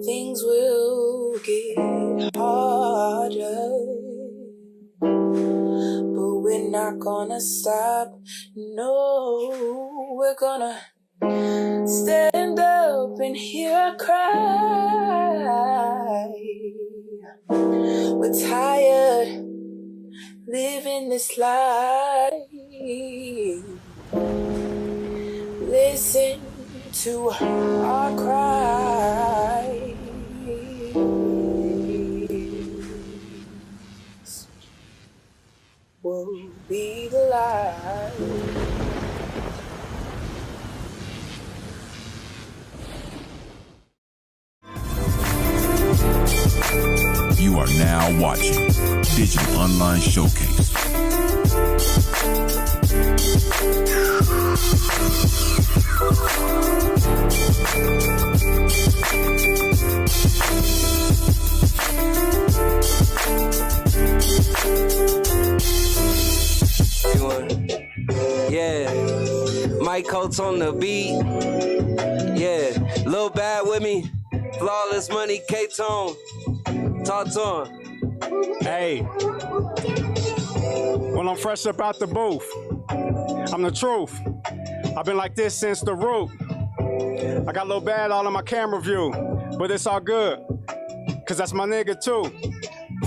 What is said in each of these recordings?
things will get harder, but we're not gonna stop. No, we're gonna stand up and hear a cry. We're tired living this life. Listen to our cries. We'll be the light. You are now watching Digital Online Showcase. Yeah, Mike Coates on the beat. Yeah, Lil Bad with me. Flawless Money, K-Tone. Talk to him. Hey, when I'm fresh up out the booth, I'm the truth. I've been like this since the root. I got a little bad all in my camera view, but it's all good, cause that's my nigga too.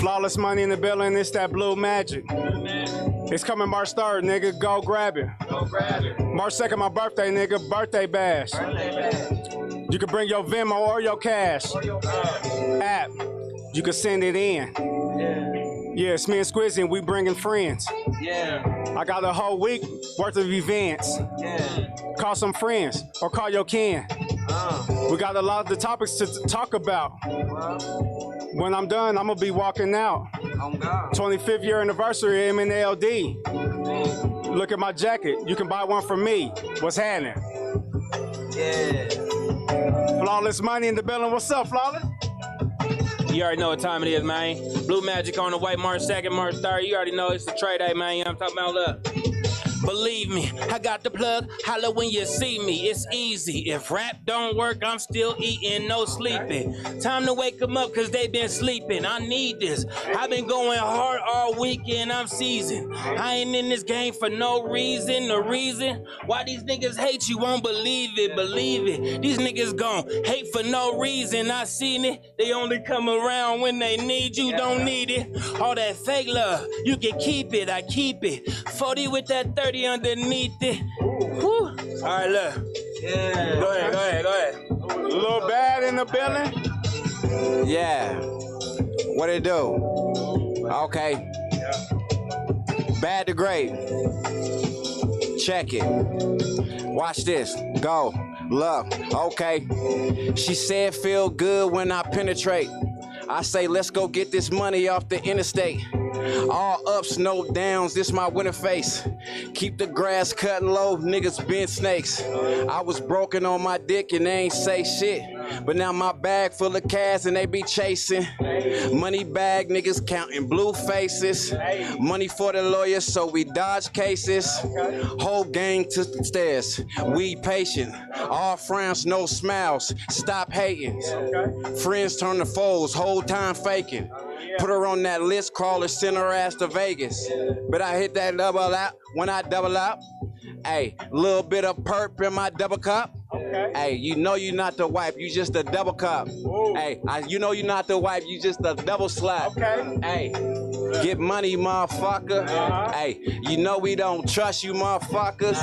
Flawless Money in the building, it's that blue magic. It's coming March 3rd, nigga, go grab it. Go grab it. March 2nd, my birthday, nigga, birthday bash. You can bring your Venmo or your cash. App, you can send it in. Yeah, it's me and Squizzy, and we bringing friends. Yeah. I got a whole week worth of events. Yeah. Call some friends or call your kin. We got a lot of the topics to talk about. When I'm done, I'm gonna be walking out. 25th year anniversary, MNLD. Look at my jacket. You can buy one from me. What's happening? Yeah. Flawless Money in the building. What's up, Flawless? You already know what time it is, man. Blue Magic on the way, March 2nd, March 3rd. You already know it's the trade day, man. You know what I'm talking about? Look. Believe me, I got the plug. Holla when you see me. It's easy. If rap don't work, I'm still eating, no sleeping. Time to wake them up because they been sleeping. I need this. I've been going hard all weekend. I'm seasoned. I ain't in this game for no reason. The reason why these niggas hate you won't believe it. Believe it. These niggas gon' hate for no reason. I seen it. They only come around when they need you. Don't need it. All that fake love, you can keep it. I keep it. 40 with that 30 underneath it. Whew. All right, look. Yeah. Go ahead. Lil Bad in the building. Yeah. What it do? Okay. Bad to great. Check it. Watch this. Go. Look. Okay. She said feel good when I penetrate. I say let's go get this money off the interstate. All ups, no downs, this my winter face. Keep the grass cut low, niggas been snakes. I was broken on my dick and they ain't say shit. But now my bag full of cash and they be chasing. Money bag, niggas counting blue faces. Money for the lawyers, so we dodge cases. Whole gang to the stairs, we patient. All frowns, no smiles, stop hating. Friends turn to foes, whole time faking. Put her on that list, crawl her, send her ass to Vegas. But I hit that double out when I double up. Hey, little bit of perp in my double cup. Hey, you know you not the wipe, you just a double cup. Hey, you know you not the wipe, you just a double slap. Hey, get money, motherfucker. Hey, you know we don't trust you, motherfuckers.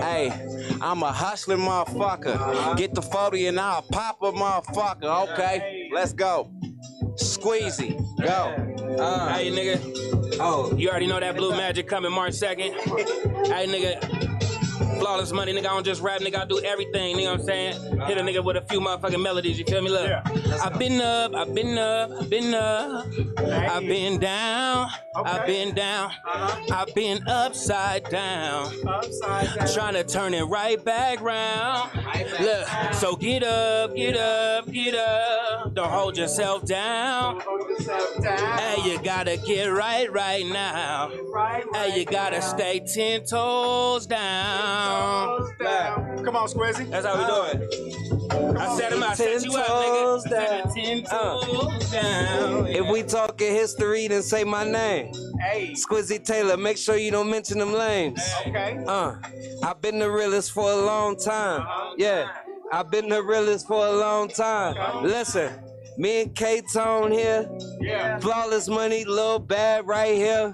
Hey, I'm a hustling motherfucker. Get the 40 and I'll pop a motherfucker. Okay, let's go. Squeezy, go. Hey, nigga. Oh, you already know that Blue Magic coming March 2nd. Hey, nigga. Flawless Money, nigga. I don't just rap, nigga. I do everything, you know what I'm saying? Hit a nigga with a few motherfucking melodies, you feel me? Look. I've been up, I've been up, I've been up. I've been down, I've been down. I've been upside down. Trying to turn it right back round. Look, so get up, get up, get up. Don't hold yourself down. Hey, you gotta get right now. Hey, you gotta stay 10 toes down. Come on, Squizzy. That's how we do it. I said I set 10 you up, toes nigga. down. 10 toes down. If we talking history, then say my name. Hey. Squizzy Taylor, make sure you don't mention them lanes. Okay. I've been the realest for a long time. Yeah, I've been the realest for a long time. Listen, me and K-Tone here. Yeah. Flawless money, Lil Bad right here.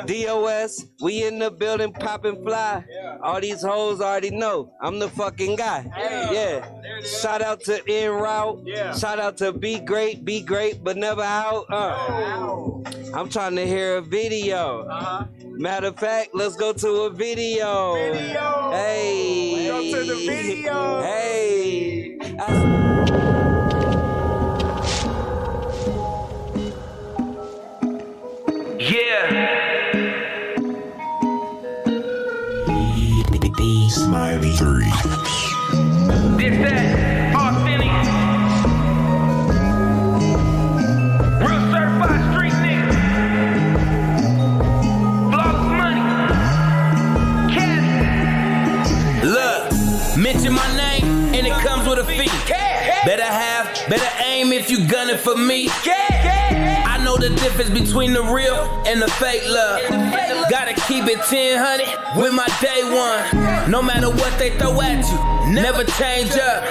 DOS, we in the building popping fly. All these hoes already know I'm the fucking guy. Yeah. Shout out to En Route. Shout out to Be Great, but never out. I'm trying to hear a video. Matter of fact, let's go to a video. Hey. Go to the video. Hey. Smiley 3. This that authentic, real certified street nigga, flawless money, cash. Look, mention my name and it comes with a fee. Better aim if you gunning for me. I know the difference between the real and the fake love. Gotta keep it 1000 with my day one. No matter what they throw at you, never change up.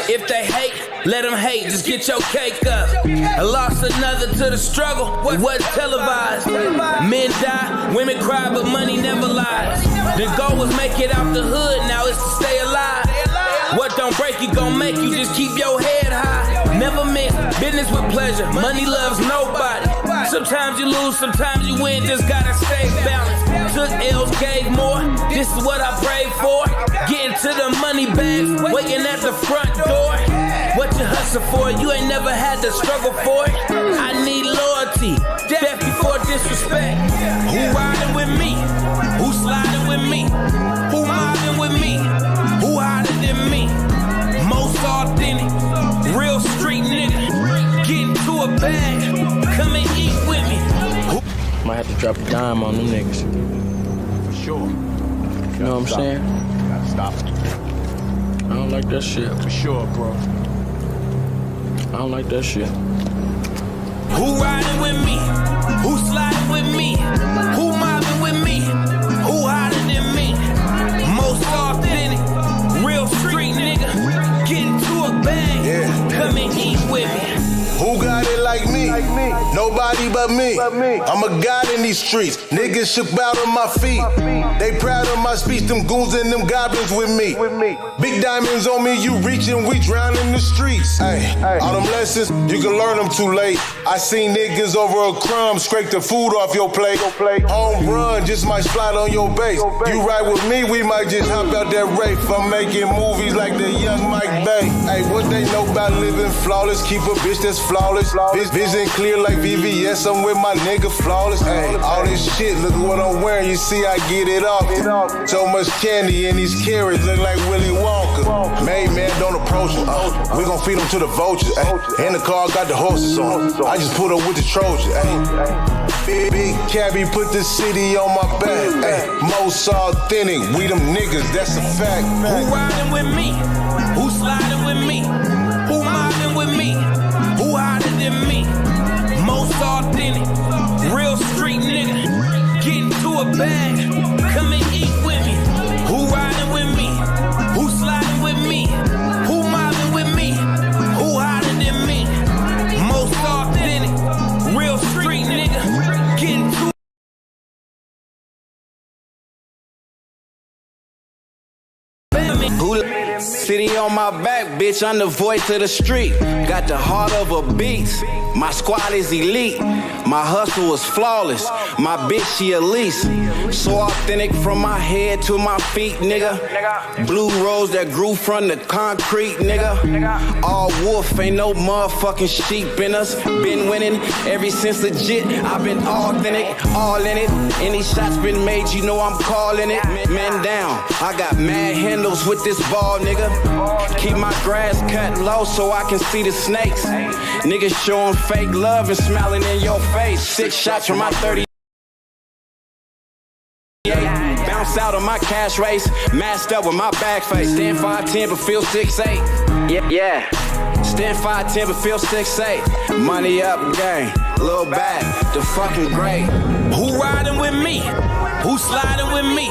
If they hate, let them hate, just get your cake up. I lost another to the struggle, it wasn't televised. Men die, women cry, but money never lies. The goal was make it out the hood, now it's to stay alive. What don't break you gon' make you, just keep your head high. Never mix business with pleasure, money loves nobody. Sometimes you lose, sometimes you win, just gotta stay balanced. Took L's, gave more, this is what I prayed for. Getting to the money bags, waiting at the front door. What you hustle for, you ain't never had to struggle for it. I need loyalty, death before disrespect. Who riding with me? Who sliding with me? Who mobbing with me? Who hotter than me? Most authentic, real street nigga. Get into a bag, come and eat with me. Might have to drop a dime on them niggas. For sure. You know what I'm saying? Gotta stop. I don't like that shit. For sure, bro. I don't like that shit. Who riding with me? Who sliding with me? Who mobbing with me? Who hotter than me? Most authentic, real street nigga. Get into a bag, come and eat with me. Who got it like me? Nobody but me. I'm a god in these streets. Niggas shook out on my feet. They proud of my speech. Them goons and them goblins with me. Big diamonds on me, you reaching, we drown in the streets. Hey, all them lessons, you can learn them too late. I seen niggas over a crumb scrape the food off your plate. Home run, just might slide on your base. You ride with me, we might just hop out that rape. I'm making movies like the young Mike Bay. Hey, what they know about living flawless? Keep a bitch that's flawless. Vision clear like VVS, I'm with my nigga flawless. Hey, all this shit, look at what I'm wearing, you see I get it off. So much candy in these carrots, look like Willy Wonka. Made man, don't approach him. We gon' feed him to the vultures. In the car, got the horses on. I just put up with the Trojans. Big cabbie put the city on my back. Most authentic, we them niggas, that's a fact. Who riding with me? Who sliding with me? Who mobbing with me? Who hotter than me? Most authentic, real street nigga. Get into a bag, come and eat with me. Who riding with me? Who sliding with me? Who mobbing with me? Who hotter than me? Most authentic, real street nigga. Get into City on my back, bitch, I'm the voice of the street. Got the heart of a beast. My squad is elite. My hustle is flawless. My bitch, she Elise. So authentic from my head to my feet, nigga. Blue rose that grew from the concrete, nigga. All wolf, ain't no motherfucking sheep in us. Been winning ever since legit. I've been authentic, all in it. Any shots been made, you know I'm calling it. Man down, I got mad handles with this ball, nigga. Keep my grass cut low so I can see the snakes. Niggas showing fake love and smiling in your face. 6 shots from my 30. Bounce out of my cash race, masked up with my bag face. Stand 5'10" but feel 6'8". Yeah. Stand 5'10", but feel 6'8". Money up, gang. Lil back, the fucking great. Who riding with me? Who sliding with me?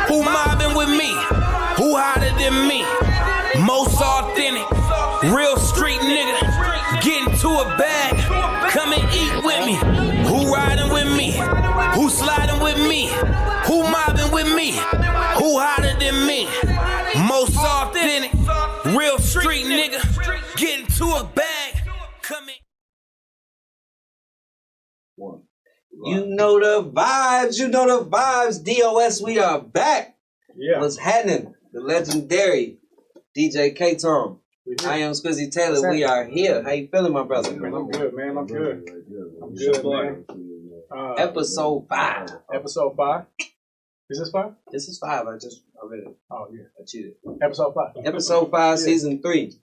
Who mobbing with me? Who hotter than me? Most authentic, real street nigga. Get into a bag, come and eat with me. Who riding with me? Who sliding with me? Who mobbing with me? Who hotter than me? Most authentic, real street nigga. Get into a bag, come and. You know the vibes. You know the vibes. DOS, we are back. Yeah. What's happening? The legendary DJ K-Tom. I am Squizzy Taylor. We are here. How you feeling, my brother? Man, I'm good, man. I'm good. I'm good, man. Episode 5. Episode 5. Is this 5? This is 5. I read it. Oh, yeah. I cheated. Episode 5. Episode 5, Season 3.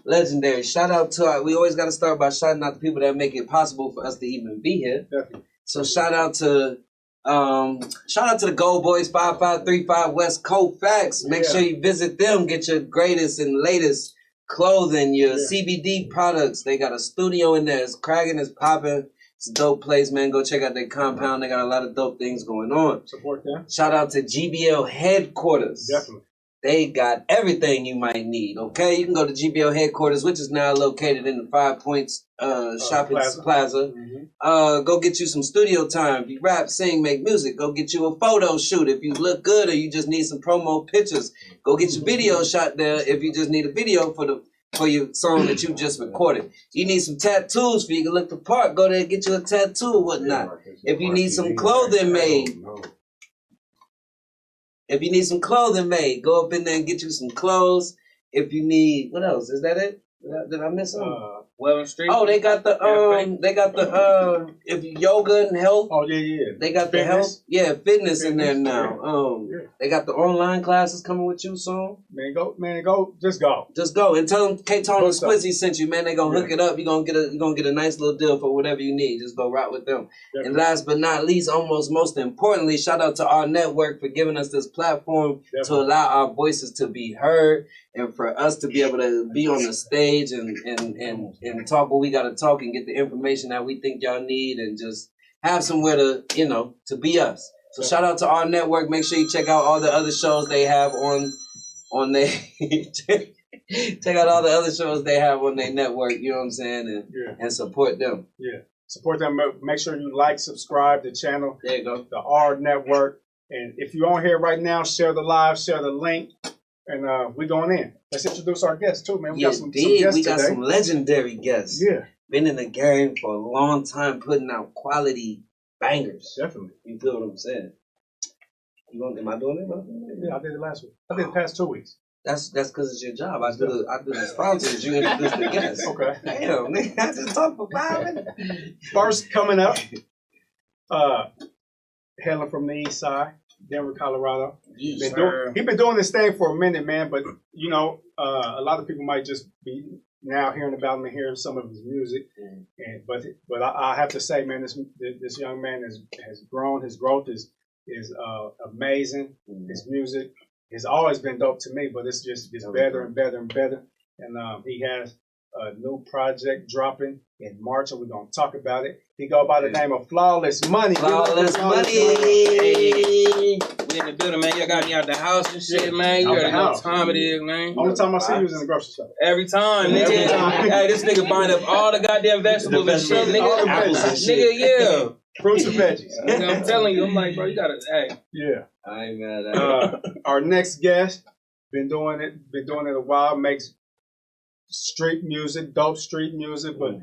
Legendary. Shout out to we always got to start by shouting out the people that make it possible for us to even be here. Definitely. So shout out to the Gold Boys 5535 West Colfax. Make sure you visit them. Get your greatest and latest clothing, your CBD products. They got a studio in there. It's cracking, it's popping. It's a dope place, man. Go check out their compound. They got a lot of dope things going on. Support them. Shout out to GBL headquarters. Definitely. They got everything you might need, okay? You can go to GBL headquarters, which is now located in the 5 Points shopping plaza. Mm-hmm. Go get you some studio time. If you rap, sing, make music, go get you a photo shoot. If you look good or you just need some promo pictures, go get your video shot there if you just need a video for your song that you just recorded. You need some tattoos for you can look the part, go there and get you a tattoo or whatnot. If you need some clothing made, go up in there and get you some clothes. If you need, what else? Is that it? Did I miss something? Wellness Street. Oh, they got the if you yoga and health. Oh yeah. They got fitness. the health, fitness in there now. They got the online classes coming with you soon. Just go. And tell them K-Tone and Squizzy sent you, man. They gonna hook it up. You gonna get a nice little deal for whatever you need. Just go right with them. Definitely. And last but not least, most importantly, shout out to AHRR Network for giving us this platform to allow our voices to be heard and for us to be able to be on the stage and talk what we gotta talk and get the information that we think y'all need and just have somewhere to be us. So shout out to AHRR Network. Make sure you check out all the other shows they have on their check out all the other shows they have on their network, you know what I'm saying? And support them. Yeah. Support them. Make sure you like, subscribe to the channel. There you go. The AHRR Network. And if you're on here right now, share the live, share the link. And we're going in. Let's introduce our guests too, man. We got some guests we got some legendary guests. Yeah. Been in the game for a long time, putting out quality bangers. Definitely. You feel what I'm saying? Am I doing it, bro? Yeah, I did it last week. I did the past 2 weeks. That's because it's your job. I do the sponsors. You introduce the guests. Okay. Damn, nigga, I just talked for 5 minutes. First coming up, hailing from the east side, Denver, Colorado. He's been doing this thing for a minute, man. But a lot of people might just be now hearing about him and hearing some of his music. But I have to say, man, this young man has grown. His growth is amazing. His music has always been dope to me, but it's just gets better and better and better. And he has a new project dropping in March, and we're gonna talk about it. He go by the name of Flawless Money. Flawless Money. We in the building, man. Y'all got me out the house and shit, man. You already know what time it is, man. Only time I see you was in the grocery store. Every time, nigga. Every time. Hey, this nigga buying up all the goddamn vegetables and shit, nigga. Apples and shit. Nigga, yeah. Fruits and veggies. I'm telling you, I'm like, bro, you gotta, hey. Yeah. I ain't mad at it. Our next guest, been doing it a while, makes street music, dope street music, but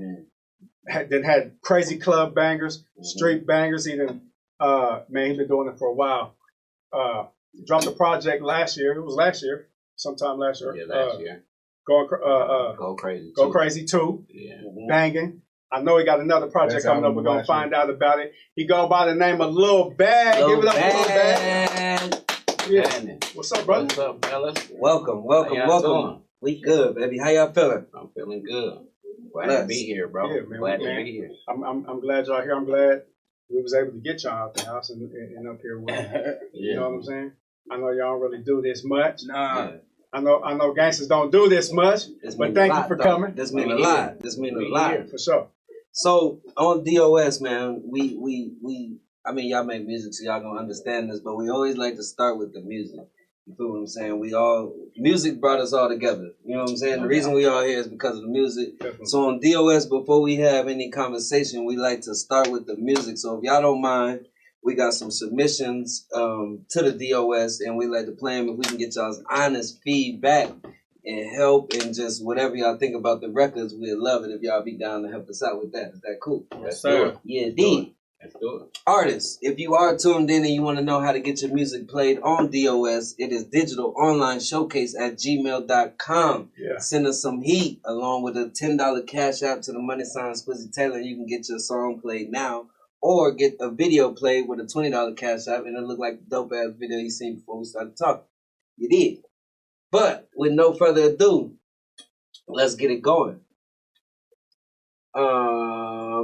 had crazy club bangers, street bangers. He been doing it for a while. Dropped a project last year. It was last year, sometime last year. Yeah, last year. Go Crazy 2. Yeah. Banging. I know he got another project coming up. We're going to find out about it. He go by the name of Lil Bag. Give it up for Lil Bag. Yeah. What's up, brother? What's up, fellas? Welcome. Doing? We good, baby. How y'all feeling? I'm feeling good. Glad to be here, bro. Yeah, man, glad to be here. I'm glad y'all here. I'm glad we was able to get y'all out the house and up here with you. You know what I'm saying? I know y'all don't really do this much. Nah. I know gangsters don't do this much, but thank you for coming. This means a lot. This means a lot. For sure. So on DOS, man, I mean, y'all make music, so y'all gonna understand this, but we always like to start with the music. You feel what I'm saying? Music brought us all together. You know what I'm saying? The reason we all here is because of the music. Definitely. So on DOS, before we have any conversation, we like to start with the music. So if y'all don't mind, we got some submissions to the DOS, and we like to play them if we can get y'all's honest feedback and help and just whatever y'all think about the records. We'd love it if y'all be down to help us out with that. Is that cool? Yes, sir. Yeah, D. Let's do it. Artists, if you are tuned in and you want to know how to get your music played on DOS, it is digital online showcase at gmail.com. Yeah. Send us some heat along with a $10 cash app to the money sign Squizzy Taylor. You can get your song played now or get a video played with a $20 cash app and it'll look like the dope ass video you seen before we started talking. You did. But with no further ado, let's get it going.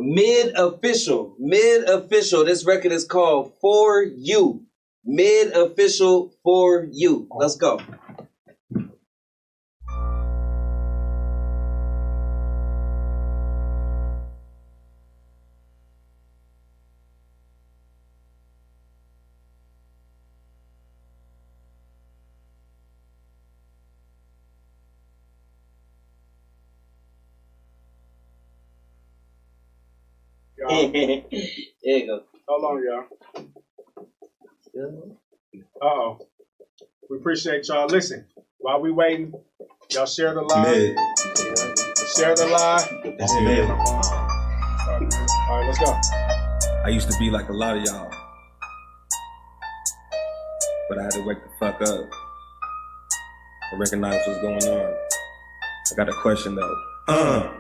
Mid-official. This record is called For You. Mid-official For You. Let's go. There you go. Hold on, y'all. Uh-oh. We appreciate y'all. Listen, while we waiting, y'all share the live. Share the live. That's mid. All right, let's go. I used to be like a lot of y'all, but I had to wake the fuck up and recognize what's going on. I got a question though.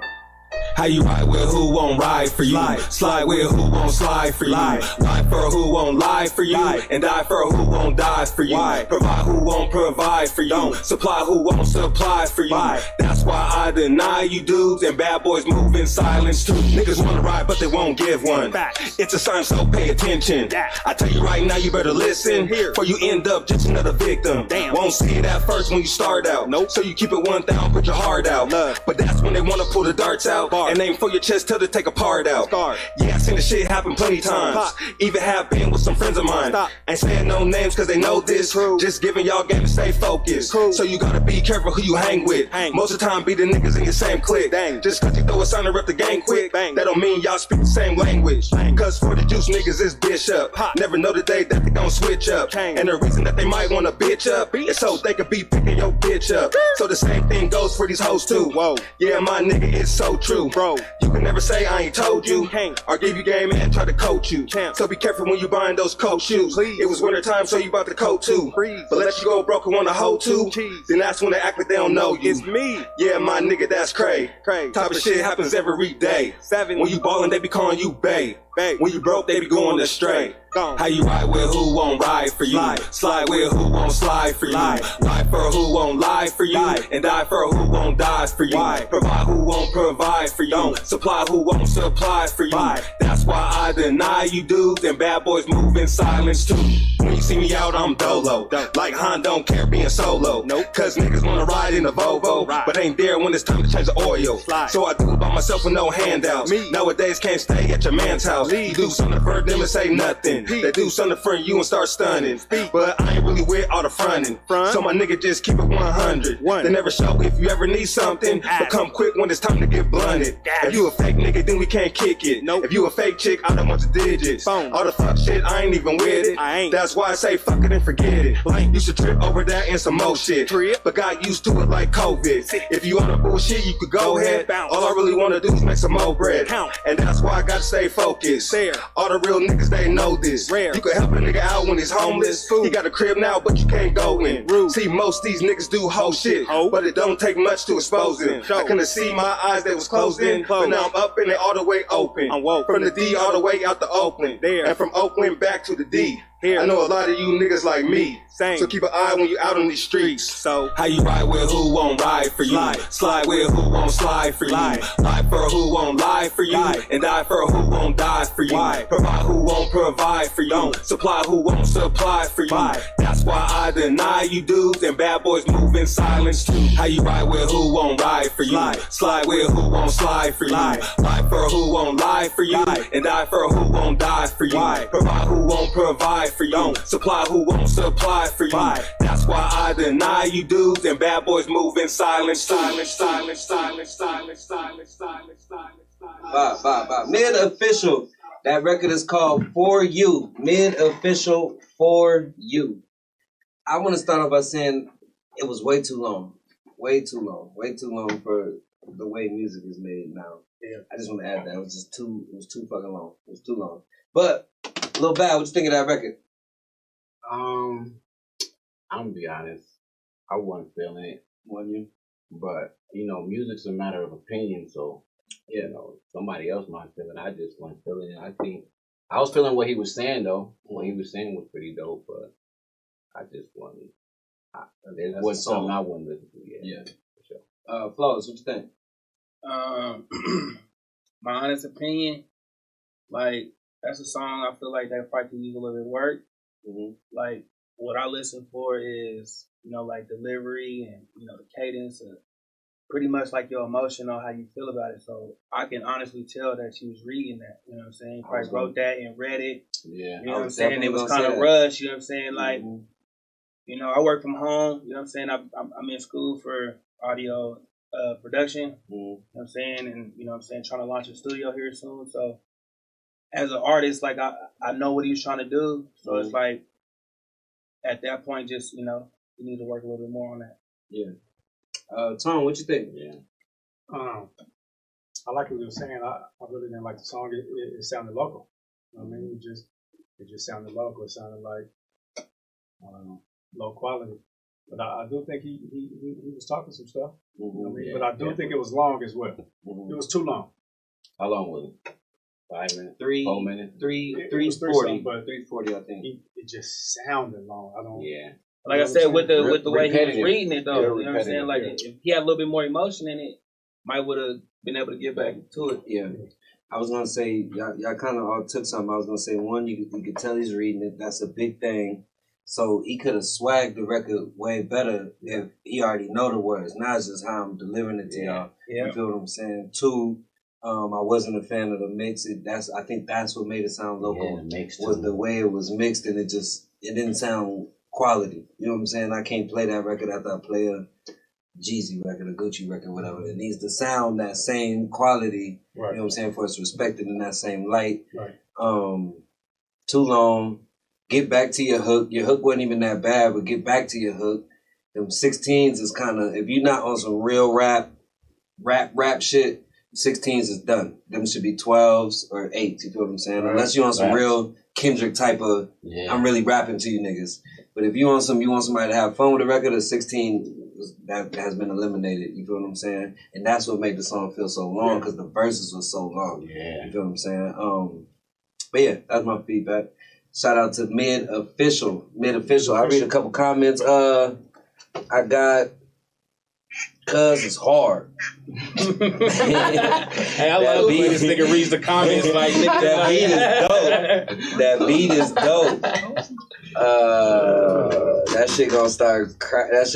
How you ride with who won't ride for you? Slide with who won't slide for you? Lie for who won't lie for you? And die for who won't die for you? Provide who won't provide for you? Supply who won't supply for you? That's why I deny you dudes and bad boys move in silence too. Niggas wanna ride but they won't give one. It's a sign, so pay attention. I tell you right now, you better listen before you end up just another victim. Won't see it at first when you start out. So you keep it 1,000, put your heart out. But that's when they wanna pull the darts out and aim for your chest till they take a part out. Yeah, I seen the shit happen plenty times. Even have been with some friends of mine. Ain't saying no names cause they know this. Just giving y'all game to stay focused. So you gotta be careful who you hang with. Most of the time be the niggas in your same clique. Just cause you throw a sign and rep the game quick, that don't mean y'all speak the same language. Cause for the juice niggas is bishop. Never know the day that they gon' switch up. And the reason that they might wanna bitch up is so they could be picking your bitch up. So the same thing goes for these hoes too. Yeah, my nigga, it's so true. You can never say I ain't told you, or give you game and try to coach you. So be careful when you buying those coat shoes. It was winter time, so you bought the coat too. But let you go broke and want a hoe too, then that's when they act like they don't know you. It's me. Yeah, my nigga, that's cray. Type of shit happens every day. When you ballin', they be calling you bae. When you broke, they be going astray. How you ride with who won't ride for you? Slide with who won't slide for you? Lie for who won't lie for you? And die for who won't die for you? Provide who won't provide for you? Supply who won't supply for you? That's why I deny you dudes and bad boys move in silence too. When you see me out, I'm dolo. Like Han don't care being solo. Cause niggas wanna ride in a Volvo, but ain't there when it's time to change the oil. So I do it by myself with no handouts. Nowadays can't stay at your man's house. You do something for them and say nothing. They do something for you and start stunning. But I ain't really with all the fronting. So my nigga just keep it 100. They never show if you ever need something, but come quick when it's time to get blunted. If you a fake nigga, then we can't kick it. If you a fake chick, I don't want the digits. All the fuck shit, I ain't even with it. That's why I say fuck it and forget it. You should trip over that and some more shit, but got used to it like COVID. If you on the bullshit, you could go ahead. All I really wanna do is make some more bread, and that's why I gotta stay focused. All the real niggas, they know this. You can help a nigga out when he's homeless. He got a crib now, but you can't go in. See, most these niggas do whole shit, but it don't take much to expose them. I couldn't see my eyes, they was closed in, but now I'm up and they all the way open. From the D all the way out to Oakland, and from Oakland back to the D. Here. I know a lot of you niggas like me. Same. So keep an eye when you out on these streets. So how you ride with who won't ride for you? Slide with who won't slide for you? Lie for who won't lie for you? And die for who won't die for you? Provide who won't provide for you? Supply who won't supply for you? That's why I deny you dudes and bad boys move in silence too. How you ride with who won't ride for you? Slide with who won't slide for you? Lie for who won't lie for you? And die for who won't die for you? Provide who won't provide for you? Supply who won't supply for you? That's why I deny you dudes and bad boys move in silence. Mid Official. That record is called For You. Mid Official For You. I want to start off by saying it was way too long. Way too long for the way music is made now. Yeah. I just want to add that. It was too fucking long. It was too long. But, Lil Bad, what you think of that record? I'm gonna be honest. I wasn't feeling it, wasn't you? But, music's a matter of opinion, so, somebody else might feel it. I just wasn't feeling it. I think I was feeling what he was saying, though. What he was saying was pretty dope, but I just wasn't. It wasn't something I wouldn't listen to yet. Yeah, for sure. Flawless, what you think? My honest opinion, like, that's a song I feel like that probably could use a little bit of work. Mm-hmm. Like, what I listen for is, like delivery and, the cadence and pretty much like your emotion on how you feel about it. So I can honestly tell that she was reading that, you know what I'm saying? Probably wrote that and read it. Yeah. You know what I'm saying? It was kind of rushed, you know what I'm saying? Like, I work from home, you know what I'm saying? I'm in school for audio production, you know what I'm saying? And, trying to launch a studio here soon. So as an artist, like I know what he was trying to do. So it's like, at that point, just, you need to work a little bit more on that. Yeah. Tom, what you think? Yeah. I like what you were saying. I really didn't like the song. It sounded local. You know what I mean? It just sounded local. It sounded like low quality. But I do think he was talking some stuff. You know what I mean? Yeah, but I do think it was long as well. It was too long. How long was it? 5 minutes? 4 minutes? 3:40. But 3:40, I think. It just sounded long. I don't. Yeah. Like I said, with the way he was reading it, though, you know what I'm saying? Like, if he had a little bit more emotion in it, might would have been able to get back to it. Yeah. I was going to say, y'all kind of all took something. I was going to say, one, you could tell he's reading it. That's a big thing. So he could have swagged the record way better if he already know the words. Now it's just how I'm delivering it to y'all. Yeah. You feel what I'm saying? Two, I wasn't a fan of the mix. I think that's what made it sound local. Yeah, was the way it was mixed, and it didn't sound quality. You know what I'm saying? I can't play that record after I play a Jeezy record, a Gucci record, whatever. It needs to sound that same quality. Right. You know what I'm saying? For it's respected in that same light. Right. Too long. Get back to your hook. Your hook wasn't even that bad, but get back to your hook. Them 16s is kind of, if you're not on some real rap shit, 16s is done. Them should be 12s or 8s, you feel what I'm saying? Right. Unless you're on some real Kendrick type of, I'm really rapping to you niggas. But if you want somebody to have fun with the record, a 16 that has been eliminated, you feel what I'm saying? And that's what made the song feel so long, because the verses were so long. Yeah. You feel what I'm saying? But yeah, that's my feedback. Shout out to Mid Official. I read a couple comments. I got Cuz it's hard. Hey, I love the way this nigga reads the comments like that beat is dope. That beat is dope. That shit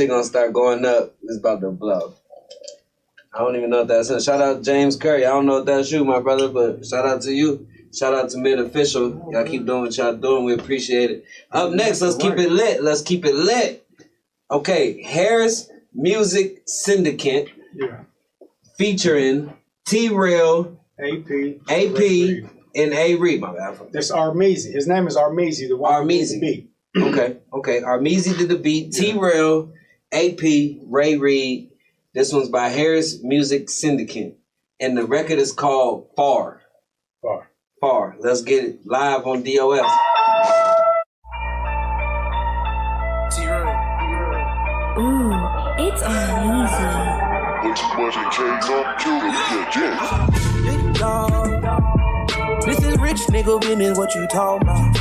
gonna start going up. It's about to blow. I don't even know if that's it. Shout out to James Curry. I don't know if that's you, my brother, but shout out to you. Shout out to Mid Official. Y'all keep doing what y'all doing. We appreciate it. Up next, let's keep it lit. Okay, Harris Music Syndicate featuring T-Rail, AP, and A-Reed. My bad. This Armeezy. His name is Armeezy. The one who did the beat. Okay. Armeezy did the beat. T-Rail, AP, Ray Reed. This one's by Harris Music Syndicate. And the record is called Far. Let's get it live on DOF. Ooh, it's Armeezy. Put too much in K's up, kill him, yeah. This is rich nigga business, what you talking about?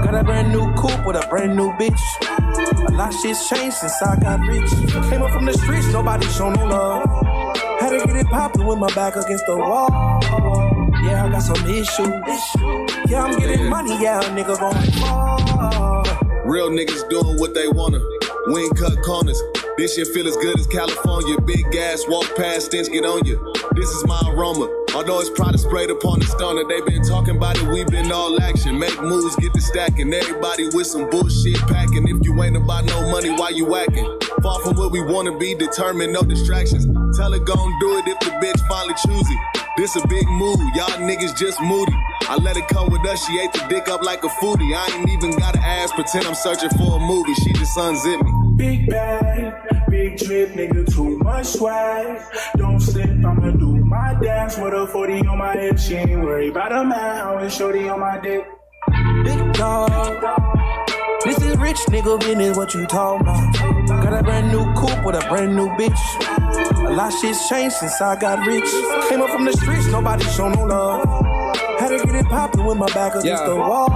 Got a brand new coupe with a brand new bitch. A lot shit's changed since I got rich. Came up from the streets, nobody show no love. Had to get it poppin' with my back against the wall. Yeah, I got some issues. Yeah, I'm getting money, yeah, nigga gon' fall. Real niggas doing what they wanna. We ain't cut corners. This shit feel as good as California. Big gas, walk past, stench get on you. This is my aroma. Although it's product sprayed upon the stoner. They been talking about it, we been all action. Make moves, get the stacking. Everybody with some bullshit packing. If you ain't about no money, why you whacking? Far from what we wanna be, determined, no distractions. Tell her gon' do it if the bitch finally choose it. This a big move, y'all niggas just moody. I let it come with us, she ate the dick up like a foodie. I ain't even gotta ask, pretend I'm searching for a movie. She just unzip me. Big bag, big drip, nigga, too much swag. Don't slip, I'ma do my dance with a 40 on my hip. She ain't worried about a man, how is shorty on my dick. Big dog, this is rich nigga business, what you talking about? Got a brand new coupe with a brand new bitch. A lot shit's changed since I got rich. Came up from the streets, nobody show no love. Had to get it poppin' with my back against the wall.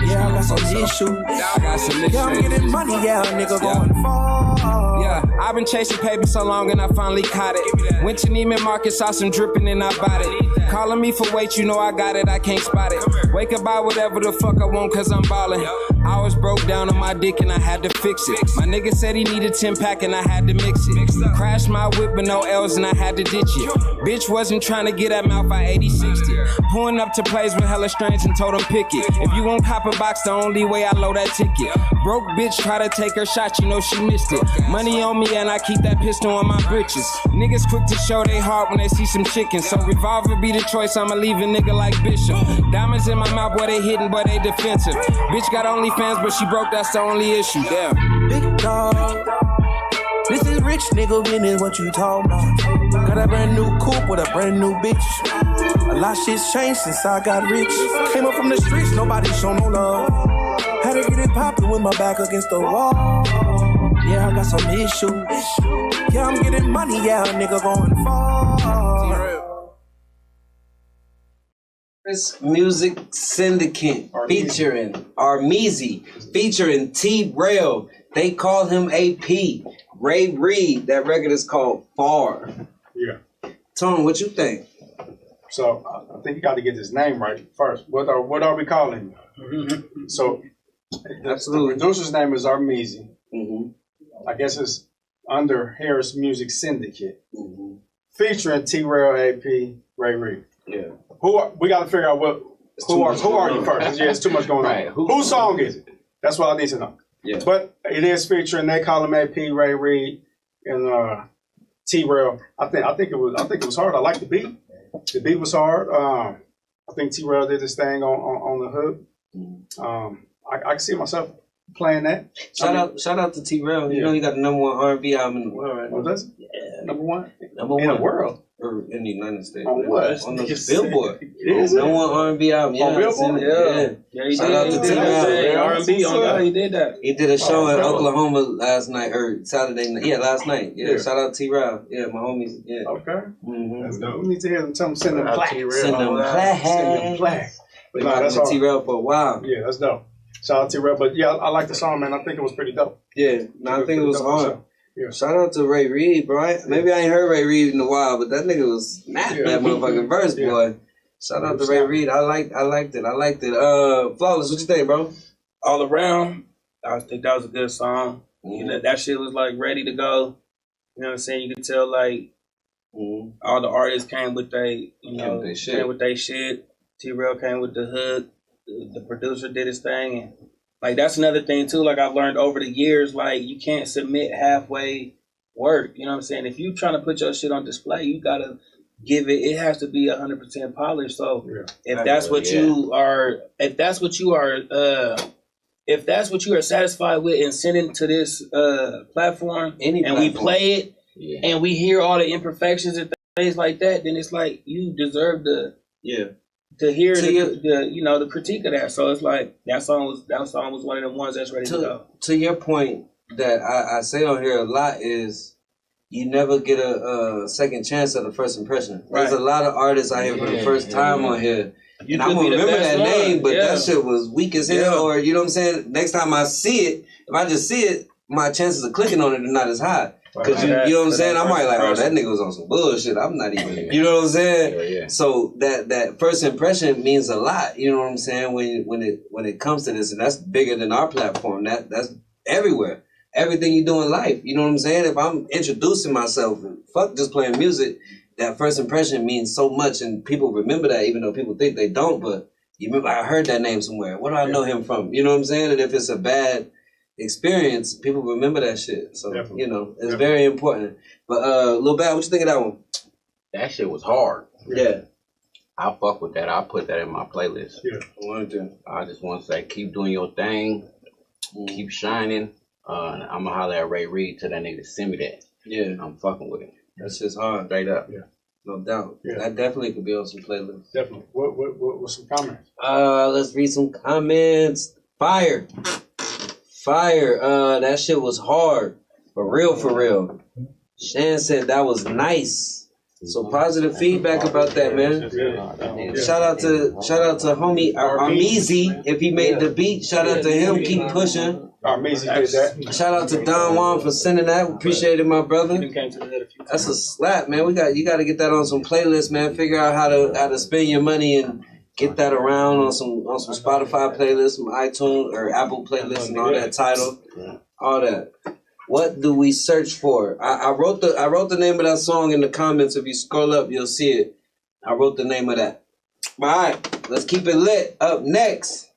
Yeah, I got some issues. Yeah, I'm getting money, yeah, nigga gon' fall. Yeah, I've been chasing paper so long and I finally caught it. Went to Neiman Marcus, saw some dripping and I bought it. Calling me for weight, you know I got it, I can't spot it. Wake up, buy whatever the fuck I want cause I'm ballin'. I was broke down on my dick and I had to fix it. My nigga said he needed 10 pack and I had to mix it. Crashed my whip with no L's and I had to ditch it. Bitch wasn't trying to get at mouth by 80-60. Pulling up to plays with hella strange and told him pick it. If you won't cop a box, the only way I load that ticket. Broke bitch try to take her shot, you know she missed it. Money on me and I keep that pistol on my britches. Niggas quick to show they heart when they see some chicken. So revolver be the choice, I'ma leave a nigga like Bishop. Diamonds in my mouth, boy they hidden, boy they defensive. Bitch got OnlyFans, but she broke, that's the only issue. Damn. Big dog, this is rich nigga business, what you talking about? Got a brand new coupe with a brand new bitch. A lot shit's changed since I got rich. Came up from the streets, nobody show no love. Had to get it poppin' with my back against the wall. Yeah, I got some issues. Yeah, I'm getting money, yeah, nigga gon' fall. This Music Syndicate featuring Armeezy, featuring T-Rail. They call him AP. Ray Reed. That record is called Far. Yeah. Tone, what you think? So I think you got to get his name right first. What are we calling him? So absolutely, the producer's name is Armeezy. I guess it's under Harris Music Syndicate, featuring T-Rail, AP, Ray Reed. Yeah. We got to figure out who are you first? Yeah, it's too much going on. Whose song is it? That's what I need to know. Yeah. But it is featuring. They call him AP, Ray Reed, and T-Rail. I think it was hard. I like the beat. The beat was hard. I think T-Rail did this thing on the hook. I can see myself playing that. Shout out to T-Rail. You know he got the #1 R&B album in the world right now. Oh, does it? Yeah. Number one in the world. Or in the United States. On what? On the Billboard. Is it? #1 R&B album. Yeah, on Billboard? Yeah, he shout did. out to T-Rail. R&B on God, he did that. He did a show in Oklahoma last night, or Saturday night. Yeah, last night. Yeah, shout out to T-Rail. Yeah, my homies. Yeah. Okay. That's dope. We need to hear them tell them send them plaques. Send them plaques. But no, that's all. T-Rail for a while. Yeah, that's dope. Shout out to T-Rail. But yeah, I like the song, man. I think it was pretty dope. Yeah, I think it was hard. Yeah. Shout out to Ray Reed, bro. Maybe I ain't heard Ray Reed in a while, but that nigga was snapping that motherfucking verse, boy. Shout out to Ray Reed. I liked it. Flawless, what you think, bro? All around, I think that was a good song. You know, that shit was like ready to go. You know what I'm saying? You could tell like all the artists came with came with their shit. T-Rail came with the hook. The producer did his thing, and like that's another thing too. Like I've learned over the years, like you can't submit halfway work. You know what I'm saying? If you trying to put your shit on display, you gotta give it. It has to be 100% polished. So if that's what you are, if that's what you are satisfied with and sending to this platform, we play it and we hear all the imperfections and things like that, then it's like you deserve to hear the critique of that. So it's like that song was one of the ones that's ready to go. To your point that I say on here a lot is you never get a second chance at a first impression. There's a lot of artists out here for the first time on here, And I'm gonna remember that name, but that shit was weak as hell. Or you know what I'm saying? Next time I see it, if I just see it, my chances of clicking on it are not as high. Cause you know what I'm saying? I'm like, oh, that nigga was on some bullshit. I'm not even, you know what I'm saying? So that first impression means a lot. You know what I'm saying? When it comes to this, and that's bigger than our platform. That's everywhere. Everything you do in life. You know what I'm saying? If I'm introducing myself, fuck just playing music. That first impression means so much, and people remember that, even though people think they don't. But you remember, I heard that name somewhere. Where do I know him from? You know what I'm saying? And if it's a bad experience, people remember that shit. So you know, it's very important. But Lil Bad, what you think of that one? That shit was hard. Yeah. I fuck with that. I put that in my playlist. Yeah. I just want to say, keep doing your thing, keep shining. I'm gonna holler at Ray Reed till that nigga send me that. Yeah. I'm fucking with it. That's just hard. Straight up. Yeah. No doubt. Yeah. That definitely could be on some playlists. Definitely. What's some comments? Let's read some comments. Fire. That shit was hard. For real. Shan said that was nice. So positive feedback about that, man. Shout out to homie Armeezy if he made the beat. Shout out to him. Keep pushing. Armeezy did that. Shout out to Don Juan for sending that. Appreciate it, my brother. That's a slap, man. You got to get that on some playlists, man. Figure out how to spend your money and get that around on some Spotify playlists, some iTunes or Apple playlists, and all that title, all that. What do we search for? I wrote the name of that song in the comments. If you scroll up, you'll see it. I wrote the name of that. All right, let's keep it lit. Up next,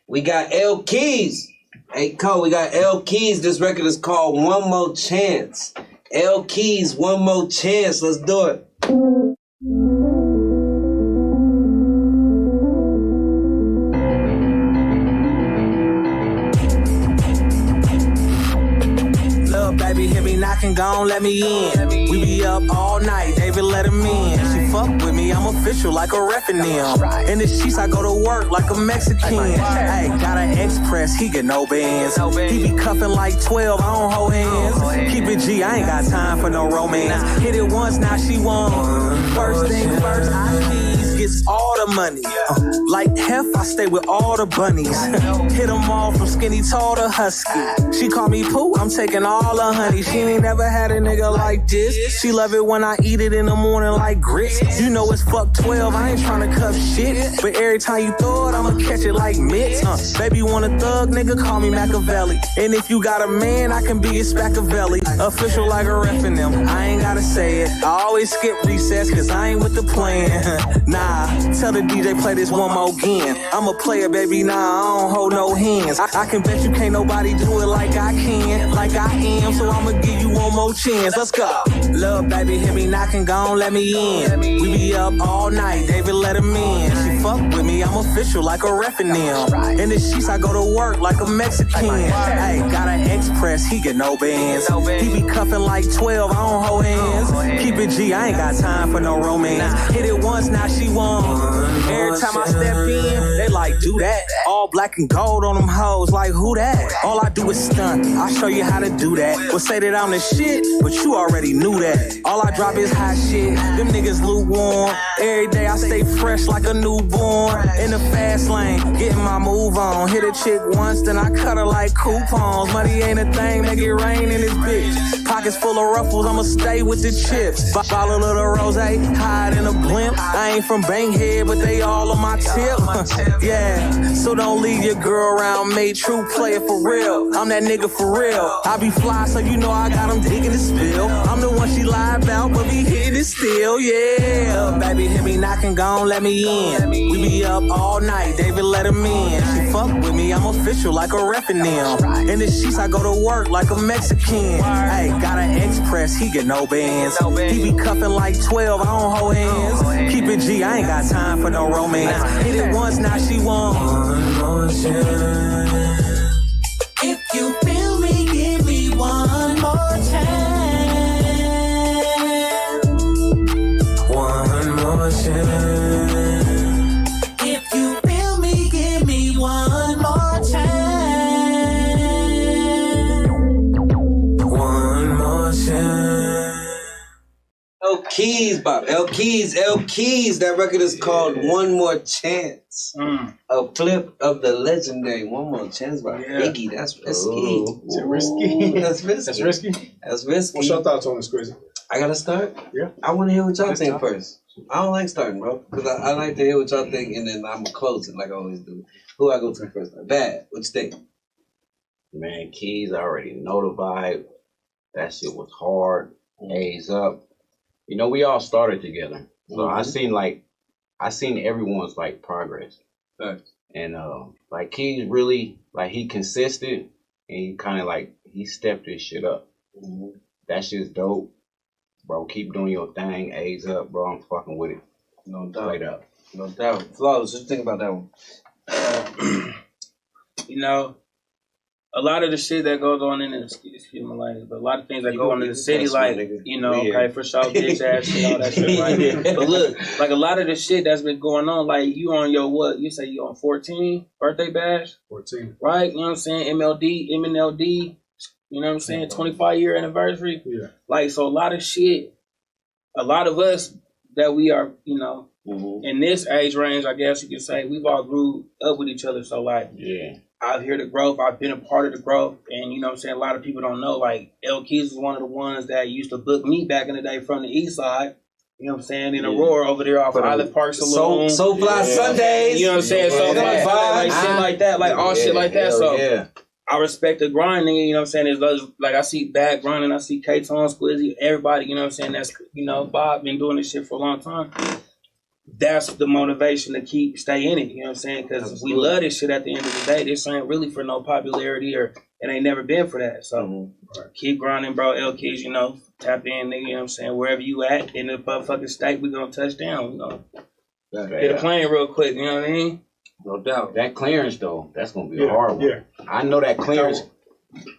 we got L Keys. Hey, Cole, we got L Keys. This record is called One More Chance. L Keys, One More Chance. Let's do it. Baby, hit me knocking, gon' let me in. We be up all night, David let him in. She fuck with me, I'm official like a ref in them. In the sheets, I go to work like a Mexican. Hey, got an express, he get no bands. He be cuffing like 12, I don't hold hands. Keep it G, I ain't got time for no romance. Hit it once, now she won. First thing first, gets all the money. Like Hef, I stay with all the bunnies. Hit them all from skinny tall to husky. She call me Pooh, I'm taking all the honey. She ain't never had a nigga like this. She love it when I eat it in the morning like grits. You know it's fuck 12, I ain't tryna cuff shit. But every time you throw it, I'ma catch it like mitts. Baby want a thug, nigga, call me Machiavelli. And if you got a man, I can be his Machiavelli. Official like a ref in them, I ain't gotta say it. I always skip recess, cause I ain't with the plan. Nah, tell the DJ play this one more again. I'm a player, baby, nah, I don't hold no hands. I can bet you can't nobody do it like I can, like I am, so I'ma give you one more chance. Let's go. Love, baby, hit me knocking, gon' let me in. We be up all night, David let him in. She fuck with me, I'm official like a ref in them. In the sheets, I go to work like a Mexican. Hey, got an express, he get no bands. He be cuffing like 12, I don't hold hands. Keep it G, I ain't got time for no romance. Hit it once, now she won. Every time I step in, they like, do that. All black and gold on them hoes, like, who that? All I do is stunt, I'll show you how to do that. Well, say that I'm the shit, but you already knew that. All I drop is hot shit, them niggas lukewarm. Every day I stay fresh like a newborn. In the fast lane, getting my move on. Hit a chick once, then I cut her like coupons. Money ain't a thing, make it rain in this bitch. Pockets full of ruffles, I'ma stay with the chips. Bottle of the rose, hide in a blimp. I ain't from Bankhead, but they all on my tip. Yeah, so don't leave your girl around me. True player for real, I'm that nigga for real. I be fly, so you know I got them digging the spill. I'm the one she lie about, but be hitting it still, yeah. Baby, hit me knocking, gon' let me in. We be up all night, David let him in. She fuck with me, I'm official like a ref in them. In the sheets, I go to work like a Mexican. Hey, got an express, he get no bands. He be cuffing like 12, I don't hold hands. Keep it G, I ain't got time for no romance. Hit it once, now she won. One more chance. If you feel me, give me one more chance. One more chance. If you feel me, give me one more chance. One more chance. Okay. Keys, Bob. L Keys. That record is called One More Chance. A flip of the legendary One More Chance by Biggie. That's risky. Is it risky? That's risky. That's risky? That's risky. What's your thoughts on this, Crazy? I gotta start? Yeah. I want to hear what y'all think first. I don't like starting, bro. Because I like to hear what y'all think, and then I'm going to close it like I always do. Who I go to first? Bad. What you think? Man, Keys, I already know the vibe. That shit was hard. A's up. You know, we all started together. So I seen everyone's like progress. And like Keys really, like he consistent and he kind of like, he stepped his shit up. That shit's dope. Bro, keep doing your thing. A's up, bro. I'm fucking with it. No doubt. Straight up. No doubt. Flawless, what you think about that one? You know, a lot of the shit that goes on in the, excuse my language, but a lot of things that go on in the city, like, you know, okay, for sure, bitch ass shit, all that shit, right? But look, like a lot of the shit that's been going on, like you on your what? You say you on 14 birthday bash? 14. Right? You know what I'm saying? MNLD, you know what I'm saying? 25-year anniversary. Yeah. Like, so a lot of shit, a lot of us that we are, you know, in this age range, I guess you could say, we've all grew up with each other. So, like, I hear the growth. I've been a part of the growth. And, you know what I'm saying, a lot of people don't know, like, L Keys was one of the ones that used to book me back in the day from the east side. You know what I'm saying? In Aurora over there off Island Park Saloon. So Fly Sundays. You know what I'm saying? So Fly Sundays, like shit like that. Like, all shit like that. So, I respect the grinding, you know what I'm saying? There's like I see Bad grinding, I see K-Tone, Squizzy, everybody, you know what I'm saying? That's, you know, Bob been doing this shit for a long time. That's the motivation to stay in it, you know what I'm saying? Because we love this shit at the end of the day. This ain't really for no popularity or it ain't never been for that. So keep grinding, bro. L Keys, you know, tap in, nigga, you know what I'm saying? Wherever you at in the motherfucking state, we gonna touch down, you know. Hit a plane real quick, you know what I mean? No doubt. That clearance though, that's gonna be a hard one. Yeah. I know that clearance.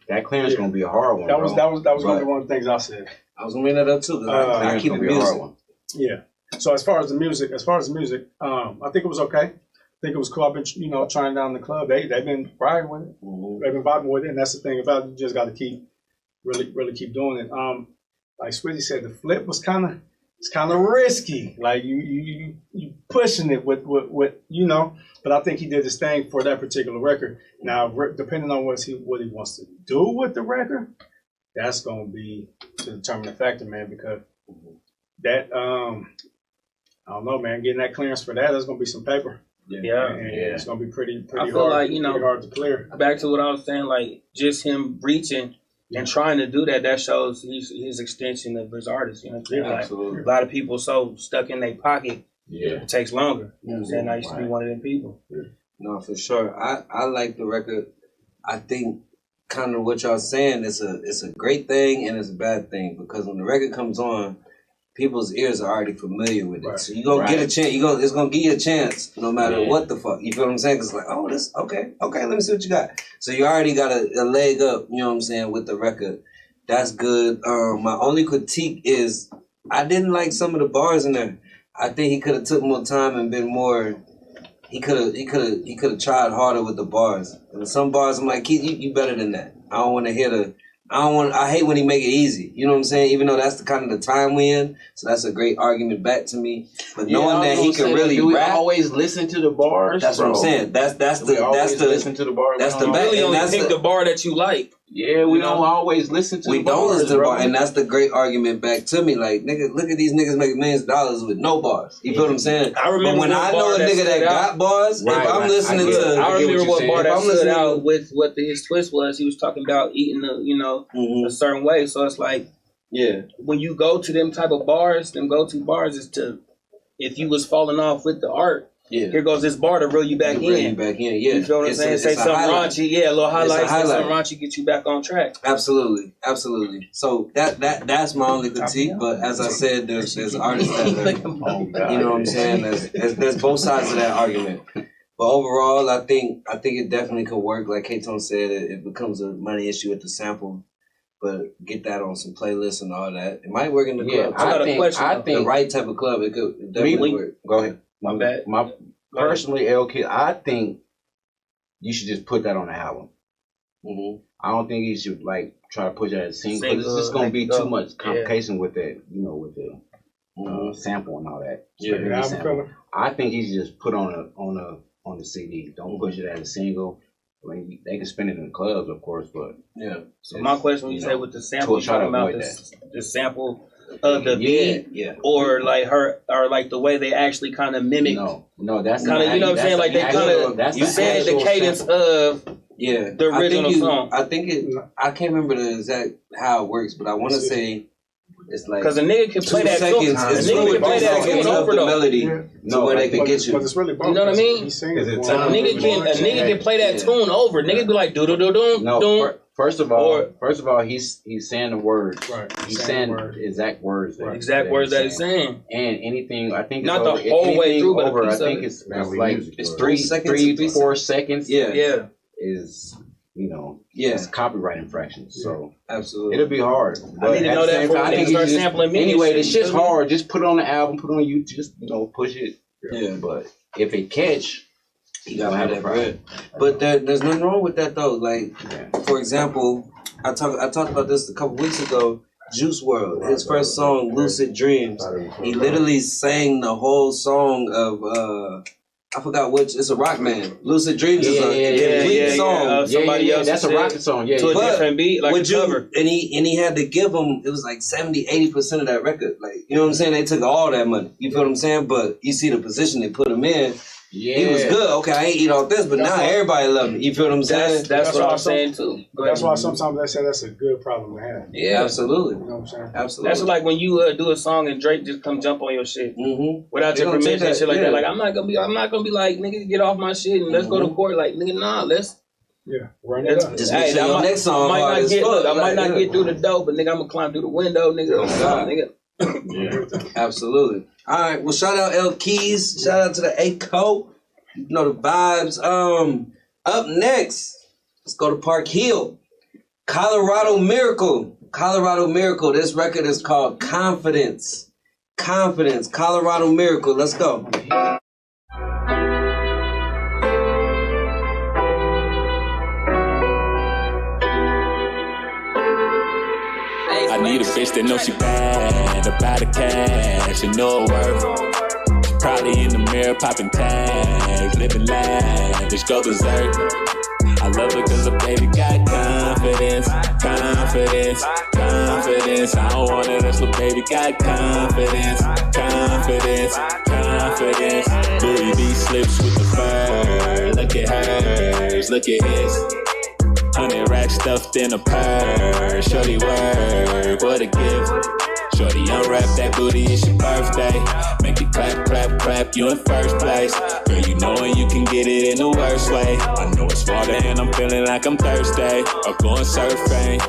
That clearance gonna be a hard one. That was gonna be one of the things I said. I was gonna bring that up too. I keep it music. Yeah. So as far as the music, I think it was okay. I think it was cool. I've been, you know, trying down the club. They've been riding with it. They've been vibing with it, and that's the thing about it. You just got to keep really keep doing it. Like Squizzy said, the flip was kind of risky. Like you pushing it with you know. But I think he did his thing for that particular record. Now, depending on what he wants to do with the record, that's going to be the determining factor, man. Because that, I don't know, man. Getting that clearance for that's going to be some paper. And it's going to be pretty I feel hard. like, you know, pretty hard to clear. Back to what I was saying, like just him reaching and trying to do that shows his extension of his artist. You know what I'm saying? Like, absolutely. a lot of people so stuck in their pocket. It takes longer. You know what I'm saying? I used to be one of them people. No, for sure. I like the record. I think kind of what y'all saying it's a great thing and it's a bad thing because when the record comes on, people's ears are already familiar with it. So you're gonna get a chance. It's gonna give you a chance no matter what the fuck. You feel what I'm saying? Cause like, oh, this okay, let me see what you got. So you already got a leg up, you know what I'm saying, with the record. That's good. My only critique is I didn't like some of the bars in there. I think he could have took more time and been more. He could have tried harder with the bars. And some bars, I'm like, you better than that. I don't want to hear I hate when he make it easy. You know what I'm saying? Even though that's the kind of the time we in, so that's a great argument back to me. But knowing that he can really do we rap, always listen to the bars. That's what I'm saying. That's the listen to the bars. That's the You back. really And only that's pick the bar that you like. Yeah, we don't always listen to the bars. We don't listen to the bar, and that's the great argument back to me. Like, nigga, look at these niggas making millions of dollars with no bars. You feel what I'm saying? I remember but when I know a nigga that got bars, if I'm listening to, I remember what bar that stood out with what his twist was. He was talking about eating a certain way. So it's like, when you go to them type of bars, them go-to bars is to, if you was falling off with the art, here goes this bar to reel you back in. You feel what I'm saying? Say something raunchy, a little highlight. Say something raunchy, get you back on track. Absolutely. So that's my only critique. But as I said, there's artists that are, you know what I'm saying? There's both sides of that argument. But overall, I think it definitely could work. Like K-Tone said, it becomes a money issue with the sample. But get that on some playlists and all that. It might work in the club. I think the right type of club, it could definitely work. Go ahead. My bad. Personally, LK, I think you should just put that on the album. I don't think you should like try to push that as a single because it's just gonna be too much complication with that, with the sample and all that. Yeah, I think he's just put on the CD. Don't push it as a single. I mean, they can spin it in the clubs, of course, but So my question, when you say with the sample, you're talking about the sample of the beat, or like or like the way they actually kind of mimic. No, that's kind of, you know what I'm saying? Like they kind of, you said the cadence of the original song. I can't remember the exact how it works, but I want to say it's like because a nigga can play that tune. A nigga can play that tune over the melody to where they can get you. But it's really both. You know what I mean? A nigga can play that tune over. Nigga be like do do do do. No, first of all, he's saying the words. Right. He's saying exact words. Exact words that he's saying. And anything, I think not the whole way through, but I think it's like it's 3, 4 seconds. Yeah. Is it's copyright infractions. So absolutely, it'll be hard. But I need to know that before I start sampling me. Anyway, this shit's hard. Just put it on the album, put it on YouTube, just push it. Yeah. But if it catch, you gotta have that bread. But there's nothing wrong with that though. Like for example, I talked about this a couple weeks ago. Juice WRLD, his first song, Lucid Dreams. He literally sang the whole song of I forgot which. It's a rock man. Lucid Dreams is a complete song. Somebody else. That's a rocket song. To a different beat, like a cover. And he had to give him. It was like 70-80% of that record. Like you know what I'm saying? They took all that money. You feel what I'm saying? But you see the position they put him in. Yeah. He was good. Okay, I ain't eat all this, but now everybody love him. You feel what I'm saying? That's what I'm saying too. That's why sometimes they say that's a good problem to have. Yeah, absolutely. You know what I'm saying? Absolutely. That's like when you do a song and Drake just come jump on your shit without your permission and shit like that. Like I'm not gonna be like nigga get off my shit and let's go to court. Like nigga nah, let's run it up. Just make sure your next song I might not get through the door, but nigga I'm gonna climb through the window, nigga. Absolutely. All right. Well, shout out L Keys. Shout out to the A-Co. You know the vibes. Up next, let's go to Park Hill. Colorado Miracle. This record is called Confidence. Colorado Miracle. Let's go. I need a bitch that knows she bad, about the cash, and know her worth. Probably in the mirror popping tags, living lavish, go berserk. I love her cause her baby got confidence. I don't want it unless her baby got confidence. Louis V slips with the fur. Look at hers, look at his. 100 racks stuffed in a purse. Shorty work, what a gift. Shorty unwrap that booty, it's your birthday. Make it clap, clap, clap, you in first place. Girl, you know when you can get it in the worst way. I know it's water and I'm feeling like I'm thirsty. Or going surfing.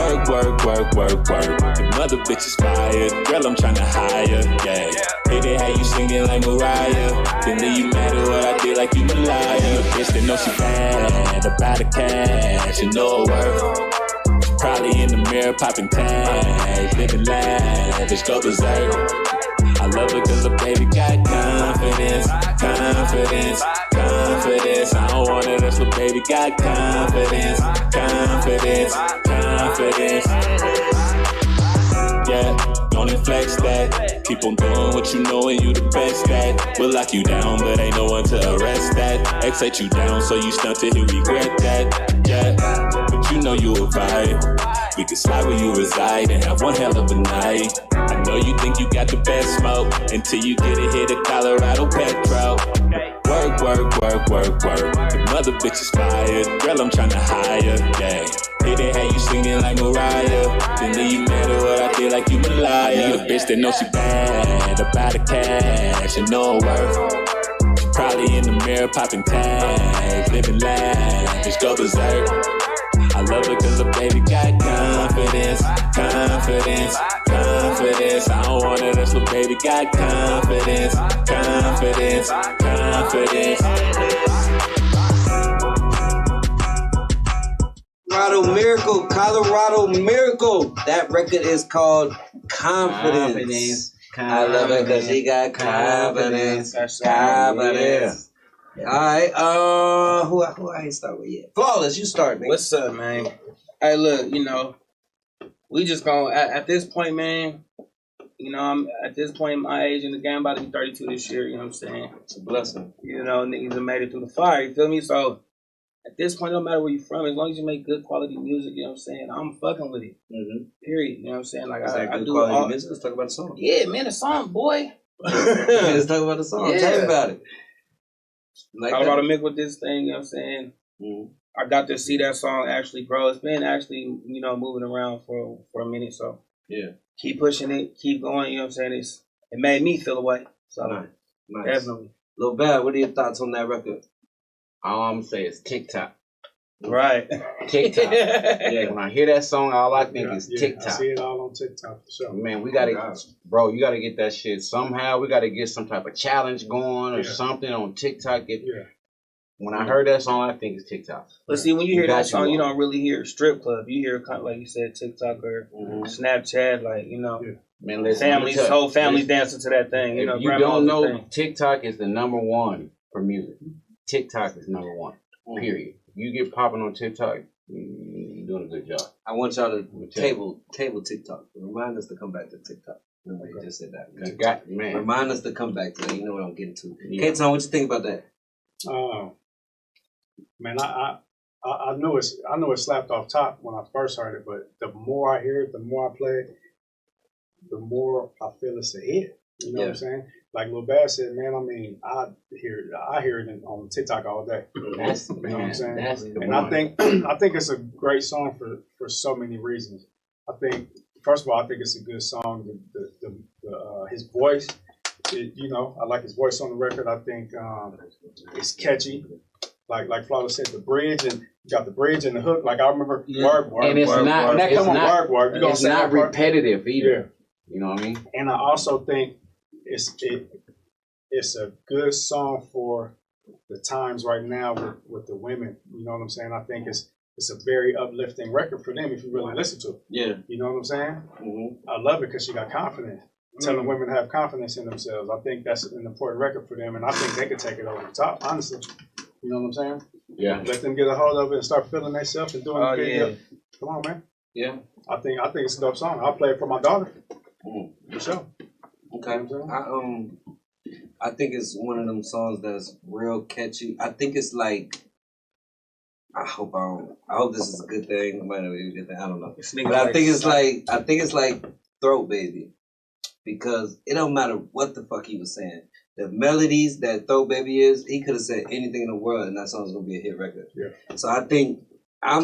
Work. The mother bitch is fired. Girl, I'm tryna hire, yeah. Hit it how you singing like Mariah. Then leave you mad at what I did like you a liar. A bitch that knows she bad, about the cash, and know her worth. Probably in the mirror popping tags, living lavish, go berserk. I love her cause her baby got confidence. I don't want it unless her baby got confidence. Yeah, don't flex that. Keep on doing what you know and you the best at. We'll lock you down, but ain't no one to arrest that. X set you down, so you stunted, he'll regret that. Yeah, but you know you a vibe. We can slide where you reside and have one hell of a night. I know you think you got the best smoke until you get a hit of Colorado petrol. Work. The mother bitch is fired. Girl, I'm tryna hire, yeah. Hit it how you singing like Mariah. Then leave you mad at what I did like you a liar. I need a bitch that knows she bad, about the cash, and know her worth. Probably in the mirror popping tags, living lavish, go berserk. I love her cause her baby got confidence. I don't want it unless her baby got confidence. Colorado Miracle. That record is called Confidence. I love it cause he got confidence. All right, who I ain't start with yet? Flawless, you start, man. What's up, man? Hey, look, we just gonna at this point, man. You know, I'm at this point in my age in the game, I'm about to be 32 this year. You know what I'm saying? It's a blessing. You know, niggas have made it through the fire. You feel me? So at this point, no matter where you're from, as long as you make good quality music, you know what I'm saying, I'm fucking with it. Mm-hmm. Period. You know what I'm saying? Like, I I do quality all, music. Let's talk about the song. Yeah, man, the song, boy. Let's talk about the song. Yeah. Tell me about it. Like I brought a mix with this thing, you know what I'm saying? Mm-hmm. I got to see that song actually grow. It's been actually, you know, moving around for a minute, so yeah. Keep pushing it, keep going, you know what I'm saying? It made me feel away. So nice. Definitely. Lil Bad, what are your thoughts on that record? All I'm gonna say is TikTok. Right. TikTok. Yeah, when I hear that song, all I think is TikTok. I see it all on TikTok for sure. Man, we gotta, bro, you gotta get that shit somehow. We gotta get some type of challenge going or something on TikTok. When I heard that song, I think it's TikTok. But see, when you hear that song, you don't really hear strip club. You hear kind of like you said, TikTok or Snapchat, like, you know. Yeah. Man, listen, whole families dancing to that thing. You know, if you don't know, TikTok is the #1 for music. TikTok is #1. Period. You get popping on TikTok, you're doing a good job. I want y'all to table TikTok. Remind us to come back to TikTok. Remember, you just said that. Man. Remind us to come back to that. You know what I'm getting to. K-Ton, what you think about that? Man, I know it slapped off top when I first heard it, but the more I hear it, the more I play it, the more I feel it's a hit. You know what I'm saying? Like Lil Bad said, man, I mean, I hear it on TikTok all day. You know what I'm saying? And I think it's a great song for so many reasons. I think, first of all, I think it's a good song. His voice, you know, I like his voice on the record. I think it's catchy. Like Flawless said, the bridge, and you got the bridge and the hook. Like I remember, and it's not repetitive either. Yeah. You know what I mean? And I also think it's a good song for the times right now with the women. You know what I'm saying? I think it's a very uplifting record for them if you really listen to it. Yeah. You know what I'm saying? Mm-hmm. I love it because she got confidence. Telling women to have confidence in themselves. I think that's an important record for them, and I think they could take it over the top, honestly. You know what I'm saying? Yeah. Let them get a hold of it and start feeling themselves and doing it. Yeah. Come on, man. Yeah. I think it's a dope song. I'll play it for my daughter. For sure. Okay. I think it's one of them songs that's real catchy. I think it's like, I hope this is a good thing. It might not be a good thing. I don't know. But I think it's like Throat Baby. Because it don't matter what the fuck he was saying. The melodies that Throat Baby is, he could have said anything in the world and that song's gonna be a hit record. Yeah. So I'm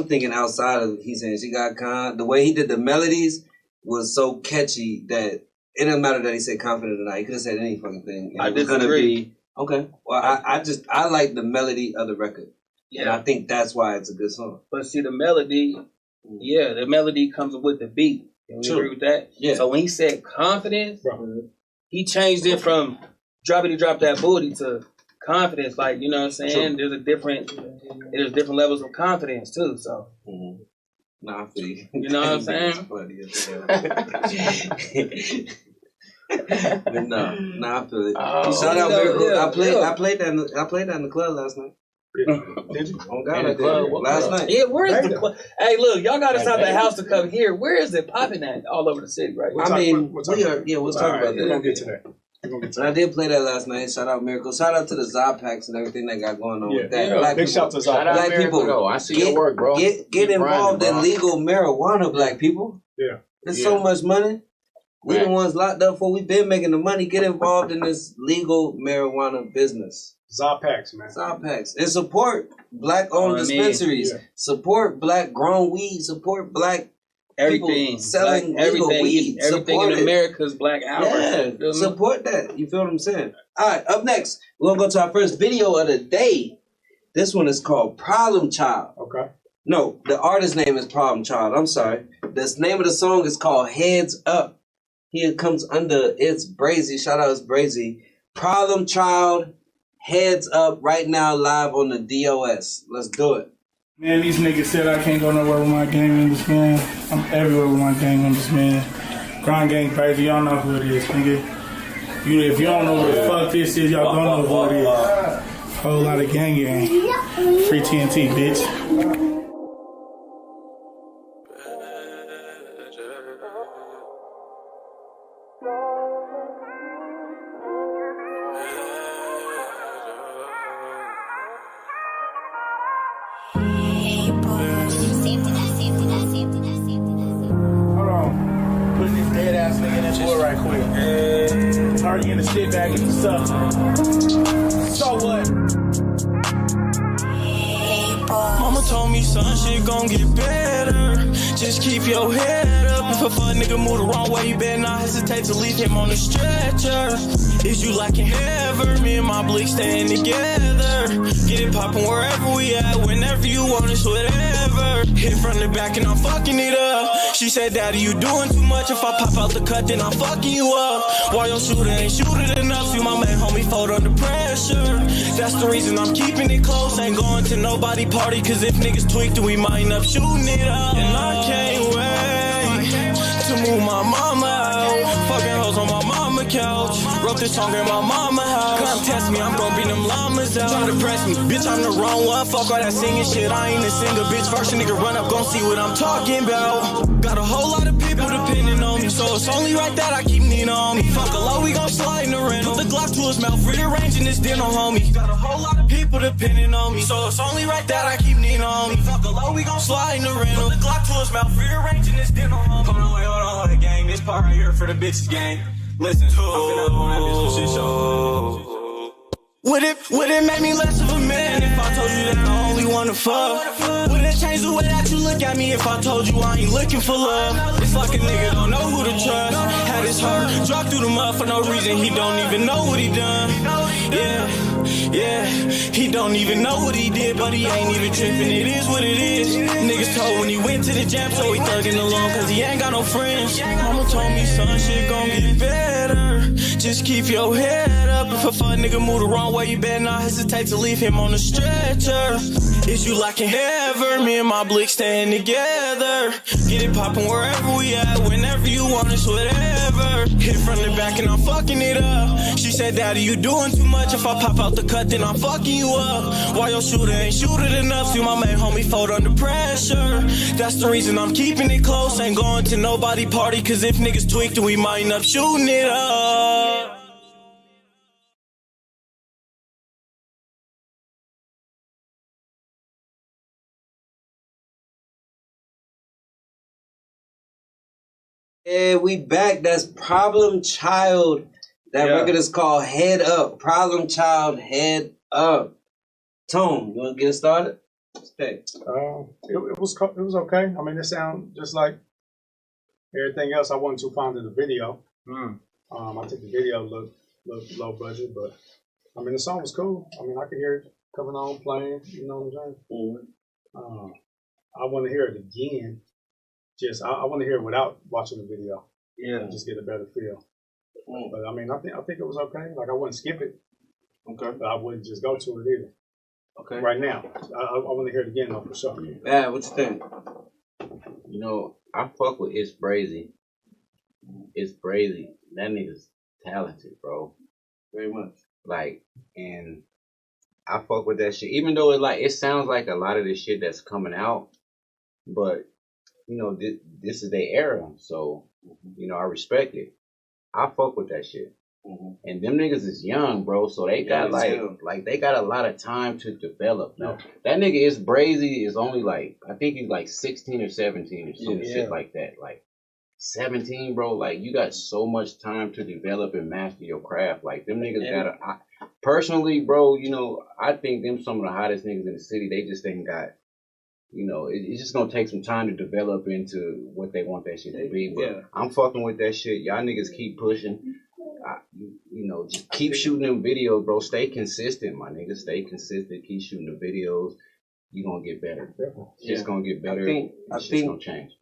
thinking outside of he saying she got the way he did the melodies was so catchy that it doesn't matter that he said confident or not. He could have said any fucking thing. I disagree. Okay. Well, I like the melody of the record. Yeah. And I think that's why it's a good song. But see, the melody, the melody comes with the beat. Can we agree with that? Yeah. So when he said confidence, he changed it from drop that booty to confidence. Like, you know what I'm saying? There's different levels of confidence too. So nah, I feel you. You know what I'm saying? But no, I feel it. Shout out Miracle. I played that in the club last night. Did you? Oh God, I did. Last night. Yeah, where is the club? Hey, look, y'all got us out the house to come here. Where is it popping at? All over the city, right? We'll talk about that. We're gonna get to that. And I did play that last night. Shout out Miracle. Shout out to the Zopacks and everything they got going on with that. Yeah, black big people, shout to Zopacks. Black people, I see your work, bro. Get involved in legal marijuana, black people. Yeah. There's so much money. We the ones locked up for. We've been making the money. Get involved in this legal marijuana business. Zopacks, man. Zopacks. And support black-owned dispensaries. Yeah. Support black-grown weed. Support black people selling legal weed. Everything in America's black hours. Yeah, support that. You feel what I'm saying? All right, up next, we're going to go to our first video of the day. This one is called Problem Child. Okay. No, the artist's name is Problem Child. I'm sorry. The name of the song is called Heads Up. Here comes under It's Brazy. Shout out It's Brazy. Problem Child, Heads Up, right now live on the DOS. Let's do it. Man, these niggas said I can't go nowhere with my gang members, man. I'm everywhere with my gang members, man. Grind gang crazy, y'all know who it is, nigga. If you don't know what the fuck this is, y'all don't know who it is. Whole lot of gang. Free TNT, bitch. Do it right quick. Hurry in the sit back and stuff. So what? Mama told me, son, shit gon' get better. Just keep your head up. If a fuck nigga move the wrong way, you better not hesitate to leave him on the stretcher. Is you liking ever? Me and my blick staying together. Get it poppin' wherever we at, whenever you want us, whatever. Hit from the back and I'm fucking it up. She said, Daddy, you doing too much. If I pop out the cut, then I'm fucking you up. Why your shooter ain't shooting enough? See my man homie fold under pressure. That's the reason I'm keeping it close. Ain't going to nobody party, cause if niggas tweak, then we might end up shooting it up. And I can't wait to move my mama out. Fucking hoes on my mama couch. Wrote this song in my mama house. Come test me, I'm gon' beat them llamas out. Try to press me, bitch, I'm the wrong one. Fuck all that singing shit, I ain't a singer, bitch. First a nigga run up, gon' see what I'm talking about. Got a whole lot of people depending on me, so it's only right that I keep Nina on me. Fuck a low, we gon' slide in the rental. Put the Glock to his mouth, rearranging this dental, homie. Got a whole lot of people depending on me, so it's only right that I keep Nina on me. Fuck a low, we gon' slide in the rental. Put the Glock to his mouth, rearranging this dental, homie. Hold on, gang. This part right here for the bitches, gang. Listen, I'm finna go on that bitch for shit show. Would it make me less of a man if I told you that I only wanna fuck? Would it change the way that you look at me if I told you I ain't looking for love? It's like a nigga don't know who to trust. Had his heart dropped through the mud for no reason. He don't even know what he done. Yeah, he don't even know what he did, but he ain't even tripping. It is what it is. Niggas told when he went to the jam, so he thugging along, cause he ain't got no friends. Mama told me, son, shit gon' get better. Just keep your head up. If a fuck nigga move the wrong way, you better not hesitate to leave him on the stretcher. Is you liking ever? Me and my blick staying together. Get it poppin' wherever we at, whenever you want us, whatever. Hit from the back and I'm fucking it up. She said, Daddy, you doing too much. If I pop out the cut, then I'm fucking you up. Why your shooter ain't shooting enough? See my man homie fold under pressure. That's the reason I'm keeping it close. Ain't going to nobody party, cause if niggas tweak, then we might end up shooting it up. Yeah, we back. That's Problem Child. That record is called Head Up. Problem Child, Head Up. Tone, you want to get it started? Okay. It was okay. I mean, it sounded just like everything else. I wasn't too fond of the video. I think the video looked low budget, but I mean, the song was cool. I mean, I could hear it coming on, playing. You know what I'm saying? I want to hear it again. I want to hear it without watching the video. Yeah, just get a better feel. But I mean, I think it was okay. Like I wouldn't skip it. Okay. But I wouldn't just go to it either. Okay. Right now, I want to hear it again though for sure. Yeah, what you think? You know, I fuck with It's Brazy. It's Brazy. That nigga's talented, bro. Very much. Like, and I fuck with that shit. Even though it sounds like a lot of this shit that's coming out, but you know, this is their era, so you know I respect it. I fuck with that shit. And them niggas is young, bro, so they got they got a lot of time to develop. Now, that nigga It's Brazy is only I think he's like 16 or 17 or some shit like that. Like 17, bro, like you got so much time to develop and master your craft. Like them niggas personally, bro, you know, I think them some of the hottest niggas in the city. They just ain't got, you know, it's just gonna take some time to develop into what they want that shit to be. But I'm fucking with that shit. Y'all niggas keep pushing. You know, just keep shooting them videos, bro. Stay consistent, my nigga. Stay consistent. Keep shooting the videos. You gonna get better. It's just gonna get better. I think gonna change.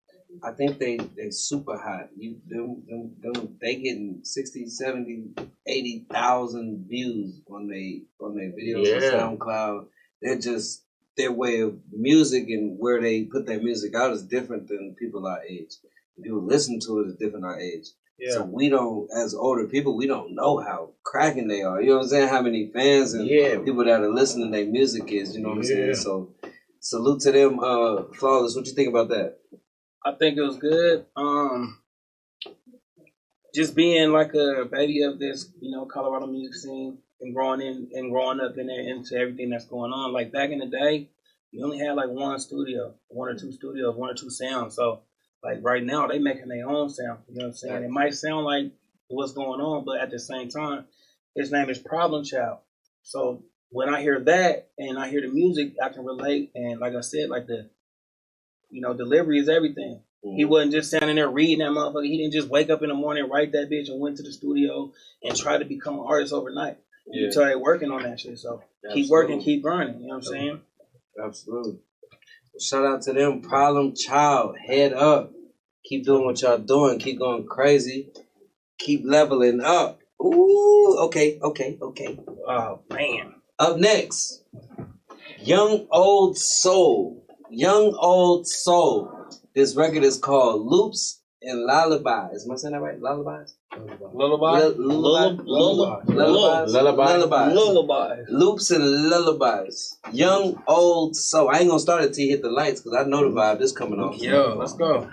I think they super hot. They getting 60, 70, 80,000 views on they videos on SoundCloud. They're just their way of music and where they put their music out is different than people our age. People listen to it is different our age. Yeah. So we don't, as older people, we don't know how cracking they are. You know what I'm saying? How many fans and people that are listening to their music is. You know what I'm saying? So salute to them. Flawless. What you think about that? I think it was good. Just being like a baby of this, you know, Colorado music scene and growing up in there into everything that's going on. Like back in the day, we only had like one or two studios, one or two sounds. So like right now, they making their own sound. You know what I'm saying? It might sound like what's going on, but at the same time, his name is Problem Child. So when I hear that and I hear the music, I can relate. And like I said, like the, delivery is everything. He wasn't just standing there reading that motherfucker. He didn't just wake up in the morning, write that bitch, and went to the studio and try to become an artist overnight. You tell they working on that shit. So keep working, keep grinding. You know what I'm saying? Absolutely. Shout out to them. Problem Child. Head up. Keep doing what y'all doing. Keep going crazy. Keep leveling up. Ooh, okay. Oh, man. Up next, Young Old Soul. Young Old Soul. This record is called Loops and Lullabies. Am I saying that right? Lullabies? Lullabies. Loops and Lullabies. Young Old Soul. I ain't gonna start it till you hit the lights because I know the vibe is coming off. Yo, let's go.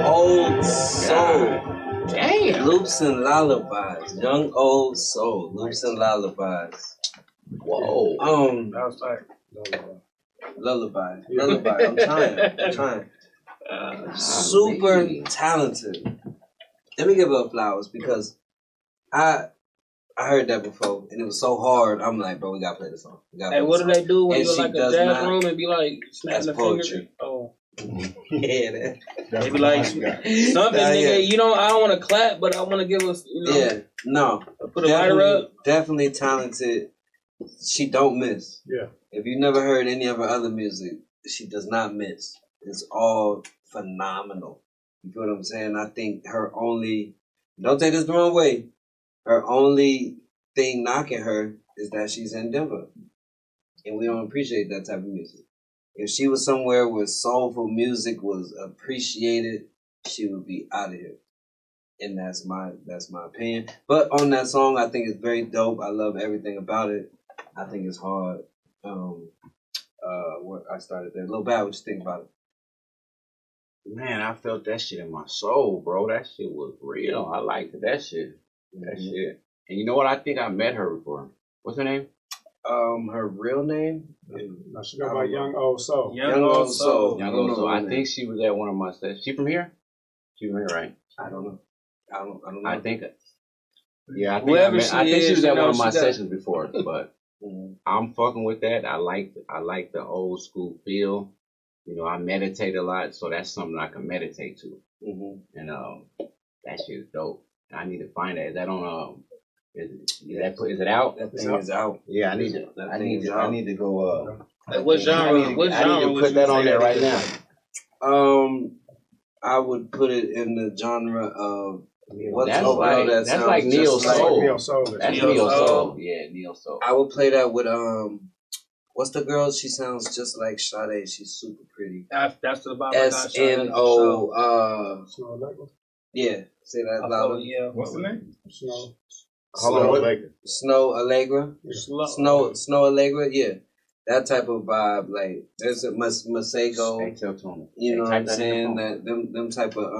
Old Soul. Damn. Loops and Lullabies. Young Old Soul. Loops and Lullabies. Whoa. That was like Lullaby. I'm trying. Super talented. Let me give her flowers because I heard that before and it was so hard. I'm like, bro, we gotta play the song. Hey, what do they do when you're like a jazz room and be like snapping the fingers? Oh. Yeah, they be like something, nigga. You know, I don't want to clap, but I want to give us. Yeah, no. Put a lighter up. Definitely talented. She don't miss. Yeah. If you never heard any of her other music, she does not miss. It's all phenomenal. You feel what I'm saying? I think her only, don't take this the wrong way, her only thing knocking her is that she's in Denver. And we don't appreciate that type of music. If she was somewhere where soulful music was appreciated, she would be out of here. And that's my opinion. But on that song, I think it's very dope. I love everything about it. I think it's hard. What I started there. Lil Bad, what you think about it? Man, I felt that shit in my soul, bro. That shit was real. I liked that shit. That shit. And you know what? I think I met her before. What's her name? Her real name? No, she go by Young Old Soul. Young Old Soul. I think she was at one of my sessions. She from here? She from here, right? I don't know. I don't know. I think. Yeah, I think she was at one of my sessions before, but I'm fucking with that. I like the old school feel. You know, I meditate a lot, so that's something I can meditate to. And that shit is dope. I need to find that. Is that on? Is it out? That thing is out. Yeah, I need to go. What genre? I need to put that on there right now. I would put it in the genre of that's like neo soul. That's neo soul. Yeah, neo soul. I would play that with what's the girl? She sounds just like Sade. She's super pretty. That's the Bible. SNO. Yeah, say that louder. Yeah. What's the name? Snow Allegra. Snow Allegra. Yeah. That type of vibe, like there's a Masego, you know what I'm saying? That them type of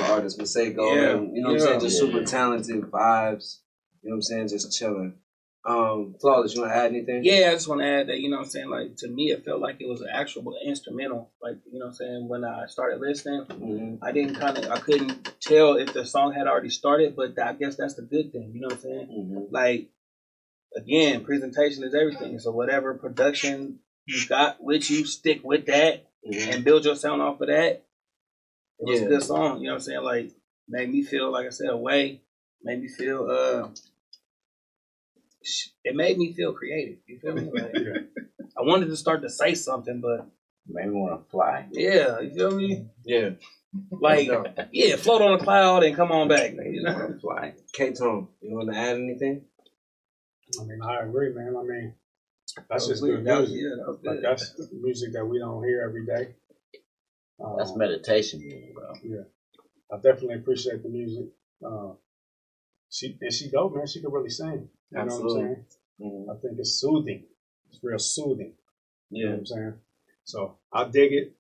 artists, Masego, and, you know what I'm saying? Just super talented vibes, you know what I'm saying? Just chilling. Flawless, you want to add anything? Yeah, I just want to add that, you know what I'm saying? Like, to me, it felt like it was an actual instrumental. Like, you know what I'm saying? When I started listening, I couldn't tell if the song had already started, but I guess that's the good thing, you know what I'm saying? Like, again, presentation is everything. So whatever production you got with you, stick with that and build your sound off of that. It was a good song, you know what I'm saying? Like, made me feel, like I said, away. Made me feel, it made me feel creative. You feel me? Like, I wanted to start to say something, but made me want to fly. Yeah, you feel me? Yeah. Like, float on a cloud and come on back, you know? Fly. K-Tone, you want to add anything? I mean, I agree, man. I mean, that's just good music. Like, that's music that we don't hear every day. That's meditation music, bro. Yeah. I definitely appreciate the music. She dope, man. She can really sing. You know what I'm saying? I think it's soothing. It's real soothing. You know what I'm saying? So I dig it.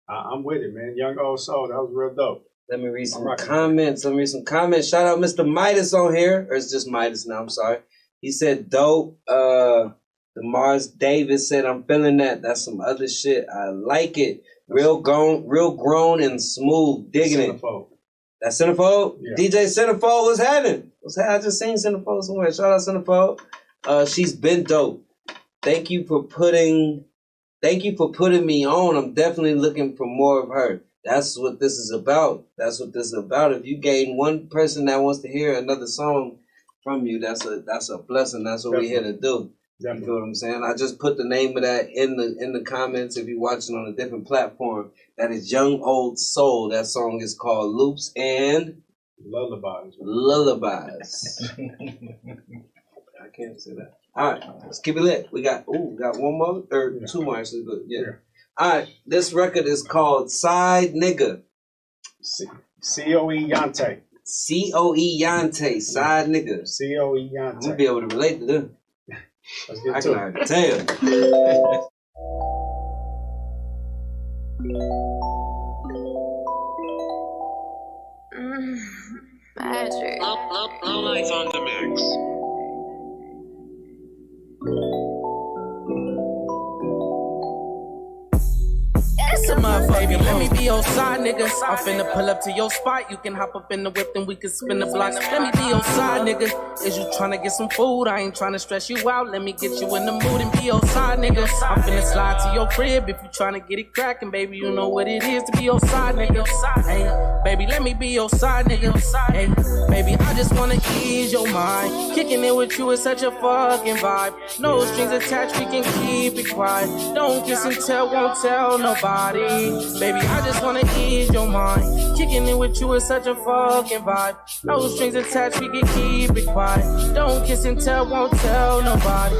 I'm with it, man. Young Old Soul, that was real dope. Let me read some comments. Shout out Mr. Midas on here. Or it's just Midas now, I'm sorry. He said dope. The Mars Davis said, I'm feeling that. That's some other shit. I like it. Real grown and smooth. Digging it. That's Centerfold? Yeah. DJ Centerfold, what's happening? I just seen Centerfold somewhere. Shout out Centerfold. She's been dope. Thank you for putting me on. I'm definitely looking for more of her. That's what this is about. If you gain one person that wants to hear another song from you, that's a blessing. That's what we're here to do. Definitely. You know what I'm saying? I just put the name of that in the comments if you're watching on a different platform. That is Young Old Soul. That song is called Loops and Lullabies. I can't say that. All right, let's keep it lit. We got one more or two more actually, but yeah. All right, this record is called Side Nigga. C-O-E Yante. C-O-E Yante, Side Nigga. C-O-E Yante. I'm gonna be able to relate to them. Let's get I to can it. already tell. Magic. Low lights on the mix. It's a motherfucker, let me be your side nigga. I'm finna pull up to your spot. You can hop up in the whip and we can spin the blocks. Let me be your side nigga. Is you tryna get some food? I ain't tryna stress you out. Let me get you in the mood and be your side nigga. I'm finna slide to your crib if you tryna get it crackin', baby. You know what it is to be your side nigga. Hey, baby, let me be your side nigga. Hey, baby, I just wanna ease your mind. Kicking it with you is such a fucking vibe. No strings attached, we can keep it quiet. Don't kiss and tell, won't tell nobody. Baby, I just wanna ease your mind. Kicking it with you is such a fucking vibe. No strings attached, we can keep it quiet. Don't kiss and tell, won't tell nobody.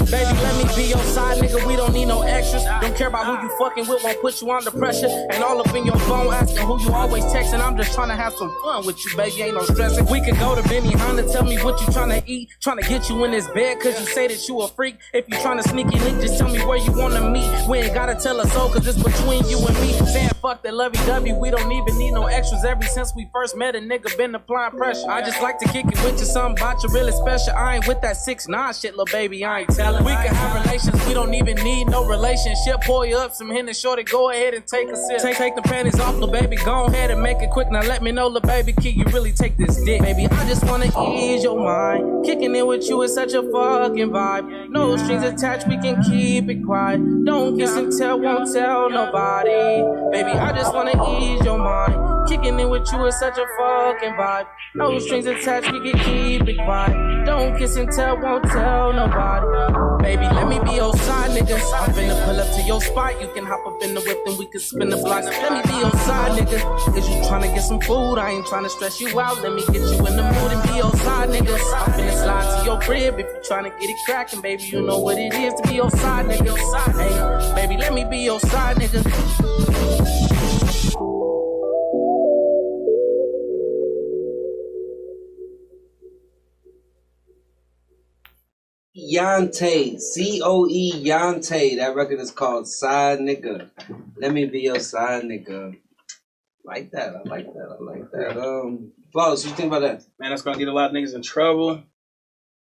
Baby, let me be your side nigga, we don't need no extras. Don't care about who you fucking with, won't put you under pressure. And all up in your phone asking who you always texting. I'm just trying to have some fun with you, baby, ain't no stressing. We could go to Benny Honda, tell me what you trying to eat. Trying to get you in this bed, cause you say that you a freak. If you trying to sneaky link, just tell me where you wanna meet. We ain't gotta tell us so, cause it's between you and me. Saying fuck that lovey-dovey, we don't even need no extras. Ever since we first met, a nigga been applying pressure. I just like to kick it with you, something about you really special. I ain't with that 6ix9ine shit, little baby, I ain't telling. We can have relations, we don't even need no relationship. Pour you up some Henny, shorty, go ahead and take a sip. Take the panties off, little baby, go ahead and make it quick. Now let me know, little baby, can you really take this dick? Baby, I just wanna ease your mind. Kicking it with you is such a fucking vibe. No strings attached, we can keep it quiet. Don't kiss and tell, won't tell nobody. Baby, I just wanna ease your mind. Kicking it with you is such a fucking vibe. No strings attached, we can keep it quiet. Don't kiss and tell, won't tell nobody. Baby, let me be your side nigga. I'm finna pull up to your spot. You can hop up in the whip and we can spin the blocks. Let me be your side nigga. Cause you tryna get some food, I ain't tryna stress you out. Let me get you in the mood and be your side nigga. I'm finna slide to your crib if you tryna get it crackin', baby. You know what it is to be your side nigga. Hey, baby, let me be your side nigga. Yante, C-O-E, Yante. That record is called Side Nigga. Let me be your side nigga. Like that, I like that, I like that. Flawless, what you think about that? Man, that's gonna get a lot of niggas in trouble.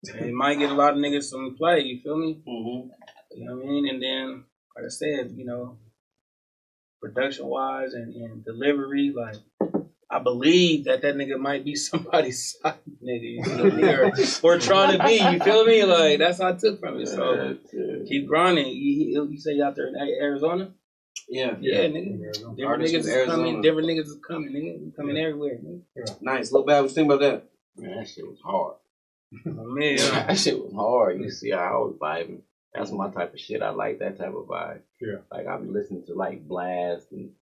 It might get a lot of niggas some play, you feel me? Mm-hmm. You know what I mean? And then, like I said, you know, production-wise and delivery, like, I believe that nigga might be somebody's side nigga, you feel me? Or trying to be, you feel me? Like, that's how I took from it. So, keep grinding. You say you out there in Arizona? Yeah, nigga. Different niggas is coming. Different niggas is coming, nigga. We coming everywhere, nigga. Yeah. Nice. Little bad. What you think about that? Man, that shit was hard. Oh, man. That shit was hard. You see how I was vibing. That's my type of shit. I like that type of vibe. Yeah. Like, I be listening to, like, Blast and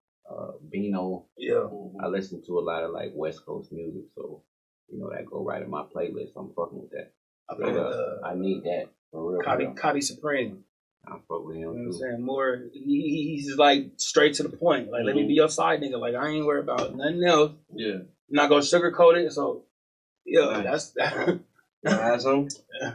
Bino. Yeah. I listen to a lot of, like, West Coast music. So, you know, that go right in my playlist. I'm fucking with that. I need that. For real. Cotty Supreme. I fuck with him, you know what too. I'm saying? More, he's just like straight to the point. Like, let me be your side nigga. Like, I ain't worried about nothing else. Yeah. Not gonna sugarcoat it. So, yeah, nice. that's awesome. I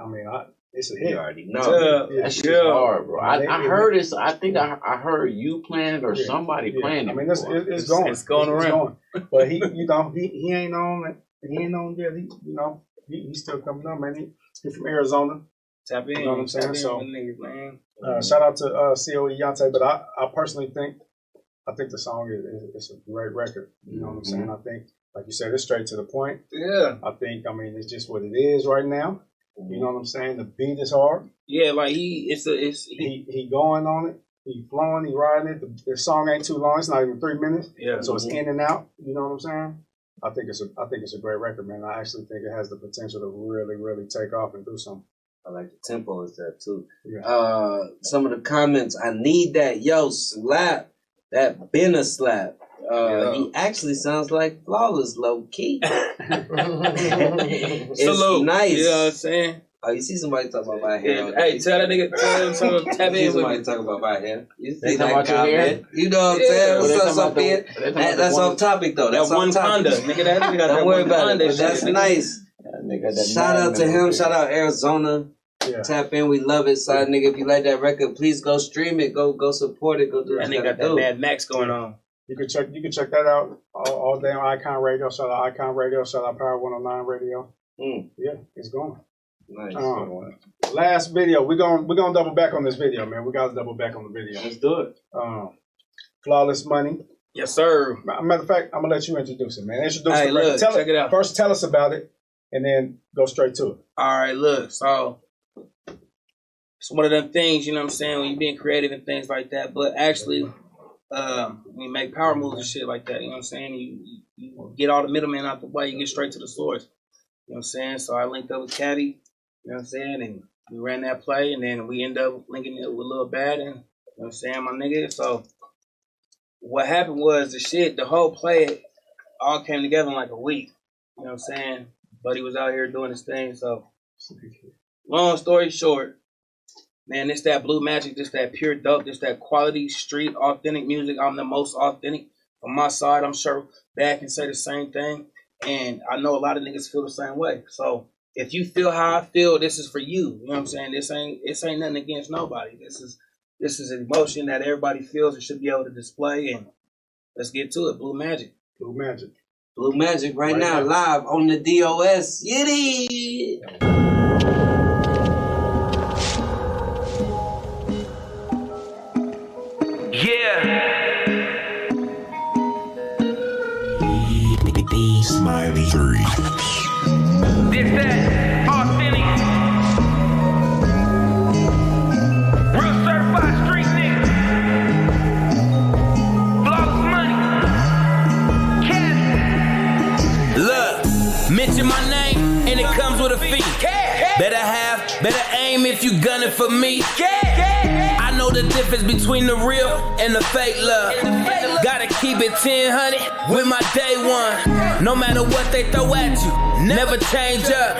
mean, it's a You hit. already know. That shit's hard, bro. I heard this. I think I heard you playing it or somebody playing it. I mean, before. it's going. It's going around. But he, you know, he ain't on. He ain't on yet. He, you know, he's still coming up, man. He's from Arizona. Tap in. You know what I'm saying? So, niggas, man. shout out to COE Yante. But I personally think, the song is a great record. You know what I'm saying? I think, like you said, it's straight to the point. Yeah. I mean, it's just what it is right now. You know what I'm saying? The beat is hard. Yeah, like he going on it. He flowing. He riding it. The song ain't too long. It's not even 3 minutes. Yeah. So it's in and out. You know what I'm saying? I think it's a great record, man. I actually think it has the potential to really, really take off and do something. I like the tempo is there too. Yeah. Some of the comments. I need that. Yo, slap. That been a slap. He actually sounds like Flawless, low key. It's Salute. nice. You know what I'm saying? Oh, you see somebody talking about my hair. Hey, tell that nigga, tell him tap in with somebody me. talking about my hair. You They see talking that about your hair? comment? You know what I'm saying? What's up, Sophia? That's one- off topic though. That's That one off topic. Conda, nigga. That nigga got Don't that worry one about it. Conda But that's shit, nigga. nice. Shout out to him. Shout out Arizona. Yeah. Tap in. We love it, side nigga. If you like that record, please go stream it. Go support it. Go do what That you nigga gotta got that do. Mad Max going on. You can check that out all day on Icon Radio. Shout out Icon Radio. Shout out Power 109 Radio. Yeah, it's going. Nice. Last video. We're gonna double back on this video, man. We gotta double back on the video. Let's do it. Flawless Money. Yes, sir. Matter of fact, I'm gonna let you introduce it, man. Introduce Hey, the record. look, check it out. First, tell us about it, and then go straight to it. All right, look, so it's one of them things, you know what I'm saying, when you're being creative and things like that, but actually, when you make power moves and shit like that, you know what I'm saying, you get all the middlemen out the way, you get straight to the source, you know what I'm saying, so I linked up with Caddy, you know what I'm saying, and we ran that play, and then we ended up linking it with Lil Bad, and know what I'm saying, my nigga? So what happened was the whole play all came together in like a week. You know what I'm saying? Buddy was out here doing his thing. So long story short, man, it's that Blue Magic, this that pure dope, this that quality street authentic music. I'm the most authentic on my side. I'm sure Bad can say the same thing. And I know a lot of niggas feel the same way. So if you feel how I feel, this is for you. You know what I'm saying? This ain't nothing against nobody. This is an emotion that everybody feels and should be able to display. And let's get to it. Blue Magic. Blue Magic. Blue Magic right now, live on the DOS. Yiddy! Smiley 3. This that authentic, real certified street nigga, flawless money, cash. Look, mention my name and it comes with a fee. Better aim if you gunning for me. I know the difference between the real and the fake love. Gotta keep it 1000 with my day one. No matter what they throw at you, never change up.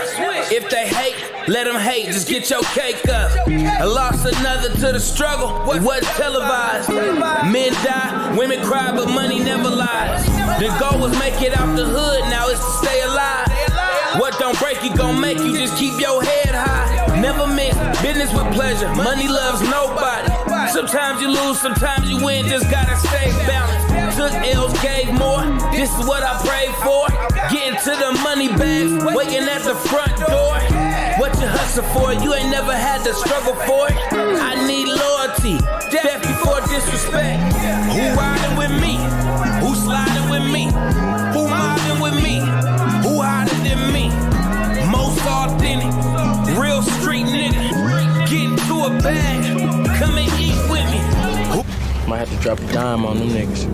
If they hate, let them hate, just get your cake up. I lost another to the struggle, it wasn't televised. Men die, women cry, but money never lies. The goal was make it out the hood, now it's to stay alive. What don't break you gon' make you, just keep your head high. Never mix business with pleasure, money loves nobody. Sometimes you lose, sometimes you win, just gotta stay balanced. Took L's, gave more, this is what I prayed for. Getting to the money bags, waiting at the front door. What you hustle for, you ain't never had to struggle for it. I need loyalty, death before disrespect. Who riding with me? Who sliding with me? Who mobbing with me? Who hotter than me? Most authentic, real street nigga. Get into a bag, come and eat with me. Might have to drop a dime on them niggas.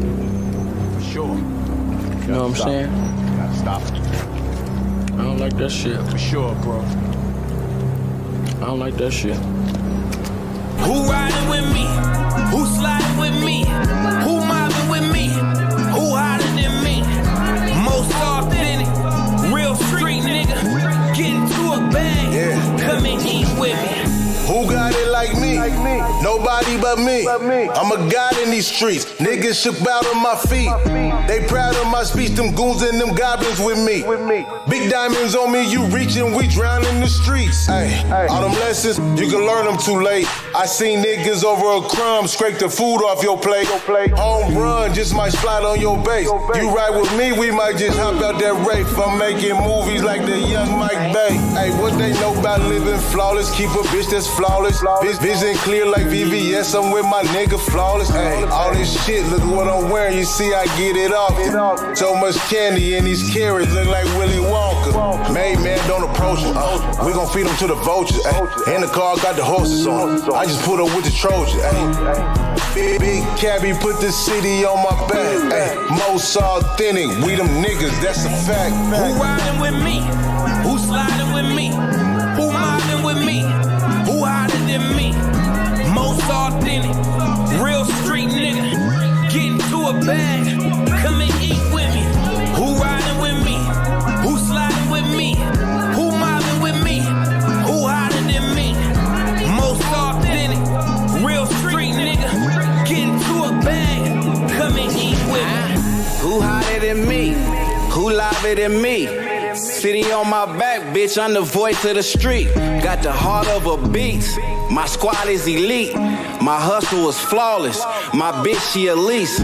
For sure. You know what I'm saying? Gotta stop. I don't like that shit. For sure, bro. I don't like that shit. Who riding with me? Who sliding with me? Who mobbing with me? Who hotter than me? Most authentic, real street nigga. Get into a bag, come and eat with me. Who got it like me? Nobody but me. I'm a god in these streets. Niggas shook out on my feet. They proud of my speech. Them goons and them goblins with me. Big diamonds on me, you reaching, we drown in the streets. Ay, all them lessons, you can learn them too late. I seen niggas over a crumb scrape the food off your plate. Home run, just might slide on your base. You ride with me, we might just hop out that rafe. I'm making movies like the young Mike Bay. Hey, what they know about living flawless? Keep a bitch that's flawless. Vision clear like VVS, I'm with my nigga flawless. Hey, all this shit, look what I'm wearing, you see I get it off. So much candy in these carrots, look like Willy Wonka. Made man, don't approach him. We gon' feed them to the vultures. In the car, got the horses on. I just put up with the Trojans. Big cabbie put the city on my back. Most authentic, we them niggas, that's a fact. Who riding with me? Who sliding with me? Who mobbing with me? Who hotter than me? Most authentic, real street nigga. Get into a bag, come and eat with me. Who riding with me? Who sliding with me? Who mobbing with me? Who hotter than me? Most authentic, real street nigga. Get into a bag, come and eat with me. Who hotter than me? Who liver than me? City on my back, bitch, I'm the voice of the street. Got the heart of a beast. My squad is elite. My hustle is flawless. My bitch, she a lease.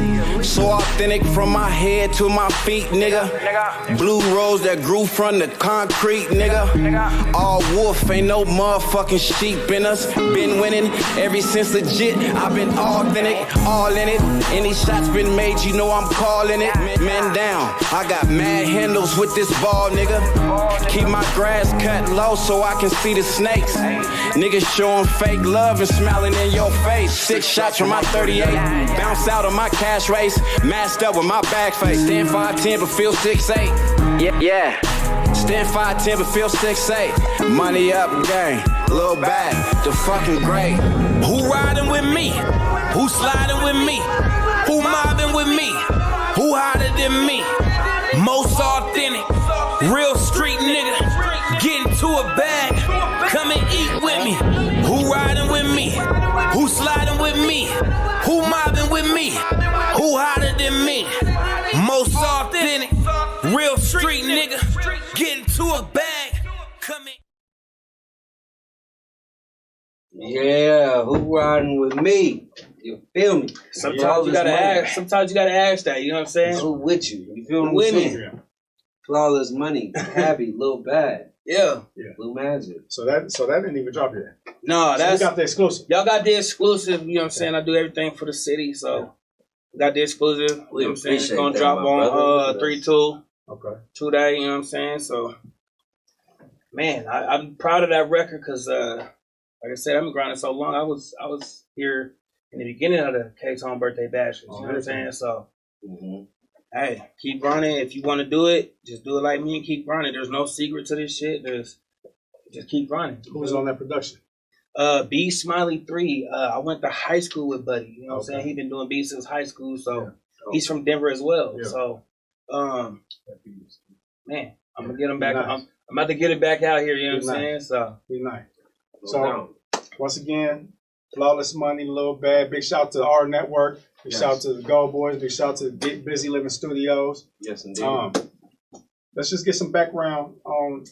So authentic from my head to my feet, nigga. Blue rose that grew from the concrete, nigga. All wolf, ain't no motherfucking sheep in us. Been winning ever since legit. I've been authentic, all in it. Any shots been made, you know I'm calling it. Man down, I got mad handles with this ball, nigga. Keep my grass cut low so I can see the snakes. Niggas showing fake love and smiling in your face. 6 shots from my 38. Bounce out of my cash race. Masked up with my back face. 10, 5, 10, but feel 6'8". Yeah. Stand 5'10", but feel 6'8". Money up, gang. Lil Bad, the fucking great. Who riding with me? Who sliding with me? Who mobbing with me? Who hotter than me? Most authentic, real street nigga. Get into a bag, come and eat with me. Who riding with me? Who sliding with me? Who mobbing with me? Who hotter than me? Most authentic, real street nigga. Get into a bag, come and. Yeah, who riding with me? You feel me? Sometimes you gotta ask. Sometimes you gotta ask that. You know what I'm saying? Who with you? You feel what I'm saying? Flawless Money, Happy, Lil Bad. Yeah. Blue Magic. So that didn't even drop yet. No, So we got the exclusive. Y'all got the exclusive. You know what I'm saying? I do everything for the city, so we got the exclusive. You know what I'm saying? It's gonna drop on 3/2. Okay. 2 days. You know what I'm saying? So, man, I'm proud of that record because, like I said, I've been grinding so long. I was here in the beginning of the K-Tone birthday bashes. You know what I'm saying? So, hey, keep grinding. If you want to do it, just do it like me and keep grinding. There's no secret to this shit. Just keep grinding. Who was on that production? B Smiley 3. I went to high school with Buddy. You know what I'm saying? He's been doing beats since high school, so he's from Denver as well. Yeah. So, man, I'm gonna get him back. Nice. I'm about to get it back out here. You know what I'm saying? So, be nice. So, once again, Flawless Money, Lil Bad. Big shout out to AHRR Network. Big shout out to the Go Boys. Big shout out to Get Busy Living Studios. Yes, indeed. Let's just get some background on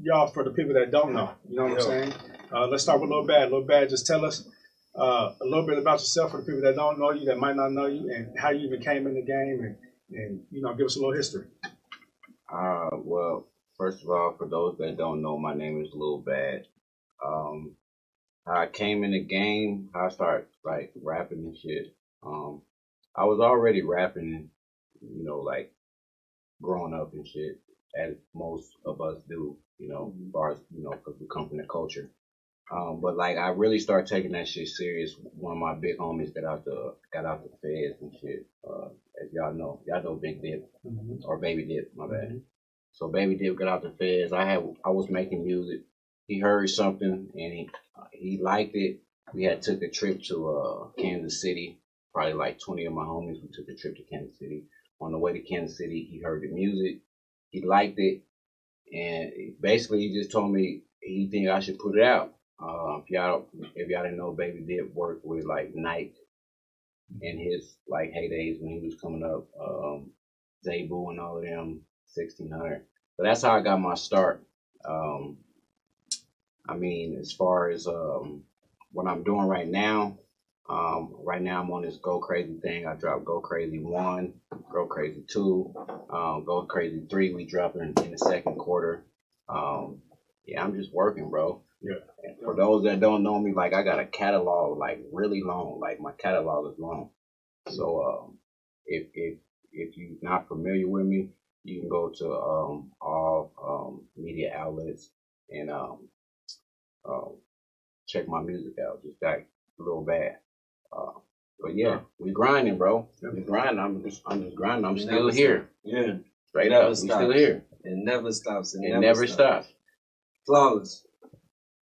y'all for the people that don't know. You know what I'm saying? Let's start with Lil Bad. Lil Bad, just tell us a little bit about yourself for the people that don't know you, that might not know you, and how you even came in the game, and you know, give us a little history. Well, first of all, for those that don't know, my name is Lil Bad. How I came in the game, how I started like rapping and shit. I was already rapping, you know, like growing up and shit, as most of us do, you know, as far as, you know, because we come from the culture. But like I really started taking that shit serious. One of my big homies got out the feds and shit. As y'all know Big Dip or Baby Dip, my bad. So Baby Dip got out the feds. I was making music. He heard something and he liked it. We had took a trip to Kansas City. Probably like 20 of my homies. We took a trip to Kansas City. On the way to Kansas City, he heard the music. He liked it, and basically he just told me he think I should put it out. If y'all didn't know, Baby Dip worked with like Nike in his like heydays when he was coming up, Zabu and all of them, 1600. So that's how I got my start. I mean, as far as what I'm doing right now I'm on this Go Crazy thing. I dropped Go Crazy 1, Go Crazy 2, Go Crazy 3. We dropping in the second quarter. Yeah, I'm just working, bro. Yeah. And for those that don't know me, like I got a catalog like really long. Like my catalog is long. So if you're not familiar with me, you can go to all media outlets and check my music out. Just got a little bad. But yeah, we grinding, bro. We grinding. I'm just grinding. I'm still here. Yeah. Straight up. We still here. It never stops. It never stops. Flawless.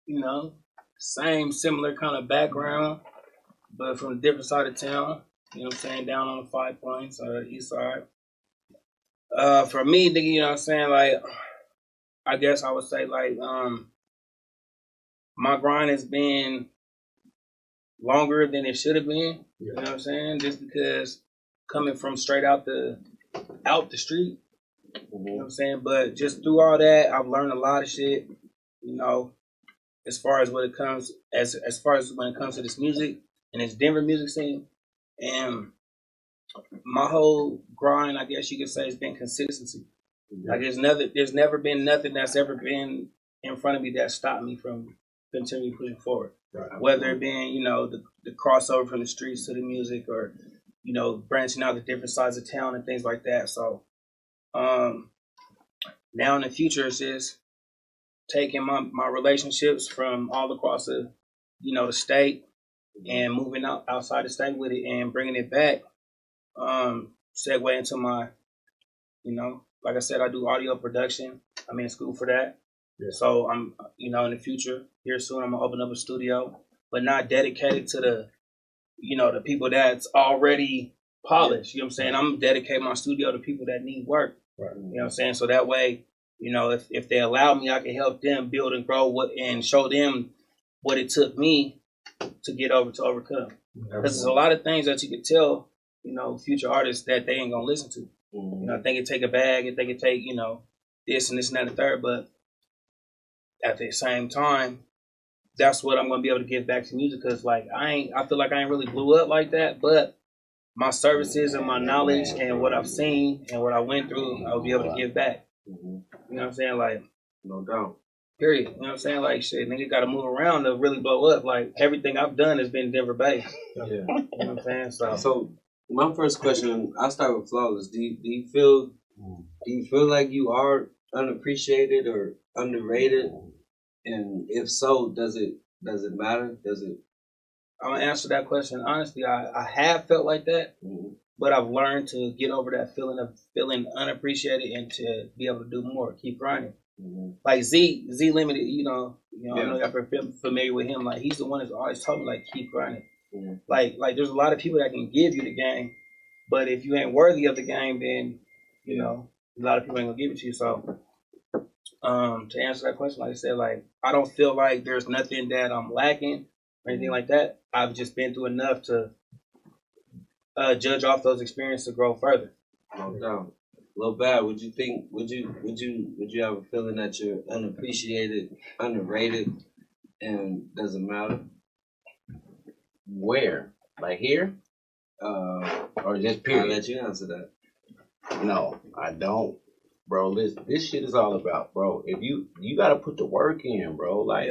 You know, similar kind of background, but from a different side of town. You know what I'm saying? Down on the 5 Points, east side. For me, nigga, you know what I'm saying? Like, I guess I would say, like, my grind has been longer than it should have been. You know what I'm saying? Just because coming from straight out the street. You know what I'm saying? But just through all that, I've learned a lot of shit, you know, as far as when it comes to this music and this Denver music scene. And my whole grind, I guess you could say, has been consistency. Like there's never been nothing that's ever been in front of me that stopped me from continuing pushing forward. Right. Whether it being, you know, the crossover from the streets to the music, or, you know, branching out to different sides of town and things like that. So now in the future, it's just taking my relationships from all across the, you know, the state and moving outside the state with it and bringing it back. Segue into my, you know, like I said, I do audio production. I'm in school for that. Yeah. So I'm, in the future, here soon, I'm gonna open up a studio, but not dedicated to the, the people that's already polished. You know what I'm saying? I'm dedicating my studio to people that need work. Right. You know what I'm saying? So that way, if they allow me, I can help them build and grow and show them what it took me to overcome. Because there's a lot of things that you could tell, future artists that they ain't gonna listen to. I think it take a bag, if they could take, this and this and that and the third, but at the same time, that's what I'm gonna be able to give back to music. Cause I feel like I ain't really blew up like that, but my services and my knowledge and what I've seen and what I went through, I'll be able to give back. You know what I'm saying? Like, no doubt. Period. You know what I'm saying? Like, shit, nigga got to move around to really blow up. Like, everything I've done has been Denver based. Yeah. You know what I'm saying? So my first question, I'll start with Flawless. Do you feel like you are unappreciated or underrated? And if so, does it matter? I'm gonna answer that question honestly. I have felt like that, but I've learned to get over that feeling of feeling unappreciated and to be able to do more, keep grinding. Like Z Limited, I know y'all familiar with him. Like, he's the one that's always told me, like, keep grinding. Like there's a lot of people that can give you the game, but if you ain't worthy of the game, then a lot of people ain't gonna give it to you. So to answer that question, like I said, like, I don't feel like there's nothing that I'm lacking or anything like that. I've just been through enough to judge off those experiences to grow further. No doubt. Lil Bad, would you have a feeling that you're unappreciated, underrated, and doesn't matter? Where? Like here? Or just period? I'll let you answer that. No, I don't. Bro, this shit is all about, bro. If you gotta put the work in, bro. Like,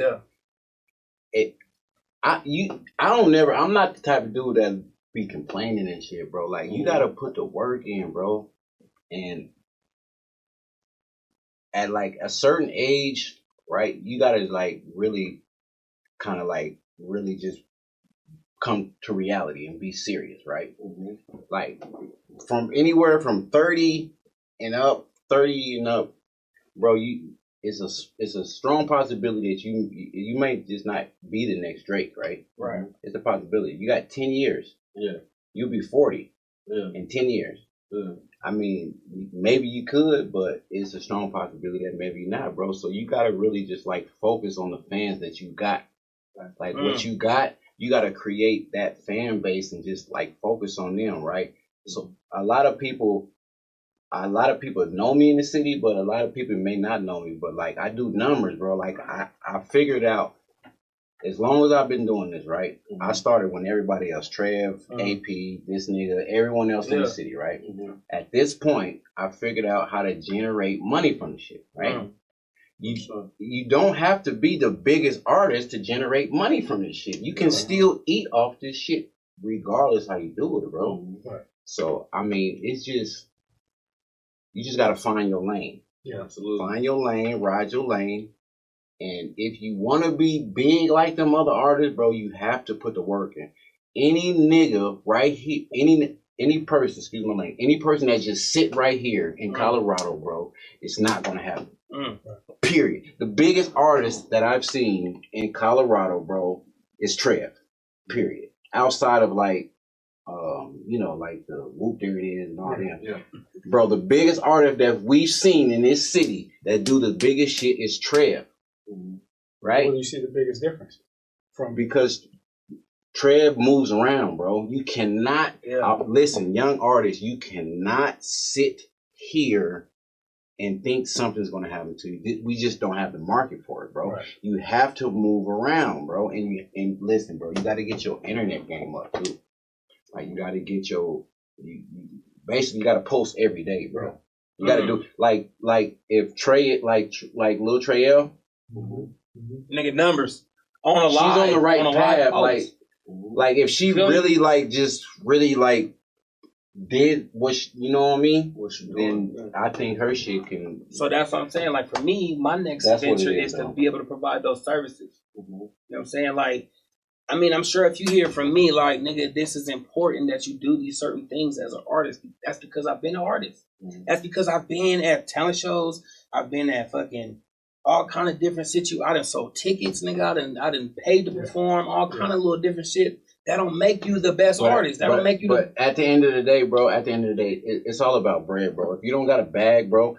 I'm not the type of dude that be complaining and shit, bro. Like, you gotta put the work in, bro. And at like a certain age, right, you gotta like really kind of like really just come to reality and be serious, right? Like, from anywhere from 30 and up, bro, it's a strong possibility that you may just not be the next Drake, right? Right. It's a possibility. You got 10 years. Yeah. You'll be 40 in 10 years. Yeah. I mean, maybe you could, but it's a strong possibility that maybe not, bro. So you gotta really just like focus on the fans that you got. Like what you got, you gotta create that fan base and just like focus on them, right? So a lot of people know me in the city, but a lot of people may not know me. But like, I do numbers, bro. Like, I figured out, as long as I've been doing this, right? I started when everybody else, Trev, AP, this nigga, everyone else in the city, right? At this point, I figured out how to generate money from the shit, right? You don't have to be the biggest artist to generate money from this shit. You can still eat off this shit regardless how you do it, bro. So, I mean, it's just, you just got to find your lane. Yeah, absolutely. Find your lane, ride your lane. And if you want to be big like them other artists, bro, you have to put the work in. Any nigga right here, any person, excuse my language, any person that just sit right here in Colorado, bro, it's not going to happen. Period. The biggest artist that I've seen in Colorado, bro, is Trev. Period. Outside of like, like the Whoop There It Is and all that. Yeah. Bro, the biggest artist that we've seen in this city that do the biggest shit is Trev. Right? Where do you see the biggest difference? Because Trev moves around, bro. You cannot, listen, young artists, you cannot sit here and think something's going to happen to you. We just don't have the market for it, bro. Right. You have to move around, bro. And listen, bro, you got to get your internet game up, too. Like, you got to get you basically got to post every day, bro. You got to do, like if Trey, like Lil Trey-L, nigga, numbers on a she's live, on the right path. Like Like if she really like just really like did what she, you know what I mean? Then I think her shit can. So that's what I'm saying. Like for me, my next venture is to be able to provide those services. You know what I'm saying? Like, I mean, I'm sure if you hear from me, like, nigga, this is important that you do these certain things as an artist. That's because I've been an artist. That's because I've been at talent shows. I've been at fucking all kind of different situations. I done sold tickets, nigga. I done paid to perform, all kind of little different shit. That don't make you the best artist. That don't make you But at the end of the day, bro, it's all about bread, bro. If you don't got a bag, bro,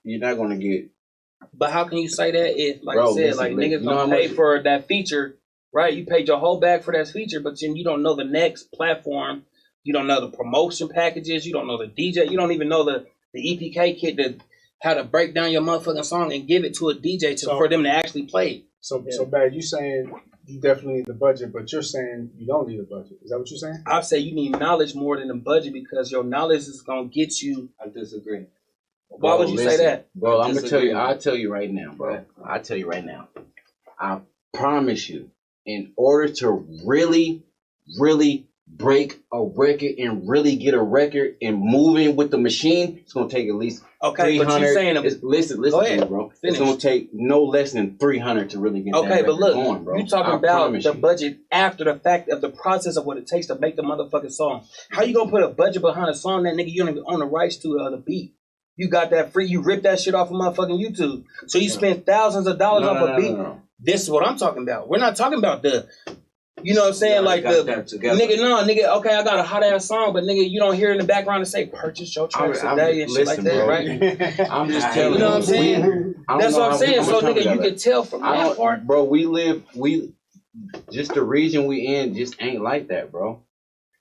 you're not going to get... But how can you say that if, like Bro, I said, listen, like listen, niggas you know gonna how pay much- for that feature, right? You paid your whole bag for that feature, but then you don't know the next platform. You don't know the promotion packages. You don't know the DJ. You don't even know the EPK kit, how to break down your motherfucking song and give it to a DJ for them to actually play it. So bad. You saying you definitely need the budget, but you're saying you don't need a budget. Is that what you're saying? I say you need knowledge more than a budget because your knowledge is gonna get you. I disagree. Why would you say that? Bro, I'm gonna tell you. I'll tell you right now, bro. I'll tell you right now. I promise you, in order to really, really break a record and really get a record and moving with the machine, it's gonna take at least 300. But you saying listen Go to me, ahead. bro. Finish. It's gonna take no less than 300 to really get that Okay, record but look, going, bro. you talking I about promise the you. budget after the fact of the process of what it takes to make the motherfucking song. How you gonna put a budget behind a song that nigga you don't even own the rights to the beat? You got that free. You ripped that shit off of motherfucking YouTube. So you spent thousands of dollars off a beat. This is what I'm talking about. We're not talking about the, you know what I'm saying? Like the nigga. Okay, I got a hot ass song, but nigga, you don't hear in the background and say purchase your tracks today and shit like that, bro. right? I'm just telling you know what I'm saying? That's what I'm saying. So nigga, you can tell from that part, bro. We just the region we in just ain't like that, bro.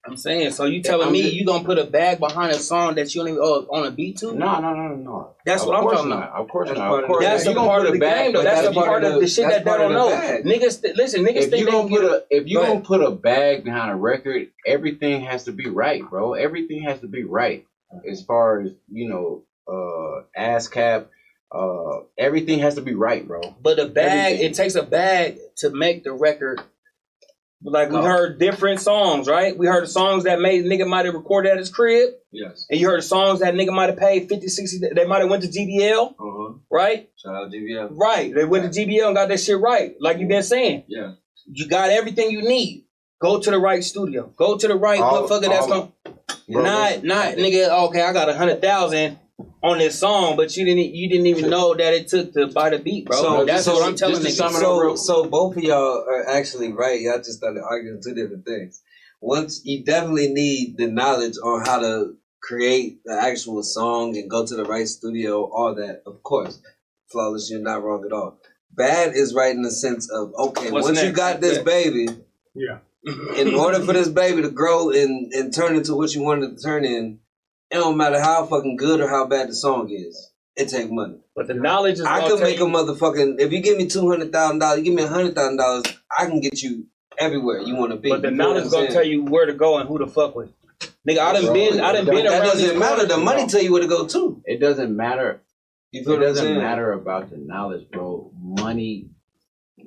I'm saying, so you telling me you gonna put a bag behind a song that you don't even on a beat to? No. That's what I'm talking about. Of course not. That's a part of the game, though. That's a part of the shit that they don't know. Niggas, listen, niggas think if you gonna put a bag behind a record, everything has to be right, bro. Everything has to be right. As far as ASCAP, everything has to be right, bro. But a bag, it takes a bag to make the record. Like we heard different songs, right? We heard the songs that nigga might have recorded at his crib. Yes. And you heard the songs that nigga might have paid 50, 60, they might have went to GBL, right? Shout out GBL. Right. They went to GBL and got that shit right, like you've been saying. Yeah. You got everything you need. Go to the right studio. Go to the right motherfucker that's gonna not nigga, okay, I got 100,000 on this song, but you didn't even know that it took to buy the beat, bro. So that's what I'm telling you. So both of y'all are actually right. Y'all just started arguing two different things. Once you definitely need the knowledge on how to create the actual song and go to the right studio, all that, of course. Flawless, you're not wrong at all. Bad is right in the sense of, okay, once you got this baby, in order for this baby to grow and turn into what you wanted to turn in, it don't matter how fucking good or how bad the song is. It take money. But the knowledge is I could make a motherfucking, if you give me $200,000, you give me $100,000, I can get you everywhere you want to be. But the knowledge is gonna tell you where to go and who to fuck with. Nigga, I done been around. That doesn't matter. The money tell you where to go too. It doesn't matter. You feel it what I'm doesn't saying? matter about the knowledge, bro. Money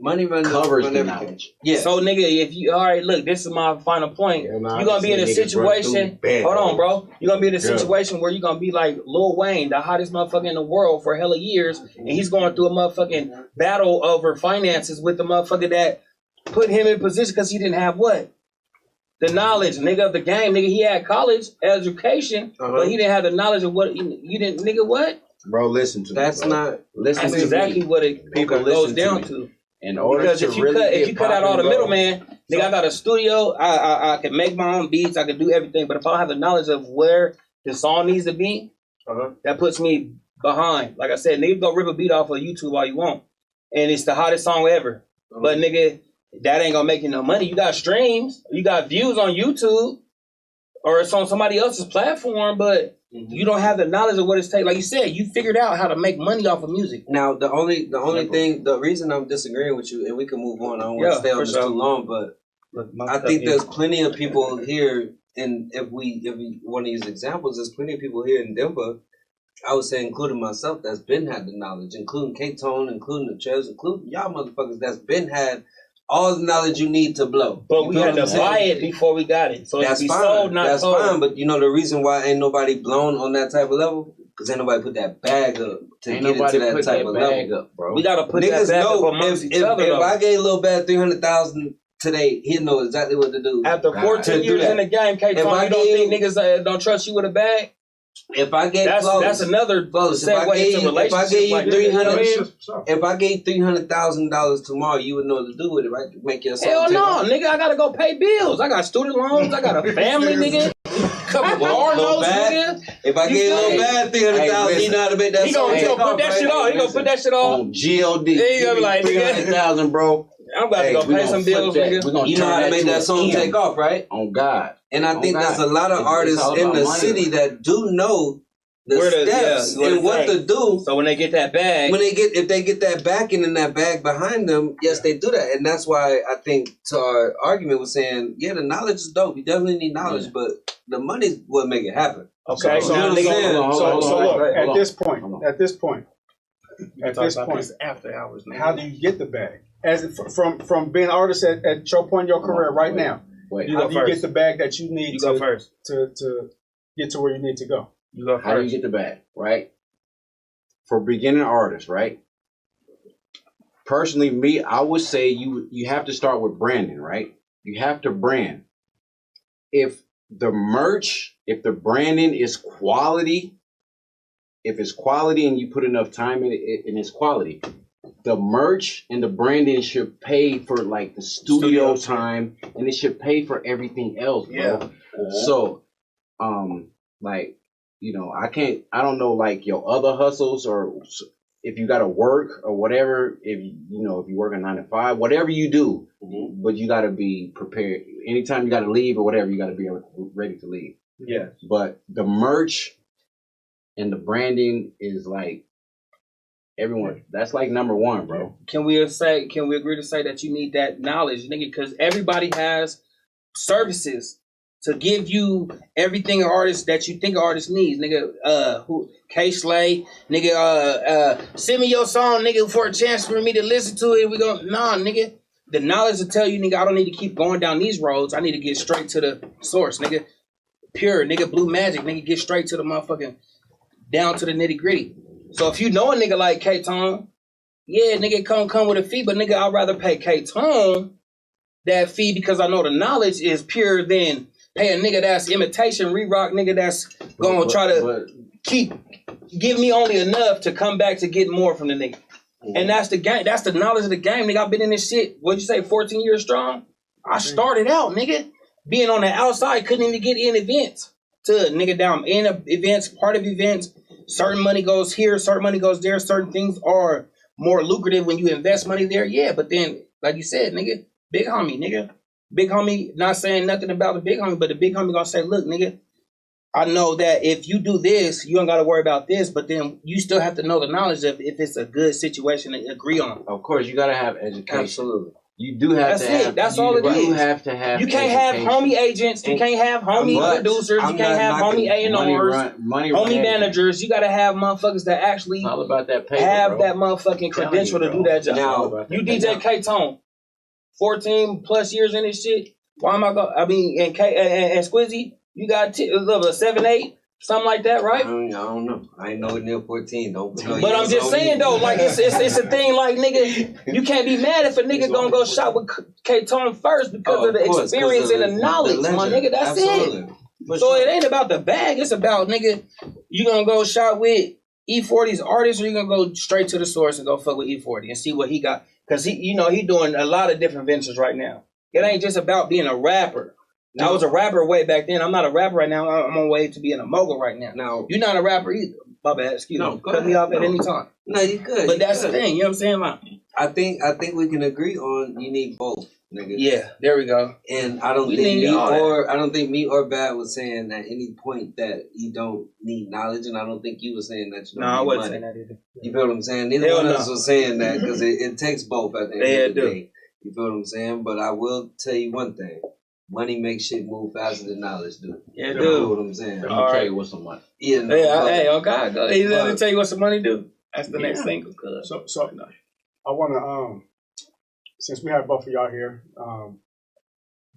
covers the knowledge. Yeah. So nigga, if you look, this is my final point. You're gonna be in a situation. Hold on, bro. You're gonna be in a situation where you're gonna be like Lil Wayne, the hottest motherfucker in the world for hella years, and he's going through a motherfucking battle over finances with the motherfucker that put him in position because he didn't have what? The knowledge, nigga, of the game. Nigga, he had college education, but he didn't have the knowledge of what you didn't. Nigga, what? Bro, listen to me. That's not. Listen That's to exactly me. what it People goes listen down to. to. In order Because to if you really cut, get if you cut out all the poppin', bro, middleman, nigga, I got a studio. I can make my own beats. I can do everything. But if I don't have the knowledge of where the song needs to be, that puts me behind. Like I said, nigga, go rip a beat off of YouTube all you want, and it's the hottest song ever. But nigga, that ain't gonna make you no money. You got streams, you got views on YouTube, or it's on somebody else's platform, but you don't have the knowledge of what it's taking. Like you said, you figured out how to make money off of music. Now, the only thing, the reason I'm disagreeing with you, and we can move on. I don't want to stay on this too long, but I think there's plenty of people here, and if we want to use examples, there's plenty of people here in Denver. I would say, including myself, that's been had the knowledge, including K-Tone, including the Chairs, including y'all motherfuckers that's been had all the knowledge you need to blow. But we had to buy it before we got it. So that's it's fine. sold, not that's sold. fine. But you know the reason why ain't nobody blown on that type of level? Because ain't nobody put that bag up to Ain't get nobody into that put type that of bag level. up, bro. We gotta put Niggas that bag know up amongst each other. if though. I gave Lil Bad 300,000 today, he'll know exactly what to do. After 14 years in the game, K-Tone, you don't think niggas don't trust you with a bag? If I gave that's another Flawless, segue into relationship. If I gave $300,000 tomorrow, you would know what to do with it, right? Make your song. Hell no, nigga! I gotta go pay bills. I got student loans. I got a family, nigga. Couple car notes, nigga. If I gave Lil Bad $300,000, you know how to make that song. He gonna put that shit on. He gonna put that shit on. G.O.D. He gonna be like, $300,000, bro. I'm about to go pay some bills, nigga. You know how to make that song take off, right? On God. And I think there's a lot of artists in the city that do know the steps and what to do. So when they get that bag, if they get that backing and that bag behind them, yes, they do that. And that's why I think to our argument was saying, yeah, the knowledge is dope. You definitely need knowledge, but the money's what make it happen. Okay, so look, at this point, after hours, how do you get the bag? As from being an artist at your point in your career right now, how do you get the bag that you need to get to where you need to go? You go first. How do you get the bag, right? For beginning artists, right? Personally, me, I would say you have to start with branding, right? You have to brand. If the merch, if the branding is quality, if it's quality and you put enough time in it and it's quality, the merch and the branding should pay for like the studio time and it should pay for everything else, bro. Yeah. So, like, you know, I don't know like your other hustles or if you got to work or whatever, if you work a 9 to 5, whatever you do, but you got to be prepared. Anytime you got to leave or whatever, you got to be ready to leave. Yeah. But the merch and the branding is like everyone. That's like number one, bro. Can we agree to say that you need that knowledge, nigga? Because everybody has services to give you everything an artist that you think an artist needs, nigga. K Slay, nigga. Send me your song, nigga, for a chance for me to listen to it. Nigga. The knowledge will tell you, nigga, I don't need to keep going down these roads. I need to get straight to the source, nigga. Pure, nigga. Blue Magic, nigga. Get straight to the motherfucking down to the nitty gritty. So if you know a nigga like K-Tone, yeah, nigga, come with a fee, but nigga, I'd rather pay K-Tone that fee because I know the knowledge is pure than pay a nigga that's imitation, re-rock nigga that's gonna try to give me only enough to come back to get more from the nigga. And that's the game. That's the knowledge of the game, nigga. I've been in this shit, what'd you say, 14 years strong? I started out, nigga, being on the outside, couldn't even get in events. To nigga down in events, part of events. Certain money goes here, certain money goes there. Certain things are more lucrative when you invest money there. Yeah, but then, like you said, nigga, big homie, nigga. Big homie, not saying nothing about the big homie, but the big homie gonna say, look, nigga, I know that if you do this, you don't gotta worry about this, but then you still have to know the knowledge of if it's a good situation to agree on. Of course, you gotta have education. Absolutely. You do have That's it. That's all it is. You have to have. You can't have homie agents. You can't have homie producers. You can't have homie A&Rs, homie managers. You got to have motherfuckers that actually all about that paper, have bro. that motherfucking credential to do that job. Now, you DJ K-Tone, 14 plus years in this shit. Why am I going? I mean, and Squizzy, you got a 7, 8. Something like that, right? I don't know. I ain't nowhere near 14 though. But I'm just saying though, like it's a thing. Like nigga, you can't be mad if a nigga gonna go shop with K-Tone first because of the experience and the knowledge, my nigga. That's it. So it ain't about the bag. It's about nigga. You gonna go shop with E40's artist, or you gonna go straight to the source and go fuck with E40 and see what he got? Because he doing a lot of different ventures right now. It ain't just about being a rapper. I was a rapper way back then. I'm not a rapper right now. I'm on way to being a mogul right now. No, you're not a rapper either. My bad. Excuse me. Cut me off at any time. No, you good. But that's the thing. You know what I'm saying, man? I think we can agree on you need both, nigga. Yeah, there we go. And I don't think me or Bad was saying at any point that you don't need knowledge, and I don't think you were saying that you don't need I wasn't money. saying that either. You feel what I'm saying? Neither one of us was saying that because it takes both at the end of the day. You feel what I'm saying? But I will tell you one thing. Money makes shit move faster than knowledge do. Yeah, dude. You know what I'm saying? Let me tell you what's some money. Yeah, no, hey, okay. Go. He's going to tell you what some money do. That's the next thing. So I want to, since we have both of y'all here,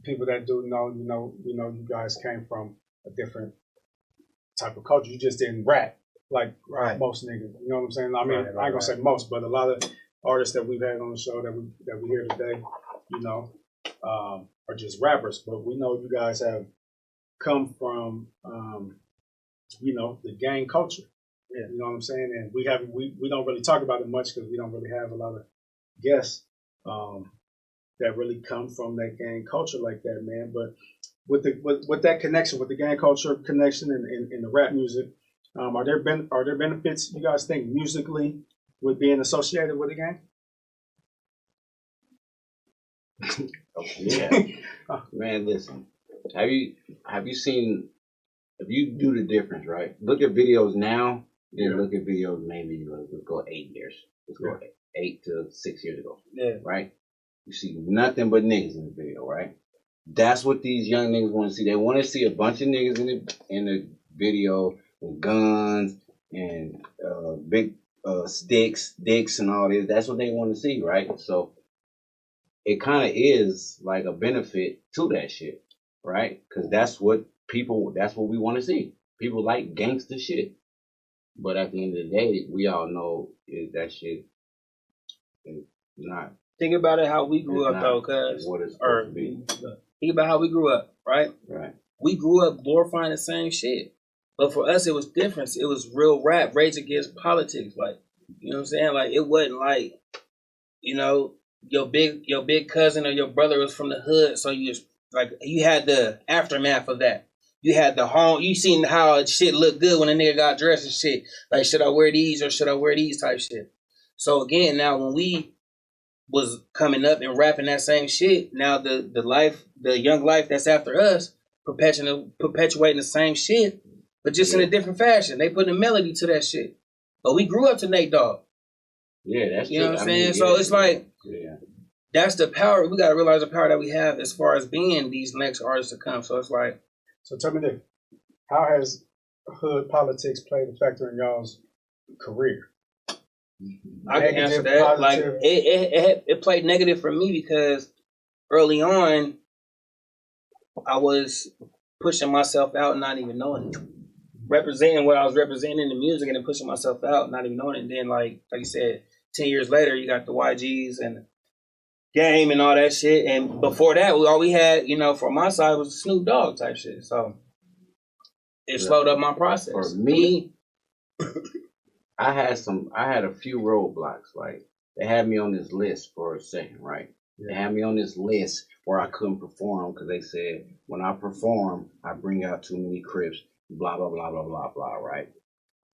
people that do know, you guys came from a different type of culture. You just didn't rap like most niggas. You know what I'm saying? I mean, I ain't gonna say most, but a lot of artists that we've had on the show that we hear today, are just rappers. But we know you guys have come from you know, the gang culture. Yeah. You know what I'm saying? And we don't really talk about it much because we don't really have a lot of guests that really come from that gang culture like that, man. But with that connection, with the gang culture connection and the rap music, are there benefits you guys think musically with being associated with the gang? Yeah, man. Listen, have you seen? If you do the difference, right? Look at videos now. Then look at videos maybe let's go 8 years. Let's go 8 to 6 years ago. Yeah. Right. You see nothing but niggas in the video, right? That's what these young niggas want to see. They want to see a bunch of niggas in the video with guns and big dicks and all this. That's what they want to see, right? So it kind of is like a benefit to that shit, right? Because that's what we want to see. People like gangster shit. But at the end of the day, we all know is that shit is not. Think about it how we grew up though, cuz. What it's supposed to be. Think about how we grew up, right? Right. We grew up glorifying the same shit. But for us, it was different. It was real rap, Rage Against Politics. Like, you know what I'm saying? Like, it wasn't like, you know, your big cousin or your brother was from the hood, so you had the aftermath of that. You had the home. You seen how shit looked good when a nigga got dressed and shit. Like, should I wear these or should I wear these type shit? So again, now when we was coming up and rapping that same shit, now the young life that's after us perpetuating the same shit, but just in a different fashion. They put a melody to that shit. But we grew up to Nate Dogg. Yeah, that's you know what I'm saying. So it's like that's the power. We gotta realize the power that we have as far as being these next artists to come. So it's like. So tell me this: how has hood politics played a factor in y'all's career? I can answer that. Like it played negative for me because early on I was pushing myself out, not even knowing it. Representing what I was representing in the music and then pushing myself out, not even knowing it. And then like you said, 10 years later, you got the YGs and Game and all that shit. And before that, all we had, you know, from my side was Snoop Dogg type shit. So it slowed up my process. For me, I had a few roadblocks. Like, they had me on this list for a second, right? They had me on this list where I couldn't perform because they said, when I perform, I bring out too many Crips, blah, blah, blah, blah, blah, blah, right?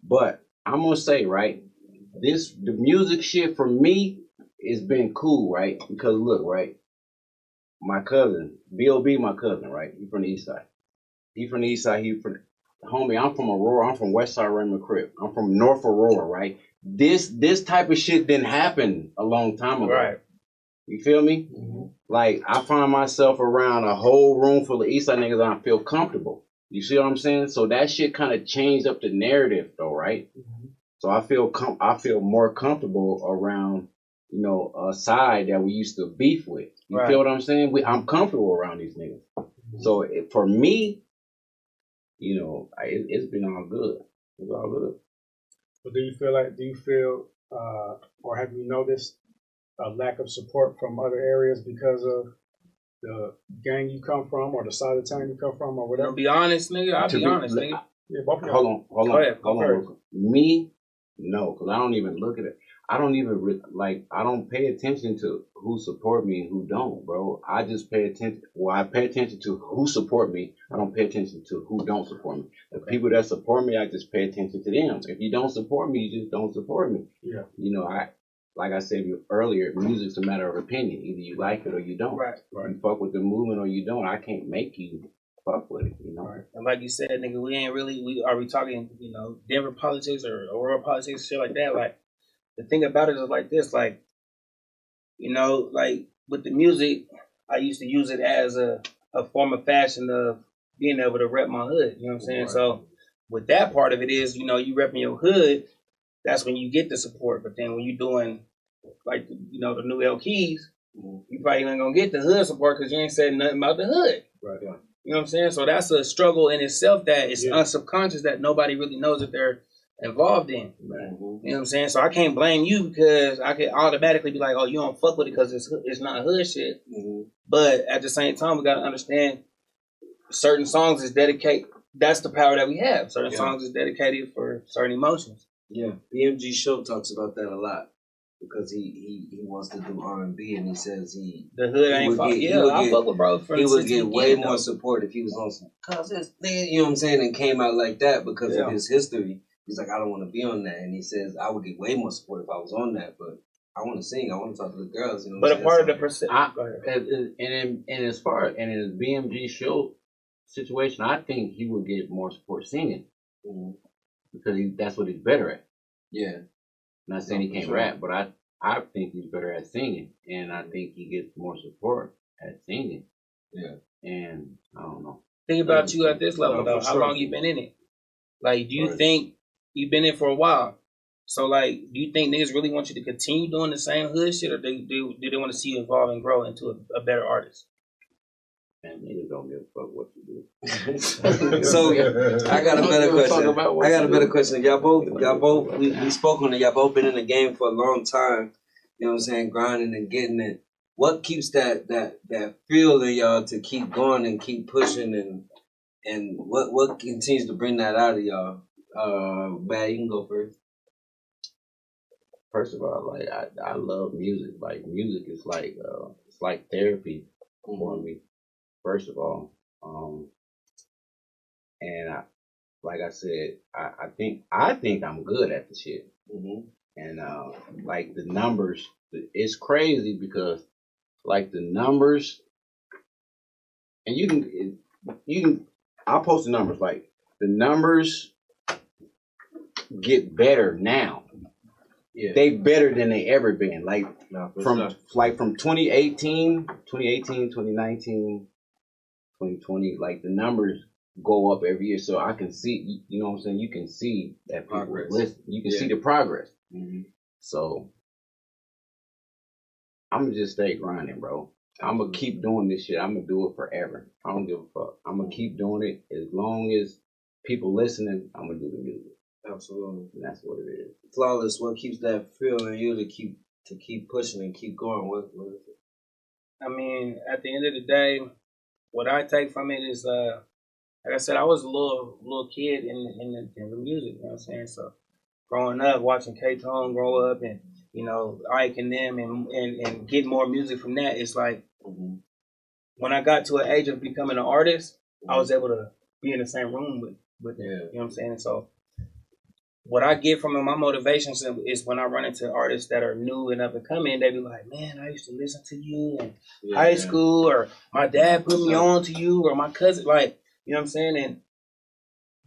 But I'm going to say, right, the music shit for me has been cool, right? Because look, right, my cousin, B.O.B. my cousin, right? He from the east side. Homie, I'm from Aurora. I'm from West Side Raymond Crip. I'm from North Aurora, right? This type of shit didn't happen a long time ago. Right. You feel me? Mm-hmm. Like, I find myself around a whole room full of east side niggas and I feel comfortable. You see what I'm saying? So that shit kind of changed up the narrative though, right? Mm-hmm. So I feel more comfortable around, you know, a side that we used to beef with. You feel what I'm saying? I'm comfortable around these niggas. Mm-hmm. So for me, you know, it's been all good. It's all good. But do you feel, or have you noticed a lack of support from other areas because of the gang you come from or the side of town you come from or whatever? I'll be honest, nigga. Yeah, both of Hold on. Me, no, because I don't even look at it. I don't even, I don't pay attention to who support me and who don't, bro. I just pay attention. Well, I pay attention to who support me. I don't pay attention to who don't support me. The people that support me, I just pay attention to them. If you don't support me, you just don't support me. Yeah. You know, like I said earlier, music's a matter of opinion. Either you like it or you don't. Right. You fuck with the movement or you don't. I can't make you fuck with it, you know. Right. And like you said, nigga, we talking, you know, Denver politics or Aurora politics, shit like that. Like, the thing about it is like this, like, you know, like with the music, I used to use it as a form of fashion of being able to rep my hood. You know what I'm saying? Right. So with that part of it is, you know, you repping your hood, that's when you get the support. But then when you're doing like, you know, the new L Keys, you probably ain't gonna get the hood support because you ain't saying nothing about the hood. Right. You know what I'm saying? So that's a struggle in itself that is unsubconscious that nobody really knows that they're involved in. Right. You know what I'm saying? So I can't blame you because I could automatically be like, oh, you don't fuck with it because it's not hood shit. Mm-hmm. But at the same time, we gotta understand certain songs is dedicated that's the power that we have. Certain songs is dedicated for certain emotions. Yeah, BMG Show talks about that a lot because he wants to do R&B and he says the hood ain't fuck. Yeah, I fuck with bro. He would get way more support if he was on some cause this thing, you know what I'm saying, and came out like that because of his history. He's like, I don't want to be on that, and he says I would get way more support if I was on that, but I want to sing. I want to talk to the girls. You know but a part of the percent. And as far in his BMG Show situation, I think he would get more support singing because that's what he's better at. Yeah. Not saying he can't rap, but I think he's better at singing, and I think he gets more support at singing. Yeah. And I don't know. Think about you at this level though. How long you been in it? Like, do you think you've been in for a while? So like, do you think niggas really want you to continue doing the same hood shit, or do they want to see you evolve and grow into a better artist? And niggas don't give a fuck what you do. So I got a better question. Y'all both, we spoke on it. Y'all both been in the game for a long time. You know what I'm saying? Grinding and getting it. What keeps that feel in y'all to keep going and keep pushing, and what continues to bring that out of y'all? Bad, you can go first. First of all, like I love music. Like music is like it's like therapy for me. First of all, and like I said, I think I'm good at the shit. And like the numbers, it's crazy because like the numbers, and you can I'll post the numbers. Like the numbers get better now. Yeah. They better than they ever been. Like from 2018, 2019, 2020, like the numbers go up every year. So I can see, you know what I'm saying? You can see that people listen. You can see the progress. So I'm gonna just stay grinding, bro. I'm gonna keep doing this shit. I'm gonna do it forever. I don't give a fuck. I'm gonna keep doing it as long as people listening. I'm gonna do the music. Absolutely. And that's what it is. Flawless. What keeps that feel in you to keep pushing and keep going? What is it? I mean, at the end of the day, what I take from it is, like I said, I was a little kid in the music. You know what I'm saying? So growing up, watching K-Tone grow up, and you know Ike and them, and getting more music from that. It's like when I got to an age of becoming an artist, I was able to be in the same room with them. You know what I'm saying? And so what I get from my motivations is when I run into artists that are new and up and coming, they be like, man, I used to listen to you in high school, or my dad put me on to you, or my cousin, like, you know what I'm saying? And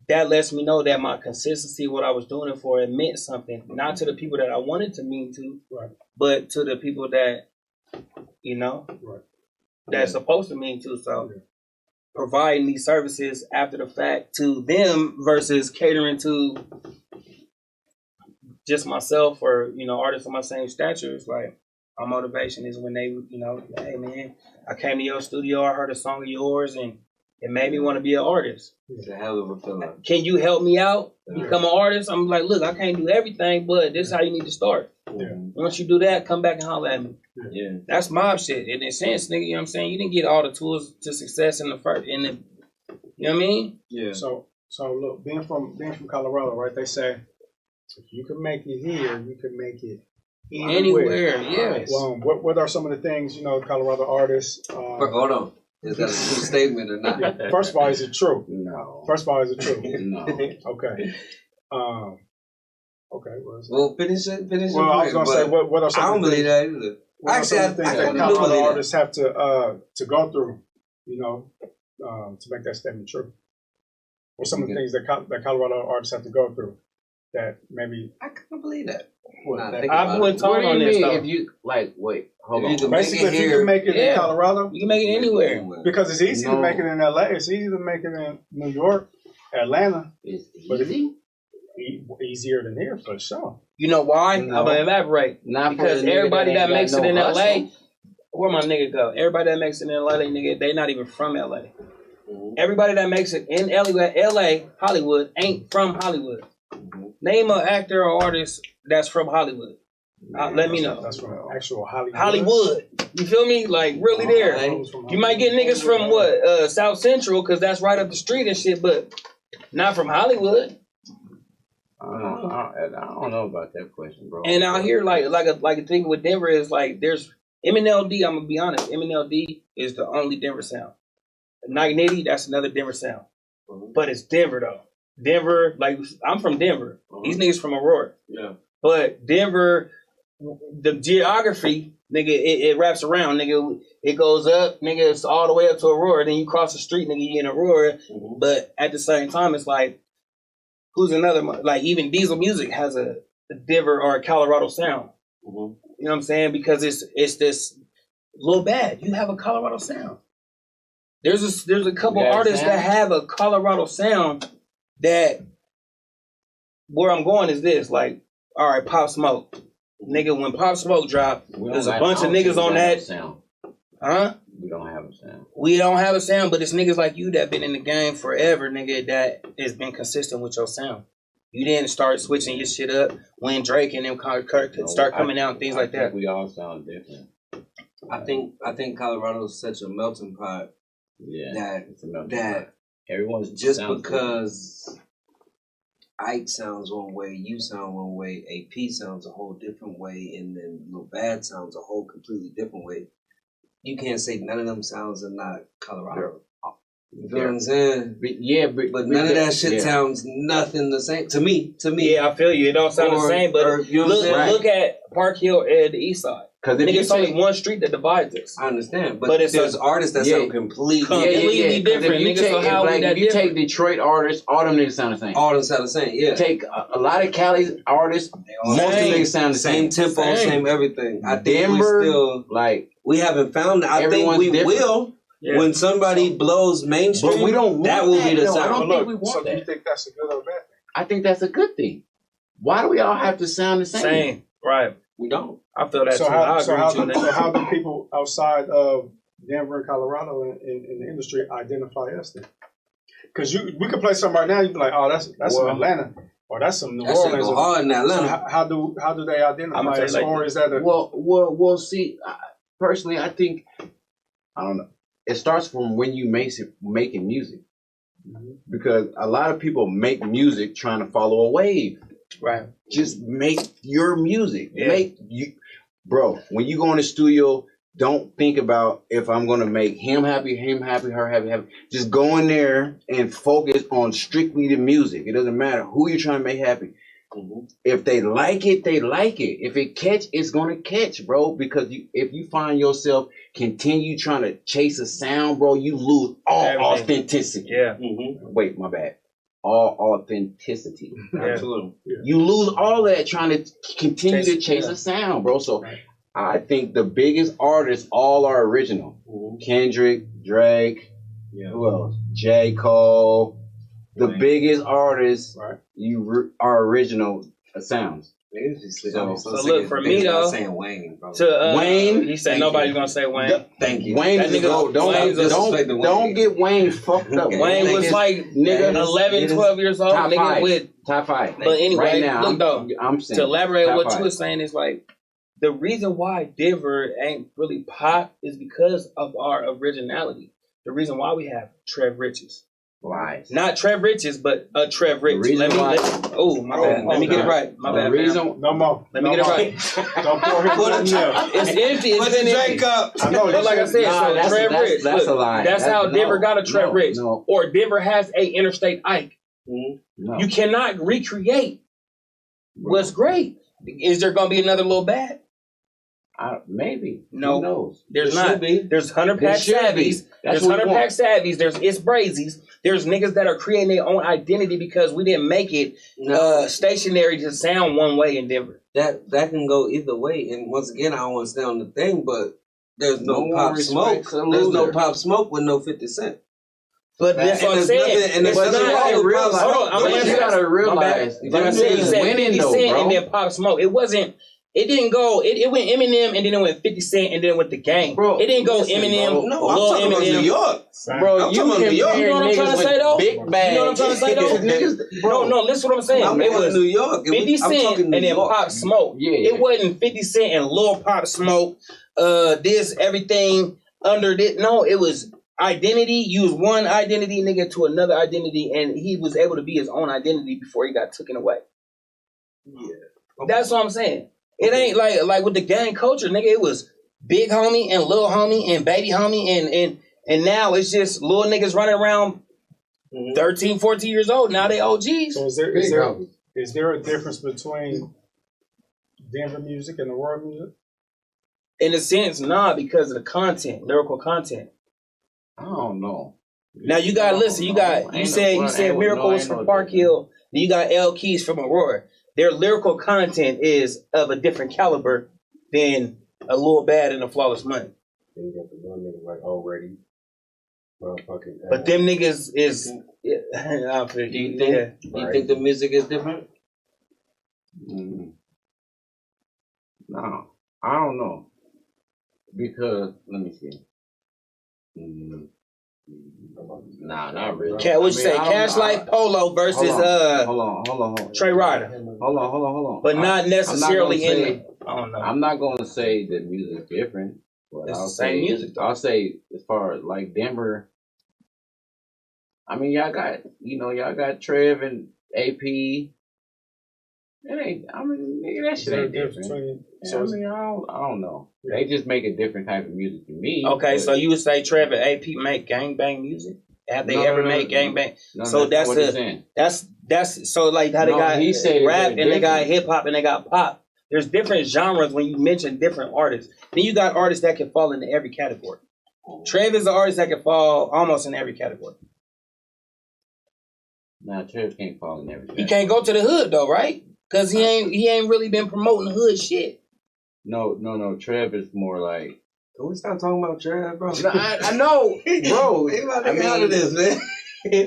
that lets me know that my consistency, what I was doing it for, it meant something, not to the people that I wanted to mean to, but to the people that, you know, that's supposed to mean to. So providing these services after the fact to them versus catering to just myself or, you know, artists of my same stature, is like my motivation is when they, you know, hey man, I came to your studio, I heard a song of yours, and it made me want to be an artist. It's a hell of a feeling. Can you help me out, become an artist? I'm like, look, I can't do everything, but this is how you need to start. Once you do that, come back and holler at me. That's mob shit. In a sense, nigga, you know what I'm saying? You didn't get all the tools to success in the first, you know what I mean? Yeah. So look, being from Colorado, right? They say if you can make it here, you can make it anywhere. Yes. Well, what are some of the things, you know, Colorado artists? Hold on. Is that a true statement or not? First of all, is it true? No. First of all, is it true? No. Okay. Okay. Well, finish it. Well, I was gonna say, what are some? I don't believe that either. Actually, I think that Colorado artists have to go through, you know, to make that statement true. What some of the things that Colorado artists have to go through that maybe I can't believe that. I've been talking on this stuff. If you hold on. Basically, if you can make it in Colorado, you can make it anywhere. Because it's easy to make it in LA. It's easy to make it in New York, Atlanta. It's easy. Easier than here for sure. You know why? I'm gonna elaborate. Because everybody that makes it in LA, where my nigga go? Everybody that makes it in LA, nigga, they not even from LA. Everybody that makes it in LA, Hollywood, ain't from Hollywood. Name an actor or artist that's from Hollywood. Let me know. That's from actual Hollywood. Hollywood. You feel me? Like really there. You might get niggas from South Central, because that's right up the street and shit, but Not from Hollywood. I don't know about that question, bro. And out here, like a thing with Denver is like there's MNLD. I'm gonna be honest. MNLD is the only Denver sound. Night Nitty, that's another Denver sound. But it's Denver though. Denver, like I'm from Denver. These niggas from Aurora. Yeah. But Denver, the geography, nigga, it wraps around, nigga. It goes up, nigga. It's all the way up to Aurora. Then you cross the street, nigga. You in Aurora. But at the same time, it's like, who's another? Like even Diesel Music has a Denver or a Colorado sound. You know what I'm saying? Because it's this Lil Bad. You have a Colorado sound. There's a couple artists that have a Colorado sound. That where I'm going is this, like, all right, Pop Smoke, nigga. When Pop Smoke dropped, there's a bunch of niggas on that. Huh? We don't have a sound. We don't have a sound, but it's niggas like you that been in the game forever, nigga. That has been consistent with your sound. You didn't start switching your shit up when Drake and them start coming out and things like that. We all sound different. I think Colorado is such a melting pot. Yeah, that everyone's just because Ike sounds one way, you sound one way, AP sounds a whole different way, and then Lil Bad sounds a whole completely different way. You can't say none of them sounds are not Colorado. You feel what I'm saying? But none of that shit sounds nothing the same to me. Yeah, I feel you. It don't sound the same, but look at Park Hill and the East Side. Because it's only one street that divides us. I understand, but there's artists that sound completely different. If you take Detroit artists, all them niggas sound the same. All them sound the same. Yeah. Take a lot of Cali artists, most of them niggas sound the same. Tempo, same everything. I think Denver, we still we haven't found it. I think we will. Yeah. When somebody blows mainstream, but we don't want that will be the sound. sound. I don't think we want So that. you think that's a good or bad thing? I think that's a good thing. Why do we all have to sound the same? Same, right? We don't. I feel that So too. how do people outside of Denver and Colorado in the industry identify us then? Because we could play something right now, you'd be like, oh, that's some Atlanta, or that's some New Orleans. Go hard in Atlanta. So how do they identify us, or is that a well? See, personally, I think I don't know. It starts from when you making music, because a lot of people make music trying to follow a wave. Right. Just make your music. Yeah. Bro, when you go in the studio, don't think about if I'm going to make him happy, her happy. Just go in there and focus on strictly the music. It doesn't matter who you're trying to make happy. If they like it, they like it. If it catch, it's going to catch, bro. Because if you find yourself continue trying to chase a sound, bro, you lose all authenticity. Yeah. Wait, my bad. All authenticity. Absolutely. Yeah. You lose all that trying to continue to chase a sound, bro. So I think the biggest artists all are original. Kendrick, Drake, who else? J. Cole. The biggest artists, you are original sounds. So look, for me though, saying Wayne, bro. Wayne, he said nobody's gonna say Wayne. Thank you. Wayne, don't get Wayne fucked up. Wayne was like 11, 12 years old. Top five. But anyway, right now, look though, I'm saying to elaborate on what five. you were saying is like the reason why Denver ain't really pop is because of our originality. The reason why we have Trev Riches. Lies. Not Trev Riches, but a Trev Rich. Let me get it right. My bad. No more. Let me get it right. Don't pour him It's empty. It's been empty. I know. But like I said, so Trev Rich. That's a lie. That's how Denver got a Trev Rich. No. Or Denver has a Interstate Ike. No. You cannot recreate what's great. Is there going to be another Lil Bad? Maybe. No. Who knows? There's not. There's 100-pack savvies. There's 100-pack savvies. There's It's Brazies. There's niggas that are creating their own identity because we didn't make it stationary to sound one way in Denver. That can go either way. And once again, I don't want to stay on the thing, but there's no Pop Smoke. There's no Pop Smoke with no 50 Cent. But that's what I'm saying. And it's not Hold on, I'm you gotta realize. He said winning 50 though, Cent bro. and then Pop Smoke. It wasn't. It didn't go. It went Eminem and then it went 50 Cent and then it went The Game. Bro, it didn't go Eminem. No, I'm talking about New York. Bro, I'm talking about New York. You know what I'm trying to say though? Big bag. You know what I'm trying to say though? No, listen what I'm saying. It was New York. 50 Cent and then Pop Smoke. Yeah. It wasn't 50 Cent and Lil Pop Smoke. This everything under this. No, it was identity. You was one identity, nigga, to another identity, and he was able to be his own identity before he got taken away. Yeah. That's what I'm saying. It ain't like with the gang culture, nigga. It was big homie and little homie and baby homie and now it's just little niggas running around 13, 14 years old. Now they OGs. So is there a difference between Denver music and Aurora music? In a sense, nah, because of the content, lyrical content. I don't know. Now you gotta listen. You said Miracle was from Park Hill. Then you got L Keys from Aurora. Their lyrical content is of a different caliber than a Lil Bad and a Flawless Money. Then you got the one nigga like already. But them niggas is. Do you think the music is different? No, I don't know. Because let me see. Nah, not really. What you say? Cash Life Polo versus hold on. Trey Ryder. Hold on. But not necessarily I don't know. I'm not gonna say the music's different. But It's the same music, though. I'll say as far as like Denver. I mean, y'all got Trev and AP. It ain't. I mean, nigga, that shit ain't different. I don't know. They just make a different type of music to me. Okay, so you would say Trev and AP make gangbang music? Have they ever made gangbang? No, so that's what he's saying. that's so like how they got he said rap and they got hip hop and they got pop. There's different genres when you mention different artists. Then you got artists that can fall into every category. Trev is an artist that can fall almost in every category. Nah, Trev can't fall in every category. He can't go to the hood though, right? Cause he ain't really been promoting hood shit. No. Trev is more like. Can we stop talking about Trev, bro? No, I know, bro. I mean, out of this, man.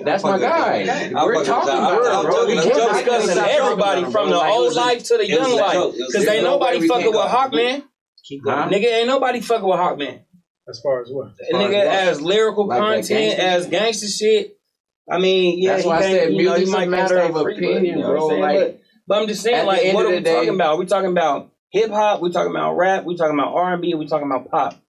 That's my guy. We're talking. We're discussing everybody from the old life to the young life. Cause ain't nobody fucking with Hawkman. Nigga, ain't nobody fucking with Hawkman. As far as what? Nigga, as lyrical content, as gangster shit. I mean, yeah, that's why I said music's a matter of opinion, bro. But I'm just saying, like, what are we talking about? We talking about hip hop? We talking about rap? We talking about R&B? We talking about pop?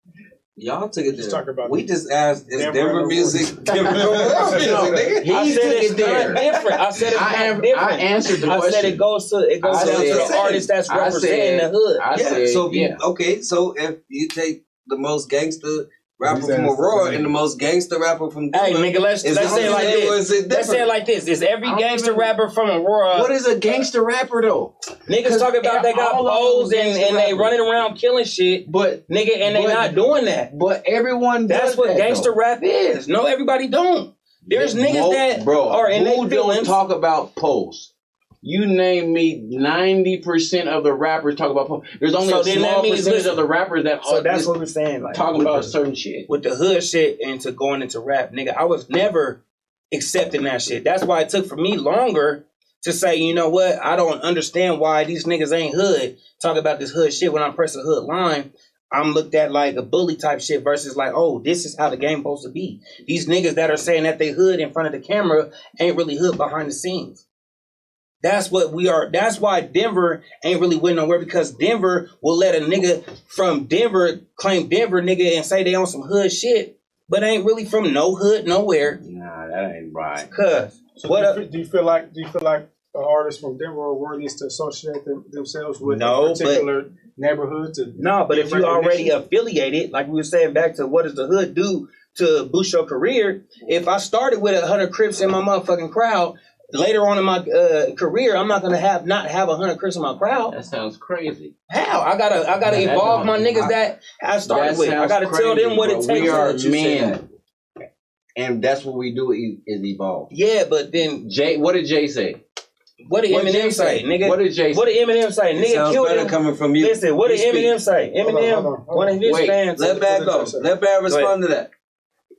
Y'all took it there. We just asked, is Denver music different from world music? I said it's not different. I said it's not different. I answered the question. I said it goes down to the artist that's representing the hood. So if you take the most gangster rapper from Aurora and the most gangster rapper from Denver, hey nigga, let's say it like this. Let's say it like this. Is every gangster rapper from Aurora? What is a gangster rapper though? Niggas talk about they got poles and they running around killing shit, but nigga, and they not doing that. But everyone does. That's what gangster rap is. No, everybody don't. There's niggas that are in their feelings. Don't talk about poles. You name me 90% of the rappers talk about poles. There's only a small percentage of the rappers that. So that's what we're saying. Like talking about certain shit with the hood shit into going into rap, nigga. I was never accepting that shit. That's why it took for me longer to say, you know what? I don't understand why these niggas ain't hood. Talk about this hood shit when I press a hood line. I'm looked at like a bully type shit versus like, oh, this is how the game supposed to be. These niggas that are saying that they hood in front of the camera ain't really hood behind the scenes. That's what we are. That's why Denver ain't really winning nowhere, because Denver will let a nigga from Denver claim Denver, nigga, and say they on some hood shit, but ain't really from no hood nowhere. Nah, that ain't right. Cause do you feel like artists from Denver or Aurora needs to associate themselves with a particular neighborhood? But if you already affiliated, like we were saying back to what does the hood do to boost your career? If I started with 100 Crips in my motherfucking crowd, later on in my career, I'm not gonna not have 100 Crips in my crowd. That sounds crazy. How? I gotta evolve my niggas that I started with. I gotta tell them what it takes. We are men, and that's what we do is evolve. Yeah, but then what did Jay say? What did Eminem say, nigga? What did Jay say? What did Eminem say? Nigga killed him. Coming from you. Listen, what did Eminem say? Eminem, one of his fans. Let Bad go. Let Bad respond to that.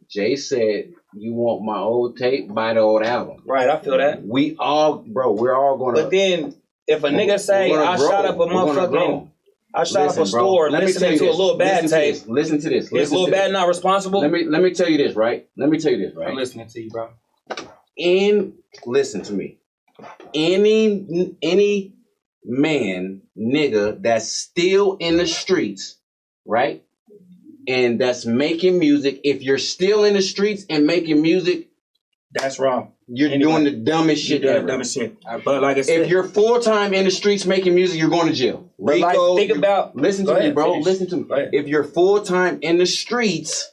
Jay said, you want my old tape, buy the old album. Right, I feel that. We're all gonna. But then, if a nigga say, I shot up a motherfucking, I shot up a store listening to a Lil Bad tape. Listen to this. Is Lil Bad not responsible? Let me tell you this, right? I'm listening to you, bro. Listen to me. Any man, nigga, that's still in the streets, right? and that's making music. If you're still in the streets and making music, that's wrong. You're doing the dumbest shit You're doing ever. the dumbest shit. But like I said, if you're full time in the streets making music, you're going to jail. But like, think about. Listen Go to me, ahead, bro. finish. Listen to me. If you're full time in the streets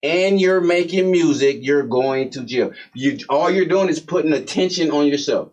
and you're making music, you're going to jail. All you're doing is putting attention on yourself.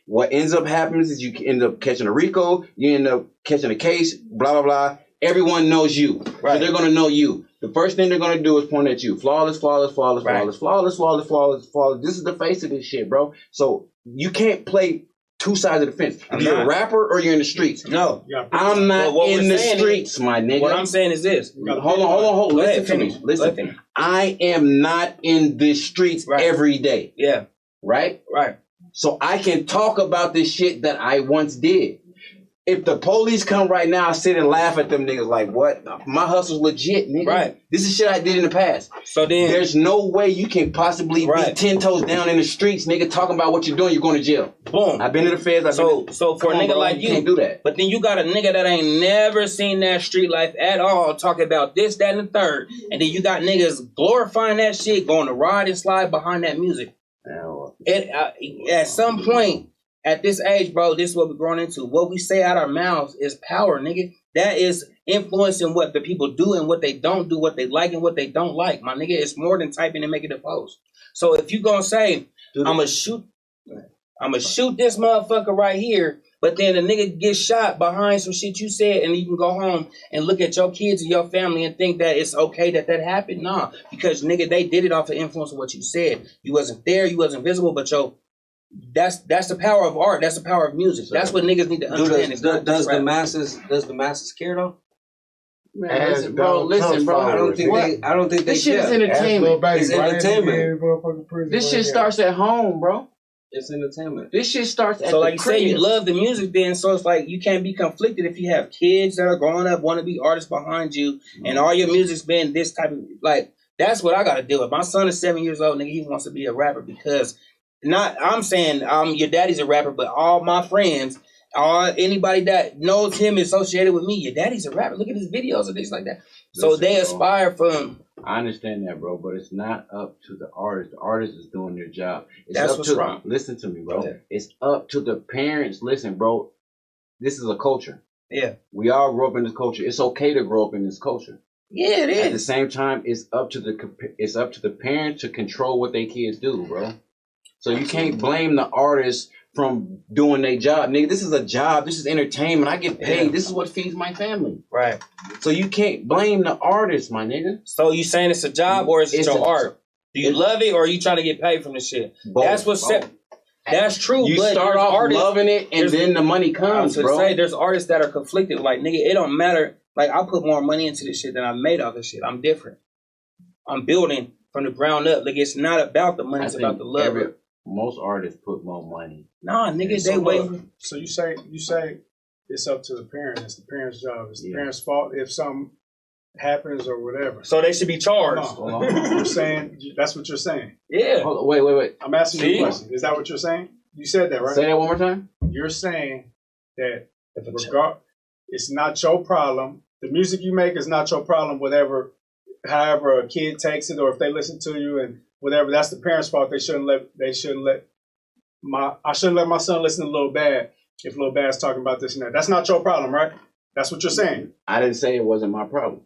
What ends up happening is you end up catching a RICO, you end up catching a case, blah, blah, blah. Everyone knows you. Right. So they're going to know you. The first thing they're going to do is point at you. Flawless, flawless, flawless, flawless, flawless, flawless, flawless, flawless. This is the face of this shit, bro. So you can't play two sides of the fence. You're a rapper or you're in the streets. No. I'm not in the streets, my nigga. What I'm saying is this. Hold on. Listen to me. Listen. I am not in the streets every day. Yeah. Right? So I can talk about this shit that I once did. If the police come right now, I sit and laugh at them niggas like, what? My hustle's legit, nigga. Right. This is shit I did in the past. So then, there's no way you can possibly be 10 toes down in the streets, nigga, talking about what you're doing. You're going to jail. Boom. I've been to the feds. So for a nigga like you can't do that. But then you got a nigga that ain't never seen that street life at all, talking about this, that, and the third. And then you got niggas glorifying that shit, going to ride and slide behind that music. At some point, at this age, bro, this is what we're growing into. What we say out our mouths is power, nigga. That is influencing what the people do and what they don't do, what they like and what they don't like. My nigga, it's more than typing and making a post. So if you gonna say, I'ma shoot this motherfucker right here, but then the nigga gets shot behind some shit you said, and you can go home and look at your kids and your family and think that it's okay that happened? Nah, because nigga, they did it off the influence of what you said. You wasn't there, you wasn't visible, but that's the power of art. That's the power of music. That's what niggas need to understand. Does the masses care though? Man, bro, listen, bro. I don't think they this shit is entertainment. It's entertainment. This shit starts at home, bro. It's entertainment. This shit starts at so the like you say, you love the music then, so it's like you can't be conflicted if you have kids that are growing up, want to be artists behind you, and all your music's been this type of, like, that's what I got to deal with. My son is 7 years old, nigga, he wants to be a rapper because, I'm saying your daddy's a rapper, but all my friends, anybody that knows him associated with me, your daddy's a rapper. Look at his videos and things like that. So they aspire from. I understand that, bro, but it's not up to the artist. The artist is doing their job. It's That's up what's to wrong. Listen to me, bro. It's up to the parents. Listen, bro. This is a culture. Yeah. We all grew up in this culture. It's okay to grow up in this culture. Yeah, it is. At the same time, it's up to the parents to control what their kids do, bro. So you can't blame the artist from doing their job. Nigga, this is a job. This is entertainment. I get paid. Yeah. This is what feeds my family. Right. So you can't blame the artist, my nigga. So you saying it's a job or is it your art? Do you love it or are you trying to get paid from this shit? Both, that's what's set. That's true. You but start off artists, loving it and then the money comes, bro. Say, there's artists that are conflicted. Like, nigga, it don't matter. Like, I put more money into this shit than I made off this shit. I'm different. I'm building from the ground up. Like, it's not about the money. It's about the love. Most artists put more money. Nah, nigga, they wait. So you say it's up to the parent. It's the parent's job. It's the parent's fault if something happens or whatever. So they should be charged. Hold on. You're saying that's what you're saying. Yeah. Hold on, wait. I'm asking you a question. Is that what you're saying? You said that, right? Say that one more time. You're saying that it's not your problem. The music you make is not your problem. However a kid takes it, or if they listen to you and whatever, that's the parents' fault. I shouldn't let my son listen to Lil Bad if Lil Bad's talking about this and that. That's not your problem, right? That's what you're saying. I didn't say it wasn't my problem.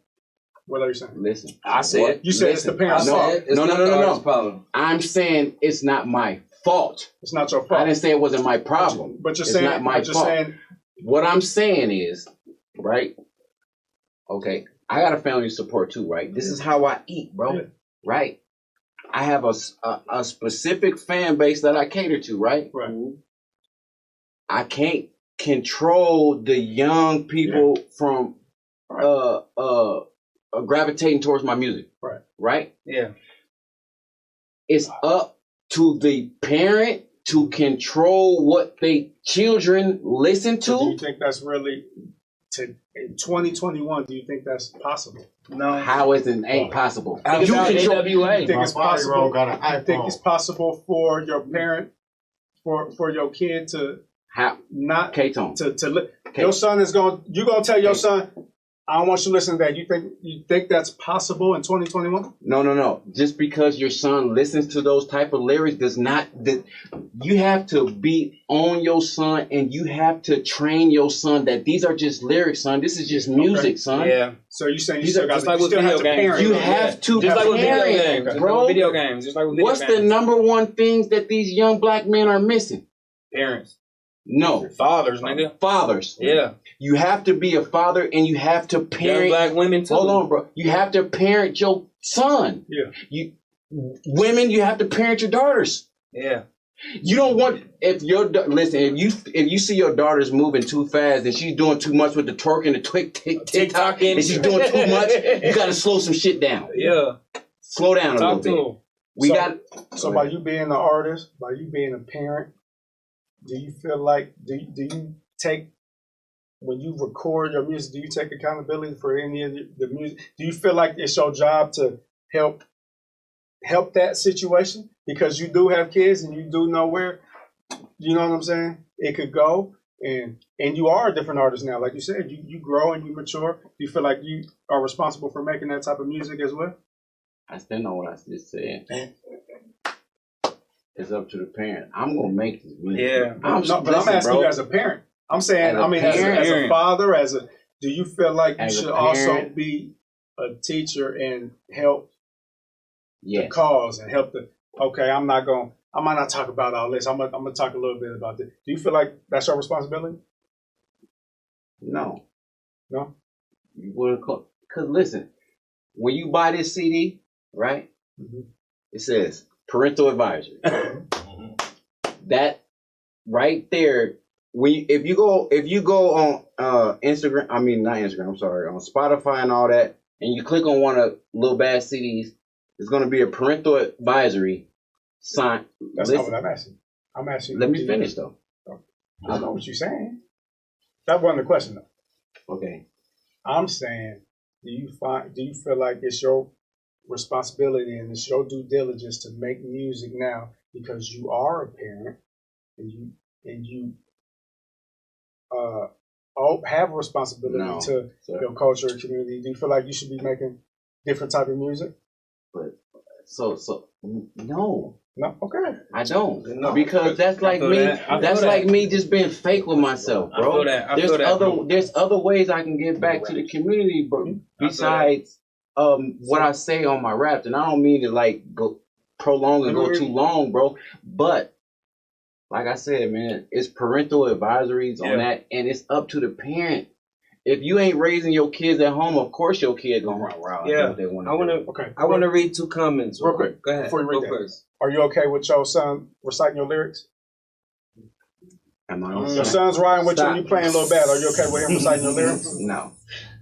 What are you saying? Listen, I said you said it's the parents' fault. No. Problem. I'm saying it's not my fault. It's not your fault. I didn't say it wasn't my problem. But you're saying it's not my fault. What I'm saying is, right? Okay, I got a family support too, right? This is how I eat, bro. Yeah. Right? I have a specific fan base that I cater to, right? Right. I can't control the young people from gravitating towards my music. Right. Right? Yeah. It's up to the parent to control what they children listen to. So do you think that's really in 2021? Do you think that's possible? No. How is it ain't possible? You control AWA. You think it's possible? I think it's possible for your parent, for your kid to not K-Tone. Your son is going. You gonna tell your son, I don't want you to listen to that. You think that's possible in 2021? No. Just because your son listens to those type of lyrics does not. You have to be on your son, and you have to train your son that these are just lyrics, son. This is just music, son. Yeah. So you saying you These still are got just like with still have video to games. parent. You have to Just like with video parent, games. Just like bro. with video games. Just like with video What's games. the number one things that these young black men are missing? Parents. No. Fathers, nigga. Fathers. Yeah. You have to be a father, and you have to parent. Young black women too. Hold on, bro. You have to parent your son. Yeah. Women, you have to parent your daughters. Yeah. You don't want if you see your daughter's moving too fast and she's doing too much with the twerking, the TikTok, and she's doing too much, you got to slow some shit down. Yeah. Slow down a little bit. So by you being an artist, by you being a parent, do you feel like do you take when you record your music? Do you take accountability for any of the music? Do you feel like it's your job to help that situation because you do have kids and you do know where, you know what I'm saying, it could go, and you are a different artist now, like you said, you grow and you mature. Do you feel like you are responsible for making that type of music as well? I still know what I just said. It's up to the parent. I'm gonna make this music. Yeah, I'm asking you as a parent. I'm saying, as a father, do you feel like you should also be a teacher and help the cause and help I might not talk about all this. I'm gonna talk a little bit about this. Do you feel like that's your responsibility? No. Because listen, when you buy this CD, right? Mm-hmm. It says parental advisory. That right there. If you go on Instagram, not Instagram. I'm sorry, on Spotify and all that, and you click on one of Lil Bad CDs, it's going to be a parental advisory sign. That's not what I'm asking. I'm asking. Let me finish though. I know what you're saying. That wasn't the question though. Okay. I'm saying, do you feel like it's your responsibility and it's your due diligence to make music now because you are a parent and you have a responsibility to your culture and community? Do you feel like you should be making different type of music? But no. Okay. I don't because that's like me. That's like me just being fake with myself, bro. There's other ways I can give back to the community, bro. Besides what I say on my raps, and I don't mean to like go prolong and go too long, bro. But like I said, man, it's parental advisories on that, and it's up to the parent. If you ain't raising your kids at home, of course your kid gonna run wild. Yeah, what they want I want to read two comments. Real quick. Go ahead. Before you read Go that, first. are you okay with your son reciting your lyrics? Am I Your son's riding with you and you playing Lil Bad. Are you okay with him reciting your lyrics? No.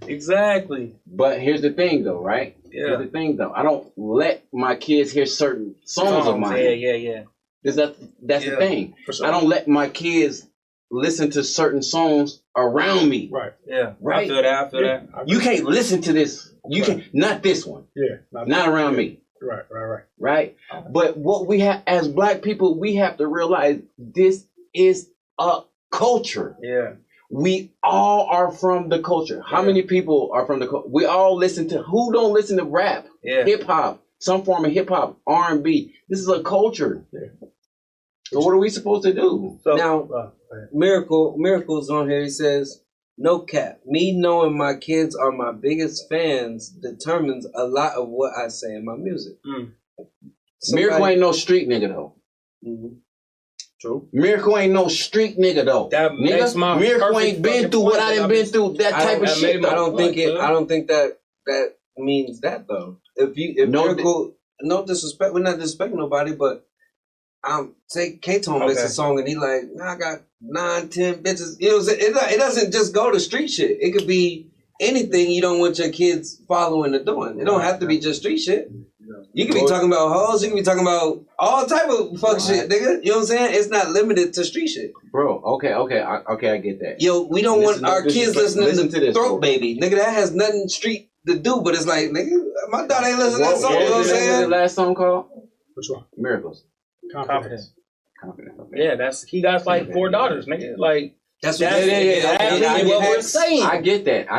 Exactly. But here's the thing, though, right? Yeah. Here's the thing, though. I don't let my kids hear certain songs of mine. Yeah. That's the thing. Sure. I don't let my kids listen to certain songs around me. Right. Yeah. Right. I feel that. You can't listen to this. You can not this one. Yeah. Not around me. Right. Right. But what we have as black people, we have to realize this is a culture. Yeah. We all are from the culture. How many people are from the culture? We all listen to, who don't listen to rap, hip hop, some form of hip hop, R&B. This is a culture. Yeah. So what are we supposed to do? So, now, Miracle's on here. He says, no cap. Me knowing my kids are my biggest fans determines a lot of what I say in my music. Miracle ain't no street nigga, though. Mm-hmm. True. Miracle ain't no street nigga, though. Miracle ain't been through what I done been through, that type of shit, though. I don't think that means that, though. If Miracle, no disrespect, we're not disrespecting nobody, but say K-Tone makes a song and he like, I got 9, 10 bitches. It doesn't just go to street shit. It could be anything you don't want your kids following or doing. It don't have to be just street shit. You could be talking about hoes. You could be talking about all type of fuck shit, nigga. You know what I'm saying? It's not limited to street shit. Bro, okay, I get that. Yo, we don't want our kids listening to this, Throat Baby. Nigga, that has nothing street to do, but it's like, nigga, my daughter ain't listening to that song. You know what I'm saying? The last song called? Which one? Miracles. Confidence. Yeah, he got like 4 daughters, nigga. Like, That's exactly what we're saying. I get that.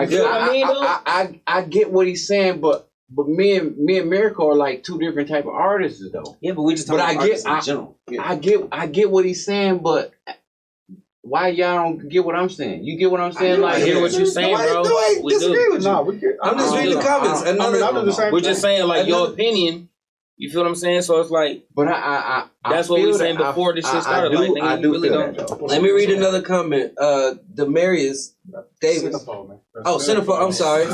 I get what he's saying, but me and Miracle are like two different type of artists, though. Yeah, but we just talking about artists in general. Yeah. I get what he's saying, but why y'all don't get what I'm saying? You get what I'm saying? I hear what you're saying, bro. We disagree with you. No, we get. I'm just reading the comments. We're just saying like your opinion. You feel what I'm saying? So it's like, but that's what we were saying before this shit started. I do really don't. Let me read another comment. Demarius Davis. Centerfold. I'm sorry.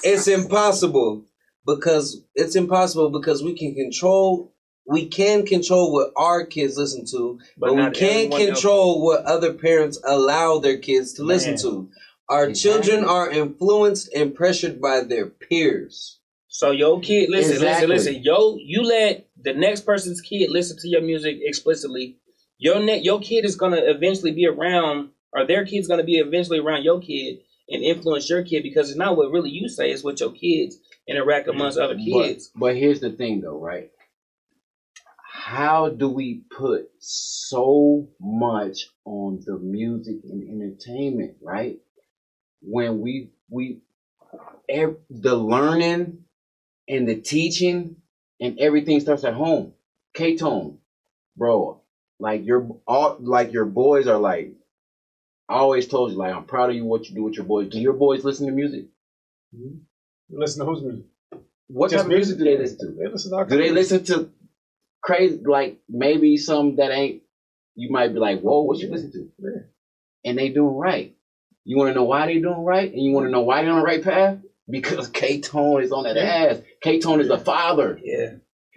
It's impossible because we can control what our kids listen to, but we can't control what other parents allow their kids to listen to. Our children are influenced and pressured by their peers. So your kid, listen. You let the next person's kid listen to your music explicitly. Your kid is gonna eventually be around, or their kid's gonna be eventually around your kid and influence your kid, because it's not what really you say, it's what your kids interact amongst other kids. But here's the thing, though, right? How do we put so much on the music and entertainment, right? When the learning and the teaching and everything starts at home. K-Tone, bro, like your boys are like, I always told you, like, I'm proud of you, what you do with your boys. Do your boys listen to music? Mm-hmm. Listen to whose music? What type of music do they listen to? They listen to do they listen to crazy, like maybe some that ain't, you might be like, whoa, what you listen to? Yeah. And they doing right. You want to know why they doing right? And you want to know why they're on the right path? Because K-Tone is on that ass. K-Tone is a father. Yeah.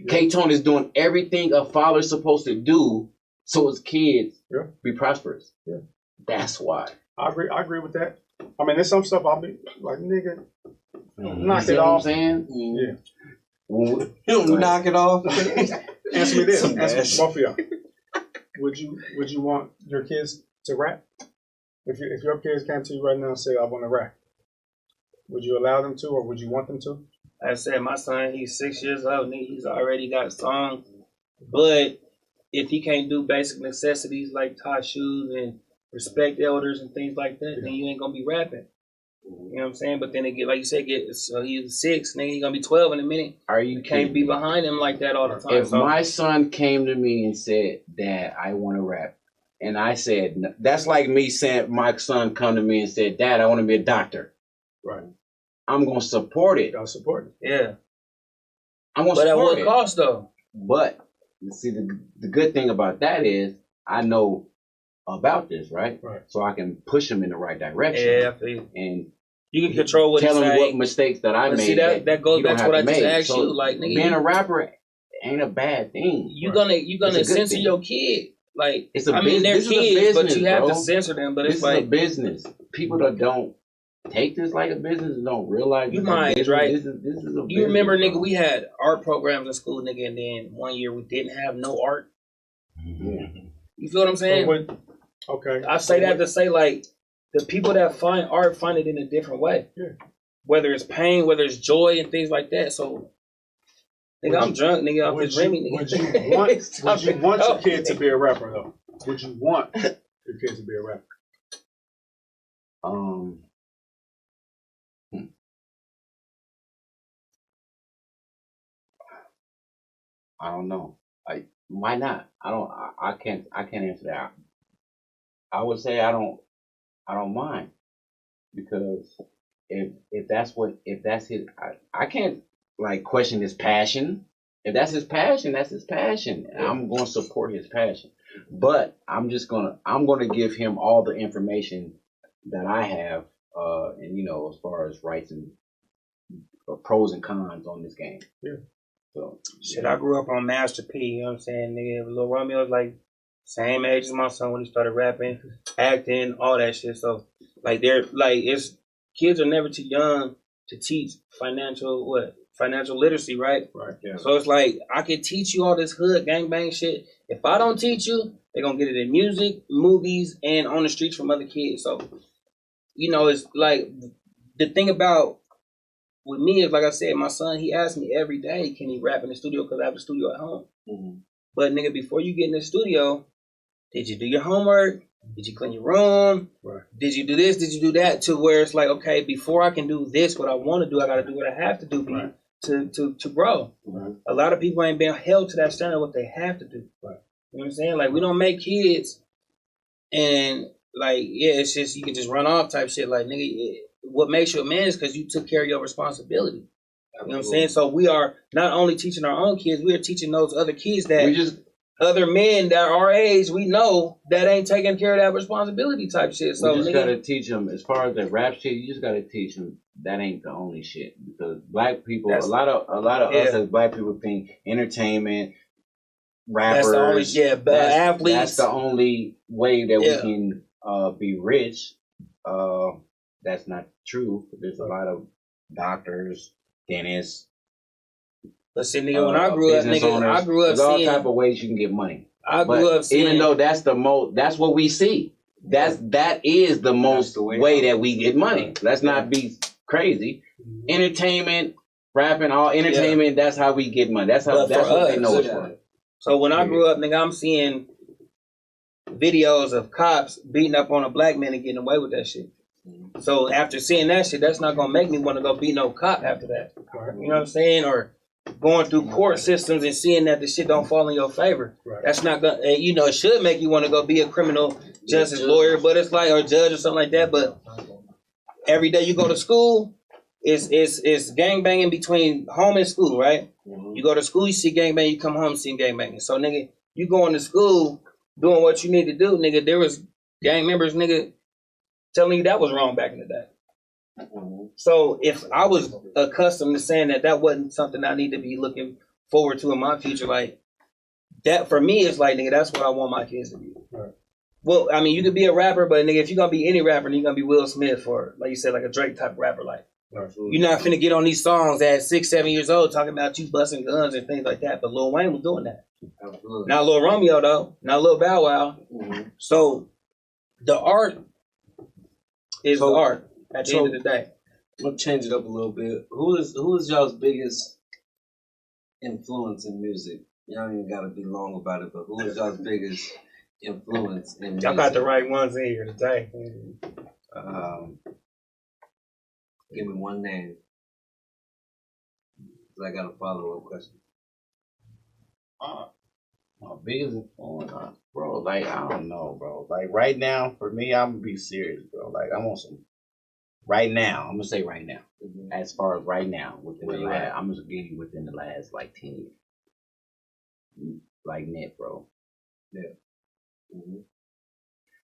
K-Tone is doing everything a father's supposed to do so his kids be prosperous. Yeah. That's why. I agree with that. I mean, there's some stuff I'll be like, nigga, knock you it what off. I'm saying? Yeah. Knock it off. Answer me this. Answer both of y'all. Would you want your kids to rap? If your kids came to you right now and said, I want to rap, would you allow them to, or would you want them to? I said, my son, he's 6 years old, and he's already got songs. But if he can't do basic necessities like tie shoes and respect elders and things like that, then you ain't gonna be rapping. You know what I'm saying? But then like you said, so he's 6, then he's gonna be 12 in a minute. You can't be behind him like that all the time. If my son came to me and said, Dad, I want to rap, and I said, no, that's like me saying my son come to me and said, Dad, I want to be a doctor. Right. I'm gonna support it. I'll support it. Yeah. I'm gonna but support at what cost, though? But see, the good thing about that is I know about this, right? Right. So I can push him in the right direction. Yeah, I feel you. And you can control what tell you him say. what mistakes that I But made. see, that goes back to what I just asked so you. Like, nigga, being a rapper ain't a bad thing. You're gonna censor your kid. Like, It's a I mean, they're this is a kids, business, but you have bro. to censor them. But this it's like is a business. People that don't take this like a business and don't realize you it's a mind, business. right? This is a business, you remember, bro. nigga, we had art programs in school, nigga, and then one year we didn't have no art. Yeah. You feel what I'm saying? Okay. I say that to say, like, the people that find art find it in a different way. Yeah. Whether it's pain, whether it's joy, and things like that. So, nigga, I'm drunk, nigga, off this Remy, nigga. Would you want your kid to be a rapper, though? Would you want your kid to be a rapper? I don't know. Why not? I can't answer that. I would say I don't mind, because if that's his, I can't like question his passion. If that's his passion, that's his passion. And I'm going to support his passion. But I'm going to give him all the information that I have, and as far as rights and pros and cons on this game. Yeah. So shit, I grew up on Master P. You know what I'm saying, nigga? Lil Romeo was like same age as my son when he started rapping, acting, all that shit. So like kids are never too young to teach financial literacy, right? Right. Yeah. So it's like I could teach you all this hood gangbang shit. If I don't teach you, they're gonna get it in music, movies, and on the streets from other kids. So it's like the thing about with me is, like I said, my son, he asks me every day, can he rap in the studio, because I have a studio at home. Mm-hmm. But nigga, before you get in the studio, did you do your homework? Did you clean your room? Right. Did you do this? Did you do that? To where it's like, okay, before I can do this, what I want to do, I got to do what I have to do to grow. Right. A lot of people ain't been held to that standard of what they have to do. Right. You know what I'm saying? Like, we don't make kids and, like, yeah, it's just, you can just run off type shit. Like, nigga, what makes you a man is because you took care of your responsibility. You know what I'm saying? So we are not only teaching our own kids, we are teaching those other kids that other men that are our age, we know that ain't taking care of that responsibility type shit. So we just gotta teach them, as far as the rap shit, you just gotta teach them that ain't the only shit. Because black people, a lot of us as black people think entertainment, rappers, that's the only, athletes. That's the only way that we can be rich. That's not true. There's a lot of doctors, dentists. But see, nigga, when I grew up, I grew up there's all seeing type of ways you can get money. I grew up seeing, even though that's what we see. That is the most way that we get money. Let's not be crazy. Entertainment, rapping, all entertainment. That's how we get money. That's what they know it's for. So when I grew up, nigga, I'm seeing videos of cops beating up on a black man and getting away with that shit. So after seeing that shit, that's not gonna make me want to go beat no cop after that. You know what I'm saying? Or going through court systems and seeing that the shit don't fall in your favor. Right. That's not gonna, you know, it should make you want to go be a criminal justice lawyer, but it's like, or judge or something like that. But every day you go to school, it's gangbanging between home and school, right? Mm-hmm. You go to school, you see gangbanging, you come home, see gangbanging. So nigga, you going to school doing what you need to do, nigga. There was gang members, nigga, telling you that was wrong back in the day. Mm-hmm. So if I was accustomed to saying that wasn't something I need to be looking forward to in my future, like that for me is like, nigga, that's what I want my kids to be. Right. Well, I mean, you could be a rapper, but nigga, if you're gonna be any rapper, then you're gonna be Will Smith or, like you said, like a Drake type rapper. Like, you're not finna get on these songs at 6, 7 years old talking about you busting guns and things like that. But Lil Wayne was doing that. Absolutely. Not Lil Romeo though, not Lil Bow Wow. Mm-hmm. So the art is the art at the end of the day. I'm gonna change it up a little bit. Who is y'all's biggest influence in music? Y'all ain't gotta be long about it, but who is y'all's biggest influence in music? Y'all got the right ones in here today. Give me one name. I got a follow-up question. My biggest influence, bro, like, I don't know, bro. Like, right now, for me, I'm gonna be serious, bro. Like, I'm on some, right now, I'm gonna say right now. Mm-hmm. As far as right now, I'm just getting within the last, like, 10 years. Like, net, bro. Yeah. Mm-hmm.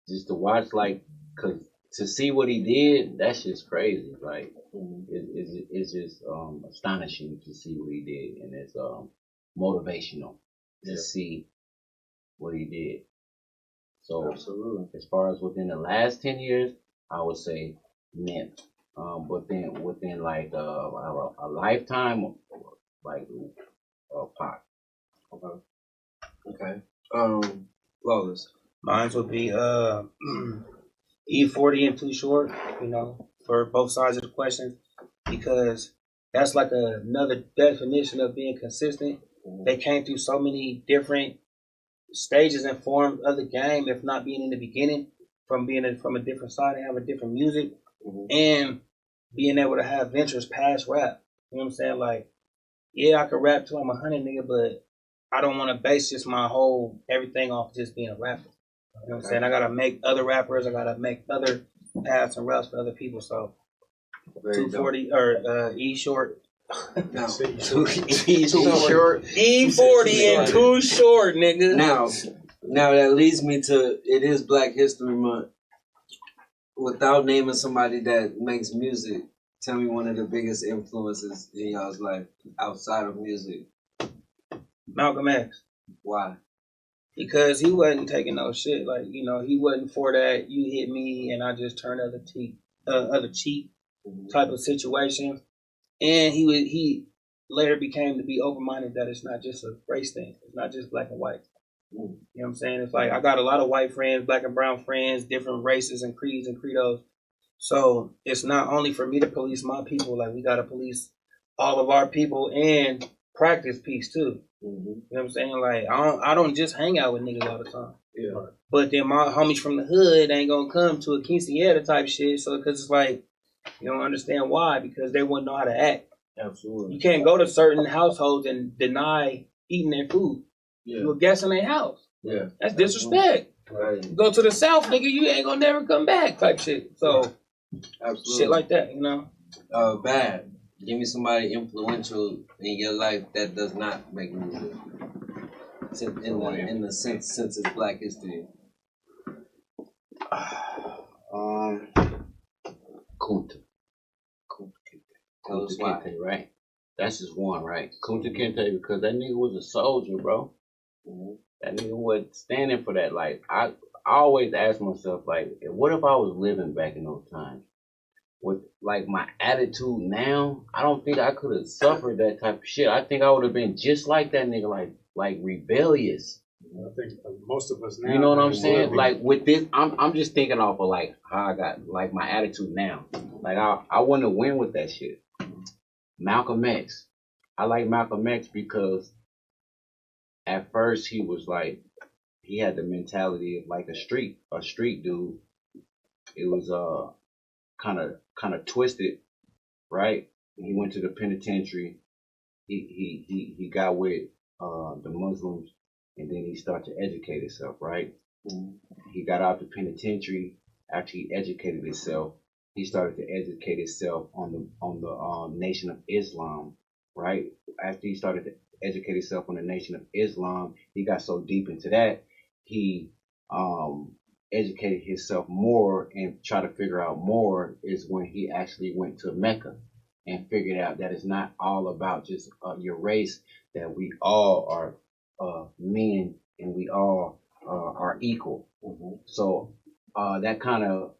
Just to watch, like, cause to see what he did, that's just crazy. Like, it's just astonishing to see what he did, and it's motivational to see what he did. So, absolutely. As far as within the last 10 years, I would say Mint. But then within like a lifetime, like Pac. Okay. Flawless. Mine would be E40 and Too Short, you know, for both sides of the question, because that's like another definition of being consistent. Mm-hmm. They came through so many different stages and forms of the game, if not being in the beginning, from being from a different side and having different music, and being able to have ventures past rap. You know what I'm saying? Like, yeah, I could rap till I'm 100, nigga, but I don't want to base just my whole everything off just being a rapper. You know what I'm saying? I gotta make other rappers. I gotta make other paths and routes for other people. So, 240 or E short. No, E short. E40 and Too Short, nigga. Now that leads me to, it is Black History Month. Without naming somebody that makes music, tell me one of the biggest influences in y'all's life outside of music. Malcolm X. Why? Because he wasn't taking no shit. Like, you know, he wasn't for that you hit me and I just turn other cheek type of situation. And he later became to be open-minded that it's not just a race thing. It's not just black and white. You know what I'm saying? It's like, I got a lot of white friends, black and brown friends, different races and creeds and credos. So it's not only for me to police my people, like we got to police all of our people and practice peace too. You know what I'm saying? Like, I don't just hang out with niggas all the time. Yeah. But then my homies from the hood ain't gonna come to a quinceañera type shit. So because it's like you don't understand why, because they wouldn't know how to act. Absolutely. You can't go to certain households and deny eating their food. Yeah. You're a guest in their house. Yeah. That's disrespect. Right. You go to the South, nigga, you ain't gonna never come back type shit. So Absolutely. shit like that, you know. Bad. Give me somebody influential in your life that does not make music. In the sense since it's Black History. Kunta. Kunta Kinte, right? That's just one, right? Kunta Kinte, because that nigga was a soldier, bro. That nigga was standing for that. Like, I always ask myself, like, what if I was living back in those times? With, like, my attitude now, I don't think I could have suffered that type of shit. I think I would have been just like that nigga, like rebellious. I think most of us now. You know what I'm saying? Like with this, I'm just thinking off of like how I got like my attitude now. Like I wouldn't have win with that shit. Malcolm X. I like Malcolm X because at first he was like he had the mentality of like a street dude. It was kind of twisted, right? He went to the penitentiary. He got with the Muslims. And then he started to educate himself, right? He got out the penitentiary. After he educated himself, he started to educate himself on the Nation of Islam, right? After he started to educate himself on the Nation of Islam, he got so deep into that, he educated himself more and tried to figure out more is when he actually went to Mecca and figured out that it's not all about just your race, that we all are men and we all are equal. So that kind of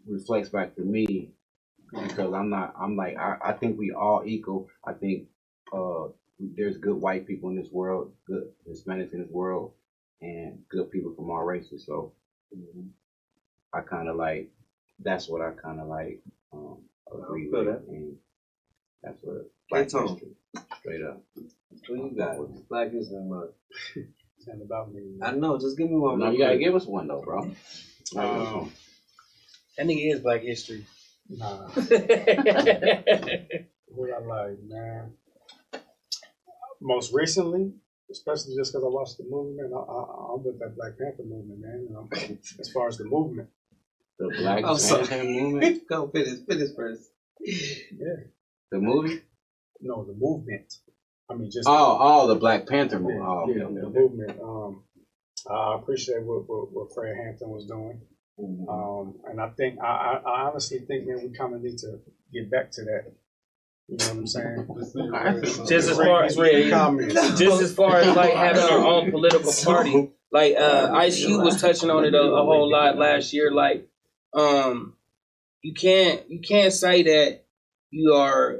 reflects back to me because I think we all equal. I think there's good white people in this world, good Hispanics in this world, and good people from all races. So I kind of like, that's what I kind of like agree with. And that's what Black history, straight up. What you got? Black History Month. It's not about me. I know. Just give me one. No, you gotta give us one though, bro. That nigga is Black History. Nah. What I like, man. Most recently, especially just because I watched the movie, man, I'm with that Black Panther movement, man. As far as the movement. The Black Panther movement? Go finish first. Yeah. The movie? No, the movement. I mean, just the Black Panther movie. Yeah, the movement. I appreciate what Fred Hampton was doing, and I think I honestly think, man, we kind of need to get back to that. You know what I'm saying? Just as far as like having our own political party, like Ice Cube was touching on it a whole lot last year. Like, you can't say that you are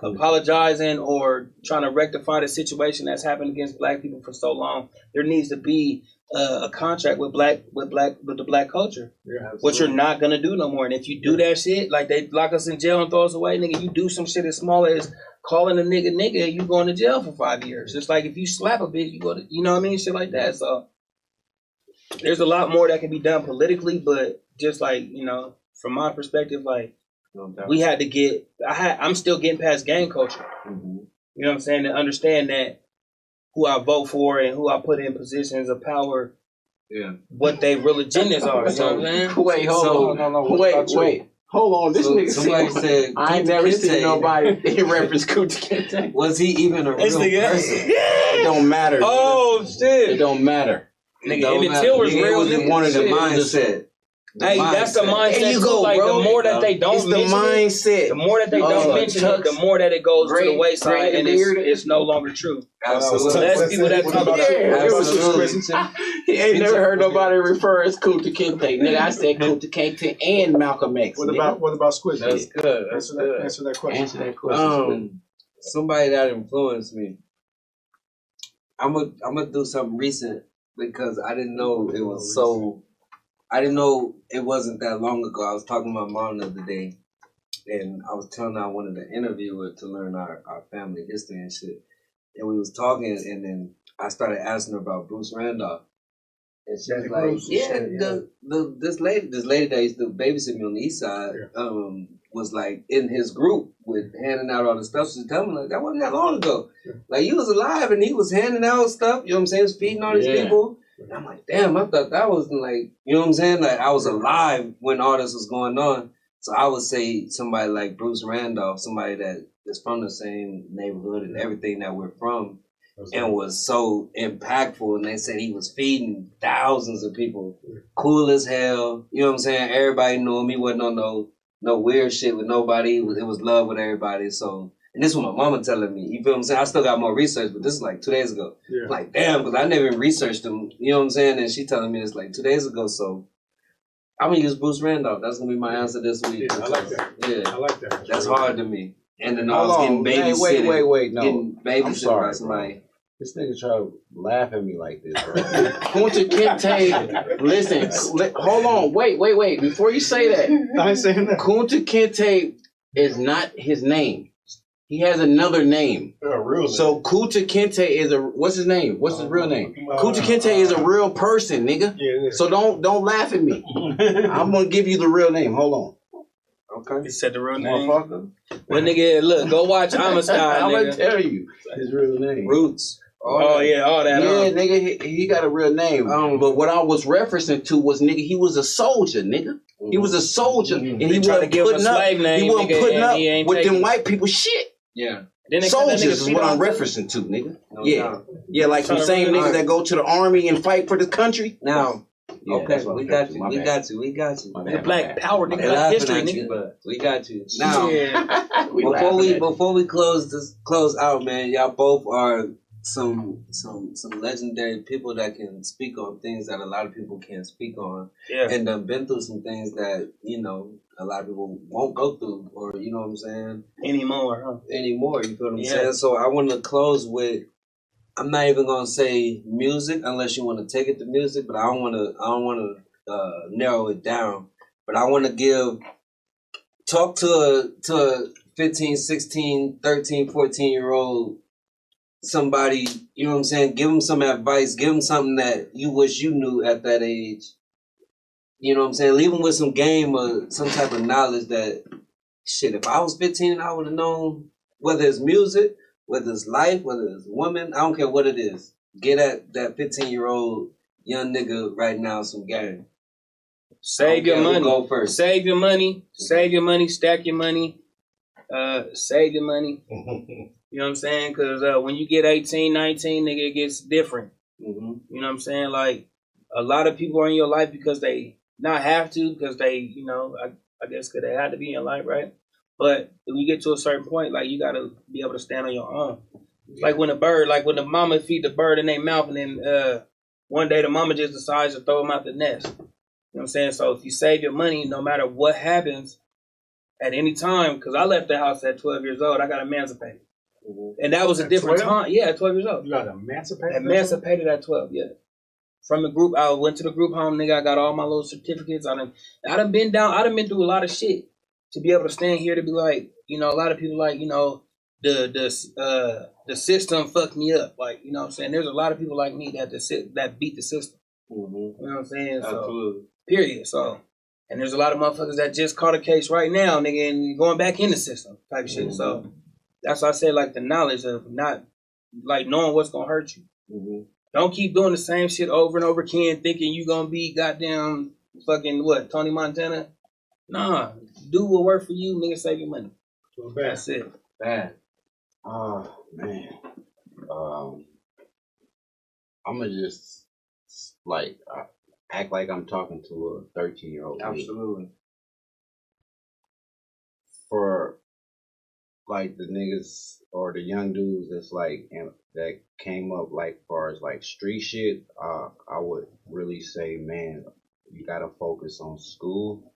apologizing or trying to rectify the situation that's happened against Black people for so long. There needs to be a contract with the Black culture, which you're not gonna do no more. And if you do that shit, like they lock us in jail and throw us away, nigga, you do some shit as small as calling a nigga, you going to jail for 5 years. It's like if you slap a bitch, you go to, you know what I mean, shit like that. So there's a lot more that can be done politically, but just like, you know, from my perspective, like, we had to get, I'm still getting past gang culture. You know what I'm saying? To understand that who I vote for and who I put in positions of power, what they real agendas are. You know what I'm saying? Wait, hold on. Wait. Hold on. This nigga somebody said I ain't never seen nobody in reference Kunta Kinte. Was he even a real person? It don't matter. Oh, shit. It don't matter. Nigga, Emmett Till was real. It was one of the mindset. Hey, that's the mindset. There you go, like bro. The more that they don't it's the mention mindset. it, the more that they don't mention it, the more that it goes to the wayside, and it's no longer true. Absolutely. So that's people that talk about that. He ain't never heard nobody refer as Kunta Kinte. Nigga, I said Kunta Kinte and Malcolm X. What about Squid? That's good. Answer that question. Answer that question. Somebody that influenced me. I'm gonna do something recent because I didn't know it was so. I didn't know it wasn't that long ago. I was talking to my mom the other day, and I was telling her I wanted to interview her to learn our family history and shit. and we was talking, and then I started asking her about Bruce Randolph. And she was like, this lady that used to babysit me on the east side, was like in his group with handing out all the stuff. She's telling me like that wasn't that long ago. Like you was alive and he was handing out stuff, you know what I'm saying? He was feeding all these people. And I'm like, damn, I thought that was like, you know what I'm saying? Like I was alive when all this was going on. So I would say somebody like Bruce Randolph, somebody that is from the same neighborhood and everything that we're from, and was so impactful. And they said he was feeding thousands of people. Cool as hell. You know what I'm saying? Everybody knew him. He wasn't on no weird shit with nobody. It was love with everybody. So, and this was my mama telling me. You feel what I'm saying? I still got more research, but this is like 2 days ago. Yeah. Like, damn, because I never even researched him. You know what I'm saying? And she telling me it's like 2 days ago. So I'm going to use Bruce Randolph. That's going to be my answer this week. Yeah, I like that. Yeah. I like that. That's hard to me. And then I was getting babysitted. Wait. No. Getting babysitted I'm sorry, by somebody. This nigga try to laugh at me like this, bro. Kunta Kinte, listen, hold on, wait. Before you say that, I ain't saying that. Kunta Kinte is not his name. He has another name. Real name. So Kunta Kinte is what's his name? What's his real name? Kunta Kinte is a real person, nigga. Yeah. So don't laugh at me. I'm gonna give you the real name. Hold on. Okay. He said the real name. Motherfucker. Well, nigga, look, go watch Amistad, I'm nigga. gonna tell you his real name. Roots. All that. Yeah, nigga, he got a real name. But what I was referencing to was, nigga, he was a soldier, nigga. He was a soldier, and he wasn't putting up. He wasn't putting up with them white people shit. Yeah. Soldiers is what I'm referencing to, nigga. Yeah, like some same niggas that go to the army and fight for the country. Now, okay, we got you. The black power, nigga, black history, nigga. But we got you. Now, before we close out, man, y'all both are some legendary people that can speak on things that a lot of people can't speak on. Yeah. And been through some things that, you know, a lot of people won't go through, or you know what I'm saying? Anymore, you feel what I'm saying? So I want to close with, I'm not even gonna say music unless you want to take it to music, but I don't want to narrow it down. But I want to talk to a 15, 16, 13, 14-year-old somebody, you know what I'm saying? Give them some advice, give them something that you wish you knew at that age. You know what I'm saying? Leave them with some game or some type of knowledge that, shit, if I was 15, I would have known, whether it's music, whether it's life, whether it's women, I don't care what it is. Get at that 15-year-old young nigga right now some game. Save your money. Go first. Save your money. Stack your money. Save your money. You know what I'm saying? Because when you get 18, 19, nigga, it gets different. Mm-hmm. You know what I'm saying? Like, a lot of people are in your life because they not have to, because they, you know, I guess because they had to be in your life, right? But when you get to a certain point, like, you got to be able to stand on your own. Yeah. Like when the mama feed the bird in their mouth, and then one day the mama just decides to throw them out the nest. You know what I'm saying? So if you save your money, no matter what happens at any time, because I left the house at 12 years old, I got emancipated. Mm-hmm. And that was a different time. Yeah, at 12 years old. You got emancipated? Emancipated at 12, yeah. From the group, I went to the group home, nigga. I got all my little certificates. I done been through a lot of shit to be able to stand here to be like, you know, a lot of people like, you know, the system fucked me up. Like, you know what I'm saying? There's a lot of people like me that beat the system. Mm-hmm. You know what I'm saying? Absolutely. So, period. So, and there's a lot of motherfuckers that just caught a case right now, nigga, and going back in the system type shit. Mm-hmm. So that's why I say, like, the knowledge of not, like, knowing what's gonna hurt you. Mm-hmm. Don't keep doing the same shit over and over again, thinking you gonna be goddamn fucking what, Tony Montana? Nah, do what work for you, nigga. Save your money. That's it. Bad. Oh man. I'm gonna just like act like I'm talking to a 13-year-old. Absolutely. For like the niggas or the young dudes that's like that came up like far as like street shit, I would really say, man, you gotta focus on school.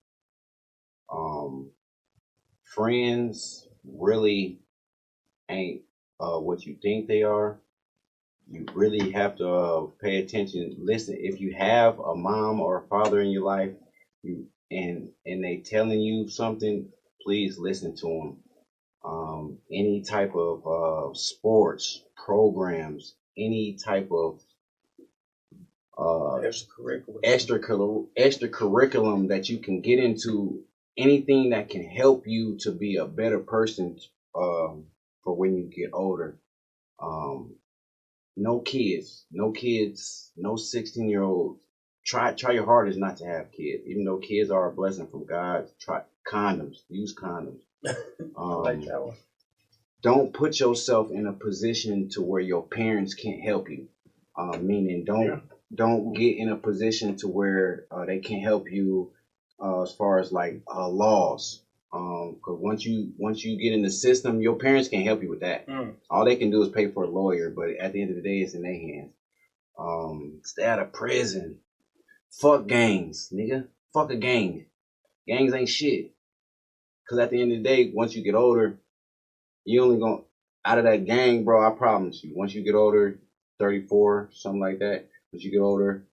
Friends really ain't what you think they are. You really have to pay attention. Listen, if you have a mom or a father in your life, and they telling you something, please listen to them. any type of sports programs, any type of extracurriculum that you can get into, anything that can help you to be a better person for when you get older. No kids, no 16-year-olds. Try your hardest not to have kids, even though kids are a blessing from God. Try condoms, use condoms. I like that one. Don't put yourself in a position to where your parents can't help you. Meaning, don't get in a position to where they can't help you as far as like laws. Because once you get in the system, your parents can't help you with that. All they can do is pay for a lawyer, but at the end of the day, it's in their hands. Stay out of prison. Fuck gangs, nigga. Fuck a gang. Gangs ain't shit. Because at the end of the day, once you get older, you only gonna, out of that gang, bro, I promise you, once you get older, 34, something like that, once you get older,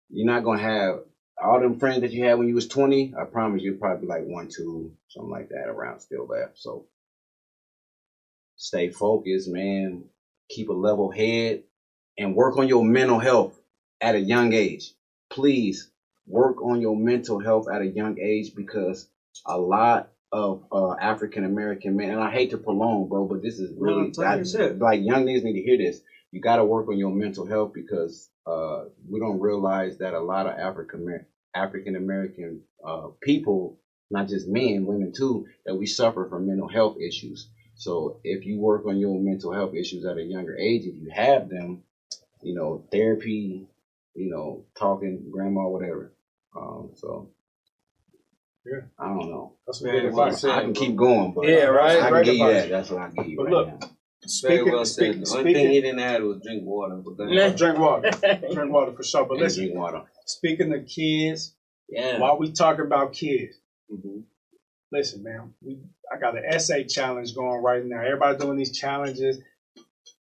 you're not gonna have all them friends that you had when you was 20. I promise you, probably like 1, 2, something like that around still left. So stay focused, man. Keep a level head and work on your mental health at a young age. Please work on your mental health at a young age, because a lot of African American men, and I hate to prolong, bro, but this is really like young niggas need to hear this. You got to work on your mental health, because we don't realize that a lot of African American people, not just men, women too, that we suffer from mental health issues. So if you work on your mental health issues at a younger age, if you have them, you know, therapy, you know, talking, grandma, whatever. So yeah, I don't know. That's some good advice. I can keep going, but yeah, right. I can give you that. That's what I give you. But right look, now. Very well said. The only thing he didn't add was drink water. But drink water. Drink water for sure. But listen, drink water. Speaking of kids, while we talking about kids, listen, man, I got an essay challenge going right now. Everybody doing these challenges.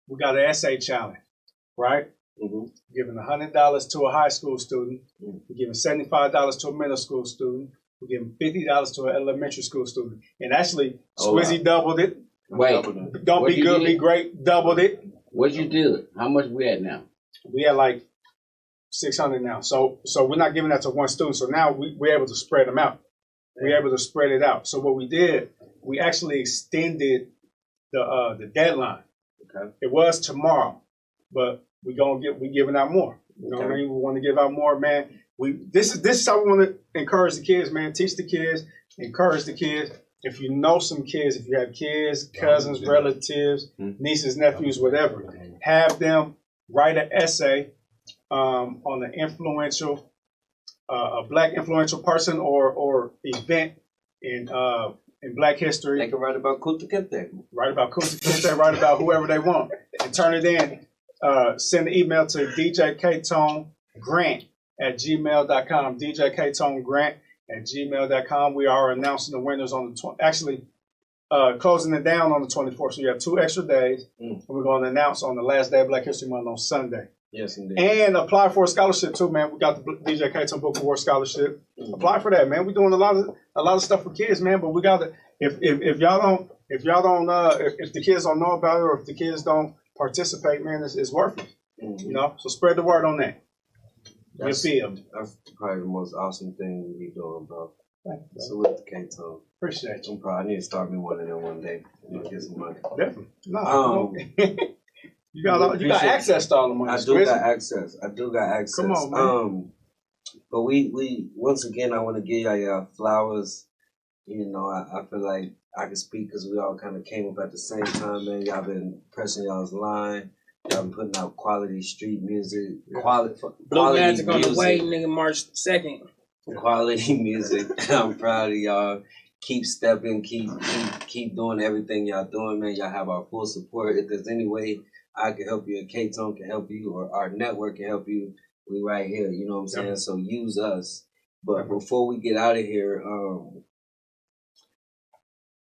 We got an essay challenge, right? Giving $100 to a high school student. We're giving $75 to a middle school student. We're giving $50 to an elementary school student. And actually, Swizzy doubled it. Wait, don't be good, be great. Doubled it. What'd you do? How much we at now? We at like 600 now. So we're not giving that to one student. So now we're able to spread them out. We're able to spread it out. So what we did, we actually extended the deadline. Okay. It was tomorrow, but we giving out more. You know what I mean? We want to give out more, man. This is how we want to encourage the kids, man. Teach the kids, encourage the kids. If you know some kids, if you have kids, cousins, relatives, nieces, nephews, whatever, have them write an essay on an influential, a Black influential person or event in Black history. They can write about Kunta Kinte. Write about Kunta Kinte, write about whoever they want, and turn it in. Send an email to djktonegrant@gmail.com. djktonegrant@gmail.com. We are announcing the winners on the closing it down on the 24th. So you have 2 extra days, and we're going to announce on the last day of Black History Month on Sunday. Yes, indeed. And apply for a scholarship too, man. We got the DJ K-Tone Book Award scholarship. Apply for that, man. We're doing a lot of stuff for kids, man. But we got to if the kids don't know about it, or if the kids don't participate, man, it's worth it. You know, so spread the word on that. That's probably the most awesome thing we be doing, bro. Salute to K-Tone. Appreciate you. I'm proud. I need to start me one of them one day. Get some money. Definitely. No. You got access to all the money. I do got access. Come on, man. But we once again, I want to give y'all flowers. You know, I feel like I can speak because we all kind of came up at the same time, man. Y'all been pressing y'all's line. Y'all been putting out quality street music. Quality Blue Magic music. on the way, nigga, March 2nd. Quality music. I'm proud of y'all. Keep stepping. Keep doing everything y'all doing, man. Y'all have our full support. If there's any way I can help you, and K-Tone can help you, or our network can help you, we right here. You know what I'm saying? So use us. But before we get out of here,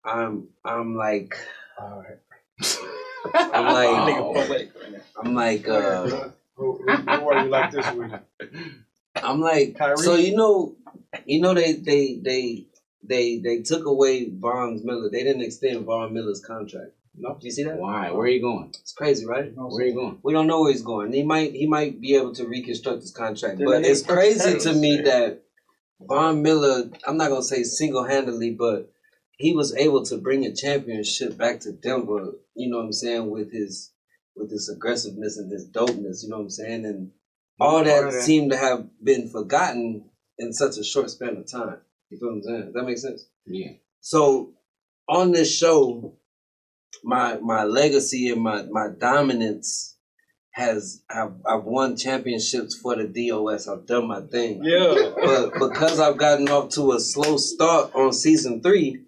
I'm like, all right. I'm like, who are you like this week? I'm like, Kyrie? So you know they they took away Von Miller. They didn't extend Von Miller's contract. No, do you see that? Why? Where are you going? It's crazy, right? Where are you going? We don't know where he's going. He might be able to reconstruct his contract, Then but they it's need to crazy pay to him. me that Von Miller. I'm not gonna say single-handedly, but he was able to bring a championship back to Denver. You know what I'm saying, with his aggressiveness and his dopeness. You know what I'm saying, and all that seemed to have been forgotten in such a short span of time. You feel what I'm saying? Does that make sense? Yeah. So on this show, my legacy and my dominance I've won championships for the DOS. I've done my thing. Yeah. But because I've gotten off to a slow start on season 3,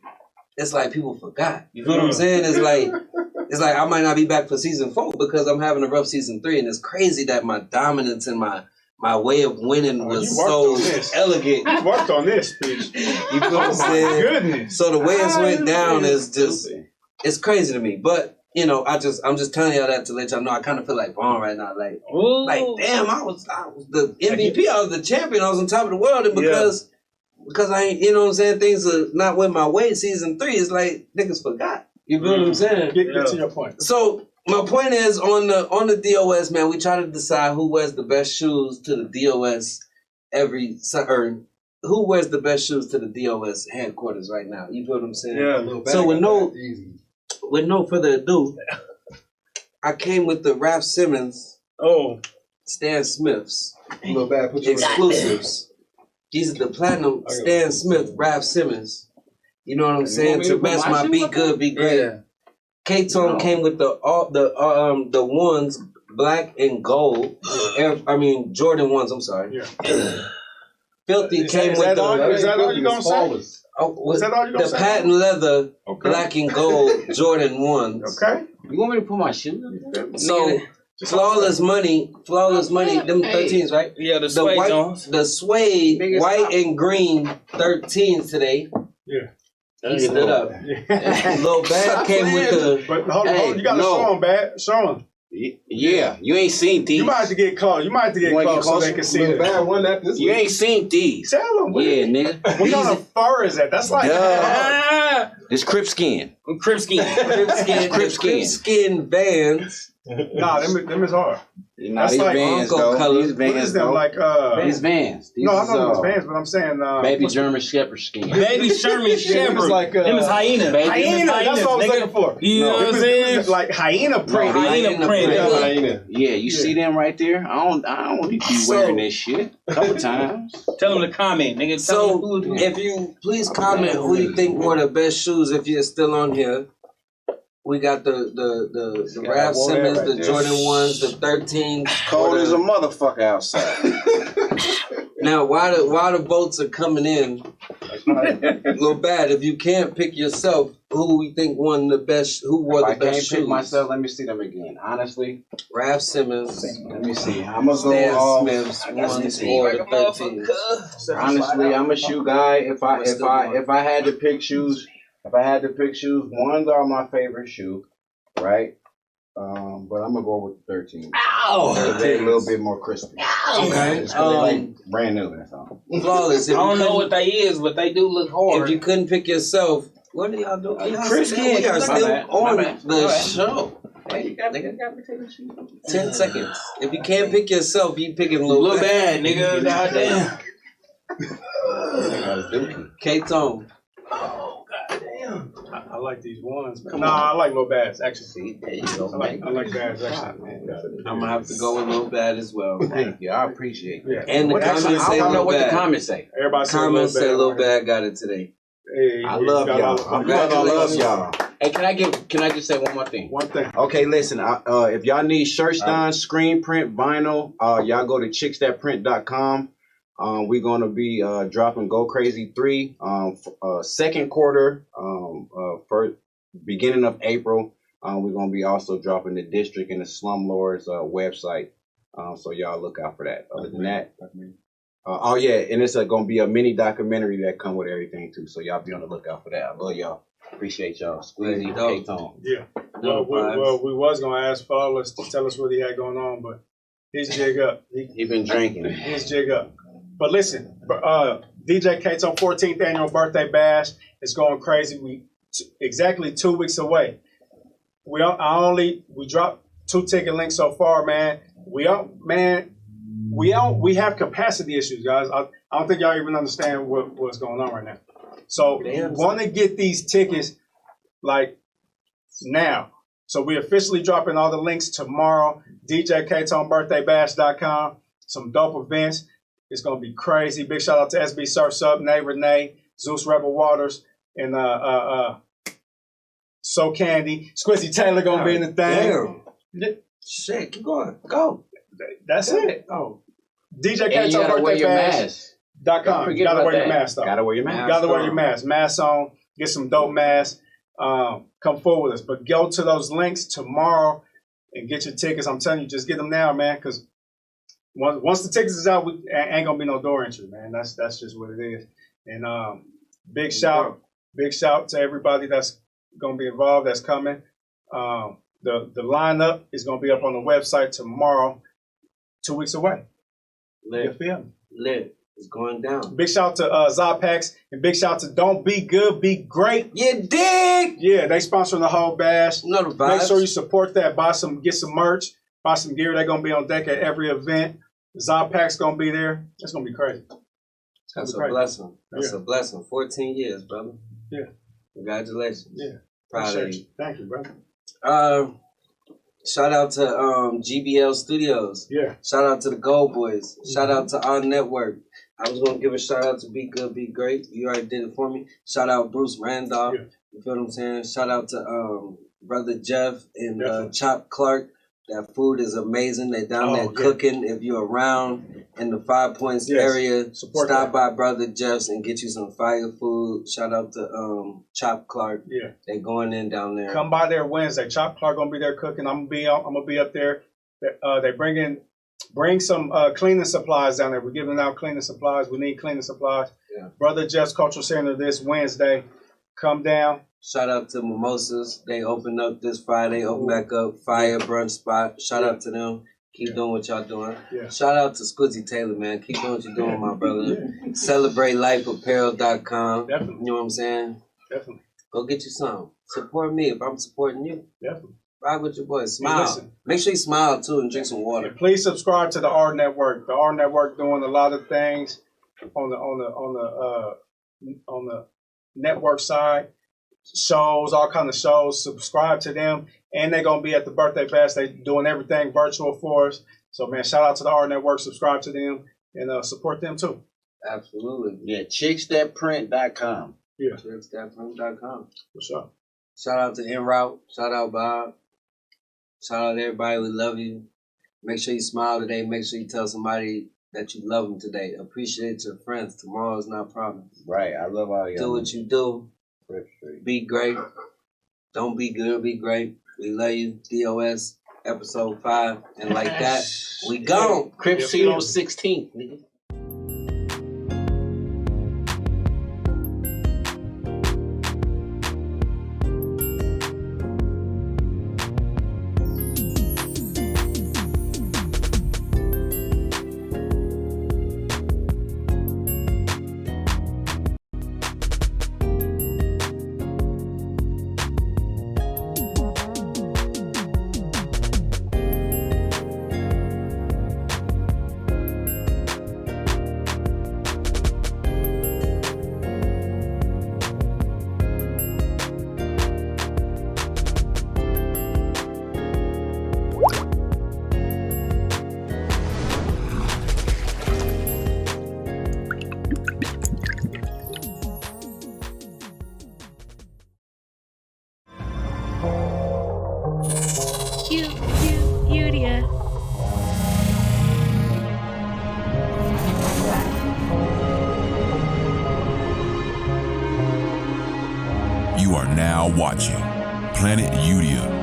it's like people forgot. You feel what I'm saying? It's like I might not be back for season 4 because I'm having a rough season 3, and it's crazy that my dominance and my way of winning was so elegant. You worked on this, bitch. You feel what I'm saying? Goodness. So the way it's went down is just, it's crazy to me. But you know, I'm just telling y'all that to let y'all know I kind of feel like Vaughn right now. Like damn, I was the MVP. I was the champion. I was on top of the world, and because I ain't, you know what I'm saying, things are not went my way. Season 3 is like niggas forgot. You feel what I'm saying? Get to your point. So my point is on the DOS, man, we try to decide who wears the best shoes to the DOS or who wears the best shoes to the DOS headquarters right now. You feel what I'm saying? Yeah. So with no further ado, I came with the Ralph Simmons, Stan Smiths, exclusives. These are the platinum Stan Smith, Ralph Simmons. You know what I'm saying? To match my Be Good, Be Great. Yeah. K-Tone came with the ones, black and gold. Jordan ones, I'm sorry. Yeah. Filthy came with the... Is that all you gonna say? Is that all you gonna say? The patent leather, black and gold Jordan ones. Okay. You want me to put my shoes on? So, flawless money, them 13s, right? Yeah, the suede Jones. The suede, white and green 13s today. Yeah. He stood up. Lil Bad came with the... But hold on, you gotta show him, Bad. Show him. Yeah, you ain't seen these. You might have to get close. So they can see it. Bad one that this You ain't seen these. Tell them. Yeah, nigga. What kind of fur is that? That's like... This Crip skin. Crip skin. Crip skin Vans. Nah, them is hard. Nah, these like Vans, Uncle though. color. These Vans, What is them, though. like... These Vans. These no, I is, know these Vans, but I'm saying... baby German Shepherd skin. Baby Sherman Shepherd. Like, them is hyena. Hyena, that's what I was looking for. You know what I'm saying? Like hyena print. Hyena print. Hyena. Yeah, you see them right there? I don't need to be wearing this shit a couple times. Tell them to comment, nigga. So, if you please comment who you think wore the best shoes if you're still on here. We got the Ralph Simmons, the Jordan 1s, the 13s. Cold as a motherfucker outside. Now, while the votes are coming in, Lil Bad, if you can't pick yourself, who we think won the best, who wore the best shoes? I can't pick myself, let me see them again. Honestly. Ralph Simmons. Let me see. I'm going to go Stan off. Smith's 1s or the 13s. Honestly, I'm a shoe guy. If I had to pick shoes, ones are my favorite shoe, right? But I'm gonna go with the 13. Ow! They're a little bit more crispy. Okay. It's like brand new. That's all. Flawless. I don't know what they is, but they do look hard. If you couldn't pick yourself, what do y'all do? Chris We are still on the Right. show. 10 seconds. If you can't pick yourself, you picking Lil Bad, nigga. Goddamn. K-Tone. I like these ones. Nah, I like Lil Bads, actually. There you go. I like Bads, actually. I'm gonna have to go with Lil Bad as well. Thank you. I appreciate it. Yeah. And the comments say I don't know Lil what the Bad. comments say. Everybody Comments say Lil Bad got it today. Hey, I love y'all. I love y'all. Hey, can I just say one more thing? One thing. Okay, listen. If y'all need shirts done, screen print, vinyl, y'all go to chicksthatprint.com. We're gonna be dropping Go Crazy 3 second quarter, for beginning of April. We're gonna be also dropping the District and the Slumlords website. So y'all look out for that. Other than that, and it's gonna be a mini documentary that come with everything too. So y'all be on the lookout for that. I love y'all. Appreciate y'all. Squeezy, K-Tone. Yeah. Well, we was gonna ask Flawless to tell us what he had going on, but he's jig up. He been drinking. He's jig up. But listen, DJ Kato 14th annual birthday bash is going crazy. Exactly 2 weeks away. We dropped 2 ticket links so far, man. We have capacity issues, guys. I don't think y'all even understand what's going on right now. So we want to get these tickets like now. So we're officially dropping all the links tomorrow. DJKatonBirthdayBash.com. Some dope events. It's gonna be crazy. Big shout out to SB Surf's Up, Nay Renee, Zeus Rebel Waters, and So Candy. Squizzy Taylor gonna be in the thing. Damn. Shit, keep going. Go. That's it. Oh. DJKatonBirthdayBash.com. You gotta wear your mask though. Gotta wear your mask. Gotta wear your mask. Mask on. Get some dope masks. Come forward with us. But go to those links tomorrow and get your tickets. I'm telling you, just get them now, man, because once the tickets is out, ain't gonna be no door entry, man. That's just what it is. And big shout to everybody that's gonna be involved, that's coming. The lineup is gonna be up on the website tomorrow, 2 weeks away. You feel me? Lit. It's going down. Big shout to Zopax and big shout to Don't Be Good, Be Great. You dig? Yeah, they sponsoring the whole bash. Know the vibes. Make sure you support that. Get some merch, buy some gear. They're gonna be on deck at every event. Zopax gonna be there. It's gonna be crazy. That's a blessing. That's a blessing. 14 years, brother. Yeah. Congratulations. Yeah. Proud of you. Thank you, brother. Shout out to GBL Studios. Yeah. Shout out to the Gold Boys. Shout out to AHRR Network. I was gonna give a shout out to Be Good, Be Great. You already did it for me. Shout out Bruce Randolph. Yeah. You feel what I'm saying? Shout out to Brother Jeff and Chop Clark. That food is amazing. They're down there cooking. If you're around in the 5 Points area, stop by Brother Jeff's and get you some fire food. Shout out to Chop Clark. Yeah. They're going in down there. Come by there Wednesday. Chop Clark gonna be there cooking. I'm gonna be up there. They bring some cleaning supplies down there. We're giving out cleaning supplies. We need cleaning supplies. Yeah. Brother Jeff's Cultural Center this Wednesday. Come down. Shout out to Mimosas. They opened up this Friday, open back up. Fire brunch spot. Shout out to them. Keep doing what y'all doing. Yeah. Shout out to Squizzy Taylor, man. Keep doing what you're doing, my brother. CelebrateLifeApparel.com. Definitely. You know what I'm saying? Definitely. Go get you some. Support me if I'm supporting you. Definitely. Ride with your boy. Smile. Listen. Make sure you smile too and drink some water. And please subscribe to the AHRR Network. The AHRR Network doing a lot of things on the network side. Shows, all kind of shows. Subscribe to them, and they're gonna be at the birthday bash. They doing everything virtual for us. So man, shout out to the AHRR Network. Subscribe to them and support them too. Absolutely. Yeah, chicksthatprint.com. Yeah, chicksthatprint.com. For sure. Shout out to En Route. Shout out Bob. Shout out to everybody. We love you. Make sure you smile today. Make sure you tell somebody that you love them today. Appreciate your friends. Tomorrow is not promised. Right. I love all y'all. Do what you do. Be great. Don't be good. Be great. We love you. DOS episode 5. And like that, we gone. Cripsino 16th, nigga. Cutie. You are now watching Planet Udia.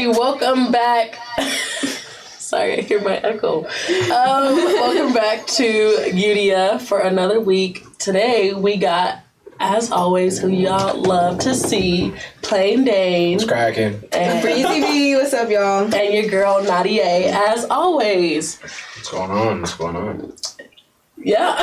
Welcome welcome back. Sorry, I hear my echo. Welcome back to Udia for another week. Today we got, as always, who y'all love to see, Plain Dane. What's cracking? Breezy B, what's up, y'all? And your girl, Nadia, as always. What's going on? What's going on? Yeah.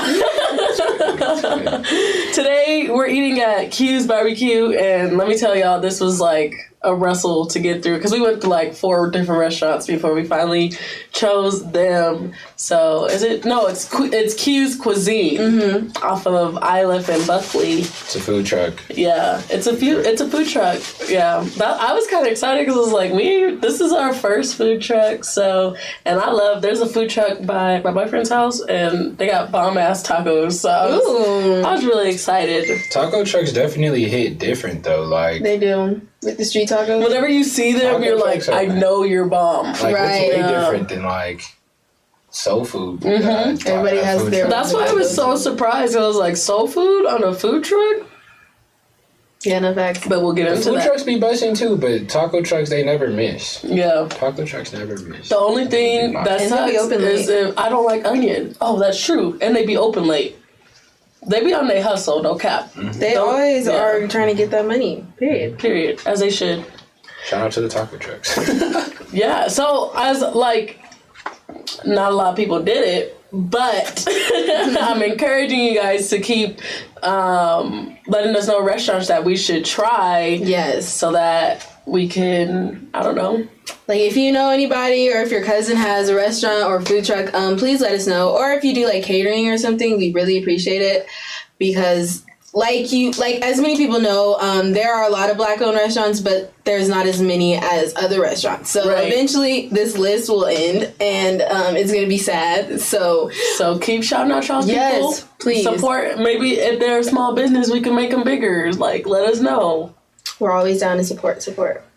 Today we're eating at Q's Barbecue, and let me tell y'all, this was like a wrestle to get through because we went to like 4 different restaurants before we finally chose them. So it's Q's Cuisine off of Iliff and Buckley. It's a food truck. Yeah, it's a food truck. Yeah, I was kind of excited because I was like, this is our first food truck. So, and there's a food truck by my boyfriend's house, and they got bomb ass tacos. So I was really excited. Taco trucks definitely hit different though. Like they do with the street tacos. Whenever you see them, you're like, I know you're bomb. Like, right? It's way different than like soul food. Everybody has their. That's why I was so surprised. I was like, soul food on a food truck. Yeah, no facts. But we'll get into that. Food trucks be busting too, but taco trucks, they never miss. Yeah. Taco trucks never miss. The only thing that sucks is if I don't like onion. Oh, that's true. And they be open late. They be on their hustle, no cap. They always are trying to get that money. Period. As they should. Shout out to the taco trucks. Yeah. So, as like, not a lot of people did it, but I'm encouraging you guys to keep letting us know restaurants that we should try. Yes. So that we can, I don't know. Like, if you know anybody or if your cousin has a restaurant or food truck, please let us know. Or if you do, like, catering or something, we really appreciate it. Because, as many people know, there are a lot of Black-owned restaurants, but there's not as many as other restaurants. So, eventually, this list will end, and it's going to be sad. So keep shouting out y'all's people. Yes, please. Support. Maybe if they're a small business, we can make them bigger. Like, let us know. We're always down to support.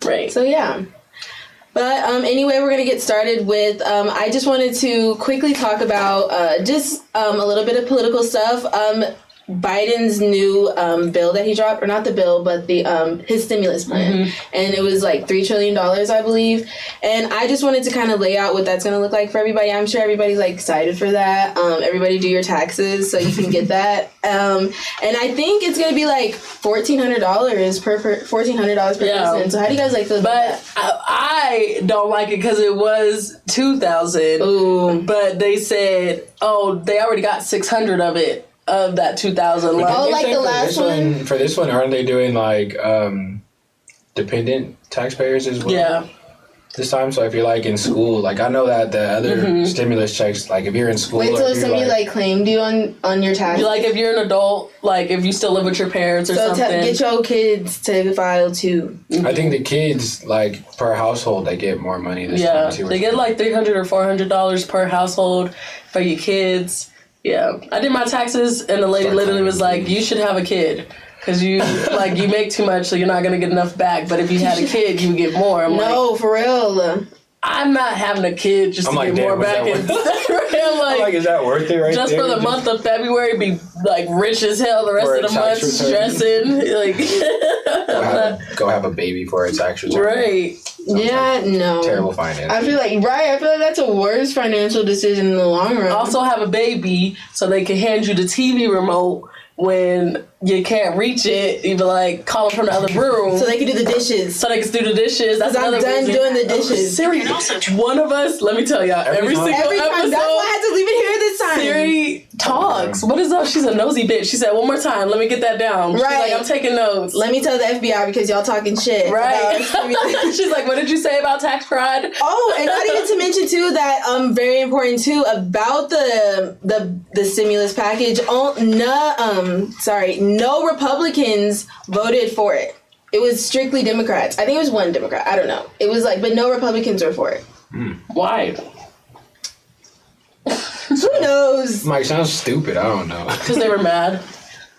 Right. So, yeah. But anyway, we're going to get started with, I just wanted to quickly talk about just a little bit of political stuff. Biden's new bill that he dropped, or not the bill, but the his stimulus plan. And it was like $3 trillion, I believe. And I just wanted to kind of lay out what that's going to look like for everybody. I'm sure everybody's like excited for that. Everybody do your taxes so you can get that. And I think it's going to be like $1,400 per person. So how do you guys like feel about that? I don't like it because it was $2,000. But they said, they already got 600 of it. Of that 2,000. Like the last one? For this one, aren't they doing like dependent taxpayers as well? Yeah. This time, so if you're like in school, like I know that the other stimulus checks, like if you're in school. Wait till if somebody like claimed you on your taxes. Like if you're an adult, like if you still live with your parents or something. Get your kids to file too. I think the kids, like per household, they get more money this time too. They get like $300 or $400 per household for your kids. Yeah, I did my taxes, and the lady literally was like, "You should have a kid, because you make too much, so you're not gonna get enough back. But if you had a kid, you would get more." I'm for real. I'm not having a kid just to get more back. I'm like, is that worth it? Right just there? For the month of February, be like rich as hell. The rest of the month, stressing. Go have a baby for a tax return. Right. No. Terrible finance. I feel like that's a worse financial decision in the long run. Also have a baby so they can hand you the TV remote when you can't reach it. You be like, call them from the other room. So they can do the dishes. That's That's I'm done doing the dishes. Siri, one of us, let me tell y'all, every single episode. That's why I had to leave it here this time. Siri talks. What is up? She's a nosy bitch. She said, one more time, let me get that down. She's like, I'm taking notes. Let me tell the FBI because y'all talking shit. Right. She's like, what did you say about tax fraud? Oh, and I needed to mention too that very important too about the stimulus package. No Republicans voted for it. It was strictly Democrats. I think it was one Democrat. I don't know. It was but no Republicans were for it. Why? Who knows? Mike, sounds stupid. I don't know. Because they were mad.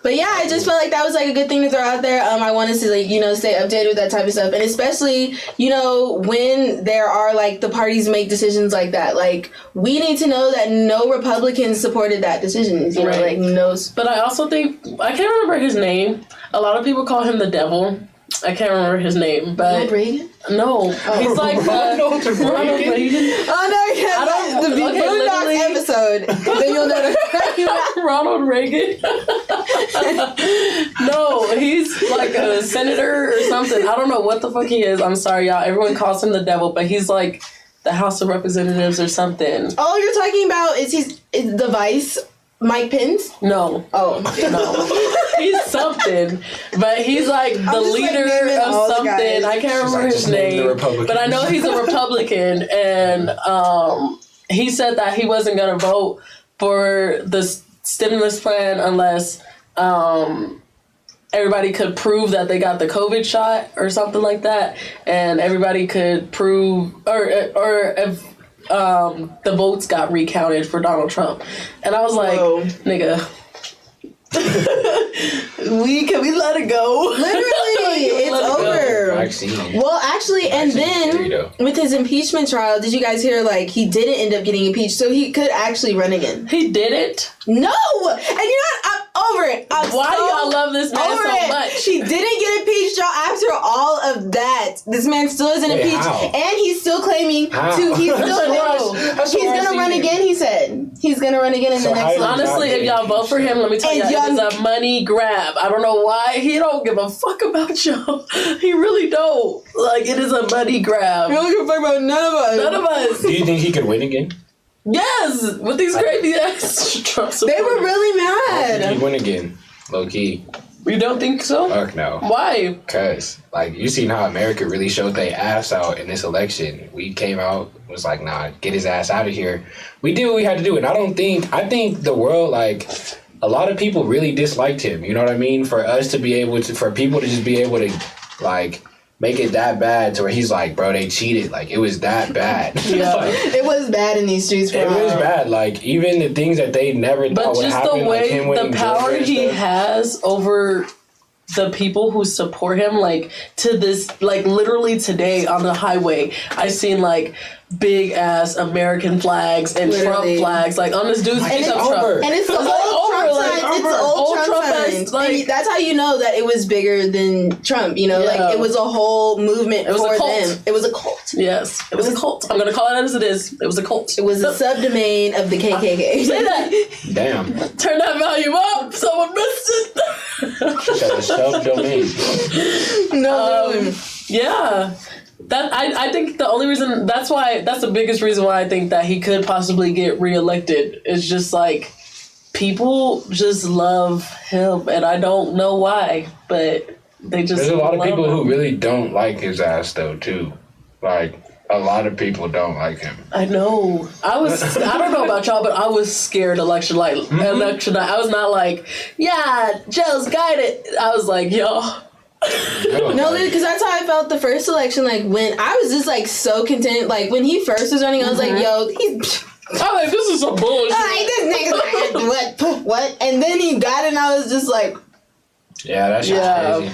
But yeah, I just felt like that was a good thing to throw out there. I wanted to stay updated with that type of stuff, and especially when there are the parties make decisions like that. We need to know that no Republicans supported that decision. You know, no. But I also think I can't remember his name. A lot of people call him the devil. I can't remember his name, but Reagan? No, he's like Ronald Reagan. Oh no, yeah, the Boondocks episode. Then you'll know Ronald Reagan. No, he's like a senator or something. I don't know what the fuck he is. I'm sorry, y'all. Everyone calls him the devil, but he's like the House of Representatives or something. Oh, you're talking about is the Vice Mike Pence? No. Oh no. He's something, but he's like the leader of something. I can't remember his name, but I know he's a Republican, and he said that he wasn't gonna vote for the stimulus plan unless everybody could prove that they got the COVID shot or something like that, and everybody could prove or if the votes got recounted for Donald Trump. And I was like, nigga, can we let it go? Literally, it's over. Well, actually, and then with his impeachment trial, did you guys hear, like, he didn't end up getting impeached, so he could actually run again? He didn't? No! And you know what? I'm over it. Why do y'all love this man so much? He didn't get impeached, y'all. After all of that, this man still isn't impeached, and he's still claiming he's gonna run again. He said he's gonna run again in the next one. Honestly, if y'all vote for him, let me tell you, it's a money grab. I don't know why he don't give a fuck about y'all. He really don't. Like, it is a money grab. He don't give a fuck about none of us. None of us. Do you think he could win again? Yes, with these crazy ass Trump supporters. They were really mad. He'd win again, low key. You don't think so? Fuck no. Why? Because, like, you seen how America really showed their ass out in this election. We came out, was like, nah, get his ass out of here. We did what we had to do. And I think the world, like, a lot of people really disliked him. You know what I mean? For us to be able to, for people to just be able to, like, make it that bad to where he's like, bro, they cheated. Like, it was that bad. Yeah. Like, it was bad in these streets. It was bad. Like, even the things that they never thought would happen. But just the way, like him the power he has over the people who support him, like, to this, like, literally today on the highway, I seen, like, big ass American flags and Trump flags, like, on this dude's pickup truck. And it's the old Trump signs. It's the old Trump signs. Like, that's how you know that it was bigger than Trump, you know? Yeah. Like, it was a whole movement for them. It was a cult. Yes. It was a cult. I'm going to call it as it is. It was a cult. It was a subdomain of the KKK. Say that. Damn. Turn that volume up. Someone missed it. Subdomain. No. Yeah. That I think the only reason that's the biggest reason why I think that he could possibly get reelected is just like people just love him, and I don't know why, but they just. There's a lot of people him. who really don't like his ass though too. Like, a lot of people don't like him. I know. I don't know about y'all, but I was scared election night. Election night. I was not like, yeah, Joe's got it. I was like, yo. No, because that's how I felt the first election. Like, when I was just like so content. Like, when he first was running, I was like, yo, he's. I'm like, this is some bullshit. Like, this nigga's what? And then he got it, and I was just like, yeah, that's crazy.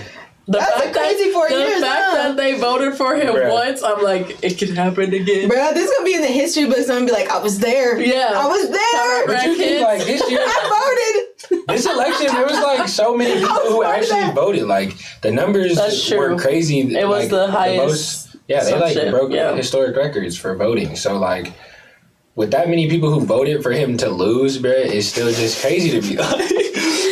That's crazy 4 years. The fact that they voted for him once, I'm like, it could happen again. Bro, this is gonna be in the history books. I'm gonna be like, I was there. Yeah, I was there. But you think, like, this year, I voted. This election, there was like so many people who actually voted. Like, the numbers were crazy. It was like, the highest. They like broke historic records for voting. So like, with that many people who voted for him to lose, bro, it's still just crazy to me.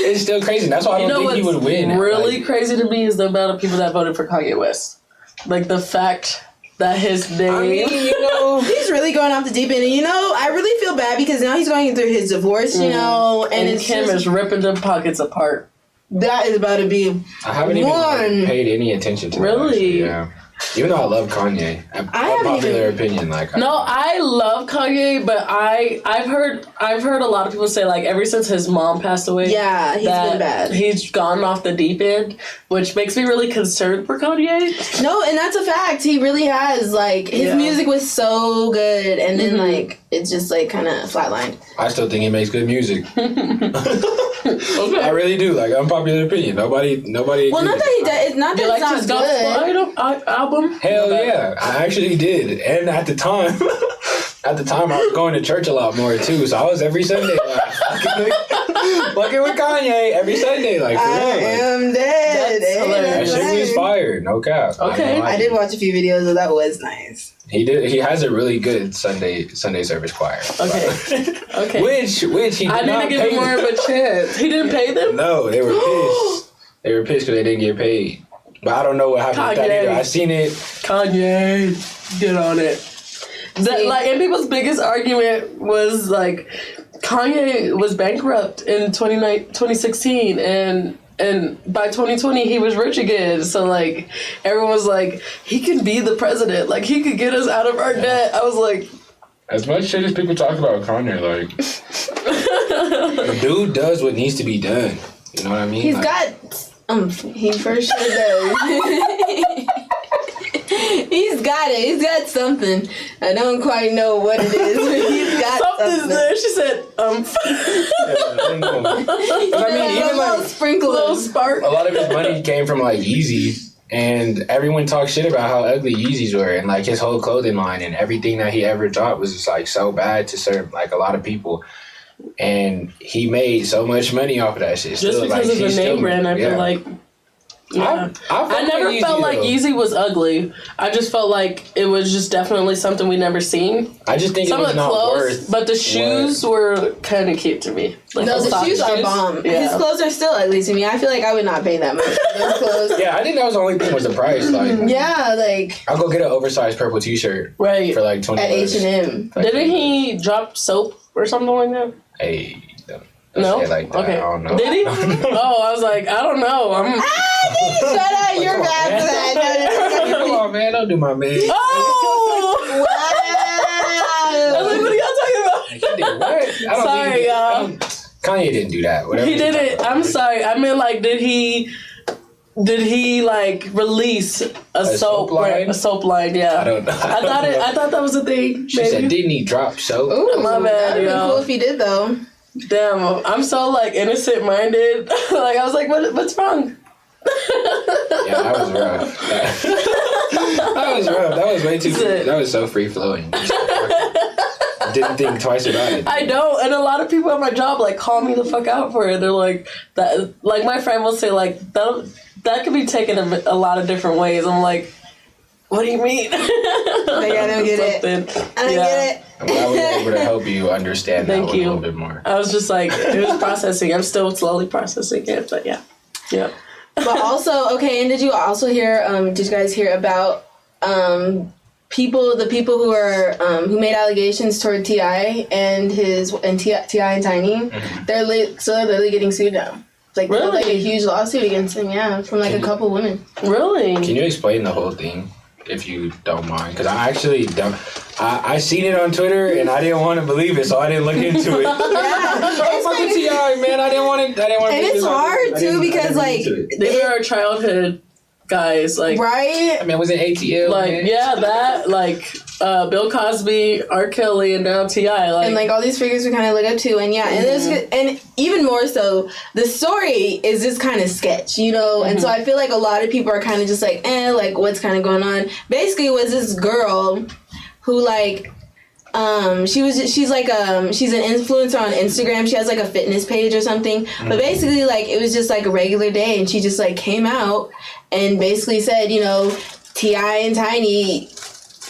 It's still crazy. And that's why I don't think he would win. Really crazy to me is the amount of people that voted for Kanye West. Like, the fact that his name. I mean, you know, he's really going off the deep end. And, you know, I really feel bad because now he's going through his divorce, you know. And Kim is ripping them pockets apart. That is about to be I haven't even paid any attention to that, actually, yeah. Even though I love Kanye, unpopular opinion, like I love Kanye, but I've heard a lot of people say, like, ever since his mom passed away, he's been bad. He's gone off the deep end, which makes me really concerned for Kanye. No, and that's a fact. He really has. Like, his music was so good, and then like it's just like kind of flatlined. I still think he makes good music. I really do. Like, unpopular opinion. Nobody. Well, not that he does. It's not that it's not good. Album? Hell yeah, I actually did. And at the time, I was going to church a lot more too. So I was every Sunday, like, fucking with Kanye every Sunday, like, for real. I am dead. good. That shit was fire. No cap. Okay. I did watch a few videos of that. Was nice. He did. He has a really good Sunday service choir. Okay. Okay. Which he did I need not to give pay him more them. of a chance. He didn't pay them? No, they were pissed. They were pissed because they didn't get paid. But I don't know what happened with that either. I seen it. Kanye, get on it. And people's biggest argument was like Kanye was bankrupt in 2016 and by 2020 he was rich again. So like everyone was like, he can be the president. Like he could get us out of our debt. I was like, as much shit as people talk about Kanye, like the dude does what needs to be done. You know what I mean? He's got he for sure does. He's got it. He's got something. I don't quite know what it is, but he's got something. There. She said, I mean, even like sprinkle, little spark. A lot of his money came from like Yeezys, and everyone talked shit about how ugly Yeezys were, and like his whole clothing line and everything that he ever dropped was just like so bad to serve like a lot of people. And he made so much money off of that shit. Just because of the name brand, I feel like. Yeah. I never felt like Yeezy was ugly. I just felt like it was just definitely something we never seen. I just think some it was of the not clothes, worth but the shoes were kind of cute to me. Like no, the shoes are bomb. Yeah. His clothes are still ugly to me. I feel like I would not pay that much for those clothes. Yeah, I think that was the only thing was the price. Like, yeah, like I'll go get an oversized purple T-shirt for like $20 at H&M. Didn't he drop soap or something like that? Hey. No? Like that. Okay. I don't know. Did he? Oh, I was like, I don't know. Shut up, you're bad for that. Come on, man. Don't do my man. Oh! Wow! I was like, what are y'all talking about? He did what? Sorry, y'all. Kanye didn't do that. Whatever. He didn't. I'm sorry. I meant like, did he like release a soap line? A soap line, yeah. I don't know. I thought that was a thing. She said, didn't he drop soap? Ooh, my bad, that'd be y'all. cool if he did though. Damn, I'm so like innocent minded. Like I was like, what's wrong? Yeah, that was rough. That was rough. That was way too. That was so free flowing. Didn't think twice about it. I don't, and a lot of people at my job like call me the fuck out for it. They're like that. Like my friend will say like that could be taken a lot of different ways. I'm like, what do you mean? Like I don't get it. I don't get it. I'm glad I was able to help you understand that one a little bit more. I was just like, it was processing. I'm still slowly processing it, but yeah. But also, okay, and did you also hear? Did you guys hear about the people who are who made allegations toward T.I. and T.I. and Tiny? They're literally getting sued now. Like really? Like a huge lawsuit against them. Yeah, from like a couple women. Really? Can you explain the whole thing? If you don't mind, because I actually don't. I seen it on Twitter and I didn't want to believe it, so I didn't look into it. I'm fucking T.I., man. I didn't want to. And it's hard too because like they are childhood guys, like right. I mean, was it ATL? Like man? yeah, that like Bill Cosby, R. Kelly, and now T.I. Like and like all these figures we kind of look up to, and yeah, and even more so, the story is just kind of sketch, you know. And so I feel like a lot of people are kind of just like, like what's kind of going on. Basically, it was this girl who like. She's like she's an influencer on Instagram. She has like a fitness page or something. But basically like it was just like a regular day and she just like came out and basically said, you know, T.I. and Tiny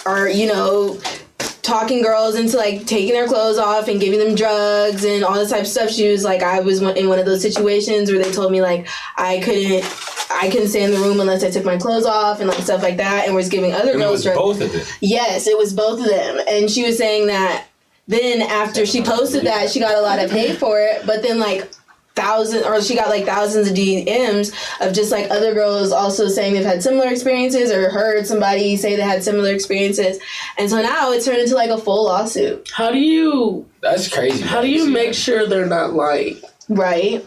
are, you know, talking girls into like taking their clothes off and giving them drugs and all this type of stuff. She was like, I was in one of those situations where they told me like I couldn't stay in the room unless I took my clothes off and like stuff like that, and was giving other girls drugs. Both of them. Yes, it was both of them. And she was saying that then after she posted that, she got a lot of hate for it, but then like she got like thousands of DMs of just like other girls also saying they've had similar experiences or heard somebody say they had similar experiences. And so now it's turned into like a full lawsuit. That's crazy. How do you make sure they're not lying? Right.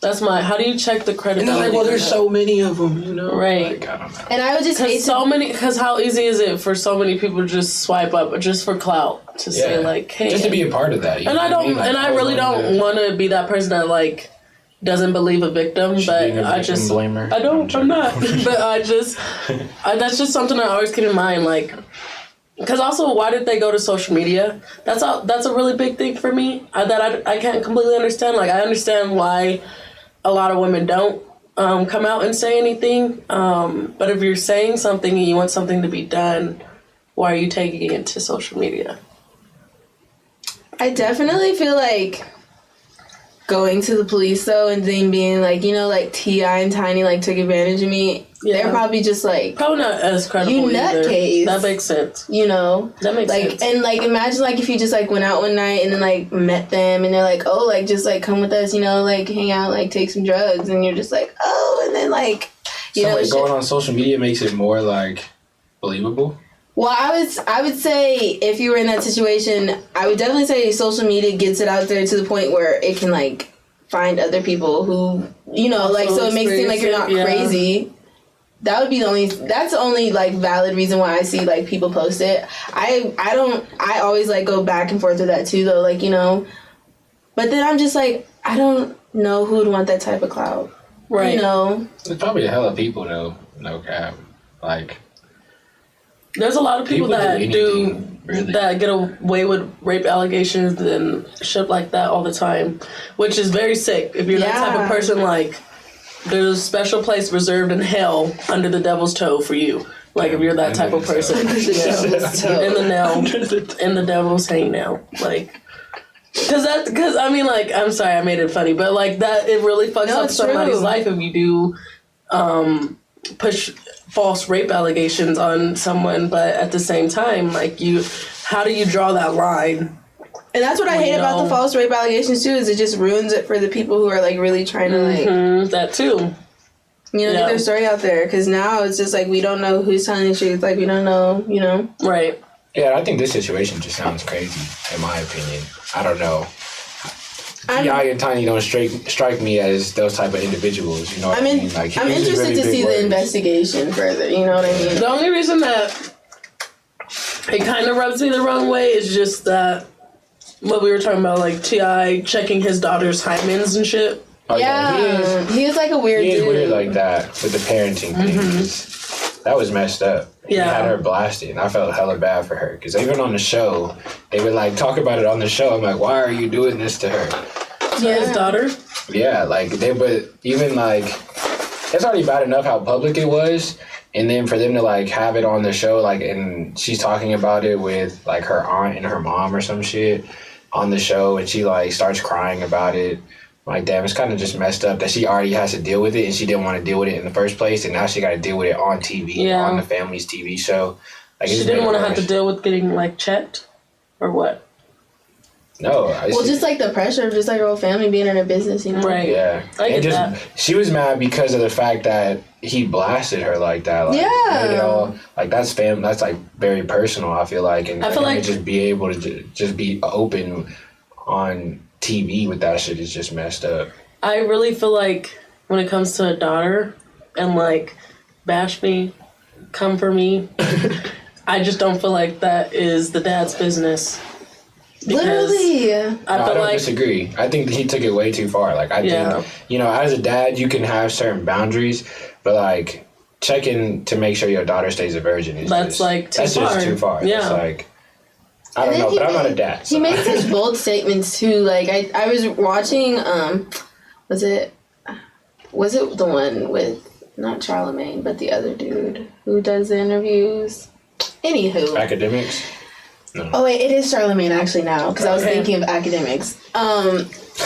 How do you check the credibility? And they're like, well, there's so many of them, you know? Right. Like, I don't know. And I would just hate because how easy is it for so many people to just swipe up just for clout to say like, hey. Just to be a part of that. And I don't, and I really don't want to be that person that like doesn't believe a victim, but I just, blamer. I'm not, but that's just something I always keep in mind, like, because also, why did they go to social media? That's a really big thing for me that I can't completely understand. Like, I understand why a lot of women don't, come out and say anything. But if you're saying something and you want something to be done, why are you taking it to social media? I definitely feel like going to the police though and then being like, you know, like T.I. and Tiny like took advantage of me. Yeah. They're probably just like probably not as credible. You nutcase. That makes sense. You know, that makes sense. And like imagine like if you just like went out one night and then like met them and they're like, oh, like just like come with us, you know, like hang out, like take some drugs, and you're just like, oh, and then like you know, like going on social media makes it more like believable. Well, I would say if you were in that situation, I would definitely say social media gets it out there to the point where it can like find other people who, you know, like so it makes it seem like you're not crazy. That would be that's the only like valid reason why I see like people post it. I always like go back and forth with that too though, like, you know. But then I'm just like, I don't know who would want that type of clout. Right. You know. There's probably a hell of people though, no cap. Like there's a lot of people that that get away with rape allegations and shit like that all the time, which is very sick. If you're that type of person, like there's a special place reserved in hell under the devil's toe for you. Like if you're that type of person, in the devil's hangnail, like. Because I mean, like, I'm sorry I made it funny, but like that, it really fucks up somebody's life if you do push false rape allegations on someone, but at the same time, like how do you draw that line? And that's what I hate about the false rape allegations too, is it just ruins it for the people who are like really trying to like that too. You know, get their story out there, because now it's just like we don't know who's telling the truth, like we don't know, you know, right? Yeah, I think this situation just sounds crazy, in my opinion. I don't know. T.I. and Tiny don't strike me as those type of individuals. You know what I mean? Like, I'm interested to see the investigation further. You know what I mean? The only reason that it kind of rubs me the wrong way is just that what we were talking about, like T.I. checking his daughter's hymens and shit. Oh, yeah, he is like a weird dude. He is weird like that with the parenting thing. That was messed up. Yeah. He had her blasted, and I felt hella bad for her. Because even on the show, they would like talk about it on the show. I'm like, why are you doing this to her? To his daughter? Yeah, like but even like, it's already bad enough how public it was. And then for them to like have it on the show, like, and she's talking about it with like her aunt and her mom or some shit on the show, and she like starts crying about it. Like, damn, it's kind of just messed up that she already has to deal with it, and she didn't want to deal with it in the first place, and now she got to deal with it on TV, on the family's TV show. Like, she didn't want to have to deal with getting, like, checked? Or what? No. Well, just, like, the pressure of just, like, her whole family being in her business, you know? Right. Yeah. I get that. She was mad because of the fact that he blasted her like that. Like, yeah. You know, like, that's like, very personal, I feel like. And I feel like just be able to just be open on TV with that shit is just messed up. I really feel like when it comes to a daughter and like bash me, come for me, I just don't feel like that is the dad's business. Literally. I don't disagree. I think he took it way too far. Like, I think, you know, as a dad, you can have certain boundaries, but like checking to make sure your daughter stays a virgin is that's just too far. Yeah. It's like, I don't know, but I'm not a dad. So. He made such bold statements too. Like I was watching, was it the one with not Charlemagne, but the other dude who does the interviews? Anywho, Academics. No. Oh wait, it is Charlemagne actually now, because I was thinking of Academics.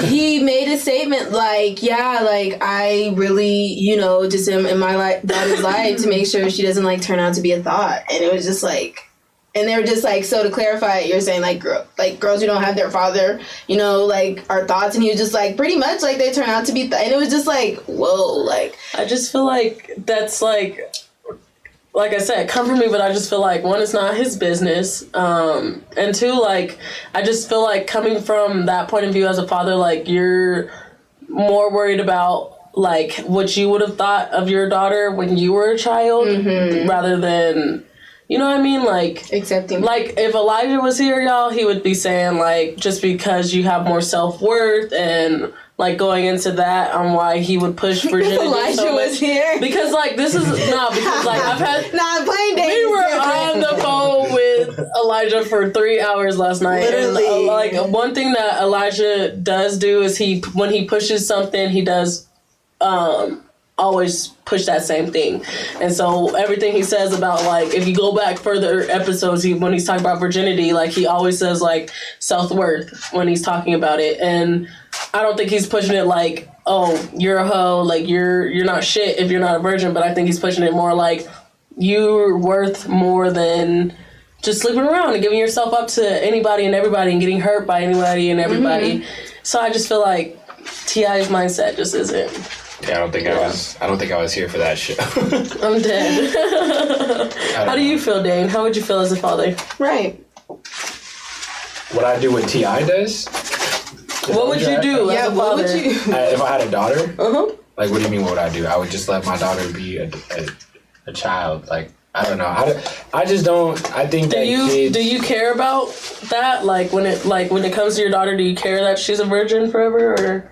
He made a statement like, yeah, like I really, you know, just am in my daughter's life to make sure she doesn't like turn out to be a thought, and it was just like. And they were just like, so to clarify, you're saying like girls who don't have their father, you know, like are thoughts, and he was just like pretty much like they turn out to be, and it was just like, whoa, like I just feel like that's like I said, come for me, but I just feel like one, it's not his business, and two, like I just feel like coming from that point of view as a father, like you're more worried about like what you would have thought of your daughter when you were a child, rather than. You know what I mean? Like, accepting. Like, if Elijah was here, y'all, he would be saying, like, just because you have more self-worth and, like, going into that on why he would push virginity. Elijah was here. Because, like, this is, because, like, I've had. I'm playing dates. We were on the phone with Elijah for 3 hours last night. Literally. And, like, one thing that Elijah does do is when he pushes something, he does, always push that same thing. And so everything he says about, like, if you go back further episodes, when he's talking about virginity, like, he always says, like, self-worth when he's talking about it. And I don't think he's pushing it like, oh, you're a hoe, like, you're not shit if you're not a virgin, but I think he's pushing it more like, you're worth more than just sleeping around and giving yourself up to anybody and everybody and getting hurt by anybody and everybody. So I just feel like T.I.'s mindset just isn't. Yeah, I don't think I was here for that shit. I'm dead. How do you feel, Dane? How would you feel as a father? Right. What I do what T.I. does? What would you do as a father? What would you? If I had a daughter? Like, what do you mean, what would I do? I would just let my daughter be a child. Like, I don't know. I just don't. I think that do you care about that? Like when it comes to your daughter, do you care that she's a virgin forever or?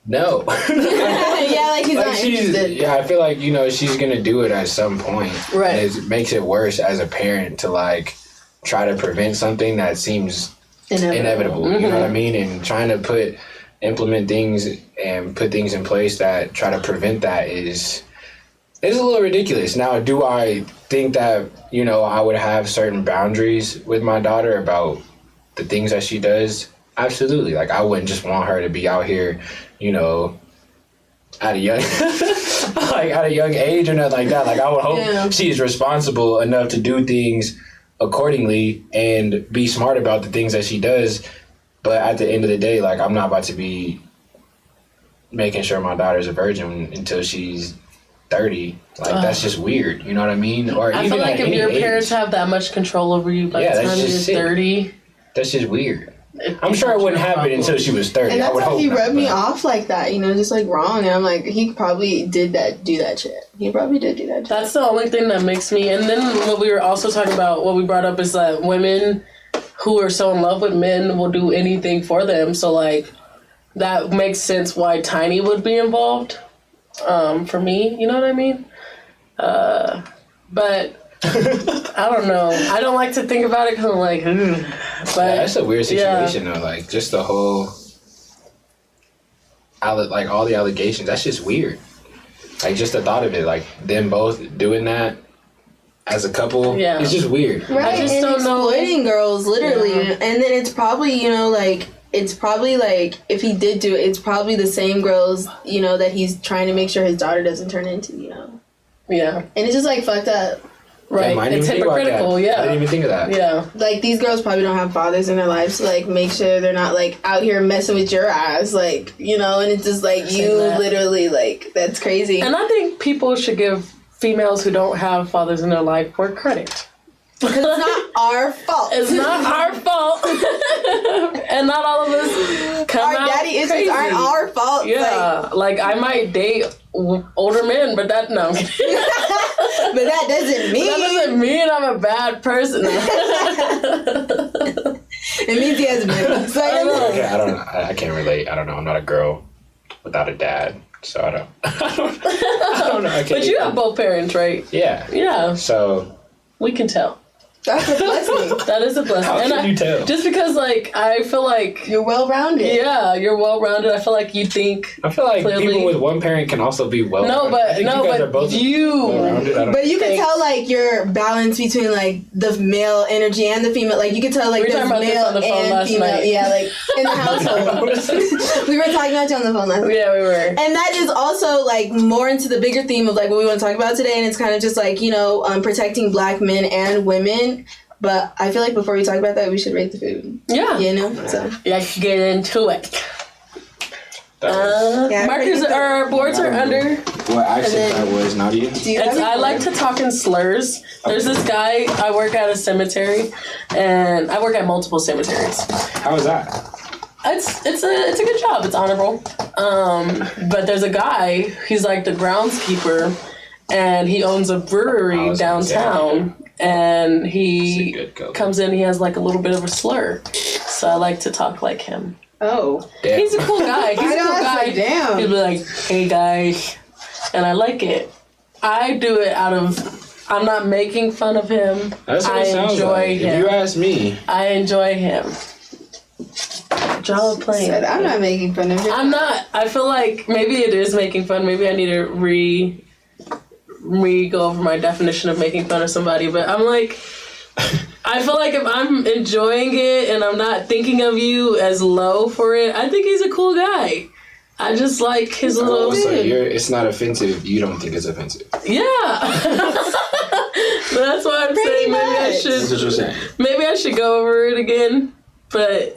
No. Yeah, like he's not interested. Yeah, I feel like, you know, she's gonna do it at some point. Right. And it makes it worse as a parent to like try to prevent something that seems inevitable. You know what I mean? And trying to implement things and put things in place that try to prevent that is a little ridiculous. Now, do I think that, you know, I would have certain boundaries with my daughter about the things that she does? Absolutely. Like, I wouldn't just want her to be out here, you know, at a young age or nothing like that. Like, I would hope she's responsible enough to do things accordingly and be smart about the things that she does. But at the end of the day, like, I'm not about to be making sure my daughter's a virgin until she's 30. Like, that's just weird. You know what I mean? Or I even feel like if your age. parents have that much control over you by the time you're 30. That's just weird. I'm sure it wouldn't happen until she was 30. And that's I would how hope he not, rubbed me but- off like that, you know, just like wrong. And I'm like, he probably do that shit. He probably did do that shit. That's the only thing that makes me. And then what we were also talking about, what we brought up is that women who are so in love with men will do anything for them. So like, that makes sense why Tiny would be involved. For me, you know what I mean? But I don't know. I don't like to think about it because I'm like, But yeah, that's a weird situation though. Like, just the whole, like, all the allegations. That's just weird. Like, just the thought of it, like them both doing that as a couple. Yeah, it's just weird. Right, I just and don't know. exploiting girls, literally. Yeah. And then it's probably, you know, like, it's probably like, if he did do it, it's probably the same girls, you know, that he's trying to make sure his daughter doesn't turn into, you know. Yeah. And it's just like fucked up. Right. I didn't It's even think about hypocritical, that. yeah. I didn't even think of that. Yeah. Like, these girls probably don't have fathers in their lives to, like, make sure they're not, like, out here messing with your ass, like, you know, and it's just, like, you literally, like, that's crazy. And I think people should give females who don't have fathers in their life more credit. Because it's not our fault. It's not our fault. And not all of us come Our out daddy issues crazy. aren't our fault. Yeah. Like I might date older men, but that, no. But that doesn't mean I'm a bad person. It means he has money. So Okay, I don't know. I can't relate. I don't know. I'm not a girl without a dad, so I don't know. I can't But you have both parents, right? Yeah. Yeah. So we can tell. That's a blessing. That is a blessing. How can you tell? Just because, like, I feel like you're well-rounded. Yeah, you're well-rounded. I feel like you think. I feel like clearly. people with one parent can also be well. No, but you guys are both well-rounded. I don't But you know. can tell, like, your balance between, like, the male energy and the female. Like, you can tell, like, We were there's talking about this male on the phone and last female. night. Yeah, like, in the household. We were talking about you on the phone last night. Yeah, we were. And that is also, like, more into the bigger theme of, like, what we want to talk about today. And it's kind of just, like, you know, protecting black men and women. But I feel like before we talk about that, we should rate the food. Yeah. You know? So. Let's get into it. Yeah, markers or boards are under. What accent that was, Nadia? I like to talk in slurs. There's this guy, I work at a cemetery, and I work at multiple cemeteries. How is that? It's a good job. It's honorable. But there's a guy, he's like the groundskeeper, and he owns a brewery downtown. And he comes in, he has like a little bit of a slur. So I like to talk like him. Oh. Damn. He's a cool guy. He's a cool guy. Damn. He'll be like, hey guys. And I like it. I do it out of, I'm not making fun of him. That's what I it sounds enjoy like. him. If you ask me. I enjoy him. Job playing. Said, I'm not making fun of it. I'm not. I feel like maybe it is making fun. Maybe I need to go over my definition of making fun of somebody. But I'm like, I feel like if I'm enjoying it and I'm not thinking of you as low for it, I think he's a cool guy. I just like his little. So it's not offensive. You don't think it's offensive. Yeah. But that's why I'm saying maybe I should. That's what you're saying. Maybe I should go over it again. But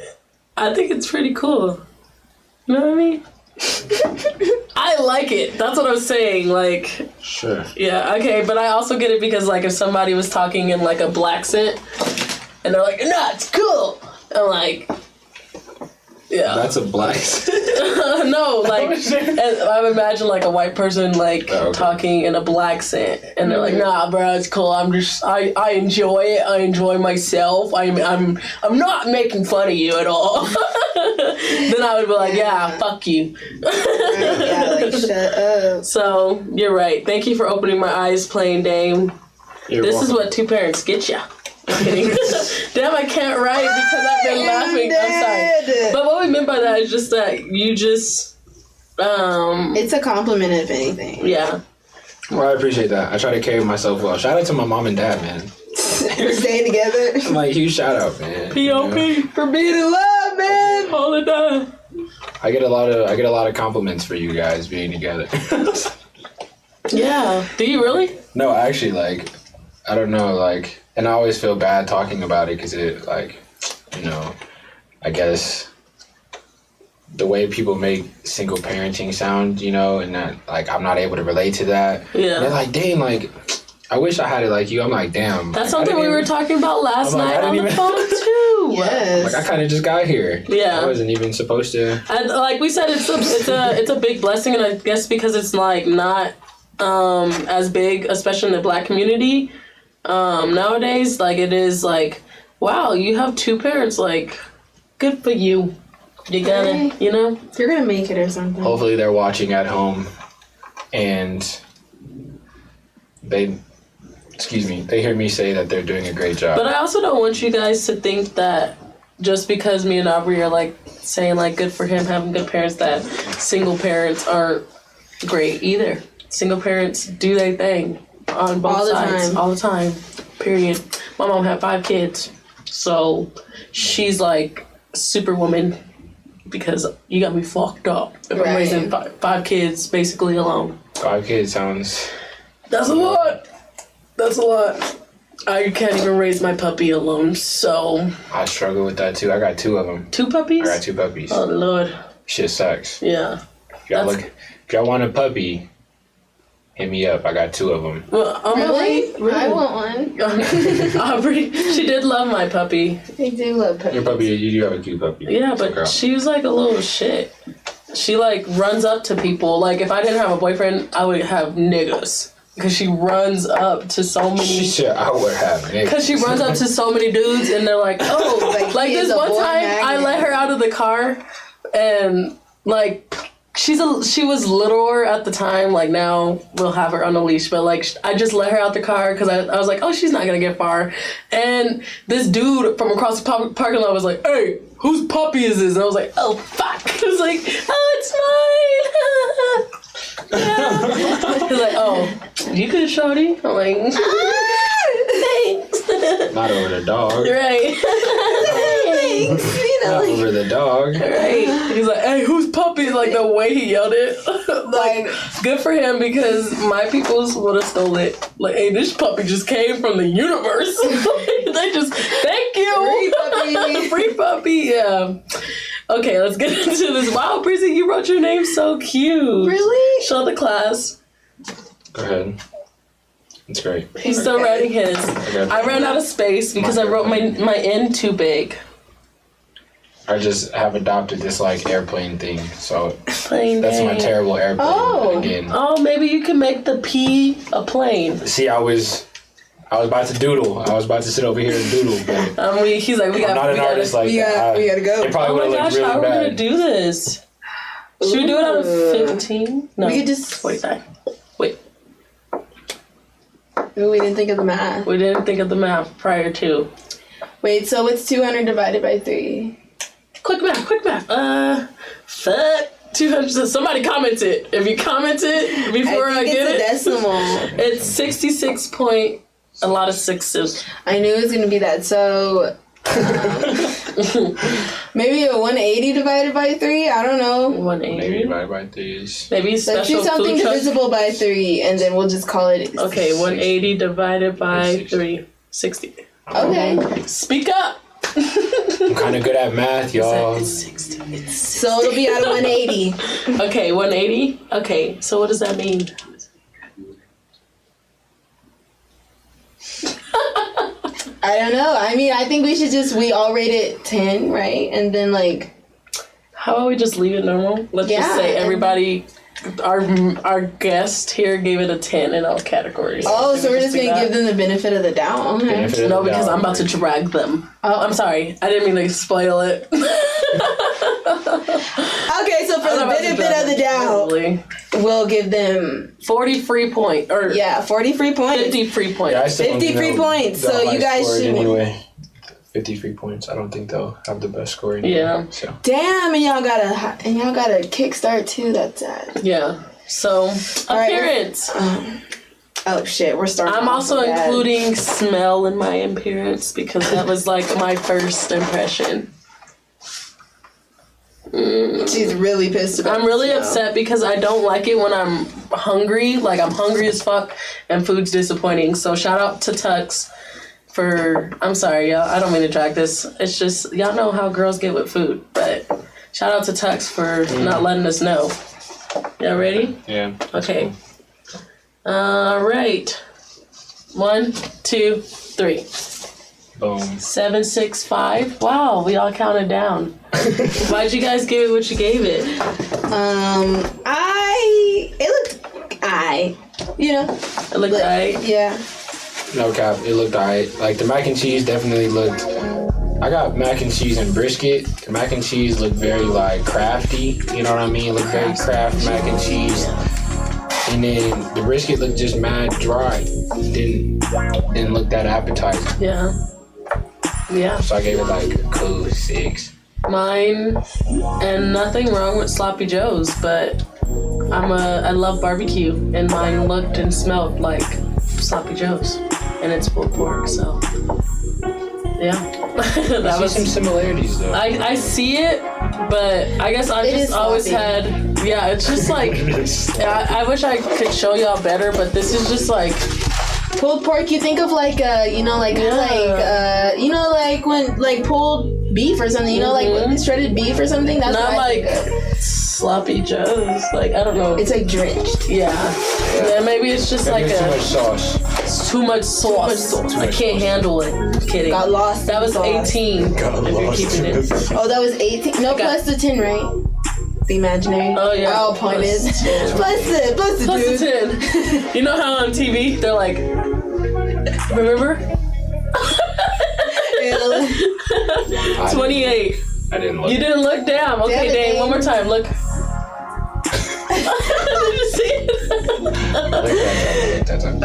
I think it's pretty cool. You know what I mean? I like it. That's what I was saying. Like, sure. Yeah, okay. But I also get it because, like, if somebody was talking in, like, a black accent and they're like, nah, it's cool. I'm like, yeah. That's a black. No, like, I imagine, like, a white person, like, talking in a black accent. And they're like, nah, bro, it's cool. I enjoy it. I enjoy myself. I'm not making fun of you at all. Then I would be like, yeah, fuck you. Yeah, like, shut up. So, you're right. Thank you for opening my eyes, Plain Dame. This is what two parents get ya. I'm kidding. Damn, I can't write because I've been laughing. I'm sorry. But what we meant by that is just that you just... it's a compliment, if anything. Yeah. Well, I appreciate that. I try to carry myself well. Shout out to my mom and dad, man. We're staying together. I'm like, huge shout out, man. P.O.P. For being in love, man. All the time. I get a lot of compliments for you guys being together. Yeah. Do you really? No, actually, like, I don't know, like, and I always feel bad talking about it because it, like, you know, I guess the way people make single parenting sound, you know, and that, like, I'm not able to relate to that. Yeah. And they're like, dang, like, I wish I had it like you. I'm like, damn. That's like, something we were talking about last night on the phone, too. Yes. Like, I kind of just got here. Yeah. I wasn't even supposed to. And like we said, it's a big blessing, and I guess because it's, like, not as big, especially in the black community, nowadays, like, it is like, wow, you have two parents, like, good for you. You gotta, you know? You're gonna make it or something. Hopefully they're watching at home and they hear me say that they're doing a great job. But I also don't want you guys to think that just because me and Aubrey are, like, saying, like, good for him having good parents, that single parents aren't great either. Single parents do their thing on both sides. All the time. Period. My mom had 5 kids. So she's like superwoman because you got me fucked up if I'm raising 5 kids basically alone. 5 kids sounds... That's a lot. That's a lot. I can't even raise my puppy alone, so... I struggle with that too. I got 2 of them. 2 puppies? I got 2 puppies. Oh, Lord. Shit sucks. Yeah. If y'all want a puppy, hit me up. I got 2 of them. Well, really? I want one. Aubrey, she did love my puppy. I do love puppies. Your puppy, you do have a cute puppy. Yeah, but she was like a little shit. She, like, runs up to people. Like, if I didn't have a boyfriend, I would have niggas. Because she runs up to so many... Shit, I would have niggas. Because she runs up to so many dudes, and they're like, oh. Like this one time, I let her out of the car, and, like... She was littler at the time. Like, now we'll have her on a leash, but, like, I just let her out the car because I was like, oh, she's not gonna get far. And this dude from across the parking lot was like, hey, whose puppy is this? And I was like, oh, fuck. I was like, oh, it's mine. Yeah. He's like, oh, you good, shawty? I'm like, thanks. Not over the dog. Right. Thanks. You know, Not over the dog. Right. He's like, hey, whose puppy? Like, the way he yelled it. Like, good for him because my peoples would have stole it. Like, hey, this puppy just came from the universe. They just, thank you. Free puppy. Free puppy, yeah. Okay, let's get into this. Wow, Breezy, you wrote your name so cute. Really? Show the class. Go ahead. It's great. He's still writing his. I ran out of space because I wrote my N too big. I just have adopted this, like, airplane thing, so Plane that's name. my terrible airplane again. Oh, maybe you can make the P a plane. See, I was about to doodle. I was about to sit over here and doodle, but he's like, I'm not an artist like that. We gotta go. It probably would have looked really how are we bad. gonna do this? Should we do it out of 15? No, we could just 45. Wait. Ooh, we didn't think of the math. We didn't think of the math prior to. Wait, so what's 200 divided by 3? Quick math. Fuck. 200. Somebody commented. If you commented before I get it, it's a decimal. It's 66 point. A lot of sixes. I knew it was gonna be that. So maybe a 180 divided by 3. I don't know. 180 Maybe divided by 3 is. Maybe Let's special do something food truck. divisible by 3, and then we'll just call it. Okay, 180 divided by 3. 60. Okay. Speak up. I'm kind of good at math, y'all. So it'll be out of 180. Okay, 180. Okay, so what does that mean? I don't know. I mean, I think we should we all rate it 10, right? And then how about we just leave it normal? Let's just say everybody, our guest here gave it a 10 in all categories. Oh, so we're just going to give them the benefit of the doubt. Okay. No, because I'm about to drag them. Oh, I'm sorry. I didn't mean to spoil it. Okay, so for the benefit of the doubt, we'll give them 40 free points. 40 free points. 50 free points. Yeah, I still 50 don't free know points. the So you high guys score should. anyway. 50 free points. I don't think they'll have the best score anyway. Yeah. So. Damn, and y'all got a kickstart too. That's sad. Yeah. So appearance. Oh shit, we're starting. I'm off also bad. including smell in my appearance because that was like my first impression. She's really pissed about it. I'm really upset because I don't like it when I'm hungry. Like I'm hungry as fuck and food's disappointing. So shout out to Tux for, I'm sorry y'all, I don't mean to drag this. It's just, y'all know how girls get with food. But shout out to Tux for not letting us know. Y'all ready? Yeah. Okay. Alright. 1, 2, 3. Boom. 7, 6, 5. Wow, we all counted down. Why'd you guys give it what you gave it? It looked It looked alright? Yeah. No cap, it looked alright. Like the mac and cheese definitely looked. I got mac and cheese and brisket. The mac and cheese looked very like crafty. You know what I mean? It looked very craft mac and cheese. And then the brisket looked just mad dry. Didn't look that appetizing. Yeah. Yeah. So I gave it like a cool 6. Mine, and nothing wrong with Sloppy Joe's, but I love barbecue, and mine looked and smelled like Sloppy Joe's, and it's pulled pork, so yeah. That was some similarities though. I see it, but I guess I just always had, it's just like, I wish I could show y'all better, but this is just like, pulled pork, you think of like when pulled beef or something, like shredded beef or something. That's not what like Sloppy Joe's. Like I don't know. It's like drenched. Yeah. Maybe it's just Maybe like too much sauce. It's too much sauce. I can't handle it. I'm kidding. Got lost. That was 18. If you're keeping it. Oh, that was 18. No, plus the 10, right? The imaginary. Oh yeah. Our point is plus the Plus the 10. You know how on TV they're like, remember? 28. I didn't look. You didn't look down. Okay, Dane, one more time. Look. Did you see it?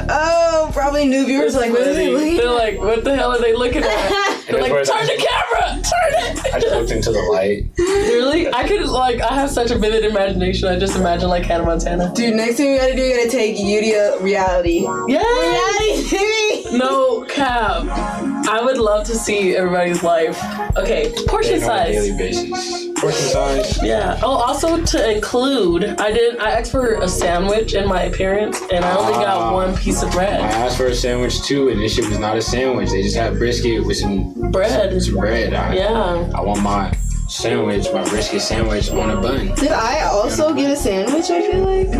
Oh, probably new viewers are like, what are they looking They're like, what the hell are they looking at? They're like, turn the camera! Turn it! I just looked into the light. Really? I have such a vivid imagination. I just imagine like Hannah Montana. Dude, next thing we gotta do, we gotta take you to reality. Yeah! Reality TV! No cap. I would love to see everybody's life. Okay, portion size. On a daily basis. Portion size. Yeah. Oh, also to include, I asked for a sandwich in my appearance, and I only got one piece of bread. I asked for a sandwich too, and this shit was not a sandwich. They just had brisket with some bread. Some bread. I want my sandwich, my brisket sandwich on a bun. Did I also get a sandwich? I feel like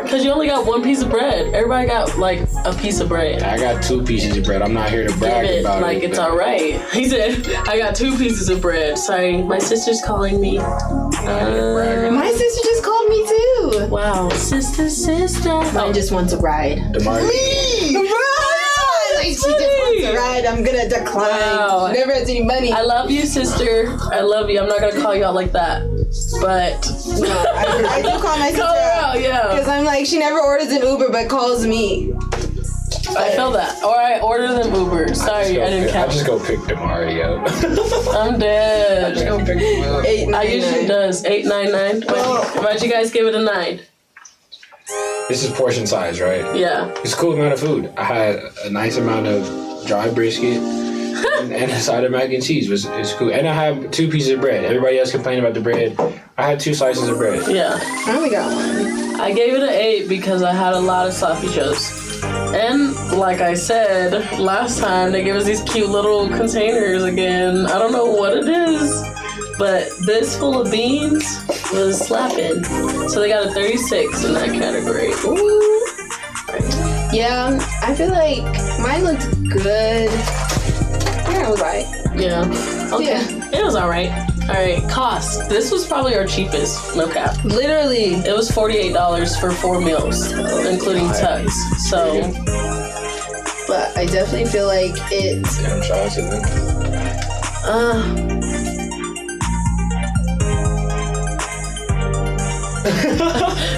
because you only got one piece of bread. Everybody got like a piece of bread. I got 2 pieces of bread. I'm not here to brag about like it. It's all right. He said, "I got 2 pieces of bread." Sorry, my sister's calling me. My sister just called me too. Wow, sister. Mine just wants a ride. She just wants a ride. I'm gonna decline. Wow. She never has any money. I love you, sister. I love you. I'm not gonna call you out like that. But no, I do call my sister out, yeah. Because I'm like, she never orders an Uber but calls me. I feel that. Or I order them Uber. Sorry, I didn't catch. I just go pick them already up. I'm dead. I just go pick them up. I usually does 8.99. Why'd you guys give it a 9? This is portion size, right? Yeah. It's a cool amount of food. I had a nice amount of dry brisket and a side of mac and cheese. It's cool. And I have 2 pieces of bread. Everybody else complained about the bread. I had 2 slices of bread. Yeah. I only got 1. I gave it an 8 because I had a lot of sloppy joes. And like I said last time, they gave us these cute little containers again. I don't know what it is, but this full of beans was slapping. So they got a 36 in that category. Ooh. Yeah, I feel like mine looked good. Yeah, it was alright. Yeah. Okay. Yeah. It was alright. Alright, cost. This was probably our cheapest, no cap. Literally. It was $48 for 4 meals, including tugs. So. But I definitely feel like it's. Damn shots in there.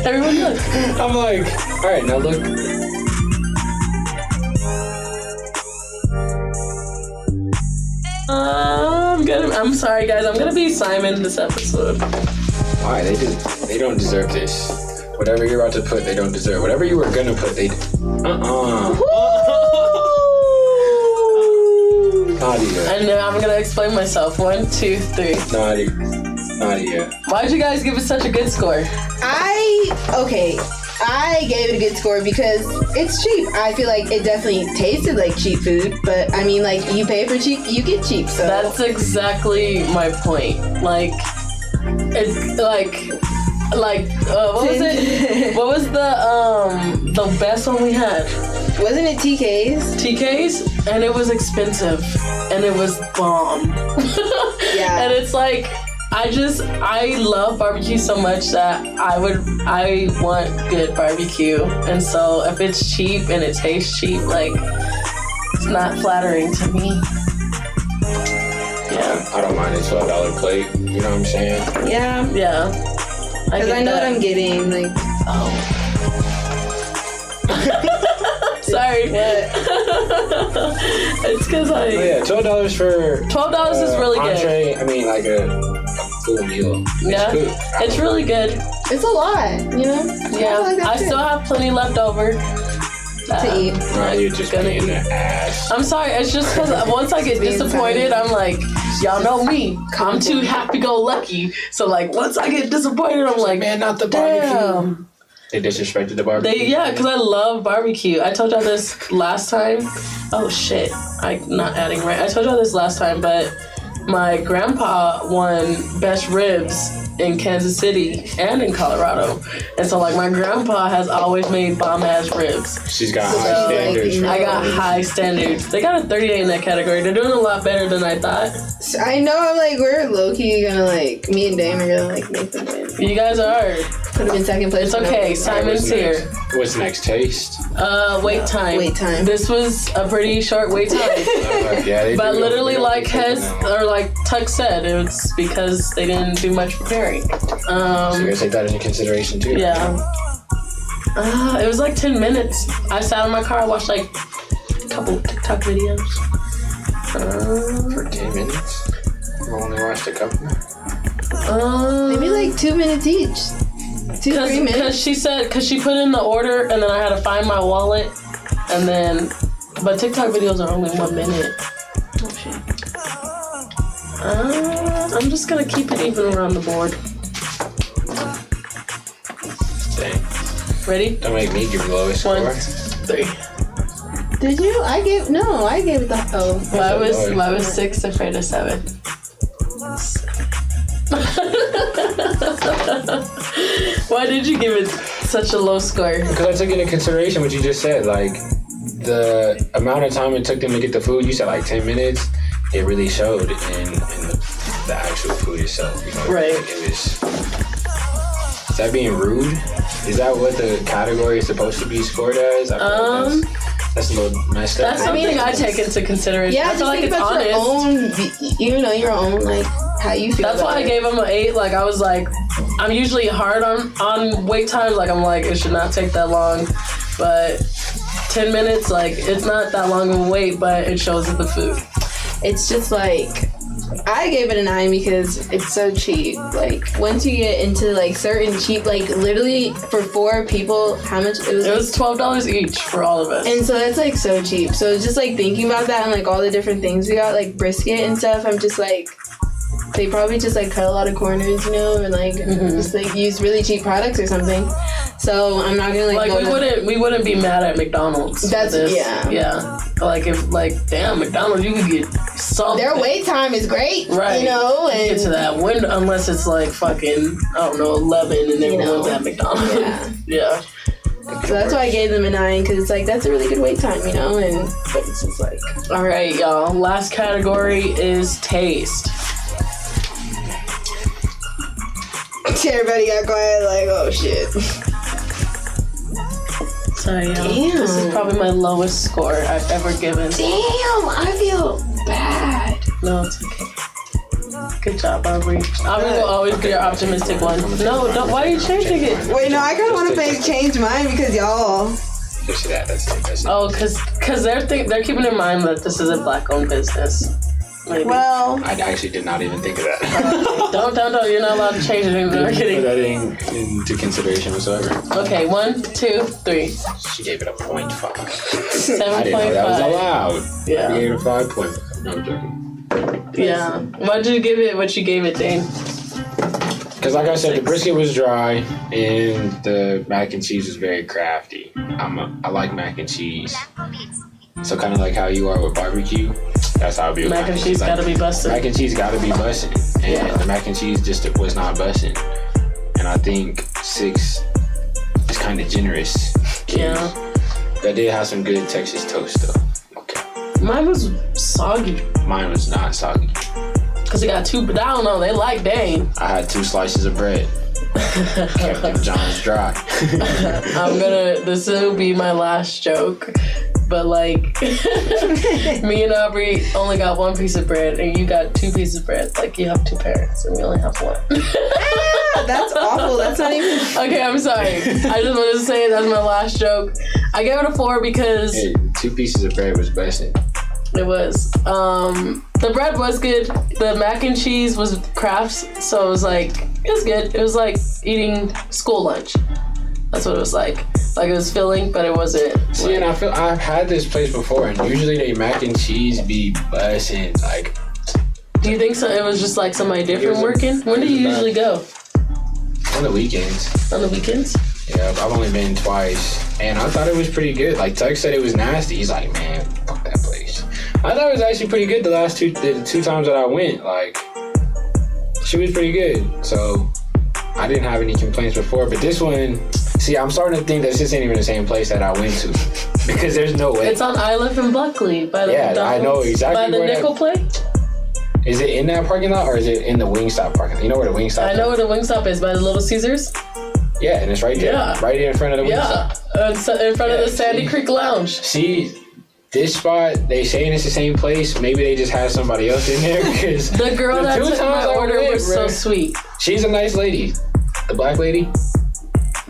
Everyone look. I'm like, alright, now look. I'm sorry, guys. I'm gonna be Simon this episode. Alright, they don't deserve this. Whatever you're about to put, they don't deserve. Whatever you were gonna put, they Nadia. And now I'm gonna explain myself. 1, 2, 3. Nadia. Why'd you guys give it such a good score? I gave it a good score because it's cheap. I feel like it definitely tasted like cheap food, but I mean, like, you pay for cheap, you get cheap. So that's exactly my point. Like, it's like what was it? What was the best one we had? Wasn't it TK's? TK's, and it was expensive, and it was bomb. Yeah, and it's like. I love barbecue so much that I want good barbecue. And so if it's cheap and it tastes cheap, like, it's not flattering to me. Yeah. I don't mind a $12 plate. You know what I'm saying? Yeah. Yeah. Because I know what I'm getting. Like, oh. Sorry. It's because yeah, $12 for $12 is really entree, good. I mean, like a full meal. Yeah, it's really good. It's a lot, you know. Yeah, I still have plenty left over to eat. You're just being an ass. I'm sorry. It's just because once I get disappointed, I'm like, y'all know me. I'm too happy-go-lucky. So like, once I get disappointed, I'm like, man, not the barbecue. They disrespected the barbecue. Yeah, because I love barbecue. I told y'all this last time. Oh shit, I'm not adding right. I told y'all this last time, but my grandpa won best ribs in Kansas City and in Colorado. And so like my grandpa has always made bomb ass ribs. She's got high standards. I got high standards. They got a 38 in that category. They're doing a lot better than I thought. I know, I'm like, we're low-key gonna like, me and Dame are gonna like make them win. You guys are. Put them in second place. It's okay, Simon's here. What's next? Taste? Wait time. Wait time. This was a pretty short wait time. Yeah, but literally like Tuck said, it was because they didn't do much preparing. So you guys take that into consideration too? Yeah. It was like 10 minutes. I sat in my car, watched like a couple TikTok videos. For 10 minutes? You only watched a couple? Maybe like 2 minutes each. 2, 3 minutes. Because she put in the order and then I had to find my wallet. And then, but TikTok videos are only 1 minute. Oh shit. I'm just gonna keep it even around the board. Dang. Ready? Don't make me give you the lowest score. 1, 3. Did you? I gave it the, Mine was 6 afraid of 7. Why did you give it such a low score? Because I took into consideration what you just said, like the amount of time it took them to get the food. You said like 10 minutes. It really showed in the actual food itself. You know, right. Like it was. Is that being rude? Is that what the category is supposed to be scored as? That's a little messed up. That's something I take into consideration. Yeah, I feel like it's about honest. Your own, like, how you feel. That's why I gave him an 8. Like, I was like, I'm usually hard on wait times. Like, I'm like, it should not take that long. But 10 minutes. Like, it's not that long of a wait, but it shows with the food. It's just like, I gave it a 9 because it's so cheap. Like, once you get into like certain cheap, like literally for 4 people, how much it was? It was $12 each for all of us. And so that's like so cheap. So just like thinking about that and like all the different things we got, like brisket and stuff, I'm just like, they probably just like cut a lot of corners, you know, and like just like use really cheap products or something. So I'm not gonna like we wouldn't be mad at McDonald's. That's yeah. Like if damn McDonald's, you could get something. Their wait time is great, right? You know, and get to that window unless it's like fucking 11 and everyone's at McDonald's. Yeah. So that's why I gave them a 9 because it's like that's a really good wait time, you know, and but it's just like. All right, y'all. Last category is taste. Everybody got quiet, like, oh shit. Sorry, y'all. Damn. This is probably my lowest score I've ever given. Damn, I feel bad. No, it's okay. Good job, Aubrey. Aubrey will always be your optimistic one. No, don't. Why are you changing it? Wait, no, I kind of want to change mine because y'all. That's it. Oh, because they're keeping in mind that this is a black-owned business. Maybe. Well, I actually did not even think of that. Don't. You're not allowed to change it in the marketing. Put that into consideration whatsoever. Okay, 1, 2, 3. She gave it a 0.5. 7.5. I didn't know that was allowed. Yeah. I gave it a 5.5. No, I'm joking. Yeah. Why'd you give it what you gave it, Dane? Because like I said, the brisket was dry and the mac and cheese was very crafty. I like mac and cheese. So kind of like how you are with barbecue, that's how I be with mac and cheese. Gotta be busted. Mac and cheese gotta be busting, and the mac and cheese just was not busting. And I think 6 is kind of generous. Yeah. That did have some good Texas toast though. Okay. Mine was soggy. Mine was not soggy. Cause it got 2, but I don't know. They like Dane. I had 2 slices of bread. Kept them Johns dry. This will be my last joke. But like, me and Aubrey only got 1 piece of bread, and you got 2 pieces of bread. Like you have 2 parents, and we only have 1. That's awful. That's not even. Okay, I'm sorry. I just wanted to say that's my last joke. I gave it a 4 because 2 pieces of bread was busting. It was. The bread was good. The mac and cheese was crafts, so it was good. It was like eating school lunch. That's what it was like. Like it was filling, but it wasn't. See, and I've had this place before, and usually they mac and cheese be busting. Like, do you think so? It was just like somebody different working. When do you usually go? On the weekends. On the weekends? Yeah, I've only been twice, and I thought it was pretty good. Like Tuck said, it was nasty. He's like, man, fuck that place. I thought it was actually pretty good the 2 times that I went. Like, she was pretty good. So I didn't have any complaints before, but this one. See, I'm starting to think that this ain't even the same place that I went to. Because there's no way. It's on Island and Buckley by the McDonald's. I know exactly by the where nickel plate? Is it in that parking lot or is it in the Wingstop parking lot? You know where the Wingstop is? I know where the Wingstop is, by the Little Caesars. Yeah, and it's right there. Yeah. Right in front of the Wingstop. Yeah, in front of the Sandy Creek Lounge. See, this spot, they saying it's the same place. Maybe they just had somebody else in there. Because the girl that took my order was so sweet. She's a nice lady. The black lady.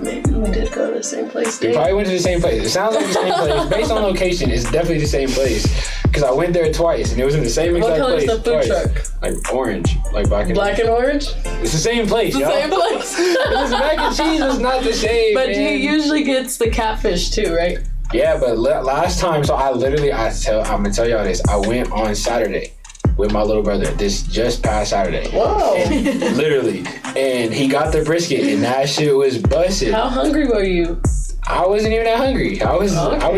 Maybe we did go to the same place. We probably went to the same place. It sounds like the same place. Based on location, it's definitely the same place. Because I went there twice, and it was in the same exact place. What color is the food truck? Like orange. Like black and orange? It's the same place, It's the same place. This mac and cheese was not the same, But man. he usually gets the catfish too, right? Yeah, but last time, so I'm going to tell y'all this. I went on Saturday with my little brother. This just past Saturday. Whoa. And, literally. And he got the brisket, and that shit was busted. How hungry were you? I wasn't even that hungry. I was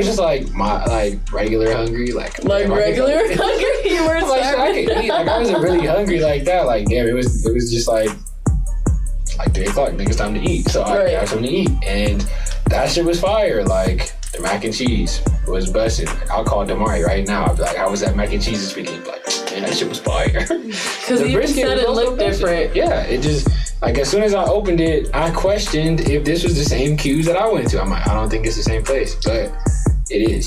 just like regular hungry, like regular hungry. You weren't starving. I could eat. Like I wasn't really hungry like that. Like damn, it was just like 3 o'clock. Nigga, it's time to eat. So I got something to eat, and that shit was fire. Like the mac and cheese was busted. I'll call Damari right now. I'll be like, how was that mac and cheese this weekend? Like, man, that shit was fire. Because you said it looked different. Yeah, it just. Like, as soon as I opened it, I questioned if this was the same queues that I went to. I'm like, I don't think it's the same place, but it is.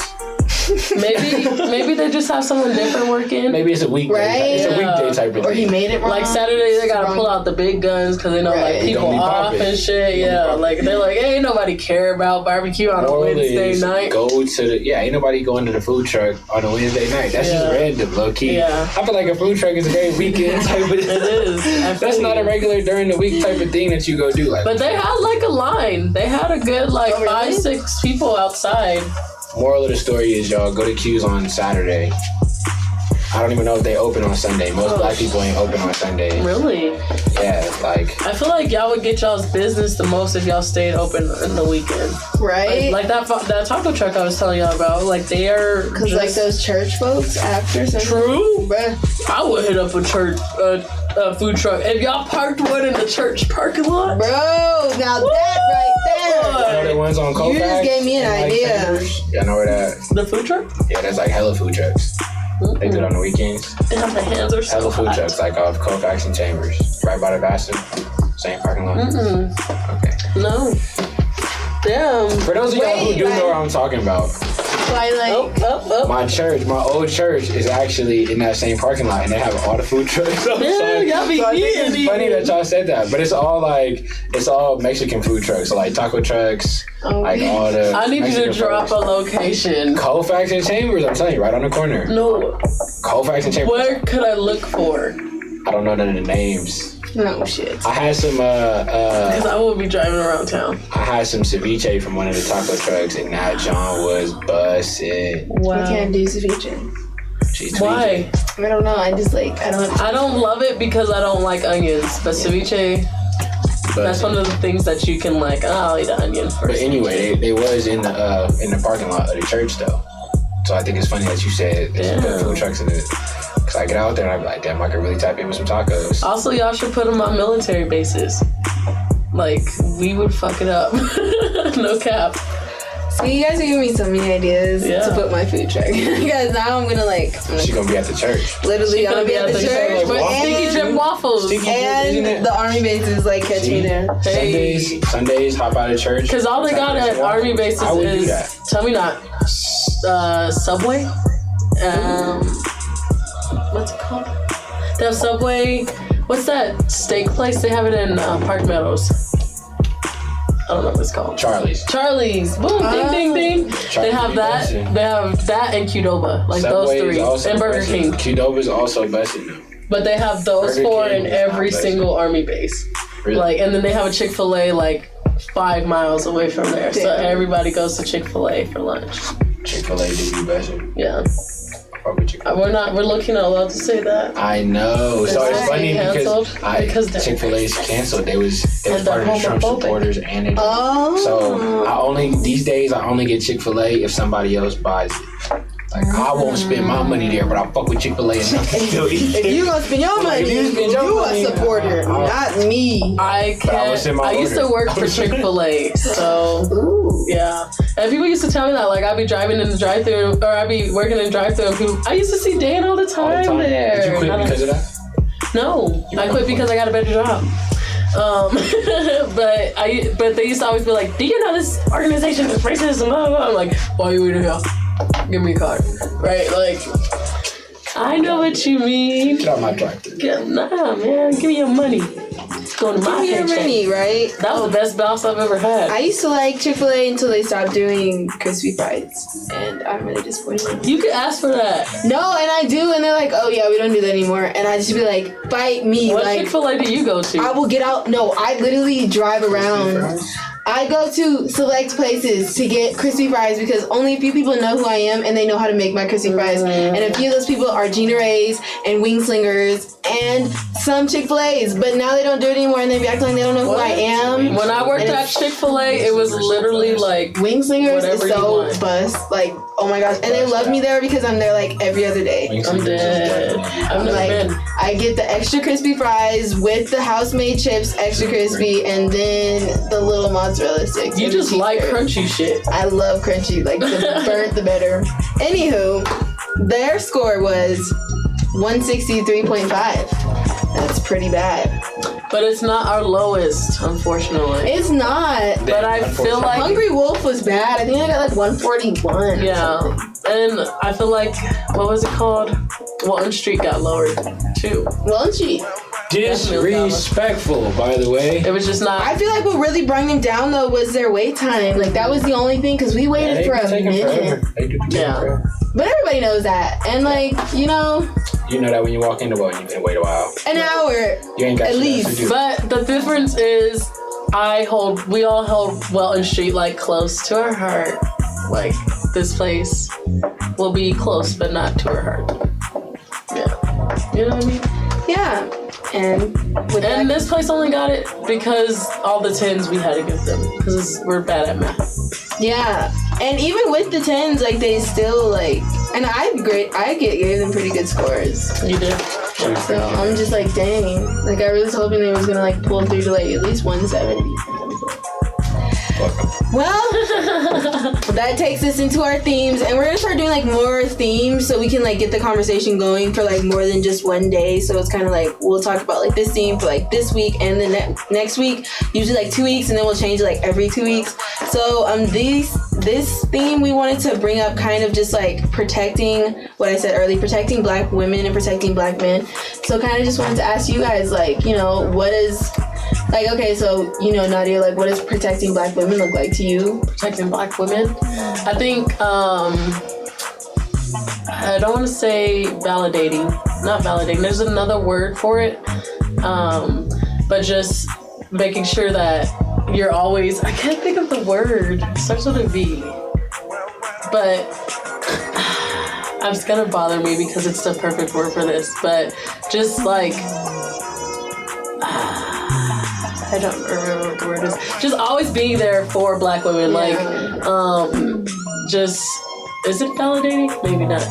Maybe they just have someone different working. Maybe it's a weekday. Right? It's a weekday type of thing. Or he made it wrong. Like Saturday, they gotta pull out the big guns because they know like people off and shit. Yeah, like they're like, hey, ain't nobody care about barbecue on a Wednesday night. Go to the ain't nobody going to the food truck on a Wednesday night. That's just random, low key. Yeah. I feel like a food truck is a very weekend type of thing. It is. That's not a regular during the week type of thing that you go do. Like, but they had like a line. They had a good like 5-6 people outside. Moral of the story is y'all go to Q's on Saturday. I don't even know if they open on Sunday. Most black people ain't open on Sunday. Really? Yeah, like I feel like y'all would get y'all's business the most if y'all stayed open in the weekend. Right? Like that taco truck I was telling y'all about. Like they are because like those church folks after Sunday. True. I would hit up a church food truck if y'all parked one in the church parking lot. Bro, now that right there. you know the ones on Kofax? You just gave me an idea. Yeah, know where that? The food truck? Yeah, there's like hella food trucks. They do it on the weekends. Damn, the hands are so hella food hot. trucks like off Kofax and Chambers, right by the bathroom, same parking lot. Okay. No. Damn. For those of y'all who do know what I'm talking about, my church, my old church, is actually in that same parking lot, and they have all the food trucks. Y'all be I think it's eating. funny that y'all said that, but it's all Mexican food trucks, so like taco trucks, like all the. I need Mexican you to drop a location. Kofax and Chambers, I'm telling you, right on the corner. No. Kofax and Chambers. Where could I look for? I don't know none of the names. No shit. I had some because I will be driving around town. I had some ceviche from one of the taco trucks, and that John was busted. Wow. I can't do ceviche. Why? I don't know. I just like I don't love it because I don't like onions, but ceviche. That's one of the things that you can like. I'll eat an onion first. But anyway, they was in the parking lot of the church though. So I think it's funny that you said there's food trucks in it. Cause I get out there and I be like, damn, I could really tap in with some tacos. Also, y'all should put them on military bases. Like, we would fuck it up. No cap. See, you guys are giving me so many ideas to put my food truck. Because now I'm gonna She gonna be at the church. Literally, I'm gonna be at the church. With sticky drip waffles. And the army bases, like, catch me there. Sundays, hop out of church. Because all they got at army bases is, tell me not, Subway. What's it called? They have Subway. What's that steak place? They have it in Park Meadows. I don't know what it's called. Charlie's. Boom, ding, ding, ding. They have that. They have that and Qdoba. Like Subway those three. And Burger King. Qdoba's also busted now. But they have those Burger four King in every single army base. Really? Like, and then they have a Chick-fil-A like 5 miles away from there. So everybody goes to Chick-fil-A for lunch. Chick-fil-A do you busted. Yeah. We're looking not allowed to say that. I know. So it's funny because Chick-fil-A's canceled. They was part of the Trump supporters and it. So these days I only get Chick-fil-A if somebody else buys it. Like I won't spend my money there, but I fuck with Chick-fil-A and I can still eat. If you gonna spend your money, you a supporter, not me. I used to work for Chick-fil-A, so yeah. And people used to tell me that, like I'd be driving in the drive-thru, or I'd be working in the drive-thru, and people. I used to see Dan all the time there. Did you quit because of that? No, I quit because I got a better job. But they used to always be like, "Do you know this organization is racist?" And blah, blah, blah. I'm like, "Why are you in here? Give me a card." Right? Like, I know what you mean. Get out my drive-thru. Nah, man, give me your money. It's going to my Give me your money, right? That was the best boss I've ever had. I used to like Chick-fil-A until they stopped doing crispy fries, and I'm really disappointed. You could ask for that. No, and I do, and they're like, "Oh yeah, we don't do that anymore." And I just be like, "Fight me!" What like, Chick-fil-A do you go to? I will get out. No, I literally drive around. I go to select places to get crispy fries because only a few people know who I am and they know how to make my crispy fries. And a few of those people are Gina Ray's and Wing Slingers and some Chick-fil-A's. But now they don't do it anymore and they be acting like they don't know who I am. When I worked at Chick-fil-A, it was literally like Wing Slingers is so bust. Like, oh my gosh. And they love me there because I'm there like every other day. I'm dead. I'm like, I get the extra crispy fries with the house-made chips, extra crispy, and then the little mozzarella sticks. You just like crunchy shit. I love crunchy. Like, the burnt, the better. Anywho, their score was 163.5. That's pretty bad. But it's not our lowest, unfortunately. It's not. But I feel like Hungry Wolf was bad. I think I got like 141. Yeah. And I feel like, what was it called? Walton Street got lowered too. Walton Street. Disrespectful, by the way. It was just not. I feel like what really brought them down though was their wait time. Like that was the only thing because we waited for a minute. Yeah. But everybody knows that, and like you know that when you walk in the bar, you can wait a while. an hour You ain't got at shit else least. to do. But the difference is, we all held Welton Street like close to our heart. Like this place will be close, but not to our heart. Yeah, you know what I mean? Yeah, and this place only got it because all the 10s we had to give them because we're bad at math. Yeah, and even with the 10s, like they still like, and I gave them pretty good scores. You did. So I'm just like, dang, like I was hoping they was gonna like pull through to like at least 170. Well, that takes us into our themes, and we're gonna start doing like more themes so we can like get the conversation going for like more than just one day. So it's kind of like we'll talk about like this theme for like this week and then next week, usually like 2 weeks, and then we'll change it like every 2 weeks. So this theme we wanted to bring up kind of just like protecting what I said earlier, protecting Black women and protecting Black men. So kind of just wanted to ask you guys like, you know, what is like, okay, so, you know, Nadia, like, what does protecting Black women look like to you? Protecting Black women? I think, I don't want to say validating. Not validating. There's another word for it. But just making sure that you're always, I can't think of the word. It starts with a V. But it's going to bother me because it's the perfect word for this. But just like, I don't remember what the word is. Just always being there for Black women. Yeah. Like, just, is it validating? Maybe not.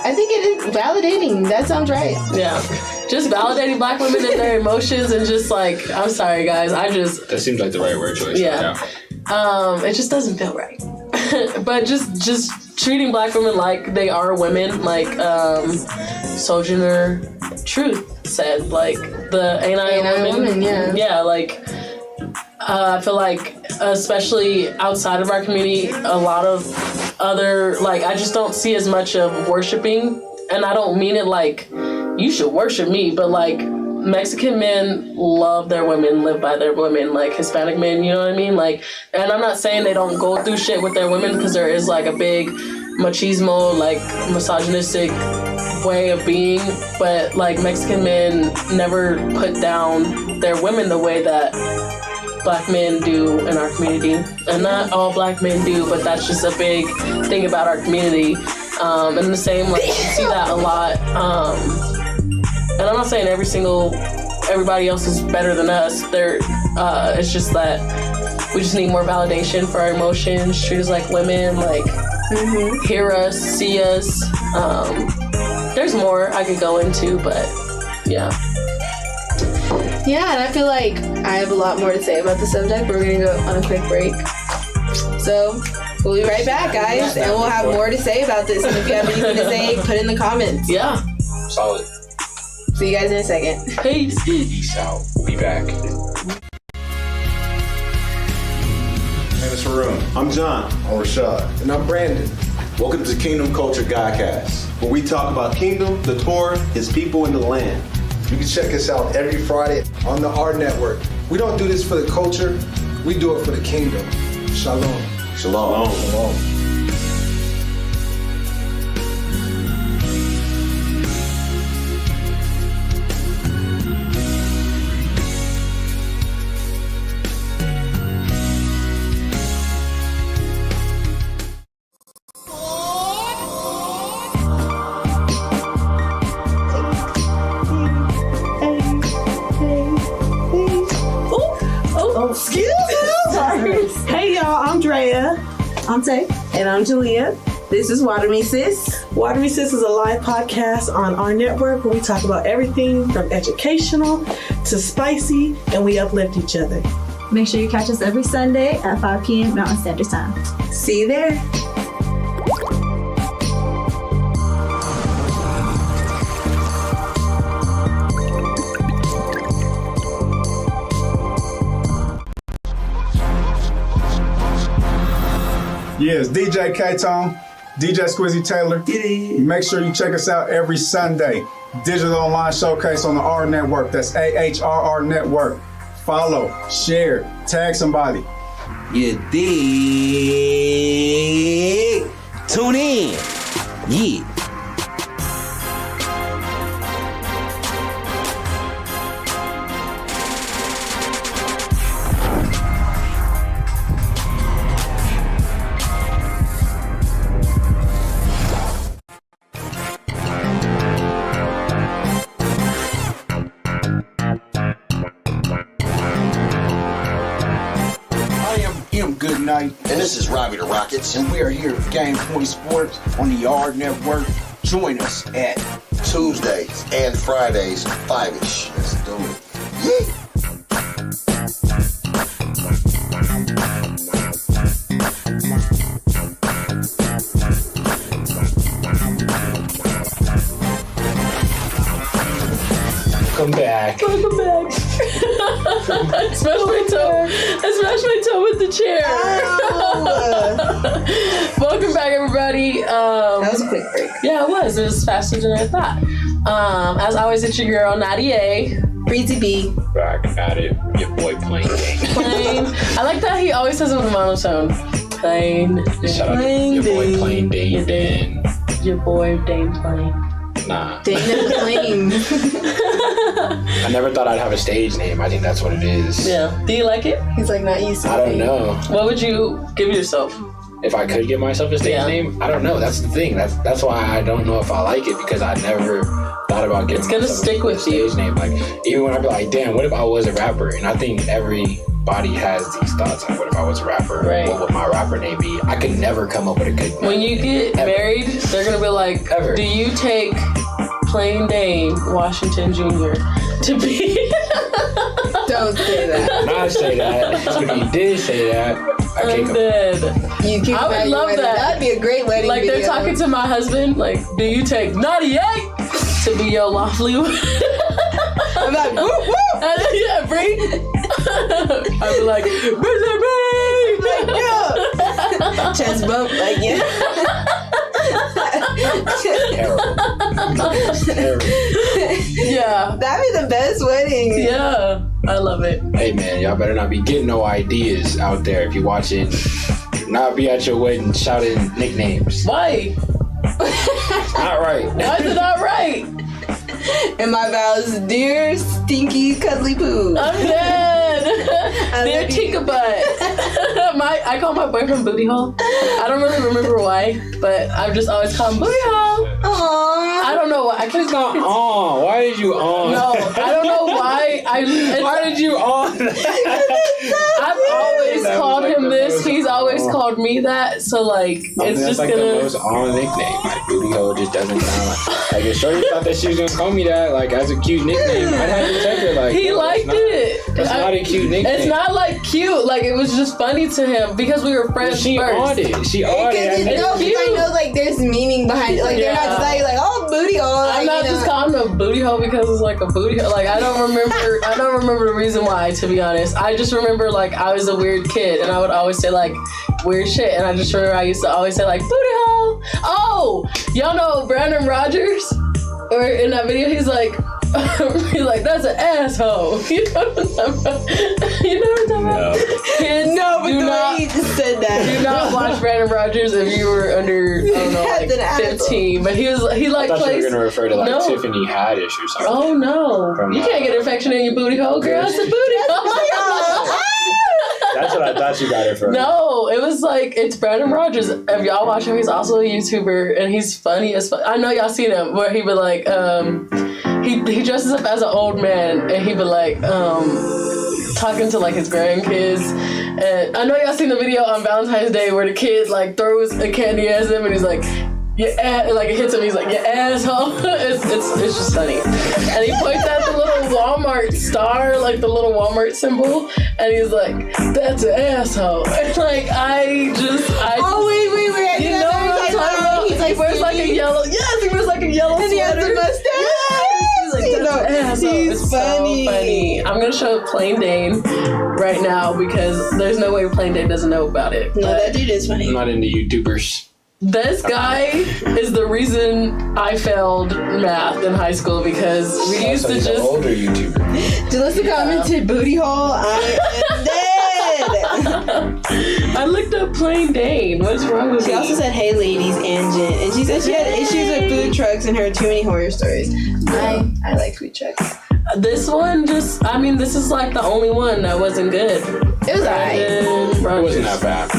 I think it is validating. That sounds right. Yeah. Just validating Black women and their emotions and just like, I'm sorry guys, That seems like the right word choice. Yeah. It just doesn't feel right. But just treating Black women like they are women, like Sojourner Truth said, like the ain't I a woman? Yeah, like I feel like especially outside of our community, a lot of other, like I just don't see as much of worshiping, and I don't mean it like you should worship me, but like Mexican men love their women, live by their women, like Hispanic men, you know what I mean? Like, and I'm not saying they don't go through shit with their women, because there is like a big machismo, like misogynistic way of being, but like Mexican men never put down their women the way that Black men do in our community. And not all Black men do, but that's just a big thing about our community. And the same, like, you see that a lot. And I'm not saying everybody else is better than us. It's just that we just need more validation for our emotions, treat us like women, like hear us, see us. There's more I could go into, but yeah. Yeah, and I feel like I have a lot more to say about the subject, but we're going to go on a quick break. So we'll be right back, guys, and we'll have more to say about this. And if you have anything to say, put in the comments. Yeah. Solid. See you guys in a second. Peace. Peace out. We'll be back. Hey, it's Haroon. I'm John. I'm Rashad. And I'm Brandon. Welcome to Kingdom Culture Godcast, where we talk about Kingdom, the Torah, His people, and the land. You can check us out every Friday on the AHRR Network. We don't do this for the culture, we do it for the kingdom. Shalom. Shalom. Shalom. Excuse me. Sorry. Hey y'all, I'm Drea. I'm Tay. And I'm Julia. This is Water Me Sis. Water Me Sis is a live podcast on our network where we talk about everything from educational to spicy, and we uplift each other. Make sure you catch us every Sunday at 5 p.m. Mountain Standard Time. See you there. Yes, DJ K-Tone, DJ Squizzy Taylor. Make sure you check us out every Sunday. Digital Online Showcase on the R Network. That's AHRR Network. Follow, share, tag somebody. You dig? Tune in. Yeah. Good night. And this is Robbie the Rockets, and we are here at Game Point Sports on the AHRR Network. Join us at Tuesdays and Fridays, 5-ish. Let's do it. Yeah. Welcome back. Welcome back. I smashed my toe with the chair. Welcome back, everybody. That was a quick break. Yeah, it was. It was faster than I thought. As always, it's your girl, Nadia A. Breezy B. Back at it. Your boy Plain Dane. Plain. I like that he always says it with a monotone. Plain. Shout out to your boy Plain Dane. Your boy Dane Plain. Nah. Dane Plain. I never thought I'd have a stage name. I think that's what it is. Yeah. Do you like it? He's like not used to it. I don't know. What would you give yourself? If I could give myself a stage name, I don't know. That's the thing. That's why I don't know if I like it, because I never thought about giving myself stick with a stage name. Like, even when I be like, damn, what if I was a rapper? And I think everybody has these thoughts. Like, what if I was a rapper? Right. What would my rapper name be? I could never come up with a good name. When you get married, they're gonna be like, do you take Plain Dane Washington Jr. to be? Don't say that. Not say that. If you did say that, I can't dead. I would love that. That'd be a great wedding Like, video. they're talking to my husband, like, do you take 98 to be your lawfully wife? I'm like, whoop, whoop. Yeah, Bree. I'd be like, Bree! Like, yeah. Chest bump, like, yeah. Yeah. That'd be the best wedding. Yeah. I love it. Hey man, y'all better not be getting no ideas out there if you're watching. Not be at your wedding shouting nicknames. Why? Not right. Why is it not right? And my vows, dear stinky cuddly poo. I'm dead. Dear Tinker Butt. I call my boyfriend Booty Hole. I don't really remember why, but I've just always called him Booty Hole. Aww. I don't know why. I can't not on. Why did you on? No, I don't know why. Why did you on? I've always called him this. He's always called me that. So like, it's just like gonna. The most on nickname. Like Booty Hole just doesn't sound like if Shorty thought that she was gonna call me that, like as a cute nickname, I'd have to check her. Like he liked it. That's not a cute nickname. It's not like cute. Like it was just funny to him because we were friends She first. on it. She on it. No, because I know like there's meaning behind it. Like they're not just like oh booty hole. I'm not just calling him a booty hole because it's like a booty hole. Like I don't remember the reason why, to be honest. I just remember like I was a weird kid and I would always say like weird shit, and I just remember I used to always say like booty hole. Oh, y'all know Brandon Rogers? Or in that video he's like that's an asshole. You know what I'm talking about? Kids, no, but the way he just said that. Do not watch Brandon Rogers if you were under, I don't know, like 15. But he like I thought plays. you were gonna refer to like Tiffany Haddish or something. Oh no, you can't get infection in your booty hole, girl. It's a booty hole. That's what I thought you got it from. No, it was like, it's Brandon Rogers. If y'all watch him, he's also a YouTuber and he's funny as fuck. I know y'all seen him where he be like, he dresses up as an old man and he be like, talking to like his grandkids. And I know y'all seen the video on Valentine's Day where the kid like throws a candy at him and he's like, like it hits him, he's like, you asshole. It's just funny. And he points at the little Walmart star, like the little Walmart symbol, and he's like, that's an asshole. And like, oh, wait. You know what I'm talking about? He wears like a yellow, he wears like a yellow and sweater. And he has the mustache. Yes. He's like, that's an asshole. He's it's funny. so funny. I'm I'm gonna show Plain Dane right now because there's no way Plain Dane doesn't know about it. No, that dude is funny. I'm not into YouTubers. This guy is the reason I failed math in high school because we used to just older YouTuber. Jalissa commented booty hole. I am dead. I looked up Plain Dane. What's wrong with She me? also said, "Hey, ladies and Jen," and she said she had issues with food trucks and heard too many horror stories. I like food trucks. This one just, I mean, this is like the only one that wasn't good. It was alright. It wasn't that bad.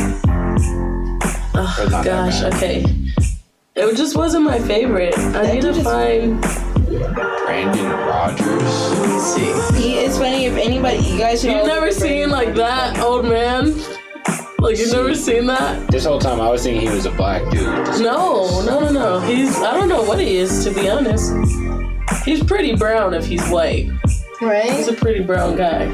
Oh gosh, okay. It just wasn't my favorite. I need to find Brandon Rogers. Let me see. It's funny if anybody, you guys should. You've never seen like that old man? Like you've never seen that? This whole time I was thinking he was a black dude. No. I don't know what he is, to be honest. He's pretty brown if he's white. Right? He's a pretty brown guy.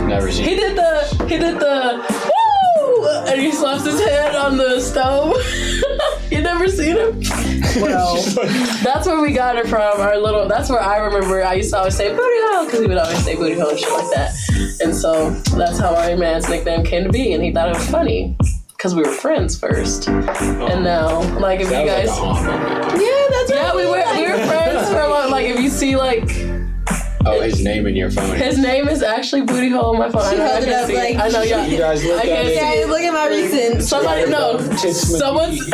Never seen He did the woo! And he slaps his head on the stove. You never seen him? Well, that's where we got it from. That's where I remember I used to always say booty hole because he would always say booty hole and shit like that. And so that's how our man's nickname came to be. And he thought it was funny because we were friends first. And now, like, if you guys, we were friends for a long. Like, if you see like. Oh, his name in your phone. His name is actually Booty Hole on my phone. She held it up like. I know, You guys look at it. Yeah, look at my recent. Someone's.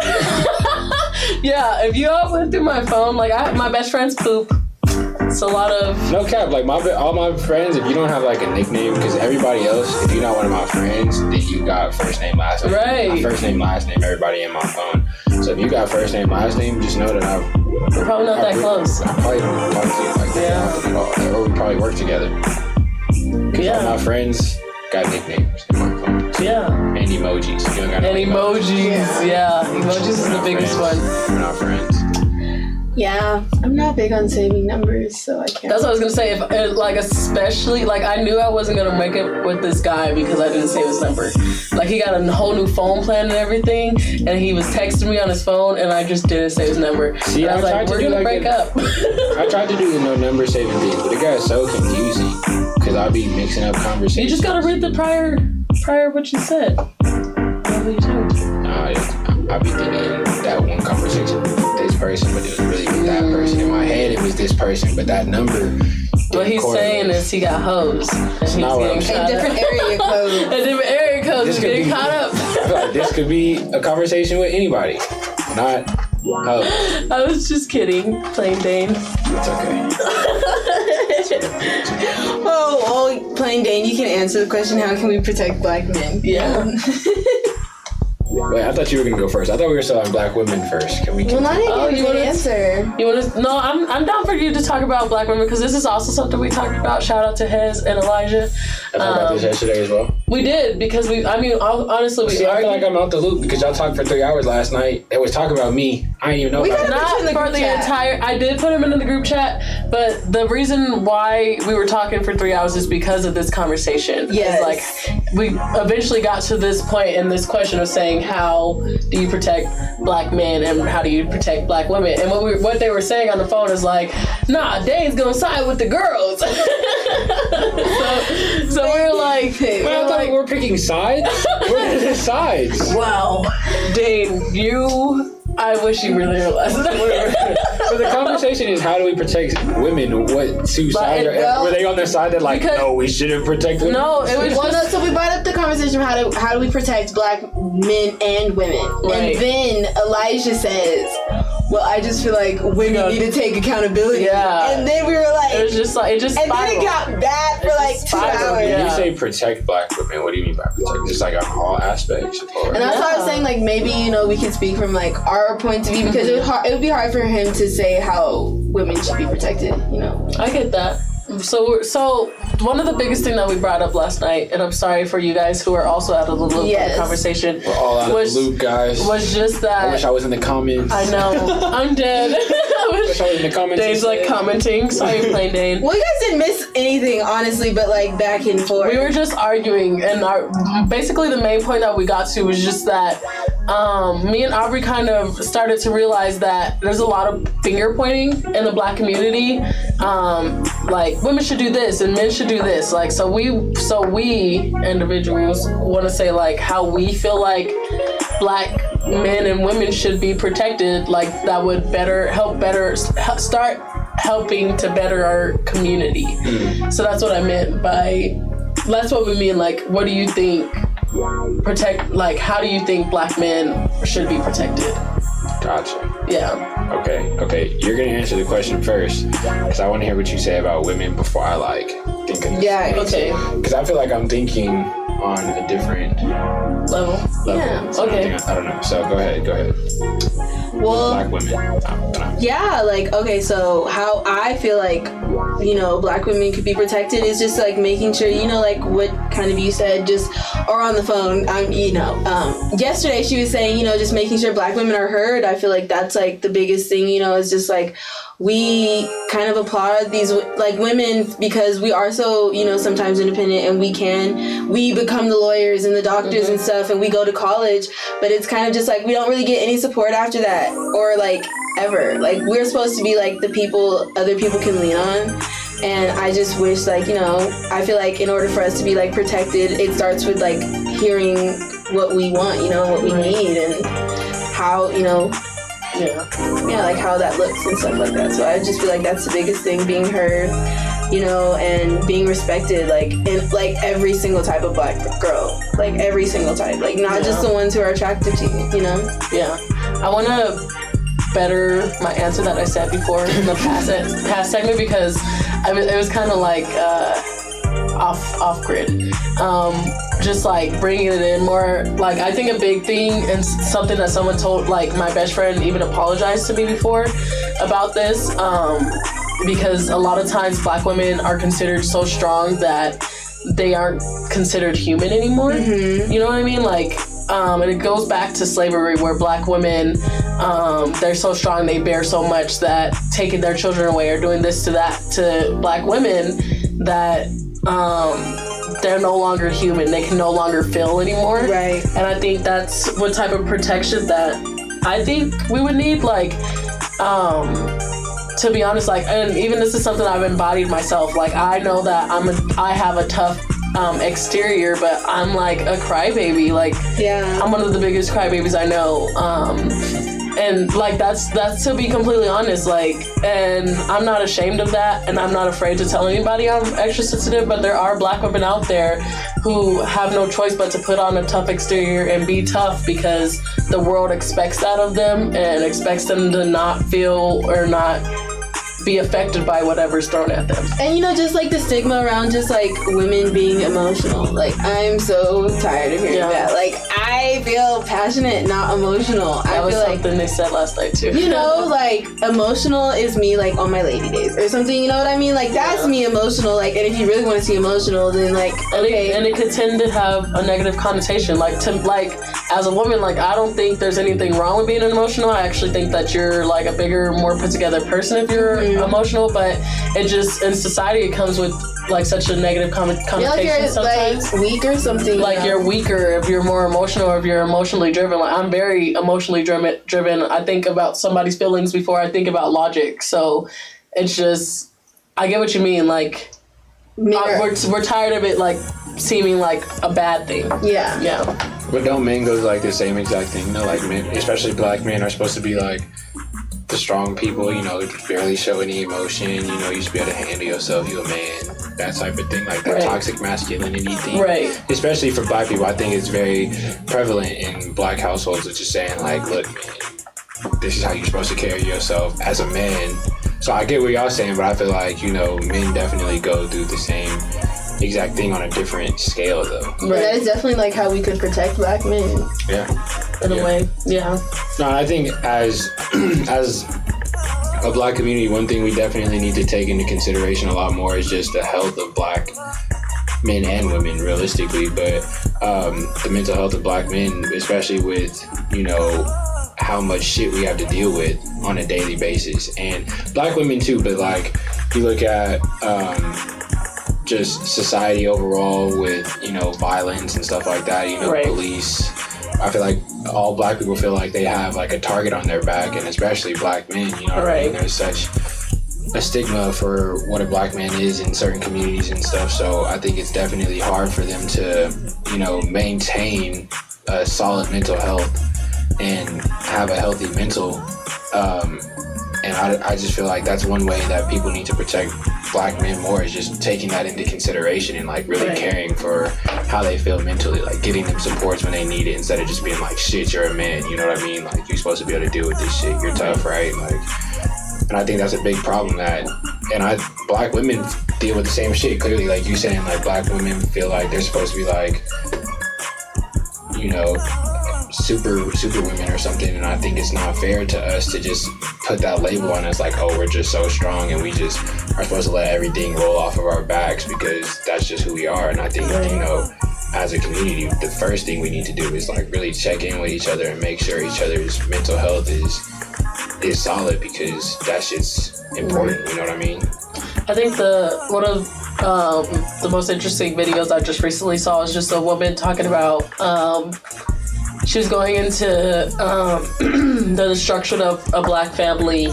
Yeah, if you all went through my phone, like my best friend's poop. It's a lot of. No cap, like all my friends. If you don't have like a nickname, because everybody else, if you're not one of my friends, then you got first name, last name. Right. My first name, last name. Everybody in my phone. So if you got first name, last name, just know that we're probably not that close. I probably don't talk to you like that often at all, or we probably work together. Because all my friends got nicknames in my phone. Yeah. And emojis. You don't got and emojis. Yeah. Emojis is the biggest one. We're not friends. Yeah, I'm not big on saving numbers, so I can't. That's what I was gonna say. If like, especially like, I knew I wasn't gonna make it with this guy because I didn't save his number. Like, he got a whole new phone plan and everything, and he was texting me on his phone, and I just didn't save his number. See, and I was like, we're gonna break up. I tried to do the no number saving thing, but it got so confusing because I'll be mixing up conversations. You just gotta read the prior what you said. I'll be thinking that one conversation with this person, but it was really with that person. In my head, it was this person, but that number. What he's saying is he got hoes. That's not what I'm saying. A different area code. A different area code. He's getting caught up. I feel like this could be a conversation with anybody, not hoes. I was just kidding, Plain Dane. It's okay. Oh, Plain Dane, you can answer the question, how can we protect black men? Yeah. Wait, I thought you were gonna go first. I thought we were still on black women first. Can we? Well, not even you answer. You want to? No, I'm down for you to talk about black women because this is also something we talked about. Shout out to Hez and Elijah. I talked about this yesterday as well. We did because honestly, we See, I feel like I'm out the loop because y'all talked for 3 hours last night. It was talking about me. I didn't even know. Not for the entire. I did put him into the group chat, but the reason why we were talking for 3 hours is because of this conversation. Yes. It's like we eventually got to this point, and this question was saying, how do you protect black men and how do you protect black women? And what they were saying on the phone is like, nah, Dane's gonna side with the girls. so we were like, we're picking sides. We're the sides. Wow, Dane, I wish you really realized that. So the conversation is, how do we protect women? What two sides were they on their side that like, no, we shouldn't protect women? No, it was so we brought up the conversation of how do we protect black men and women, right. And then Elijah says, well, I just feel like women need to take accountability. Yeah. And then we were like, it was just like, it just and spiraled. then it got bad for like 2 hours. When you say protect black women, what do you mean by protect? Just like on all aspects? Or? And that's why I was saying, like, maybe, we can speak from like our point of view because it would be hard for him to say how women should be protected, I get that. So one of the biggest thing that we brought up last night, and I'm sorry for you guys who are also out of the loop in the conversation. We're all out of the loop, guys. Was just that. I wish I was in the comments. I know. I'm dead. I wish I was in the comments. Dane's like commenting. Sorry, Plain Dane. Well, you guys didn't miss anything, honestly, but like back and forth. We were just arguing, and basically the main point that we got to was just that me and Aubrey kind of started to realize that there's a lot of finger pointing in the Black community. Like women should do this and men should do this. Like so we individuals want to say like how we feel like Black men and women should be protected. Like that would start helping to better our community. So that's what I meant by. That's what we mean. Like, what do you think? How do you think Black men should be protected? Gotcha. Yeah. Okay. You're gonna answer the question first, because I want to hear what you say about women before I think of this. Yeah. Okay. Because I feel like I'm thinking on a different level. Yeah. So Okay. I don't know. So go ahead. Well, Black women. Yeah, okay, so how I feel like, Black women could be protected is just making sure, what kind of you said, just, or on the phone, yesterday she was saying, just making sure Black women are heard. I feel like that's the biggest thing, it's just we kind of applaud these women because we are so, sometimes independent, and we become the lawyers and the doctors and stuff, and we go to college, but it's kind of just we don't really get any support after that, or ever. We're supposed to be the people other people can lean on, and I just wish I feel in order for us to be protected, it starts with hearing what we want, what we need, and how how that looks and stuff like that. So I just feel that's the biggest thing, being heard, and being respected, in every single type of Black girl, every single type, not just the ones who are attracted to you, Yeah. I want to better my answer that I said before in the past segment, because it was kind of off grid. Just bringing it in more. I think a big thing, and something that someone told, my best friend even apologized to me before about this, because a lot of times Black women are considered so strong that they aren't considered human anymore. You know what I mean? And it goes back to slavery, where Black women, they're so strong, they bear so much that taking their children away or doing this to that to Black women, that they're no longer human. They can no longer feel anymore. Right. And I think that's what type of protection that I think we would need. To be honest, and even this is something I've embodied myself. I know that I have a tough exterior, but I'm a crybaby. I'm one of the biggest crybabies I know. And that's to be completely honest, and I'm not ashamed of that, and I'm not afraid to tell anybody I'm extra sensitive, but there are Black women out there who have no choice but to put on a tough exterior and be tough, because the world expects that of them, and expects them to not feel or not be affected by whatever's thrown at them. And just the stigma around just women being emotional. I'm so tired of hearing that. I feel passionate, not emotional. That was something they said last night too. Emotional is me on my lady days or something, you know what I mean? That's me emotional. And if you really want to see emotional, then okay. And it could tend to have a negative connotation. As a woman, I don't think there's anything wrong with being emotional. I actually think that you're a bigger, more put together person if you're emotional, but it just, in society, it comes with such a negative connotation you're sometimes. Weak or something. You're weaker if you're more emotional, or if you're emotionally driven. I'm very emotionally driven. I think about somebody's feelings before I think about logic. So it's just, I get what you mean. We're tired of it seeming like a bad thing. Yeah. But don't men go through the same exact thing? Men, especially Black men, are supposed to be the strong people, barely show any emotion, you should be able to handle yourself, you a man, that type of thing, that toxic masculinity thing. Right. Especially for Black people, I think it's very prevalent in Black households, which is saying, look, man, this is how you're supposed to carry yourself as a man. So I get what y'all saying, but I feel men definitely go through the same exact thing on a different scale, though. Right. That is definitely how we could protect Black men. Yeah. In a way, yeah. No, I think as a Black community, one thing we definitely need to take into consideration a lot more is just the health of Black men and women, realistically, but the mental health of Black men, especially with, how much shit we have to deal with on a daily basis, and Black women too, but you look at just society overall with, violence and stuff like that, police, I feel like all black people feel like they have like a target on their back, and especially black men, you know what I mean? There's such a stigma for what a black man is in certain communities and stuff, so I think it's definitely hard for them to, you know, maintain a solid mental health and have a healthy mental, and I just feel like that's one way that people need to protect black men more, is just taking that into consideration and like really caring for how they feel mentally, like getting them supports when they need it, instead of just being like, shit, you're a man, you know what I mean? Like, you're supposed to be able to deal with this shit, you're tough, right? Like, and I think that's a big problem black women deal with the same shit, clearly, like you saying, like black women feel like they're supposed to be like, you know, super women or something, and I think it's not fair to us to just put that label on us, like, oh, we're just so strong and we just are supposed to let everything roll off of our backs because that's just who we are. And I think, you know, as a community, the first thing we need to do is like really check in with each other and make sure each other's mental health is solid, because that shit's important, you know what I mean? I think one of the most interesting videos I just recently saw was just a woman talking about she was going into the destruction of a black family.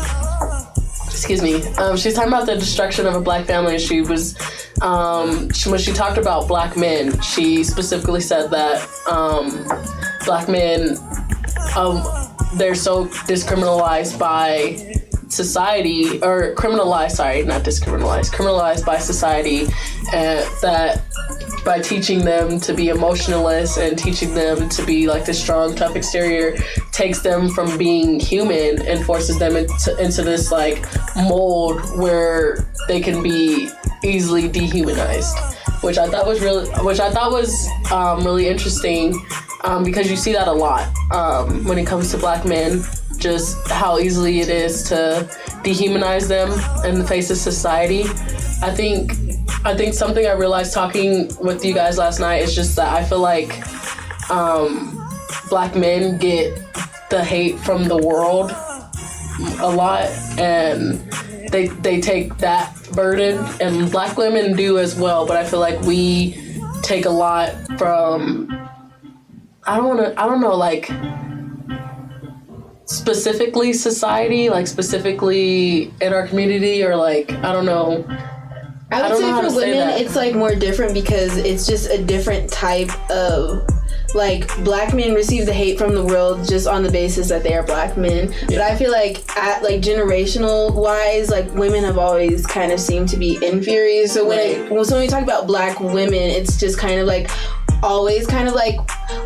Excuse me. She's talking about the destruction of a black family, and she was when she talked about black men, she specifically said that black men, they're so discriminalized by society, or criminalized by society, and that by teaching them to be emotionless and teaching them to be like this strong, tough exterior takes them from being human and forces them into this like mold where they can be easily dehumanized, which I thought was really interesting, because you see that a lot when it comes to black men, just how easily it is to dehumanize them in the face of society. I think something I realized talking with you guys last night is just that I feel like black men get the hate from the world a lot, and they take that burden, and black women do as well, but I feel like we take a lot from, I don't know, like specifically society, like specifically in our community, or like, I don't know. I would say for women, it's like more different because it's just a different type of, like, black men receive the hate from the world just on the basis that they are black men. Yeah. But I feel like generational wise, like women have always kind of seemed to be inferior. So when we talk about black women, it's just kind of like always kind of like,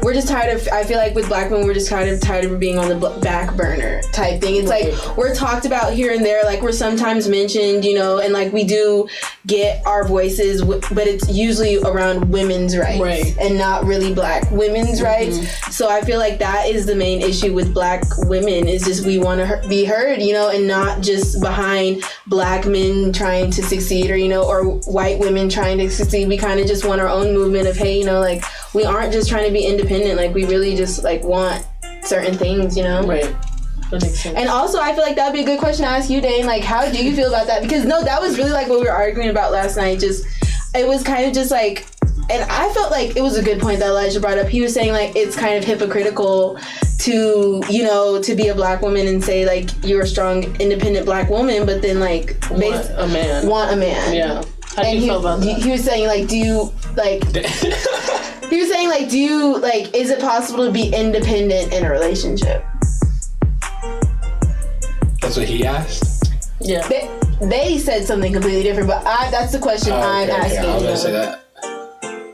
we're just tired of, I feel like with black women, we're just kind of tired of being on the back burner type thing. It's like we're talked about here and there, like we're sometimes mentioned, you know, and like we do get our voices, but it's usually around women's rights and not really black women's rights. So I feel like that is the main issue with black women, is just we want to be heard, you know, and not just behind black men trying to succeed, or, you know, or white women trying to succeed. We kind of just want our own movement of, hey, you know, like we aren't just trying to be independent, like we really just like want certain things, you know? Right. That makes sense. And also I feel like that would be a good question to ask you, Dane, like how do you feel about that? Because no, that was really like what we were arguing about last night. Just, it was kind of just like, and I felt like it was a good point that Elijah brought up. He was saying like it's kind of hypocritical to, you know, to be a black woman and say like you're a strong, independent black woman, but then like want a man. Yeah. How do you feel about that? He was saying like, do you like he was saying like, do you like, is it possible to be independent in a relationship? That's what he asked? Yeah. They said something completely different, but that's the question I'm asking. I was gonna say that.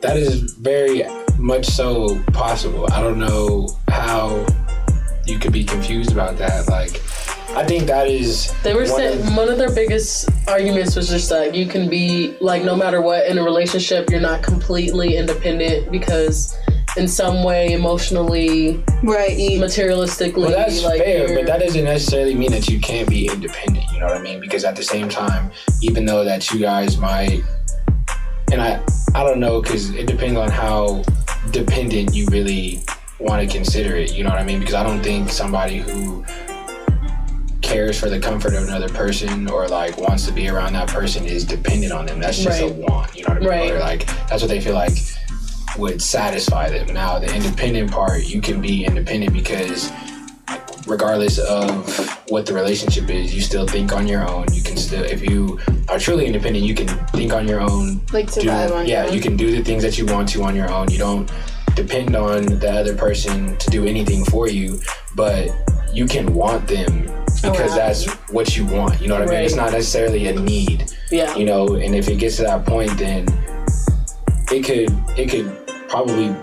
That is very much so possible. I don't know how you could be confused about that. Like, I think that is... They were saying one of their biggest arguments was just that you can be, like, no matter what, in a relationship, you're not completely independent because in some way, emotionally, materialistically... Well, that's like, fair, but that doesn't necessarily mean that you can't be independent, you know what I mean? Because at the same time, even though that you guys might... And I don't know, because it depends on how dependent you really want to consider it, you know what I mean? Because I don't think somebody who cares for the comfort of another person or like wants to be around that person is dependent on them. That's just a want, you know what I mean? Or like that's what they feel like would satisfy them. Now, the independent part, you can be independent because regardless of what the relationship is, you still think on your own. You can still, if you are truly independent, you can think on your own. Like survive on your own. You can do the things that you want to on your own. You don't depend on the other person to do anything for you, but you can want them because that's what you want. You know what I mean? It's not necessarily a need. Yeah. You know, and if it gets to that point, then it could probably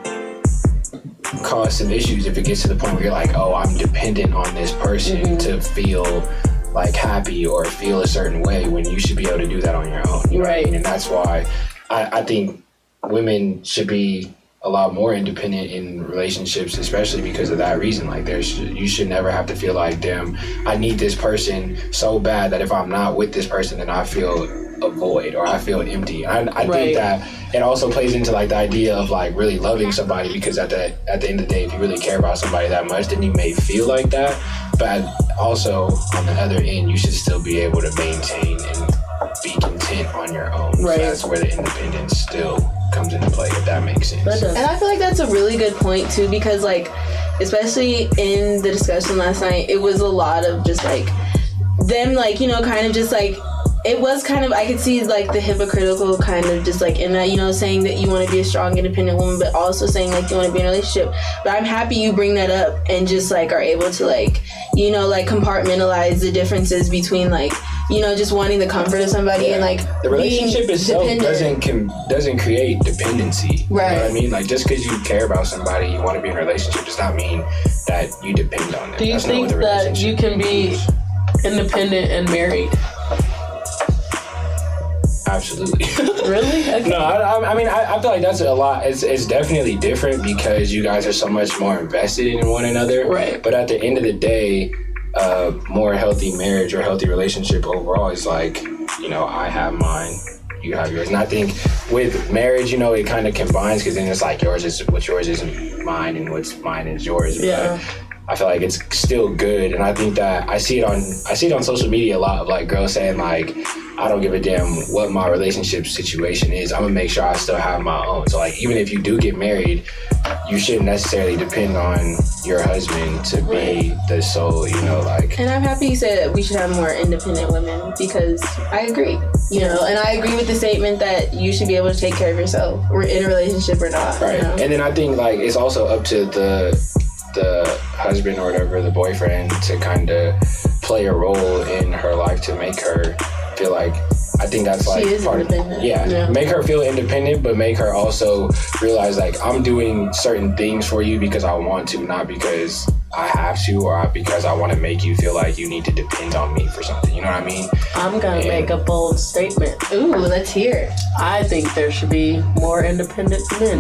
cause some issues if it gets to the point where you're like, oh, I'm dependent on this person to feel like happy or feel a certain way, when you should be able to do that on your own. You know what I mean? And that's why I think women should be a lot more independent in relationships, especially because of that reason. Like, you should never have to feel like, damn, I need this person so bad that if I'm not with this person, then I feel a void or I feel empty. I think that it also plays into like the idea of like really loving somebody, because at the end of the day, if you really care about somebody that much, then you may feel like that. But also on the other end, you should still be able to maintain and be content on your own. So that's where the independence still comes into play, if that makes sense. And I feel like that's a really good point too, because like, especially in the discussion last night, it was a lot of just like them, like, you know, kind of just like, it was kind of, I could see like the hypocritical kind of just like in that, you know, saying that you want to be a strong, independent woman, but also saying like you want to be in a relationship. But I'm happy you bring that up and just like are able to like, you know, like compartmentalize the differences between like, you know, just wanting the comfort of somebody and like the relationship itself doesn't create dependency. Right. You know what I mean? Like, just because you care about somebody, you want to be in a relationship, does not mean that you depend on them. Do you think that you can be independent and married? Absolutely. Really? Okay. No, I mean, I feel like that's a lot. It's definitely different because you guys are so much more invested in one another. Right. But at the end of the day, more healthy marriage or healthy relationship overall is like, you know, I have mine, you have yours. And I think with marriage, you know, it kind of combines, because then it's like what's yours is mine and what's mine is yours. Yeah. But I feel like it's still good, and I think that I see it on social media a lot of like girls saying like, I don't give a damn what my relationship situation is, I'm gonna make sure I still have my own. So like, even if you do get married, you shouldn't necessarily depend on your husband to be the sole, you know, like. And I'm happy you said that we should have more independent women, because I agree, you know, and I agree with the statement that you should be able to take care of yourself, or in a relationship or not. Right. You know? And then I think like it's also up to the husband or whatever, the boyfriend, to kind of play a role in her life to make her feel like, I think that's like part of it. Yeah, make her feel independent, but make her also realize like, I'm doing certain things for you because I want to, not because I have to, or because I want to make you feel like you need to depend on me for something. You know what I mean? I'm gonna make a bold statement. Ooh, let's hear it. I think there should be more independent men.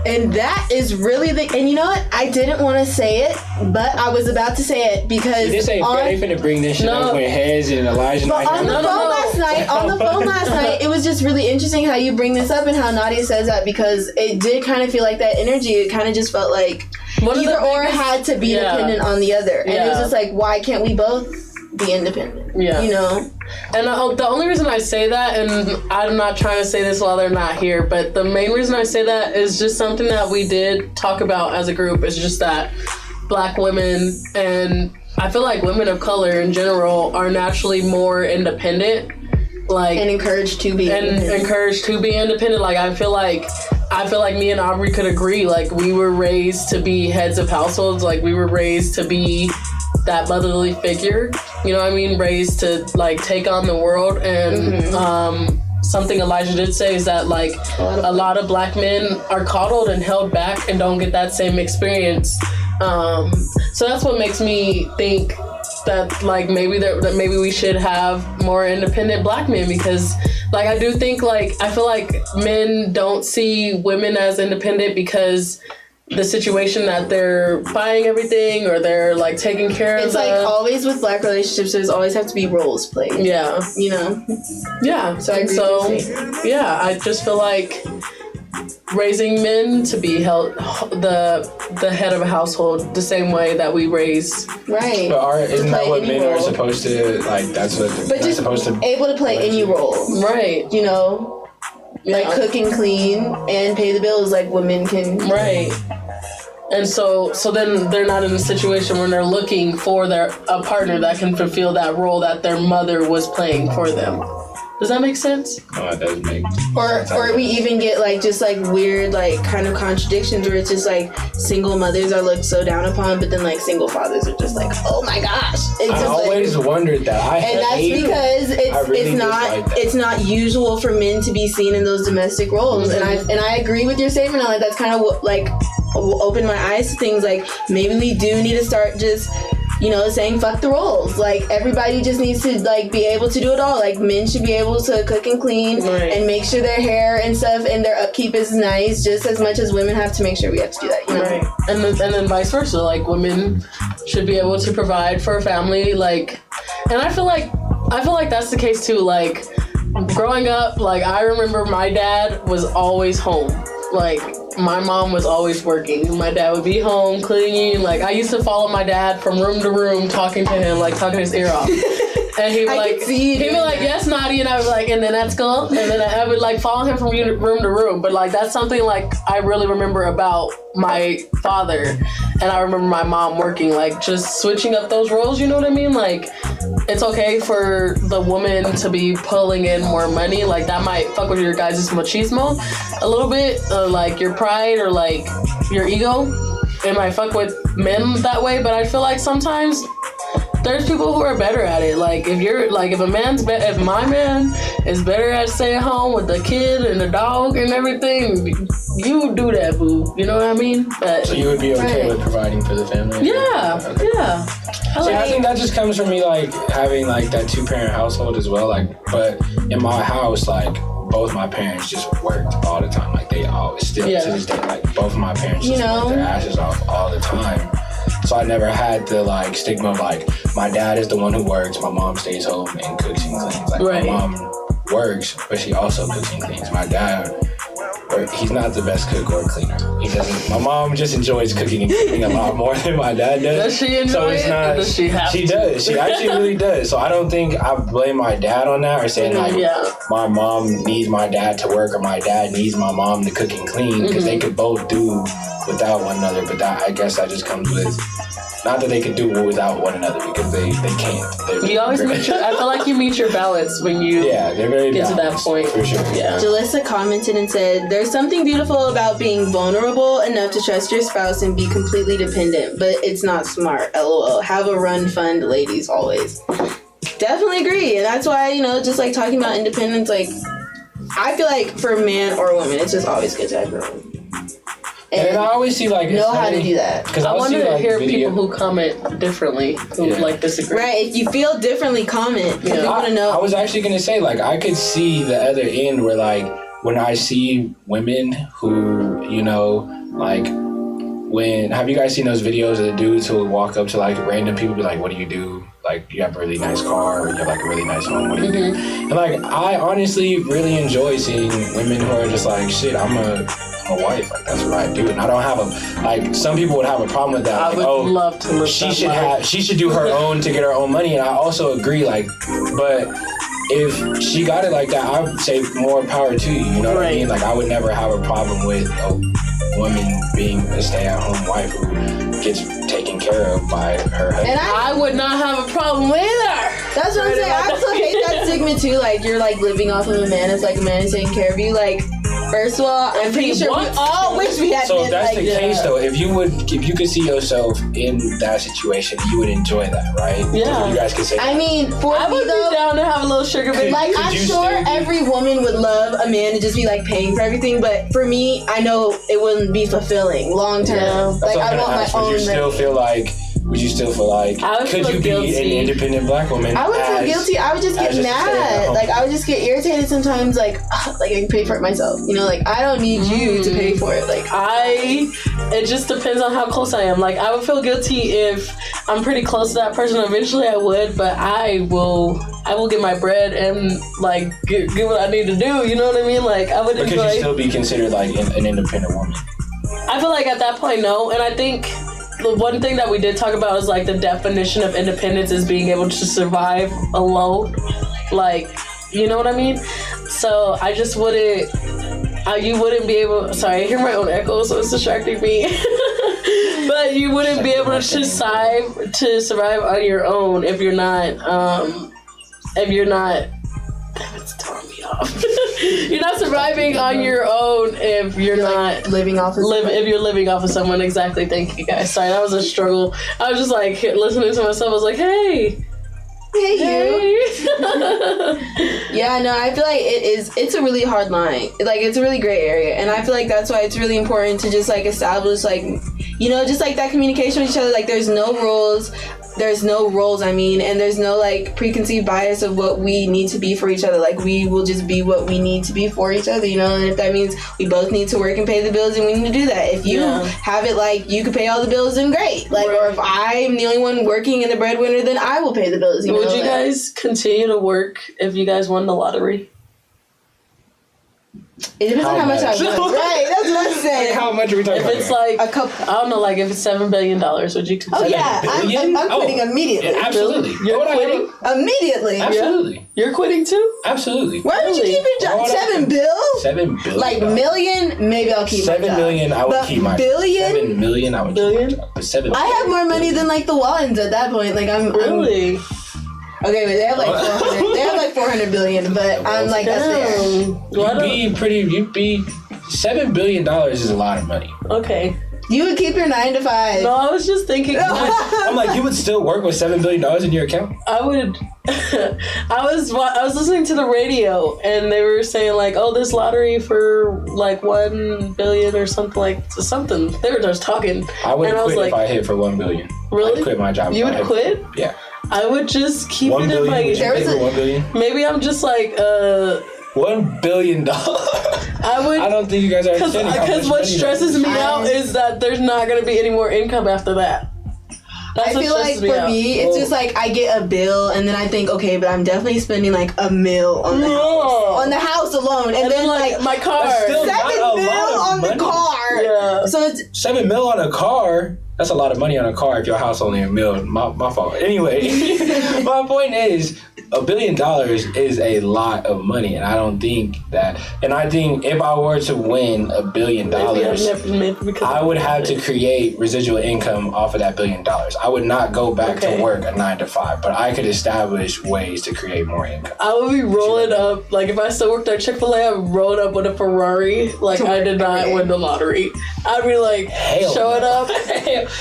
And that is really and you know what? I didn't want to say it, but I was about to say it because this ain't fair. They finna bring this shit up with Hez and Elijah. But on the phone last night, it was just really interesting how you bring this up and how Nadia says that, because it did kind of feel like that energy. It kind of just felt like either or had to be dependent on the other. And it was just like, why can't we both be independent? Yeah. You know? And the only reason I say that, and I'm not trying to say this while they're not here, but the main reason I say that is just something that we did talk about as a group. It's just that Black women, and I feel like women of color in general, are naturally more independent. Like, and encouraged to be independent. Like, I feel like me and Aubrey could agree. Like, we were raised to be heads of households. Like, we were raised to be that motherly figure, you know what I mean? Raised to like take on the world. And something Elijah did say is that like a lot of Black men are coddled and held back and don't get that same experience. So that's what makes me think that like maybe we should have more independent Black men, because like I do think like I feel like men don't see women as independent because the situation that they're buying everything or they're like taking care of. It's like always with Black relationships, there's always have to be roles played. Yeah. You know? Yeah. So I agree with you. Yeah, I just feel like raising men to be held the head of a household the same way that we raise. Right. But isn't that what men are supposed to, like, that's what but they're supposed to able to play any role. Right. You know? like cook and clean and pay the bills like women can. Right. And so then they're not in a situation where they're looking for a partner that can fulfill that role that their mother was playing for them. Does that make sense? Oh, it does make Or we even get like just like weird like kind of contradictions where it's just like single mothers are looked so down upon, but then like single fathers are just like, oh my gosh. It's I just always wondered that. and that's because it's not usual for men to be seen in those domestic roles. Mm-hmm. And I agree with your statement on like that's kind of what like opened my eyes to things like maybe we do need to start just saying fuck the roles. Like everybody just needs to like be able to do it all. Like men should be able to cook and clean and make sure their hair and stuff and their upkeep is nice just as much as women have to make sure we have to do that. Right. And then vice versa. Like women should be able to provide for a family. Like, and I feel like that's the case too. Like growing up, like I remember my dad was always home. Like my mom was always working. My dad would be home cleaning. Like I used to follow my dad from room to room, talking to him, like talking his ear off. And he'd be like, yes, Naughty, and I was like, and then at school, and then I would like follow him from room to room. But like that's something like I really remember about my father, and I remember my mom working, like just switching up those roles. You know what I mean? Like it's okay for the woman to be pulling in more money. Like that might fuck with your guys' machismo a little bit, like your pride or like your ego. It might fuck with men that way, but I feel like sometimes there's people who are better at it. Like if my man is better at staying home with the kid and the dog and everything, you do that, boo. You know what I mean? But so you would be okay with providing for the family? Yeah, okay. Yeah. I think that just comes from me like having like that 2-parent household as well. Like, but in my house, like both my parents just worked all the time. Like they always still to this day, like both of my parents just worked their asses off all the time. So I never had the like stigma of like my dad is the one who works, my mom stays home and cooks and cleans. Like my mom works, but she also cooks and cleans. My dad, he's not the best cook or cleaner. He doesn't. My mom just enjoys cooking and cleaning a lot more than my dad does. Does she enjoy it? Or does she have she to? Does. She actually really does. So I don't think I blame my dad on that or saying like my mom needs my dad to work or my dad needs my mom to cook and clean because they could both do without one another. But that I guess that just comes with. Not that they could do without one another because they can't. You always I feel like you meet your balance when you they're very get to that point. For sure. Yeah. Jalissa commented and said, there's something beautiful about being vulnerable enough to trust your spouse and be completely dependent, but it's not smart. LOL. Have a run fund, ladies, always. Definitely agree. And that's why, just like talking about independence, like I feel like for a man or a woman, it's just always good to have your own. And I always see like know how to do that. Because I want to hear people who comment differently, who like disagree. Right. If you feel differently, comment. Yeah. I want to know. I was actually gonna say like I could see the other end where like when I see women who like when have you guys seen those videos of the dudes who will walk up to like random people and be like, what do you do? Like you have a really nice car or you have like a really nice home, what do you do? And like I honestly really enjoy seeing women who are just like shit, I'm a wife, like that's what I do, and I don't have like some people would have a problem with that. I like, would love to live she should do her own to get her own money, and I also agree. Like, but if she got it like that, I would say more power to you. You know what I mean? Like I would never have a problem with a woman being a stay-at-home wife who gets taken care of by her husband. And I would not have a problem with her. That's what I'm saying. I also hate that stigma too. Like you're like living off of a man. It's like a man is taking care of you. Like. First of all, I'm pretty sure we all wish we had. So if that's the case, though, if you could see yourself in that situation, you would enjoy that, right? Yeah. You guys could say. I mean, I would be down to have a little sugar baby. Like I'm sure every woman would love a man to just be like paying for everything, but for me, I know it wouldn't be fulfilling long term. Yeah. Like I want my own. Would you still feel like could you be an independent black woman? I would feel guilty. I would just get mad. Like I would just get irritated sometimes. Like I can pay for it myself. Like I don't need you to pay for it. Like it just depends on how close I am. Like I would feel guilty if I'm pretty close to that person. Eventually I would, but I will get my bread and like get what I need to do. You know what I mean? Like I would. But could you still be considered like an independent woman? I feel like at that point, no. And I think. The one thing that we did talk about is like the definition of independence is being able to survive alone. Like, you know what I mean? So I just wouldn't You wouldn't be able. Sorry, I hear my own echo, so it's distracting me. But you wouldn't be able to survive on your own if you're not. Damn, it's throwing me off. You're not surviving on your own if you're not living off of if you're living off of someone. Exactly. Thank you guys. Sorry, that was a struggle. I was just like listening to myself. I was like, hey. Yeah, no, I feel like it's a really hard line. Like, it's a really gray area, and I feel like that's why it's really important to just like establish, like, you know, just like that communication with each other. Like, there's no roles, I mean, and there's no like preconceived bias of what we need to be for each other. Like, we will just be what we need to be for each other, you know. And if that means we both need to work and pay the bills, and we need to do that. If you have it like you can pay all the bills, then great. Like, or if I'm the only one working and the breadwinner, then I will pay the bills. You know? Would you guys continue to work if you guys won the lottery? It depends on how much I won. Right, that's what I'm saying. How much are we talking if about? If it's like a couple, I don't know, like if it's $7 billion, would you consider? Oh yeah, I'm quitting immediately. Yeah, absolutely. You're quitting immediately. Absolutely. Yeah. You're quitting too? Absolutely. Why would you keep your job? $7 billion? $7 billion. Like million, maybe I'll keep my job. $7 million, I would keep my job. Billion? $7 million, I would keep my job. But $7 billion. I have more money than like the Wallens at that point. Like I'm really. Okay, but they have like 400. They have like 400 billion, but I'm like that's there. You'd be $7 billion is a lot of money. Okay. You would keep your 9 to 5. No, I was just thinking. I'm like, you would still work with $7 billion in your account? I would. I was listening to the radio and they were saying like, oh, this lottery for like 1 billion or something something. They were just talking. I would quit if I hit for 1 billion. Really? I'd quit my job. You would quit? Yeah. I would just keep it in my. $1 billion? Maybe I'm just like $1 billion. I don't think you guys are understanding. Because what stresses me out is that there's not going to be any more income after that. I feel like for me, it's just like I get a bill and then I think, okay, but I'm definitely spending like $1 million on the house alone, and then like my car, $7 million on the car. Yeah. So it's $7 million on a car. That's a lot of money on a car if your house only $1 million. My fault. Anyway, my point is $1 billion is a lot of money, and I don't think that. And I think if I were to win $1 billion, I would have to create residual income off of that $1 billion. I would not go back to work a 9 to 5, but I could establish ways to create more income. I would be rolling up, like if I still worked at Chick-fil-A, I would roll up with a Ferrari, like I did not win the lottery. I'd be like showing up.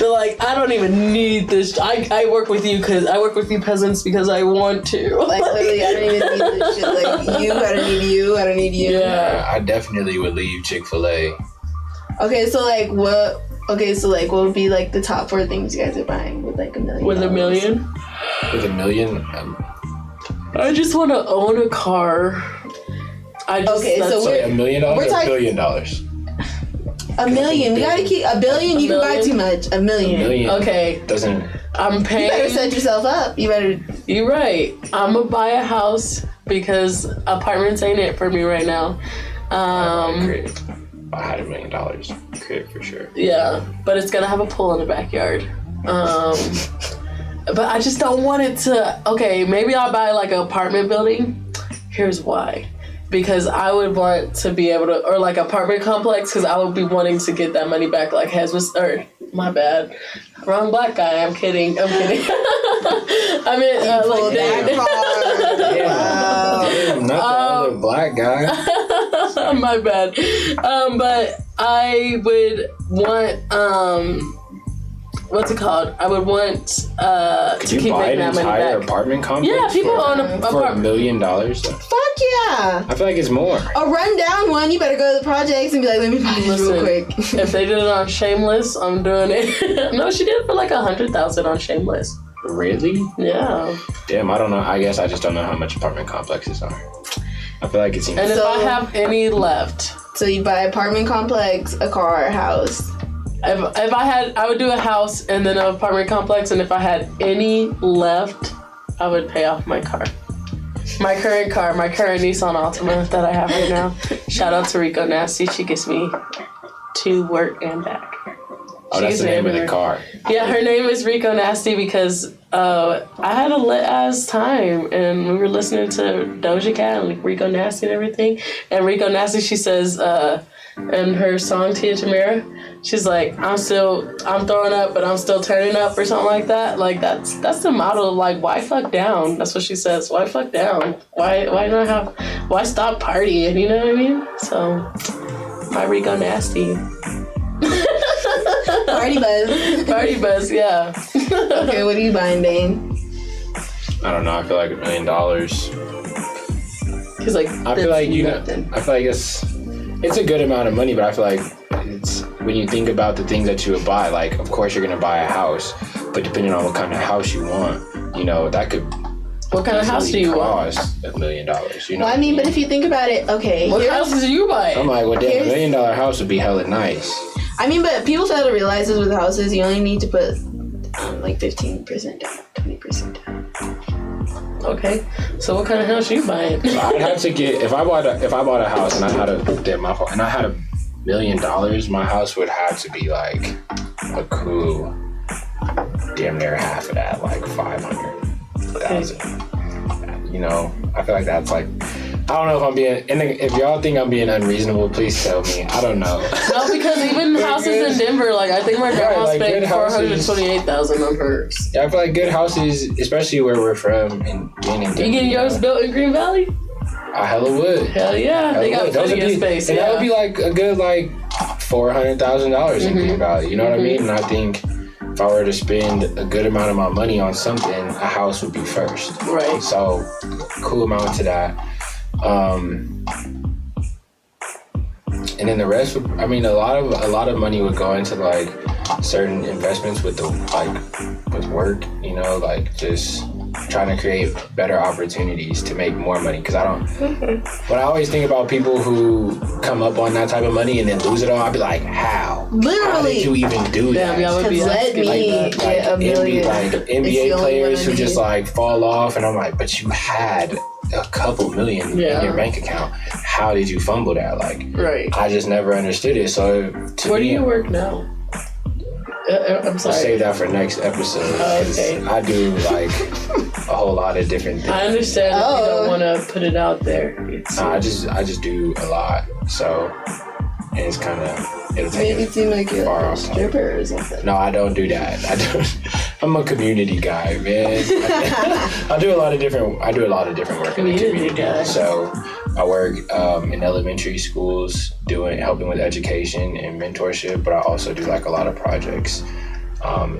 They're like, I don't even need this. I work with you peasants because I want to. Like literally, I don't even need this shit. Like you, I don't need you. I don't need you. Yeah, I definitely would leave Chick-fil-A. Okay, so like what? Okay, so like what would be like the top 4 things you guys are buying with like $1 million? With $1 million? With $1 million? I just want to own a car. Okay, so $1 million or $1 billion? $1 million. We gotta keep $1 billion. You can buy too much. $1 million. $1 million. Okay. Doesn't. I'm paying. You better set yourself up. You're right. I'm gonna buy a house because apartments ain't it for me right now. I had $1 million. Crib for sure. Yeah, but it's gonna have a pool in the backyard. But I just don't want it to. Okay, maybe I'll buy like an apartment building. Here's why. Because I would want to be able to, or like apartment complex, because I would be wanting to get that money back. Like my bad, wrong black guy. I'm kidding. I mean, like I'm not the other black guy. My bad. But I would want what's it called? I would want to keep making that money back. Could you buy an entire apartment complex? Yeah, people own an for $1 million. Fuck yeah! I feel like it's more. A rundown one. You better go to the projects and be like, let me buy this real quick. If they did it on Shameless, I'm doing it. No, she did it for like $100,000 on Shameless. Really? Yeah. Damn, I don't know. I guess I just don't know how much apartment complexes are. I feel like it seems. And if I have any left, so you buy apartment complex, a car, a house. If I had, I would do a house and then an apartment complex, and if I had any left, I would pay off my car. My current Nissan Altima that I have right now. Shout out to Rico Nasty. She gets me to work and back. Oh, that's the name of the car. Yeah, her name is Rico Nasty because I had a lit ass time and we were listening to Doja Cat and Rico Nasty and everything. And Rico Nasty, she says in her song Tia Tamara, she's like, I'm throwing up, but I'm still turning up or something like that. Like that's the motto of like, why fuck down? That's what she says. Why fuck down? Why stop partying? You know what I mean? So my Rico Nasty. Party buzz, yeah. Okay, what are you buying, Dane? I don't know. I feel like $1 million. Cause like I feel like I feel like it's a good amount of money, but I feel like it's when you think about the things that you would buy. Like, of course, you're gonna buy a house, but depending on what kind of house you want, you know, that could. What kind of house do you want? Cost $1 million. You know. Well, I mean, but if you think about it, okay. What houses do you buy? I'm like, well, damn, $1 million house would be hella nice. I mean, but people fail to realize this with houses. You only need to put like 15% down, 20% down. Okay, so what kind of house are you buying? So I'd have to get if I bought a house and I had $1 million, my house would have to be like a cool, damn near half of that, like 500,000. You know, I feel like that's like. I don't know if I'm being, and if y'all think I'm being unreasonable, please tell me. I don't know. No, because even houses in Denver, like I think my grandma spent $428,000 on hers. Yeah, I feel like good houses, especially where we're from, and being in Denver. You getting yours built in Green Valley? I hella would. Hell yeah, they got plenty of space. And that would be like a good like $400,000 in Green Valley. You know what I mean? And I think if I were to spend a good amount of my money on something, a house would be first. Right. So, cool amount to that. And then the rest would, I mean, a lot of money would go into like certain investments with with work, you know, like just trying to create better opportunities to make more money. Cause when I always think about people who come up on that type of money and then lose it all, I'd be like, how? Literally. How did you even do that? NBA players who just like fall off, and I'm like, but you had a couple million in your bank account. How did you fumble that? Like, I just never understood it. So, where do you work now? I'm sorry. I'll save that for next episode. Okay. I do like a whole lot of different things. I understand if you don't want to put it out there. I just do a lot. So, and it's kind of it'll take it seem like you're a stripper or something. No, I don't do that. I'm a community guy, man. I do a lot of different work in the community. So I work in elementary schools, helping with education and mentorship, but I also do like a lot of projects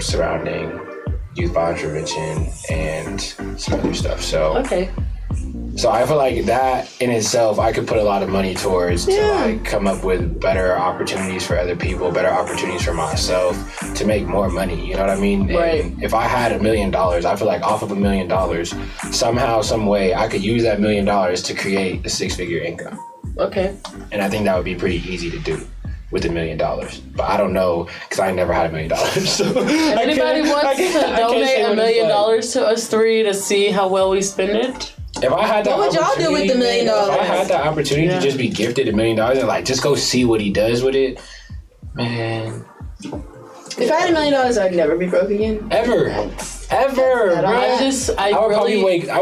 surrounding youth violence prevention and some other stuff. So So I feel like that in itself, I could put a lot of money towards to like come up with better opportunities for other people, better opportunities for myself to make more money. You know what I mean? Right. And if I had $1 million, I feel like off of $1 million, somehow, some way, I could use that $1 million to create a 6-figure income. Okay. And I think that would be pretty easy to do with $1 million. But I don't know, because I never had $1 million. So if anybody wants to donate $1 million to us three to see how well we spend it. If I had that, what would y'all do with the $1 million? If I had that opportunity to just be gifted $1 million and like just go see what he does with it, man. If I had $1 million, I'd never be broke again. Ever, bro. I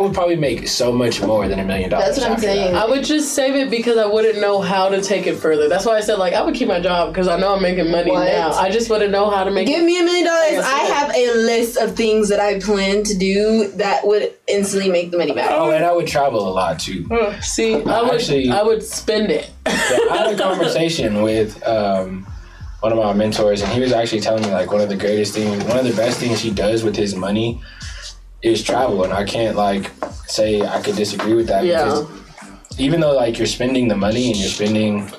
would probably make so much more than $1 million. That's what I'm saying. I would just save it because I wouldn't know how to take it further. That's why I said like I would keep my job because I know I'm making money now. I just wouldn't know how to make. Give me $1 million. I have a list of things that I plan to do that would instantly make the money back. Oh, and I would travel a lot too. See, I would spend it. I had a conversation with one of my mentors, and he was actually telling me like one of the best things he does with his money is travel. And I can't like say I could disagree with that because even though like you're spending the money and you're spending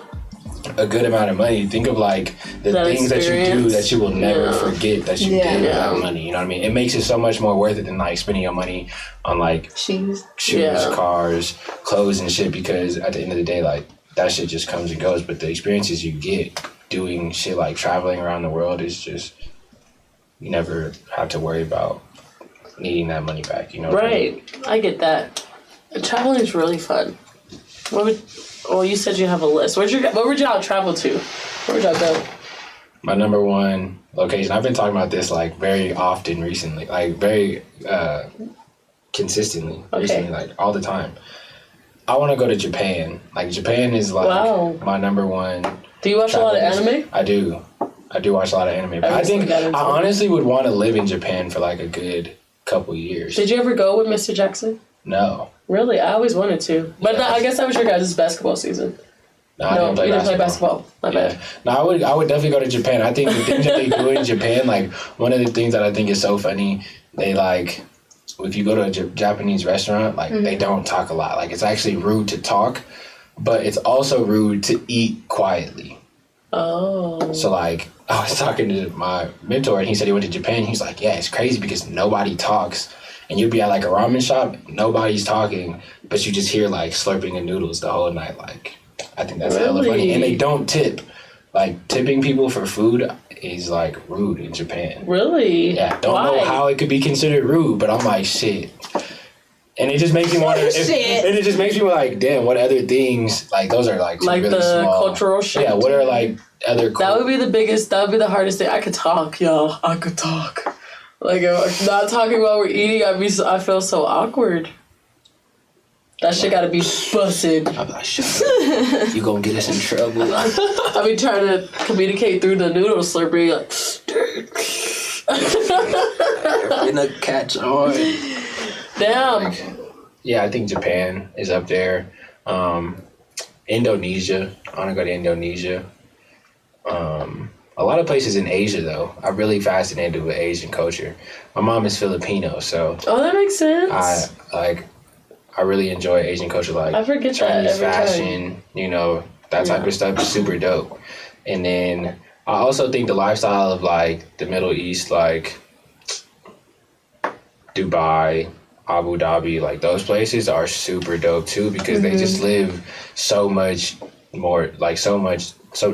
a good amount of money, think of like the things that you do that you will never forget that you did with that money. You know what I mean? It makes it so much more worth it than like spending your money on like shoes, cars, clothes and shit, because at the end of the day, like that shit just comes and goes. But the experiences you get doing shit like traveling around the world is just, you never have to worry about needing that money back, you know? Right. I get that. Traveling is really fun. You said you have a list. Where would y'all travel to? Where would y'all go? My number one location. I've been talking about this like very often recently, like very consistently recently, like all the time. I want to go to Japan. Like Japan is like my number one. Do you watch a lot of anime? I do watch a lot of anime. But I think I honestly would want to live in Japan for like a good couple years. Did you ever go with Mr. Jackson? No. Really? I always wanted to. But I guess that was your guys' basketball season. No, I didn't play basketball. My bad. No, I would definitely go to Japan. I think the things that they do in Japan, like one of the things that I think is so funny, they like, if you go to a Japanese restaurant, like they don't talk a lot. Like it's actually rude to talk, but it's also rude to eat quietly. Oh. So like I was talking to my mentor and he said he went to Japan. He's like, yeah, it's crazy because nobody talks. And you'd be at like a ramen shop, nobody's talking, but you just hear like slurping of noodles the whole night. Like, I think that's hella funny. And they don't tip. Like, tipping people for food is like rude in Japan. Really? Yeah, don't know how it could be considered rude, but I'm like, shit. And it just makes me wonder. And it just makes me like, damn, what other things, like, those are like really the small. Cultural shit. Yeah, what are like other. That would be the biggest, that would be the hardest thing. I could talk, y'all. I could talk. Like, if I'm not talking while we're eating, I feel so awkward. That shit gotta be busted. I'm like, shut up. You gonna get us in trouble. I be trying to communicate through the noodle slurping, like, in a catch on. Damn. Like, yeah, I think Japan is up there. Indonesia. I wanna go to Indonesia. A lot of places in Asia, though. I'm really fascinated with Asian culture. My mom is Filipino, so... Oh, that makes sense. I really enjoy Asian culture, like I forget Chinese that every fashion, time. you know, that type of stuff is super dope. And then I also think the lifestyle of like the Middle East, like Dubai, Abu Dhabi, like those places are super dope too because they just live so much more, like so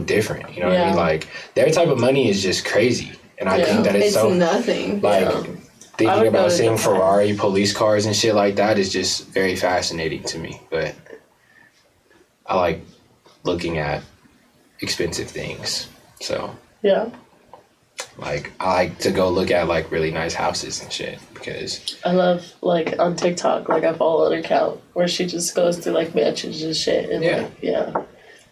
different. You know what I mean? Like their type of money is just crazy. And I think that it's so nothing. Like thinking about seeing Ferrari police cars and shit like that is just very fascinating to me. But I like looking at expensive things. So like I like to go look at like really nice houses and shit because I love like on TikTok, like I follow an account where she just goes through like mansions and shit and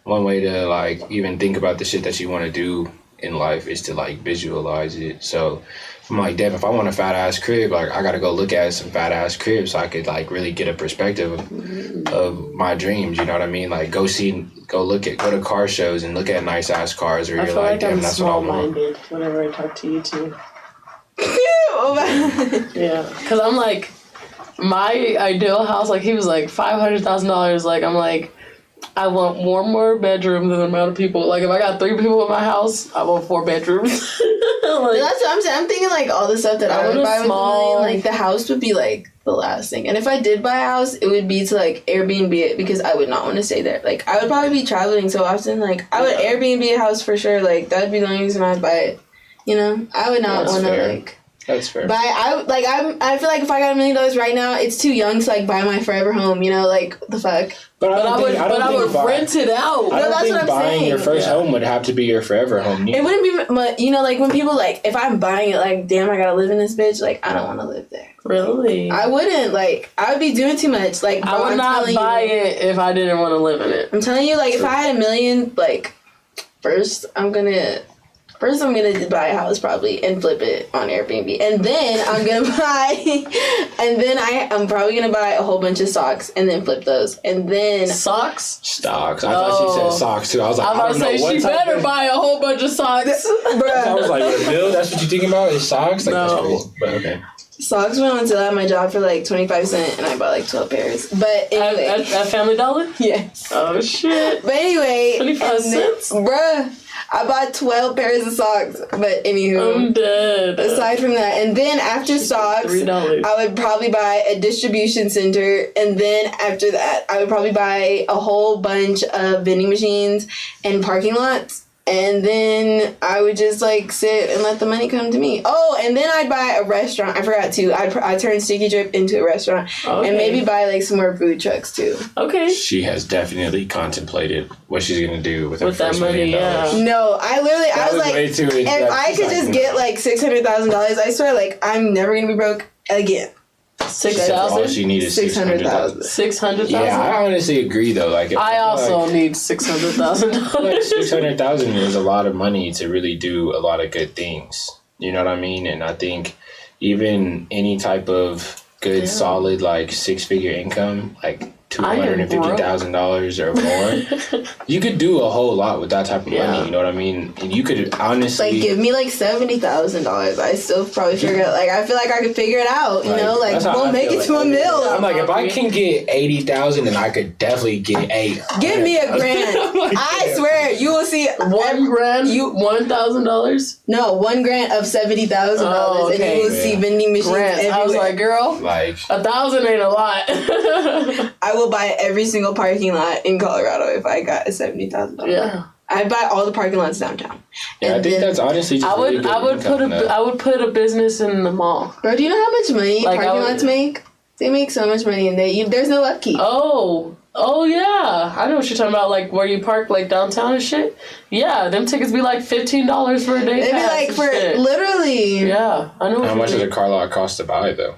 one way to like even think about the shit that you want to do in life is to like visualize it. So I'm like, damn, if I want a fat ass crib, like I gotta go look at some fat ass cribs so I could like really get a perspective of my dreams. You know what I mean? Like go to car shows and look at nice ass cars where you're like, damn, that's what I want. Whenever I talk to you too. Yeah, because I'm like, my ideal house, like he was like $500,000. Like I'm like, I want one more bedroom than the amount of people. Like if I got 3 people in my house, I want 4 bedrooms. Like, that's what I'm saying. I'm thinking like all the stuff that I would buy with $1 million, like the house would be like the last thing. And if I did buy a house, it would be to like Airbnb it because I would not want to stay there. Like I would probably be traveling so often. Like I would Airbnb a house for sure. Like that would be the only reason I'd buy it. You know, I would not want to like. That's fair. But I feel like if I got $1 million right now, it's too young to like buy my forever home. You know, like the fuck. But I would rent it out. I don't think buying your first home would have to be your forever home. It wouldn't be, but you know, like when people like, if I'm buying it, like, damn, I gotta live in this bitch. Like, I don't want to live there. Really? I wouldn't. Like, I would be doing too much. Like, I would not buy it if I didn't want to live in it. I'm telling you, like, if I had $1 million, like, first I'm gonna buy a house probably and flip it on Airbnb, and then I'm probably gonna buy a whole bunch of socks and then flip those, and then stocks. I thought she said socks too. I was like, I was about to say she better buy a whole bunch of socks. I was like, with a bill, that's what you thinking about is socks? Like, that's crazy. But okay. Socks went on sale at my job for like 25 cents, and I bought like 12 pairs. But anyway, at Family Dollar? Yes. Oh shit. But anyway, 25 cents, bruh. I bought 12 pairs of socks, but anywho, I'm dead. Aside from that, and then after socks, $3. I would probably buy a distribution center, and then after that, I would probably buy a whole bunch of vending machines and parking lots, And then I would just like sit and let the money come to me. Oh, and then I'd buy a restaurant. I forgot to. I'd turn Sticky Drip into a restaurant. Okay. And maybe buy like some more food trucks too. Okay. She has definitely contemplated what she's gonna do with her With that first money, $1 million. No, I was like, way too if I could just get like $600,000, I swear, like I'm never gonna be broke again. 6,000. All she needs is 600,000. 600,000. Yeah, I honestly agree though. Like, I also need $600,000. 600,000 is a lot of money to really do a lot of good things. You know what I mean? And I think even any type of good, solid, like 6-figure income, like $250,000 or more, you could do a whole lot with that type of money. You know what I mean? And you could honestly like give me like $70,000. I still probably figure it. Like I feel like I could figure it out. You know, like we'll make it to a mill. I'm like, if I can get 80,000, then I could definitely get 8. Give me $1,000. I swear, you will see $1,000. You $1,000? No, $1,000 of $70,000, oh, okay. and you will see vending machines everywhere. I was like, girl, like 1,000 ain't a lot. I will buy every single parking lot in Colorado if I got a $70,000. Yeah. I'd buy all the parking lots downtown. Yeah, I think that's honestly just I would put a business in the mall. Bro, do you know how much money Like, parking lots make? They make so much money, and there's no upkeep. Oh yeah, I know what you're talking about. Like where you park, like downtown and shit. Yeah, them tickets be like $15 for a day. They'd be like for literally. Yeah, I know. How much does a car lot cost to buy though?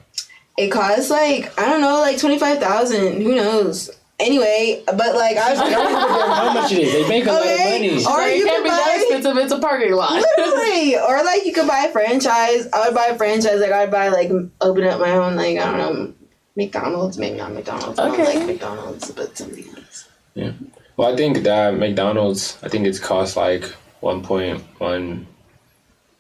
It costs like I don't know, like $25,000. Who knows? Anyway, but like I was how much it is. They make a lot of money. Or you can't be that expensive. It's a parking lot. Literally, or like you could buy a franchise. I would buy a franchise. Like I'd buy like open up my own like I don't know McDonald's. Maybe not McDonald's. I don't like McDonald's, but something else. Yeah. Well, I think that McDonald's. I think it's cost like 1.1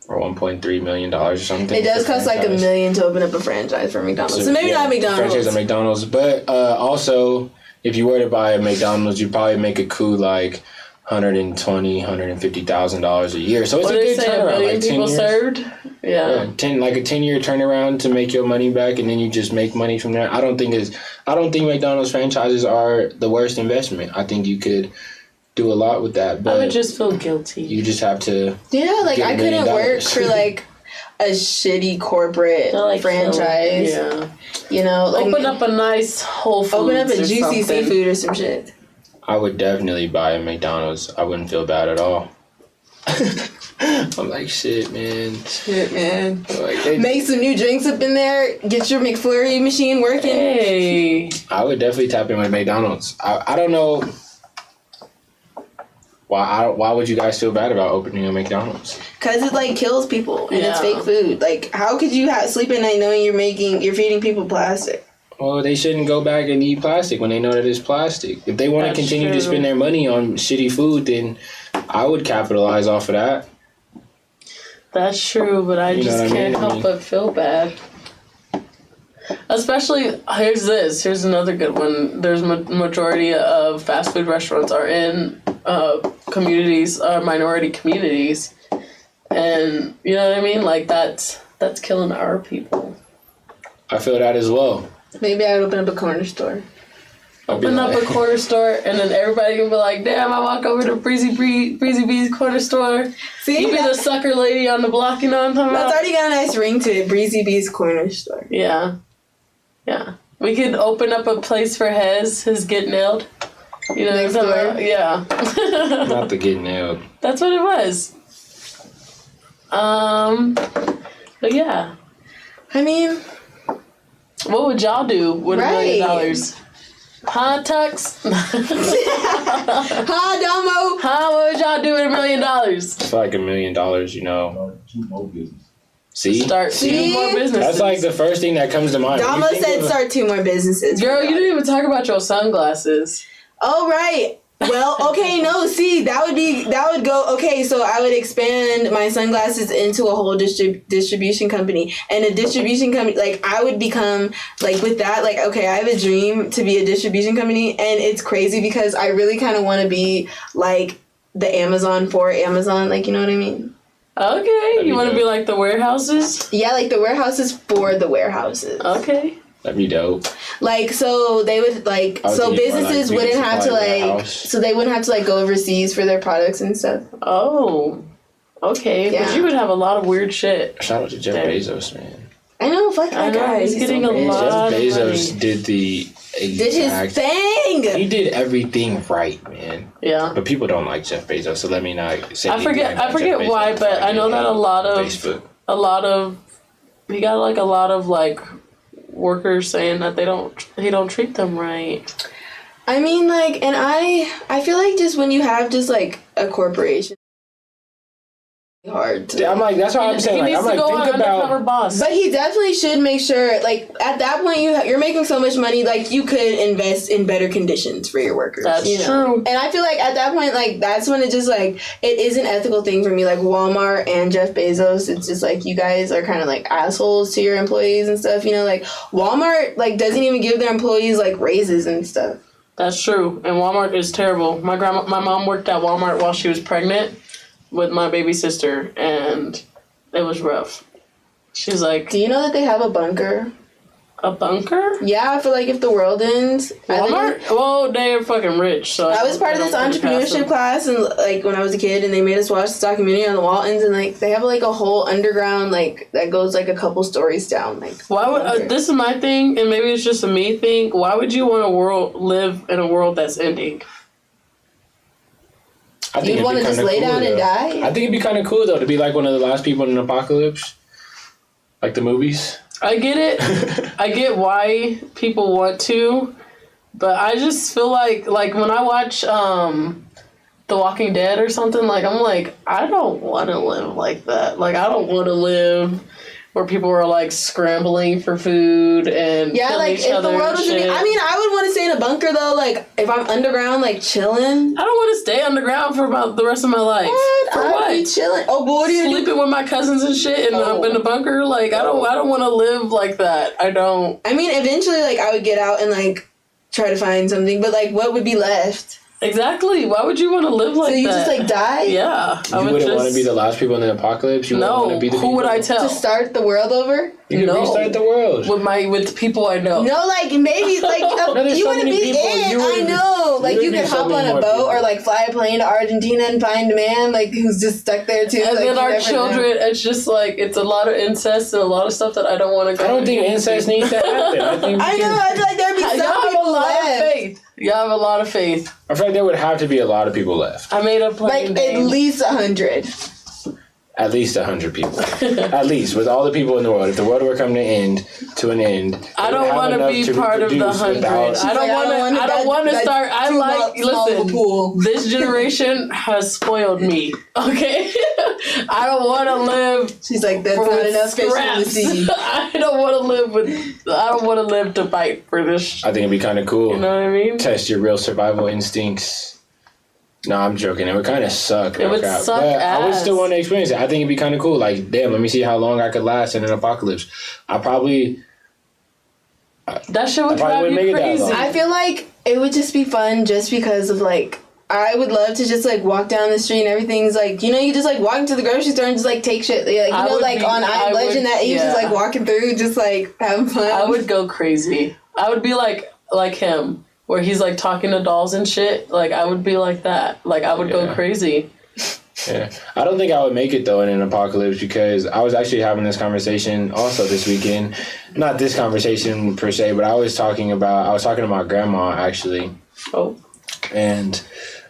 or $1.3 million or something. It does cost like $1 million to open up a franchise for McDonald's. So maybe not McDonald's. Franchise at McDonald's, but also. If you were to buy a McDonald's, you'd probably make a coup like $150,000 a year. So it's a good turnaround. Like 10 years. Served? Yeah. 10-year turnaround to make your money back, and then you just make money from there. I don't think McDonald's franchises are the worst investment. I think you could do a lot with that. But I would just feel guilty. You just have to. Yeah, like I couldn't work for like a shitty corporate franchise. Yeah. You know, like open up a nice Whole Foods. Open up a juicy seafood or some shit. I would definitely buy a McDonald's. I wouldn't feel bad at all. I'm like, shit, man. Like, make some new drinks up in there. Get your McFlurry machine working. Hey. I would definitely tap in with McDonald's. I don't know. Why would you guys feel bad about opening a McDonald's? Because it like kills people and it's fake food. Like, how could you sleep at night knowing you're feeding people plastic? Well, they shouldn't go back and eat plastic when they know that it's plastic. If they want to continue to spend their money on shitty food, then I would capitalize off of that. That's true, but I just can't help but feel bad. Especially, here's another good one. There's majority of fast food restaurants are in communities, minority communities, and you know what I mean. Like that's killing our people. I feel that as well. Maybe I would open up a corner store. Open up a corner store, and then everybody can be like, "Damn, I walk over to Breezy B's corner store." See, you be the sucker lady on the block. You know what I'm talking about? That's already got a nice ring to it. Breezy B's corner store. Yeah. Yeah. We could open up a place for his Get Nailed. You know what I'm talking about? Yeah. Not the Get Nailed. That's what it was. But yeah. I mean, what would y'all do with $1 million? Huh, Tux? Huh, Domo? Huh, what would y'all do with $1 million? It's like $1 million, you know. 2 more businesses. See? Start 2 more businesses. That's like the first thing that comes to mind. Dama said start 2 more businesses. Girl, you didn't even talk about your sunglasses. Oh, right. Well, okay, no, see, that would go, okay, so I would expand my sunglasses into a whole distribution company. And a distribution company, like, I would become, like, with that, like, okay, I have a dream to be a distribution company. And it's crazy because I really kind of want to be, like, the Amazon for Amazon, like, you know what I mean? Okay, you want to be like the warehouses? Yeah, like the warehouses for the warehouses. Okay. That'd be dope. Like, so they would like, so businesses wouldn't have to like, so they wouldn't have to like go overseas for their products and stuff. Oh, okay. Yeah. But you would have a lot of weird shit. Shout out to Jeff Bezos, man. I know, fuck that guy. He's getting a lot. Jeff of Bezos money. did the Did his thing. He did everything right, man. Yeah. But people don't like Jeff Bezos, so let me not say. I forget why, but I know that a lot of he got like a lot of like workers saying that he don't treat them right. I mean, like, and I feel like just when you have just like a corporation, hard to, I'm like, that's what I'm saying. Like, I'm like, think about. Boss. But he definitely should make sure, like, at that point you're making so much money, like, you could invest in better conditions for your workers. That's true. true. And I feel like at that point, like, that's when it just like it is an ethical thing for me. Like Walmart and Jeff Bezos, it's just like you guys are kind of like assholes to your employees and stuff. You know, like Walmart like doesn't even give their employees like raises and stuff. That's true. And Walmart is terrible. My mom worked at Walmart while she was pregnant with my baby sister, and it was rough. She's like, do you know that they have a bunker? A bunker? Yeah, for like if the world ends. Walmart? Well, they're fucking rich. So I was part of this entrepreneurship class, and like when I was a kid, and they made us watch this documentary on the Waltons, and like they have like a whole underground like that goes like a couple stories down. Like, why would this is my thing, and maybe it's just a me thing. Why would you want to live in a world that's ending? I think you'd want to just lay down and die? I think it'd be kind of cool, though, to be like one of the last people in an apocalypse. Like the movies. I get it. I get why people want to. But I just feel like when I watch The Walking Dead or something, like, I'm like, I don't want to live like that. Like, I don't want to live where people are like scrambling for food and like each if other the world was and shit. I mean, I would want to stay in a bunker though. Like if I'm underground, like chilling. I don't want to stay underground for about the rest of my life. What? For I'd what? be chilling. Oh, but what are you sleeping with my cousins and shit in the bunker? Like I don't want to live like that. I don't. I mean, eventually, like I would get out and like try to find something, but like what would be left? Exactly. Why would you want to live like that? So you just like die? Yeah. You wouldn't want to be the last people in the apocalypse? You wouldn't want to be the who people? would I tell? To start the world over? You could restart the world. With the people I know. No, like maybe like there's you so wouldn't many be people. I know. Like you could hop on a boat or like fly a plane to Argentina and find a man like who's just stuck there too. And like, then our children, it's just like it's a lot of incest and a lot of stuff that I don't want to go. I don't think incest needs to happen. I think I know. I feel like there'd be some people left. You have a lot of faith. I feel like there would have to be a lot of people left. I made a like at least 100. At least 100 people. At least, with all the people in the world. If the world were coming to an end, I don't want to be part of the 100. I don't want to start. I like, listen, this generation has spoiled me. Okay? I don't want to live. She's like, that's not enough fish in the sea. I don't want to live to fight for this. I think it'd be kind of cool. You know what I mean? Test your real survival instincts. No, I'm joking. It would kind of suck. It would suck ass. I would still want to experience it. I think it'd be kind of cool. Like, damn, let me see how long I could last in an apocalypse. That shit would drive me crazy. I feel like it would just be fun just because of like I would love to just like walk down the street and everything's like, you know, you just like walk into the grocery store and just like take shit. Like, you know, like on I Am Legend that you just like walking through, just like having fun. I would go crazy. I would be like him, where he's like talking to dolls and shit. Like I would be like that. Like I would go crazy. Yeah. I don't think I would make it though in an apocalypse because I was actually having this conversation also this weekend. Not this conversation per se, but I was talking to my grandma actually. Oh. And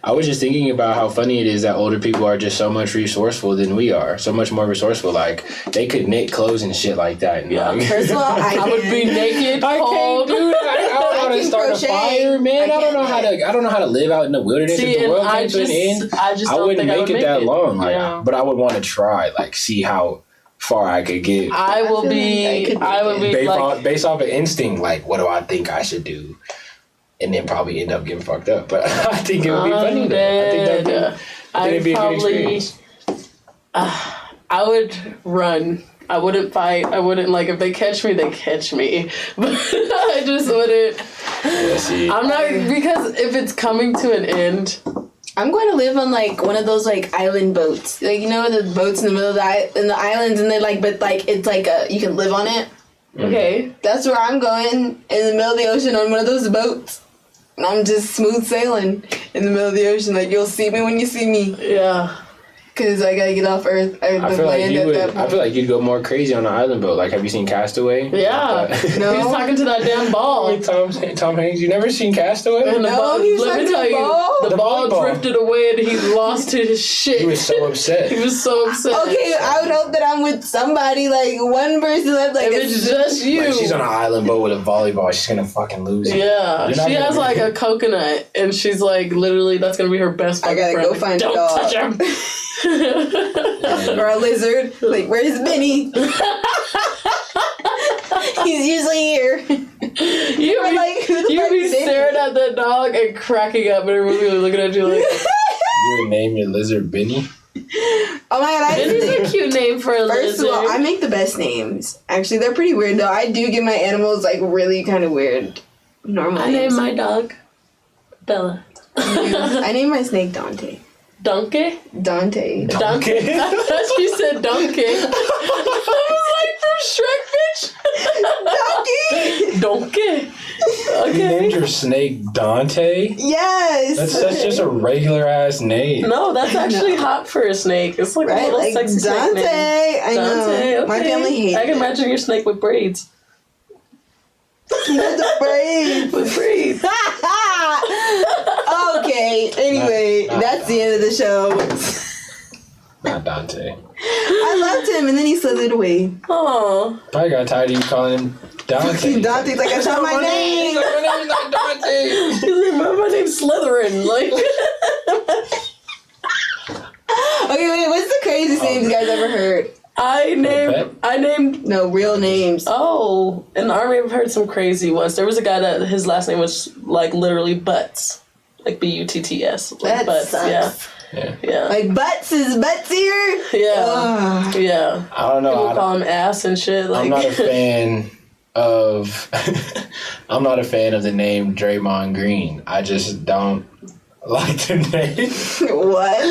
I was just thinking about how funny it is that older people are just so much resourceful than we are. So much more resourceful. Like, they could knit clothes and shit like that. And like, First of all, I would be naked, I cold. can't do that. I don't know how to start a fire, man. I don't know how to live out in the wilderness. See, if the world came to an end, I wouldn't make it that long. Like, but I would want to try, like, see how far I could get. I would be based off of instinct. Like, what do I think I should do? And then probably end up getting fucked up. But I think it would be funny though. I think it'd be a good experience. I would run. I wouldn't fight. I wouldn't, like, if they catch me, they catch me. But I just wouldn't. Yeah, see. I'm not, because if it's coming to an end. I'm going to live on like one of those like island boats. Like, you know, the boats in the middle of the islands, and they like, but like it's like you can live on it. Okay. That's where I'm going, in the middle of the ocean on one of those boats. And I'm just smooth sailing in the middle of the ocean. Like, you'll see me when you see me. Yeah. Because I gotta get off Earth. I feel like you'd go more crazy on an island boat. Like, have you seen Castaway? Yeah. No. He's talking to that damn ball. Tom Hanks. You never seen Castaway? And let me tell you, the ball drifted away and he lost his shit. He was so upset. He was so upset. Okay, I would hope that I'm with somebody, like one person left. Like, if it's just you. Like, she's on an island boat with a volleyball. She's gonna fucking lose it. Yeah. She has like a coconut and she's like, literally, that's gonna be her best friend. I gotta go find a dog. Don't touch him. Or a lizard. Like, where's Benny? He's usually here. You be staring at the dog and cracking up, and everyone's really looking at you like. You would name your lizard Benny? Oh my god, Benny's a cute name for a lizard. First of all, I make the best names. Actually, they're pretty weird though. I do give my animals like really kind of weird normal names. I named my dog Bella. I named my snake Dante. Donkey? Dante. Donkey? I thought she said donkey. I was like, from Shrek, bitch. Donkey. Okay. You named your snake Dante? Yes. That's just a regular ass name. No, that's actually hot for a snake. It's like a little like sexy Dante. snake name. I know. Okay. My family hates I can imagine your snake with braids. With the braids. With braids. Okay, anyway, that's the end of the show. Not Dante. I loved him, and then he slithered away. Oh. Probably got tired of you calling him Dante. Dante's like, I shot my name. My name's not Dante. He's like, my name's Slytherin. Like. Okay, wait, what's the craziest name you guys ever heard? I named no real names. Oh, in the Army I've heard some crazy ones. There was a guy that his last name was like literally Butts, like Butts. Like That Butts, sucks. yeah. Like Butts is Buttsier. Yeah, yeah. I don't know. People call him ass and shit. Like I'm not a fan of. I'm not a fan of the name Draymond Green. I just don't like the name. What?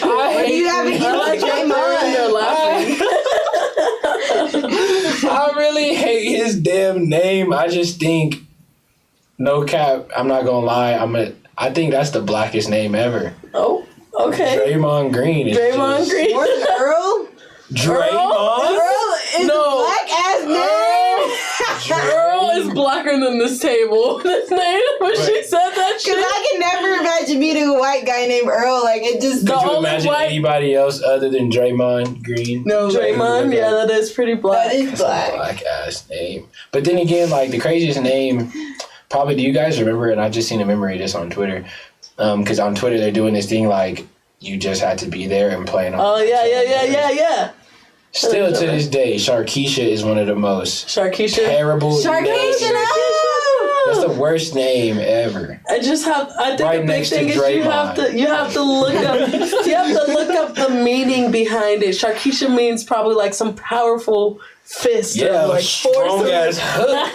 What do you have against Draymond? You're laughing. I really hate his damn name. I just think, no cap, I'm not gonna lie. I think that's the blackest name ever. Oh, okay. Draymond Green. Draymond Green. Where's Earl? Draymond? Earl is a black ass name. Earl is blacker than this table. This name when she said that shit. Because I can never imagine meeting a white guy named Earl. Like, it just... Could you imagine anybody else other than Draymond Green? No, Draymond, yeah, that is pretty black. That is black. Black ass name. But then again, like, the craziest name, probably, do you guys remember, and I've just seen a memory of this on Twitter, because on Twitter they're doing this thing like, you just had to be there and playing on. Oh, yeah. Still to this day, Sharkeisha is one of the most terrible names. That's the worst name ever. I think right the big next thing to is Draymond. you have to look up the meaning behind it. Sharkeisha means probably like some powerful fist. Yeah, or like strong ass hook.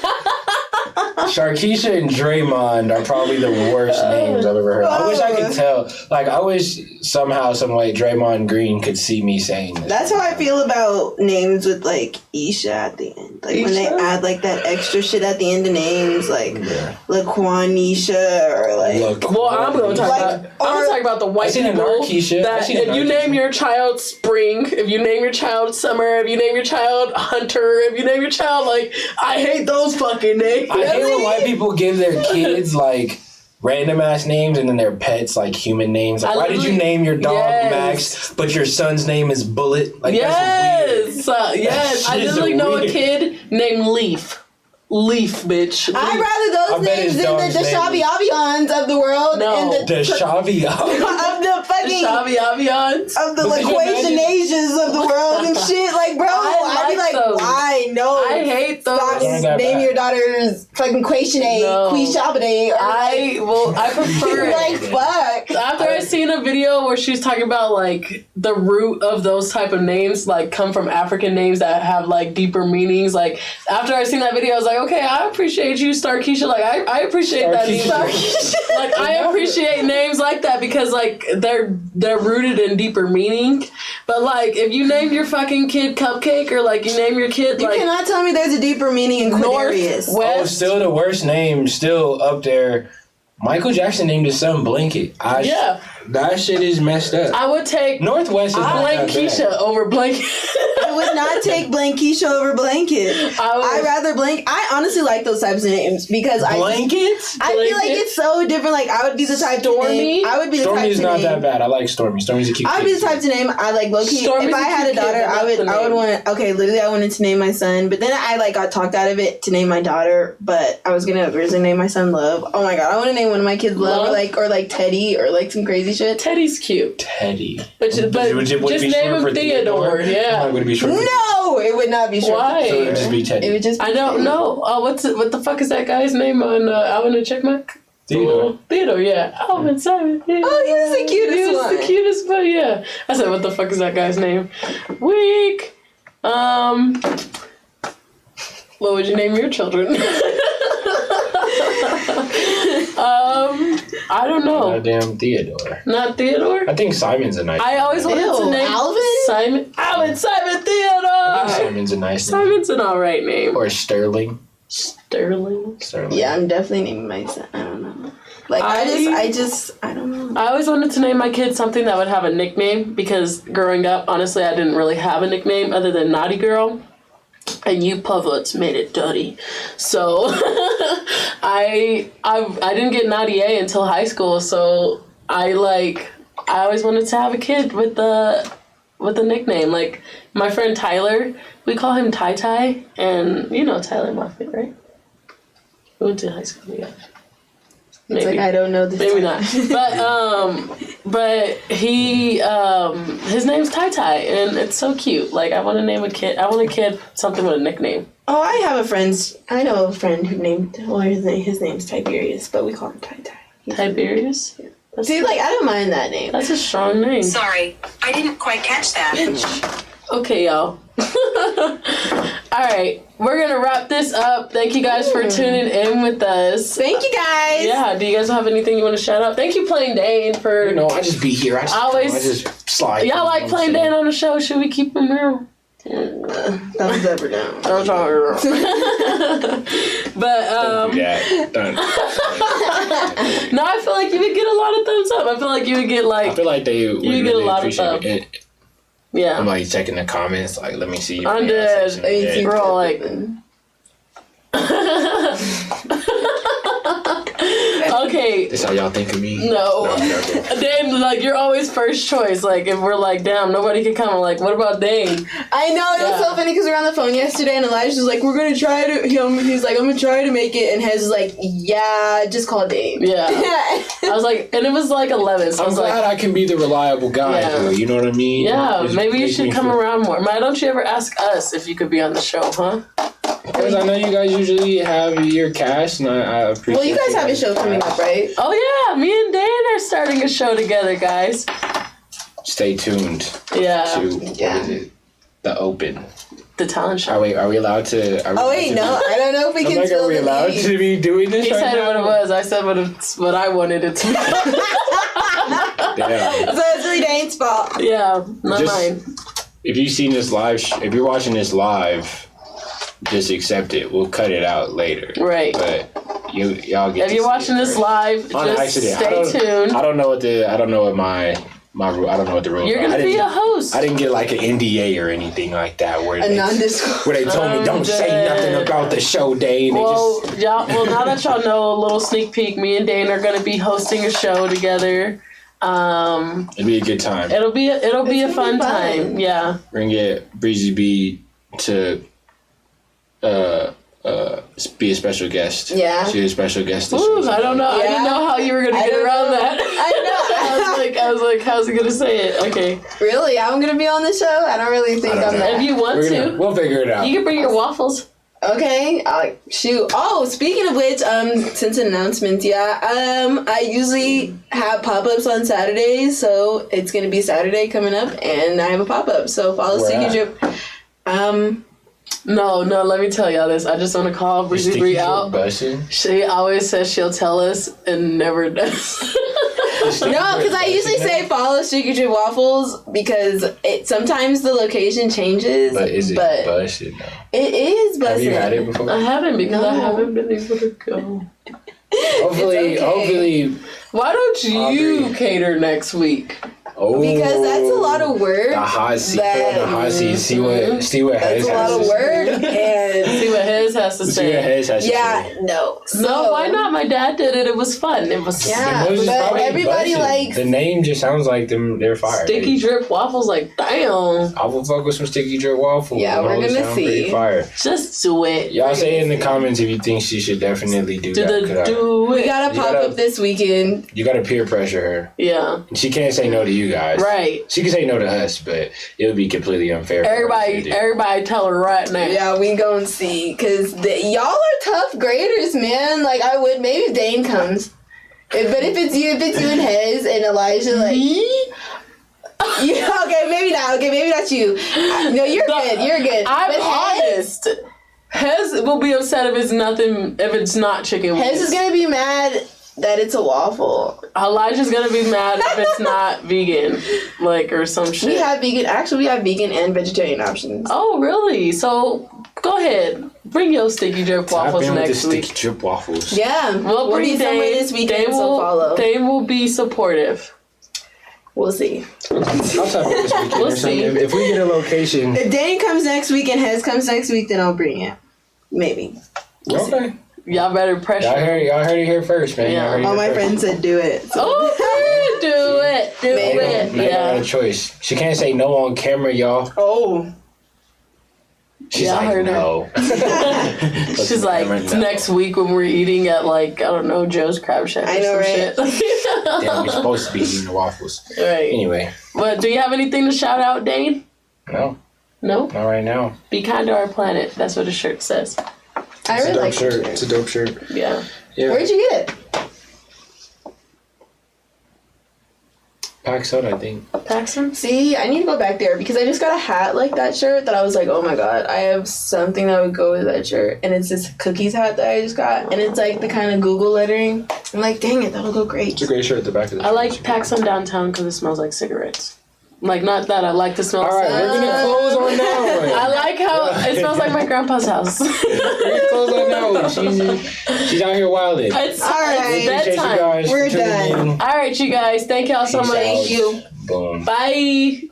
Sharkeisha and Draymond are probably the worst names I've ever heard. I wish I could tell. Like, I wish somehow, some way, Draymond Green could see me saying this. That's how I feel about names with, like, Isha at the end. Like, when they add, like, that extra shit at the end of names, like, Laquanisha or, like... Well, I'm going to talk about the white people that if you name your child Spring, if you name your child Summer, if you name your child Hunter, if you name your child, like, I hate those fucking names. I hate when white people give their kids, like, random ass names and then their pets, like, human names. Like, why did you name your dog Max, but your son's name is Bullet? Like, yes. That's I literally know a kid named Leaf. Leaf, bitch. I'd rather those names than the Shaviavians of the world. No. And the Shaviavians? Of the fucking... Shaviavians? Of the Laquationasias of the world and shit. Like, bro, I'd be like, those. why? No. I hate those. Stop, name your daughter's fucking Quationate, Quishabade. I prefer it. Like, fuck. After I seen a video where she's talking about, like, the root of those type of names, like, come from African names that have, like, deeper meanings. Like, after I seen that video, I was like, okay, I appreciate you, Starkeisha. Like, I appreciate that name. Like, I appreciate names like that because, like, they're they're rooted in deeper meaning. But like, if you name your fucking kid Cupcake, or like you name your kid You like cannot tell me there's a deeper meaning in Quadarius. Oh, still the worst name, still up there. Michael Jackson named his son Blanket. That shit is messed up. I would take Northwest is not that Blankisha bad. over Blanket. I would not take Blankisha over Blanket. I'd rather I honestly like those types of names because I feel like it's so different. Like I would be the type to name. I would be the Stormy type is to not name. that bad. I like Stormy. Stormy's a cute I would kid. be the type to name. I like low key. Stormy's If I a had a cute kid, daughter, but not the I would name. want. Okay, literally, I wanted to name my son, but then I like got talked out of it to name my daughter. But I was gonna originally name my son Love. Oh my god, I want to name one of my kids Love, or like Teddy, or like some crazy shit. Teddy's cute. Teddy. But just name him Theodore. Yeah. Would it be short for No, it would not be short. Why? So it would just be Teddy. It would just. I don't know. What the fuck is that guy's name on Alvin and Chipmunk? Theodore. Theodore, yeah. Alvin Simon. Yeah. Oh, he was the cutest He was one. the cutest one, yeah. I said, what the fuck is that guy's name? Weak. What would you name your children? I don't know. Goddamn Theodore. Not Theodore? I think Simon's a nice I always wanted to name Alvin? Alvin Simon Theodore. I think Simon's a nice name. Simon's an alright name. Or Sterling. Sterling. Yeah, I'm definitely naming my son. I don't know. Like I don't know. I always wanted to name my kid something that would have a nickname because growing up, honestly, I didn't really have a nickname other than Naughty Girl. And you perverts made it dirty. So I didn't get Naughty A until high school. So I always wanted to have a kid with a nickname. Like my friend Tyler, we call him Ty Ty, and you know Tyler Moffitt, right? We went to high school together. It's like I don't know this. Maybe not. But he his name's Ty Ty, and it's so cute. Like I want to name a kid. I want a kid something with a nickname. Oh, I know a friend who named. Well, his name's Tiberius, but we call him Ty Ty. Tiberius. Yeah. See, like I don't mind that name. That's a strong name. Sorry, I didn't quite catch that. Okay, y'all. All right, we're gonna wrap this up. Thank you guys for tuning in with us. Thank you guys. Yeah. Do you guys have anything you want to shout out? Thank you, Plain Dane, for. I just be here. I just slide. Y'all like Plain Dane on the show? Should we keep him here? Thumbs up or down. But no, I feel like you would get a lot of thumbs up. I feel like you would get like. I feel like they would you get really a lot of appreciate thumbs. it. Yeah. I'm like checking the comments. Like, let me see. I'm dead. We're all like. Okay. This how y'all think of me? No. Dane, like, you're always first choice. Like, if we're like, damn, nobody can come, I'm like, what about Dane? I know, it was so funny because we were on the phone yesterday and Elijah was like, we're going to try to, he's like, I'm going to try to make it. And Hez is like, yeah, just call Dane. Yeah. I was like, and it was like 11. So I'm glad I can be the reliable guy, though. You know what I mean? Yeah, maybe you should come around more. Why don't you ever ask us if you could be on the show, huh? Because I know you guys usually have your cast, and I appreciate it. Well, you guys have a show coming up, right? Oh, yeah. Me and Dan are starting a show together, guys. Stay tuned. Yeah. To, what is it? The Open. The talent show. Are we allowed to? I don't know if we can Are we allowed to be doing this He right said now? what it was. I said what I wanted it to be. Damn. So it's really Dane's fault. Yeah, not mine. If you've seen this live, if you're watching this live, just accept it. We'll cut it out later. Right. But y'all get. If you're watching this live, on just accident. stay tuned. I don't know what the rules You're are. gonna be a host. I didn't get like an NDA or anything like that where A non-disclosure. where they told me don't say nothing about the show, Dane. Well, now that y'all know a little sneak peek, me and Dane are gonna be hosting a show together. It'll be a good time. It'll be a fun time. Yeah. We're gonna get Breezy B to be a special guest. Yeah. She's a special guest. This Ooh, season. I don't know. I didn't know how you were gonna get around that. I was like, how's he gonna say it? Okay. Really? I'm going to be on the show? I don't really think I'm that. If you want to. We'll figure it out. You can bring your waffles. Okay, shoot. Oh, speaking of which, since announcements, I usually have pop-ups on Saturdays, so it's gonna be Saturday coming up, and I have a pop-up. So follow Sticky Drip. No, let me tell y'all this. I just want to call Breezy Bree out. She always says she'll tell us and never does. No, because I usually say follow Sticky Drip Waffles because sometimes the location changes. But is it busted? It is busted. Have you had it before? I haven't because I haven't been able to go. Hopefully. Why don't you cater next week? Oh, because that's a lot of work. The hot seat. See what that's Hez a lot of work and see what Hez has to say. See what Hez has to say. No, why not? My dad did it. It was fun. It was but everybody likes the name. Just sounds like they're fire. Sticky Drip Waffles. Like damn. I will fuck with some Sticky Drip Waffles. Yeah, we're gonna see. Fire. Just do it. Y'all say in the comments if you think she should definitely do that. Do it. We got a pop up this weekend. You gotta peer pressure her. Yeah. She can't say no to you guys. Right. She can say no to us, but it would be completely unfair. Everybody tell her right now. Yeah, we gonna see. Because y'all are tough graders, man. Like, I would, maybe if Dane comes. But if it's you and Hez and Elijah, like... okay, maybe not. Okay, maybe not you. No, you're good. You're good. I'm honest. Hez will be upset if it's not chicken wings. Hez is gonna be mad that it's a waffle. Elijah's gonna be mad if it's not vegan, like, or some shit. We have vegan and vegetarian options. Oh, really? So go ahead, bring your Sticky Drip Waffles next week. Sticky Drip Waffles. Yeah, we'll bring somewhere this weekend. They will be supportive. We'll see. I'll talk about this weekend. We'll see. If we get a location. If Dane comes next week and Hez comes next week, then I'll bring it. Maybe. Okay. Y'all better pressure. Y'all heard it here first, man. Yeah. All my friends said do it. So. Oh, do it. Do it. Make a choice. She can't say no on camera, y'all. Oh. She's like, no. She's like, next week when we're eating at, like, I don't know, Joe's Crab Shack. I know, right? Damn, we're supposed to be eating the waffles. Right. Anyway. But do you have anything to shout out, Dane? No. No? Not right now. Be kind to our planet. That's what the shirt says. I really like shirt. It's a dope shirt. Yeah. Where'd you get it? Paxson, I think. Paxson? See, I need to go back there because I just got a hat like that shirt that I was like, oh my god, I have something that would go with that shirt. And it's this cookies hat that I just got. And it's like the kind of Google lettering. I'm like, dang it, that'll go great. It's a great shirt at the back of the I like Paxson downtown because it smells like cigarettes. Like, not that I like the smell. All right, we're gonna close on that one. I like how it smells like my grandpa's house. We're gonna close on that one. She's out here wilding. It's all right. Bedtime. We're done. All right, you guys. Thank y'all so much. Thank you. Boom. Bye.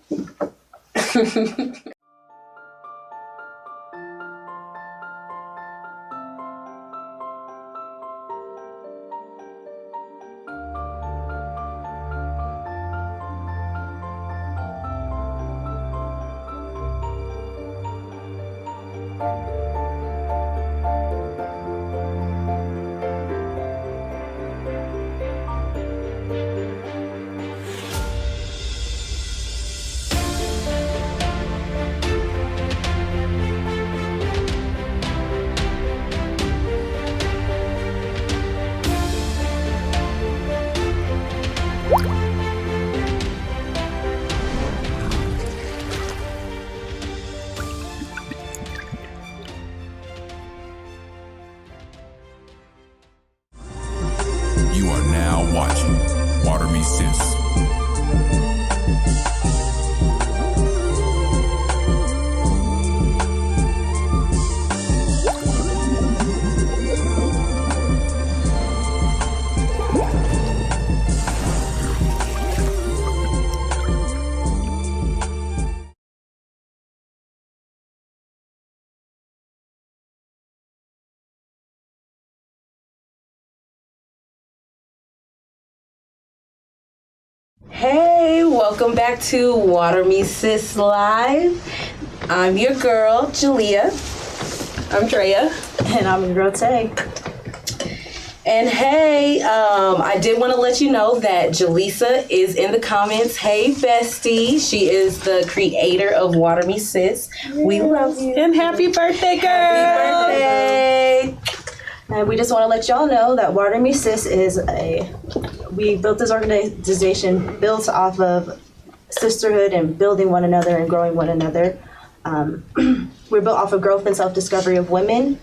You are now watching Water Me Sis. Hey, welcome back to Water Me Sis Live. I'm your girl, Jalea. I'm Drea. And I'm your girl, Tay. And hey, I did want to let you know that Jaleesa is in the comments. Hey, bestie. She is the creator of Water Me Sis. We love you. And happy birthday, girl. Happy birthday. And we just want to let y'all know that Water Me Sis is we built this organization built off of sisterhood and building one another and growing one another. We're built off of growth and self-discovery of women.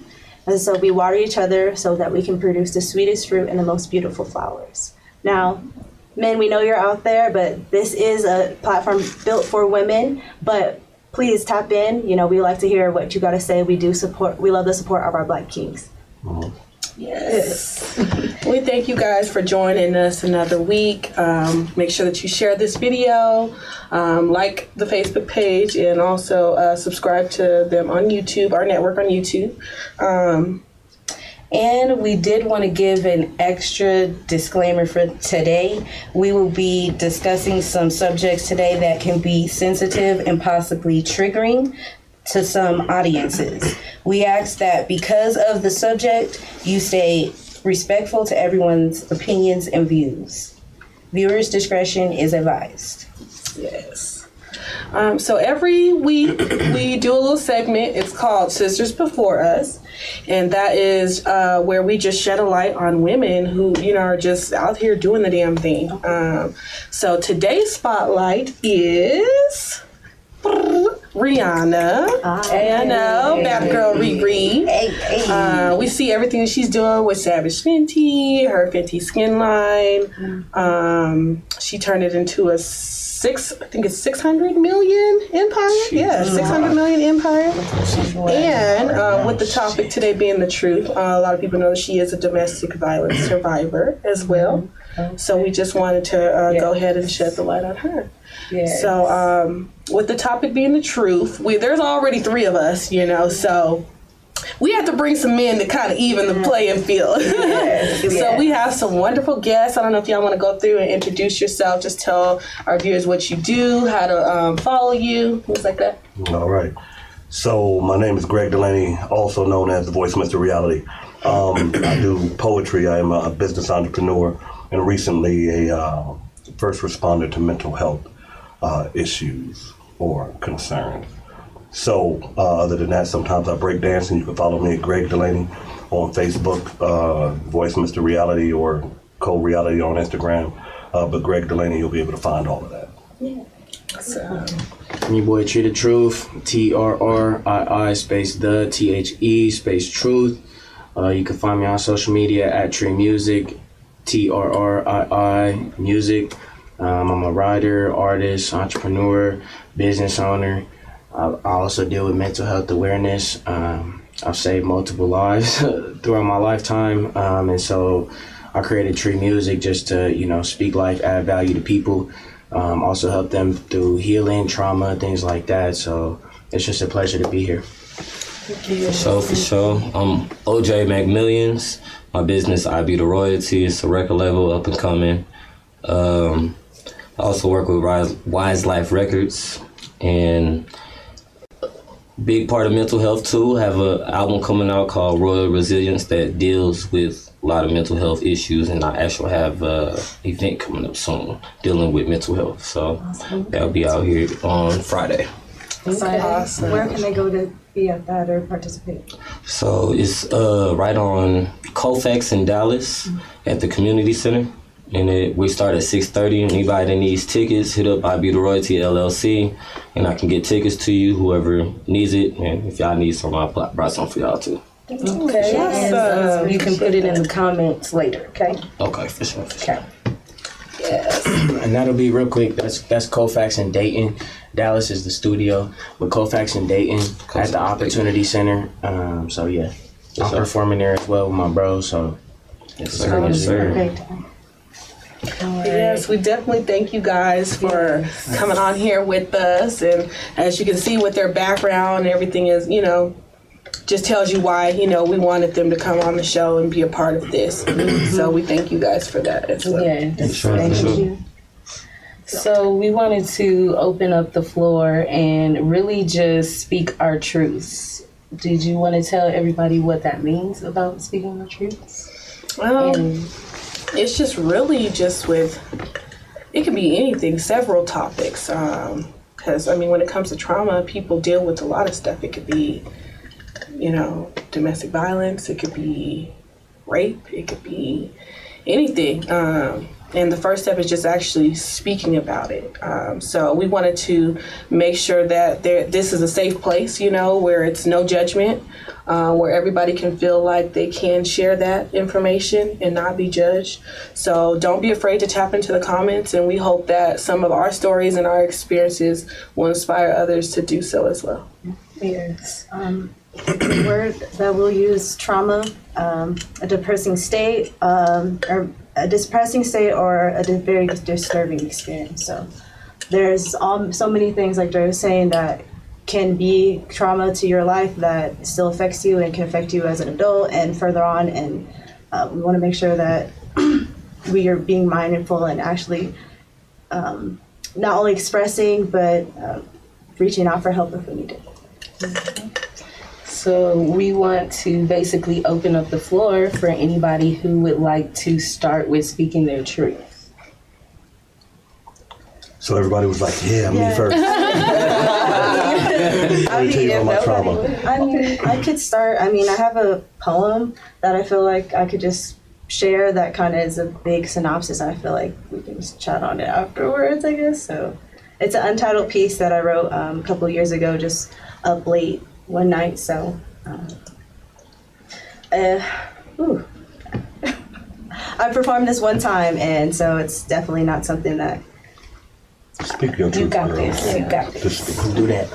And so we water each other so that we can produce the sweetest fruit and the most beautiful flowers. Now, Men, we know you're out there, but this is a platform built for women. But please tap in. You know, we like to hear what you got to say. We love the support of our Black Kings. Yes. We thank you guys for joining us another week. Make sure that you share this video, like the Facebook page, and also subscribe to them on YouTube, our network on YouTube. And we did want to give an extra disclaimer for today. We will be discussing some subjects today that can be sensitive and possibly triggering to some audiences. We ask that because of the subject, you stay respectful to everyone's opinions and views. Viewers' discretion is advised. Yes. So every week we do a little segment. It's called Sisters Before Us. And that is where we just shed a light on women who, you know, are just out here doing the damn thing. So today's spotlight is Rihanna. I know, bad girl Riri. We see everything she's doing with Savage Fenty, her Fenty skin line. She turned it into a 600 million empire. Yeah, 600 million empire. And with the topic today being the truth, a lot of people know that she is a domestic violence survivor as well. So we just wanted to go ahead and shed the light on her. So with the topic being the truth, there's already 3 of us, you know, so we have to bring some men to kind of even the playing field. So we have some wonderful guests. I don't know if y'all want to go through and introduce yourself. Just tell our viewers what you do, how to follow you, things like that. All right. So my name is Greg Delaney, also known as the Voice Mr. Reality. I do poetry. I am a business entrepreneur and recently a first responder to mental health issues or concerns. So other than that, sometimes I break dance, and you can follow me at Greg Delaney on Facebook, Voice Mr. Reality, or Co-Reality on Instagram. But Greg Delaney, you'll be able to find all of that. I'm your boy Tree the Truth, TRRII space the THE space truth. You can find me on social media at Tree Music, TRRII Music. I'm a writer, artist, entrepreneur, business owner. I also deal with mental health awareness. I've saved multiple lives throughout my lifetime, and so I created Tree Music just to, you know, speak life, add value to people, also help them through healing, trauma, things like that. So it's just a pleasure to be here. So for sure, I'm OJ McMillions. My business, I Be the Royalty. It's a record label, up and coming. I also work with Wise Life Records, and big part of mental health too. Have an album coming out called Royal Resilience that deals with a lot of mental health issues, and I actually have an event coming up soon dealing with mental health. So that'll be out here on Friday. Awesome. Where can they go to be at that or participate? So it's right on Colfax in Dallas at the community center. And we start at 6:30. Anybody that needs tickets, hit up I Be the Royalty LLC, and I can get tickets to you, whoever needs it. And if y'all need some, I brought some for y'all too. Okay. Yes. You can put it in the comments later, okay? Okay, for sure. Okay. Yes. And that'll be real quick. That's Colfax and Dayton. Dallas is the studio, but Colfax and Dayton at the Opportunity Center. So yeah, I'm performing there as well with my bro. So yes, sir. Yes, sir. Yes, we definitely thank you guys for coming on here with us. And as you can see with their background, everything is, you know, just tells you why, you know, we wanted them to come on the show and be a part of this. So we thank you guys for that as well. Yeah, thank you. So we wanted to open up the floor and really just speak our truths. Did you want to tell everybody what that means about speaking our truths? It's just really just with, it could be anything, several topics. Because, I mean, when it comes to trauma, people deal with a lot of stuff. It could be, you know, domestic violence. It could be rape. It could be anything. And the first step is just actually speaking about it. So we wanted to make sure that this is a safe place, you know, where it's no judgment. where everybody can feel like they can share that information and not be judged. So don't be afraid to tap into the comments, and we hope that some of our stories and our experiences will inspire others to do so as well. Yes. The word that we'll use, trauma, a depressing state, or a depressing state, or a very disturbing experience. So there's so many things, like Dre was saying, that can be trauma to your life that still affects you and can affect you as an adult and further on. And we want to make sure that we are being mindful and actually not only expressing, but reaching out for help if we need it. So we want to basically open up the floor for anybody who would like to start with speaking their truth. So everybody was like, yeah, me first. Let me tell you about my trauma. I could start. I have a poem that I feel like I could just share that kind of is a big synopsis. I feel like we can just chat on it afterwards, I guess. So it's an untitled piece that I wrote a couple of years ago, just up late one night. So I performed this one time, and so it's definitely not something that Speak your truth. You got this. You got this. Just do that.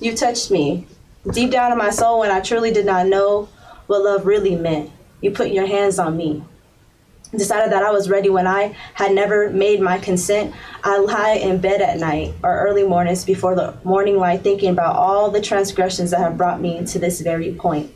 You touched me deep down in my soul when I truly did not know what love really meant. You put your hands on me. Decided that I was ready when I had never made my consent. I lie in bed at night or early mornings before the morning light, thinking about all the transgressions that have brought me to this very point.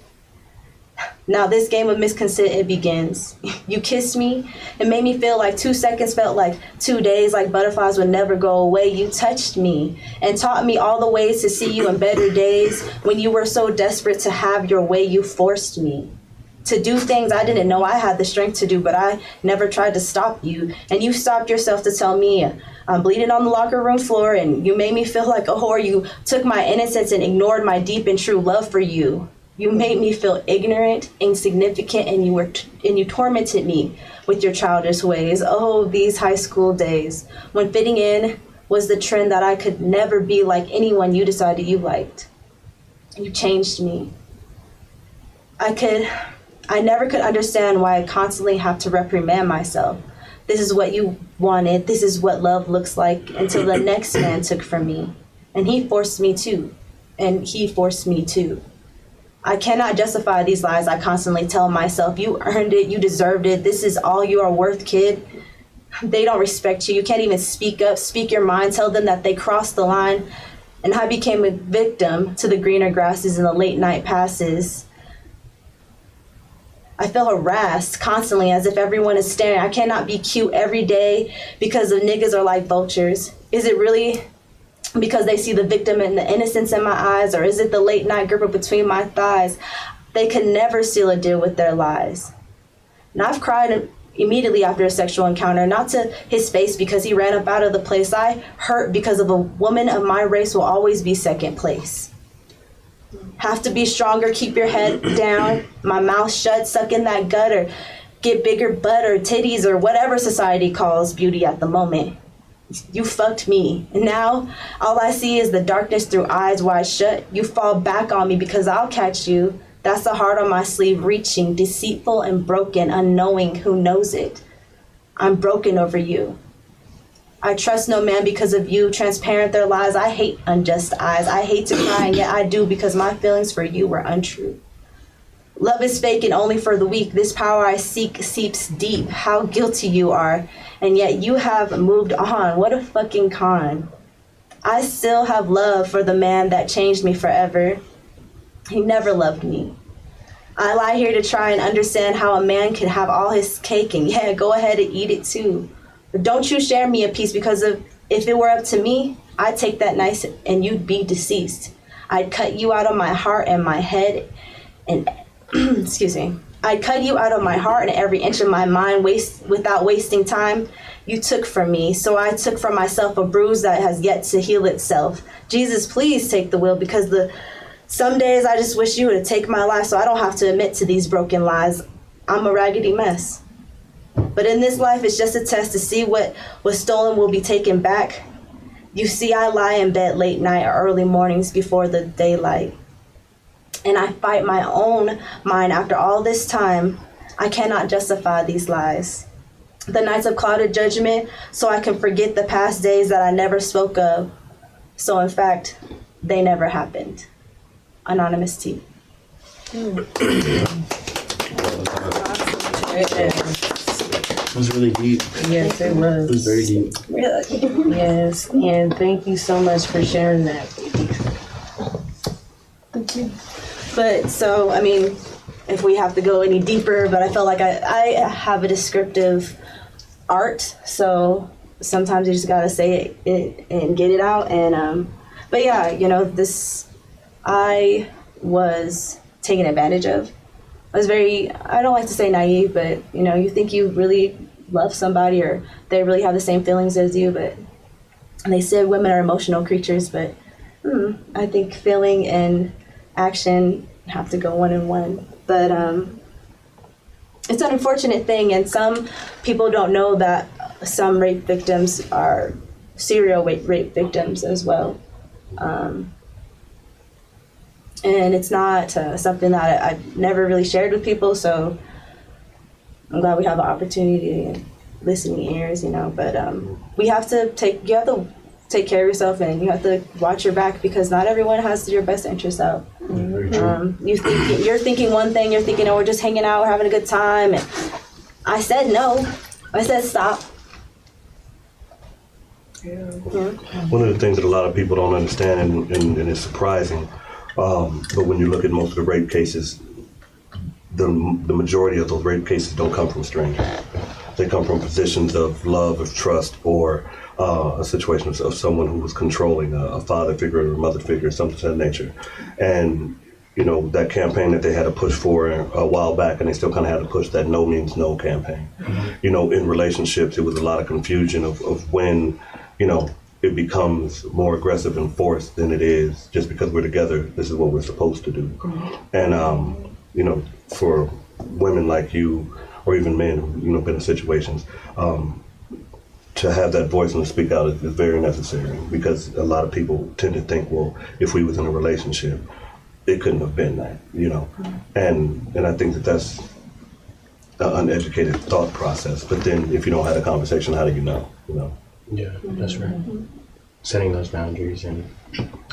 Now this game of misconsent, it begins. You kissed me. It made me feel like 2 seconds felt like 2 days, like butterflies would never go away. You touched me and taught me all the ways to see you in better days. When you were so desperate to have your way, you forced me to do things I didn't know I had the strength to do, but I never tried to stop you. And you stopped yourself to tell me I'm bleeding on the locker room floor, and you made me feel like a whore. You took my innocence and ignored my deep and true love for you. You made me feel ignorant, insignificant, and you tormented me with your childish ways. Oh, these high school days when fitting in was the trend that I could never be like anyone you decided you liked. You changed me. I never could understand why I constantly have to reprimand myself. This is what you wanted. This is what love looks like, until the next man took from me. And he forced me to. And he forced me to. I cannot justify these lies I constantly tell myself. You earned it. You deserved it. This is all you are worth, kid. They don't respect you. You can't even speak up, speak your mind, tell them that they crossed the line. And I became a victim to the greener grasses and the late night passes. I feel harassed constantly as if everyone is staring. I cannot be cute every day because the niggas are like vultures. Is it really because they see the victim and the innocence in my eyes, or is it the late night gripper between my thighs? They could never seal a deal with their lies. And I've cried immediately after a sexual encounter, not to his face because he ran up out of the place. I hurt because of a woman of my race will always be second place. Have to be stronger, keep your head down, my mouth shut, suck in that gut, or get bigger butt or titties or whatever society calls beauty at the moment. You fucked me, and now all I see is the darkness through eyes wide shut. You fall back on me because I'll catch you. That's the heart on my sleeve, reaching, deceitful and broken, unknowing who knows it. I'm broken over you. I trust no man because of you, transparent their lies. I hate unjust eyes. I hate to cry, and yet I do because my feelings for you were untrue. Love is fake and only for the weak. This power I seek seeps deep. How guilty you are, and yet you have moved on. What a fucking con. I still have love for the man that changed me forever. He never loved me. I lie here to try and understand how a man can have all his cake and yeah, go ahead and eat it too. But don't you share me a piece, because if it were up to me, I'd take that knife and you'd be deceased. I'd cut you out of my heart and my head and excuse me. I'd cut you out of my heart and every inch of my mind without wasting time. You took from me, so I took from myself a bruise that has yet to heal itself. Jesus, please take the wheel, because some days I just wish you would take my life so I don't have to admit to these broken lies. I'm a raggedy mess. But in this life, it's just a test to see what was stolen will be taken back. You see, I lie in bed late night or early mornings before the daylight. And I fight my own mind after all this time. I cannot justify these lies. The nights of clouded judgment, so I can forget the past days that I never spoke of. So in fact, they never happened. Anonymous T. It was really deep. Yes, it was. It was very deep. Really? Yes, and thank you so much for sharing that. Thank you. But so, I mean, if we have to go any deeper, but I feel like I have a descriptive art, so sometimes you just gotta say it and get it out. And but yeah, you know, I was taken advantage of. I was very, I don't like to say naive, but you know, you think you really love somebody or they really have the same feelings as you, but they said women are emotional creatures, but I think feeling and action have to go one in one. But it's an unfortunate thing, and some people don't know that some rape victims are serial rape victims as well. And it's not something that I've never really shared with people, so I'm glad we have the opportunity and listening ears, you know. But you have to take care of yourself, and you have to watch your back, because not everyone has your best interests out. You're thinking one thing, you're thinking, oh, we're just hanging out, we're having a good time, and I said no. I said stop. One of the things that a lot of people don't understand, and it's surprising, but when you look at most of the rape cases, the majority of those rape cases don't come from strangers. They come from positions of love, of trust, or a situation of someone who was controlling, a father figure or a mother figure, something of that nature. And, you know, that campaign that they had to push for a while back, and they still kind of had to push that no means no campaign. You know, in relationships, it was a lot of confusion of when, you know, it becomes more aggressive and forced than it is just because we're together, this is what we're supposed to do. And, you know, for women like you, or even men who've, you know, been in situations, to have that voice and to speak out is very necessary, because a lot of people tend to think, well, if we was in a relationship, it couldn't have been that, you know. And I think that that's an uneducated thought process. But then if you don't have a conversation, how do you know, you know? Yeah, that's right. Setting those boundaries and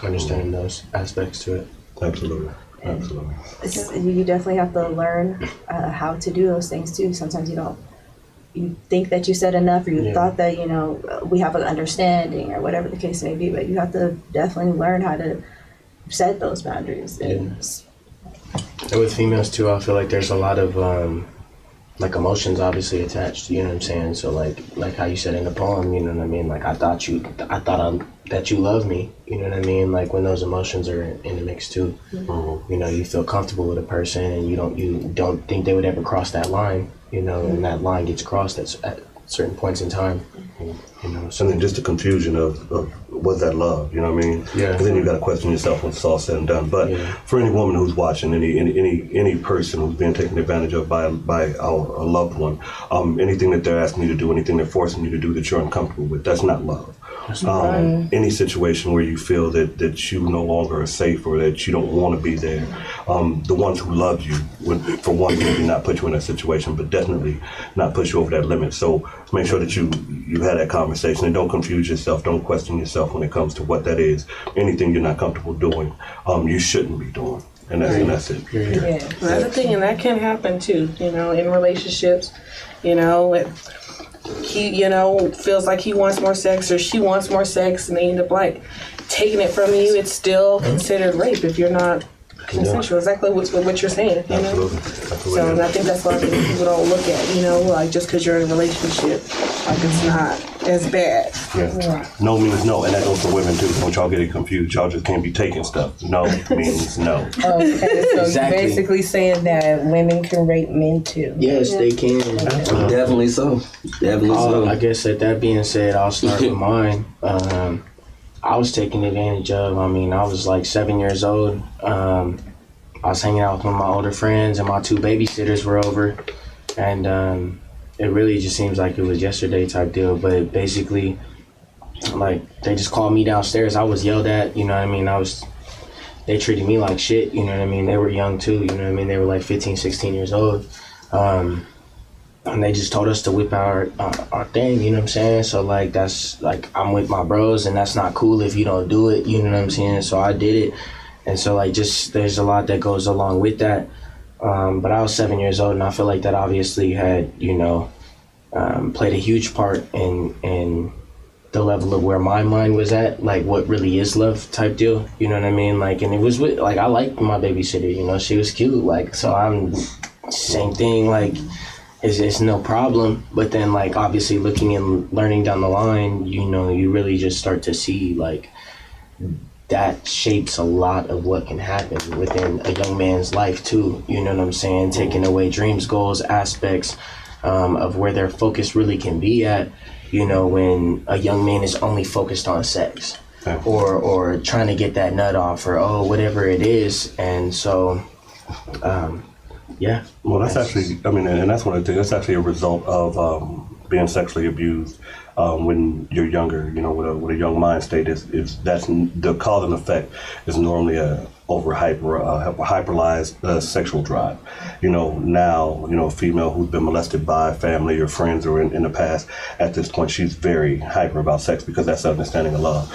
understanding those aspects to it. Absolutely. Absolutely. You definitely have to learn how to do those things too. Sometimes you think that you said enough, or you thought that, you know, we have an understanding or whatever the case may be, but you have to definitely learn how to set those boundaries. And with females too, I feel like there's a lot of like emotions obviously attached, you know what I'm saying? So like how you said in the poem, you know what I mean? Like I thought that you love me, you know what I mean? Like when those emotions are in the mix too, you know, you feel comfortable with a person and you don't think they would ever cross that line, you know, and that line gets crossed at certain points in time. You know, so then just the confusion of was that love, you know what I mean? Yeah. And then you got to question yourself when it's all said and done. But for any woman who's watching, any person who's being taken advantage of by a loved one, anything that they're asking you to do, anything they're forcing you to do that you're uncomfortable with, that's not love. Any situation where you feel that you no longer are safe or that you don't want to be there, the ones who love you would, for one, maybe not put you in that situation, but definitely not push you over that limit. So make sure that you had that conversation and don't confuse yourself, don't question yourself when it comes to what that is. Anything you're not comfortable doing, you shouldn't be doing. And that's it. Yeah, that's the thing, and that can happen too, you know, in relationships, you know, he, you know, feels like he wants more sex or she wants more sex, and they end up like taking it from you. It's still considered rape if you're not consensual. Exactly what you're saying, you know. Absolutely. So, and I think that's what people don't look at, you know, like just because you're in a relationship, like it's not as bad. Yeah. No means no, and that goes for women too. Don't y'all get it confused. Y'all just can't be taking stuff. No means no. Okay, so you're basically saying that women can rape men too. Yes, they can. Definitely so. Definitely so. I guess that being said, I'll start with mine. I was taken advantage of. I mean, I was like 7 years old. I was hanging out with one of my older friends, and my two babysitters were over. And it really just seems like it was yesterday type deal. But basically, like, they just called me downstairs. I was yelled at, you know what I mean? they treated me like shit, you know what I mean? They were young too, you know what I mean? They were like 15, 16 years old. And they just told us to whip our thing, you know what I'm saying? So like, that's like, I'm with my bros and that's not cool if you don't do it, you know what I'm saying? So I did it. And so like, just, there's a lot that goes along with that. But I was 7 years old and I feel like that obviously had, you know, played a huge part in the level of where my mind was at, like what really is love type deal, you know what I mean? Like, and it was with, like, I liked my babysitter, you know, she was cute, like, so I'm, same thing, like, it's no problem. But then, like, obviously looking and learning down the line, you know, you really just start to see, like, that shapes a lot of what can happen within a young man's life too, you know what I'm saying? Taking away dreams, goals, aspects of where their focus really can be at, you know, when a young man is only focused on sex or trying to get that nut off or whatever it is. And so yeah. Well, that's actually, I mean, and that's one of the things, that's actually a result of being sexually abused when you're younger, you know, with a young mind state is that's the cause and effect is normally a hyperbolized sexual drive. You know, now, you know, a female who's been molested by family or friends or in the past, at this point, she's very hyper about sex because that's her understanding of love.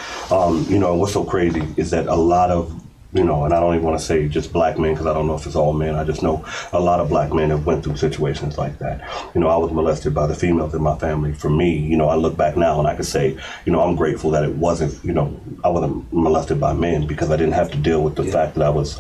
You know, what's so crazy is that a lot of, you know, and I don't even want to say just black men because I don't know if it's all men. I just know a lot of black men have went through situations like that. You know, I was molested by the females in my family. For me, you know, I look back now and I could say, you know, I'm grateful that it wasn't, you know, I wasn't molested by men because I didn't have to deal with the fact that I was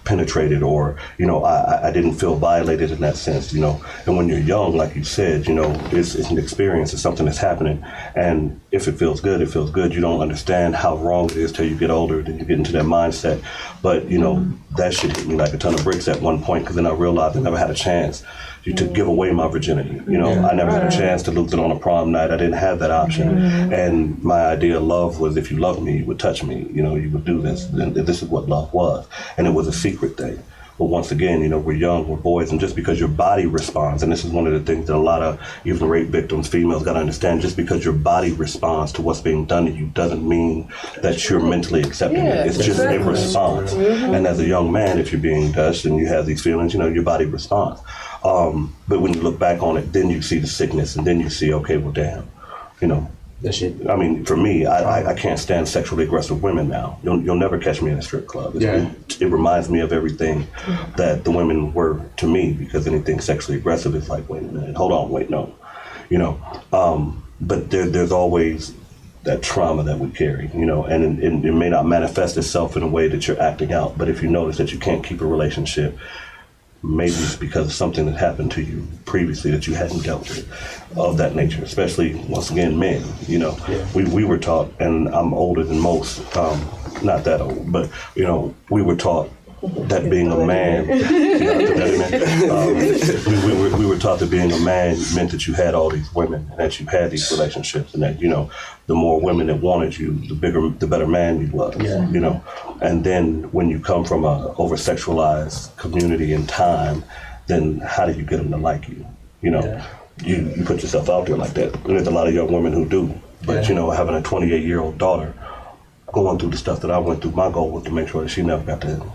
penetrated or, you know, I didn't feel violated in that sense, you know. And when you're young, like you said, you know, it's an experience, it's something that's happening. And if it feels good, it feels good. You don't understand how wrong it is till you get older, then you get into that mindset. But, you know, that shit hit me like a ton of bricks at one point because then I realized I never had a chance to give away my virginity. You know, I never had a chance to lose it on a prom night. I didn't have that option. And my idea of love was if you loved me, you would touch me. You know, you would do this. And this is what love was. And it was a secret thing. But once again, you know, we're young, we're boys, and just because your body responds, and this is one of the things that a lot of even rape victims, females, got to understand, just because your body responds to what's being done to you doesn't mean that you're mentally accepting it. It's just a response. And as a young man, if you're being touched and you have these feelings, you know, your body responds. But when you look back on it, then you see the sickness, and then you see, okay, well, damn, you know, that shit. I mean, for me, I can't stand sexually aggressive women now. You'll never catch me in a strip club. It reminds me of everything that the women were to me, because anything sexually aggressive is like, wait a minute, hold on, wait, no. You know, but there's always that trauma that we carry, you know, and it may not manifest itself in a way that you're acting out, but if you notice that you can't keep a relationship, maybe it's because of something that happened to you previously that you hadn't dealt with of that nature, especially, once again, men, you know. We were taught, and I'm older than most, not that old, but, you know, we were taught that being a man, we were taught that being a man meant that you had all these women, and that you had these relationships, and that, you know, the more women that wanted you, the better man you was, you know. And then when you come from a over-sexualized community and time, then how do you get them to like you? You know, you put yourself out there like that. And there's a lot of young women who do, but you know, having a 28-year-old daughter going through the stuff that I went through, my goal was to make sure that she never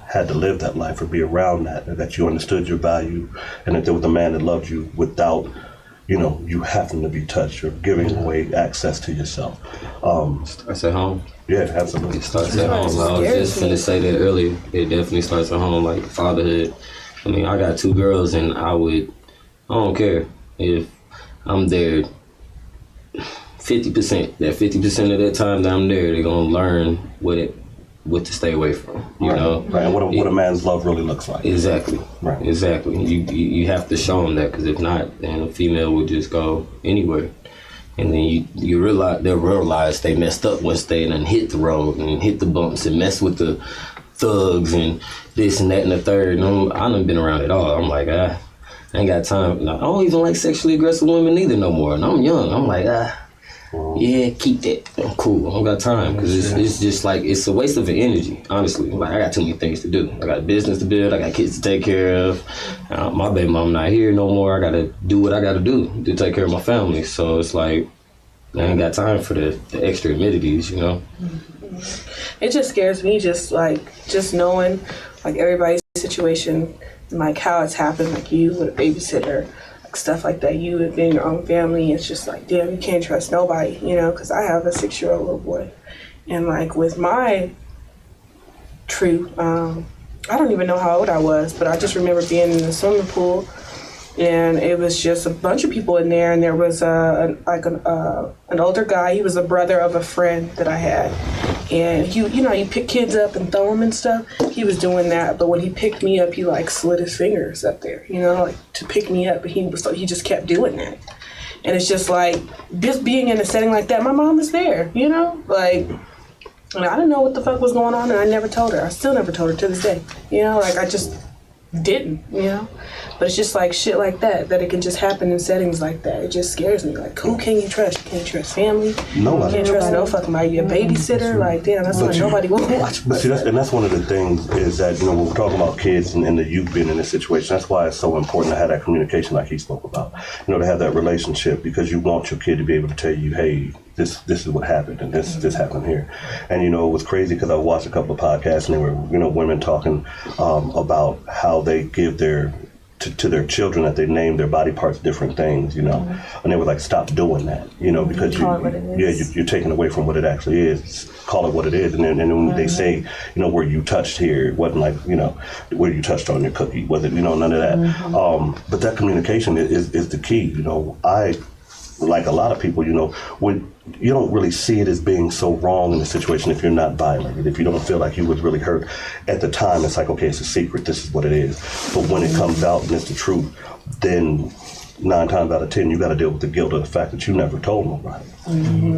had to live that life or be around that, and that you understood your value, and that there was a man that loved you without, you know, you having to be touched or giving away access to yourself. Starts at home. Yeah, absolutely. It starts at home. I was just going to say that earlier. It definitely starts at home, like fatherhood. I mean, I got 2 girls, and I don't care if I'm there 50%. That 50% of that time that I'm there, they're going to learn what to stay away from, you know? Right, and what a man's love really looks like. Exactly. Right. Exactly. You have to show them that, because if not, then a female will just go anywhere. And then they'll realize they messed up once they done hit the road and hit the bumps and mess with the thugs and this and that and the third. And I done been around it all. I'm like, I ain't got time. I don't even like sexually aggressive women either no more. And I'm young. I'm like, yeah, keep that. I'm cool. I don't got time, because it's just like, it's a waste of energy, honestly. Like, I got too many things to do. I got a business to build. I got kids to take care of. My baby mom not here no more. I got to do what I got to do to take care of my family. So it's like, I ain't got time for the extra amenities, you know? It just scares me, just knowing like everybody's situation and like how it's happened, like you with a babysitter, like stuff like that, you within your own family. It's just like, damn, you can't trust nobody, you know, because I have a 6-year-old little boy. And like with my truth, I don't even know how old I was, but I just remember being in the swimming pool, and it was just a bunch of people in there, and there was an older guy. He was a brother of a friend that I had, and you pick kids up and throw them and stuff. He was doing that, but when he picked me up, he like slid his fingers up there, like to pick me up. But he just kept doing that, and it's just like just being in a setting like that. My mom was there, like. And I didn't know what the fuck was going on, and I never told her. I still never told her to this day. I just didn't, But it's just like shit like that it can just happen in settings like that. It just scares me. Like, who can you trust? You can't trust family. Nobody. You can't trust no fucking body. Your babysitter, like, damn, that's why nobody will watch. But see, that's one of the things is that, when we're talking about kids and the youth being in this situation, that's why it's so important to have that communication like he spoke about. To have that relationship, because you want your kid to be able to tell you, hey, this is what happened, and this happened here. And it was crazy because I watched a couple of podcasts, and they were women talking about how they give to their children that they name their body parts different things, and they were like, stop doing that, because you're taking away from what it actually is. Call it what it is. And then when they say, where you touched here, it wasn't like, where you touched on your cookie, was it, none of that. But that communication is the key. I, like a lot of people, when you don't really see it as being so wrong in the situation if you're not violated, if you don't feel like you was really hurt at the time, it's like, okay, it's a secret, this is what it is. But when it comes out and it's the truth, then 9 times out of 10, you got to deal with the guilt of the fact that you never told nobody.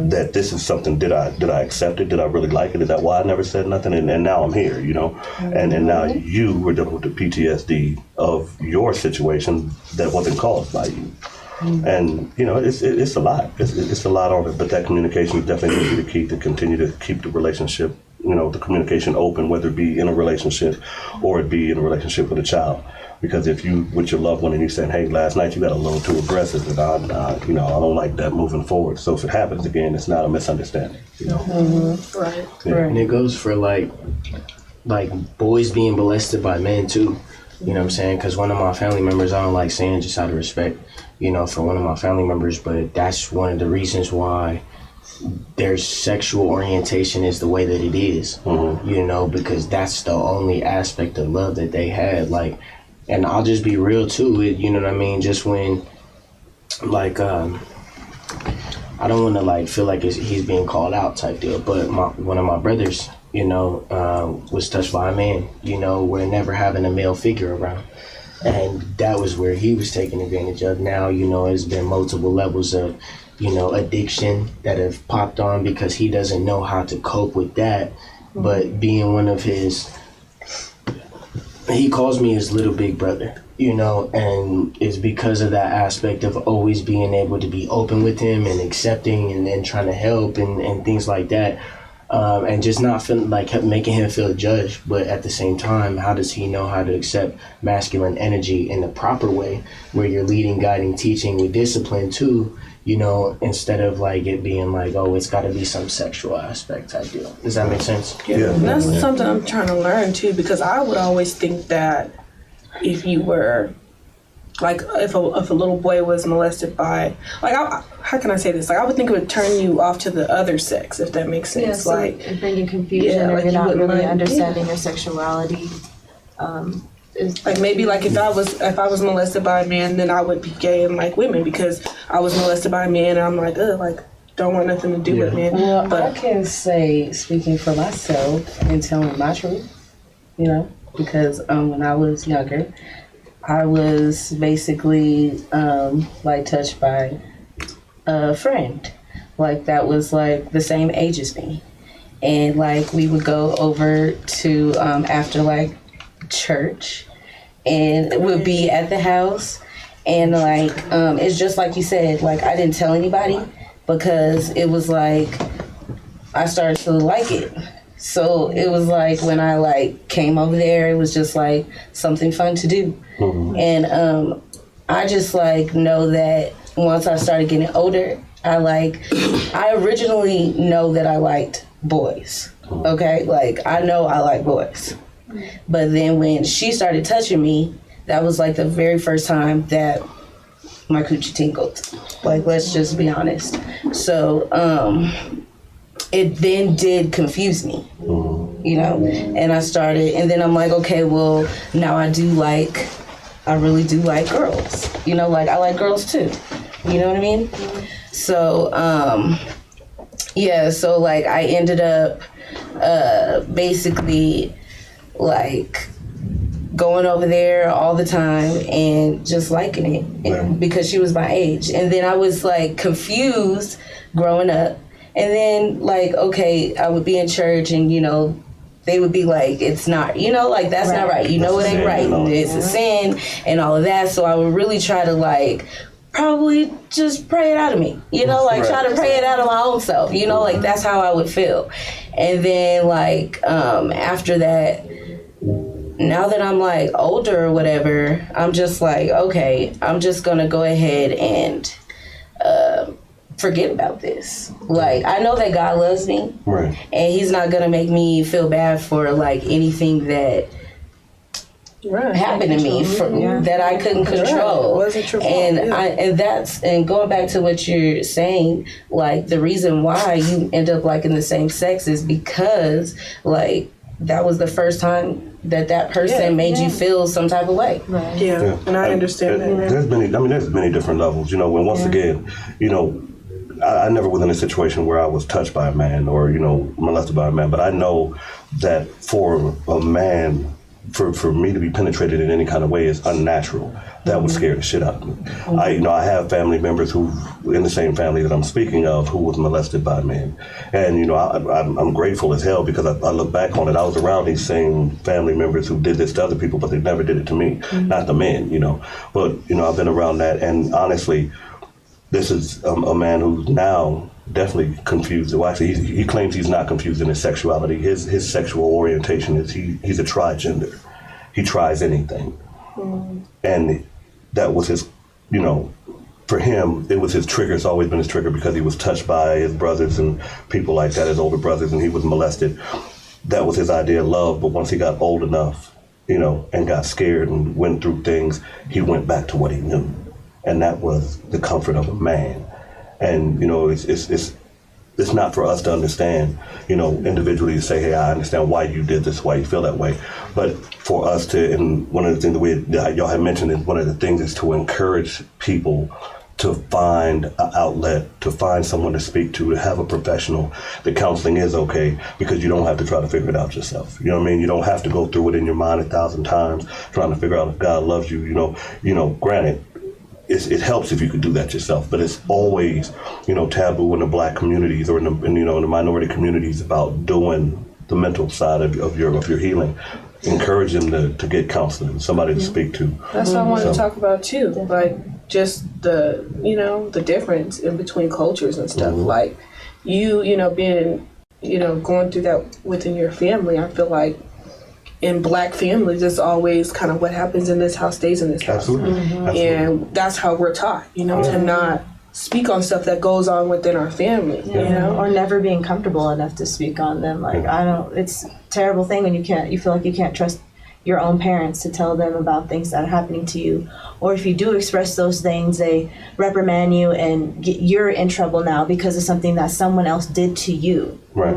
That this is something, did I accept it? Did I really like it? Is that why I never said nothing? And now I'm here, and now you were dealing with the PTSD of your situation that wasn't caused by you. And it's a lot. It's a lot of it. But that communication is definitely going to be the key to continue to keep the relationship, the communication open, whether it be in a relationship or it be in a relationship with a child. Because if you with your loved one and you saying, hey, last night you got a little too aggressive, and I don't like that moving forward. So if it happens again, it's not a misunderstanding. Right. Yeah. And it goes for like boys being molested by men too. You know what I'm saying? Because one of my family members, I don't like saying just out of respect, for one of my family members, but that's one of the reasons why their sexual orientation is the way that it is, because that's the only aspect of love that they had. Like, and I'll just be real too, you know what I mean? Just when, like, I don't want to like feel like he's being called out type deal, but one of my brothers, was touched by a man, we're never having a male figure around. And that was where he was taken advantage of. Now, it's been multiple levels of, addiction that have popped on because he doesn't know how to cope with that. But being one of he calls me his little big brother, and it's because of that aspect of always being able to be open with him and accepting and then trying to help and things like that. And just not feeling like making him feel judged, but at the same time, how does he know how to accept masculine energy in the proper way, where you're leading, guiding, teaching with discipline too, instead of like it being like, oh, it's got to be some sexual aspect type deal. Does that make sense? Yeah. And that's something I'm trying to learn too, because I would always think that if you were like, if a little boy was molested by, like, how can I say this? Like, I would think it would turn you off to the other sex, if that makes sense. Yeah, so like bringing confusion, or you're not really understanding your sexuality. Like maybe like if I was molested by a man, then I would be gay and like women, because I was molested by a man and I'm like, don't want nothing to do with men. Well, I can say, speaking for myself and telling my truth, because when I was younger, I was basically like touched by a friend, like that was like the same age as me, and like we would go over to after like church, and it would be at the house, and like it's just like you said, like I didn't tell anybody because it was like I started to like it. So it was like when I like came over there, it was just like something fun to do. And I just like know that once I started getting older, I originally know that I liked boys. Okay, like I know I like boys, but then when she started touching me, that was like the very first time that my coochie tingled. Like, let's just be honest. So it then did confuse me, you know, and I started, and then I'm like, okay, well, now I really do like girls, you know, like I like girls too, you know what I mean? So yeah, so like I ended up basically like going over there all the time and just liking it because she was my age. And then I was like confused growing up. And then like, okay, I would be in church and, you know, they would be like, it's not, you know, like that's not right. You know, it ain't right. And it's a sin and all of that. So I would really try to like probably just pray it out of me, you know, like try to pray it out of my own self, you know, like that's how I would feel. And then like after that, now that I'm like older or whatever, I'm just like, okay, I'm just gonna go ahead and forget about this. Like, I know that God loves me, and He's not gonna make me feel bad for like anything that happened to me that I couldn't control. And going back to what you're saying, like the reason why you end up like in the same sex is because like that was the first time that person made you feel some type of way. And I understand that. There's many different levels, you know, and once again, you know, I never was in a situation where I was touched by a man or, you know, molested by a man, but I know that for a man, for me to be penetrated in any kind of way is unnatural. That would scare the shit out of me. I have family members who, in the same family that I'm speaking of, who was molested by men. And, you know, I'm grateful as hell because I look back on it. I was around these same family members who did this to other people, but they never did it to me. Not the men, you know. But, you know, I've been around that. And honestly, this is a man who's now definitely confused. Well, actually, he claims he's not confused in his sexuality. His sexual orientation is he's a trigender. He tries anything. And that was his, you know, for him, it was his trigger. It's always been his trigger because he was touched by his brothers and people like that, his older brothers, and he was molested. That was his idea of love. But once he got old enough, you know, and got scared and went through things, he went back to what he knew. And that was the comfort of a man. And, you know, it's not for us to understand, you know, individually to say, hey, I understand why you did this, why you feel that way. But for us to, and one of the things that y'all had mentioned is one of the things is to encourage people to find an outlet, to find someone to speak to have a professional. The counseling is okay because you don't have to try to figure it out yourself. You know what I mean? You don't have to go through it in your mind 1,000 times trying to figure out if God loves you. You know, granted, it helps if you could do that yourself, but it's always, you know, taboo in the Black communities or in the minority communities about doing the mental side of your healing. Encourage them to get counseling, somebody to speak to. That's what I wanted to talk about too, like just the, you know, the difference in between cultures and stuff. Like you know, being, you know, going through that within your family, I feel like in Black families, it's always kind of what happens in this house stays in this house. Absolutely. And that's how we're taught, you know, to not speak on stuff that goes on within our family, you know? Or never being comfortable enough to speak on them. Like, it's a terrible thing when you feel like you can't trust your own parents to tell them about things that are happening to you. Or if you do express those things, they reprimand you and you're in trouble now because of something that someone else did to you. Right.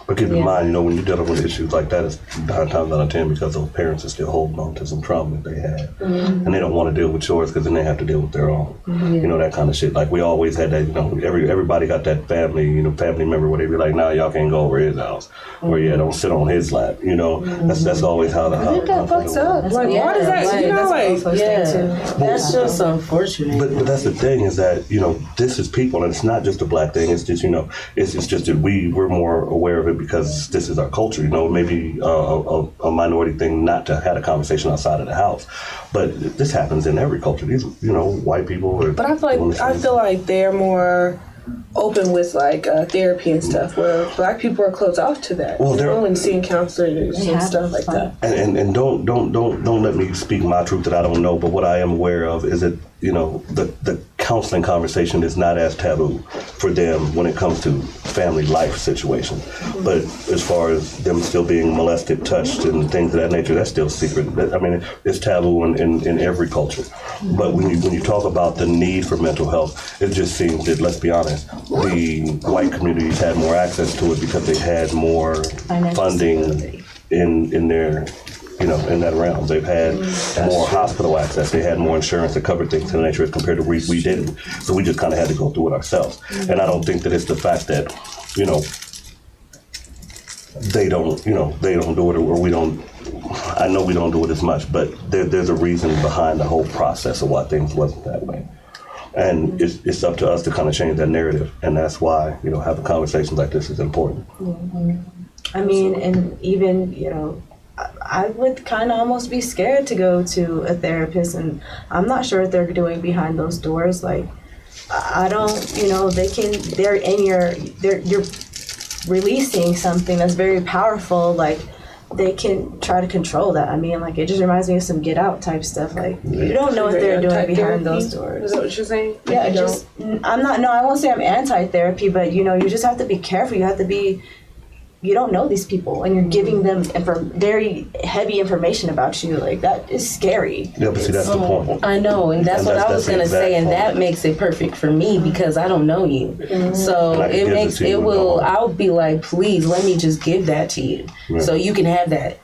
But keep in mind, you know, when you're dealing with issues like that, it's 9 times out of 10 because those parents are still holding on to some trauma that they had. And they don't want to deal with yours because then they have to deal with their own. You know, that kind of shit. Like, we always had that, you know, everybody got that family member where they be like, nah, y'all can't go over his house. Or, don't sit on his lap. You know, that's always how the I think that fucks up. Like, why does that, you know, like, that's just unfortunate. But that's the thing is that, you know, this is people, and it's not just a Black thing. It's just, you know, it's just that we're more aware of it because this is our culture. You know, maybe a minority thing not to have a conversation outside of the house, but this happens in every culture. These, you know, white people are. But I feel like they're more open with like therapy and stuff, where Black people are closed off to that. Well, they're and seeing counselors and stuff like that. And don't let me speak my truth that I don't know. But what I am aware of is that, you know, the counseling conversation is not as taboo for them when it comes to family life situations. But as far as them still being molested, touched, and things of that nature, that's still secret. I mean, it's taboo in every culture. But when you talk about the need for mental health, it just seems that, let's be honest, the white communities had more access to it because they had more funding in their, in that realm. They've had more hospital access. They had more insurance that covered things in nature as compared to we didn't. So we just kind of had to go through it ourselves. And I don't think that it's the fact that, they don't do it, or we don't. I know we don't do it as much, but there's a reason behind the whole process of why things wasn't that way. And it's up to us to kind of change that narrative. And that's why, having conversations like this is important. I mean, and even, I would kind of almost be scared to go to a therapist, and I'm not sure what they're doing behind those doors. Like, I don't, you're releasing something that's very powerful. Like, they can try to control that. I mean, like, it just reminds me of some Get Out type stuff. Like, you don't know what they're doing behind those doors. Is that what you're saying? Yeah, I won't say I'm anti-therapy, but, you just have to be careful. You don't know these people, and you're giving them very heavy information about you. Like, that is scary. Yeah, but see, that's the point. I know, and that's what I was going to say, and that makes it perfect for me because I don't know you. So I'll be like, please, let me just give that to you so you can have that.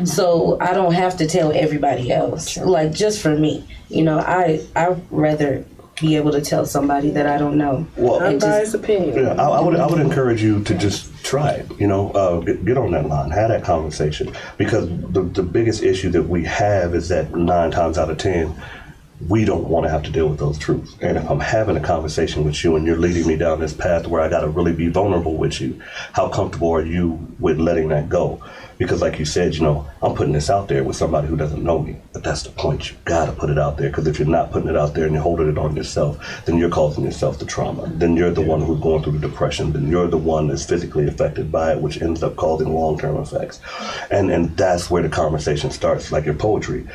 So I don't have to tell everybody else. Like, just for me, I'd rather be able to tell somebody that I don't know. Well, unbiased opinion. Yeah, I would encourage you to just try it. Get on that line, have that conversation, because the biggest issue that we have is that 9 times out of 10, we don't want to have to deal with those truths. And if I'm having a conversation with you and you're leading me down this path where I got to really be vulnerable with you, how comfortable are you with letting that go? Because like you said, I'm putting this out there with somebody who doesn't know me. But that's the point. You got to put it out there, because if you're not putting it out there and you're holding it on yourself, then you're causing yourself the trauma. Then you're the one who's going through the depression. Then you're the one that's physically affected by it, which ends up causing long-term effects. And that's where the conversation starts, like your poetry.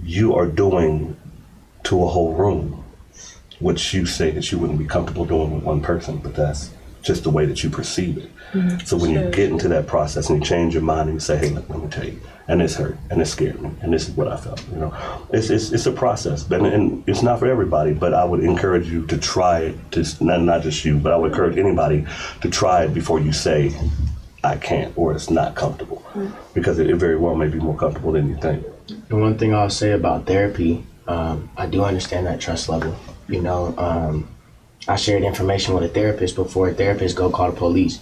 You are doing to a whole room what you say that you wouldn't be comfortable doing with one person, but that's just the way that you perceive it. So when you get into that process and you change your mind and you say, hey, look, let me tell you, and this hurt, and it scared me, and this is what I felt, it's a process, and it's not for everybody, but I would encourage you to try it, not just you, but I would encourage anybody to try it before you say, I can't, or it's not comfortable, because it very well may be more comfortable than you think. And one thing I'll say about therapy, I do understand that trust level. I shared information with a therapist before a therapist go call the police,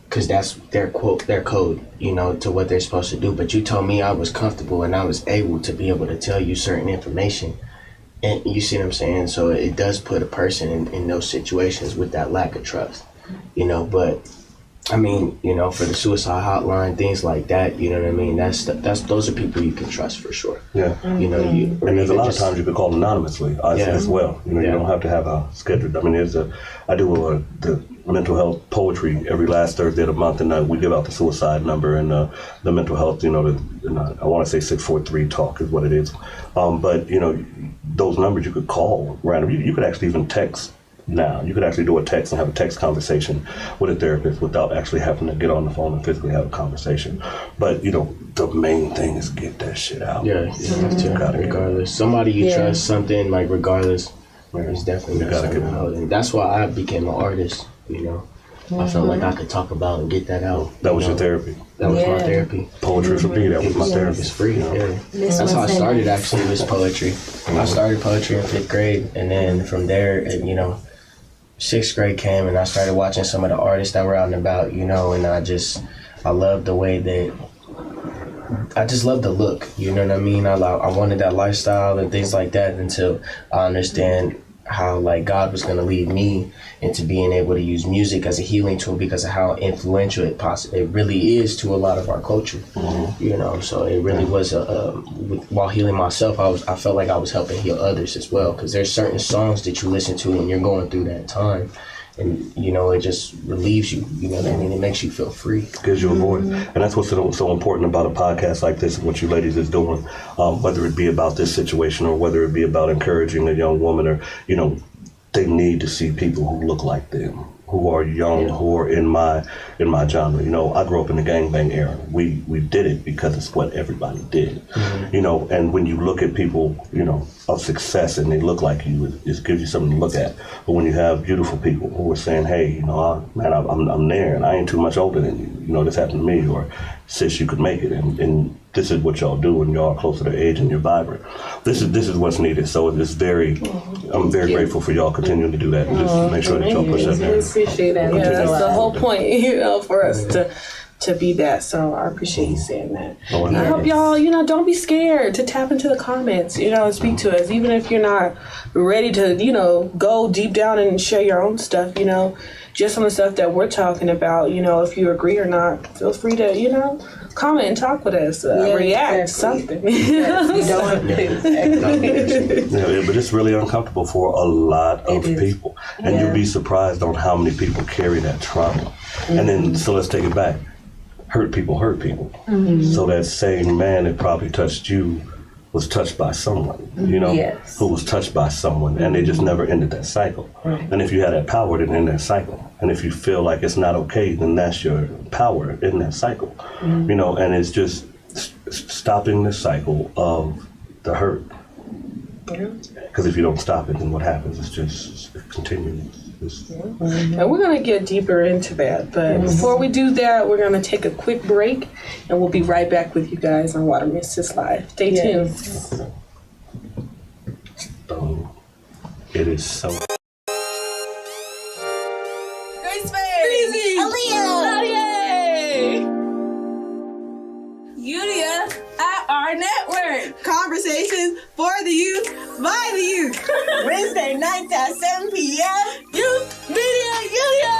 because that's their quote, their code, to what they're supposed to do. But you told me I was comfortable and I was able to be able to tell you certain information. And you see what I'm saying? So it does put a person in those situations with that lack of trust, but I mean, for the suicide hotline, things like that, you know what I mean? That's those are people you can trust for sure. Yeah. And there's a lot of times you can call anonymously as well. You don't have to have a schedule. I mean, I do the mental health poetry every last Thursday of the month, and we give out the suicide number and the mental health. I want to say 643 talk is what it is. But those numbers you could call random. You could actually even text. Now, you could actually do a text and have a text conversation with a therapist without actually having to get on the phone and physically have a conversation. But, the main thing is get that shit out. Yeah, regardless. Somebody you trust, something, like, regardless, it's definitely got to get out. And that's why I became an artist, I felt like I could talk about and get that out. That was your therapy? That was my therapy. Poetry for me, that was my therapy. It's free, That's how I started, actually, was poetry. I started poetry in 5th grade, and then from there, 6th grade came and I started watching some of the artists that were out and about, and I loved the way that, I just loved the look, you know what I mean? I wanted that lifestyle and things like that until I understand how like God was going to lead me into being able to use music as a healing tool because of how influential it really is to a lot of our culture. So it really was while healing myself, I felt like I was helping heal others as well, because there's certain songs that you listen to when you're going through that time and it just relieves you. You know what I mean? It makes you feel free. Gives you a voice, and that's what's so important about a podcast like this and what you ladies is doing. Whether it be about this situation or whether it be about encouraging a young woman, or they need to see people who look like them, who are young, who are in my genre. I grew up in the gangbang era. We did it because it's what everybody did. And when you look at people, of success and they look like you, it gives you something to look at. But when you have beautiful people who are saying, hey, I'm there and I ain't too much older than you. This happened to me, or sis, you could make it, and this is what y'all do, and y'all are close to their age and you're vibrant. This is what's needed. So I'm very grateful for y'all continuing to do that, and just make sure that y'all push that there. We appreciate that. Yeah, that's the whole point, for us to be that. So I appreciate you saying that. I hope y'all, don't be scared to tap into the comments, and speak to us, even if you're not ready to, go deep down and share your own stuff, just on the stuff that we're talking about, if you agree or not, feel free to, comment and talk with us, react, something. But it's really uncomfortable for a lot of people. And you'll be surprised on how many people carry that trauma. And then, so let's take it back. Hurt people. So that same man that probably touched you was touched by someone, who was touched by someone, and they just never ended that cycle. And if you had that power, then end that cycle. And if you feel like it's not okay, then that's your power in that cycle. And it's just stopping the cycle of the hurt. Because if you don't stop it, then what happens? It continues. And we're going to get deeper into that. But before we do that, we're going to take a quick break, and we'll be right back with you guys on Water Missus Live. Stay tuned. It is so... Grace Faye! Aaliyah! Yulia at our network. Conversations for the youth, by the youth. Wednesday nights at 7 p.m. Youth Media Yulia!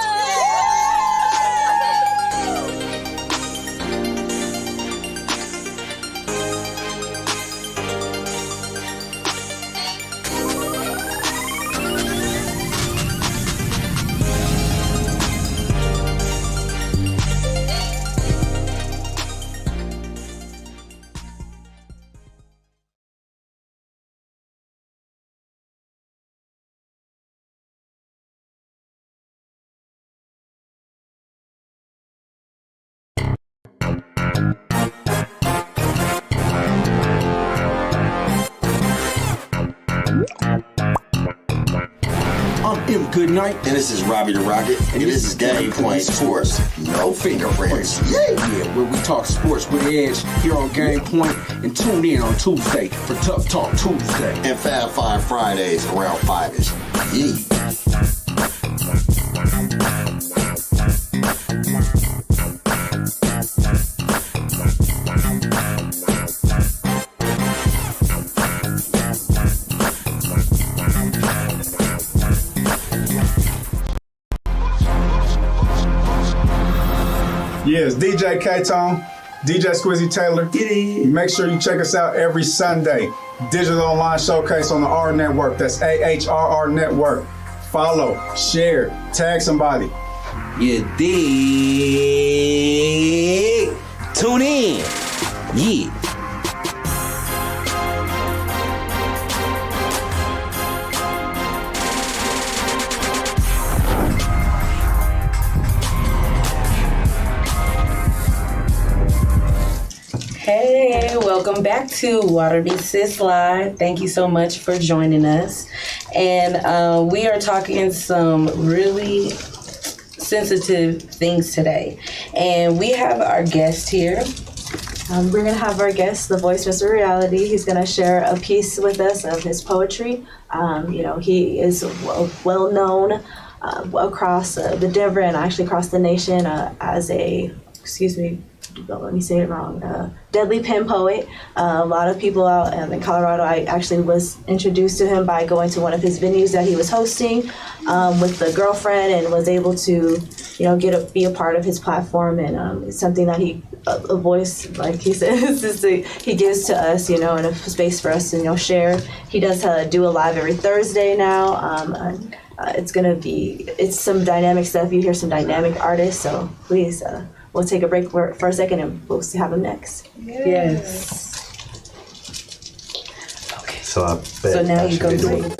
I'm M. Goodnight, and this is Robbie the Rocket, and this is Game Point Sports. No fingerprints. Yeah, where we talk sports with edge here on Game Point, and tune in on Tuesday for Tough Talk Tuesday. And Fab Five Fridays around 5-ish. Yeah. Yes, DJ K-Tone, DJ Squizzy Taylor. Make sure you check us out every Sunday. Digital Online Showcase on the AHRR Network. That's AHRR Network. Follow, share, tag somebody. You dig? Tune in. Yeah. Hey, welcome back to Water Missus Live. Thank you so much for joining us. And we are talking some really sensitive things today. And we have our guest here. We're going to have our guest, the voice Mr. Reality. He's going to share a piece with us of his poetry. He is well known across the Denver and actually across the nation as a, let me say it wrong, deadly pen poet. A lot of people out in Colorado, I actually was introduced to him by going to one of his venues that he was hosting with the girlfriend, and was able to, be a part of his platform. And it's something that a voice, like he says, he gives to us, and a space for us to, share. He does do a live every Thursday now. It's some dynamic stuff. You hear some dynamic artists, so please, we'll take a break for a second and we'll have them next. Yes. Okay. So I bet. So now you go to it.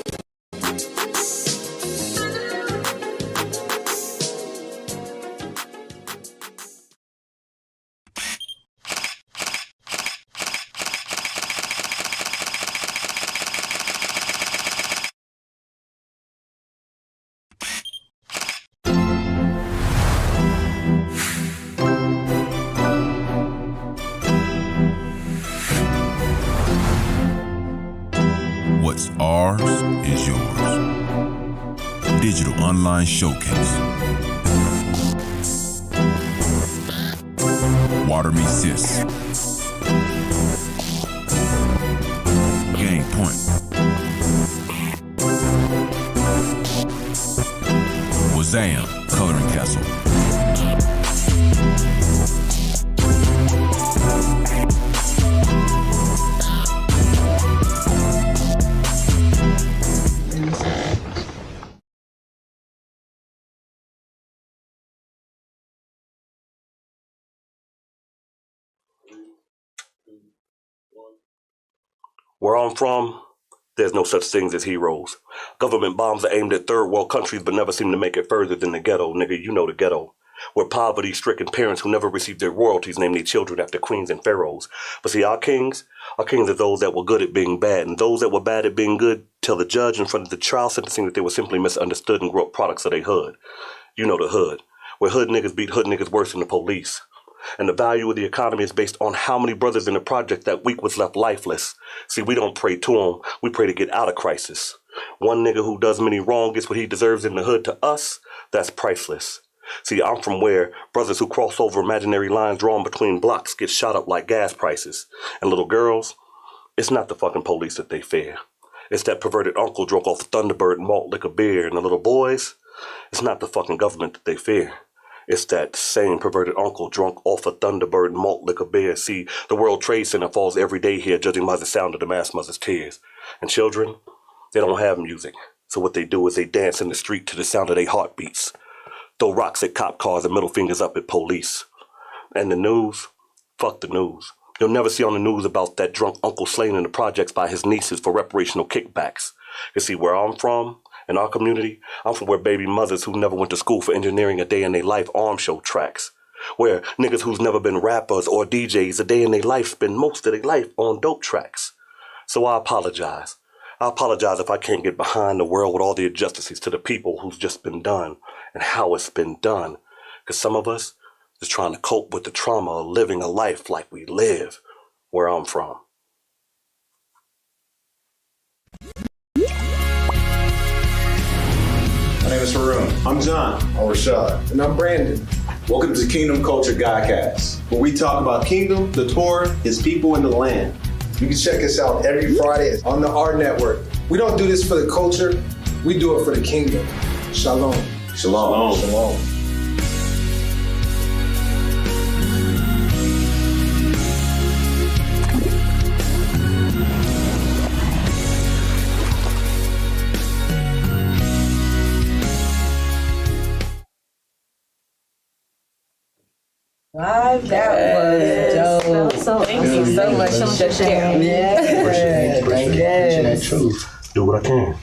What's ours is yours. Digital online showcase. Water Me Sis. Game Point. Wazam, Coloring Castle. Where I'm from, there's no such things as heroes. Government bombs are aimed at third world countries but never seem to make it further than the ghetto. Nigga, you know the ghetto. Where poverty-stricken parents who never received their royalties name their children after queens and pharaohs. But see, our kings are those that were good at being bad, and those that were bad at being good tell the judge in front of the trial sentencing that they were simply misunderstood and grew up products of their hood. You know the hood, where hood niggas beat hood niggas worse than the police. And the value of the economy is based on how many brothers in the project that week was left lifeless. See, we don't pray to them, we pray to get out of crisis. One nigga who does many wrong gets what he deserves in the hood. To us, that's priceless. See, I'm from where brothers who cross over imaginary lines drawn between blocks get shot up like gas prices. And little girls, it's not the fucking police that they fear. It's that perverted uncle drunk off Thunderbird malt liquor beer. And the little boys, it's not the fucking government that they fear. It's that same perverted uncle drunk off a Thunderbird malt liquor beer. See, the World Trade Center falls every day here, judging by the sound of the mass mother's tears. And children, they don't have music. So what they do is they dance in the street to the sound of their heartbeats. Throw rocks at cop cars and middle fingers up at police. And the news? Fuck the news. You'll never see on the news about that drunk uncle slain in the projects by his nieces for reparational kickbacks. You see, where I'm from, in our community, I'm from where baby mothers who never went to school for engineering a day in their life arm show tracks. Where niggas who's never been rappers or DJs a day in their life spend most of their life on dope tracks. So I apologize. I apologize if I can't get behind the world with all the injustices to the people who's just been done and how it's been done. Because some of us is trying to cope with the trauma of living a life like we live where I'm from. My name is Haroon. I'm John. I'm Rashad. And I'm Brandon. Welcome to Kingdom Culture Godcast, where we talk about Kingdom, the Torah, His people, and the land. You can check us out every Friday on the AHRR Network. We don't do this for the culture, we do it for the kingdom. Shalom. Shalom. Shalom. Live, that was dope. Thank you so much, Shashan. Yes. Do what I can.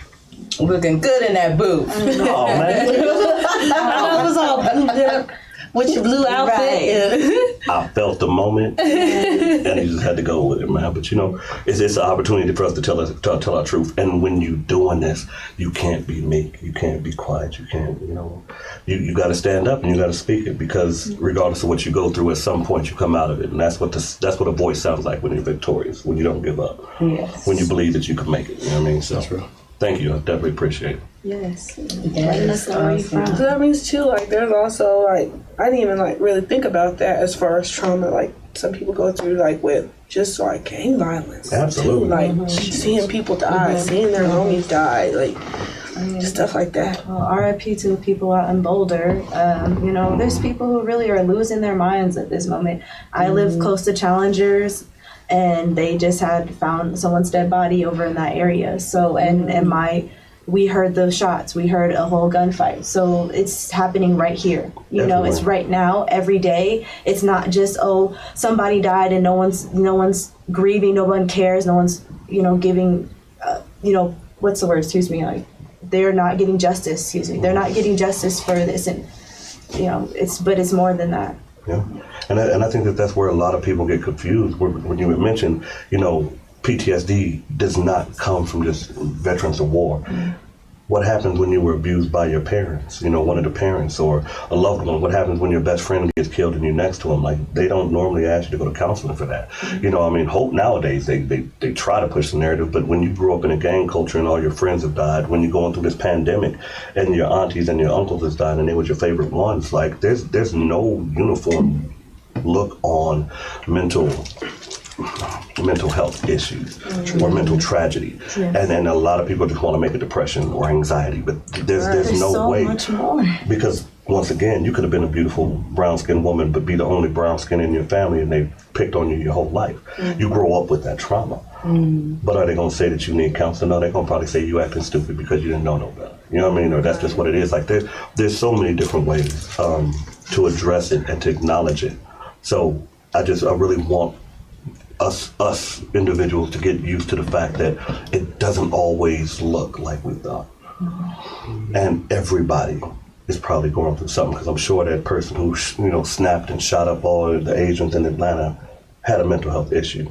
Looking good in that booth. Oh, man. I know it was all blue up with your blue outfit. Right. I felt the moment, and you just had to go with it, man. But you know, it's an opportunity for us to tell our truth. And when you're doing this, you can't be meek, you can't be quiet, you can't, you got to stand up and you got to speak it, because regardless of what you go through, at some point you come out of it, and that's what a voice sounds like when you're victorious, when you don't give up, when you believe that you can make it. You know what I mean? So, that's real. Thank you. I definitely appreciate it. Yes. Letting us know where you're from. So that means too, there's also I didn't even really think about that as far as trauma. Some people go through with just gang violence. Absolutely. Too. Seeing people die, seeing their homies die, stuff like that. Well, RIP to the people out in Boulder. There's people who really are losing their minds at this moment. I live close to Challengers, and they just had found someone's dead body over in that area. So, and my we heard those shots. We heard a whole gunfight. So it's happening right here. You know, it's right now, every day. It's not just, oh, somebody died and no one's grieving, no one cares, no one's, giving, what's the word? Excuse me. Like, they're not getting justice. Excuse me. They're not getting justice for this, and it's more than that. Yeah, and I think that's where a lot of people get confused. When you mentioned, PTSD does not come from just veterans of war. Mm-hmm. What happens when you were abused by your parents, one of the parents or a loved one? What happens when your best friend gets killed and you're next to him? Like, they don't normally ask you to go to counseling for that. Mm-hmm. Hope nowadays, they try to push the narrative, but when you grew up in a gang culture and all your friends have died, when you're going through this pandemic and your aunties and your uncles has died and they were your favorite ones, like, there's no uniform look on mental health issues or mental tragedy. Yes. And a lot of people just want to make it depression or anxiety, but there's no so way. Much more. Because once again, you could have been a beautiful brown-skinned woman, but be the only brown skin in your family and they picked on you your whole life. Mm-hmm. You grow up with that trauma. Mm-hmm. But are they going to say that you need counseling? No, they're going to probably say you acting stupid because you didn't know no better. You know what I mean? Or that's just what it is. Like, there's so many different ways to address it and to acknowledge it. So I really want us individuals to get used to the fact that it doesn't always look like we thought. Mm-hmm. And everybody is probably going through something, because I'm sure that person who snapped and shot up all of the Asians in Atlanta had a mental health issue.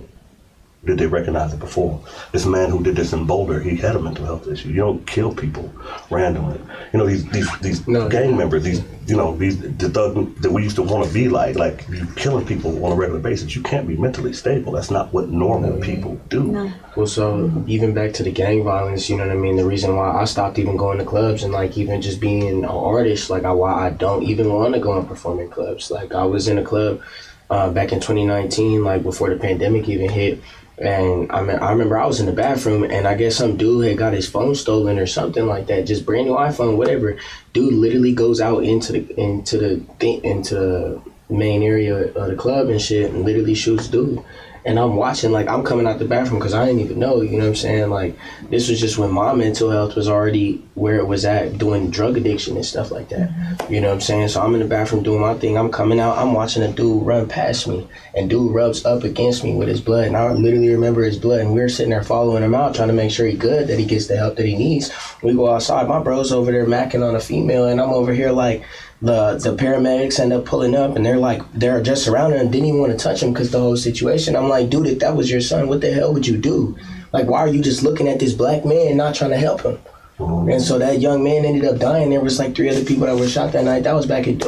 Did they recognize it before? This man who did this in Boulder, he had a mental health issue. You don't kill people randomly. These gang members, the thugs that we used to want to be like you killing people on a regular basis. You can't be mentally stable. That's not what normal people do. No. Well, so even back to the gang violence, you know what I mean? The reason why I stopped even going to clubs and like even just being an artist, like why I don't even want to go and perform in clubs. Like, I was in a club back in 2019, like before the pandemic even hit. And I remember I was in the bathroom, and I guess some dude had got his phone stolen or something like that, just brand new iPhone, whatever. Dude literally goes out into the main area of the club and shit, and literally shoots dude. And I'm watching, like, I'm coming out the bathroom because I didn't even know, you know what I'm saying? Like, this was just when my mental health was already where it was at, doing drug addiction and stuff like that. Mm-hmm. You know what I'm saying? So I'm in the bathroom doing my thing. I'm coming out. I'm watching a dude run past me. And dude rubs up against me with his blood. And I literally remember his blood. And we were sitting there following him out, trying to make sure he's good, that he gets the help that he needs. We go outside. My bro's over there macking on a female. And I'm over here like... The paramedics end up pulling up, and they're just surrounding him, didn't even want to touch him because the whole situation. I'm like, dude, if that was your son, what the hell would you do? Like, why are you just looking at this black man and not trying to help him? And so that young man ended up dying. There was like 3 other people that were shot that night. That was back at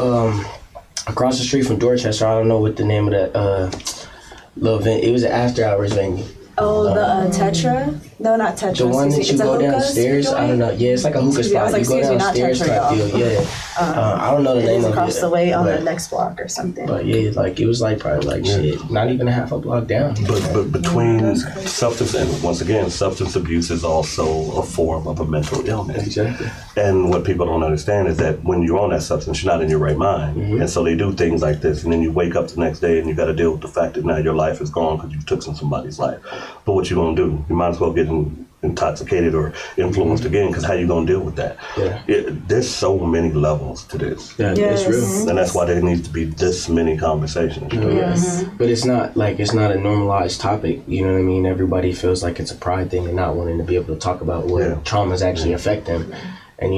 across the street from Dorchester. I don't know what the name of that little event. It was an after hours venue. Oh, the Tetra? No, not Tetra. The one that you go downstairs. I don't know. Yeah, it's like a hookah spot. Like, you go downstairs type deal. Yeah. I don't know the name of it. Across the way on the next block or something. But yeah, like it was like probably like shit, not even a half a block down. But between substance and once again, substance abuse is also a form of a mental illness. Exactly. And what people don't understand is that when you're on that substance, you're not in your right mind, and so they do things like this, and then you wake up the next day and you got to deal with the fact that now your life is gone because you took somebody's life. But what you gonna do? You might as well get intoxicated or influenced again, because how you gonna deal with that? There's so many levels to this. It's real, and that's why there needs to be this many conversations. But it's not a normalized topic. You know what I mean? Everybody feels like it's a pride thing and not wanting to be able to talk about what traumas actually affect them. And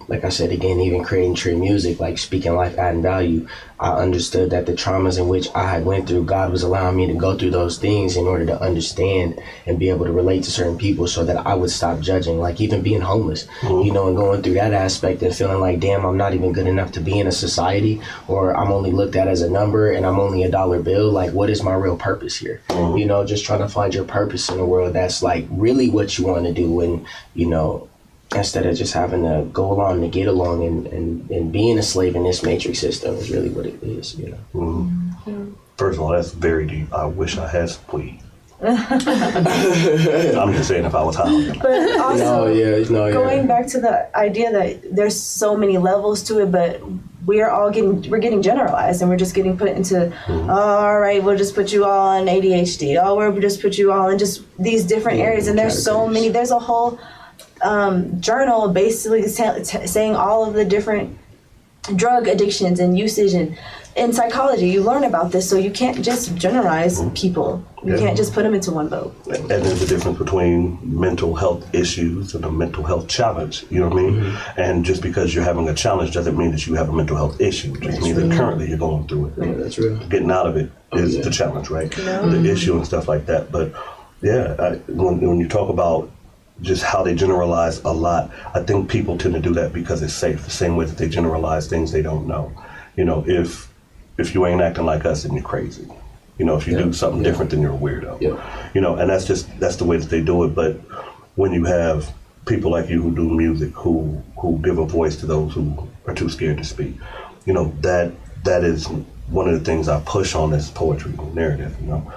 like I said again, even creating true music, like speaking life, adding value, I understood that the traumas in which I had went through, God was allowing me to go through those things in order to understand and be able to relate to certain people, so that I would stop judging. Like even being homeless, and going through that aspect and feeling like, damn, I'm not even good enough to be in a society, or I'm only looked at as a number and I'm only a dollar bill. Like, what is my real purpose here? Just trying to find your purpose in a world that's like really what you want to do, and instead of just having to go along to get along, and being a slave in this matrix system is really what it is, First of all, that's very deep. I wish I had some weed. I'm just saying, if I was high. But also, going back to the idea that there's so many levels to it, but we're getting generalized, and we're just getting put into, all right, we'll just put you all on ADHD. Oh, we'll just put you all in just these different areas, and there's so many. There's a whole journal basically saying all of the different drug addictions and usage, and in psychology you learn about this, so you can't just generalize people. You can't just put them into one boat. And there's a difference between mental health issues and a mental health challenge, you know what I mean? And just because you're having a challenge doesn't mean that you have a mental health issue. It just means that currently you're going through it. Yeah, that's real. Getting out of it is the challenge, right? The issue and stuff like that. But yeah, when you talk about just how they generalize a lot, I think people tend to do that because it's safe, the same way that they generalize things they don't know. You know, if you ain't acting like us, then you're crazy. You know, if you do something different, then you're a weirdo. You know, and that's the way that they do it. But when you have people like you who do music, who give a voice to those who are too scared to speak, you know, that is one of the things I push on this poetry narrative, you know.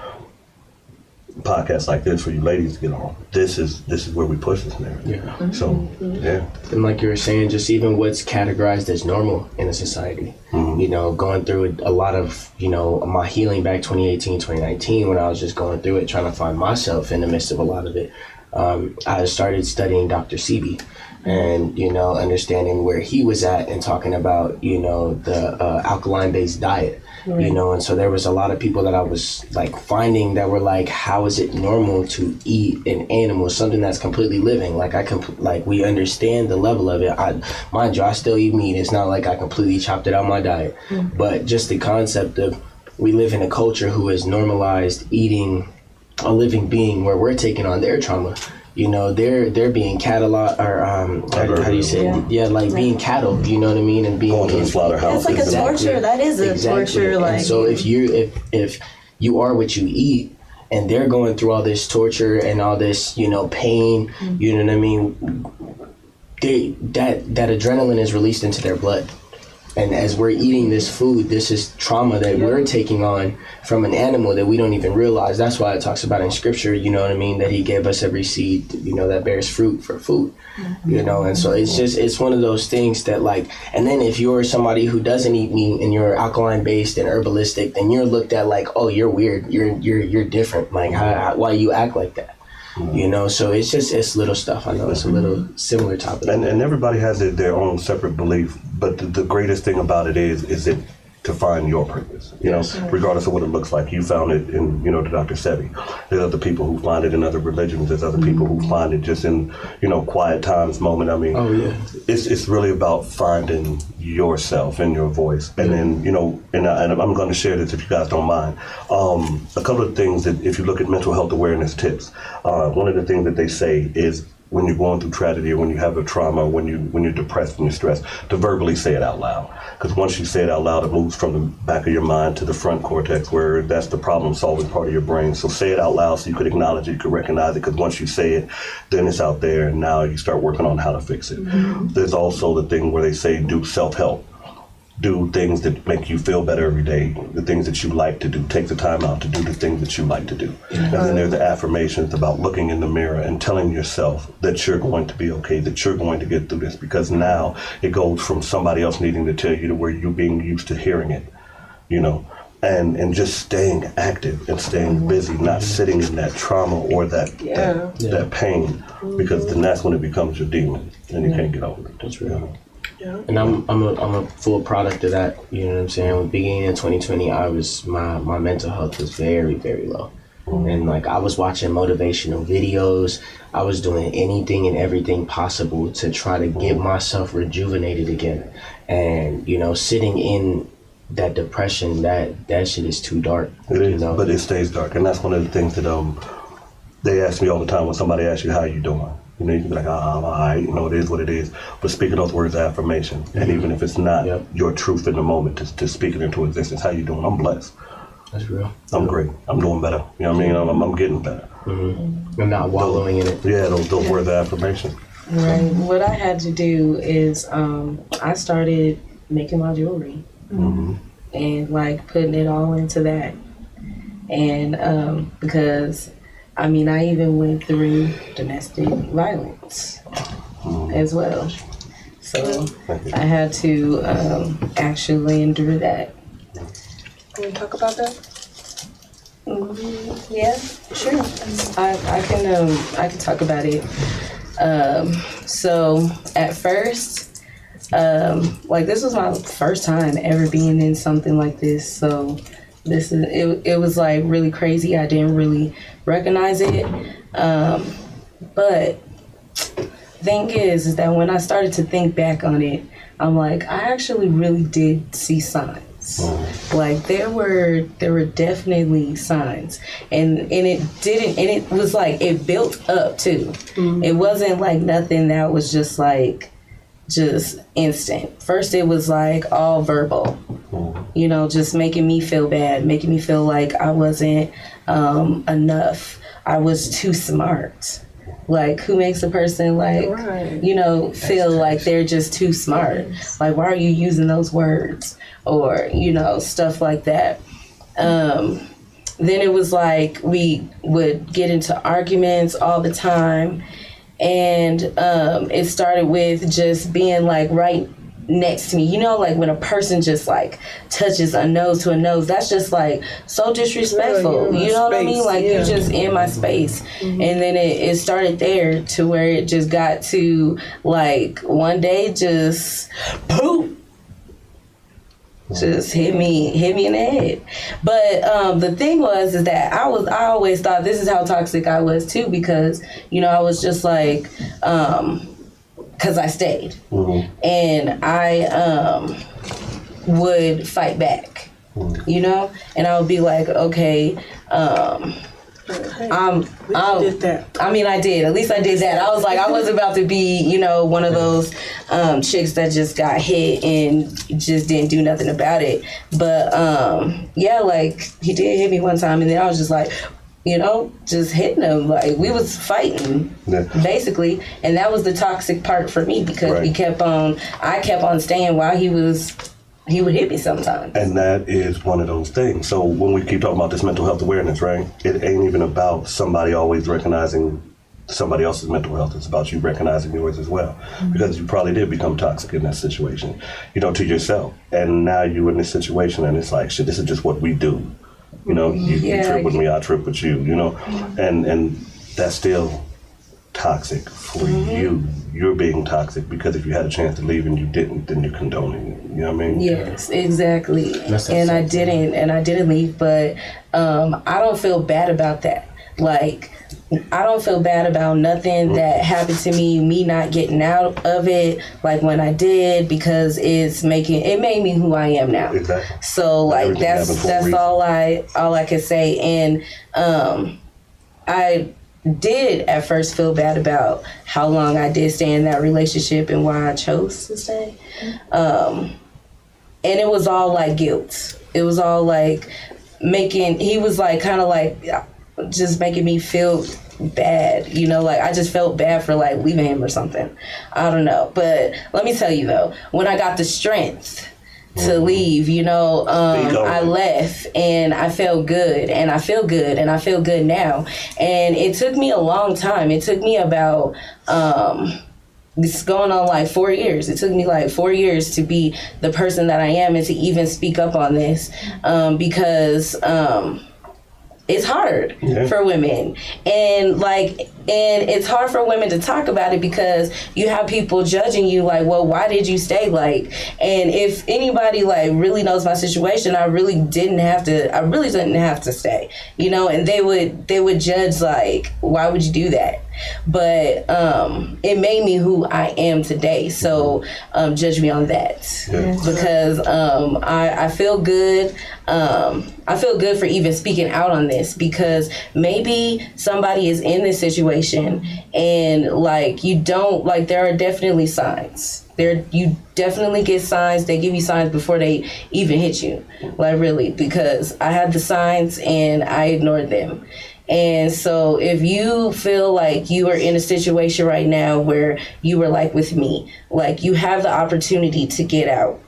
Podcasts like this for you ladies to get on. This is where we push this narrative. So and like you were saying, just even what's categorized as normal in a society. You know, going through a lot of, you know, my healing back 2018, 2019, when I was just going through it, trying to find myself in the midst of a lot of it. I started studying Dr. Sebi and, you know, understanding where he was at and talking about, you know, the alkaline-based diet. You know, and so there was a lot of people that I was like finding that were like, how is it normal to eat an animal, something that's completely living? Like we understand the level of it. Mind you, I still eat meat. It's not like I completely chopped it out of my diet, but just the concept of we live in a culture who has normalized eating a living being where we're taking on their trauma. You know, they're being cataloged, or how do you say it? Yeah, like being cattle, you know what I mean? And being going to the slaughterhouse. It's like a torture. That is a torture. Like, and so if you are what you eat, and they're going through all this torture and all this, you know, pain, you know what I mean? That adrenaline is released into their blood. And as we're eating this food, this is trauma that we're taking on from an animal that we don't even realize. That's why it talks about in scripture, you know what I mean, that he gave us every seed, you know, that bears fruit for food, you know. And so it's one of those things that like, and then if you're somebody who doesn't eat meat and you're alkaline based and herbalistic, then you're looked at like, oh, you're weird, you're different, like why you act like that. You know, so it's little stuff. I know it's a little similar topic. And everybody has their own separate belief, but the greatest thing about it is it to find your purpose, you know, regardless of what it looks like. You found it in, you know, the Dr. Sebi. There's other people who find it in other religions. There's other people who find it just in, you know, quiet times moment. I mean, it's really about finding yourself and your voice. And then, you know, and I'm going to share this if you guys don't mind. A couple of things that if you look at mental health awareness tips, one of the things that they say is when you're going through tragedy or when you have a trauma, when you're depressed and you're stressed, to verbally say it out loud. Because once you say it out loud, it moves from the back of your mind to the front cortex, where that's the problem-solving part of your brain. So say it out loud so you could acknowledge it, you could recognize it, because once you say it, then it's out there, and now you start working on how to fix it. There's also the thing where they say do self-help. Do things that make you feel better every day, the things that you like to do. Take the time out to do the things that you like to do. And then there's the affirmations about looking in the mirror and telling yourself that you're going to be okay, that you're going to get through this, because now it goes from somebody else needing to tell you to where you're being used to hearing it, you know, and just staying active and staying busy, not sitting in that trauma or that pain, because then that's when it becomes your demon and you can't get over it. That's real. And I'm a full product of that. You know what I'm saying? Beginning in 2020, my mental health was very, very low. And like I was watching motivational videos. I was doing anything and everything possible to try to get myself rejuvenated again. And, you know, sitting in that depression, that shit is too dark. It is, but it stays dark. And that's one of the things that they ask me all the time when somebody asks you, how you doing? You know, you can be like, I'm all right, you know, it is what it is. But speaking those words of affirmation, and even if it's not your truth in the moment, to speak it into existence. How you doing? I'm blessed. That's real. I'm great. I'm doing better. You know what I mean? I'm getting better. I'm not wallowing in it. Yeah, those words of affirmation. Right. What I had to do is I started making my jewelry and like putting it all into that. And because I mean, I even went through domestic violence as well. So I had to actually endure that. Can we talk about that? Yeah, sure. I can talk about it. So at first, like this was my first time ever being in something like this. So it was like really crazy. I didn't really recognize it. But thing is that when I started to think back on it, I'm like, I actually really did see signs. Like there were definitely signs, and it was like it built up too. It wasn't like nothing that was just instant. First it was like all verbal, you know, just making me feel bad, making me feel like I wasn't enough, I was too smart. Like, who makes a person you know, feel like they're just too smart? Like, why are you using those words? Or, you know, stuff like that. Then it was like we would get into arguments all the time. And it started with just being like right next to me. You know, like when a person just like touches a nose to a nose, that's just like so disrespectful. You know what I mean? Like you just in my space. And then it started there to where it just got to like one day just poof. Just hit me in the head. But the thing was is that I always thought this is how toxic I was too, because, you know, I was just like because I stayed. And I would fight back, you know? And I would be like, okay, did that. I mean, I did. At least I did that. I was like, I was about to be, you know, one of those chicks that just got hit and just didn't do nothing about it. But yeah, like he did hit me one time, and then I was just like, you know, just hitting him. Like we was fighting, basically, and that was the toxic part for me because I kept on staying while he would hit me sometimes. And that is one of those things. So when we keep talking about this mental health awareness, right, it ain't even about somebody always recognizing somebody else's mental health. It's about you recognizing yours as well. Because you probably did become toxic in that situation, you know, to yourself. And now you're in this situation and it's like, shit, this is just what we do. You know, you trip with me, I trip with you, you know, and that's still toxic for you. You're being toxic because if you had a chance to leave and you didn't, then you're condoning it. You know what I mean? Yes, exactly. And I didn't leave, but I don't feel bad about that. Like, I don't feel bad about nothing that happened to me not getting out of it like when I did, because it made me who I am now. Exactly. So like that's all I can say. And I did at first feel bad about how long I did stay in that relationship and why I chose to stay. And it was all like guilt. It was all like he was like kind of like just making me feel bad, you know, like I just felt bad for like leaving him or something. I don't know. But let me tell you though, when I got the strength to leave, you know, I left and I felt good and I feel good and I feel good now. And it took me a long time. It took me about it's going on like 4 years. It took me like 4 years to be the person that I am and to even speak up on this, because it's hard for women, and it's hard for women to talk about it because you have people judging you like, well, why did you stay? Like, and if anybody like really knows my situation, I really didn't have to stay, you know, and they would judge like, why would you do that? But it made me who I am today. So judge me on that, because I feel good. I feel good for even speaking out on this, because maybe somebody is in this situation and like you don't, like there are definitely signs. You definitely get signs. They give you signs before they even hit you, like really, because I had the signs and I ignored them. And so if you feel like you are in a situation right now where you were like with me, like you have the opportunity to get out.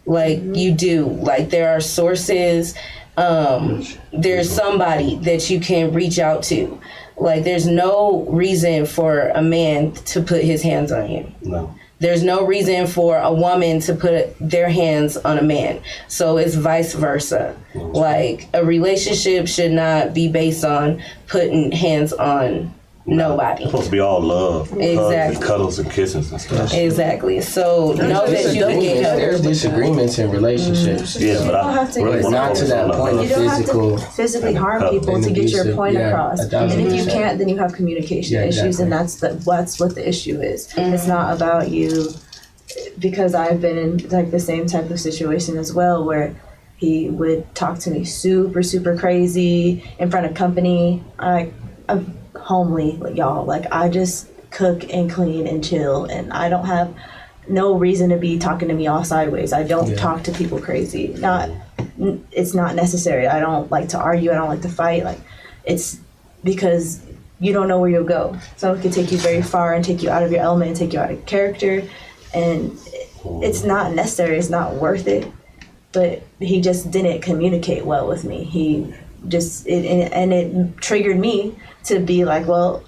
Like you do. Like there are sources. There's somebody that you can reach out to. Like there's no reason for a man to put his hands on you. No. There's no reason for a woman to put their hands on a man. So it's vice versa. Like a relationship should not be based on putting hands on Nobody. It's supposed to be all love, hugs Exactly. and cuddles and kisses and stuff. Exactly. So know that you can get help. There's disagreements in relationships. Yeah, but not to that point of You don't physical. have to physically harm people to get your point across. And if you can't, then you have communication issues, and that's what the issue is. It's not about you, because I've been in like the same type of situation as well, where he would talk to me super, super crazy in front of company. I'm homely, y'all. Like, I just cook and clean and chill, and I don't have no reason to be talking to me all sideways. I don't talk to people crazy. It's not necessary. I don't like to argue. I don't like to fight. Like, it's because you don't know where you'll go. Someone can take you very far and take you out of your element and take you out of character, and it's not necessary. It's not worth it. But he just didn't communicate well with me. He just it triggered me to be like, well,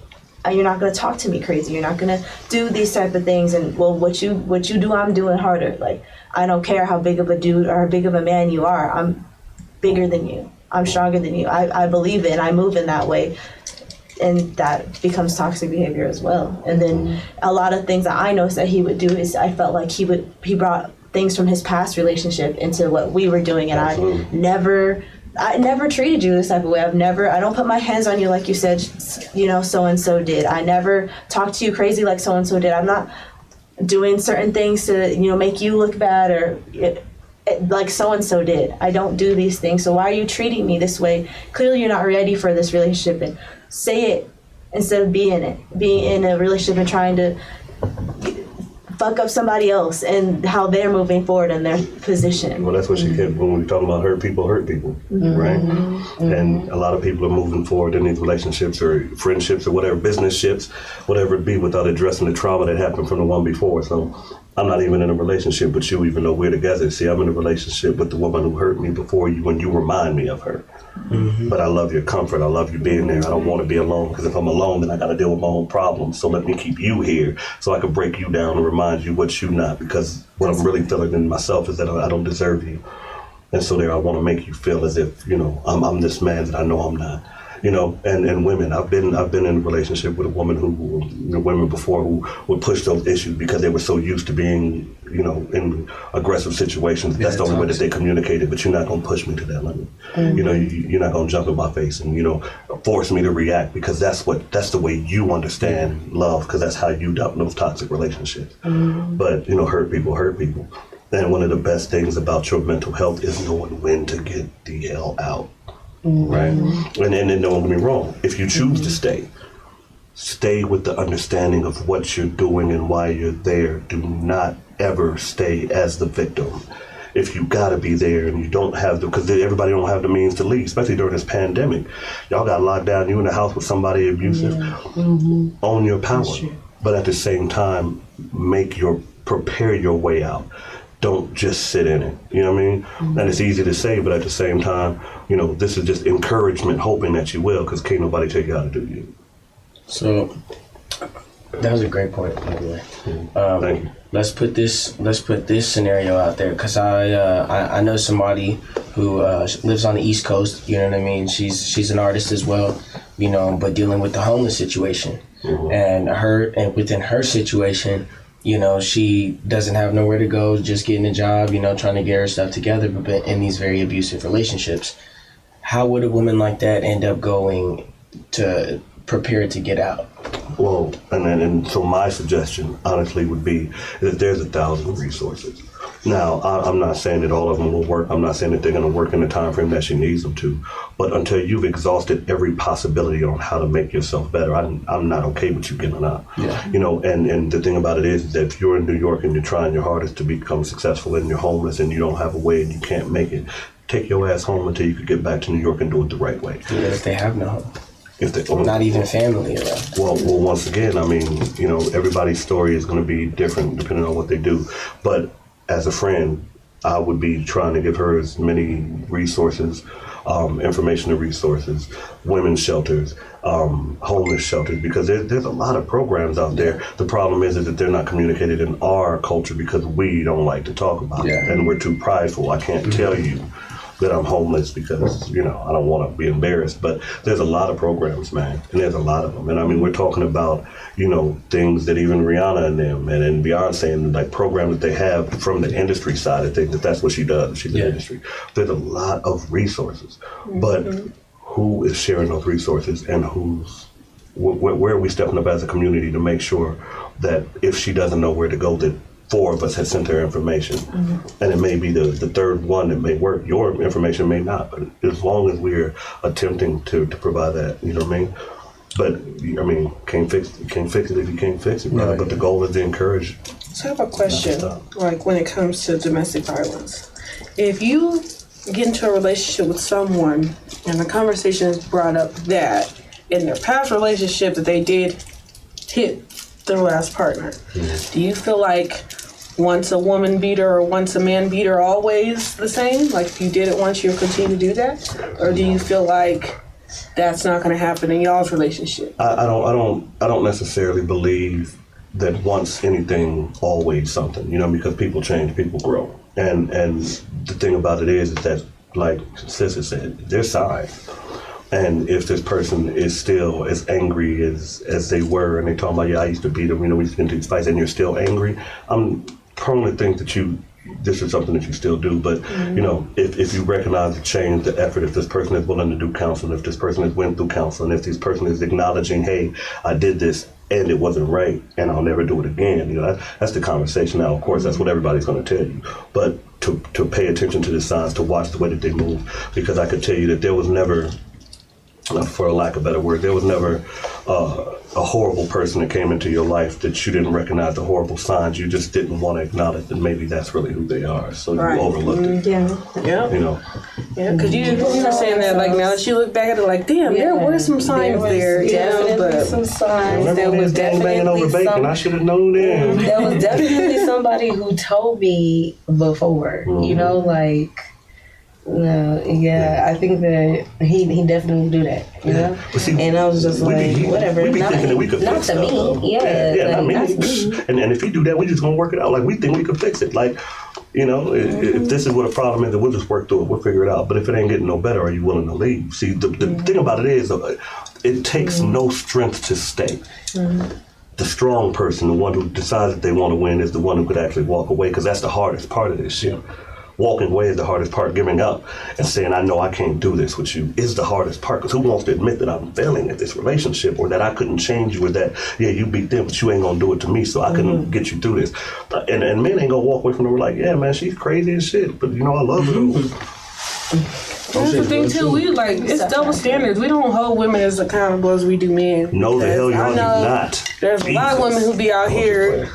you're not going to talk to me crazy. You're not going to do these type of things. And well, what you do, I'm doing harder. Like, I don't care how big of a dude or how big of a man you are. I'm bigger than you. I'm stronger than you. I believe it. I move in that way. And that becomes toxic behavior as well. And then a lot of things that I noticed that he would do is I felt like he brought things from his past relationship into what we were doing. And I never treated you this type of way. I don't put my hands on you like you said, so-and-so did. I never talked to you crazy like so-and-so did. I'm not doing certain things to, make you look bad or like so-and-so did. I don't do these things. So why are you treating me this way? Clearly you're not ready for this relationship, and say it instead of being in a relationship and trying to fuck up somebody else and how they're moving forward in their position. Well, that's what she kept when we were talking about hurt people, right? Mm-hmm. And a lot of people are moving forward in these relationships or friendships or whatever, business ships, whatever it be, without addressing the trauma that happened from the one before. So I'm not even in a relationship with you, even though we're together. See, I'm in a relationship with the woman who hurt me before you, when you remind me of her. Mm-hmm. But I love your comfort. I love you being there. I don't want to be alone, because if I'm alone, then I got to deal with my own problems. So let me keep you here so I can break you down and remind you what you're not, because what I'm really feeling in myself is that I don't deserve you. And so there, I want to make you feel as if, I'm this man that I know I'm not. And women, I've been in a relationship with a woman women before who would push those issues because they were so used to being, in aggressive situations. That's the only way that they communicated, but you're not going to push me to that limit. Mm-hmm. You're not going to jump in my face and, force me to react, because that's the way you understand love, because that's how you dealt in those toxic relationships. Mm-hmm. But, hurt people. And one of the best things about your mental health is knowing when to get the hell out. Mm-hmm. Right? And then don't get me wrong. If you choose to stay with the understanding of what you're doing and why you're there. Do not ever stay as the victim. If you gotta be there and you don't have because everybody don't have the means to leave, especially during this pandemic. Y'all got locked down, you in the house with somebody abusive. Yeah. Mm-hmm. Own your power. But at the same time, prepare your way out. Don't just sit in it. You know what I mean? Mm-hmm. And it's easy to say, but at the same time, this is just encouragement, hoping that you will, because can't nobody tell you how to do you. So that was a great point, by the way. Thank you. Let's put this scenario out there, because I know somebody who lives on the East Coast. You know what I mean? She's an artist as well. But dealing with the homeless situation, mm-hmm. and within her situation. She doesn't have nowhere to go, just getting a job, trying to get her stuff together, but in these very abusive relationships. How would a woman like that end up going to prepare to get out? Well, and so my suggestion, honestly, would be that there's 1,000 resources. Now, I'm not saying that all of them will work. I'm not saying that they're going to work in the time frame that she needs them to. But until you've exhausted every possibility on how to make yourself better, I'm not okay with you getting out. Yeah. And the thing about it is that if you're in New York and you're trying your hardest to become successful and you're homeless and you don't have a way and you can't make it, take your ass home until you can get back to New York and do it the right way. Yeah, if they have no home. If they, not even family around. Well, once again, everybody's story is going to be different depending on what they do. But as a friend, I would be trying to give her as many resources, information and resources, women's shelters, homeless shelters, because there's a lot of programs out there. The problem is that they're not communicated in our culture because we don't like to talk about it, and we're too prideful. I can't tell you that I'm homeless because, you know, I don't want to be embarrassed. But there's a lot of programs, man, and there's a lot of them. And I mean, we're talking about, you know, things that even Rihanna and them and Beyonce and like programs that they have from the industry side of things, that's what she does. She's in the industry. There's a lot of resources, but who is sharing those resources and where are we stepping up as a community to make sure that if she doesn't know where to go, that 4 of us have sent her information, and it may be the third one that may work. Your information may not, but as long as we're attempting to provide that, you know what I mean? But I mean, can't fix it if you can't fix it, right? But the goal is to encourage. So I have a question, like when it comes to domestic violence. If you get into a relationship with someone and the conversation is brought up that in their past relationship that they did hit their last partner, do you feel like once a woman beat her or once a man beat her always the same? Like if you did it once, you'll continue to do that? Or do you feel like that's not going to happen in y'all's relationship? I don't necessarily believe that once anything, always something, you know, because people change, people grow. And the thing about it is that, like Sister said, there's signs. And if this person is still as angry as they were, and they talking about, yeah, I used to beat them, you know, we used to get into these fights, and you're still angry, I'm prone to think that this is something that you still do. But, you know, if you recognize the change, the effort, if this person is willing to do counseling, if this person has went through counseling, if this person is acknowledging, hey, I did this and it wasn't right and I'll never do it again, you know, that's the conversation. Now, of course, that's what everybody's going to tell you. But to pay attention to the signs, to watch the way that they move, because I could tell you that there was never, for lack of better word, there was never a horrible person that came into your life that you didn't recognize the horrible signs. You just didn't want to acknowledge that maybe that's really who they are. So you overlooked it. Yeah. You know. Yeah, because you were saying that, like, now that you look back at it, like, damn, there were some signs there. Definitely some signs. There was definitely bacon. I should have known then. There was definitely somebody who told me before. You know, like. No, I think that he definitely would do that, you know? See, and I was just like, whatever. We be thinking that we could fix to stuff, me. though. Not me. And if he do that, we just gonna work it out. Like, we think we could fix it. Like, you know, if this is what a problem is, then we'll just work through it. We'll figure it out. But if it ain't getting no better, are you willing to leave? See, the thing about it is, it takes no strength to stay. The strong person, the one who decides that they want to win, is the one who could actually walk away, because that's the hardest part of this shit. Walking away is the hardest part. Giving up and saying, I know I can't do this with you, is the hardest part. Because who wants to admit that I'm failing at this relationship, or that I couldn't change you, or that, yeah, you beat them, but you ain't going to do it to me, so I couldn't get you through this. And men ain't going to walk away from her like, yeah, man, she's crazy as shit, but, you know, I love her. That's the thing too. We like, it's double standards. We don't hold women as accountable as we do men. No, the hell y'all do not. There's a lot of women who be out here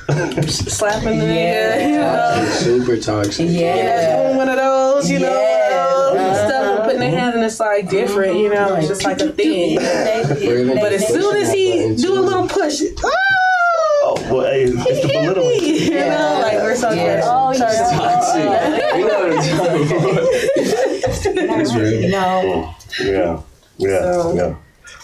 slapping the nigga, you know. Super toxic. Doing one of those, you know, stuff, and putting their hands, and it's like different, you know. It's just like a thing. But as soon as he do a little push, well, hey, it's the belittling. You know, like we're so good. Toxic. You know what I'm talking about. Yeah.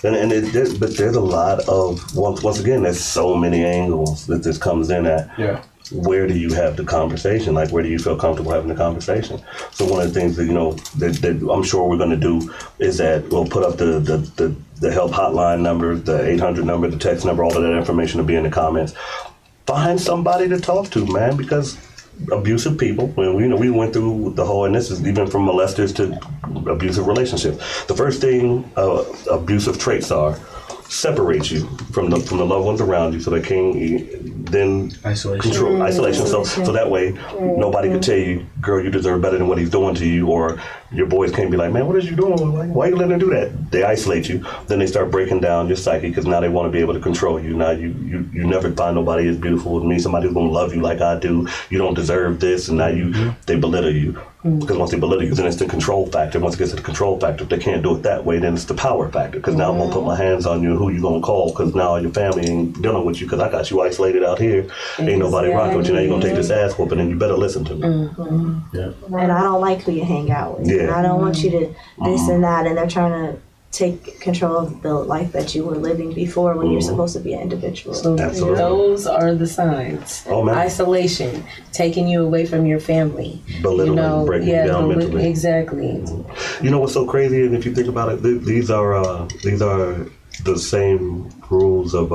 And but there's a lot of, once again, there's so many angles that this comes in at. Yeah. Where do you have the conversation? Like, where do you feel comfortable having the conversation? So one of the things that, you know, that I'm sure we're going to do is that we'll put up the help hotline number, the 800 number, the text number, all of that information will be in the comments. Find somebody to talk to, man, because abusive people, when we went through the whole, and this is even from molesters to abusive relationships. The first thing abusive traits are: separate you from the loved ones around you, so they can't then isolation. So that way nobody could tell you, girl, you deserve better than what he's doing to you, or your boys can't be like, man, what is you doing? Like, why are you letting him do that? They isolate you. Then they start breaking down your psyche, because now they want to be able to control you. Now you never find nobody as beautiful as me, somebody who's going to love you like I do. You don't deserve this, and now they belittle you. Because once they belittle you, then it's the control factor. Once it gets to the control factor, if they can't do it that way, then it's the power factor. Because now I'm going to put my hands on you, who you going to call, because now your family ain't dealing with you, because I got you isolated out here. Ain't nobody rocking with you. Now you're going to take this ass whooping, and you better listen to me. And I don't like who you hang out with. Yeah. And I don't want you to this and that, and they're trying to take control of the life that you were living before when you're supposed to be an individual. So those are the signs. Isolation, taking you away from your family. Belittling, breaking you down mentally. Exactly. You know what's so crazy? And if you think about it, these are the same rules of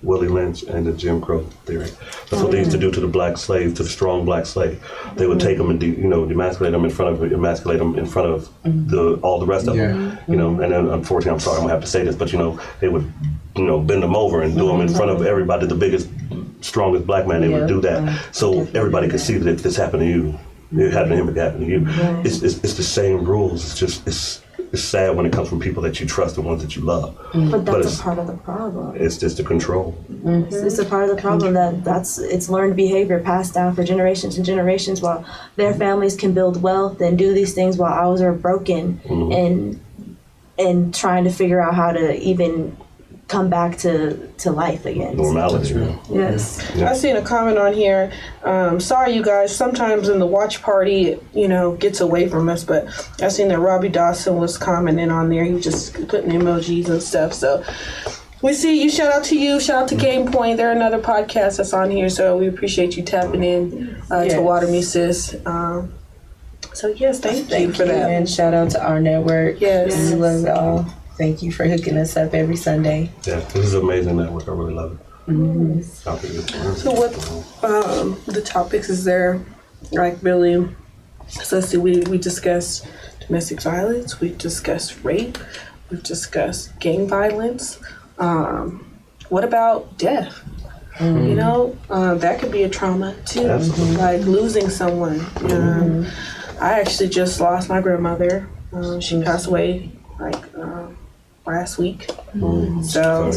Willie Lynch and the Jim Crow theory. That's what they used to do to the black slave, to the strong black slave. They would take them and emasculate them in front of all the rest of them. You know, and then unfortunately, I'm sorry, I'm gonna have to say this, but they would bend them over and do them in front of everybody. The biggest, strongest black man, they would do that, so everybody could see that if this happened to you, it happened to him, it happened to you. It's the same rules. It's just it's sad when it comes from people that you trust, the ones that you love. But that's a part of the problem. It's just the control. It's a part of the problem it's learned behavior passed down for generations and generations, while their families can build wealth and do these things while ours are broken and trying to figure out how to even come back to life again. Normality. Yes. I've seen a comment on here. Sorry, you guys. Sometimes in the watch party, gets away from us. But I've seen that Robbie Dawson was commenting on there. He was just putting emojis and stuff. So we see you. Shout out to you. Shout out to Game Point. They're another podcast that's on here. So we appreciate you tapping in to Water Me Sis. So yes, thank you for that. And shout out to our network. Yes. We love it all. Thank you for hooking us up every Sunday. Yeah, this is an amazing network. I really love it. So what the topics is there? Like really, so let's see, we discussed domestic violence, we discussed rape, we've discussed gang violence. What about death? That could be a trauma too. Absolutely. Like losing someone. I actually just lost my grandmother. She passed away last week. So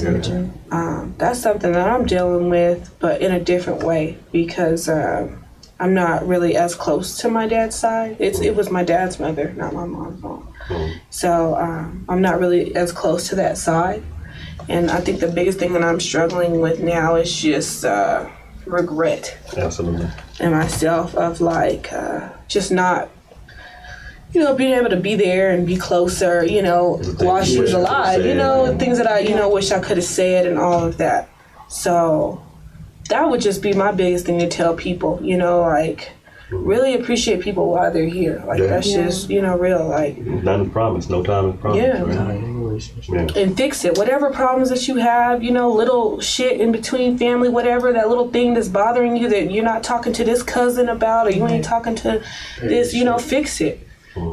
that's something that I'm dealing with, but in a different way, because I'm not really as close to my dad's side. It was my dad's mother, not my mom's mom. So I'm not really as close to that side. And I think the biggest thing that I'm struggling with now is just regret. Absolutely. In myself of just not being able to be there and be closer, while she was alive, things that I, wish I could have said and all of that. So that would just be my biggest thing to tell people, really appreciate people while they're here. That's just, real. Nothing promised, no time is promised. Yeah. Right? And fix it. Whatever problems that you have, little shit in between family, whatever, that little thing that's bothering you that you're not talking to this cousin about, or you ain't talking to this, fix it.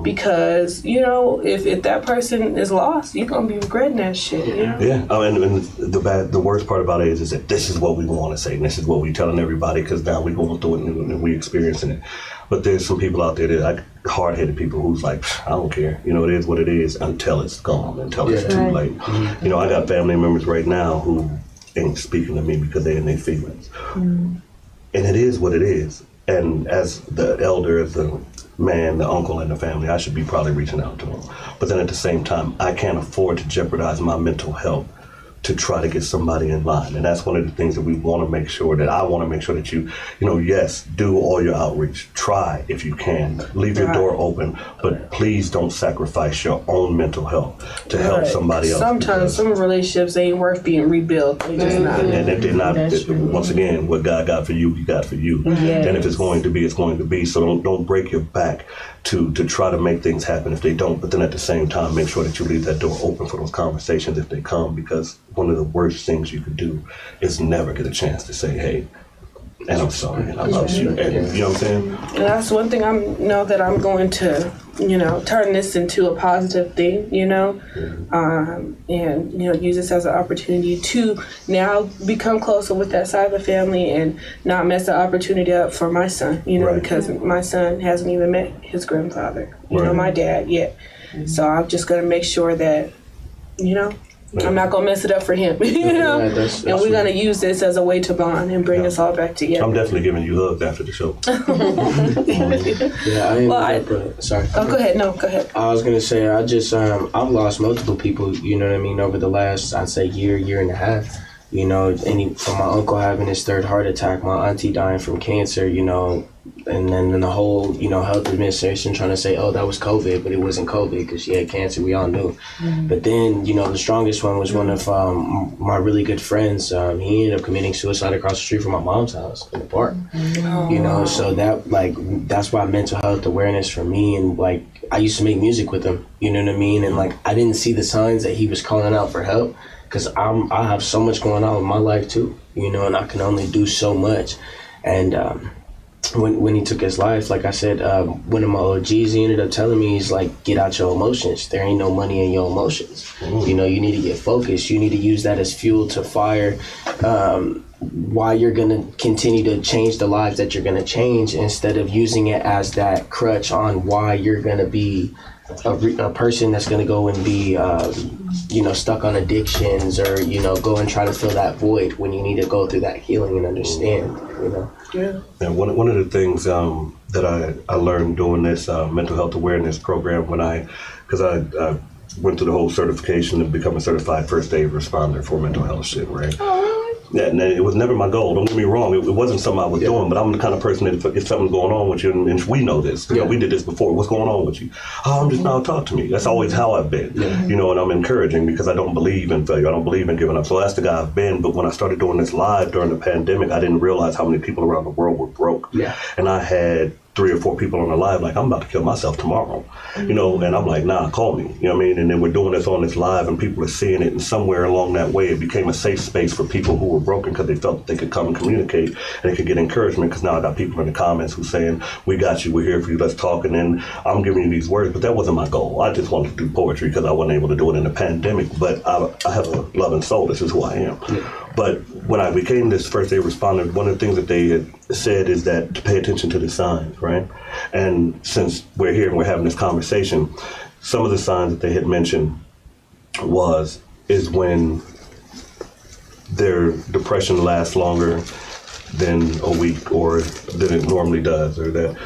Because if that person is lost, you're gonna be regretting that shit. Yeah. And the worst part about it is that this is what we want to say, and this is what we telling everybody, because now we going through it and we experiencing it. But there's some people out there that hard-headed people who's like, I don't care. It is what it is until it's gone, until it's too late. I got family members right now who ain't speaking to me because they're in their feelings, and it is what it is. And as the elder, as the man, the uncle in the family, I should be probably reaching out to him. But then at the same time, I can't afford to jeopardize my mental health to try to get somebody in line. And that's one of the things that I want to make sure that you, yes, do all your outreach. Try if you can. Leave your door open, but please don't sacrifice your own mental health to help somebody else. Sometimes some relationships ain't worth being rebuilt. They just not. And if they're not, once again, what God got for you, He got for you. Yes. And if it's going to be, it's going to be. So don't break your back to try to make things happen if they don't. But then at the same time, make sure that you leave that door open for those conversations if they come, because one of the worst things you could do is never get a chance to say, hey, and I'm sorry, and I love you. And, you know what I'm saying? And that's one thing that I'm going to, turn this into a positive thing, and, use this as an opportunity to now become closer with that side of the family and not mess the opportunity up for my son, because my son hasn't even met his grandfather, my dad yet. So I'm just going to make sure that, I'm not going to mess it up for him, and we're going to use this as a way to bond and bring us all back together. I'm definitely giving you hugs after the show. Sorry. Oh, go ahead. No, go ahead. I was going to say, I've lost multiple people, over the last, I'd say, year and a half. you know, from my uncle having his third heart attack, my auntie dying from cancer, you know, and then the whole, you know, health administration trying to say, oh, that was COVID, but it wasn't COVID because she had cancer. We all knew. Mm-hmm. But then, you know, the strongest one was one of my really good friends. He ended up committing suicide across the street from my mom's house in the park. Mm-hmm. You know, so that's why mental health awareness for me, and like I used to make music with him. You know what I mean? And like I didn't see the signs that he was calling out for help because I have so much going on in my life too. You know, and I can only do so much. And when he took his life, like I said, one of my OGs, he ended up telling me, he's like, get out your emotions. There ain't no money in your emotions. Mm. You know, you need to get focused. You need to use that as fuel to fire why you're going to continue to change the lives that you're going to change, instead of using it as that crutch on why you're going to be a person that's going to go and be, you know, stuck on addictions, or, you know, go and try to fill that void when you need to go through that healing and understand, you know. Yeah. And one of the things that I learned doing this mental health awareness program, because I went through the whole certification to become a certified first aid responder for mental health shit, right? Oh, really? Yeah, and it was never my goal. Don't get me wrong. It wasn't something I was doing, but I'm the kind of person that if something's going on with you, and we know this, you know, we did this before. What's going on with you? Oh, I'm just now talk to me. That's always how I've been, you know, and I'm encouraging because I don't believe in failure. I don't believe in giving up. So that's the guy I've been. But when I started doing this live during the pandemic, I didn't realize how many people around the world were broke. Yeah. And I had 3 or 4 people on the live like, I'm about to kill myself tomorrow, you know, and I'm like, nah, call me, you know what I mean? And then we're doing this on this live and people are seeing it, and somewhere along that way it became a safe space for people who were broken because they felt that they could come and communicate and they could get encouragement, because now I got people in the comments who saying, we got you, we're here for you, let's talk, and then I'm giving you these words, but that wasn't my goal. I just wanted to do poetry because I wasn't able to do it in the pandemic, but I have a loving soul. This is who I am. But when I became this first aid responder, one of the things that they had said is that to pay attention to the signs, right? And since we're here and we're having this conversation, some of the signs that they had mentioned is when their depression lasts longer than a week or than it normally does, or that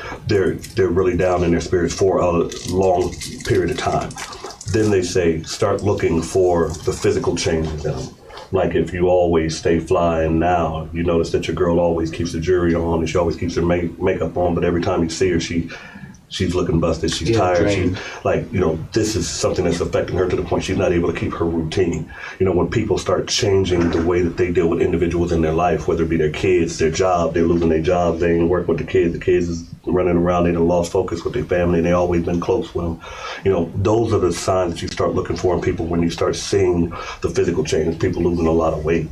they're really down in their spirits for a long period of time. Then they say start looking for the physical changes in them. Like if you always stay flying now, you notice that your girl always keeps the jewelry on and she always keeps her makeup on, but every time you see her, she's looking busted, she's tired, she's like, you know, this is something that's affecting her to the point she's not able to keep her routine. You know, when people start changing the way that they deal with individuals in their life, whether it be their kids, their job, they're losing their jobs, they ain't working with the kids is running around, they done lost focus with their family, and they always been close with them. You know, those are the signs that you start looking for in people when you start seeing the physical change, people losing a lot of weight,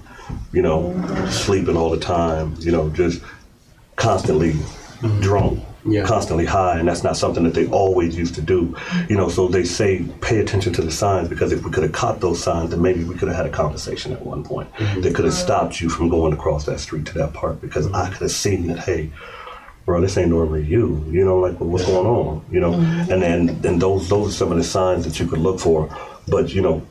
you know, sleeping all the time, you know, just constantly drunk. Constantly high, and that's not something that they always used to do, you know. So they say pay attention to the signs, because if we could have caught those signs, then maybe we could have had a conversation at one point that could have stopped you from going across that street to that park, because I could have seen that, hey, bro, this ain't normally you, you know, like what's going on, you know. And those are some of the signs that you could look for. But you know,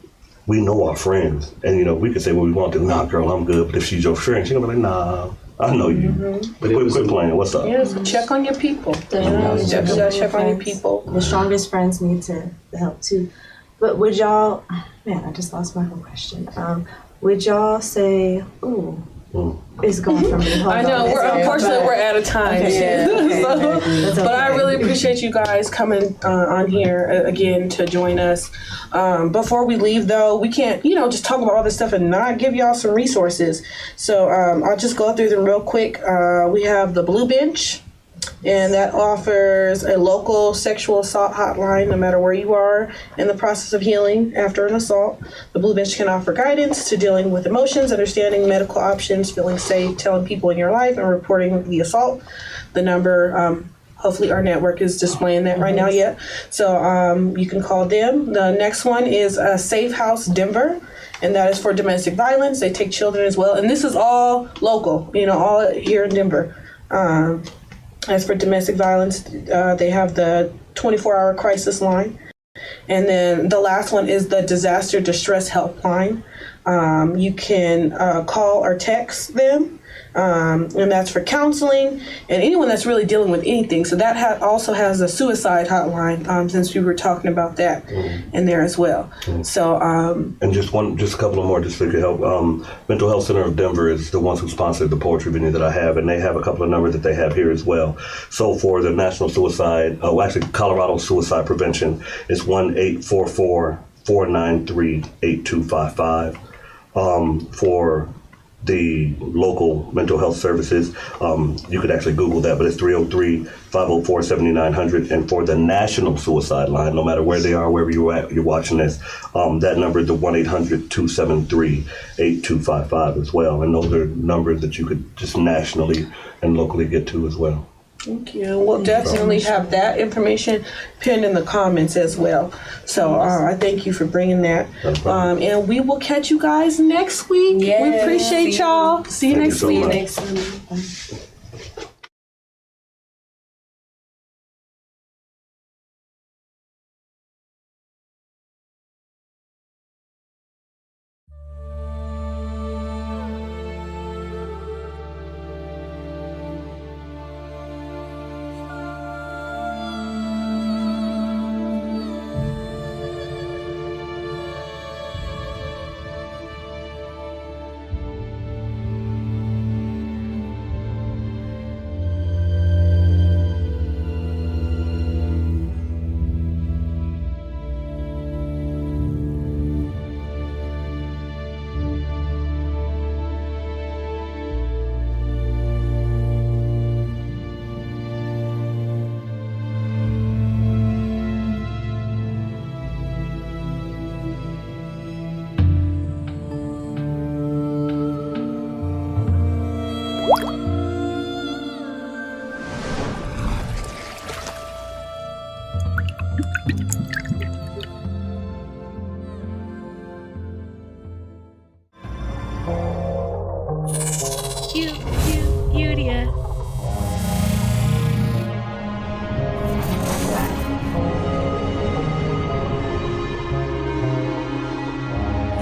we know our friends, and you know, we could say what we want to. Nah, girl, I'm good. But if she's your friend, she's gonna be like, nah, I know you. But quit playing. What's up? Yes, check on your people. You gotta check on your people. The strongest friends need to help too. But would y'all, man, I just lost my whole question. Would y'all say, ooh, it's going from me. I know, unfortunately we're out of time. Okay. But I really appreciate you guys coming on here again to join us. Before we leave though, we can't, you know, just talk about all this stuff and not give y'all some resources. So I'll just go through them real quick. We have the Blue Bench, and that offers a local sexual assault hotline no matter where you are in the process of healing after an assault. The Blue Bench can offer guidance to dealing with emotions, understanding medical options, feeling safe, telling people in your life, and reporting the assault. The number, hopefully our network is displaying that right now yet. So you can call them. The next one is Safe House Denver, and that is for domestic violence. They take children as well. And this is all local, you know, all here in Denver. As for domestic violence, they have the 24-hour crisis line. And then the last one is the disaster distress helpline. You can call or text them. and that's for counseling and anyone that's really dealing with anything. So that also has a suicide hotline, since we were talking about that in there as well. So and just a couple of more, just so you can help. Mental Health Center of Denver is the ones who sponsored the poetry venue that I have, and they have a couple of numbers that they have here as well. So for the National Suicide, Colorado Suicide Prevention, it's 1-844-493-8255. For the local mental health services, you could actually Google that, but it's 303-504-7900. And for the national suicide line, no matter where they are, wherever you're at, you're watching this, that number is the 1-800-273-8255 as well. And those are numbers that you could just nationally and locally get to as well. Thank you. We'll definitely have that information pinned in the comments as well. So I thank you for bringing that. And we will catch you guys next week. We appreciate y'all. See you next week.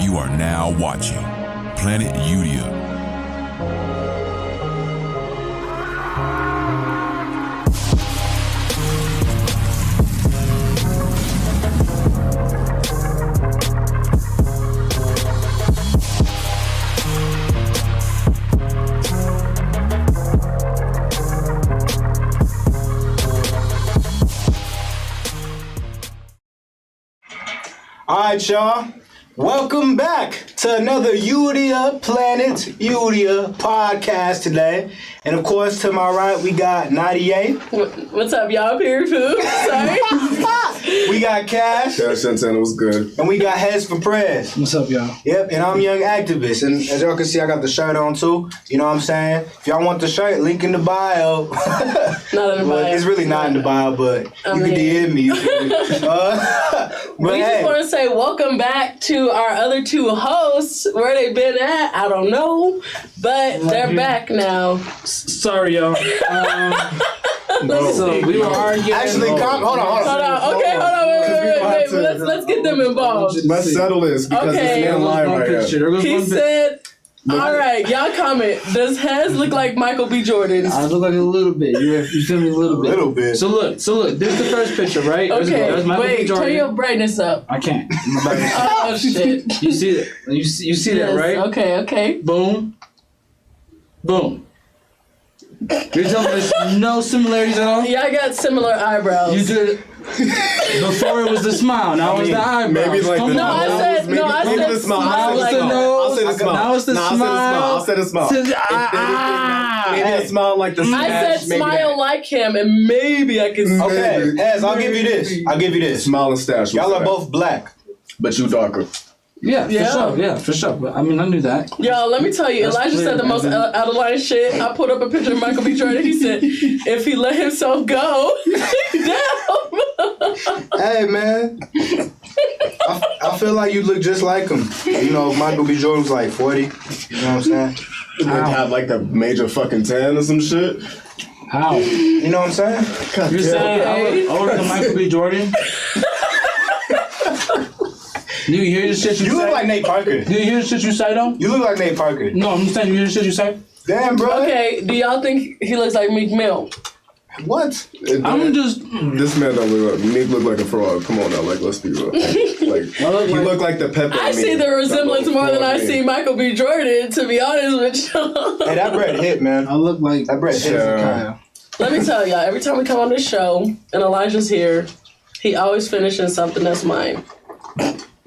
You are now watching Planet Udia. All right, y'all. Welcome back to another Udia Planet Udia podcast today. And of course, to my right, we got 98. What's up, y'all? Period food. Sorry. We got Cash. Cash Santana was good. And we got Heads for Prayers. What's up, y'all? Yep, and I'm Young Activist. And as y'all can see, I got the shirt on too. You know what I'm saying? If y'all want the shirt, link in the bio. Not in the bio. It's really not in the bio, but you can DM me. We just want to say welcome back to our other two hosts. Where they been at, I don't know. But they're back now. Sorry, y'all. So we were arguing. Actually, hold on. Okay, hold on. Wait. Let's get them involved. Let's settle this because this man lying right here. He said, all right, y'all comment. Does Hez look like Michael B. Jordan? I look like a little bit. You feel me? A little bit. So look. This is the first picture, right? Okay, there's Michael B. wait, Jordan. turn your brightness up. I can't. Oh, shit. You see that? You see that, right? Okay. Boom. You're telling me there's no similarities at all? Yeah, I got similar eyebrows. You did. Before it was the smile, now it's the eyebrows. Maybe like the I said the smile. smile. Now it's the nose. Now it's the smile. I'll say the smile. Maybe a smile like the I said smile like him, and maybe I can. Okay, Hez, I'll give you this. Smile and stash. Y'all are both black, but you darker. Yeah, for sure. But I mean, I knew that. Yo, let me tell you, Elijah said the most out of line shit. I put up a picture of Michael B. Jordan. He said, if he let himself go, damn. Hey, man. I feel like you look just like him. You know, Michael B. Jordan was like 40. You know what I'm saying? He had like the major fucking tan or some shit. How? You know what I'm saying? You're saying I look like Michael B. Jordan? Do you hear the shit you say? You look like Nate Parker. Do you hear the shit you say, though? You look like Nate Parker. No, I'm saying you hear the shit you say? Damn, bro. Okay, do y'all think he looks like Meek Mill? What? I'm just. This man don't look like Meek. Look like a fraud. Come on now, like let's be real. Like he look like the Pepper. I see the resemblance more than I see Michael B. Jordan. To be honest with you. Hey, that bread hit, man. I look like that bread hit. Let me tell y'all. Every time we come on this show and Elijah's here, he always finishes something that's mine.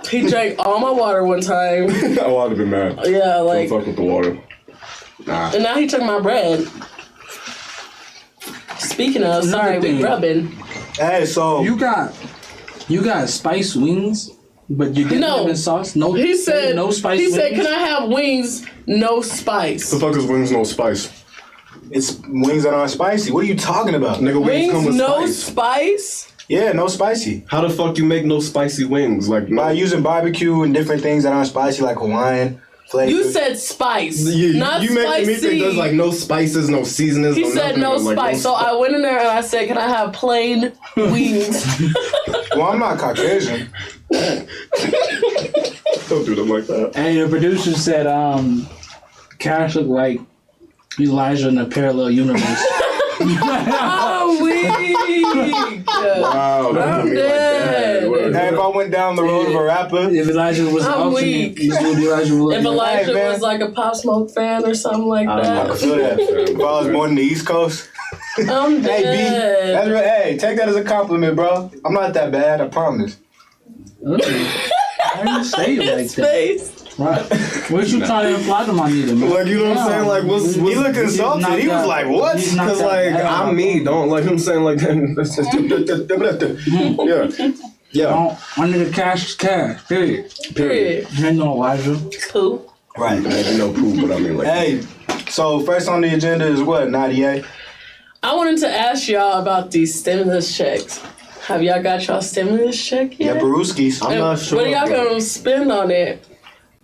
He drank all my water one time. I would have been mad. Yeah, like. Don't fuck with the water. Nah. And now he took my bread. Speaking of, sorry, we rubbing. Hey, so you got spice wings, but you didn't have in sauce. No, he said no spice. He wings? said, "Can I have wings, no spice?" The fuck is wings no spice? It's wings that aren't spicy. What are you talking about? Nigga, wings come with no spice. spice? Yeah, no spicy. How the fuck you make no spicy wings? Like by using barbecue and different things that aren't spicy, like Hawaiian flavor. You said spice, not you spicy. make me think there's like no spices, no seasonings. He no said nothing, no like, spice, so I went in there and I said, "Can I have plain wings?" Well, I'm not Caucasian. Don't do them like that. And your producer said, Cash looked like Elijah in a parallel universe. I'm weak. Wow, I'm dead. Hey, if I went down the road of a rapper, if Elijah was I'm weak. this would be Elijah. If Elijah was like a Pop Smoke fan or something like I that. feel that. If I was born in the East Coast. I'm Hey, B, dead. that's real. Hey, take that as a compliment, bro. I'm not that bad, I promise. I didn't say it like that. Face. Right. What you trying to imply to my nigga, man? Like, you know what I'm saying? Like, what's he looked insulted. He was like, what? Because, like, I'm me. Don't, like, I'm saying, like, yeah. Yeah. My nigga Cash is Cash. Period. Period. You ain't no Elijah. Pooh. Right. Maybe no poo, but I mean, like. Hey, so first on the agenda is what, Nadia? I wanted to ask y'all about these stimulus checks. Have y'all got y'all stimulus check yet? Yeah, Baruskis. I'm not sure. What are y'all gonna spend on it?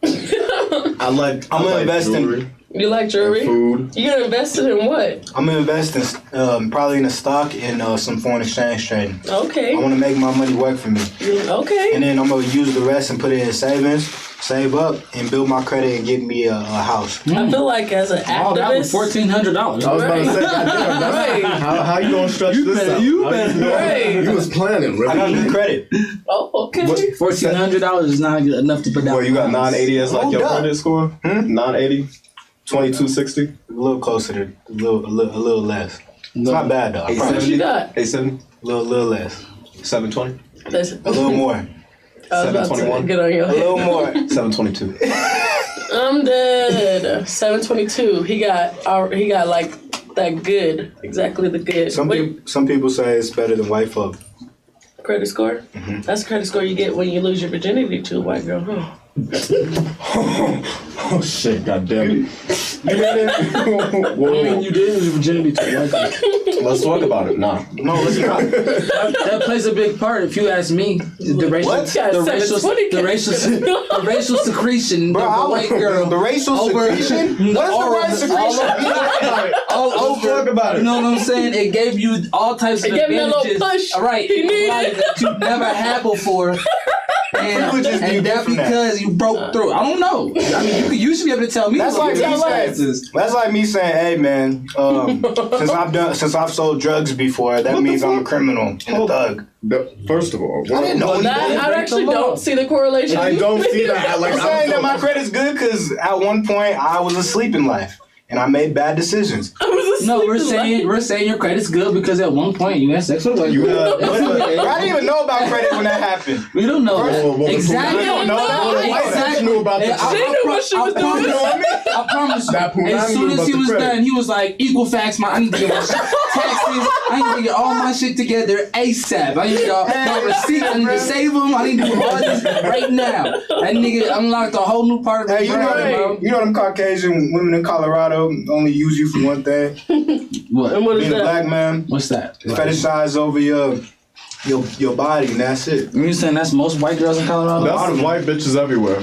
I'm gonna invest jewelry. in. You like jewelry? Food. You gonna invest it in what? I'm gonna invest in probably in a stock and some foreign exchange trading. Okay. I want to make my money work for me. Okay. And then I'm gonna use the rest and put it in savings, save up, and build my credit and get me a house. I feel like as an activist. Oh, that was $1,400. I was about to say, goddamn, Right. how you gonna stretch this out? You was planning, really. I got good credit. Oh, okay. $1,400 is not enough to put down. Well, you got 980 as like Hold your up. credit score? 980? 2260? A little closer to a little less. It's not bad though. I promise. What you got? 870? A little less. 720? A little more. I was about to 721? get on your A head. little more. 722. I'm dead. 722. He got like that good. Exactly the good. Some people say it's better than white folk. Credit score? Mm-hmm. That's the credit score you get when you lose your virginity to a white girl, huh? Oh shit, goddamn it. I mean, you did lose your virginity to a white girl. Let's talk about it. Nah. No, let's not. That plays a big part, if you ask me. The racial secretion Bro, of a white girl. The racial secretion? What is the right secretion? All over. Talk about it. You know what I'm saying? It gave you all types of It gave me a advantages. little push. All right, He needed. like, that you never had before. Privileges be And that's different now. because you broke through. I don't know. I mean, you should be able to tell me. That's what like your me experiences. saying. That's like me saying, "Hey, man, since I've sold drugs before, that means I'm a criminal and a thug." First of all, I didn't know That, I actually don't see the correlation. I don't see that. Like, I'm saying that my credit's good because at one point I was asleep in life and I made bad decisions. No, we're saying your credit's good because at one point you had sex with a white girl. I didn't even know about credit when that happened. We don't know that. Exactly. We don't know that. Exactly. Knew about And that. She knew what she was doing. I promise you. That Punani As soon knew as about he the was credit. done, he was like, Equifax, I need to get my taxes. I need to get all my shit together ASAP. I need to get all my receipts. I need to save them. I need to do all this right now. That nigga unlocked a whole new part of Hey, his brain, bro. you know them Caucasian women in Colorado only use you for one thing. What? And what is Being a that? black man, What's that? fetishize over your body, and that's it. You saying that's most white girls in Colorado? That's white bitches everywhere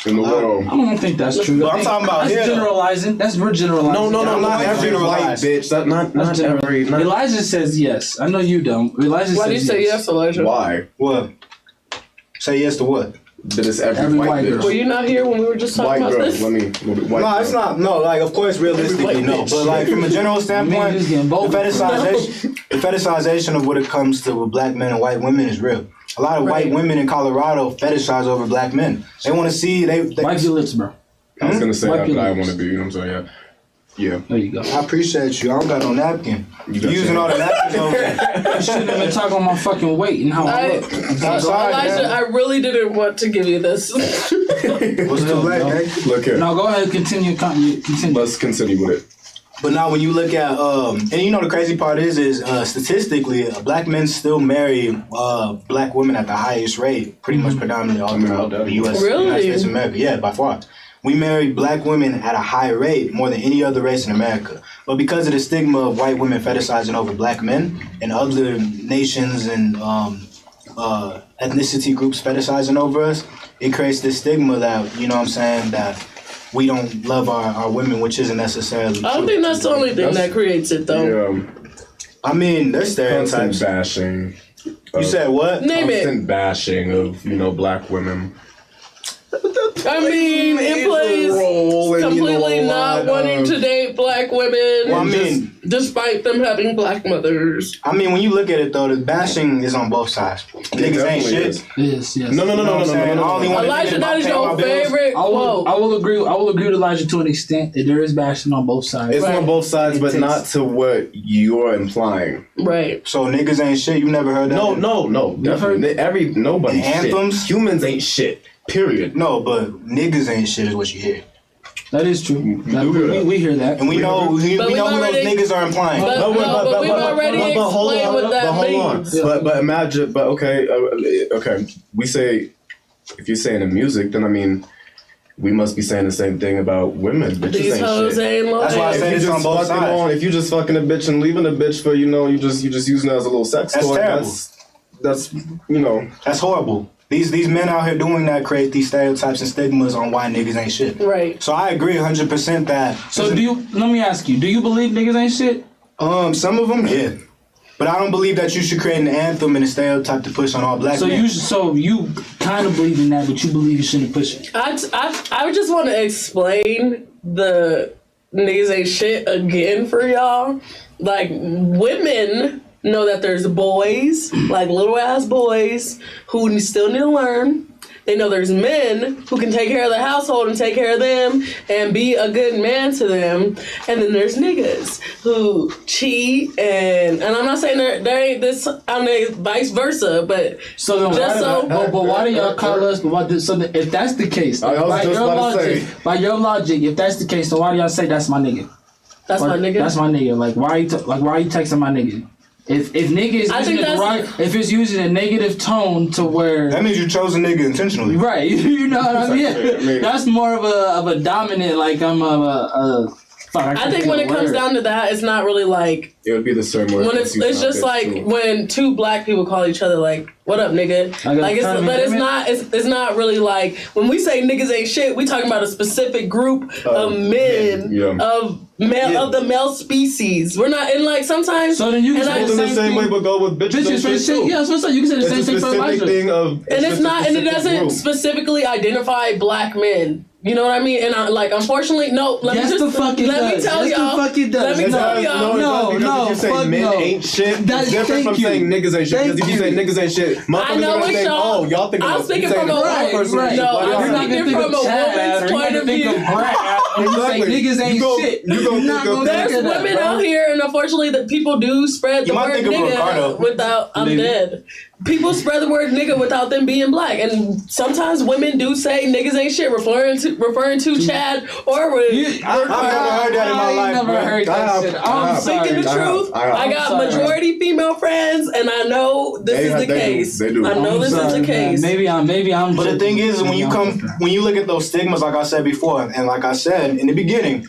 in the world. I don't think that's true. But I'm talking about that's here. generalizing. We're generalizing. No, not every white generalized. bitch. That not every. Not, Elijah says yes. I know you don't. Elijah Why do you says say yes. yes, Elijah? why? What? Say yes to what? That it's every white bitch. Were you not here when we were just talking White about girl. this? White No, it's not. No, like of course, realistically, no. But like from a general standpoint, the fetishization of what it comes to with black men and white women is real. A lot of white women in Colorado fetishize over black men. They want to see they wipe your lips, bro. I was gonna say Wipe that, your but I lips. want to be. You know what I'm saying? Yeah. There you go. I appreciate you. I don't got no napkin. You using all the napkins over there. You shouldn't have been talking on my fucking weight and how I look. I'm sorry, Elijah, man. I really didn't want to give you this. What's too late, man? Look here. No, go ahead. Continue. Let's continue with it. But now when you look at, and you know the crazy part is statistically, black men still marry black women at the highest rate, pretty much predominantly all throughout the U.S. United States of America. Yeah, by far. We marry black women at a high rate, more than any other race in America. But because of the stigma of white women fetishizing over black men and other nations and ethnicity groups fetishizing over us, it creates this stigma that, you know what I'm saying, that we don't love our women, which isn't necessarily I don't think that's the only thing that creates it, though. Yeah. I mean, there's stereotypes. Constant bashing. You said what? Name it. Constant bashing of, black women. I mean, it plays completely not wanting to date black women, Well, I mean, despite them having black mothers. I mean, when you look at it though, the bashing is on both sides. Niggas ain't shit. Yes. No. Elijah, that is your favorite quote. I will agree with Elijah to an extent that there is bashing on both sides. It's on both sides, but not to what you're implying. Right. So niggas ain't shit. You never heard that? No. Definitely. Nobody's shit. Anthems? Humans ain't shit. Period. No, but niggas ain't shit is what you hear. That is true. We hear that. And we know who those niggas are implying. But we've already explained what that means. But imagine, okay. We say, if you're saying in music, then I mean, we must be saying the same thing about women. Bitches These ain't hoes shit. ain't loyal. That's why I say it's on both sides. If you just fucking a bitch and leaving a bitch for, you just using it as a little sex That's toy, terrible. that's That's horrible. These men out here doing that create these stereotypes and stigmas on why niggas ain't shit. Right. So I agree 100% that. So let me ask you, do you believe niggas ain't shit? Some of them, yeah. But I don't believe that you should create an anthem and a stereotype to push on all black men. So you kind of believe in that, but you believe you shouldn't push it. I just want to explain the niggas ain't shit again for y'all. Like, women know that there's boys, like little ass boys, who still need to learn. They know there's men who can take care of the household and take care of them and be a good man to them. And then there's niggas who cheat and I'm not saying there ain't this, I mean, vice versa, but so then why do y'all call us? If that's the case, by your logic, if that's the case, then why do y'all say that's my nigga? That's my nigga. That's my nigga. Like why are you texting my nigga? If nigga is using it right, if it's using a negative tone to where that means you chose a nigga intentionally, right? You know what I mean? That's more of a dominant. Like I'm I think when it comes down to that, it's not really like it would be the same word. When it's just like when two black people call each other like, "What up, nigga?" It's not really like when we say niggas ain't shit. We talking about a specific group of men of the male species. We're not in like sometimes. So then you can say the same way, but go with bitches and shit too. Yeah, so you can say the same thing for Elijah. And it doesn't specifically identify black men. You know what I mean? And unfortunately, no. Let me tell y'all. No, fuck men ain't shit. That's different from saying niggas ain't shit. Because if you say niggas ain't shit, I know what y'all think. I'm speaking from a white person. No, I'm speaking from a woman's point of view. Niggas ain't shit. There's women out here, and unfortunately, that people do spread the word nigga without. I'm dead. People spread the word nigga without them being black, and sometimes women do say niggas ain't shit, referring to Chad or with. I've never heard that in my life, bro. I'm speaking the truth. I got majority female friends, and I know this is the case. I know this is the case. Maybe I'm. But the thing is, when you look at those stigmas, like I said before, and like I said in the beginning,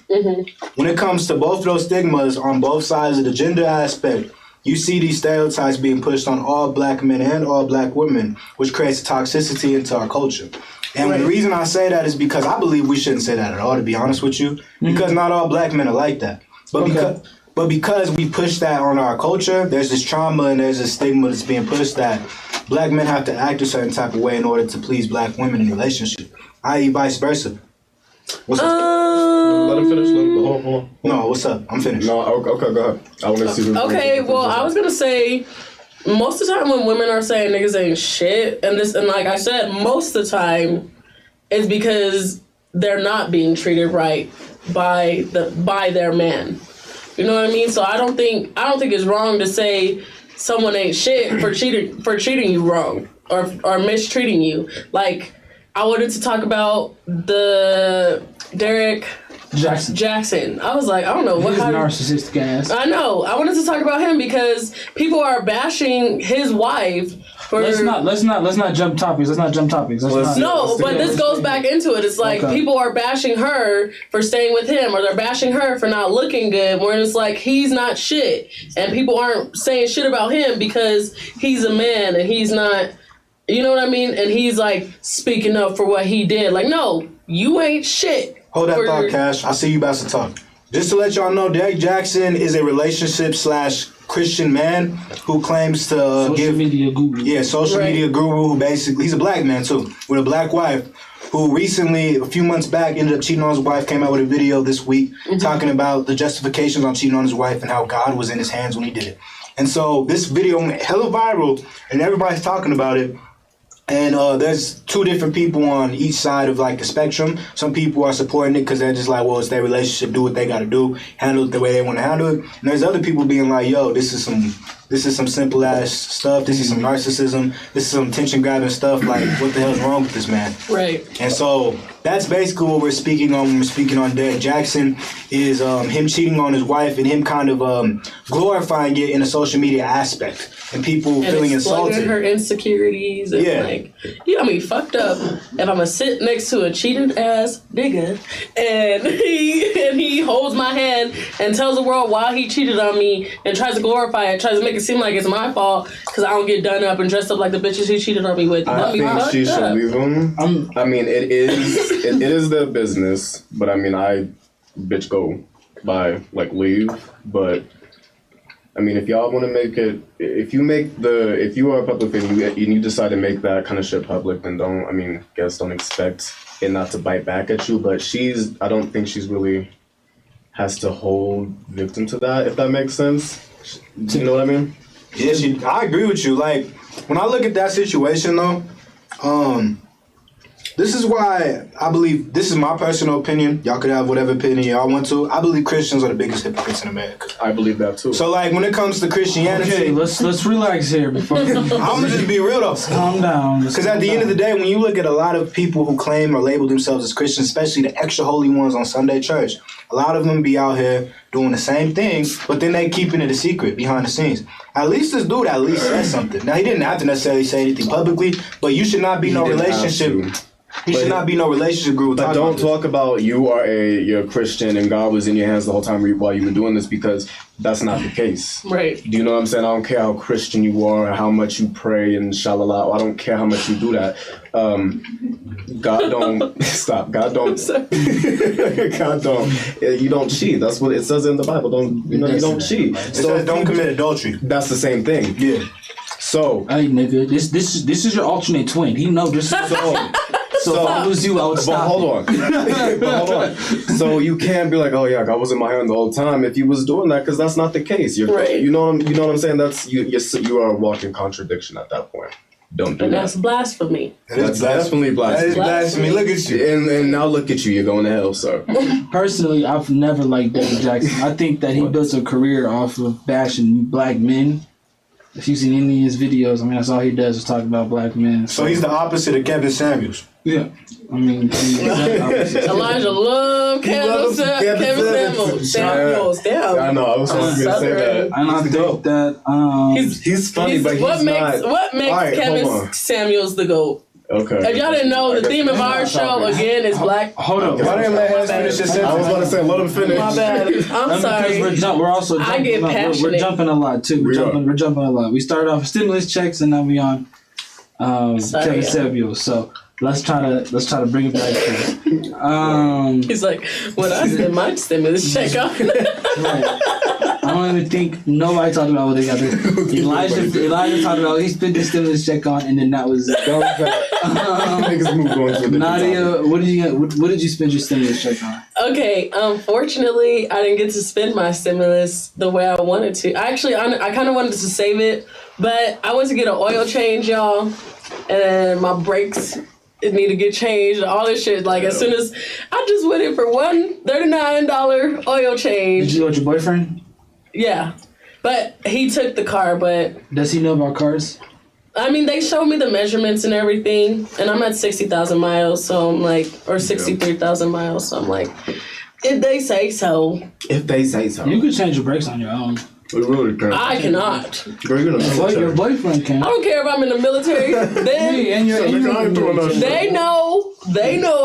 when it comes to both of those stigmas on both sides of the gender aspect, you see these stereotypes being pushed on all black men and all black women, which creates toxicity into our culture. And the reason I say that is because I believe we shouldn't say that at all, to be honest with you, because not all black men are like that. But But because we push that on our culture, there's this trauma and there's this stigma that's being pushed that black men have to act a certain type of way in order to please black women in a relationship, i.e. vice versa. What's up? Let him finish. Hold on. No, what's up? I'm finished. No, okay, go ahead. I want to see. Okay, well, I was gonna say, most of the time when women are saying niggas ain't shit, and like I said, most of the time, it's because they're not being treated right by their man. You know what I mean? So I don't think it's wrong to say someone ain't shit for treating you wrong or mistreating you. Like, I wanted to talk about the Derek Jackson. I was like, I don't know what. His narcissistic ass. I know. I wanted to talk about him because people are bashing his wife. Let's not jump topics. But this goes back into it. It's like people are bashing her for staying with him, or they're bashing her for not looking good, where it's like he's not shit. And people aren't saying shit about him because he's a man and he's not, you know what I mean? And he's like speaking up for what he did. Like, no, you ain't shit. Hold that thought, Cash. I see you about to talk. Just to let y'all know, Derek Jackson is a relationship / Christian man who claims to social media guru. Yeah, social media guru who basically, he's a black man too, with a black wife, who recently, a few months back, ended up cheating on his wife, came out with a video this week talking about the justifications on cheating on his wife and how God was in his hands when he did it. And so this video went hella viral and everybody's talking about it. And there's two different people on each side of like the spectrum. Some people are supporting it because they're just like, well, it's their relationship, do what they got to do, handle it the way they want to handle it. And there's other people being like, yo, this is some simple ass stuff. This is some narcissism. This is some attention grabbing stuff. Like, what the hell's wrong with this man? Right. And so that's basically what we're speaking on when we're speaking on Derek Jackson, is him cheating on his wife and him kind of glorifying it in a social media aspect. And people feeling insulted. Her insecurities. And like, you got me fucked up. And I'm going to sit next to a cheated ass nigga. And he holds my hand and tells the world why he cheated on me and tries to glorify it, tries to make it seem like it's my fault because I don't get done up and dressed up like the bitches he cheated on me with. I think she should leave him. I mean, it is their business, but I mean, bitch go by, like, leave. But I mean, if y'all want to make it, if you are a public figure and you decide to make that kind of shit public, then don't expect it not to bite back at you. But I don't think she's really has to hold victim to that, if that makes sense. Do you know what I mean? Yeah, I agree with you. Like, when I look at that situation though, this is why I believe, this is my personal opinion. Y'all could have whatever opinion y'all want to. I believe Christians are the biggest hypocrites in America. I believe that too. So like when it comes to Christianity, okay, let's relax here before. I'm gonna just be real though. Calm down. Because at the end of the day, when you look at a lot of people who claim or label themselves as Christians, especially the extra holy ones on Sunday church, a lot of them be out here doing the same thing, but then they keeping it a secret behind the scenes. At least this dude at least said something. Now he didn't have to necessarily say anything publicly, but you should not be no relationship. You should not be no relationship group. But don't talk about you're a Christian and God was in your hands the whole time while you were doing this, because that's not the case. Right. Do you know what I'm saying? I don't care how Christian you are, how much you pray and shalala. I don't care how much you do that. God don't stop. God don't. God don't. You don't cheat. That's what it says in the Bible. You don't cheat. It says don't commit adultery. That's the same thing. Yeah. So hey nigga, this is your alternate twin. He know this. So if I lose you, I would stop. But hold on. So you can't be like, oh yeah, God was in my hand the whole time if you was doing that, because that's not the case. Right. You know what I'm saying? That's you are a walking contradiction at that point. Don't do and that. That's blasphemy. That's definitely blasphemy. That is blasphemy. Look at you. And now look at you. You're going to hell, sir. Personally, I've never liked Derek Jackson. I think that he built a career off of bashing black men. If you've seen any of his videos, I mean, that's all he does is talk about black men. So he's the opposite of Kevin Samuels. Yeah. I mean, Elijah love Kevin Samuels. Damn. I know. I was going to say that. And I think that he's funny, but he's not. What makes Kevin Samuels the GOAT? Okay. If y'all didn't know, the theme of our show again is black. Hold on. Why didn't let Hess finish his sentence? I was about to say, let him finish. My bad. I'm sorry. We're also jumping, I get passionate. We're jumping a lot too. We're jumping a lot. We started off with stimulus checks and now we on Kevin Samuels. So let's try to bring it back to he's like, when I did my stimulus check on. Right. don't even think nobody talked about what they got there. Elijah talked about he spent the stimulus check on, and then that was it. Niggas moved on to a different Nadia, topic. what did you spend your stimulus check on? Okay, unfortunately, I didn't get to spend my stimulus the way I wanted to. Actually, I kind of wanted to save it, but I went to get an oil change, y'all, and my brakes need to get changed, all this shit. Like, as soon as I just went in for one $39 oil change. Did you go with your boyfriend? Yeah, but he took the car, but... Does he know about cars? I mean, they showed me the measurements and everything, and I'm at 60,000 miles, so I'm like, or 63,000 miles, so I'm like, if they say so. If they say so. You could change your brakes on your own. I cannot. Your boyfriend can. I don't care if I'm in the military. They know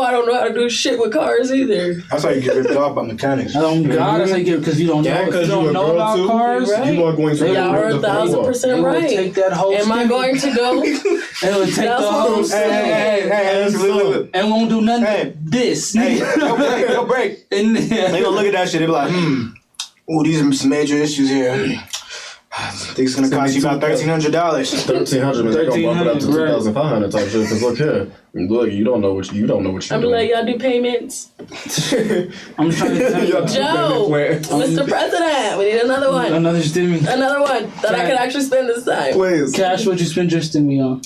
I don't know how to do shit with cars either. That's how you get ripped off by mechanics. Oh God, that's how you get because you don't know. If you don't know about cars, right. You are going to. Y'all are 1,000% right. Take that whole. Am I going to go? It would take the whole. Hey, look. And won't do nothing. Hey, this. Hey, go break. And they gonna look at that shit. They be like, oh, these are some major issues here. I think it's gonna cost you about $1,300. $1,300, they're gonna bump it up to $2,500 type shit. Cause look, you don't know what you I'm like, y'all do payments. I'm trying to tell you, Joe, Mr. President, we need another one. Another stimmy. Another one that I can actually spend this time. Please. Cash, what'd you spend your stimmy on?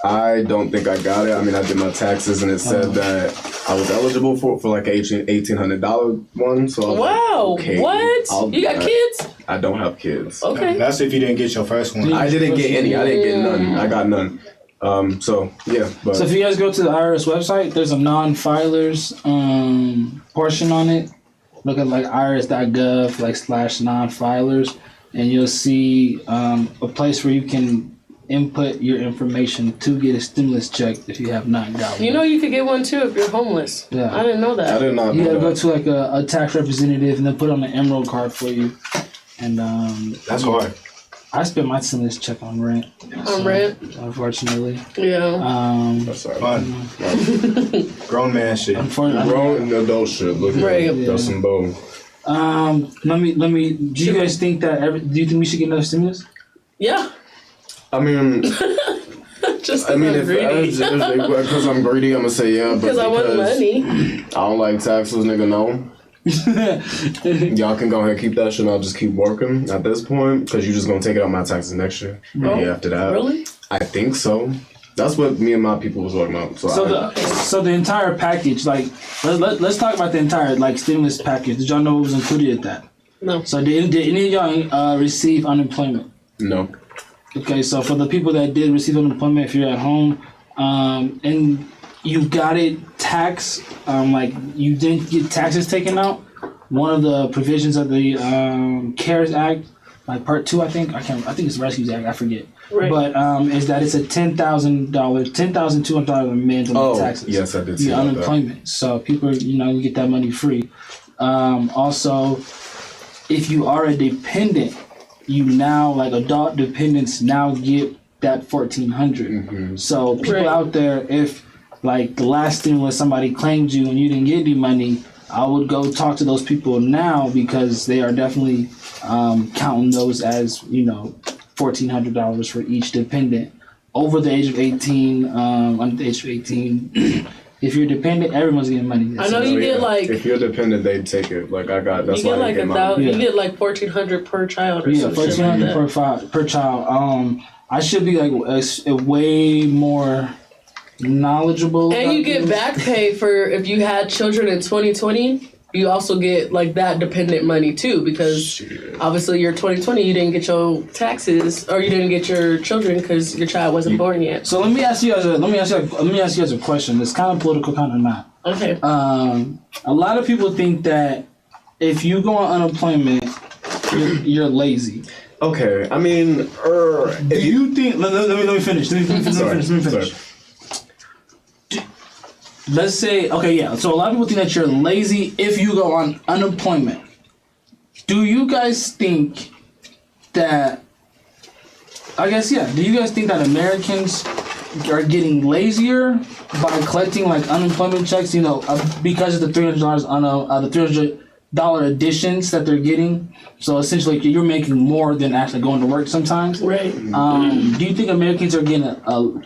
I don't think I got it. I mean, I did my taxes and it said that I was eligible for like $1,800 one. So I was wow, like, okay, what? You got kids? I don't have kids. Okay. That's if you didn't get your first one. I didn't get any. I didn't get none. I got none. So yeah. But. So if you guys go to the IRS website, there's a non-filers portion on it. Look at like irs.gov /non-filers, and you'll see a place where you can input your information to get a stimulus check if you have not got one. You know you could get one too if you're homeless. Yeah. I didn't know that. I did not know You gotta that. go to like a tax representative and they'll put on an emerald card for you. And that's hard. I spent my stimulus check on rent. On rent? Unfortunately. Yeah. That's fun. Grown man shit. Grown and adult shit. Look at Right. that's some bow. Let me. Do you guys think that? Do you think we should get another stimulus? Yeah. I mean, Just I mean, I'm greedy. because I'm greedy, I'm gonna say yeah. But Because I want money. I don't like taxes, nigga. No. Y'all can go ahead and keep that shit. I'll just keep working at this point because you're just gonna take it out my taxes next year. Oh, Yeah, after that. Really? I think so. That's what me and my people was talking about. So the entire package, like let's talk about the entire like stimulus package. Did y'all know what was included at that? No. So did any of y'all receive unemployment? No. Okay, so for the people that did receive unemployment, if you're at home, and you got it taxed, like you didn't get taxes taken out, one of the provisions of the CARES Act, like Part 2, I think it's the Rescue Act, I forget. Right. But is that it's a $10,200 mandatory taxes. Yes, I did see Your that. unemployment. So people, you get that money free. Also, if you are a dependent, you now, like adult dependents, now get that $1,400. So people out there, if like the last stimulus somebody claimed you and you didn't get any money, I would go talk to those people now because they are definitely counting those as $1,400 for each dependent over the age of 18. Under the age of 18. If you're dependent, everyone's getting money. I know you get like if you're dependent, they take it. Like I got. That's you get why like I get you get like $1,400 per child or yeah, something. $1,400 per child. I should be like a way more knowledgeable. And you get back pay for if you had children in 2020. You also get like that dependent money too, because obviously you're 2020, you didn't get your taxes or you didn't get your children because your child wasn't born yet. So let me ask you guys a question. It's kind of political, kind of not. Okay. A lot of people think that if you go on unemployment, you're lazy. Okay, I mean, do you think? Let me finish. Let me finish. Let's say, okay, yeah. So a lot of people think that you're lazy if you go on unemployment. Do you guys think that? I guess yeah. Do you guys think that Americans are getting lazier by collecting like unemployment checks? Because of the $300 on the dollar additions that they're getting. So essentially, you're making more than actually going to work sometimes. Right. Do you think Americans are getting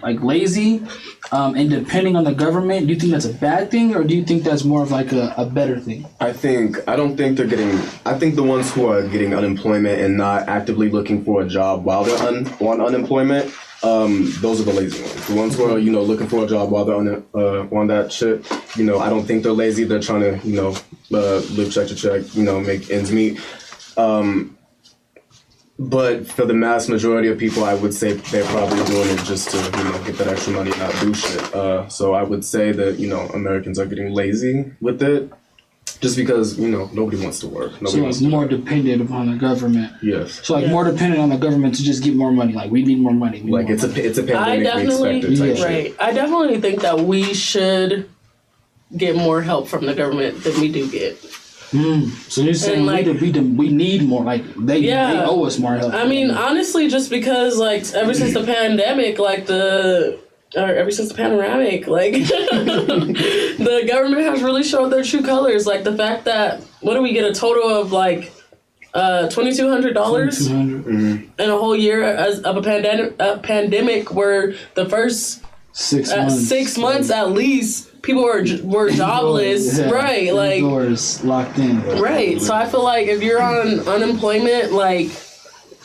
like lazy and depending on the government? Do you think that's a bad thing, or do you think that's more of like a better thing? I don't think they're getting. I think the ones who are getting unemployment and not actively looking for a job while they're on unemployment, those are the lazy ones. The ones who are, looking for a job while they're on that shit, I don't think they're lazy. They're trying to, live check to check, make ends meet. But for the mass majority of people, I would say they're probably doing it just to, get that extra money and not do shit. So I would say that, Americans are getting lazy with it. Just because, nobody wants to work. So it's more dependent upon the government. Yes. So more dependent on the government to just get more money. Like, we need more money. It's a pandemic. I definitely think that we should get more help from the government than we do get. So you're saying we need more, like they owe us more help. I mean, honestly, just because like ever since the pandemic, the government has really showed their true colors. Like the fact that what do we get a total of like $2,200 in a whole year of a pandemic where the first 6 months at least people were jobless, right? Like doors locked in, right? So I feel like if you're on unemployment, like,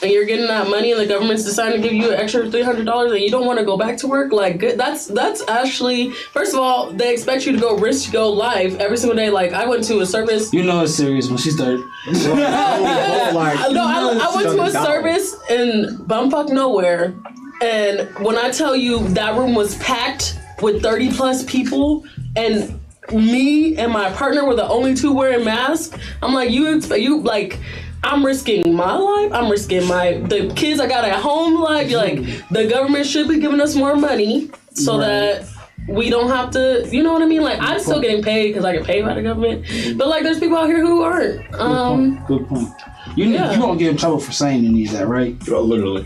and you're getting that money, and the government's deciding to give you an extra $300, and you don't want to go back to work, like, good. That's actually, first of all, they expect you to go risk your life every single day. Like, I went to a service. It's serious when she started. I went to a service in bumfuck nowhere, and when I tell you that room was packed with 30 plus people, and me and my partner were the only two wearing masks, I'm like, I'm risking my life. I'm risking the kids I got at home life. Like, the government should be giving us more money so that we don't have to, you know what I mean? Like, I'm still getting paid because I get paid by the government. But, like, there's people out here who aren't. Good point. You won't get in trouble for saying any of that, right? Literally.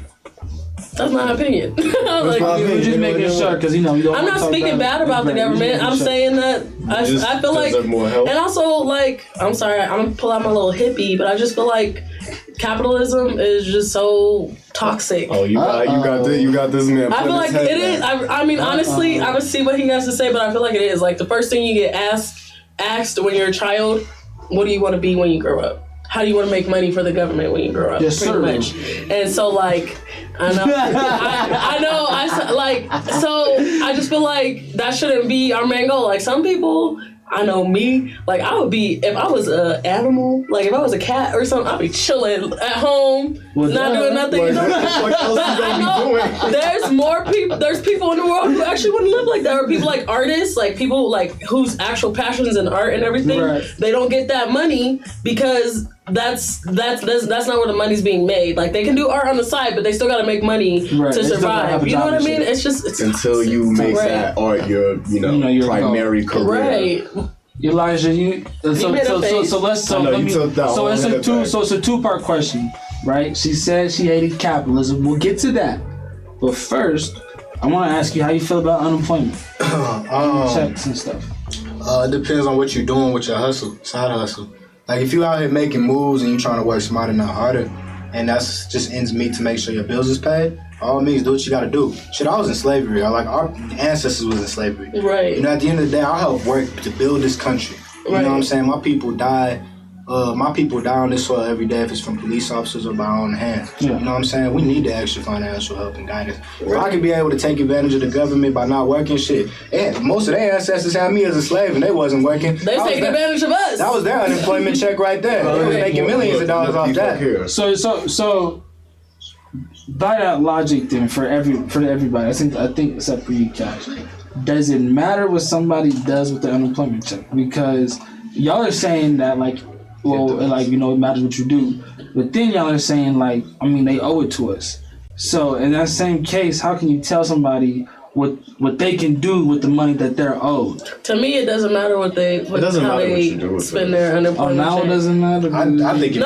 That's my opinion. We're just making sure because you don't. I'm not speaking bad about the government. I'm saying that I feel like, and also like, I'm sorry, I'm gonna pull out my little hippie, but I just feel like capitalism is just so toxic. Oh, you got this man. I feel like it is. I mean, honestly, I would see what he has to say, but I feel like it is. Like the first thing you get asked when you're a child, what do you want to be when you grow up? How do you want to make money for the government when you grow up? Yes, pretty much. And so, like, I just feel like that shouldn't be our main goal. Like, some people, I know me, like, I would be, if I was an animal, like, if I was a cat or something, I'd be chilling at home, not doing nothing. You know? I know there's people in the world who actually wouldn't live like that, or people like artists, like people like whose actual passions in art and everything, they don't get that money because that's not where the money's being made. Like, they can do art on the side, but they still got to make money to survive. You know what I mean? It's until you make that art your primary career. Right. Elijah, it's a two-part question, right? She said she hated capitalism. We'll get to that, but first, I want to ask you how you feel about unemployment, checks and stuff. It depends on what you're doing with your side hustle. Like, if you out here making moves and you trying to work smarter, not harder, and that's just ends meet to make sure your bills is paid, all means do what you got to do. Shit, I was in slavery. Our ancestors was in slavery. Right. At the end of the day, I helped work to build this country. You know what I'm saying? My people die. My people die on this soil every day, if it's from police officers or by our own hands. Yeah. You know what I'm saying? We need the extra financial help and guidance. If I could be able to take advantage of the government by not working, shit. And most of their ancestors had me as a slave and they wasn't working. They taking advantage of us. That was their unemployment check right there. They was making millions of dollars off that. So by that logic then, for everybody, I think except for you, Cash, does it matter what somebody does with the unemployment check? Because y'all are saying that it matters what you do, but then y'all are saying they owe it to us. So in that same case, how can you tell somebody what they can do with the money that they're owed? To me, it doesn't matter how they spend their unemployment. Now it doesn't matter. I think it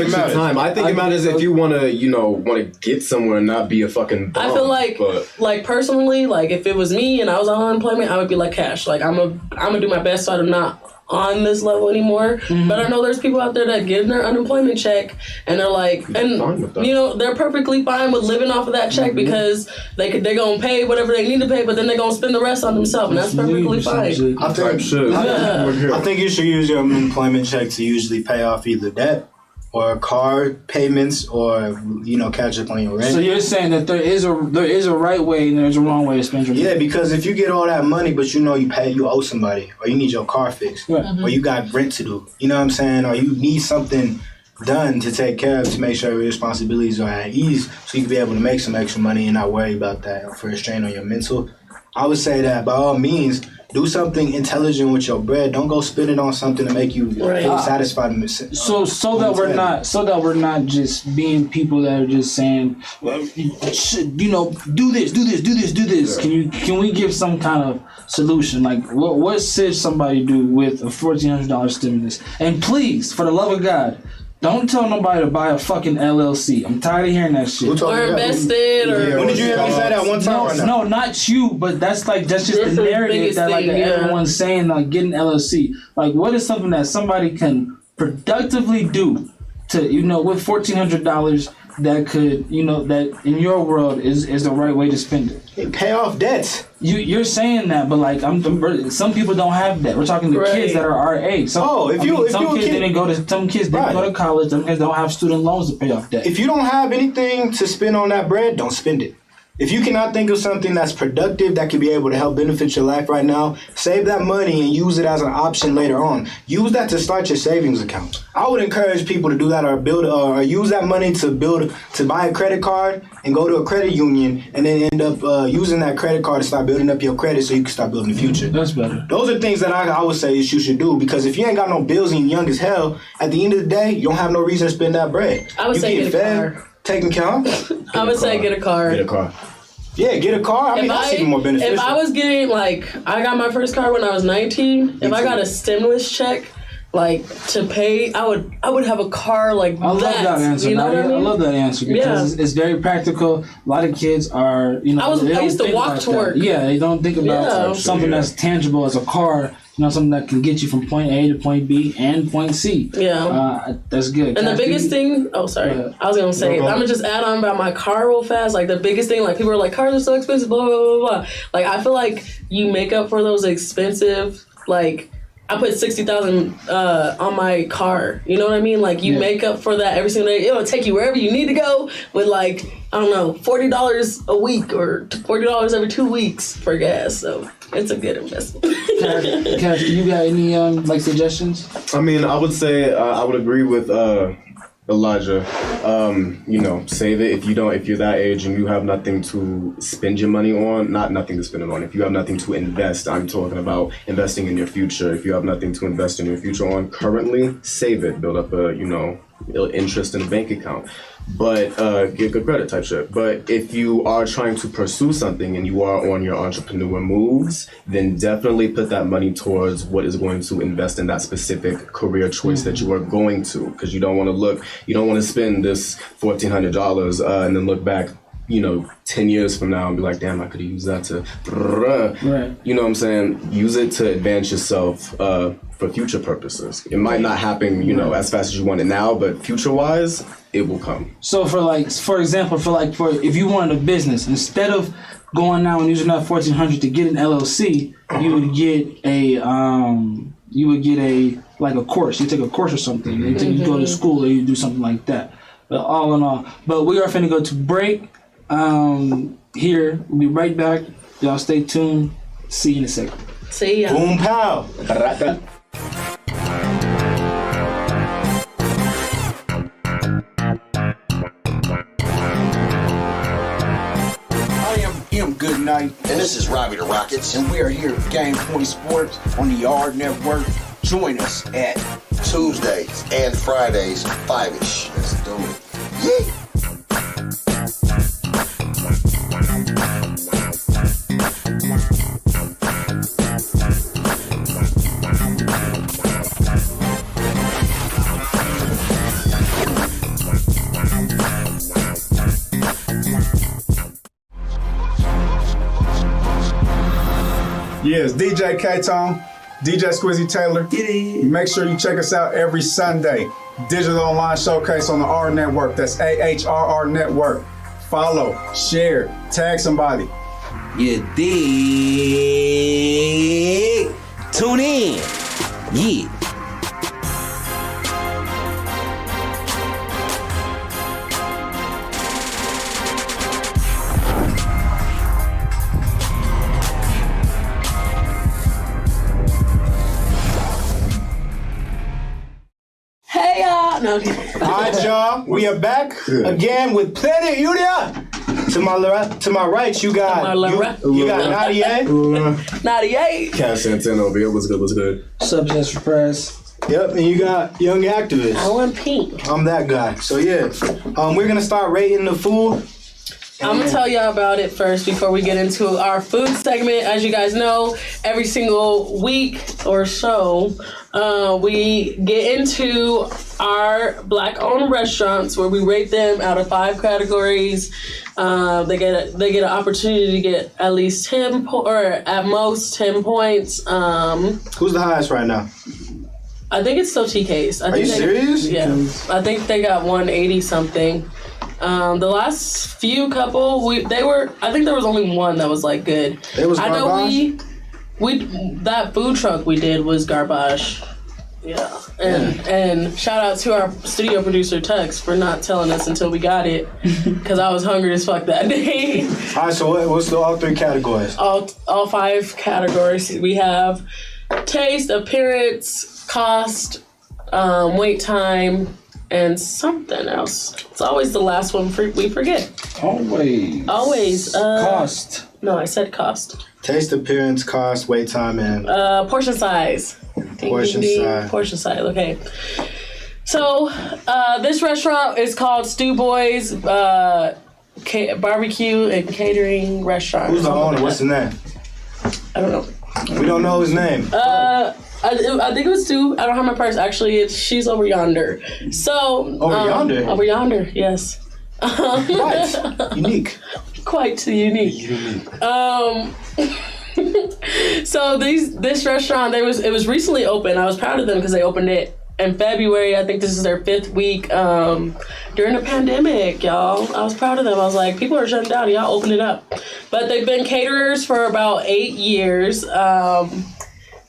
matters. I think it matters if you want to get somewhere and not be a fucking bum. I feel like personally, like if it was me and I was on unemployment, I would be like, Cash, like I'm gonna do my best so I'm not on this level anymore. But I know there's people out there that get their unemployment check and they're like, and you know, they're perfectly fine with living off of that check because they're gonna pay whatever they need to pay, but then they're gonna spend the rest on themselves, and that's perfectly fine. I think you should use your unemployment check to usually pay off either debt or car payments, or catch up on your rent. So you're saying that there is a right way and there's a wrong way to spend your money. Yeah, because if you get all that money, but you owe somebody, or you need your car fixed, or you got rent to do, you know what I'm saying, or you need something done to take care of to make sure your responsibilities are at ease, so you can be able to make some extra money and not worry about that for a strain on your mental. I would say that by all means, do something intelligent with your bread. Don't go spend it on something to make you feel satisfied. So that we're not just being people that are just saying, well, do this. Can we give some kind of solution? Like, what should somebody do with a $1,400 stimulus? And please, for the love of God, don't tell nobody to buy a fucking LLC. I'm tired of hearing that shit. Or invested, or... When did you hear me say that one time? No, not you, but that's just the narrative that everyone's saying, like, get an LLC. Like, what is something that somebody can productively do to, with $1,400 that could, that in your world is the right way to spend it? Pay off debts. You're saying that, but like some people don't have that. We're talking to kids that are our age. Some kids didn't go to college. Some kids don't have student loans to pay off debt. If you don't have anything to spend on that bread, don't spend it. If you cannot think of something that's productive that could be able to help benefit your life right now, save that money and use it as an option later on. Use that to start your savings account. I would encourage people to do that, or use that money to buy a credit card and go to a credit union, and then end up using that credit card to start building up your credit so you can start building the future. That's better. Those are things that I would say you should do, because if you ain't got no bills and you're young as hell, at the end of the day, you don't have no reason to spend that bread. I would say get a car. Taken care of. I would say get a car. Get a car. Yeah, get a car. I mean, that's even more beneficial. If I was getting, I got my first car when I was 19. If I got a stimulus check, to pay, I would have a car like that. I love that answer. You know what I mean? I love that answer because it's very practical. A lot of kids are, I used to walk to work. Yeah, they don't think about something that's tangible as a car. Something that can get you from point A to point B and point C. Yeah. That's good. And the biggest thing, I was going to say, I'm going to just add on about my car real fast. The biggest thing, people are like, cars are so expensive, blah, blah, blah, blah. I feel like you make up for those expensive, I put $60,000 on my car. You know what I mean? You make up for that every single day. It'll take you wherever you need to go with $40 a week or $40 every 2 weeks for gas. So it's a good investment. Cash, you got any suggestions? I mean, I would say I would agree with Elijah. Save it. If you're that age and you have nothing to spend your money on, not nothing to spend it on. If you have nothing to invest, I'm talking about investing in your future. If you have nothing to invest in your future on currently, save it. Build up a interest in a bank account. But get good credit type shit. But if you are trying to pursue something and you are on your entrepreneur moves, then definitely put that money towards what is going to invest in that specific career choice that you are going to. Because you don't want to spend this $1,400 and then look back 10 years from now and be like, damn, I could have used that to, right. You know what I'm saying? Use it to advance yourself for future purposes. It might not happen, as fast as you want it now, but future-wise, it will come. So for example, if you wanted a business, instead of going now and using that $1,400 to get an LLC, you would get a course. You take a course or something. You go to school or you do something like that. But all in all, we are finna go to break. Here, we'll be right back. Y'all stay tuned. See you in a second. See ya. Boom pow. Good night, and this is Robbie the Rockets, and we are here at Game Point Sports on the AHRR Network. Join us at Tuesdays and Fridays, 5-ish. Let's do it. Yeah. Yes, DJ K-Tone. DJ Squizzy Taylor. Make sure you check us out every Sunday. Digital Online Showcase on the R Network. That's AHRR Network. Follow, share, tag somebody. You dig? Tune in. Yeah. Hey y'all! No. All right, y'all. We are back again with Planet Yulia. To my right, you got Nadia. Nadia. Cat Santana over here. What's good? What's good? Subject for press. Yep, and you got Young Activist. I want pink. I'm that guy. So yeah, we're gonna start rating the food. I'm gonna tell y'all about it first before we get into our food segment. As you guys know, every single week or so, we get into our black-owned restaurants where we rate them out of 5 categories. They get an opportunity to get at least 10 or at most 10 points. Who's the highest right now? I think it's still TK's. Are you serious? Yeah, I think they got 180 something. The last few couple, I think there was only one that was like good. It was garbage? I know we that food truck we did was garbage. Yeah. And shout out to our studio producer Tux for not telling us until we got it, because I was hungry as fuck that day. All right, so what's all 3 categories? All 5 categories. We have taste, appearance, cost, wait time, and something else. It's always the last one we forget. Always. Cost. No, I said cost. Taste, appearance, cost, wait time, and portion size. Portion size. Portion size. Okay. So this restaurant is called Stew Boys Barbecue and Catering Restaurant. Who's the owner? What's the name? I don't know. We don't know his name. I think it was Stu. I don't have my purse. Actually, she's over yonder. So yonder? Over yonder, yes. Quite unique. Quite unique. So this restaurant, it was recently opened. I was proud of them because they opened it in February. I think this is their 5th week during the pandemic, y'all. I was proud of them. I was like, people are shutting down. Y'all open it up. But they've been caterers for about 8 years.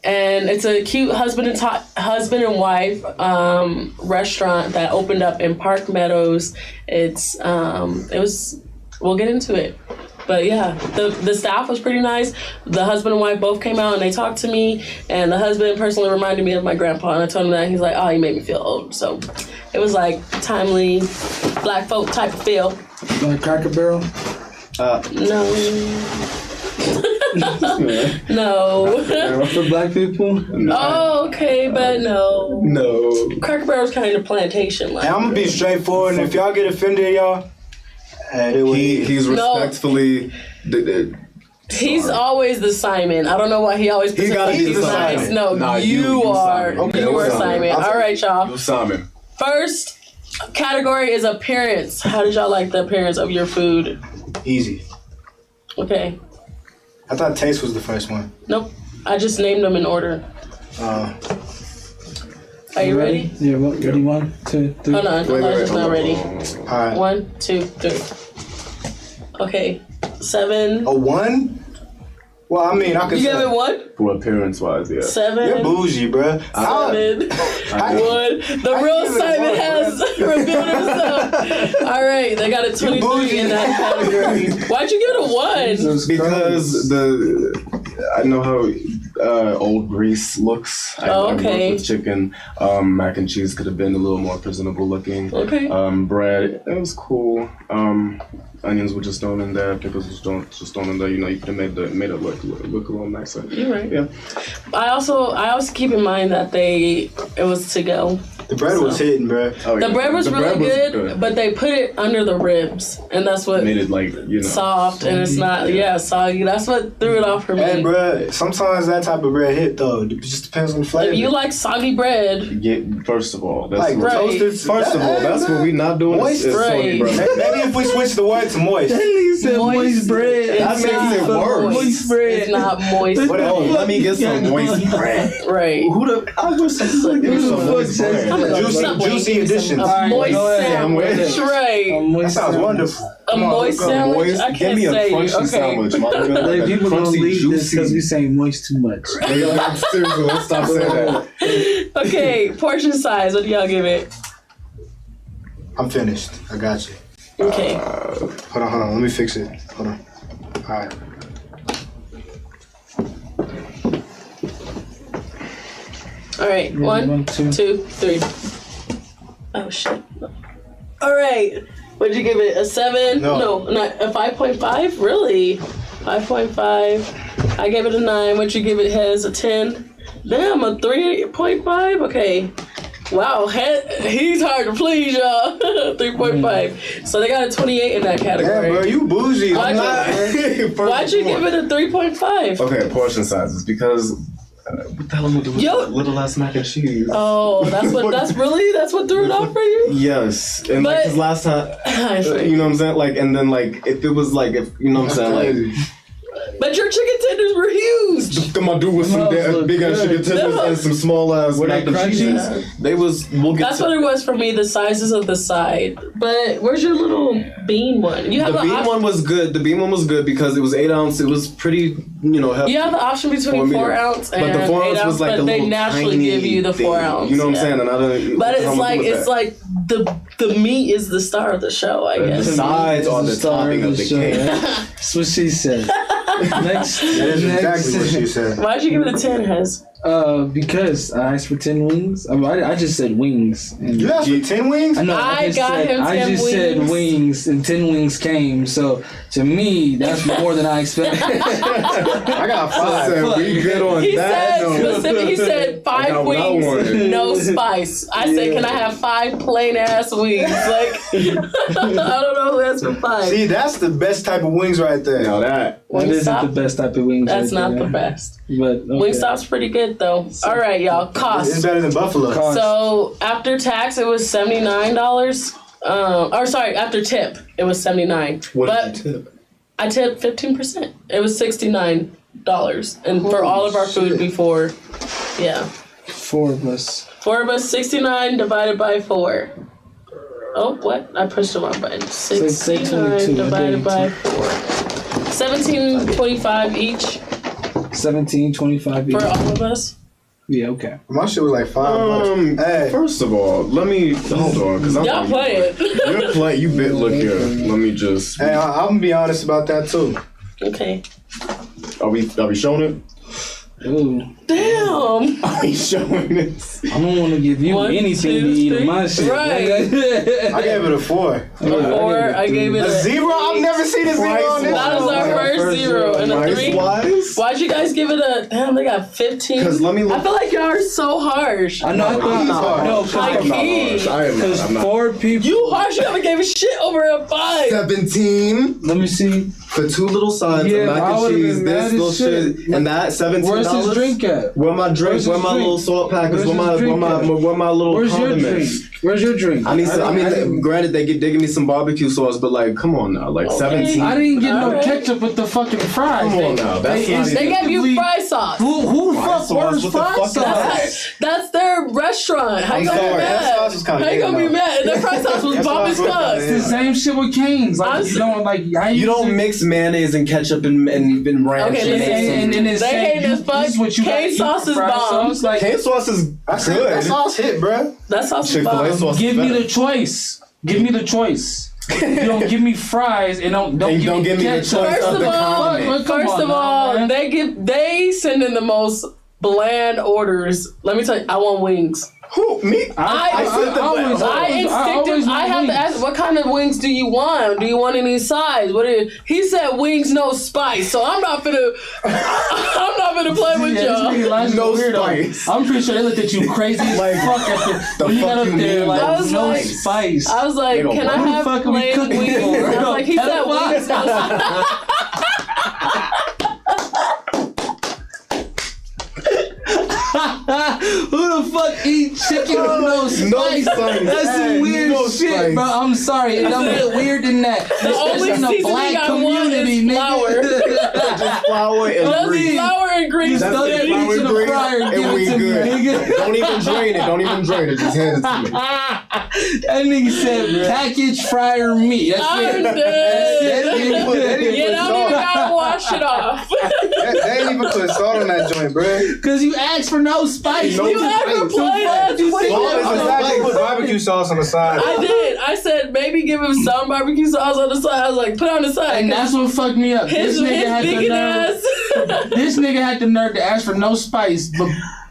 And it's a cute husband and wife restaurant that opened up in Park Meadows. We'll get into it. But yeah, the staff was pretty nice. The husband and wife both came out and they talked to me. And the husband personally reminded me of my grandpa. And I told him that. He's like, oh, you made me feel old. So it was like timely black folk type of feel. Like Cracker Barrel? No. No. For black people? No. Oh, okay, but no. No. Cracker Barrel's kind of plantation like. Hey, I'm gonna be straightforward, and if y'all get offended, y'all, he's respectfully. He's always the Simon. I don't know why he always puts he's the nice. Simon. No, nah, you are. Simon. Okay, you are Simon. All right, y'all. You Simon. First category is appearance. How did y'all like the appearance of your food? Easy. Okay. I thought taste was the first one. Nope. I just named them in order. Are you ready? Yeah, ready? 1, 2, 3. Hold on, Elijah's not ready. All right. 1, 2, 3. Okay. 7. A 1? Well, I mean, I could. You give it 1? For appearance wise, yeah. 7. You're bougie, bro. 7. 1. The real Simon has revealed himself. All right, they got a 23 in that category. Why'd you give it a 1? Because I know how old grease looks. I worked with chicken. Mac and cheese could have been a little more presentable looking. Okay. Bread, it was cool. Onions were just thrown in there. Pickles was just thrown in there. You know, you could have made it look a little nicer. You're right. Yeah. I also keep in mind that it was to go. The bread was hitting, bro. Oh, The bread was really good, but they put it under the ribs, and that's what made it soft, and it's not soggy. That's what threw it off for me. Hey, bro, sometimes that type of bread hit though. It just depends on the flavor. If you like soggy bread, first of all, that's like toasted. First of all, that's what we not doing. Moist, is soggy bread. Maybe if we switch the word to moist. said moist bread. That makes it worse. Moist bread. It's not moist. What else? Let me get some moist bread. Right. Who the? I wish some moist bread. Juicy additions. A moist sandwich. Right. That sounds wonderful. A moist sandwich? I can't Give me a say. crunchy sandwich. Like, people gonna leave this because we say moist too much. Seriously, let's stop saying that. Okay, portion size. What do y'all give it? I'm finished. I got you. Okay. Hold on. Let me fix it. Hold on. All right. All right. One, two, three. Oh shit. All right. What'd you give it? A 7? No, not a 5.5. Really? 5.5. I gave it a 9. What'd you give it? Hez? A 10. Damn, a 3.5. Okay. Wow, he's hard to please, y'all. 3.5. So they got a 28 in that category. Yeah, bro, you bougie. Why'd you give it a 3.5? Okay, portion sizes because what the hell am I doing with little ass mac and cheese? Oh, that's what threw it off for you? Yes, and like, cause last time, you know what I'm saying? Like, and then like if it was like if you know what I'm saying, like. But your chicken tenders were huge. Come on, dude, with some big ass chicken tenders and some small ass mac and cheese. They was. That's what it was for me. The sizes of the side. But where's your little bean one? You have the bean one was good. The bean one was good because it was 8 ounce. It was pretty, heavy. You have the option between 4 ounce and but the 4 ounce 8 ounce, was like but they naturally give you the 4 ounce. You know what I'm saying? And I don't. But it's like the meat is the star of the show. I guess the sides are the topping of the cake. That's what she said. Next. That is exactly what she said. Why'd you give it a 10, Hez? Because I asked for 10 wings. I just said wings. And you asked for 10 wings? I know. I just said wings, and 10 wings came. So to me, that's more than I expected. I got 5. We good on that. He said 5 wings, no spice. I said, can I have 5 plain ass wings? Like, I don't know who asked for 5. See, that's the best type of wings right there. Now that isn't the best type of wings. That's not the best. But okay. Wingstop's pretty good though. All right, y'all. Cost. It's better than Buffalo. So after tax, it was $79. After tip, it was $79. What did you tip? I tipped 15%. It was $69, and for all of our food before, yeah. 4 of us. 4 of us. 69 divided by 4. Oh, what? I pushed the wrong button. 69 divided by 4. 17.25 each. 17.25 each. For all of us? Yeah, okay. My shit was like $5. Hey. First of all, let me hold on because y'all playing. You're playing. You bit. Look here. Let me just. Hey, I'm gonna be honest about that too. Okay. Are we showing it? Ooh. Damn. Are we showing this? I don't want to give you anything to eat in my shit. Right. I gave it a 4. A 4. I gave it a 0. I've never seen a 0 on this. That was our first 0 and a 3. Why'd you guys give it a? Damn, they got 15. Because let me look. I feel like y'all are so harsh. I know. I'm not harsh. Because 4 people. You harsh. You haven't gave a shit over a 5. 17. Let me see. For 2 little sides of mac and cheese, this little shit, and that $17. Where's his drink at? Where my drink? Where my little salt packets? Where my little Where's condiments? Where's your drink? I mean, granted, they give me some barbecue sauce, but like, come on now, like 17. I didn't get no ketchup with the fucking fries. Come on now, that's not They gave you fry sauce. Who the fuck orders fry sauce? That's their restaurant. How you gonna be mad? How you gonna be mad? And their fry sauce was bomb as fuck. It's the same shit with Cane's. Like you don't mix mayonnaise and ketchup and ranch. Okay, and they hate as fuck. Cane sauce is bomb. Cane sauce is good. That sauce hit, bro. That sauce is bomb. Give me the choice. Give me the choice. You don't give me fries and don't give me the choice First of the condiment. First of all, they send in the most bland orders. Let me tell you, I want wings. Who? Me? I have to ask, what kind of wings do you want? Do you want any size? He said wings, no spice. So I'm not gonna play with y'all. No spice. I'm pretty sure they looked at you crazy as fuck when you got up there. Like no spice. I was like, can I have plain wings? I was like, he said wings, no spice. Who the fuck eat chicken with no spice? That's some weird shit, bro. I'm sorry. It don't get weird than that. Especially in the black community, nigga. Just flour and grease. Flour and grease. That's throw it. that Flour bitch in and the grease, fryer and give and we it to me, good. nigga. Don't even drain it. Don't even drain it. Just hand it to me. That nigga said packaged fryer meat. That's I'm it. dead. That's it. You don't even gotta wash it off. They ain't even put salt on that joint, bro. Cause you asked for no spice. You ever played that? Put barbecue sauce on the side. I did. I said maybe give him some barbecue sauce on the side. I was like, put it on the side. And that's what fucked me up. His big ass. This nigga had the nerve to ask for no spice,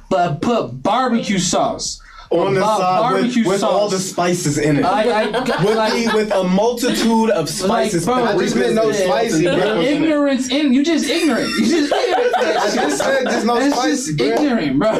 but put barbecue sauce On the side with all the spices in it. With a multitude of spices. Bro, I just meant no spicy, bro. Ignorance in you just ignorant. You just ignorant. I just said there's no That's spicy, just bro. ignorant, bro.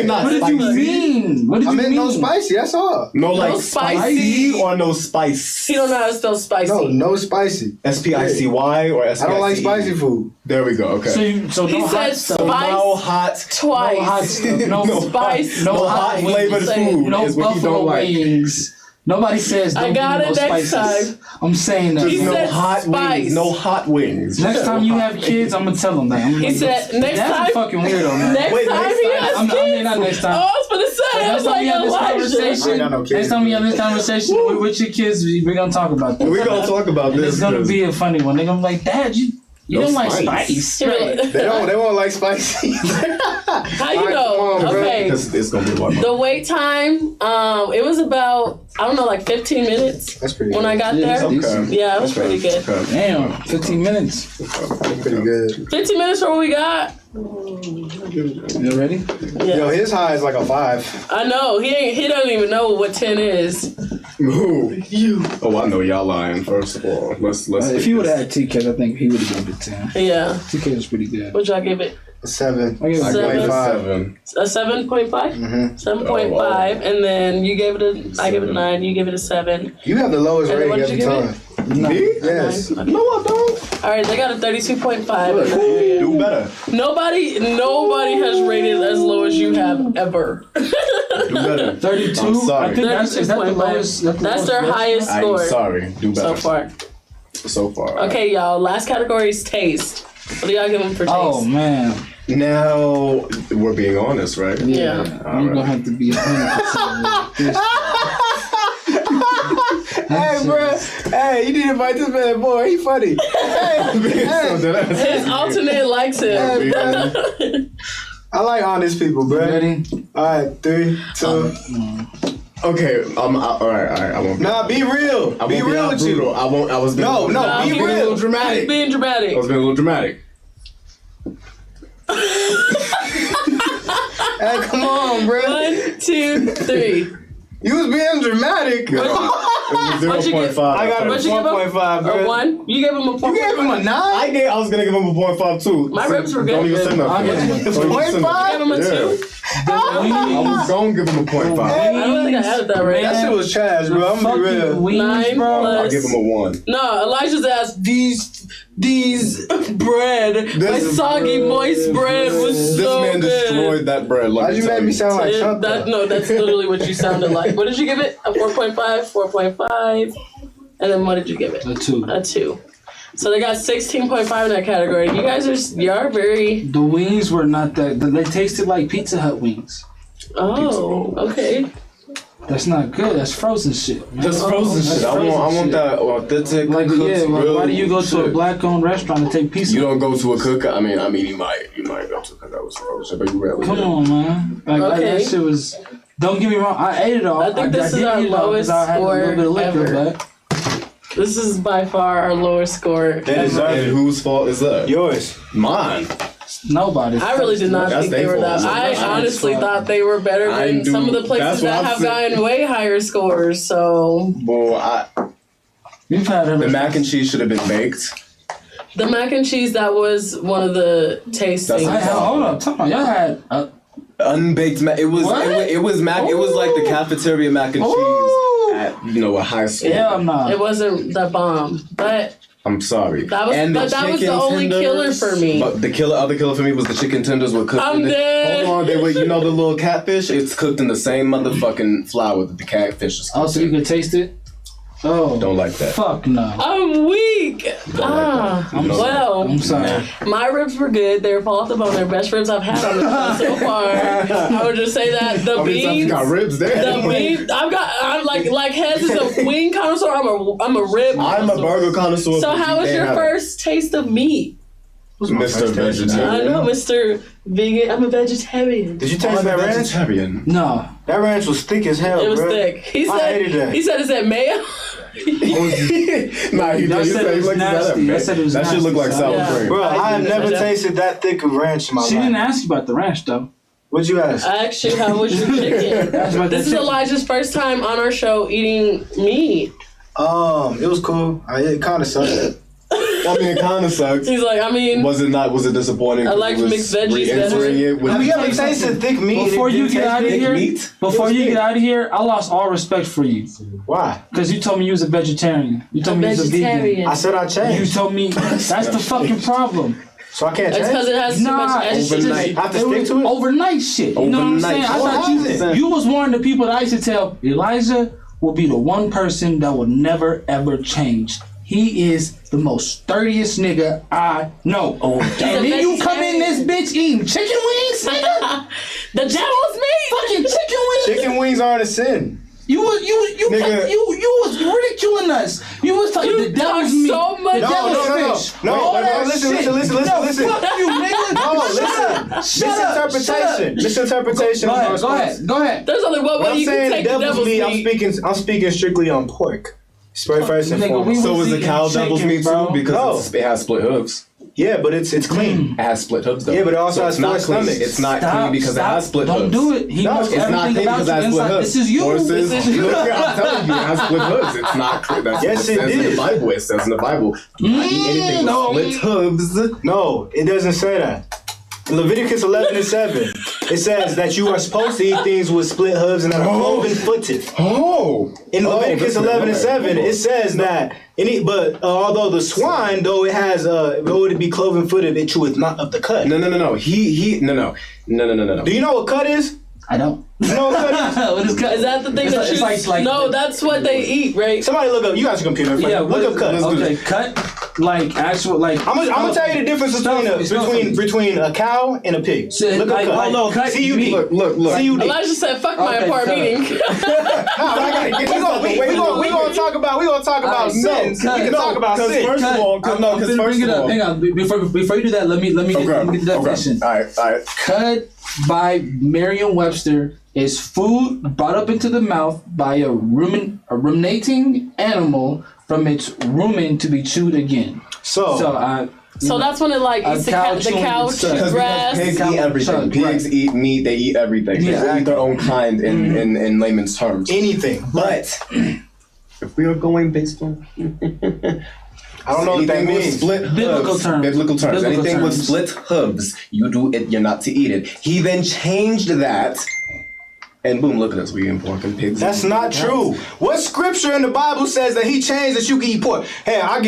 Not What did you spicy. mean? What did I you meant mean? no spicy, that's all. No, like No spicy spicy. or no spice? He don't know how to spell spicy. No spicy. SPICY or SPICE? I don't like spicy food. There we go. Okay. So He no said hot stuff. spice No hot. twice. No hot stuff. No spice. No hot wings. flavored food No is what he buffalo don't like. wings. Nobody says I don't got give me it no next spices. time. I'm saying that. He No said hot spice. wings. No hot wings. Next time you have kids, I'm gonna tell them that. He said next that's time. a fucking weirdo, man. Next Wait, time next he time. has I mean, kids. not next time. Oh, I was gonna say. I Next was time like we have this Elijah. conversation, I got no kids, next time we have this conversation with your kids, we're gonna talk about that. We're gonna talk about And this. it's gonna be a funny one. They're gonna be like, Dad, you No don't like spice. spice. They won't like spicy. How you know? Come on, bro. Okay. It's gonna be one. The wait time, it was about, I don't know, like 15 minutes That's pretty when good. I got Yeah, there. that's Okay. Yeah, it was pretty good. Okay. Damn, 15 minutes. Pretty good. 15 minutes for what we got. You ready? Yeah. Yo, his high is like a 5. I know. He doesn't even know what 10 is. Who? You. Oh, I know y'all lying. First of all, let's. If he would have had TK, I think he would have given it 10. Yeah. TK was pretty good. What'd y'all give it? A 7. I gave it I Seven. gave it 7. 7. A 7.5? Mm-hmm. 7.5. And then you gave it I gave it a 9. You gave it a 7. You have the lowest And then rating what did you every give time. Me? Yes. Okay. No, I don't. All right, they got a 32.5. Do better. Nobody has rated as low as you have ever. Do better. 32? I'm sorry. I think is that the 32.5. lowest? That's their highest I'm score sorry. Do so better. far. So far. Okay, y'all. Last category is taste. What do y'all give them for taste? Oh, man. Now we're being honest, right? Yeah. I'm going to have to be 100%. Hey, bro. Hey, you need to invite this man, boy. He funny. His alternate likes him. Hey, bro. I like honest people, bro. Ready? All right, 3, 2. Okay, all right. I won't. Nah, be real. I won't Be real with brutal. you. I won't. I was. Being No, Nah, be be a little real. dramatic. He's being dramatic. I was being a little dramatic. Hey, come on, bro. 1, 2, 3. You was being dramatic. It was 0.5. I got a What'd you give him? 1.5, bro. A 1? You gave him a 4. You gave him a 9? I was gonna give him a 0.5 too. My ribs were good. Don't even say nothing. I gave him a Don't even say 0.5? nothing. Give him a 2. I was gonna give him a 0.5. I don't think I had that right. That shit was trash, bro. I'm gonna be real. Wings, 9 bro. plus. I'll give him a 1. No, Elijah's asked these bread, my soggy moist bread was This so man good. destroyed that bread. Why'd you make me sound like Trump? No, that's literally what you sounded like. What did you give it? A 4.5, 4.5, and then what did you give it? A 2. A 2. So they got 16.5 in that category. You guys are very. The wings were not that. They tasted like Pizza Hut wings. Oh, okay. That's not good. That's frozen shit. Man. That's frozen shit. I want that authentic. Like, cooked, yeah, real why do you go to a shit. black-owned restaurant and take pizza? You don't go to a cookout. I mean, you might go to a cookout with some frozen, but you rarely. Come do. on, man. Like Okay. that shit was. Don't get me wrong. I ate it all. I think this is did our eat it all 'cause lowest I had a little bit of score liquor, ever. but This is by far our lowest score. They deserve And it. whose fault is that? Yours. Mine. nobody. I really did not That's think they their were that. fault. I honestly thought they were better I than do- some of the places that's what that I'm have saying. gotten way higher scores. So Well, You've had the mac and cheese should have been baked. the mac and cheese, that was one of the tastings. Hold up, talk about y'all had. Unbaked mac. It was What? it was mac. It was like the cafeteria mac and cheese at at a high school. Hell no. It wasn't the bomb, but I'm sorry. that was the only killer for me. But the other killer for me was the chicken tenders with cooked. I'm dead. Hold on, they were, the little catfish? It's cooked in the same motherfucking flour that the catfish is cooked. Oh, so you could taste it? Oh. Don't like that. Fuck no. I'm weak. I'm sorry. My ribs were good. They're fall off the bone. They're best ribs I've had on the show so far. I would just say that the beans. You got ribs there. The beans. I'm like Hez is a wing connoisseur. I'm a rib. I'm a burger connoisseur. So how was your first taste of meat? Mr. Vegetarian. I know, Mr. Vegan. I'm a vegetarian. Did you taste that ranch? Vegetarian. No. That ranch was thick as hell, It was bro. thick. He I hated that. said, "Is that mayo?" Nah, he said it was nasty. I said it was that nasty. shit look like sour cream. Bro, I have never tasted that thick of ranch in my life. She didn't ask you about the ranch though. What'd you ask? I asked you how was your chicken. This is Elijah's first time on our show eating meat. It was cool. It kind of sucked. I mean, it kind of sucks. He's like, was it disappointing? I like mixed veggies better. Have you ever tasted thick meat? Before you get out of here, I lost all respect for you. Why? Because you told me you was a vegetarian. You told me you was a vegan. I said I changed. You told me that's the fucking problem. So I can't change? It's because it has too much estrogen. I have to stick to it? Overnight shit. You know what I'm saying? I thought you was one of the people that I used to tell, Elijah will be the one person that will never ever change. He is the most sturdiest nigga I know. And then you come in this bitch eating chicken wings, nigga? The devil's meat! Fucking chicken wings? Chicken wings aren't a sin. You was ridiculing us. You was talking the devil's meat. So much. No, listen. Fuck you, nigga. No, listen. Misinterpretation. Go ahead. There's only one way you can take the devil's meat. I'm speaking strictly on pork. First and foremost. So is the cow devil's meat too? Because it has split hooves. Yeah, but it's clean. It has split hooves though. Yeah, but it also has four stomachs. It's not clean because it has split hooves. Don't do it. He knows it's not clean because it has split hooves. This is you. Horses, look, I'm telling you, it has split hooves. It's not clean. That's yes, what it says in the Bible. It says in the Bible, you not eat anything with split hooves. No, it doesn't say that. In Leviticus 11:7, it says that you are supposed to eat things with split hooves and that are cloven-footed. In Leviticus 11:7, it says that although the swine, though it be cloven-footed, it cheweth not of the cut. No. No. Do you know what cut is? I don't. You know what cut is? What is cut? Is that the thing that you... No, that's what they eat, right? Somebody look up. You got your computer. Yeah, look up cut. Okay, cut. Like actual, like I'm gonna tell you the difference between a cow and a pig. Look up cut. Hold on, CUD. Look. CUD. Elijah said, "Fuck my apartment meeting." We gonna talk about sins. We can talk about sins. First of all, hang on. Before you do that, let me get the definition. All right. Cut by Merriam-Webster is food brought up into the mouth by a ruminating animal from its rumen to be chewed again. So that's when it eats the cow chews grass. Pigs eat everything. Pigs eat meat. They eat everything. Yeah. They eat their own kind in layman's terms. Anything. But if we are going based on... I don't know what that means. Biblical terms. Anything with split hooves, you do it. You're not to eat it. He then changed that, and boom! Look at us. We eating pork and pigs. That's not true. What scripture in the Bible says that he changed that you can eat pork? Hey, I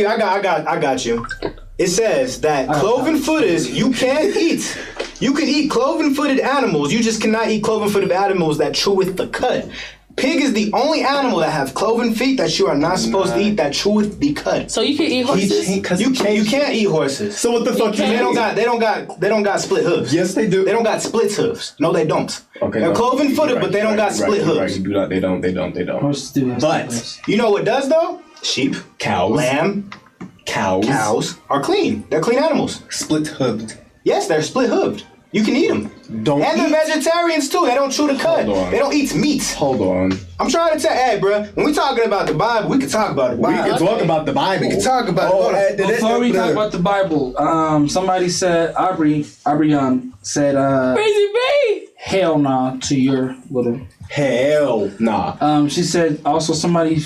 got you. It says that cloven-footed you can't eat. You can eat cloven-footed animals. You just cannot eat cloven-footed animals that cheweth the cud. Pig is the only animal that have cloven feet that you are not supposed to eat that cheweth the cud. So you can eat horses? You can't eat horses. So what the fuck? They don't got split hooves. Yes, they do. They don't got split hooves. No, they don't. Okay, they're cloven-footed, but they don't got split hooves. Right. You do not. They don't. Horses do. But you know what does though? Sheep, cows, lamb, cows are clean. They're clean animals. Split hooved. Yes, they're split hooved. You can eat them. They're vegetarians too. They don't chew the cud. They don't eat meat. Hold on. I'm trying to tell, hey, bro, when we talking about the Bible, we can talk about the Bible. We can talk about the Bible. We can talk about it. Before we talk about the Bible, somebody said, Aubrey said, Crazy B! Hell nah to your little... Hell nah. She said also somebody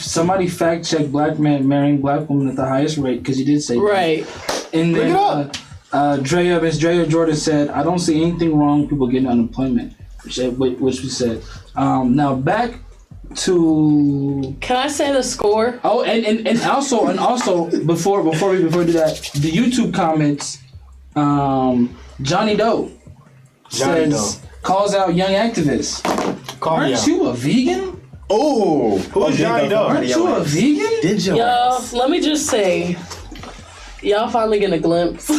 fact checked black men marrying black women at the highest rate, because you did say right. That. And then Miss Drea Jordan said, I don't see anything wrong with people getting unemployment, which we said. Now back to. Can I say the score? Oh, and also before we do that, the YouTube comments, Johnny Doe says calls out young activists. Aren't you a vegan? Oh, who's Johnny Doe? Aren't you a vegan? Y'all, let me just say, y'all finally getting a glimpse.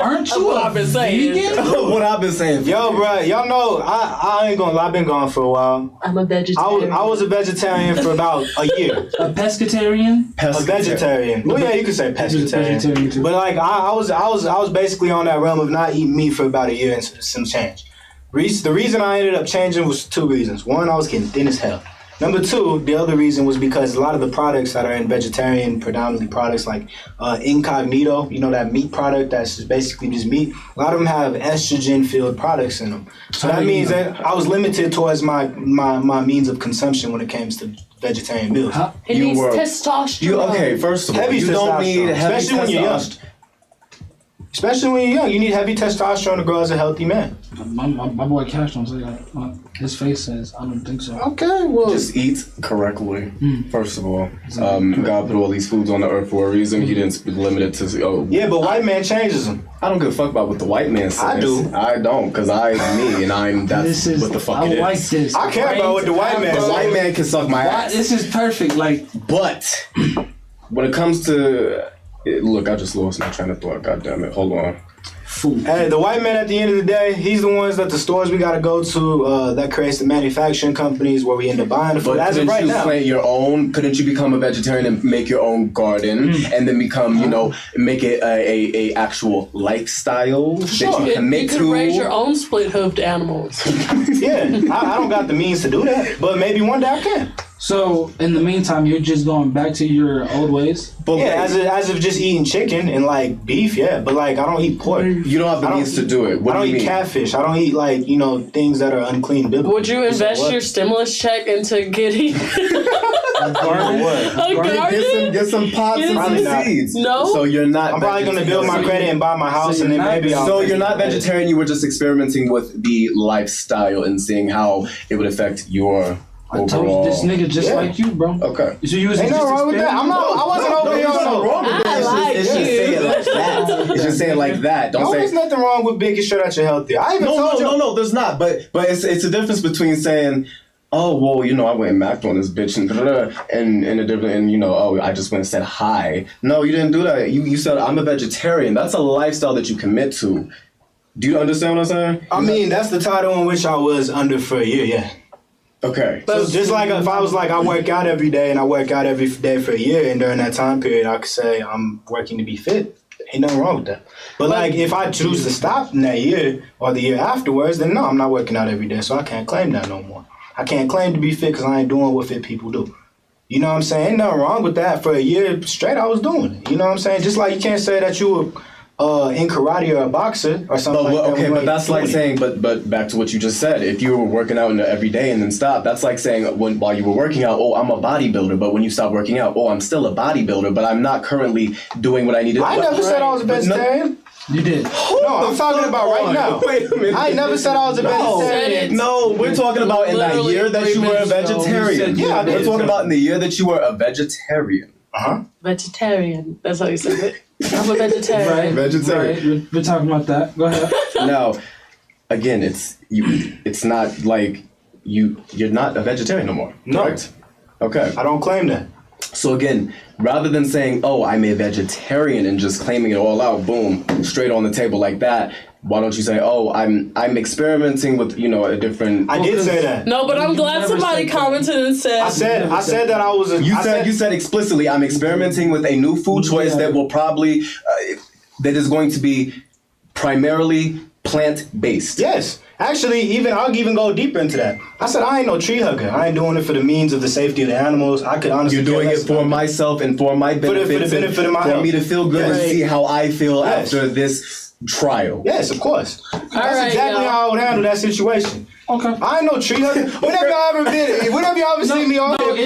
Aren't you what I've been saying? What I've been saying. Yo, bro, y'all know I ain't gonna lie. I've been gone for a while. I'm a vegetarian. I was a vegetarian for about a year. A pescatarian? A vegetarian. Well, yeah, you could say pescatarian. Too. But like, I was basically on that realm of not eating meat for about a year and some change. The reason I ended up changing was two reasons. One, I was getting thin as hell. Number two, the other reason was because a lot of the products that are in vegetarian, predominantly products like Incognito, you know, that meat product that's basically just meat, a lot of them have estrogen-filled products in them. So that means that I was limited towards my means of consumption when it comes to vegetarian meals. It needs testosterone. Okay, first of all, you don't need heavy especially when you're young. Especially when you're young, you need heavy testosterone to grow as a healthy man. My boy Cash don't say that. His face says, I don't think so. Okay, well, just eat correctly. First of all, God put all these foods on the earth for a reason. He didn't limit it to. Yeah, but white man changes them. I don't give a fuck about what the white man says. I do. I don't, because I'm me, and that's what the fuck it is. I like this. I care about what the white man says. The white man can suck my ass. This is perfect. But when it comes to look, I just lost my train of thought. God damn it! Hold on. Food. Hey, the white man at the end of the day, he's the ones that the stores we gotta go to that creates the manufacturing companies where we end up buying the food. But as of couldn't right you now, plant your own? Couldn't you become a vegetarian and make your own garden and then become, make it a actual lifestyle that you commit you could to? raise your own split-hoofed animals. Yeah, I don't got the means to do that, but maybe one day I can. So, in the meantime, you're just going back to your old ways? But yeah, as of just eating chicken and like beef, yeah. But like, I don't eat pork. You don't have the means to do it. What I don't do you eat mean? catfish. I don't eat like, things that are unclean biblically. Would you invest your stimulus check into getting a garden? Get some pots and some seeds. No. So you're not. I'm probably gonna build my credit and buy my house, and then maybe I'll. So you're not vegetarian. You were just experimenting with the lifestyle and seeing how it would affect your. I told you, this nigga just like you, bro. Okay. So you was ain't nothing wrong with that. I wasn't over here. Wrong with that. It's just say it like that. It's just say it like that. Don't say. There's nothing wrong with making sure that you're healthy. I even told you. No, there's not. But it's a difference between saying, oh well, I went and macked on this bitch and a different I just went and said hi. No, you didn't do that. You said I'm a vegetarian. That's a lifestyle that you commit to. Do you understand what I'm saying? I mean, that's the title in which I was under for a year. Yeah. Okay. So just like if I was like I work out every day and I work out every day for a year, and during that time period I could say I'm working to be fit. Ain't nothing wrong with that. But like if I choose to stop in that year or the year afterwards, then no, I'm not working out every day, so I can't claim that no more. I can't claim to be fit because I ain't doing what fit people do. You know what I'm saying? Ain't nothing wrong with that. For a year straight, I was doing it. You know what I'm saying? Just like you can't say that you were in karate or a boxer or something like that. Okay, but that's like saying, but back to what you just said. If you were working out every day and then stop, that's like saying while you were working out, oh, I'm a bodybuilder. But when you stop working out, oh, I'm still a bodybuilder, but I'm not currently doing what I need to do. I never said I was a vegetarian. You did. No, I'm talking about right now. Wait a minute. I never said I was a vegetarian. No, we're talking about in that year that you were a vegetarian. Yeah, I did. We're talking about in the year that you were a vegetarian. Vegetarian. That's how you said it. I'm a vegetarian. Right, vegetarian. Right. We're talking about that. Go ahead. Now, again, it's not like you're not a vegetarian no more. No. Correct? Okay. I don't claim that. So again, rather than saying, oh, I'm a vegetarian and just claiming it all out, boom, straight on the table like that, why don't you say, oh, I'm experimenting with, a different... I did say that. No, but I'm glad somebody commented and said... I said that I was a... You said explicitly, I'm experimenting with a new food choice that will probably... that is going to be primarily plant-based. Yes. Actually, I'll even go deeper into that. I said I ain't no tree hugger. I ain't doing it for the means of the safety of the animals. I could honestly... You're doing it for myself and for my benefit. For the benefit of my health. For me to feel good and see how I feel after this trial. Yes, of course. That's exactly how I would handle that situation. Okay. I ain't no tree hugger. Whenever y'all ever seen me on there...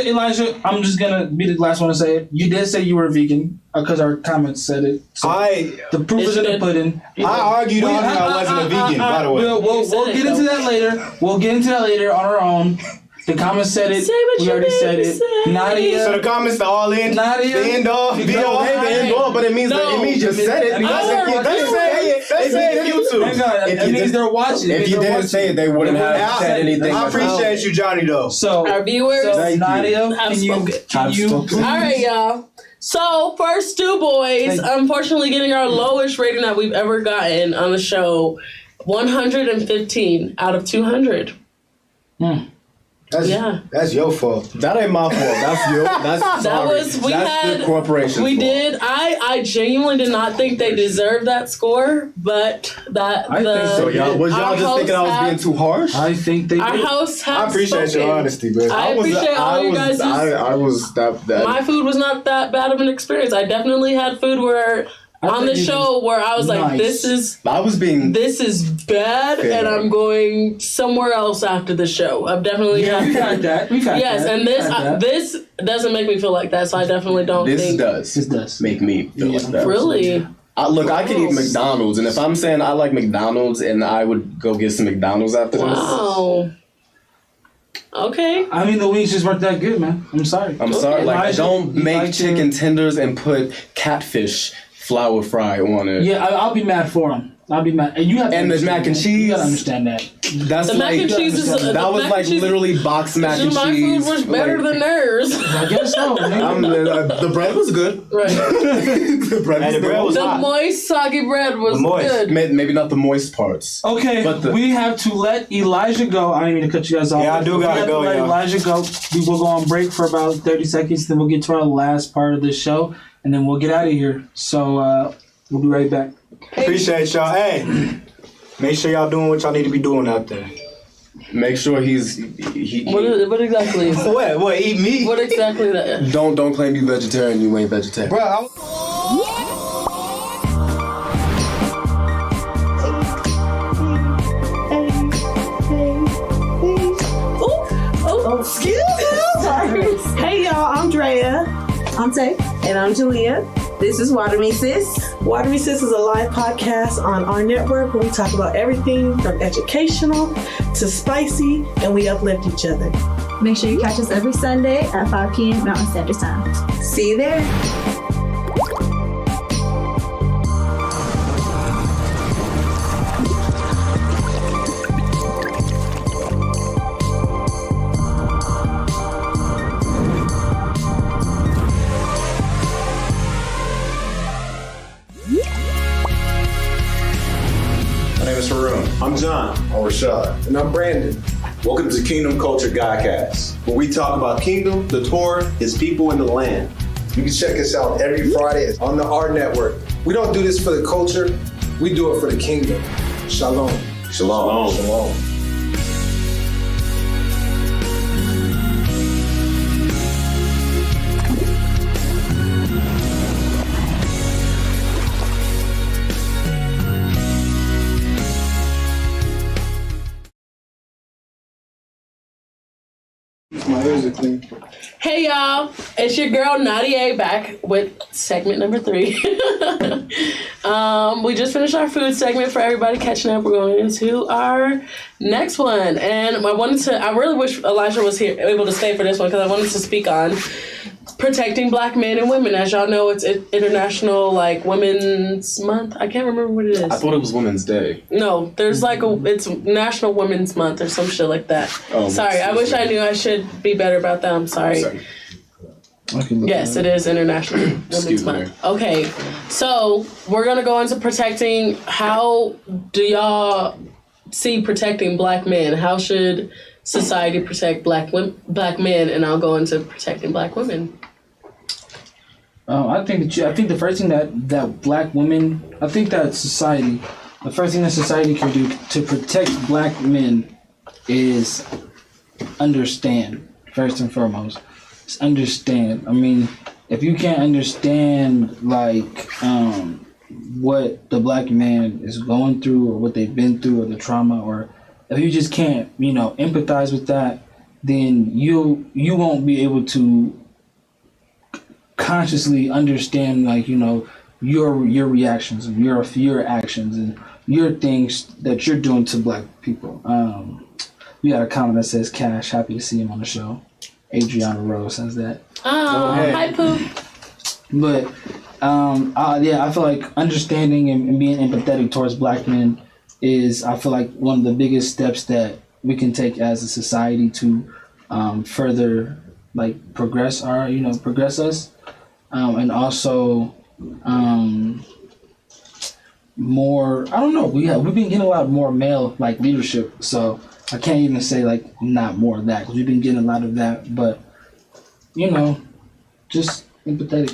Elijah, I'm just gonna be the last one to say it. You did say you were a vegan because our comments said it. So the proof is in the pudding. I argued I wasn't a vegan, by the way. We'll get into that later. We'll get into that later on our own. The comments said it. Say what We you already need said to it. say. Nadia. So the comments are all in. Nadia. The end all. No, Be all. hey, The end all. But it means that it means you said it. It Doesn't means say it. Hang on, it means they're watching. If you didn't say it, they wouldn't have said anything. I appreciate you, Johnny, though. So our viewers, Nadia, have can you all right, y'all. So first two boys, unfortunately getting our lowest rating that we've ever gotten on the show, 115 out of 200. That's your fault. That ain't my fault. That's your. That's the corporation. We did. I genuinely did not think they deserved that score, but that I think so. Y'all was y'all just thinking I was being too harsh? I think they. Our hosts have I appreciate spoken. your honesty, man. I appreciate all you guys. I was that. My food was not that bad of an experience. I definitely had food where. On the show where I was like, this is bad, and I'm going somewhere else after the show. I've definitely had we've had that. Yes, and this doesn't make me feel like that, so I definitely don't think. This does make me feel like that. Really? Look, I could eat McDonald's, and if I'm saying I like McDonald's, and I would go get some McDonald's after this. Wow. Okay. I mean, the wings just weren't that good, man. I'm sorry. I'm sorry. Like, don't make chicken tenders and put catfish flour fry on it. Yeah, I'll be mad for them. I'll be mad. And you have to and the mac and cheese. You gotta understand that. That's the mac and cheese is that was like literally box mac and cheese. My food was better than theirs. I guess so. The bread was good. Right. The bread was the moist, soggy bread was good. Maybe not the moist parts. Okay, but we have to let Elijah go. I didn't mean to cut you guys off. Yeah, I do gotta go. Let Elijah go. We will go on break for about 30 seconds. Then we'll get to our last part of the show, and then we'll get out of here. So we'll be right back. Appreciate y'all. Hey, make sure y'all doing what y'all need to be doing out there. Make sure What exactly is that? What, eat meat? What exactly that? Don't claim you vegetarian, you ain't vegetarian. Bro, Excuse me. Sorry. Hey y'all, I'm Drea. I'm Tay. And I'm Julia. This is Water Me Sis. Water Me Sis is a live podcast on our network where we talk about everything from educational to spicy, and we uplift each other. Make sure you catch us every Sunday at 5 p.m. Mountain Standard Time. See you there. I'm John. I'm Rashad. And I'm Brandon. Welcome to Kingdom Culture Godcast, where we talk about Kingdom, the Torah, His people, and the land. You can check us out every Friday on the AHRR Network. We don't do this for the culture, we do it for the kingdom. Shalom. Shalom. Shalom. Hey y'all, it's your girl Nadia back with segment number 3. We just finished our food segment for everybody catching up. We're going into our next one, and I really wish Elijah was here, able to stay for this one, because I wanted to speak on protecting Black men and women. As y'all know, it's International Women's Month. I can't remember what it is. I thought it was Women's Day. No, there's it's National Women's Month or some shit like that. Oh, sorry, I wish I knew. I should be better about that. I'm sorry. Yes, it is International Women's Month. Okay, so we're gonna go into protecting. How do y'all see protecting Black men? How should society protect Black men? And I'll go into protecting Black women. I think the first thing that Black women, I think that society, the first thing that society can do to protect Black men is understand, first and foremost. Just understand. I mean, if you can't understand what the Black man is going through or what they've been through or the trauma, or if you just can't, empathize with that, then you won't be able to consciously understand your reactions and your actions and your things that you're doing to Black people. We got a comment that says, Cash, happy to see him on the show. Adriana Rose says that. Oh, hey. hi, Poop. But, I feel like understanding and being empathetic towards black men is, I feel like, one of the biggest steps that we can take as a society to further, like, progress us. And also, more, I don't know, we've been getting a lot more male, like, leadership, so I can't even say, like, not more of that, because we've been getting a lot of that, but, just empathy.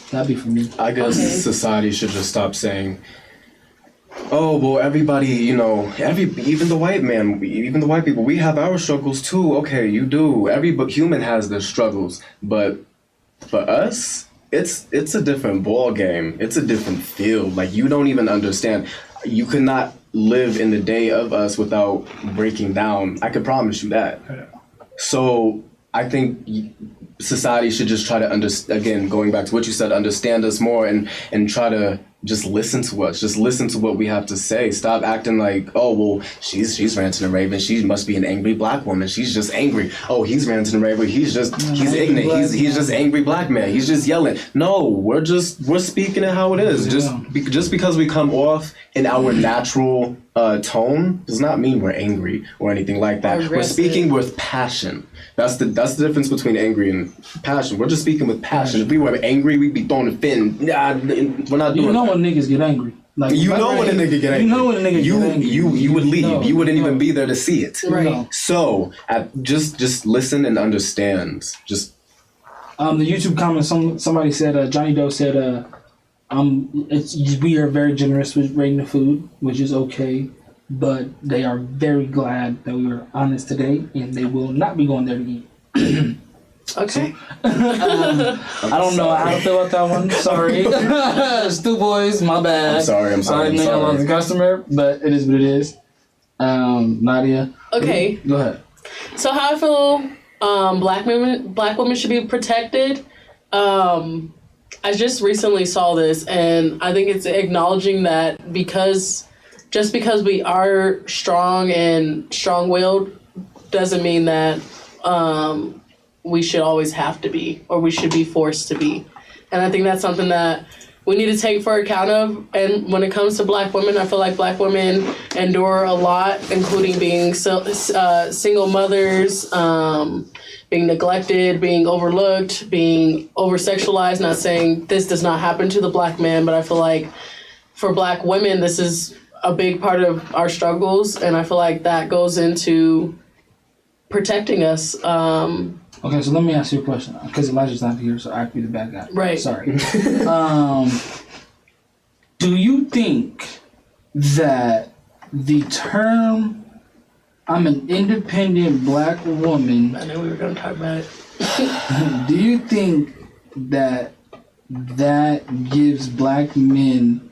That'd be for me. I guess society should just stop saying, oh, well, everybody, even the white man, even the white people, we have our struggles too. Okay, you do. Every human has their struggles, but for us, it's a different ball game. It's a different field. Like, you don't even understand. You could not live in the day of us without breaking down. I could promise you that. So I think society should just try to again, going back to what you said, understand us more and try to just listen to us. Just listen to what we have to say. Stop acting like, oh, well, she's ranting and raving. She must be an angry black woman. She's just angry. Oh, he's ranting and raving. He's ignorant. He's just angry black man. He's just yelling. No, we're speaking it how it is. Just because we come off in our natural tone does not mean we're angry or anything like that. We're speaking with passion. That's the difference between angry and passion. We're just speaking with passion. If we were angry, we'd be throwing a fin. Nah, we're not doing that. When niggas get angry. Like, when a nigga get angry. When a nigga get angry. You would leave. You wouldn't even be there to see it. Right. So just listen and understand. Just the YouTube comment. Somebody said Johnny Doe said we are very generous with rating the food, which is okay, but they are very glad that we were honest today, and they will not be going there to eat. Okay. I don't know how to feel about that one. Sorry. Stu Boys, my bad. I'm sorry. I lost the customer, but it is what it is. Nadia. Okay. Go ahead. So how I feel black women should be protected. I just recently saw this, and I think it's acknowledging that just because we are strong and strong-willed doesn't mean that we should always have to be, or we should be forced to be. And I think that's something that we need to take for account of. And when it comes to black women, I feel like black women endure a lot, including being single mothers, being neglected, being overlooked, being over-sexualized. Not saying this does not happen to the black man, but I feel like for black women, this is a big part of our struggles. And I feel like that goes into protecting us. Okay, so let me ask you a question, because Elijah's not here, so I have to be the bad guy. Right. Sorry. Do you think that the term "I'm an independent black woman"? I knew we were going to talk about it. Do you think that gives black men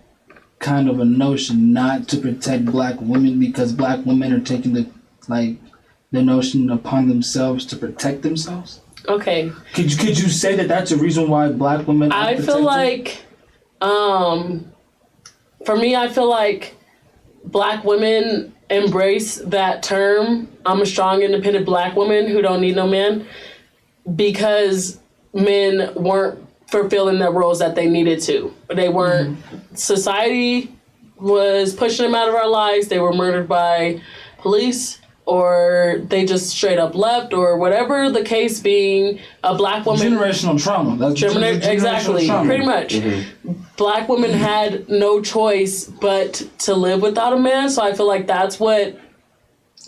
kind of a notion not to protect black women because black women are taking the notion upon themselves to protect themselves? Okay. Could you say that that's a reason why black women I feel like, for me, I feel like black women embrace that term, I'm a strong, independent black woman who don't need no man, because men weren't fulfilling the roles that they needed to. They weren't, society was pushing them out of our lives. They were murdered by police, or they just straight up left, or whatever the case being. A black woman, generational trauma. That's exactly, trauma. pretty much. Black women had no choice but to live without a man. So I feel like that's what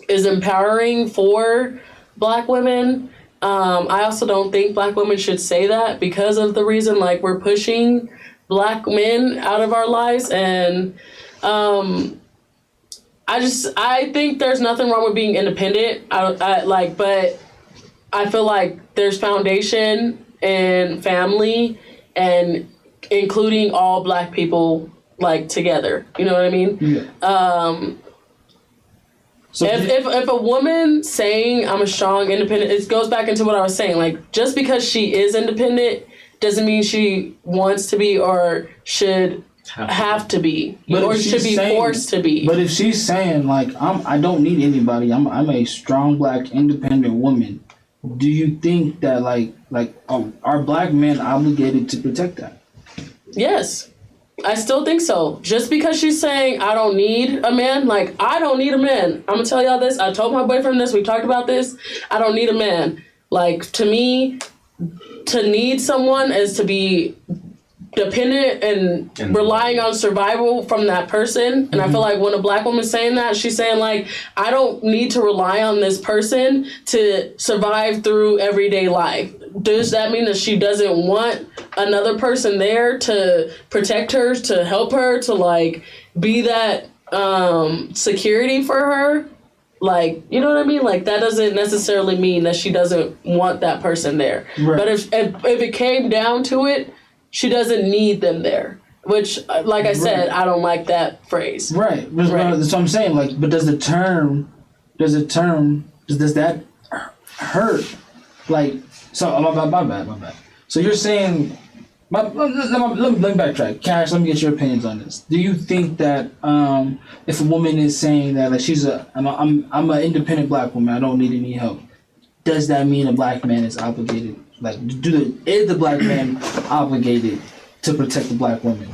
is empowering for black women. I also don't think black women should say that, because of the reason, like, we're pushing black men out of our lives, and I think there's nothing wrong with being independent. But I feel like there's foundation and family, and including all black people, like, together. You know what I mean? Yeah. So if a woman saying I'm a strong, independent, it goes back into what I was saying. Like, just because she is independent doesn't mean she wants to be or should have to be, But or if should she's be saying- forced to be. But if she's saying like I don't need anybody, I'm a strong black independent woman, do you think that are black men obligated to protect that? Yes. I still think so. Just because she's saying I don't need a man, like I don't need a man. I'm gonna tell y'all this. I told my boyfriend this. We talked about this. I don't need a man. Like to me, to need someone is to be dependent and relying on survival from that person. And I feel like when a black woman's saying that, she's saying like, I don't need to rely on this person to survive through everyday life. Does that mean that she doesn't want another person there to protect her, to help her, to like be that security for her? Like, you know what I mean? Like that doesn't necessarily mean that she doesn't want that person there. Right. But if it came down to it, she doesn't need them there, which, like I said, I don't like that phrase. Right. That's what I'm saying. Like, but does that hurt? Like, so my bad. So you're saying, let me backtrack. Cash, let me get your opinions on this. Do you think that if a woman is saying that like I'm an independent black woman, I don't need any help, does that mean a black man is obligated? Like, is the black man obligated to protect the black woman?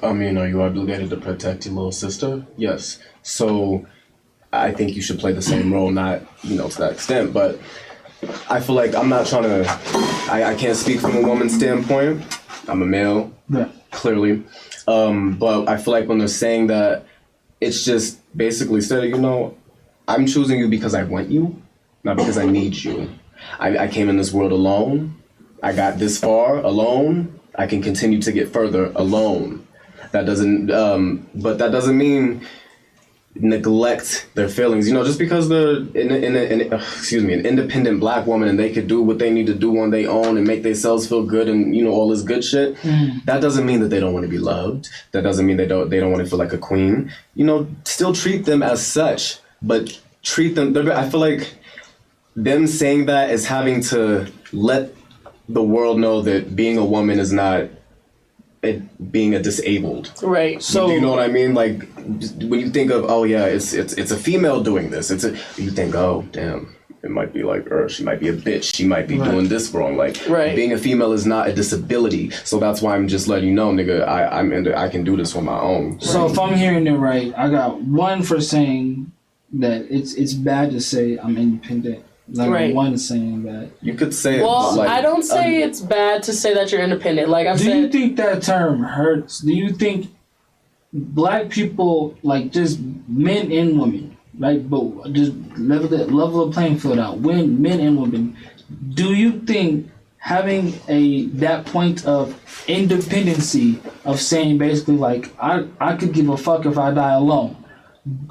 I mean, are you obligated to protect your little sister? Yes. So I think you should play the same role, not, to that extent. But I feel like I'm not trying to, I can't speak from a woman's standpoint. I'm a male, clearly. But I feel like when they're saying that, it's just basically said, I'm choosing you because I want you, not because I need you. I came in this world alone. I got this far alone. I can continue to get further alone. That doesn't mean neglect their feelings. Just because they're an independent black woman and they could do what they need to do on their own and make themselves feel good and all this good shit. That doesn't mean that they don't want to be loved. That doesn't mean they don't want to feel like a queen. Still treat them as such, but treat them. I feel like them saying that is having to let the world know that being a woman is not being a disabled. Right. So you know what I mean? Like when you think of, oh yeah, it's a female doing this. You think, oh damn, it might be like, she might be a bitch. She might be doing this wrong. Like being a female is not a disability. So that's why I'm just letting you know, nigga, I can do this on my own. So if I'm hearing it right, I got one for saying that it's bad to say I'm independent. Like one saying that. You could say well, I don't say it's bad to say that you're independent. Like I've said. Do you think that term hurts? Do you think black people, like just men and women, right? But just level the playing field out. When men and women, do you think having that point of independency of saying basically like I could give a fuck if I die alone?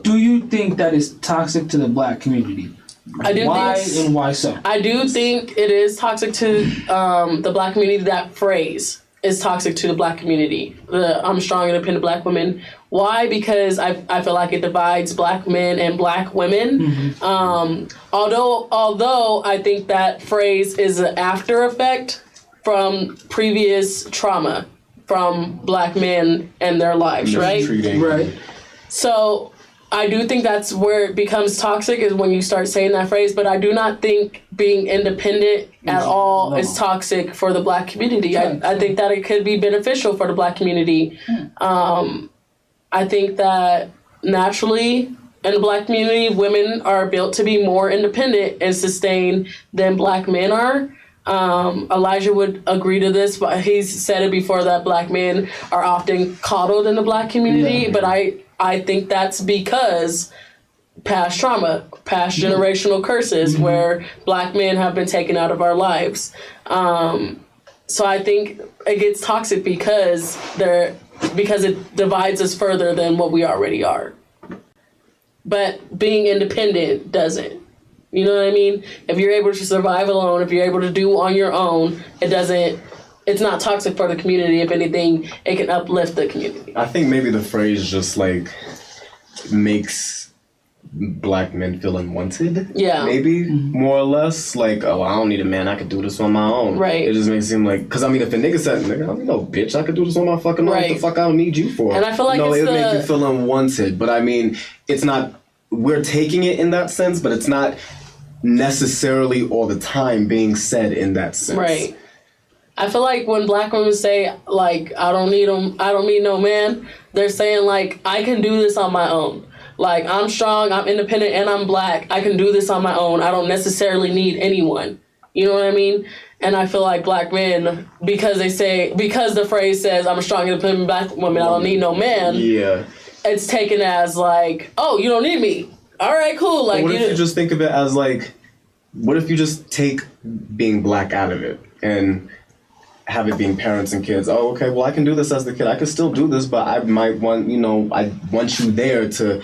Do you think that is toxic to the black community? I do. And why so? I do think it is toxic to the black community. That phrase is toxic to the black community. I'm a strong, independent black woman. Why? Because I feel like it divides black men and black women. Mm-hmm. Although I think that phrase is an after effect from previous trauma from black men and their lives, right? Right. So I do think that's where it becomes toxic is when you start saying that phrase, but I do not think being independent at all is toxic for the black community. I think that it could be beneficial for the black community. I think that naturally in the black community, women are built to be more independent and sustained than black men are. Elijah would agree to this, but he's said it before that black men are often coddled in the black community, but I think that's because past trauma, past generational curses where black men have been taken out of our lives. So I think it gets toxic because it divides us further than what we already are. But being independent doesn't. You know what I mean? If you're able to survive alone, if you're able to do on your own, it's not toxic for the community. If anything, it can uplift the community. I think maybe the phrase just like makes black men feel unwanted. Yeah. Maybe, more or less. Like, oh, I don't need a man. I could do this on my own. Right. It just makes it seem like... Because, I mean, if a nigga said, nigga, I'm no bitch. I could do this on my fucking own. What the fuck I don't need you for? And I feel like it it's would make you feel unwanted. But, I mean, it's not... We're taking it in that sense, but it's not necessarily all the time being said in that sense. Right. I feel like when black women say, like, I don't need no man, they're saying, like, I can do this on my own. Like, I'm strong, I'm independent, and I'm black. I can do this on my own. I don't necessarily need anyone. You know what I mean? And I feel like black men, because the phrase says, I'm a strong, independent black woman, I don't need no man. Yeah. It's taken as, like, oh, you don't need me. All right, cool. Like, what if you just think of it as, like, what if you just take being black out of it and have it being parents and kids? Oh, okay, well, I can do this as the kid. I can still do this, but I might want, I want you there to,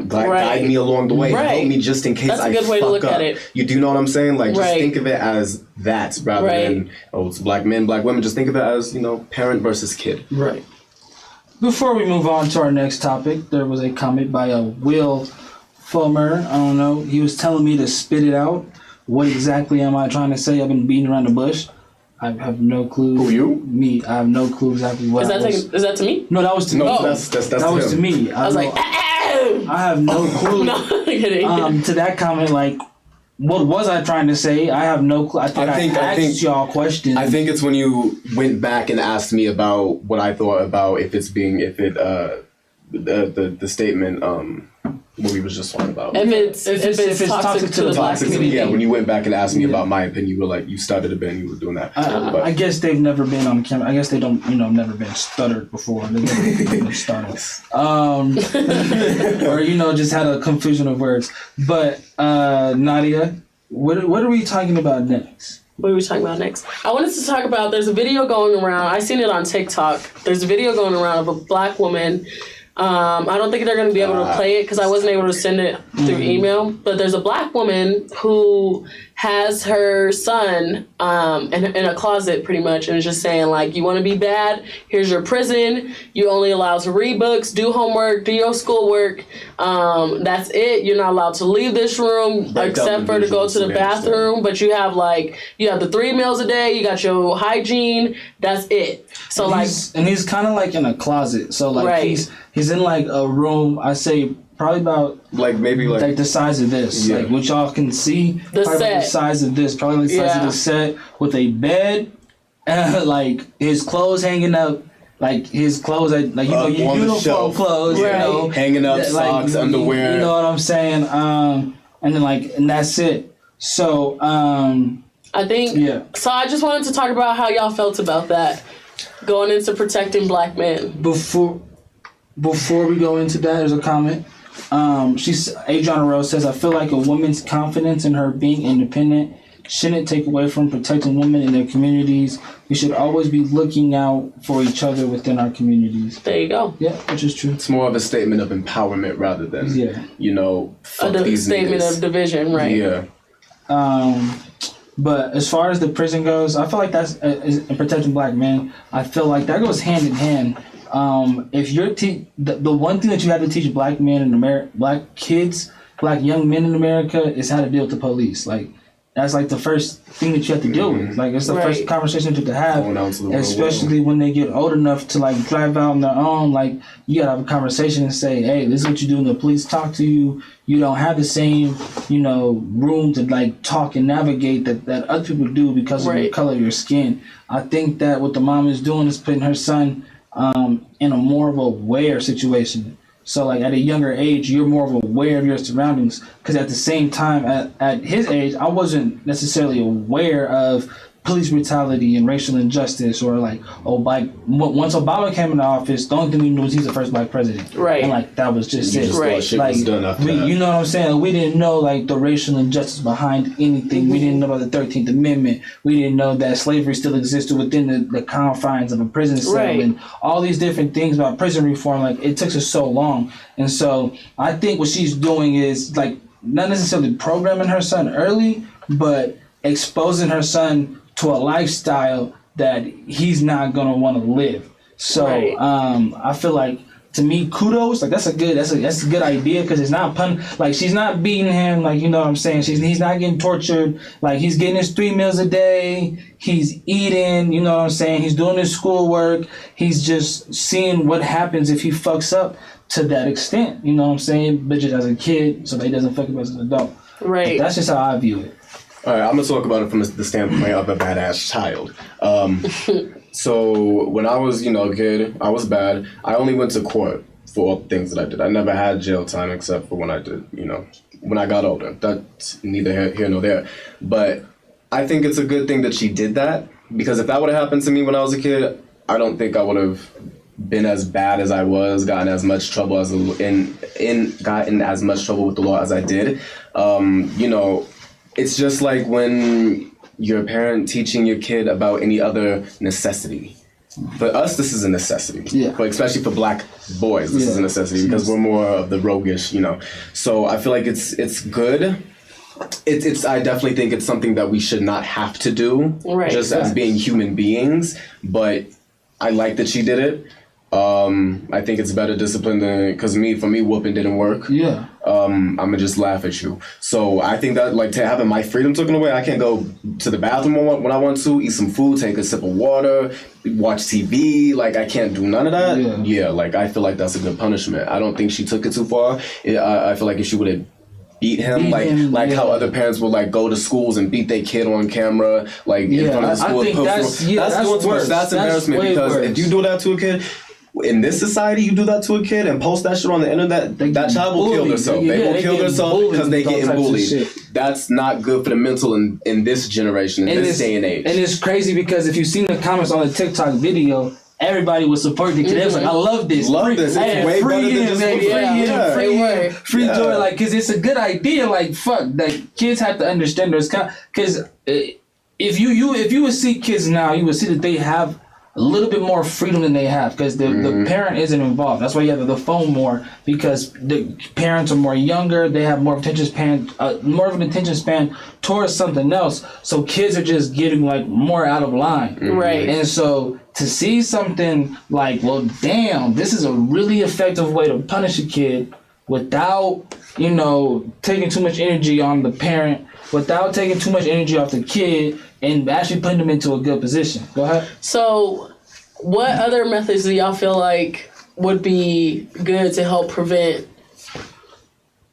guide me along the way, help me just in case I fuck up. That's a good way to look at it. You do know what I'm saying? Like, just think of it as that rather than, oh, it's black men, black women. Just think of it as, parent versus kid. Right. Before we move on to our next topic, there was a comment by Will Fulmer. I don't know. He was telling me to spit it out. What exactly am I trying to say? I've been beating around the bush. I have no clue. Who, you? Me. I have no clue exactly what is that to me? No, that was to me. That's that was to me. I was like, I have no clue. No, I'm kidding. To that comment, like, what was I trying to say? I have no clue. I think asked y'all questions. I think it's when you went back and asked me about what I thought about the statement what we was just talking about. If it's toxic to the black community. Yeah, when you went back and asked me about my opinion, you were like, you started a band, you were doing that. I guess they've never been on camera. I guess they don't, never been stuttered before. They've never been startled. Or, just had a confusion of words. But, Nadia, what are we talking about next? What are we talking about next? I wanted to talk about, there's a video going around. I seen it on TikTok. There's a video going around of a black woman. I don't think they're going to be able to play it because I wasn't able to send it through email. But there's a black woman who has her son in a closet pretty much and is just saying, like, you want to be bad? Here's your prison. You're only allowed to read books, do homework, do your schoolwork. That's it. You're not allowed to leave this room except for to go to the bathroom. But you have the 3 meals a day. You got your hygiene. That's it. So he's kind of like in a closet. So he's in like a room. I say probably about maybe the size of this, like what y'all can see. The size of this, probably the size of the set with a bed, like his clothes hanging up, like his clothes, your uniform clothes, hanging up, socks, underwear. You know what I'm saying? And then and that's it. So I think So I just wanted to talk about how y'all felt about that, going into protecting black men. Before we go into that, there's a comment. Adriana Rose says, I feel like a woman's confidence in her being independent shouldn't take away from protecting women in their communities. We should always be looking out for each other within our communities. There you go. Yeah, which is true. It's more of a statement of empowerment rather than, a statement of division, right? Yeah. But as far as the prison goes, I feel like that's in protecting black men. I feel like that goes hand in hand. If you're the one thing that you have to teach black men in black kids, black young men in America is how to deal with the police. Like that's like the first thing that you have to deal with. Like it's the first conversation that you have to have, especially when they get old enough to drive out on their own. Like you gotta have a conversation and say, hey, this is what you do when the police talk to you. You don't have the same, room to talk and navigate that other people do because of the color of your skin. I think that what the mom is doing is putting her son in a more of a aware situation. So at a younger age, you're more of aware of your surroundings. Because at the same time, at his age, I wasn't necessarily aware of police brutality and racial injustice or once Obama came into office, the only thing we knew was he's the first black president. Right. And that was just it. Shit was done after that. You know what I'm saying? We didn't know the racial injustice behind anything. Mm-hmm. We didn't know about the 13th Amendment. We didn't know that slavery still existed within the confines of a prison cell and all these different things about prison reform. It took us so long. And so I think what she's doing is not necessarily programming her son early, but exposing her son to a lifestyle that he's not going to want to live. So I feel like to me, kudos. Like that's a good idea because it's not like she's not beating him. Like you know what I'm saying. He's not getting tortured. Like he's getting his 3 meals a day. He's eating. You know what I'm saying. He's doing his schoolwork. He's just seeing what happens if he fucks up to that extent. You know what I'm saying. But just as a kid, so that he doesn't fuck up as an adult. Right. But that's just how I view it. All right, I'm gonna talk about it from the standpoint of a badass child. So when I was, a kid, I was bad. I only went to court for all the things that I did. I never had jail time except for when I did, when I got older. That's neither here nor there. But I think it's a good thing that she did that because if that would have happened to me when I was a kid, I don't think I would have been as bad as I was, gotten as much trouble gotten as much trouble with the law as I did. It's just like when you're a parent teaching your kid about any other necessity. For us, this is a necessity. Yeah. But especially for black boys, this is a necessity because we're more of the roguish, So I feel like it's good. I definitely think it's something that we should not have to do, just as being human beings. But I like that she did it. I think it's better discipline than because for me whooping didn't work. Yeah. I'm gonna just laugh at you. So I think that like to having my freedom taken away, I can't go to the bathroom when I want to, eat some food, take a sip of water, watch TV. Like I can't do none of that. Yeah. Like I feel like that's a good punishment. I don't think she took it too far. I feel like if she would have beat him, how other parents will like go to schools and beat their kid on camera, like in front of the school. I think that's doing too much. That's embarrassment because if you do that to a kid. In this society, you do that to a kid and post that shit on the internet, that child will kill themselves. They will kill themselves because they getting bullied. That's not good for the mental in this generation, in this day and age. And it's crazy because if you've seen the comments on the TikTok video, everybody would support the kid. It was like, I love this. It's way better than just free joy. Like, because it's a good idea. Like, fuck, like kids have to understand those because if you would see kids now, you would see that they have a little bit more freedom than they have because the parent isn't involved. That's why you have the phone more because the parents are more younger. They have more of an attention span towards something else. So kids are just getting like more out of line. Right. And so to see something like, well, damn, this is a really effective way to punish a kid without, taking too much energy on the parent, without taking too much energy off the kid, and actually putting them into a good position. Go ahead. So, what other methods do y'all feel like would be good to help prevent?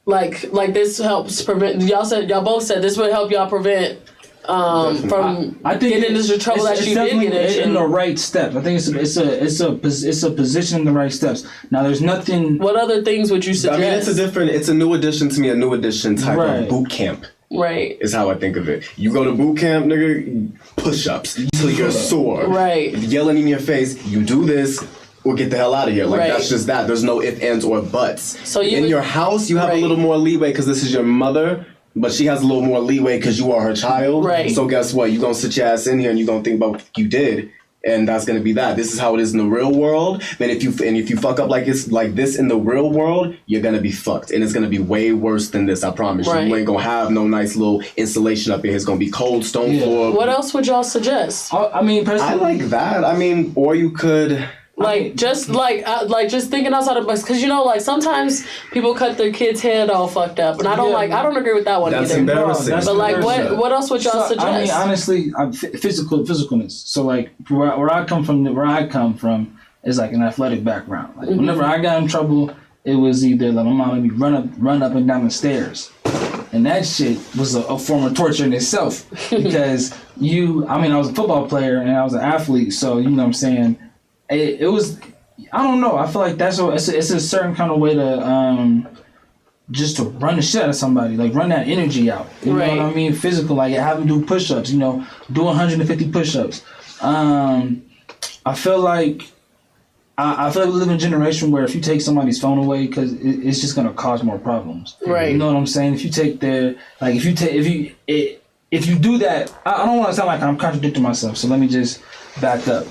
Like this helps prevent. Y'all both said this would help y'all prevent from getting into trouble that you did get into. In the right steps. I think it's a position in the right steps. Now, there's nothing. What other things would you suggest? I mean, it's a new addition to me, a new addition type of boot camp. Right. Is how I think of it. You go to boot camp, nigga, push-ups till you're sore. Right. Yelling in your face, you do this, or get the hell out of here. Like, that's just that. There's no ifs, ands, or buts. So in your house, you have a little more leeway because this is your mother, but she has a little more leeway because you are her child. Right. So guess what? You're going to sit your ass in here and you're going to think about what you did. And that's gonna be that. This is how it is in the real world. And if you fuck up like it's like this in the real world, you're gonna be fucked. And it's gonna be way worse than this. I promise you. You ain't gonna have no nice little insulation up here. It's gonna be cold stone floor. What else would y'all suggest? I mean, personally, I like that. I mean, or you could. Just thinking outside the box, because sometimes people cut their kid's head all fucked up, and I don't agree with that one that's either. Embarrassing. But what else would y'all suggest? I mean, honestly, physicalness. So like where I come from is like an athletic background. Like whenever I got in trouble, it was either like my mom made me run up and down the stairs. And that shit was a form of torture in itself because I was a football player and I was an athlete, so you know what I'm saying. It was, I don't know. I feel like it's a certain kind of way to just to run the shit out of somebody, like run that energy out. You know what I mean? Physical, like have them do push-ups. Do 150 push-ups. I feel like we live in a generation where if you take somebody's phone away, because it's just gonna cause more problems. Right. You know what I'm saying? If you take if you do that, I don't want to sound like I'm contradicting myself. So let me just back up.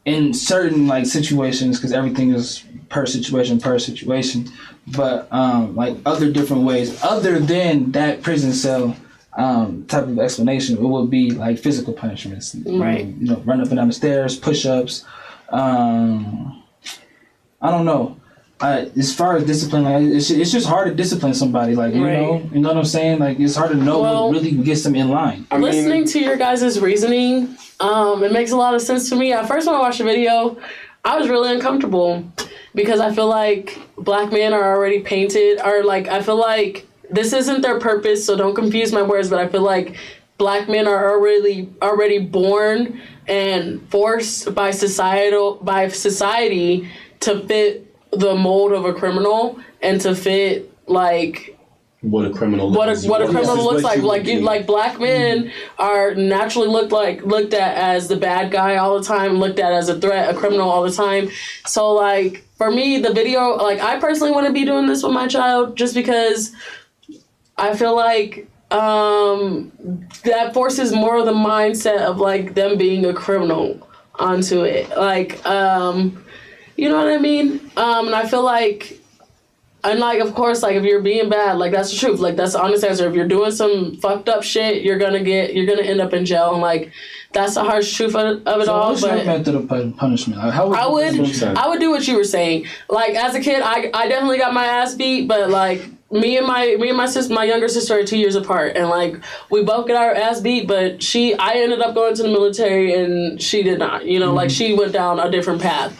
In certain like situations, because everything is per situation, but like other different ways, other than that prison cell type of explanation, it would be like physical punishments. Right. Run up and down the stairs, push-ups. I don't know. As far as discipline, like, it's just hard to discipline somebody. Like you know what I'm saying. Like it's hard to know what really gets them in line. Listening to your guys' reasoning, it makes a lot of sense to me. At first, when I watched the video, I was really uncomfortable because I feel like black men are already painted, or like I feel like this isn't their purpose. So don't confuse my words, but I feel like black men are already born and forced by society to fit the mold of a criminal and to fit like what a criminal what a criminal looks like. Like black men are naturally looked at as the bad guy all the time, looked at as a threat, a criminal all the time. So like for me, the video, like I personally wouldn't be doing this with my child just because I feel like that forces more of the mindset of like them being a criminal onto it. Like you know what I mean? And I feel like, and like, of course, like if you're being bad, like that's the truth. Like that's the honest answer. If you're doing some fucked up shit, you're gonna end up in jail. And like, that's the harsh truth of it all. What's your method of punishment? Like, how would I would do what you were saying. Like as a kid, I definitely got my ass beat, but like me and my sister, my younger sister, are 2 years apart, and like we both get our ass beat. But I ended up going to the military, and she did not. You know, like she went down a different path.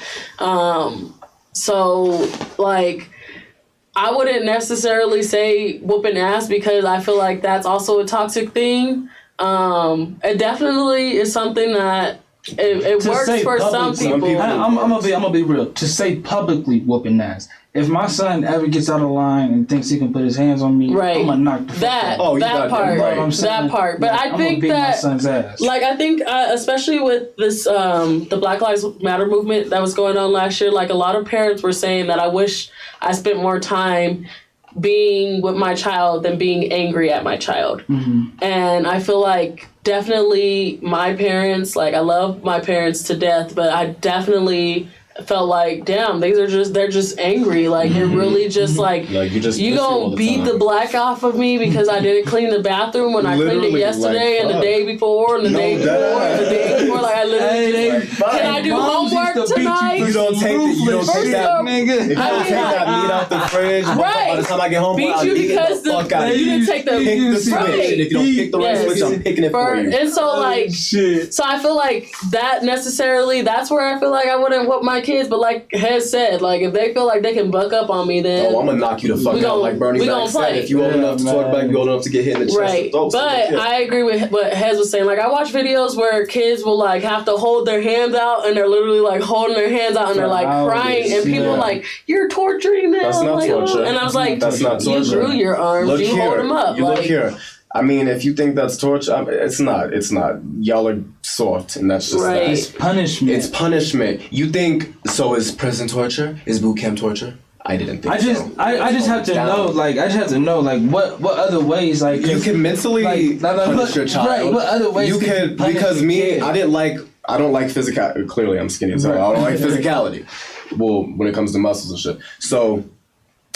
So like, I wouldn't necessarily say whooping ass because I feel like that's also a toxic thing. It definitely is something that it works for some people. I'm gonna be real. To say publicly whooping ass. If my son ever gets out of line and thinks he can put his hands on me, I'm gonna knock the fuck out. That part. But I think that, my son's ass. like, I think especially with this the Black Lives Matter movement that was going on last year, like a lot of parents were saying that I wish I spent more time being with my child than being angry at my child. And I feel like definitely my parents, like I love my parents to death, but I definitely felt like, damn, they're just angry. Like you're really just like you gonna beat the black off of me because I didn't clean the bathroom when I cleaned it yesterday and the day before and the day before and the day before. Like I literally can I do homework tonight? You don't take that meat out the fridge. By the time I get home, beat you because you didn't take the switch. And if you don't pick the right switch, I'm picking it for you. And so like, so I feel like that necessarily, that's where I feel like I wouldn't whoop my kids, but like Hez said, like if they feel like they can buck up on me, then I'm gonna knock you the fuck out. Like Bernie Mac said, if you old enough to talk back, you old enough to get hit in the chest. Right, but I agree with what Hez was saying. Like I watch videos where kids will like have to hold their hands out, and they're literally like holding their hands out, and they're like crying, and people are like, "You're torturing them." That's not like, torture. And I was like, "That's not torture. You grew your arms. Look you here. hold them up. You like, look here." I mean, if you think that's torture, it's not. It's not. Y'all are soft, and that's just that. It's punishment. It's punishment. You think so? Is prison torture? Is boot camp torture? I didn't think so. I just have to know, like, what other ways, like, you can mentally punish your child. Right. What other ways you can? Because me, I don't like physicality. Clearly, I'm skinny, so I don't like physicality. Well, when it comes to muscles and shit, so.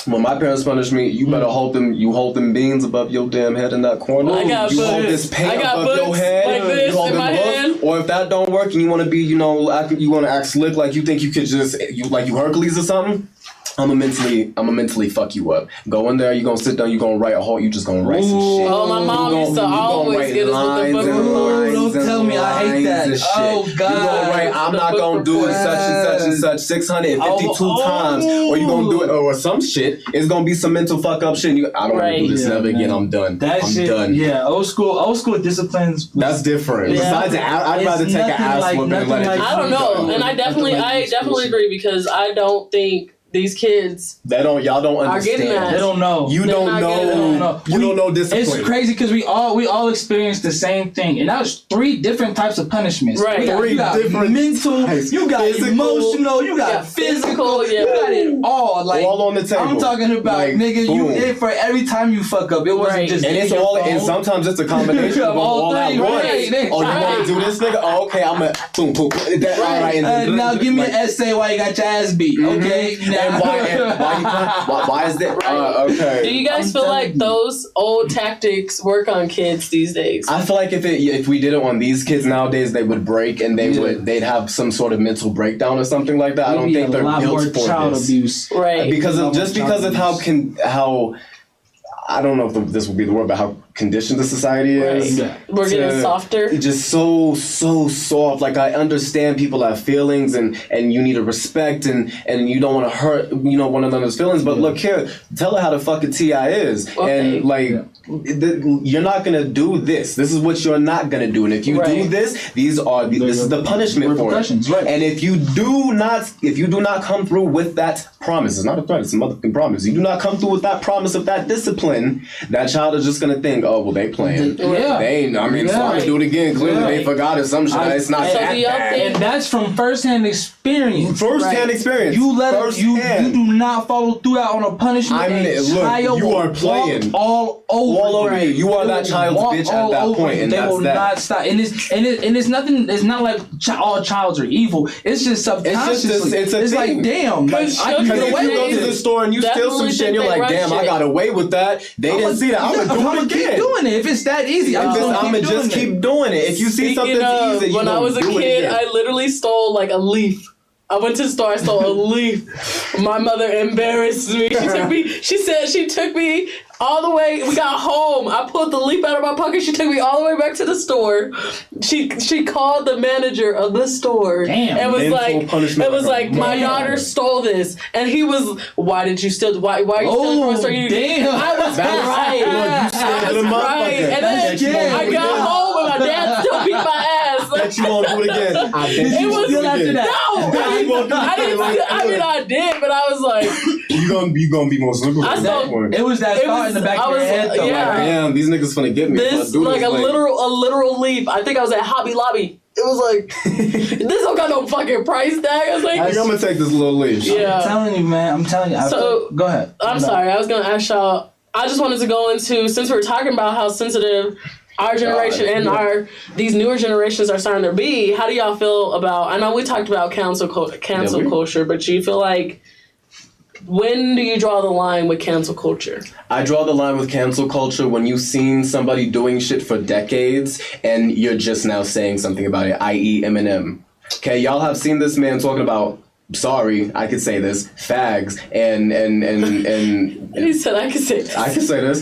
When my parents punished me, you better hold them beans above your damn head in that corner. I got you books. hold this paint above your head. Like this you hold in my hand. Or if that don't work and you want to be, you want to act slick, like you think you could just, you Hercules or something. I'ma mentally fuck you up. Go in there, you gonna sit down, you gonna write a whole, you just gonna write some shit. Oh, my mom used to always get us with the book. Don't tell me I hate that. Oh, God. You gonna write, I'm not gonna do it such and such 652 times. Or you gonna do it, or some shit. It's gonna be some mental fuck up shit. I don't want to do this never again, I'm done. I'm done. Yeah, old school disciplines. That's different. Yeah. Besides, I'd rather take an ass whooping and let it. I don't know. And I definitely agree because I don't think these kids y'all don't understand. Are getting that. They don't know. You don't know. You don't know discipline. It's crazy because we all experienced the same thing, and that was 3 different types of punishments. Right. You got mental, you got emotional, you got physical, you got it all. Like all on the table. I'm talking about, like, nigga, boom. you did for every time you fuck up. It wasn't just and it's all. And sometimes it's a combination of all at once. Right. Oh, you want to do this, nigga? Oh, okay, I'm a boom. All right. Now give me an essay while you got your ass beat. Okay. Now why is that? Okay. Do you guys feel like those old tactics work on kids these days? I feel like if we did it on these kids nowadays, they would break and they'd have some sort of mental breakdown or something like that. I don't think they're built for child this. abuse, right? Because of how I don't know if this would be the word, but how conditioned the society is. Right. We're getting softer. Just so soft. Like, I understand people have feelings and you need to respect and you don't want to hurt, one another's feelings. But look here, tell her how the fucking T.I. is. Okay. And like, you're not going to do this. This is what you're not going to do. And if you do this, this is the punishment for it. Right. And if you do not come through with that promise, it's not a threat, it's a motherfucking promise. You do not come through with that promise of that discipline, that child is just going to think, oh, well, they playing. Yeah. They ain't, so I'm going to do it again. Clearly, they forgot or some shit. It's not that bad. And that's from first-hand experience. First-hand experience. You you do not follow through out on a punishment. Look, you are playing all over you. You are that child's bitch at that point, and they that's will not stop. And it's nothing. It's not like all childs are evil. It's just subconsciously. It's like, damn. Like, if you go to the store and you steal some shit, and you're like, damn, I got away with that. They didn't see that. I'm gonna do it again. Keep doing it. If it's that easy, I'm gonna just keep doing it. If you see something easy, when I was a kid, I literally stole like a leaf. I went to the store, I stole a leaf. My mother embarrassed me. She said she took me all the way. We got home. I pulled the leaf out of my pocket. She took me all the way back to the store. She called the manager of the store. Damn. And was like, my daughter stole this. And he was, why did you steal? Why are you stealing from a store? Damn. I was crying. I was crying. And then I got home and my dad still beat my ass. Bet you won't do it again. It was I did, but I was like, you gonna be more simple. It was that thought in the back of your head. Though, yeah. Like, damn, these niggas finna get me. This like a literal leap. I think I was at Hobby Lobby. It was like, this don't got no fucking price tag. I was like, I'm gonna take this little leash. Yeah. I'm telling you, man. So go ahead. I'm sorry. I was gonna ask y'all. I just wanted to go into, since we're talking about how sensitive our generation and these newer generations are starting to be. How do y'all feel about? I know we talked about cancel culture, but do you feel like, when do you draw the line with cancel culture? I draw the line with cancel culture when you've seen somebody doing shit for decades and you're just now saying something about it, i.e. Eminem. Okay, y'all have seen this man talking about, sorry, I could say this, fags, and he said I could say this. I can say this.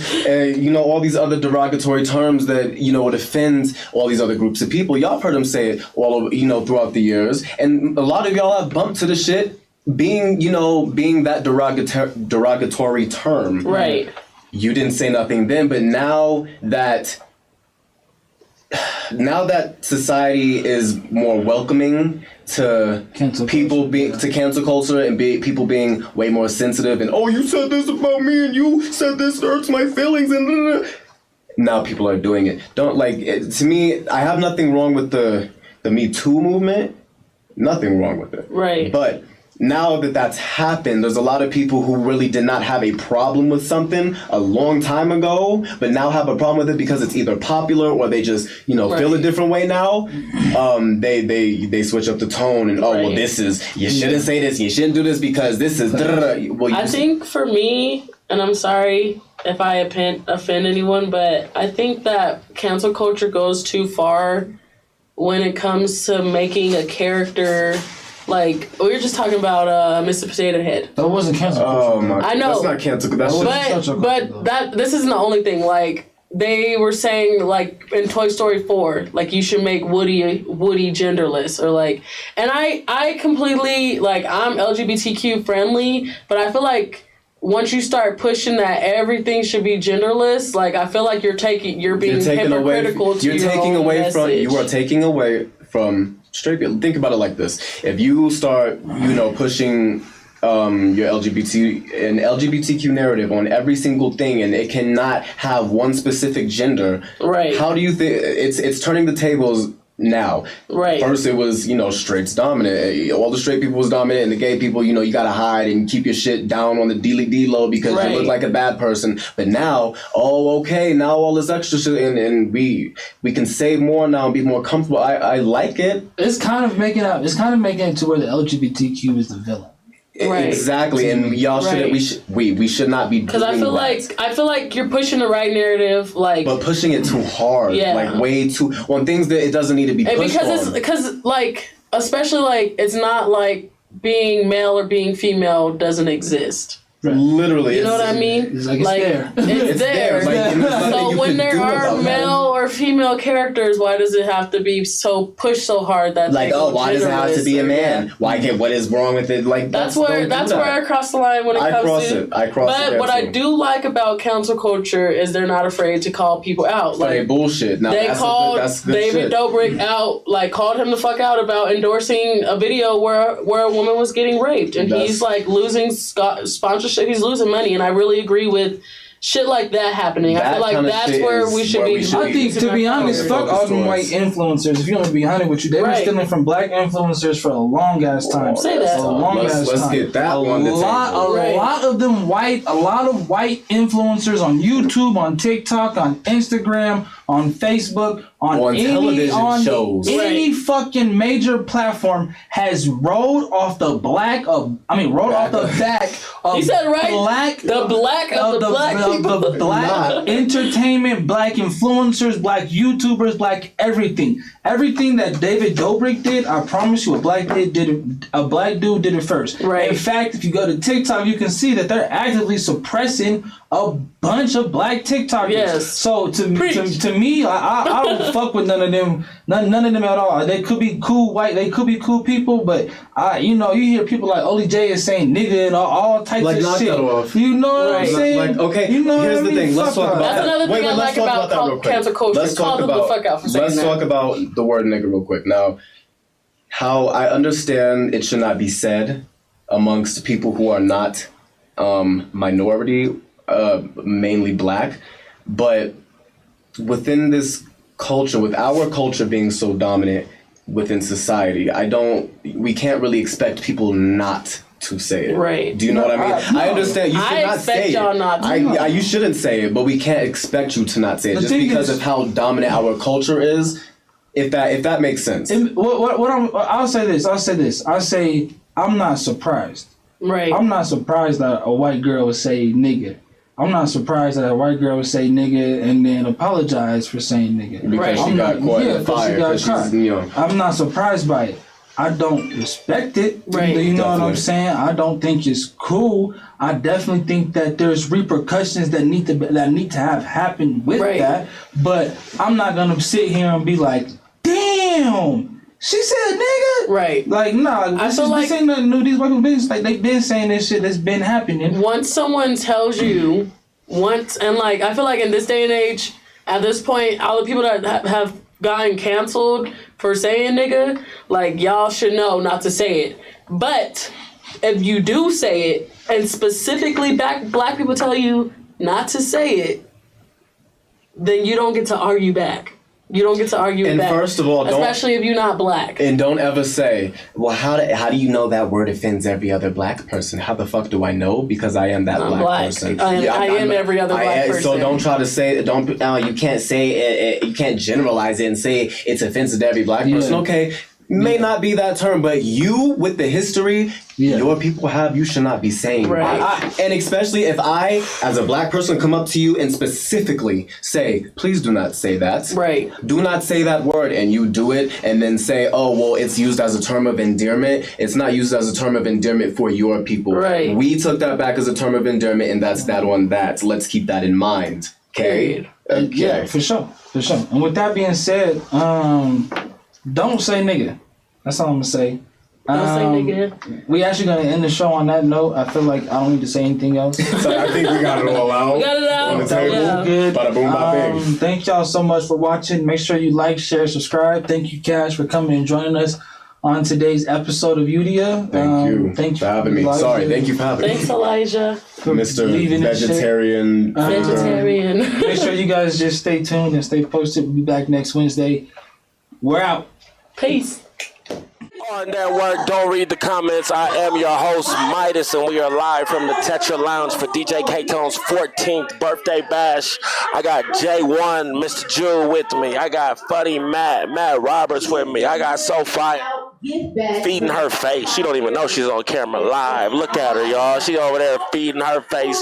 All these other derogatory terms that, would offend all these other groups of people. Y'all have heard him say it all over, throughout the years. And a lot of y'all have bumped to the shit being that derogatory term. Right. You didn't say nothing then, but now that society is more welcoming to cancel culture and people being way more sensitive and, oh, you said this about me and you said this hurts my feelings and now people are doing it. To me, I have nothing wrong with the Me Too movement. Nothing wrong with it. Right. But now that that's happened, there's a lot of people who really did not have a problem with something a long time ago, but now have a problem with it because it's either popular or they just, feel a different way now. They switch up the tone and, well, this is, you shouldn't say this, you shouldn't do this because this is, I think for me, and I'm sorry if I offend anyone, but I think that cancel culture goes too far when it comes to making a character. Like, we were just talking about Mr. Potato Head. That wasn't cancel culture. Oh my! I know. That's not cancel. But this isn't the only thing. Like, they were saying, like, in Toy Story 4, like, you should make Woody genderless, or like, and I completely, like, I'm LGBTQ friendly, but I feel like once you start pushing that everything should be genderless, like, I feel like you're being hypocritical to your own message. You are taking away from straight people. Think about it like this: if you start, pushing your LGBTQ narrative on every single thing, and it cannot have one specific gender, right? How do you think it's turning the tables now? Right. First, it was straights dominant. All the straight people was dominant, and the gay people, you gotta hide and keep your shit down on the D low because you look like a bad person. But now, now all this extra shit, and we can say more now and be more comfortable. I like it. It's kind of making it to where the LGBTQ is the villain. Right. Exactly, and y'all shouldn't. We should not be. Because I feel like you're pushing the right narrative, like, but pushing it too hard, like way too on things that it doesn't need to be pushed because like especially like it's not like being male or being female doesn't exist. Literally, you know what I mean? It's there. It's there. So when there are male or female characters, why does it have to be so pushed so hard that like, oh, why does it have to be a man? Why can't? What is wrong with it? Like that's where I cross the line when it comes to. I cross. But what I do like about cancel culture is they're not afraid to call people out. Like bullshit. Now, they called David Dobrik out, like called him the fuck out about endorsing a video where a woman was getting raped, and he's like losing sponsorship. He's losing money, and I really agree with shit like that happening. I feel like that's where we should be. I think, to be honest, fuck all them white influencers. If you want to be honest with you, they were stealing from black influencers for a long ass time. Say that. A long ass time. Let's get that one. A lot of white influencers on YouTube, on TikTok, on Instagram, on Facebook, on television shows. Any fucking major platform has rolled off the back of you said it right. The black entertainment, black influencers, black YouTubers, black everything. Everything that David Dobrik did, I promise you, a black dude did it first. Right. In fact, if you go to TikTok, you can see that they're actively suppressing a bunch of black TikTokers. Yes. So to me, I don't fuck with none of them. None of them at all. They could be cool they could be cool people, but you hear people like Oli J is saying nigga and all types of shit. That off. You know what I'm saying? Like, okay, you know here's the thing. Let's talk about that's another thing I like about cancel culture. Let's talk about the word nigga real quick. Now, how I understand it should not be said amongst people who are not minority, mainly black, but within this culture, with our culture being so dominant within society, we can't really expect people not to say it. Right. Do you know what I mean? I understand you should not say it. Y'all not to. You shouldn't say it, but we can't expect you to not say it just because of how dominant our culture is. If that makes sense. I'll say this. I'll say I'm not surprised. Right. I'm not surprised that a white girl would say nigga. I'm not surprised that a white girl would say nigga and then apologize for saying nigga. Because she got caught in the fire. I'm not surprised by it. I don't respect it. Right. You know what I'm saying? I don't think it's cool. I definitely think that there's repercussions that need to have happened with that. But I'm not gonna sit here and be like, damn, she said nigga. Right. Like, nah, I feel like this ain't nothing new. These white people been like they've been saying this shit that's been happening. Once someone tells you and like I feel like in this day and age, at this point, all the people that have gotten canceled for saying nigga, like y'all should know not to say it. But if you do say it, and specifically black people tell you not to say it, then you don't get to argue back. You don't get to argue and back. First of all, especially if you're not black. And don't ever say, well, how do you know that word offends every other black person? How the fuck do I know? Because I am that black person. I am every other black person. So don't try to say, you can't say it, you can't generalize it and say it's offensive to every black person. Okay, may not be that term, but you, with the history your people have, you should not be saying. Right. And especially if I, as a black person, come up to you and specifically say, please do not say that. Right. Do not say that word, and you do it, and then say, oh, well, it's used as a term of endearment. It's not used as a term of endearment for your people. Right. We took that back as a term of endearment, and that's that on that. Let's keep that in mind. Okay? Yeah, for sure. And with that being said, don't say nigga. That's all I'm gonna say. Don't say nigga. We actually gonna end the show on that note. I feel like I don't need to say anything else. So I think we got it all out. We got it out. On the table. Yeah. Good. Bada boom, bada bing. Thank y'all so much for watching. Make sure you like, share, subscribe. Thank you, Cash, for coming and joining us on today's episode of UDIA. Thank you for having me. Elijah. Sorry, thank you for having me. Thanks, Elijah. Mr. Vegetarian. Vegetarian. Make sure you guys just stay tuned and stay posted. We'll be back next Wednesday. We're out. Peace. On Network, don't read the comments. I am your host, Midas, and we are live from the Tetra Lounge for DJ K-Tone's 14th birthday bash. I got J1, Mr. Jew with me. I got Funny Matt Roberts with me. I got So Fire. feeding her face. She don't even know she's on camera live. Look at her, y'all. She over there feeding her face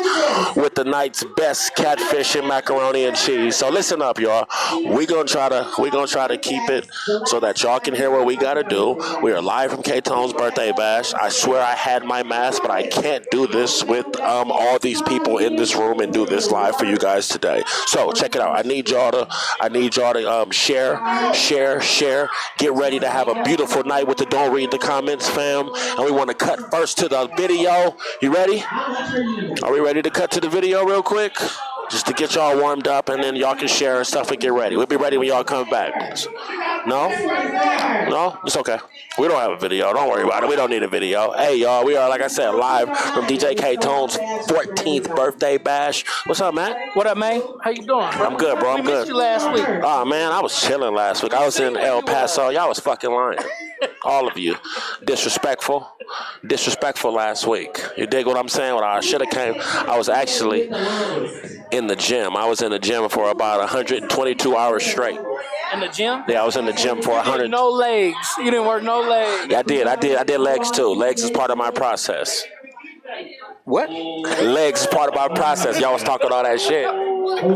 with the night's best catfish and macaroni and cheese. So listen up, y'all. We gonna try to keep it so that y'all can hear what we gotta do. We are live from K-Tone's birthday bash. I swear I had my mask, but I can't do this with all these people in this room and do this live for you guys today. So check it out. I need y'all to share. Get ready to have a beautiful night with the Don't Read the Comments fam. And we want to cut first to the video. You ready? Are we ready to cut to the video real quick? Just to get y'all warmed up, and then y'all can share and stuff and get ready. We'll be ready when y'all come back. No? No? It's okay. We don't have a video. Don't worry about it. We don't need a video. Hey, y'all, we are, like I said, live from DJ K-Tone's 14th birthday bash. What's up, Matt? What up, man? How you doing, bro? I'm good, bro. I'm good. We missed you last week. Oh, man, I was chilling last week. I was in El Paso. Y'all was fucking lying. All of you. Disrespectful last week. You dig what I'm saying? When I should have came, I was actually in the gym. I was in the gym for about 122 hours straight. In the gym? Yeah, I was in the gym for 100. No legs. You didn't work no legs. Yeah, I did legs too. Legs is part of my process. What? Legs is part of my process. Y'all was talking all that shit. What do you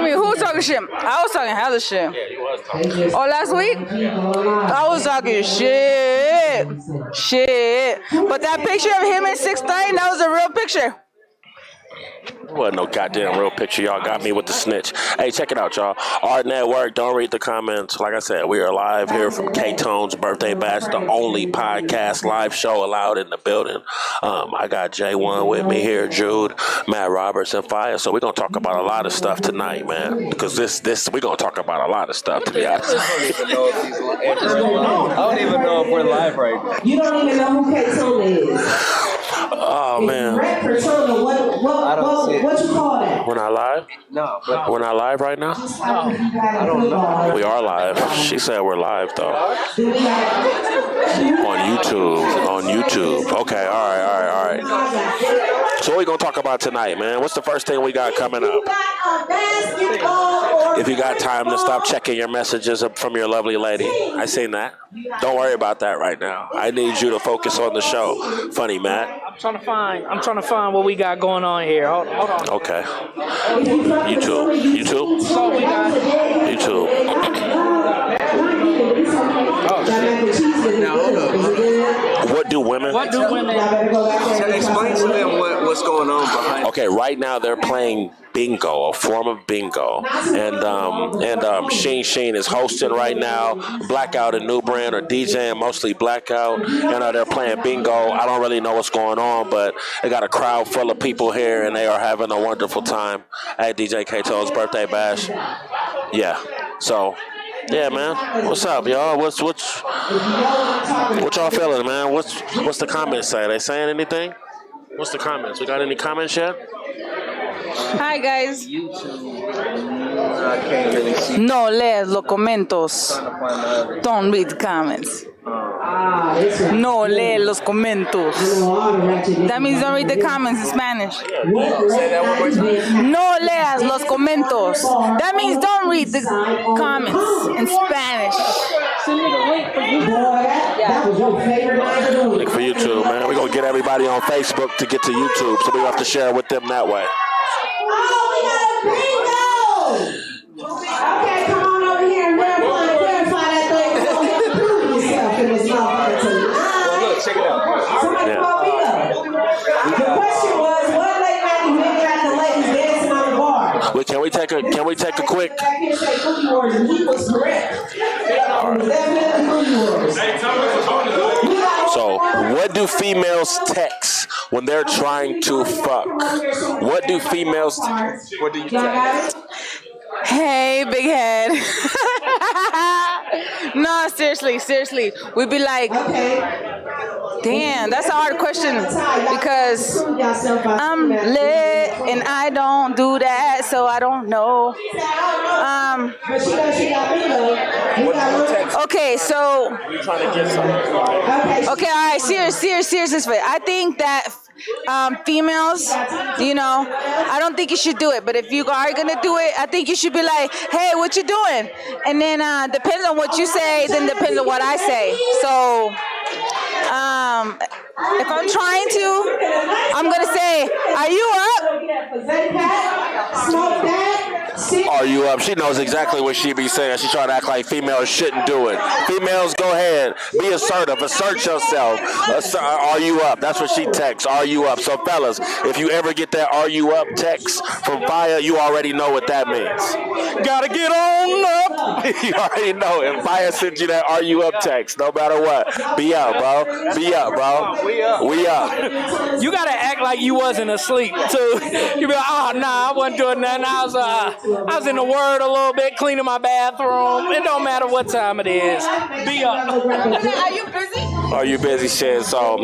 mean? Who was talking shit? I was talking hella shit. Yeah, you was talking. Oh, last week? I was talking shit. But that picture of him in 6'9", that was a real picture. It wasn't no goddamn real picture. Y'all got me with the snitch. Hey, check it out, y'all. AHRR Network, Don't Read the Comments. Like I said, we are live here from K-Tone's birthday bash, the only podcast live show allowed in the building. I got J1 with me here, Jude, Matt Roberts, and Fire. So we're going to talk about a lot of stuff tonight, man. Because we're going to talk about a lot of stuff, to be honest. I don't even know if we're live right now. You don't even know who K-Tone is. Oh, man. Red persona, what you call that? We're not live? No. We're not live right now? I don't know. We are live. She said we're live, though. On YouTube. Okay, all right. So what we going to talk about tonight, man? What's the first thing we got coming up? If you got time to stop checking your messages from your lovely lady. I seen that. Don't worry about that right now. I need you to focus on the show. Funny, Matt. I'm trying to find what we got going on here. Hold on. Okay. YouTube. So we got YouTube. Now hold up. What do women? Explain to them what's going on behind. Okay, right now they're playing bingo, a form of bingo, and Sheen is hosting right now. Blackout and New Brand are DJing, mostly Blackout, and they're playing bingo. I don't really know what's going on, but they got a crowd full of people here, and they are having a wonderful time at DJ K-Tone's birthday bash. Yeah, so. Yeah, man. What's up, y'all? What y'all feeling, man? What's the comments say? They saying anything? What's the comments? We got any comments yet? Hi, guys. No lees los comentos. Don't read the comments. No lee los comentos. That means don't read the comments in Spanish. No leas los comentos. That means don't read the comments in Spanish. Link for YouTube, man. We're going to get everybody on Facebook to get to YouTube, so we have to share with them that way. Okay, come on over here and clarify that thing. We're gonna have to prove yourself in this motherfucker tonight. Well, look, check it out. Somebody call me up. The question was, what late night event got the ladies dancing on the bar? Wait, can we take a quick? Back here say cookie wars, and he was correct. Definitely cookie wars. So, what do females text when they're trying to fuck? What do females? What do you text? Hey, big head. No, seriously. We'd be like, damn, that's a hard question because I'm lit and I don't do that, so I don't know. Okay, so. Okay, all right, serious. I think that females, I don't think you should do it. But if you are gonna do it, I think you should be like, hey, what you doing? And then depends on what you say, then depends on what I say. So if I'm trying to, I'm gonna say, are you up? Are you up? She knows exactly what she be saying. She trying to act like females shouldn't do it. Females, go ahead. Be assertive. Assert yourself. Are you up? That's what she texts. Are you up? So, fellas, if you ever get that "Are you up" text from Fire, you already know what that means. Gotta get on up. You already know. If Fire sends you that "Are you up" text, no matter what, be up, bro. Be up, bro. We up. You gotta act like you wasn't asleep too. You be like, oh nah, I wasn't doing nothing. I was in the Word a little bit, cleaning my bathroom. It don't matter what time it is. Be up. Are you busy? Are you busy, shit? So,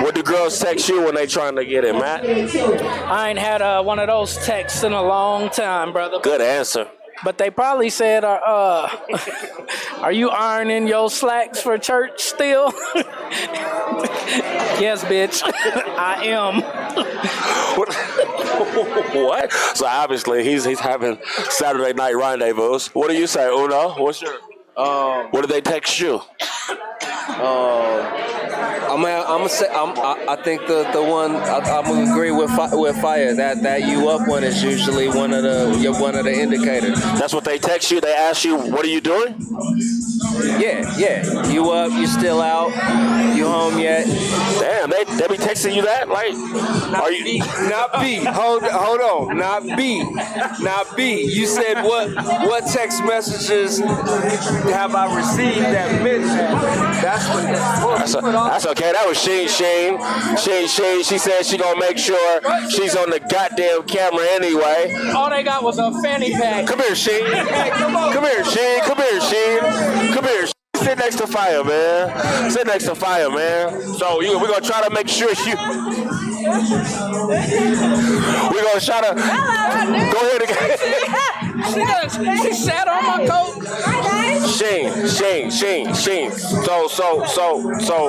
what do girls text you when they trying to get it, Matt? I ain't had one of those texts in a long time, brother. Good answer. But they probably said, are you ironing your slacks for church still? Yes, bitch, I am. What? So obviously he's having Saturday night rendezvous. What do you say, Uno? What's your? What did they text you? I think the one I'm gonna agree with Fire that you up one is usually one of the indicators. That's what they text you. They ask you, what are you doing? Yeah. You up? You still out? You home yet? Damn, they be texting you that? Like, are you? Not B. Hold on. Not B. You said what text messages have I received that meant that? That's okay. That was Sheen. She said she gonna make sure she's on the goddamn camera anyway. All they got was a fanny pack. Come here, Sheen. Come here, Sheen. Sit next to Fire, man. So we're gonna try to make sure you. We're gonna try to go ahead again. She sat on my coat. Sheen. So,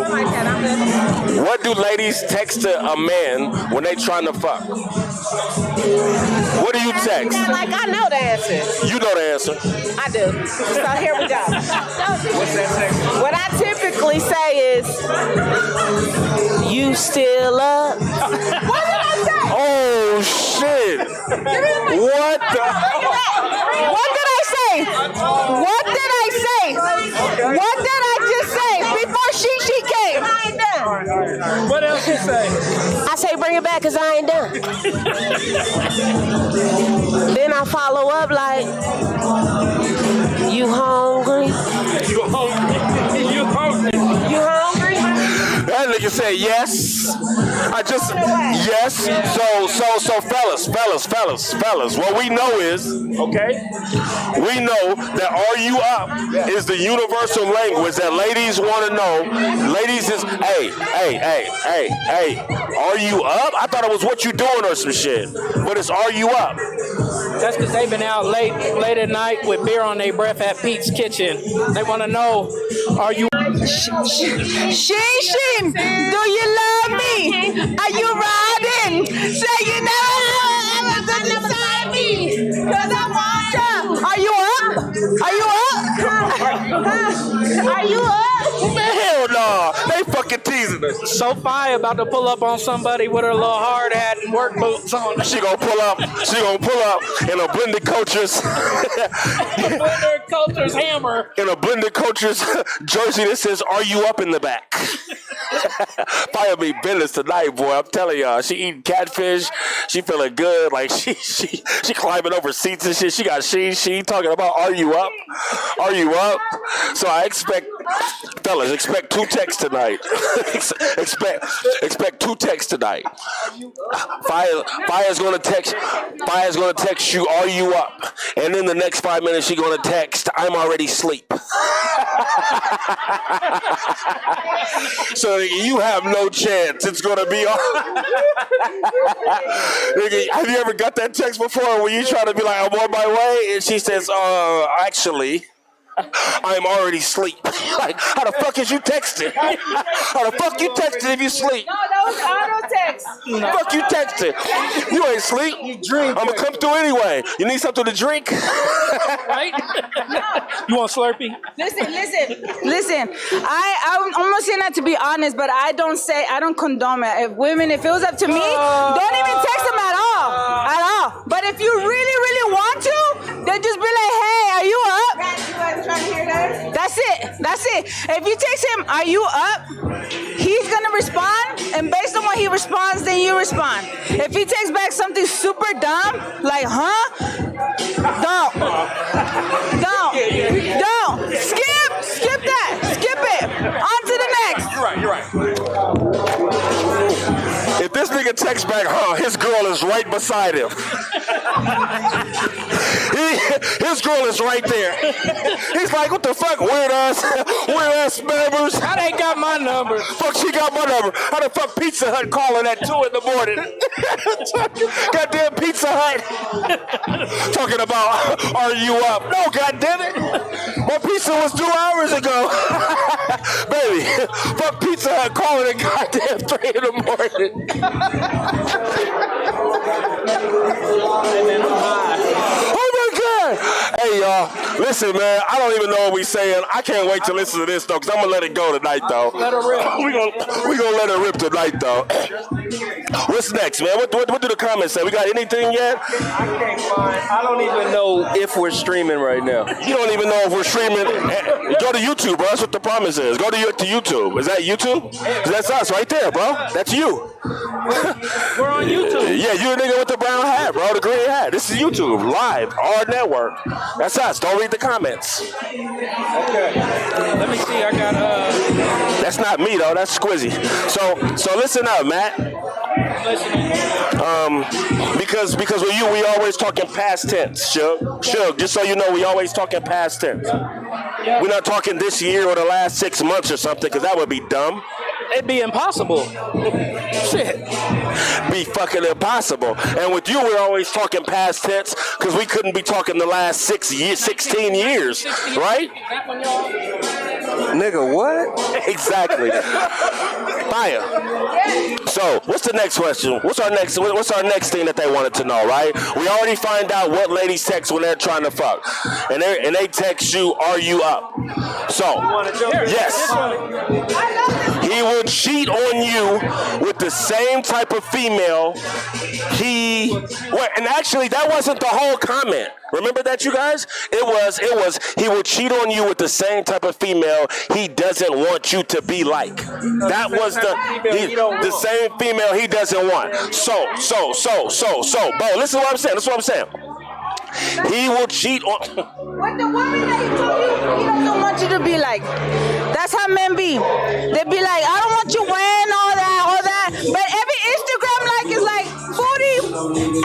what do ladies text to a man when they trying to fuck? What do you text? Like I know the answer. You know the answer. I do. So here we go. What's that text? What I typically say is, you still up? What did I say? Oh shit! What the? What did I say? What did I say? What did I just say before she came? I ain't done. What else you say? I say bring it back because I ain't done. Then I follow up like, you hungry? You hungry? That nigga said yes. Yes. So fellas. What we know is, okay? We know that "Are you up" is the universal language that ladies want to know. Ladies is, hey. Are you up? I thought it was what you doing or some shit. But it's "Are you up?" That's because they've been out late at night with beer on their breath at Pete's Kitchen. They want to know, are you... Sheen, do you love me? Are you riding? Say you never beside me, cause I want you. Are you up? Are you up? Hell no. They fucking teasing us. So Fire about to pull up on somebody with her little hard hat and work boots on. She gonna pull up in a Blended Cultures. Blended Cultures hammer. In a Blended Cultures jersey that says "Are you up?" in the back. Fire be business tonight, boy. I'm telling y'all. She eating catfish. She feeling good. Like she climbing over seats and shit. She got she talking about "Are you up? Are you up?" So I expect, fellas, expect 2 texts tonight. expect 2 texts tonight. Fire's gonna text you, "Are you up?" And in the next 5 minutes, she gonna text, "I'm already asleep." So you have no chance. It's gonna be all. Have you ever got that text before when you try to be like, "I'm on my way," and she says, actually, I'm already asleep. Like, how the fuck is you texting? How the fuck you texting if you sleep? No, auto text. Fuck you texting. You ain't sleep. You drink. I'm gonna come through anyway. You need something to drink? Right? You want Slurpee? Listen. I'm almost saying that to be honest, but I don't condone it. If it was up to me, don't even text them at all. But if you really, really want to, then just be like, hey, are you up? That's it. If you text him, are you up? He's gonna respond, and based on what he responds, then you respond. If he takes back something super dumb, like, huh? Don't. Skip that. Skip it. On to the next. You're right. If this nigga texts back, his girl is right beside him. His girl is right there. He's like, what the fuck, weird ass members? How they got my number? Fuck, she got my number. How the fuck Pizza Hut calling at 2 in the morning? Goddamn Pizza Hut. Talking about, are you up? No, goddamn it. My pizza was 2 hours ago. Baby, fuck Pizza Hut calling at goddamn 3 in the morning. Oh my God! Hey y'all, listen man, I don't even know what we saying. I can't wait to listen to this though, cause I'm gonna let it go tonight though. Let her rip. We gonna let it rip tonight though. What's next, man? What do the comments say? We got anything yet? I can't find. I don't even know if we're streaming right now. You don't even know if we're streaming. Go to YouTube, bro. That's what the promise is. Go to YouTube. Is that YouTube? That's us right there, bro. That's you. We're on YouTube. Yeah, you a nigga with the brown hat, bro. The green hat. This is YouTube live, AHRR Network. That's us. Don't read the comments. Okay. Let me see. I got That's not me though. That's Squizzy. So listen up, Matt. Because with you, we always talking past tense, Shug. Just so you know, we always talking past tense. We're not talking this year or the last 6 months or something, because that would be dumb. It'd be impossible. Shit. Be fucking impossible. And with you, we're always talking past tense, because we couldn't be talking the last 16 years, right? Nigga, what? Exactly. Fire. So, what's the next question? What's our next thing that they wanted to know, right? We already find out what ladies text when they're trying to fuck. And they text you, are you up? So, yes. He will cheat on you with the same type of female and actually that wasn't the whole comment. Remember that, you guys? It was he will cheat on you with the same type of female he doesn't want you to be like. That was the same female he doesn't want. So, bro, listen to what I'm saying. That's what I'm saying. He will cheat on. With the woman that he told you he doesn't want you to be like. That's how men be. They be like, I don't want you wearing all that. But every Instagram like is like booty,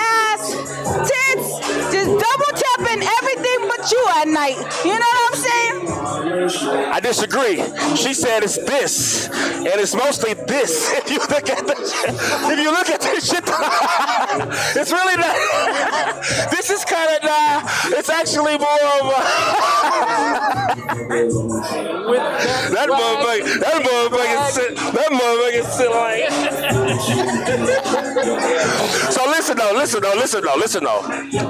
ass, tits, just double tapping everything but you at night. You know what I'm saying? I disagree. She said it's this, and it's mostly this. If you look at this shit, it's really not. This is kind of it's actually more of a that motherfucker sit like. So listen though.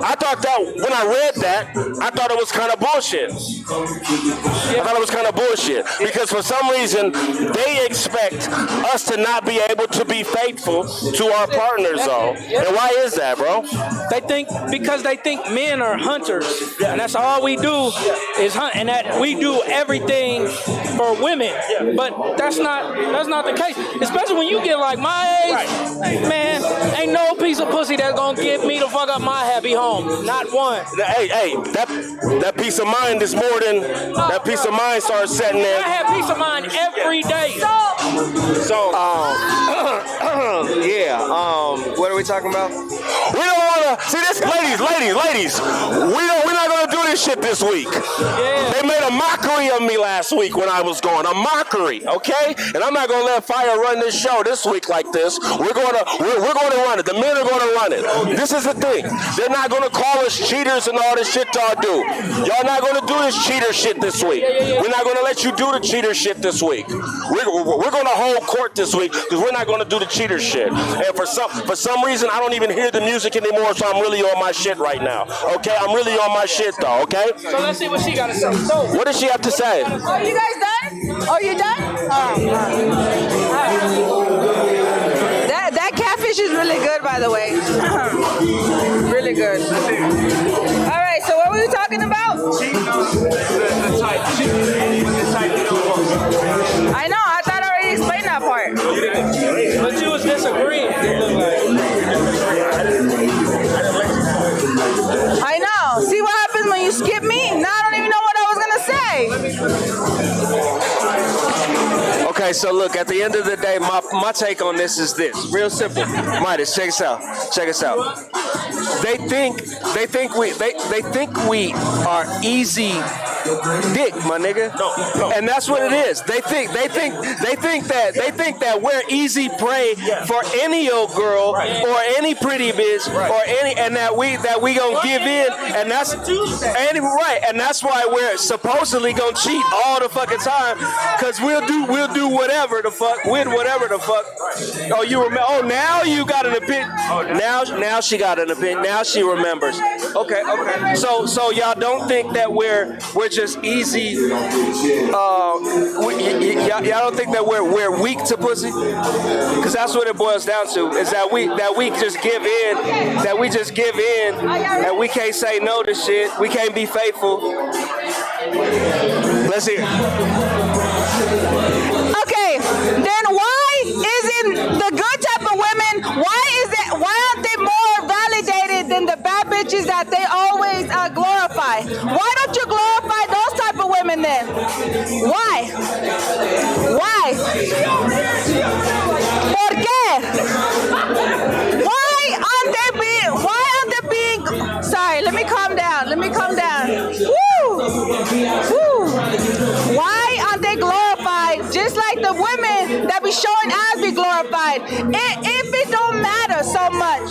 I thought that when I read that, I thought it was kind of bullshit. Because for some reason they expect us to not be able to be faithful to our partners though. And why is that, bro? Because they think men are hunters, and that's all we do is hunt, and that we do everything for women. But that's not the case. Especially when you get like my age, man, ain't no piece of pussy that's gonna get me to fuck up my happy home. Not one. Hey, that peace of mind is more than that peace of mind starts setting there. I have peace of mind every day. What are we talking about? We don't wanna see this, ladies. We're not gonna do this this shit this week. They made a mockery of me last week when I was going. A mockery, okay? And I'm not gonna let fire run this show this week like this. We're gonna run it. The men are gonna run it. This is the thing. They're not gonna call us cheaters and all this shit y'all do. Y'all not gonna do this cheater shit this week. We're not gonna let you do the cheater shit this week. We're gonna hold court this week because we're not gonna do the cheater shit. And for some reason, I don't even hear the music anymore, so I'm really on my shit right now. Okay, I'm really on my shit though. Okay. So let's see what she got to say. So, what does she have to say? Are you guys done? Are you done? That catfish is really good, by the way. Really good. All right. So what were we talking about? The type. I know. I thought I already explained that part. But you was disagreeing. I know. See what happens when you skip me? Now I don't even know what I was gonna say. Okay, so look, at the end of the day, my take on this is this. Real simple. Midas, check us out. Check us out. They think we are easy dick, my nigga. No. And that's what it is. They think that we're easy prey for any old girl or any pretty bitch or any, and that we gonna give in, and that's why we're supposedly gonna cheat all the fucking time, cause we'll do whatever the fuck with whatever the fuck. Oh, you remember? Oh, now you got an opinion. Now she got an opinion. Now she remembers. Okay. So y'all don't think that we're just easy. Y'all don't think that we're weak to pussy? Because that's what it boils down to. Is that we just give in. That we just give in, and we can't say no to shit. We can't be faithful. Let's hear it. Okay, then why isn't the good type of women, why aren't they more validated than the bad bitches that they always glorify? Why don't you glorify those type of women then? Why? ¿Por qué? Why aren't they being, sorry, let me calm down. Woo! Why aren't they glorified just like the women that be showing as be glorified? If it don't matter so much.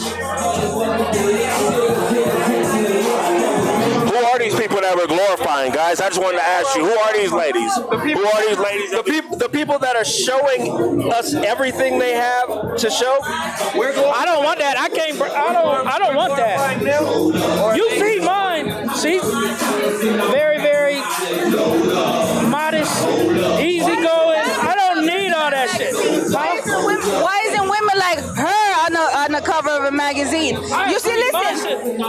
Who are these people that we're glorifying, guys? I just wanted to ask you, who are these ladies? Who are these ladies? The people that are showing us everything they have to show. I don't want that. I don't want that. You see mine. She's very, very modest, easygoing. I don't need all that shit. Why isn't women like her on the cover of a magazine? You see, listen.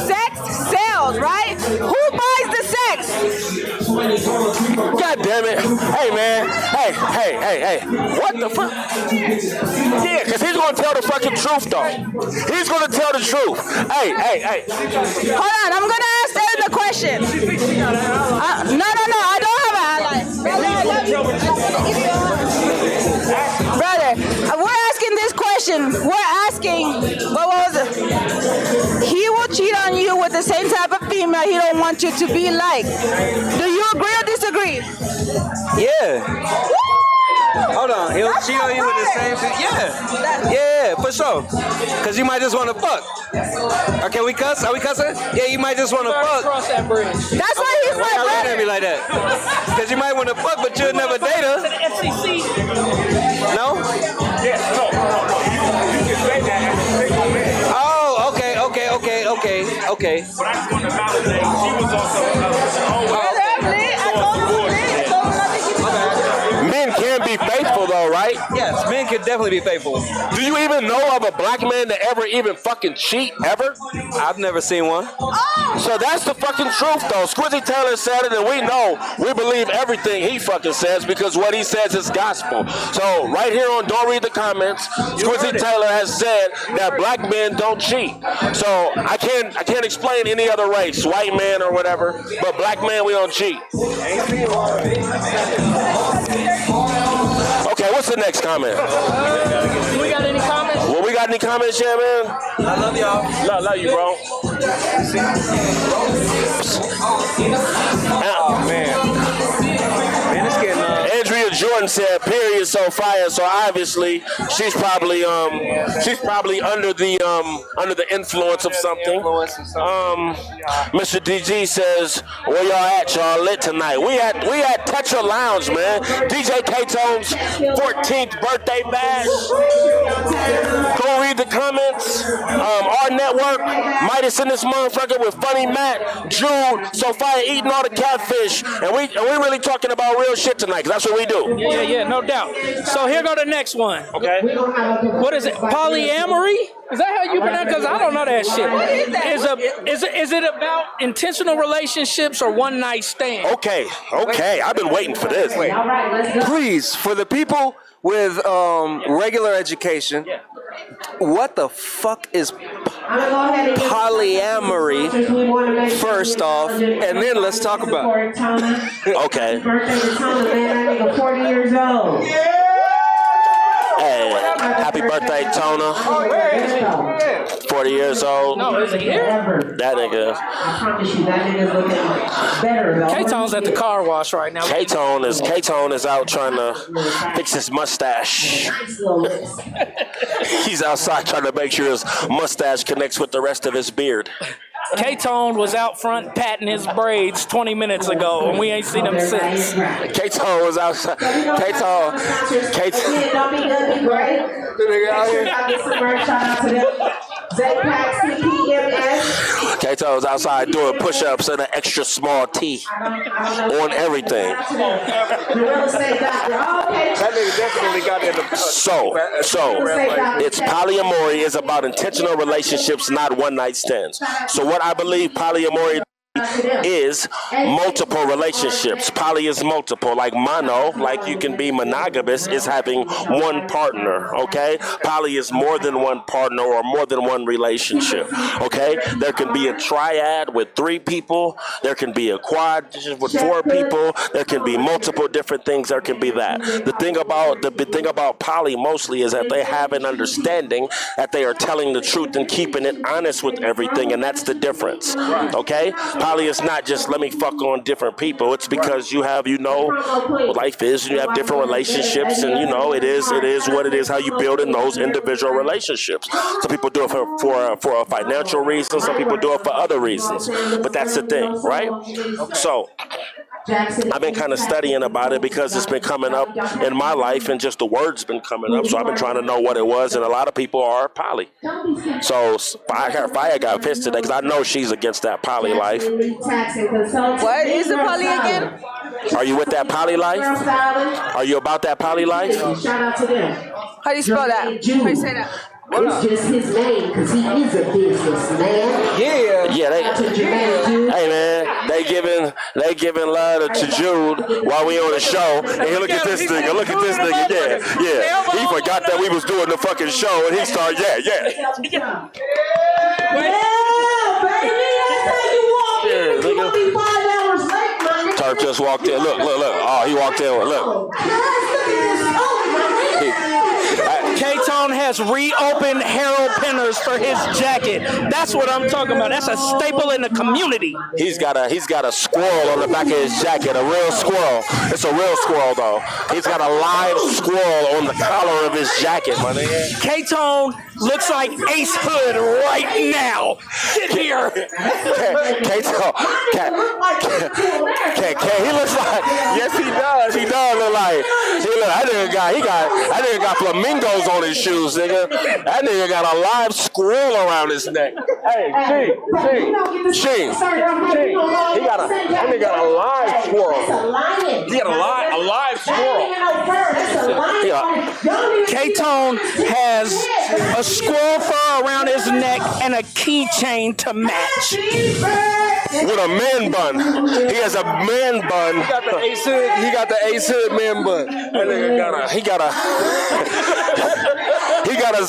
Sex sells, right? Who buys the sex? God damn it. Hey, man. Hey. What the fuck? Yeah, because he's going to tell the fucking truth, though. He's going to tell the truth. Hey. Hold on. I'm going to ask them the question. No. I don't have an ally. Brother, we're asking this question. We're asking, what was it? He will cheat on you with the same type of female he don't want you to be like. Do you agree or disagree? Yeah. Hold on, he'll cheat on you with the same thing. Yeah, for sure. Cause you might just want to fuck. Or can we cuss? Are we cussing? Yeah, you might just want to fuck. Cross that bridge. That's why he's my brother. Why at me like that? Cause you might want to fuck, but you'll never date her. FCC. No? Yeah, no. You can say that. Oh, okay. But I just want to validate. She was also. Men can be faithful, though, right? Yes, men can definitely be faithful. Do you even know of a black man that ever even fucking cheat, ever? I've never seen one. So that's the fucking truth, though. Squizzy Taylor said it, and we believe everything he fucking says because what he says is gospel. So right here on Don't Read the Comments, Squizzy Taylor has said that black men don't cheat. So I can't explain any other race, white man or whatever, but black man, we don't cheat. Okay, what's the next comment? Do we got any comments? Well, we got any comments yet, man? I love y'all. Love you, bro. Oh, man. Man, it's getting Andrea Jordan said, "Period, so fire." So obviously, she's probably under the influence of something. Mr. DG says, "Where y'all at? Y'all lit tonight? We at Tetra Lounge, man. DJ K-Tone's 14th birthday bash. Go read the comments. Our network, Midas in this motherfucker with Funny Matt, Jude, Sophia eating all the catfish, and we really talking about real shit tonight, 'cause that's what we do." Yeah, no doubt. So here go the next one. Okay. What is it? Polyamory? Is that how you pronounce it? Because I don't know that shit. Is it about intentional relationships or one night stand? Okay. I've been waiting for this. Please, for the people with regular education, what the fuck is polyamory, first off, and then let's talk about it. Okay. Birthday to Tona, man. That nigga 40 years old. Hey, happy birthday, Tona. 40 years old. No, is it here? That nigga. I promise you, that nigga's looking better, though. K-Tone's at the car wash right now. K-Tone is out trying to fix his mustache. He's outside trying to make sure his mustache connects with the rest of his beard. K-Tone was out front patting his braids 20 minutes ago, and we ain't seen him since. K-Tone was outside. K-Tone. Don't be good, be great. Make sure y'all get some merch. Shout out to them. K-Tone was outside doing push-ups and an extra small T on everything. The real estate doctor. That nigga definitely got in the So it's polyamory is about intentional relationships, not one-night stands. So what I believe polyamory is multiple relationships. Poly is multiple. Like mono, like you can be monogamous, is having one partner. Okay, poly is more than one partner or more than one relationship. Okay, there can be a triad with 3 people. There can be a quad with 4 people. There can be multiple different things. There can be that. The thing about poly mostly is that they have an understanding that they are telling the truth and keeping it honest with everything, and that's the difference. Okay. Poly is not just let me fuck on different people. It's because you have, what life is, and you have different relationships, and it is what it is, how you build in those individual relationships. Some people do it for a financial reason, some people do it for other reasons. But that's the thing, right? So I've been kind of studying about it because it's been coming up in my life and just the word's been coming up. So I've been trying to know what it was, and a lot of people are poly. So Fire got pissed today because I know she's against that poly life. What is the poly again? Are you with that poly life? Are you about that poly life? Shout out to them. How do you spell that? How do you say that? It's just his name because he is a businessman. Yeah. Hey man, they giving love to Jude while we on the show. And look at this nigga. Yeah. He forgot that we was doing the fucking show, and he started. Yeah. Baby, that's how you walk in. You gonna be 5 hours late, my nigga. Turf just walked in. Look. Oh, he walked in. Look. K-Tone has reopened Harold Pinners for his jacket. That's what I'm talking about. That's a staple in the community. He's got a squirrel on the back of his jacket, a real squirrel. It's a real squirrel though. He's got a live squirrel on the collar of his jacket, my nigga. K-Tone looks like Ace Hood right now. Get here. K-Tone. He looks like, yes he does. He does look like, that nigga got flamingos on his shoes, nigga. That nigga got a live squirrel around his neck. Hey, Sheen. That nigga got a live squirrel. He got a live squirrel. K-Tone has a squirrel fur around his neck and a keychain to match. With a man bun. He has a man bun. He got the Ace Hood man bun. That nigga he got a He got a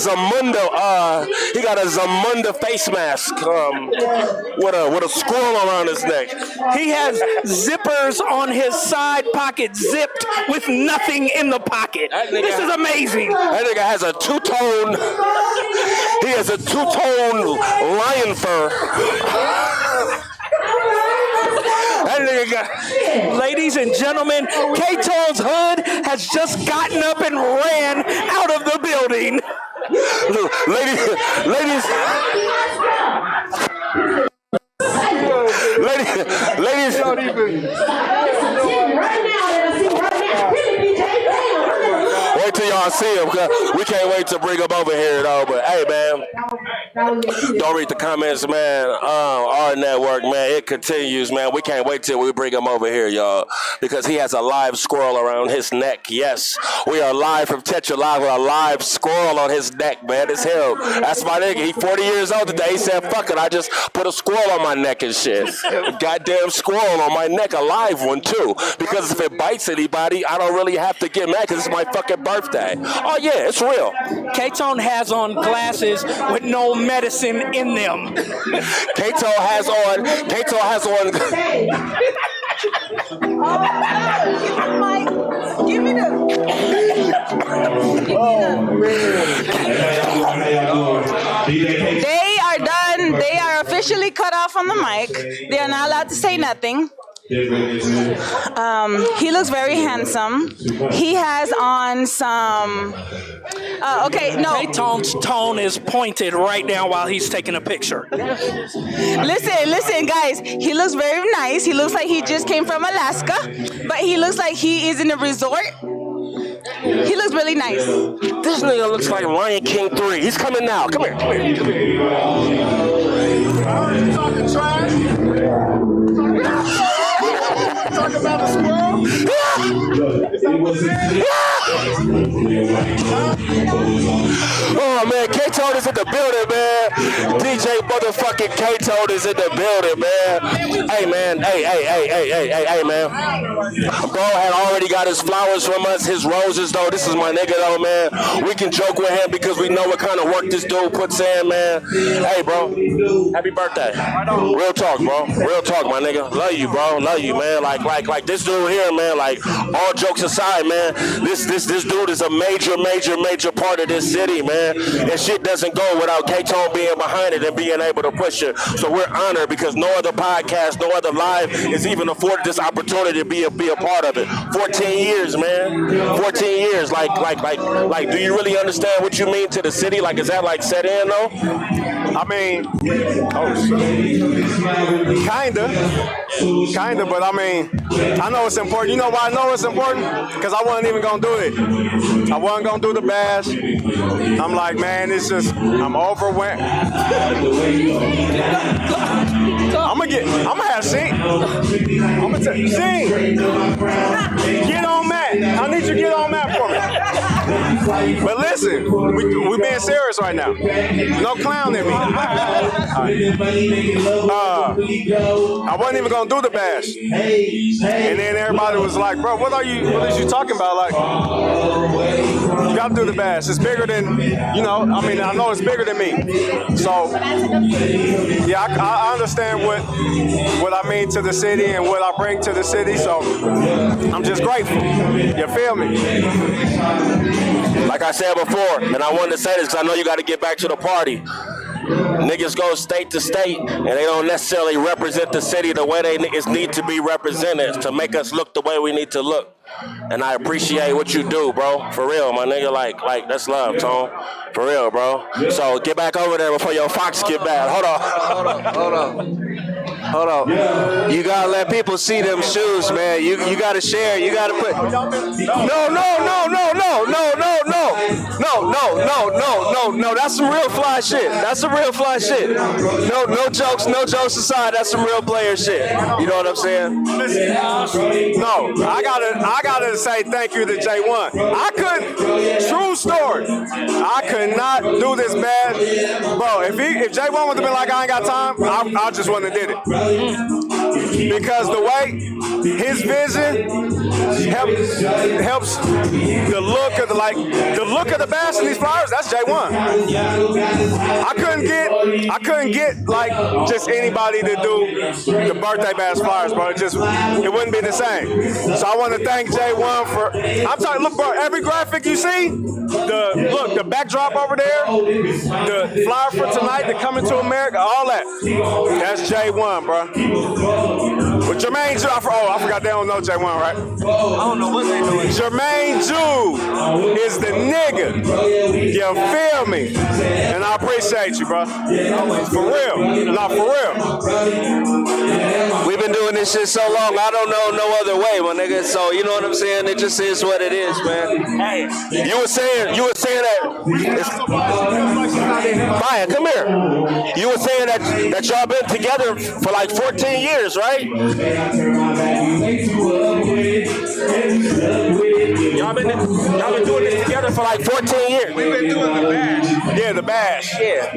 Zamunda face mask with a squirrel around his neck. He has zippers on his side pocket, zipped with nothing in the pocket. This is amazing. That nigga has a two-tone. He has a two-tone lion fur. That nigga got. Ladies and gentlemen, K-Tone's hood has just gotten up and ran out of the building. Ladies. Wait till y'all see him, cause we can't wait to bring him over here though. But hey, man, don't read the comments, man. Our network, man, it continues, man. We can't wait till we bring him over here, y'all, because he has a live squirrel around his neck. Yes, we are live from Tetra Live with a live squirrel on his neck, man. It's him. That's my nigga. He 40 years old today. He said, "Fuck it, I just put a squirrel on my neck and shit." Goddamn squirrel on my neck, a live one too. Because if it bites anybody, I don't really have to get mad because it's my fucking birthday. Oh yeah, it's real. K-Tone has on glasses with no medicine in them. K-Tone has on. Give me the. They are done. They are officially cut off on the mic. They are not allowed to say nothing. He looks very handsome. He has on some. K-Tone's tone is pointed right now while he's taking a picture. Listen, guys. He looks very nice. He looks like he just came from Alaska, but he looks like he is in a resort. He looks really nice. This nigga looks like Lion King 3. He's coming now. Come here. Talking trash. Talk about the squirrel. Oh man, K-Tone is in the building, man. DJ motherfucking K-Tone is in the building, man. Hey man, hey man. Bro had already got his flowers from us, his roses though. This is my nigga though, man. We can joke with him because we know what kind of work this dude puts in, man. Hey bro, happy birthday. Real talk, bro. Real talk, my nigga. Love you, bro. Love you, man. Like this dude here, man. Like all jokes aside, man. This dude is a major part of this city, man. And shit doesn't go without K-Tone being behind it and being able to push it. So we're honored because no other podcast, no other live is even afforded this opportunity to be a part of it. 14 years, man. 14 years. Like, do you really understand what you mean to the city? Like, is that like set in though? I mean, kinda, but I mean, I know it's important. You know why I know it's important? Because I wasn't even gonna do it. I wasn't gonna do the bash. I'm like, man, it's just, I'm overwhelmed. I'm gonna have Sheen. I'm gonna tell you, Sheen, get on Matt. I need you to get on Matt for me. But listen, we being serious right now. No clowning me. I wasn't even gonna do the bash, and then everybody was like, "Bro, what is you talking about? Like, you gotta do the bash. It's bigger than, you know. I mean, I know it's bigger than me. So, yeah, I understand what I mean to the city and what I bring to the city. So, I'm just grateful. You feel me? Like I said before, and I wanted to say this because I know you got to get back to the party. Niggas go state to state, and they don't necessarily represent the city the way they need to be represented to make us look the way we need to look. And I appreciate what you do, bro. For real, my nigga. Like that's love, Tone. For real, bro. So get back over there before your fox get bad. Hold on. You gotta let people see them shoes, man. You gotta share. You gotta put. No. That's some real fly shit. No jokes aside. That's some real player shit. You know what I'm saying? No, I gotta say thank you to J1. True story. I could not do this bad, bro. If J1 would have been like, I ain't got time, I just wouldn't have did it. because the way his vision helps the look of the bass in these flowers. That's J1. I couldn't get like just anybody to do the birthday bass flowers, bro. It wouldn't be the same. So I want to thank J1 for. I'm talking. Look, bro. Every graphic you see, the backdrop over there, the flyer for tonight, the Coming to America, all that. That's J1, bro. But Jermaine Jew, I forgot they don't know J1, right? I don't know what they doing. Jermaine Jew is the nigga. You feel me? And I appreciate you, bro. For real. Not for real. We've been doing this shit so long, I don't know no other way, my nigga. So you know what I'm saying? It just is what it is, man. Hey, you were saying that. Maya, come here. You were saying that y'all been together for like 14 years, right? Y'all been doing this together for like 14 years. We've been doing the bash. Yeah, the bash. Yeah.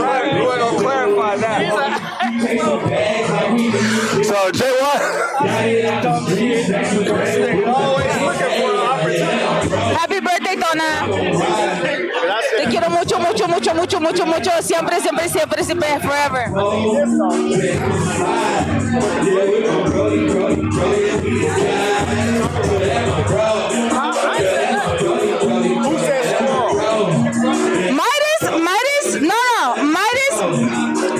Right, we're gonna clarify that. So J1. Always looking for an opportunity. Happy birthday, Tona. Te quiero mucho, mucho, mucho, mucho, mucho, mucho. Siempre, siempre, siempre, siempre, forever. Who said squirrel?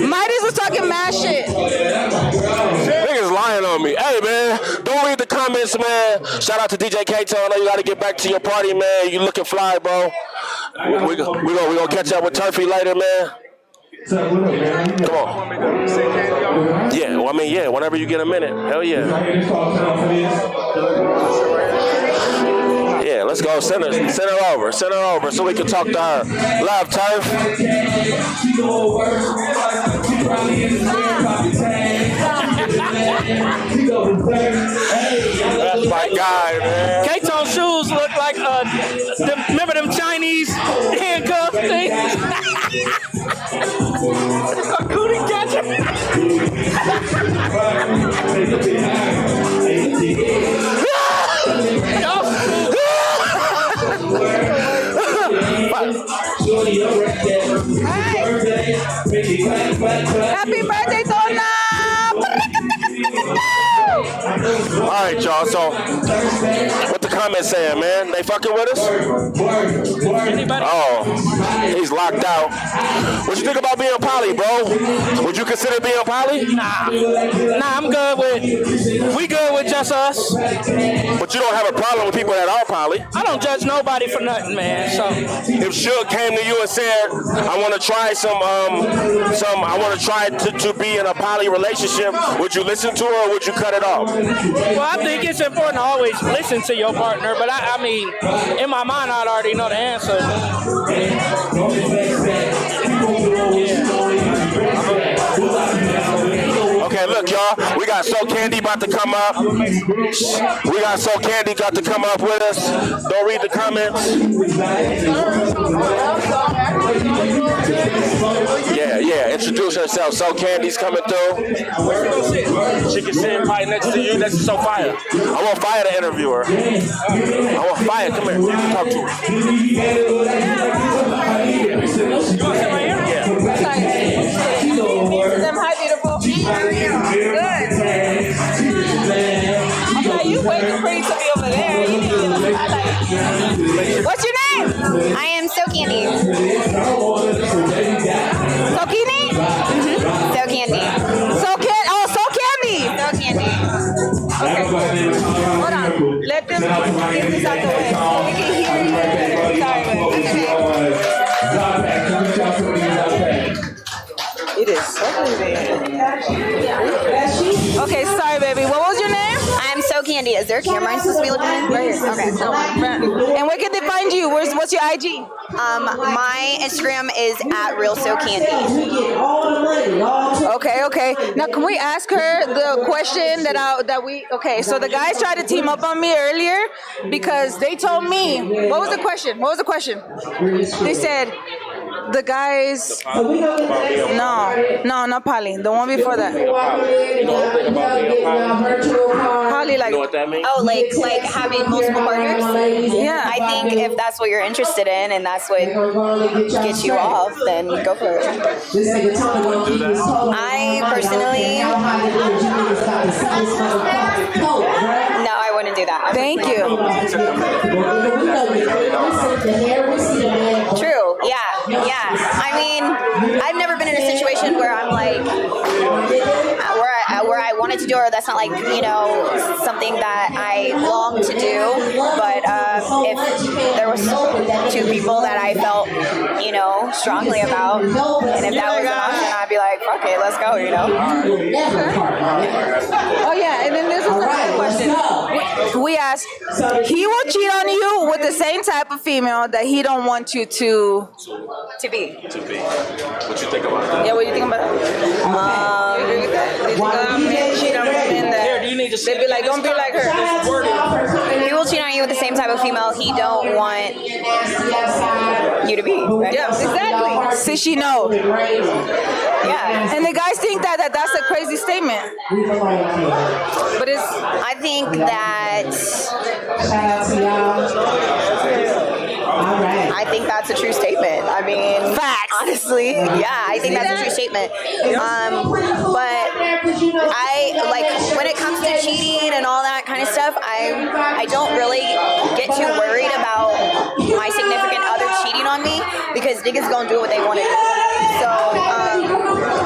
Midas was talking mad shit. Niggas lying on me. Hey, man, don't read the comments, man. Shout out to DJ Kato. I know you got to get back to your party, man. You looking fly, bro. We gonna catch up with Turfy later, man. Come on. Yeah, well, I mean, yeah, whenever you get a minute. Hell yeah. Yeah, let's go. Send her over so we can talk to her. Love, Turf. That's my guy, man. K-Tone's shoes look like, remember them Chinese handcuff things? A cootie catcher? Happy birthday, Tona! All right, y'all. So, what the comments saying, man? They fucking with us? Oh, he's locked out. What you think about being poly, bro? Would you consider being poly? Nah, I'm good with. We good with just us. But you don't have a problem with people that are poly. I don't judge nobody for nothing, man. So if Suge came to you and said, "I want to try I want to try to be in a poly relationship," would you listen to her or would you cut it off? Well, I think it's important to always listen to your partner, but I mean, in my mind, I'd already know the answer. Okay, look, y'all. We got So Candy about to come up. We got So Candy got to come up with us. Don't read the comments. Yeah. Introduce herself. So Candy's coming through. She can sit right next to you. Next to So Fire. I want Fire to interview her. I want Fire. Come here. Talk to her. Hi, beautiful. Good. Okay, you way too pretty to be over there. You need to get a highlight. What's your name? I am So Candy. So Candy? So Candy. So Candy. Okay. Hold on. Let them get this out the way so we can hear you better. Sorry, it is so okay, sorry, baby. What was your name? I'm So Candy. Is there a camera I'm supposed to be looking at? Right here. Okay. And where can they find you? What's your IG? My Instagram is @RealSoCandy. Okay. Now, can we ask her the question okay, so the guys tried to team up on me earlier because they told me, what was the question? They said, The guys. No, not Polly. The one before that. Polly, like. You know what that means? Oh, like having multiple partners? Yeah. I think if that's what you're interested in and that's what gets you off, then go for it. I personally, no, I wouldn't do that. Thank you. True. Yeah. I mean, I've never been in a situation where I'm like, where I wanted to do, or that's not like, something that I long to do. But if there was two people that I felt, strongly about, and if that was an option, I'd be like, fuck it, let's go, Oh yeah, and then this was another question. We asked, he will cheat on you with the same type of female that he don't want you to be. What you think about that? Yeah, what do you think about that? You agree with that? Do you think men cheat on women that they'd be like, don't be like her? He will cheat on you with the same type of female he don't want you to be. Right? Yeah, exactly. See, she knows. Yeah. And the guys think that's a crazy statement. But I think that I think that's a true statement. I mean, facts. Honestly, yeah, I think that's a true statement. But I like when it comes to cheating and all that kind of stuff. I don't really get too worried about my significant other cheating on me because niggas gonna do what they want to do. So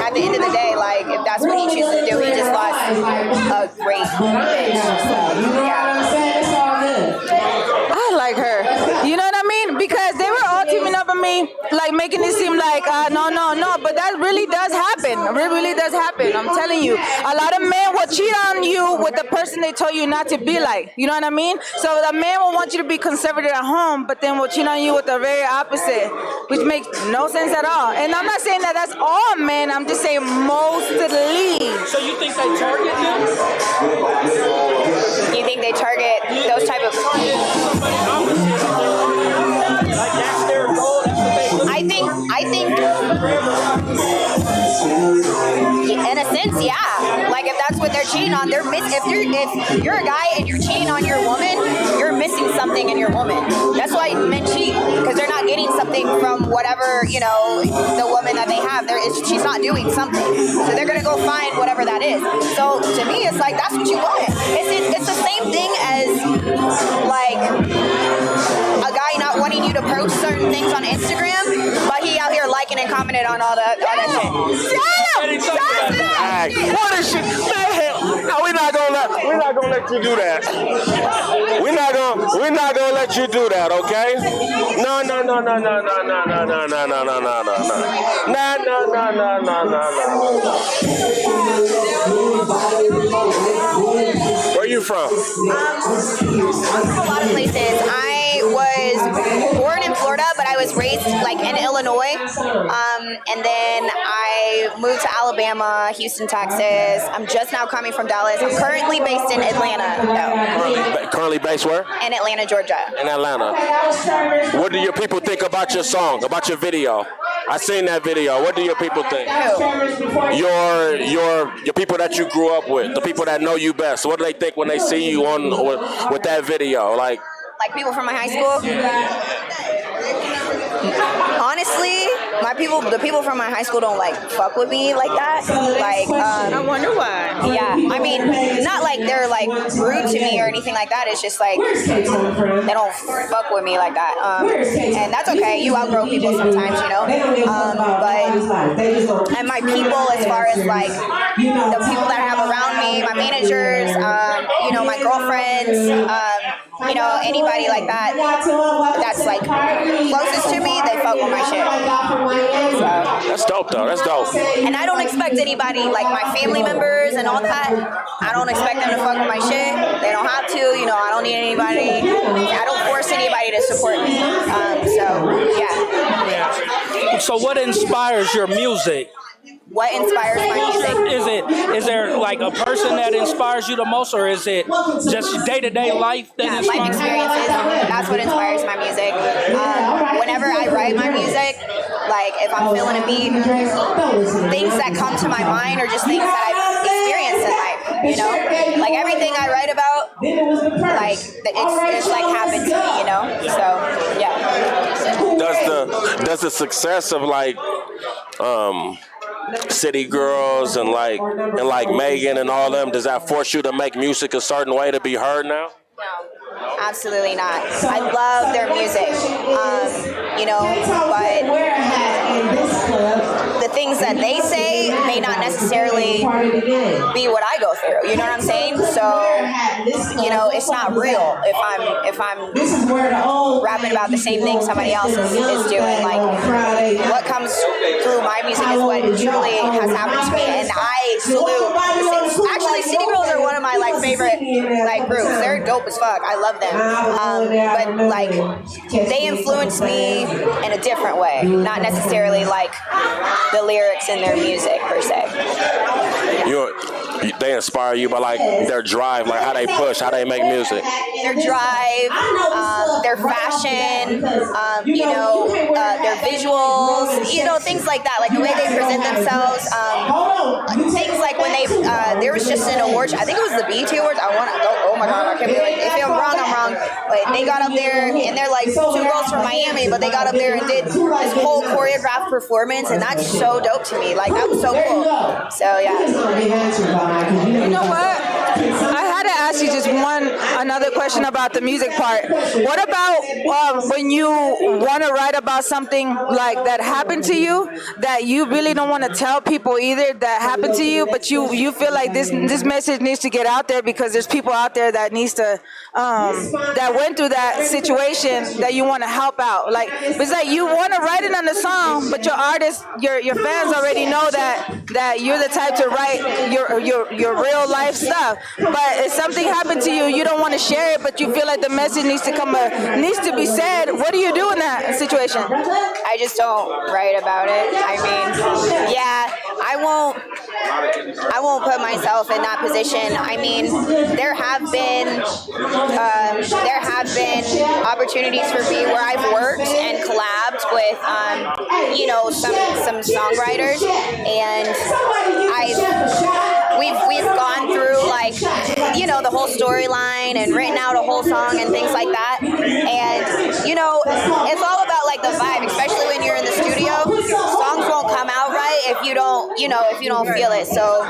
at the end of the day, like if that's what he chooses to do, he just lost a great bitch. I like her. You know what I mean? Because they were all teaming up on me, like making it seem like no. But that really does happen. It really does happen. I'm telling you, a lot of men will cheat on you with the person they told you not to be like. You know what I mean? So the man will want you to be conservative at home, but then will cheat on you with the very opposite, which makes no sense at all. And I'm not saying that that's all men. I'm just saying mostly. So you think they target them? You think they target those type of? Like that's their goal. That's what they. I think. In a sense, yeah. Like if that's what they're cheating on, they're if you're a guy and you're cheating on your woman, you're missing something in your woman. That's why men cheat because they're not getting something from whatever the woman that they have. She's not doing something, so they're gonna go find whatever that is. So to me, it's like that's what you want. It's the same thing as like a guy not wanting you to post certain things on Instagram, but he out here liking and commenting on all that shit. What is shit? No, we're not gonna let you do that. We're not gonna let you do that, okay? No. Where you from? I'm from a lot of places. I was born in Florida, but I was raised like in Illinois. And then I moved to Alabama, Houston, Texas. I'm just now coming from Dallas. I'm currently based in Atlanta, though. Currently based where? In Atlanta, Georgia. In Atlanta. What do your people think about your song, about your video? I seen that video. What do your people think? Your people that you grew up with, the people that know you best. What do they think when they see you on with that video? Like people from my high school? Honestly, the people from my high school don't like fuck with me like that. Like, I wonder why. Yeah, I mean, not like they're like rude to me or anything like that. It's just like they don't fuck with me like that. And that's okay. You outgrow people sometimes, But and my people, as far as like the people that I have around me, my managers, my girlfriends. Anybody like that that's like closest to me, they fuck with my shit. So. That's dope though. That's dope. And I don't expect anybody, like my family members and all that, I don't expect them to fuck with my shit. They don't have to, I don't need anybody. I don't force anybody to support me. So what inspires your music? What inspires my music? Is there like a person that inspires you the most, or is it just day-to-day life that inspires you? Life experiences. That's what inspires my music. Whenever I write my music, Like if I'm feeling a beat, things that come to my mind are just things that I've experienced in life. You know, like everything I write about, like it's like happened to me. You know, so yeah. Does the success of like City Girls and like Megan and all them, does that force you to make music a certain way to be heard now? No, absolutely not. I love their music, you know, but the things that they say may not necessarily be what I go through. You know what I'm saying? So, you know, it's not real if I'm rapping about the same thing somebody else is doing. Like, what comes through my music is what truly has happened to me, and I salute. Actually, City Girls are one of my like favorite like groups. They're dope as fuck. I love them. But like they influence me in a different way, not necessarily like the lyrics in their music per se. They inspire you by like their drive, like how they push, how they make music. Their drive, their fashion, you know, their visuals, you know, things like that, like the way they present themselves. Things like when there was just an award, I think it was the BET Awards. Oh my God, I can't believe it. If I'm wrong, I'm wrong. But they got up there and they're like 2 girls from Miami, but they got up there and did this whole choreographed performance, and that's so dope to me. Like that was so cool. So yeah. You know what? I had to ask you just another question about the music part. What about when you want to write about something like that happened to you that you really don't want to tell people either that happened to you, but you feel like this message needs to get out there because there's people out there that needs to that went through that situation that you want to help out. Like it's like you want to write it on the song, but your artists, your fans already know that you're the type to write your real life stuff. But if something happened to you, you don't want to share it, but you feel like the message needs to be said. What do you do in that situation? I just don't write about it. I mean, yeah, I won't put myself in that position. I mean, there have been opportunities for me where I've worked and collabed with you know, some songwriters, and we've gone through like, you know, the whole storyline and written out a whole song and things like that. And you know, it's all about like the vibe, especially when you're in the studio. Songs won't come out right if you don't feel it. So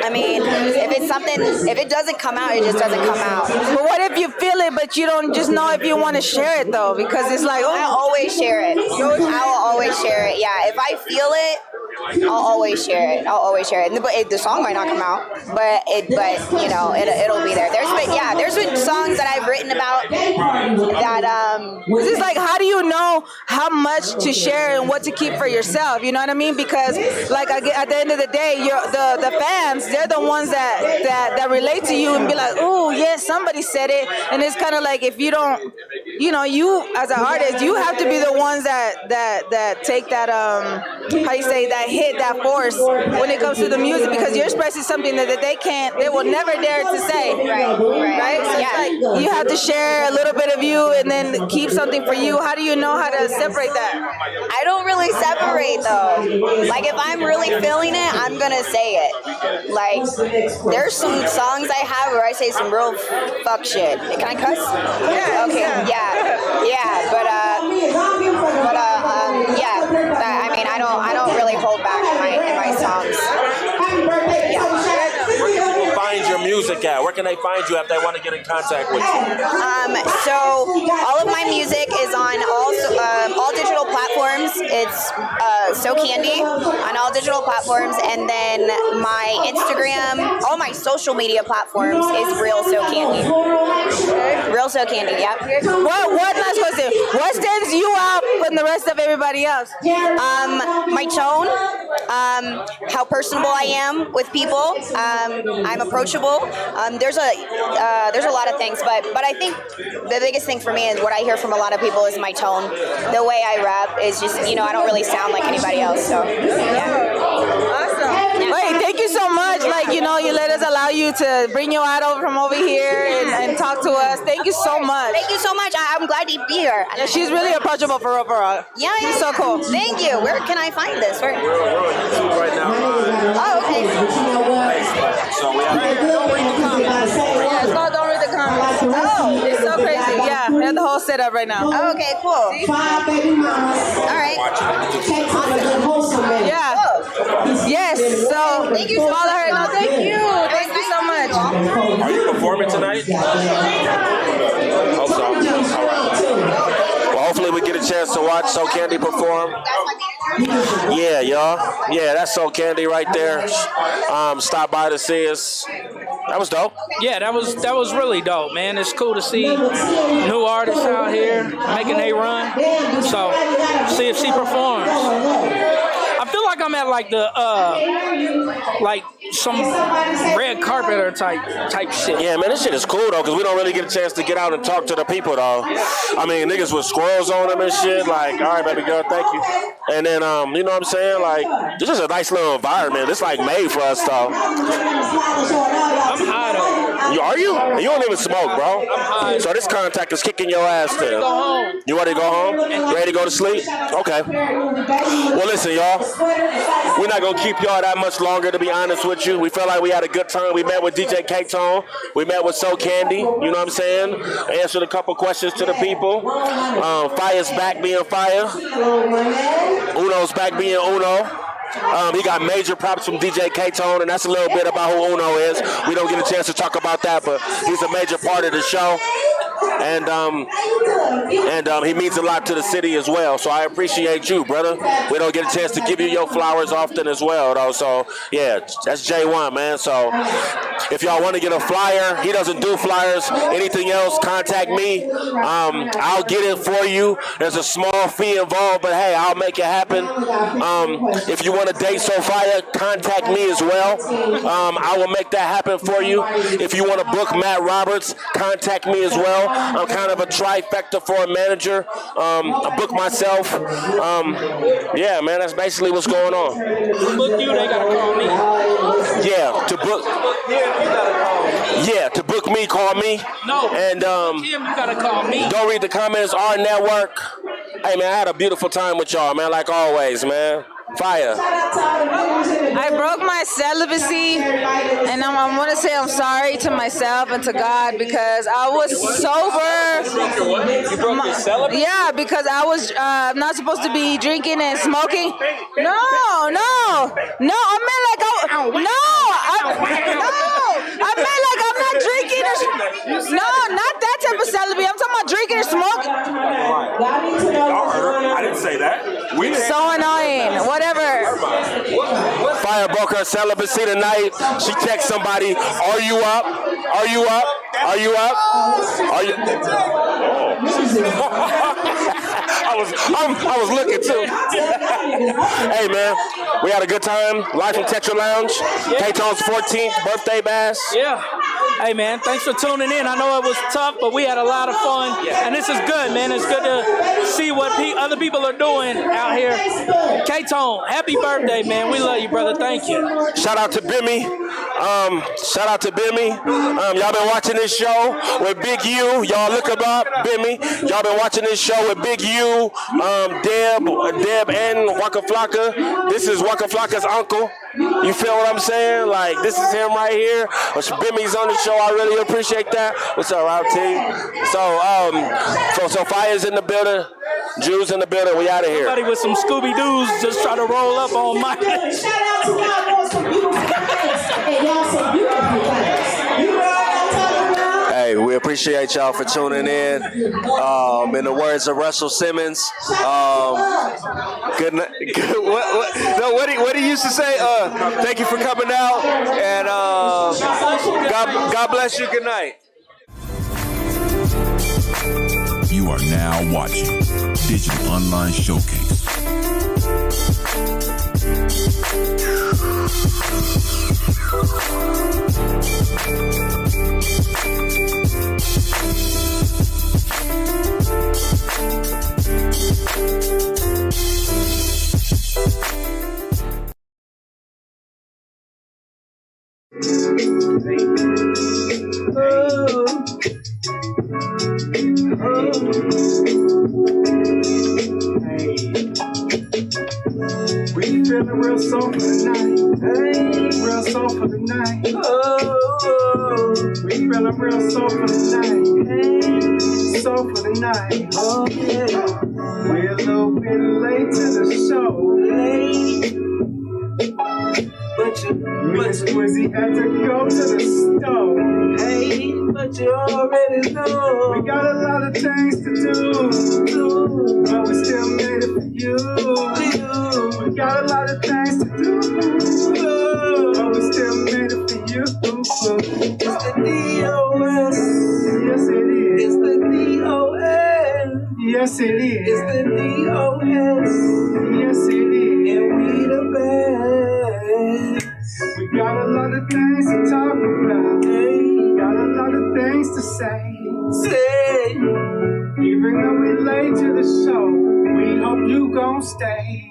I mean, if it doesn't come out, it just doesn't come out. But what if you feel it, but you don't just know if you want to share it though? Because it's like, I'll always share it. I will always share it. Yeah, if I feel it, I'll always share it. But the song might not come out, but you know, it'll be there. There's been songs that I've written about that it's just like, how do you know how much to share and what to keep for yourself? You know what I mean? Because like at the end of the day, the fans, they're the ones that relate to you and be like, oh yeah, somebody said it. And it's kind of like, if you don't, you know, you as an artist, you have to be the ones that take that how you say, that hit, that force when it comes to the music, because you're expressing something that they will never dare to say. Right? So it's like you have to share a little bit of you and then keep something for you. How do you know how to separate that? I don't really separate though. Like if I'm really feeling it, I'm gonna say it. Like there's some songs I have where I say some real fuck shit. Can I cuss? Yeah. Okay. Yeah. But I mean, I don't really hold back in my songs. Where can people find your music at? Where can they find you if they want to get in contact with you? So all of my music is on all digital platforms. It's So Candy on all digital platforms, and then my Instagram, all my social media platforms is Real So Candy. Real So Candy, yep. One last question. What stands you out from the rest of everybody else? My tone, how personable I am with people. I'm approachable. There's a lot of things, but I think the biggest thing for me and what I hear from a lot of people is my tone. The way I rap is just, you know, I don't really sound like anybody else. So yeah. Awesome. Wait, thank you so much. Like, you know, you let us allow you to bring you out over from over here and talk to us. Thank you so much. Thank you so much. I'm glad to be here. Yeah, she's really approachable for real. Yeah, she's so cool. Thank you. Where can I find this? Where? We're on YouTube right now. Oh, okay. So we have Yeah, it's called Don't Read the Comments. Oh, it's so crazy. Yeah, we have the whole setup right now. Oh, okay, cool. All right. Yeah. Yes. So thank you. Follow her. No, thank you. Thank you so much. Are you performing tonight? Hope so. All right. Well, hopefully we get a chance to watch So Candy perform. Yeah, y'all. Yeah, that's So Candy right there. Stop by to see us. That was dope. Yeah, that was really dope, man. It's cool to see new artists out here making a run. So see if she performs. I feel like I'm at like the like some red carpet or type shit. Yeah, man, this shit is cool though, because we don't really get a chance to get out and talk to the people though. I mean, niggas with squirrels on them and shit. Like, all right, baby girl, thank you. And then, you know what I'm saying? Like, this is a nice little environment. It's like made for us though. I'm high though. Are you? You don't even smoke, bro. I'm high. So this contact is kicking your ass then. Go home. You ready to go home? Ready to go to sleep? Okay. Well, listen, y'all. We're not going to keep y'all that much longer, to be honest with you. We felt like we had a good time. We met with DJ K-Tone. We met with So Candy. You know what I'm saying? Answered a couple questions to the people. Fire's back being Fire. Uno's back being Uno. He got major props from DJ K-Tone, and that's a little bit about who Uno is. We don't get a chance to talk about that, but he's a major part of the show. And he means a lot to the city as well. So I appreciate you, brother. We don't get a chance to give you your flowers often as well, though. So yeah, that's J1, man. So if y'all want to get a flyer, he doesn't do flyers. Anything else, contact me. I'll get it for you. There's a small fee involved, but hey, I'll make it happen. If you want to date Sophia, contact me as well. I will make that happen for you. If you want to book Matt Roberts, contact me as well. I'm kind of a trifecta for a manager. I book myself. Yeah, man, that's basically what's going on. To book you, they gotta call me. Yeah, to book. Yeah, to book me, call me. No. And Kim, you gotta call me. Don't Read the Comments. AHRR Network. Hey, man, I had a beautiful time with y'all, man. Like always, man. Fire. I broke my celibacy, and I want to say I'm sorry to myself and to God because I was sober. You broke your celibacy? Yeah, because I was not supposed to be drinking and smoking. No. I meant like I meant like I'm not drinking or no, not that type of celibacy. I'm talking about drinking or smoking. I didn't say that. So annoying. Whatever. Fire broke her celibacy tonight. She texted somebody, "Are you up? Are you up? Are you up? Are you?" I was looking too. Hey man, we had a good time. Live from Tetra Lounge. K-Tone's 14th birthday bash. Yeah. Hey man, thanks for tuning in. I know it was tough, but we had a lot of fun, and this is good, man. It's good to see what other people are doing out here. K-Tone, happy birthday, man. We love you, brother. Thank you. Shout out to Bimmy. Y'all been watching this show with Big U. Y'all look him up, Bimmy. Y'all been watching this show with Big U, Deb, and Waka Flocka. This is Waka Flocka's uncle. You feel what I'm saying? Like, this is him right here. Bimmy's on the show. I really appreciate that. What's up, Rob T? So Fire's in the building. Jews in the building. We out of here. Somebody with some Scooby-Doos just try to roll up on my... Hey, we appreciate y'all for tuning in. In the words of Russell Simmons, good night. What he used to say? Thank you for coming out, and God bless you. Good night. You are now watching Digital Online Showcase. We feeling real soft for the night. Real soft for the night. We feeling real soft for the night. Soft for the night. Oh yeah. We're a little bit late to the show. But Squizzy had to go to the store. Hey, but you already know. We got a lot of things to do, but we still made it for you. We got a lot of things to do, but we still made it for you. It's the DOS. Yes, it is. It's the DOS. Yes, it is. It's the DOS. Yes, it is. And we the best. We got a lot of things to talk about. Got a lot of things to say. Even though we late to the show, we hope you gon' stay.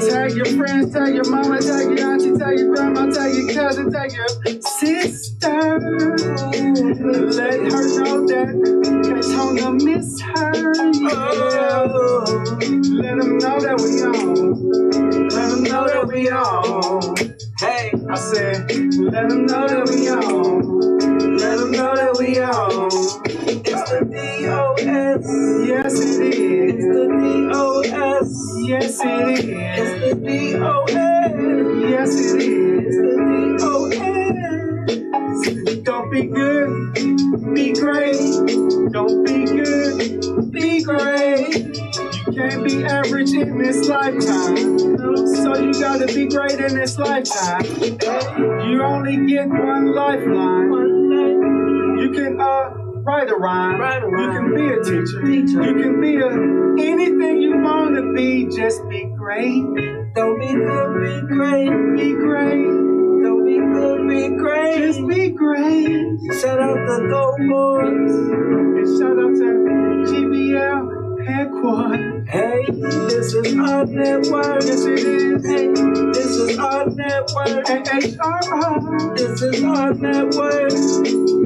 Tag your friends, tag your mama, tag your auntie, tag your grandma, tag your cousin, tag your sister. Let her know that Katona miss her. Yeah. Let them know that we on. Let them know that we on. Hey, I said, let them know that we on. Let them know that we on. It's the DOS. Yes, it is. It's the DOS. Yes, it is. It's the DOS. Yes, it is. It's the DOS. Don't be good, be great. Don't be good, be great. You can't be average in this lifetime. So you gotta be great in this lifetime. You only get one lifeline. You can write a rhyme. You can be a teacher. You can be anything you want to be. Just be great. Don't be good, be great. Be great. Don't be good, be great. Just be great. Shout out to Dope Boys. And shout out to GBL headquarters. Hey, this is our network. Yes, it is. Hey, this is our network. AHRR. This is our network.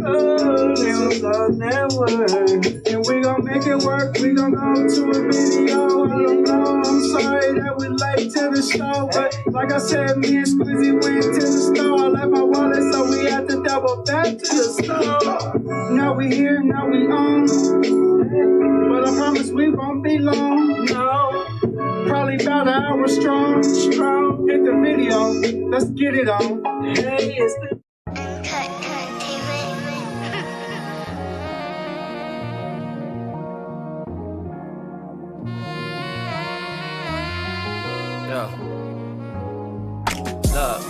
Oh, this is our network. And we gon' make it work. We gon' go to a video. I don't know. I'm sorry that we late to the show. But like I said, me and Squizzy went to the store. I left my wallet, so we had to double back to the store. Now we here, now we on. But I promise we won't be long. No, probably about an hour strong. Hit the video, let's get it on. Hey, it's the Look,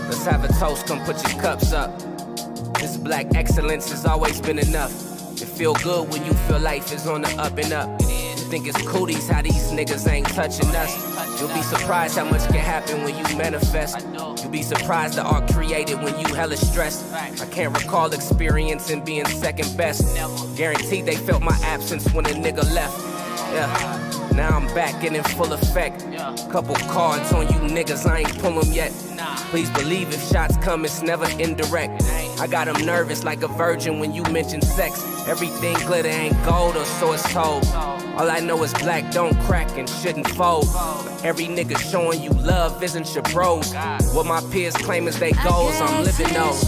let's have a toast, come put your cups up. This black excellence has always been enough. It feel good when you feel life is on the up and up. You think it's cooties how these niggas ain't touching us. You'll be surprised how much can happen when you manifest. You'll be surprised the art created when you hella stressed. I can't recall experiencing being second best. Guaranteed they felt my absence when a nigga left. Yeah. Now I'm back and in full effect. Couple cards on you niggas, I ain't pull them yet. Please believe if shots come, it's never indirect. I got them nervous like a virgin when you mention sex. Everything glitter ain't gold or so it's told. All I know is black don't crack and shouldn't fold. But every nigga showing you love isn't your bros. What my peers claim is they goals, I'm living those.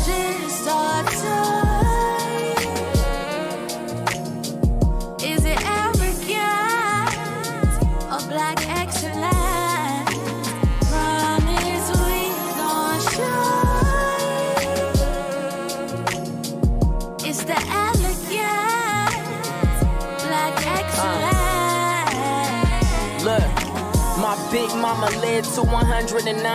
Is it arrogant or black excellence? Promise we gon' shine. It's the elegant black excellence. Look, my big mama lived to 109.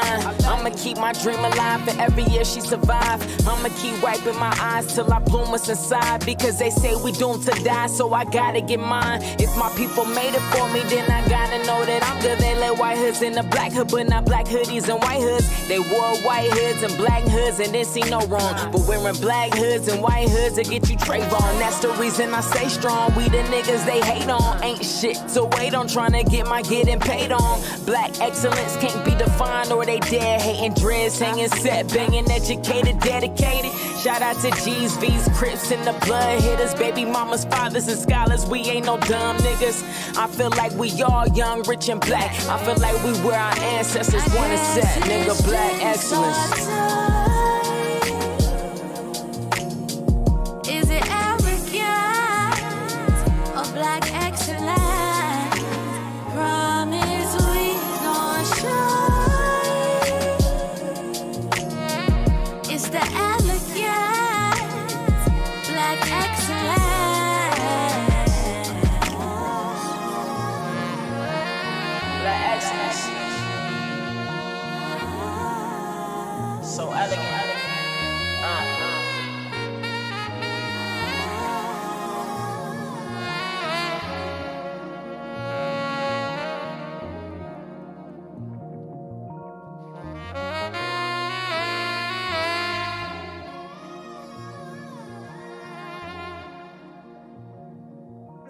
I'ma keep my dream alive for every year she survived. I'ma keep wiping my eyes till I bloom what's inside. Because they say we doomed to die, so I gotta get mine. If my people made it for me, then I gotta know that I'm good. They let white hoods in the black hood, but not black hoodies and white hoods. They wore white hoods and black hoods and didn't see no wrong. But wearing black hoods and white hoods, it get you Trayvon. That's the reason I stay strong. We the niggas they hate on. Ain't shit to wait on, trying to get my getting paid on. Black excellence can't be defined or they dead. Hating dreads, hanging set, banging, educated, dedicated. Shout out to G's, V's, Crips, and the blood hitters. Baby mamas, fathers, and scholars. We ain't no dumb niggas. I feel like we all young, rich, and black. I feel like we where our ancestors wanna set. Nigga, black excellence. Is it arrogant or black excellence? Promise we gon' shine. It's the elegant black excellence. Black excellence. So elegant.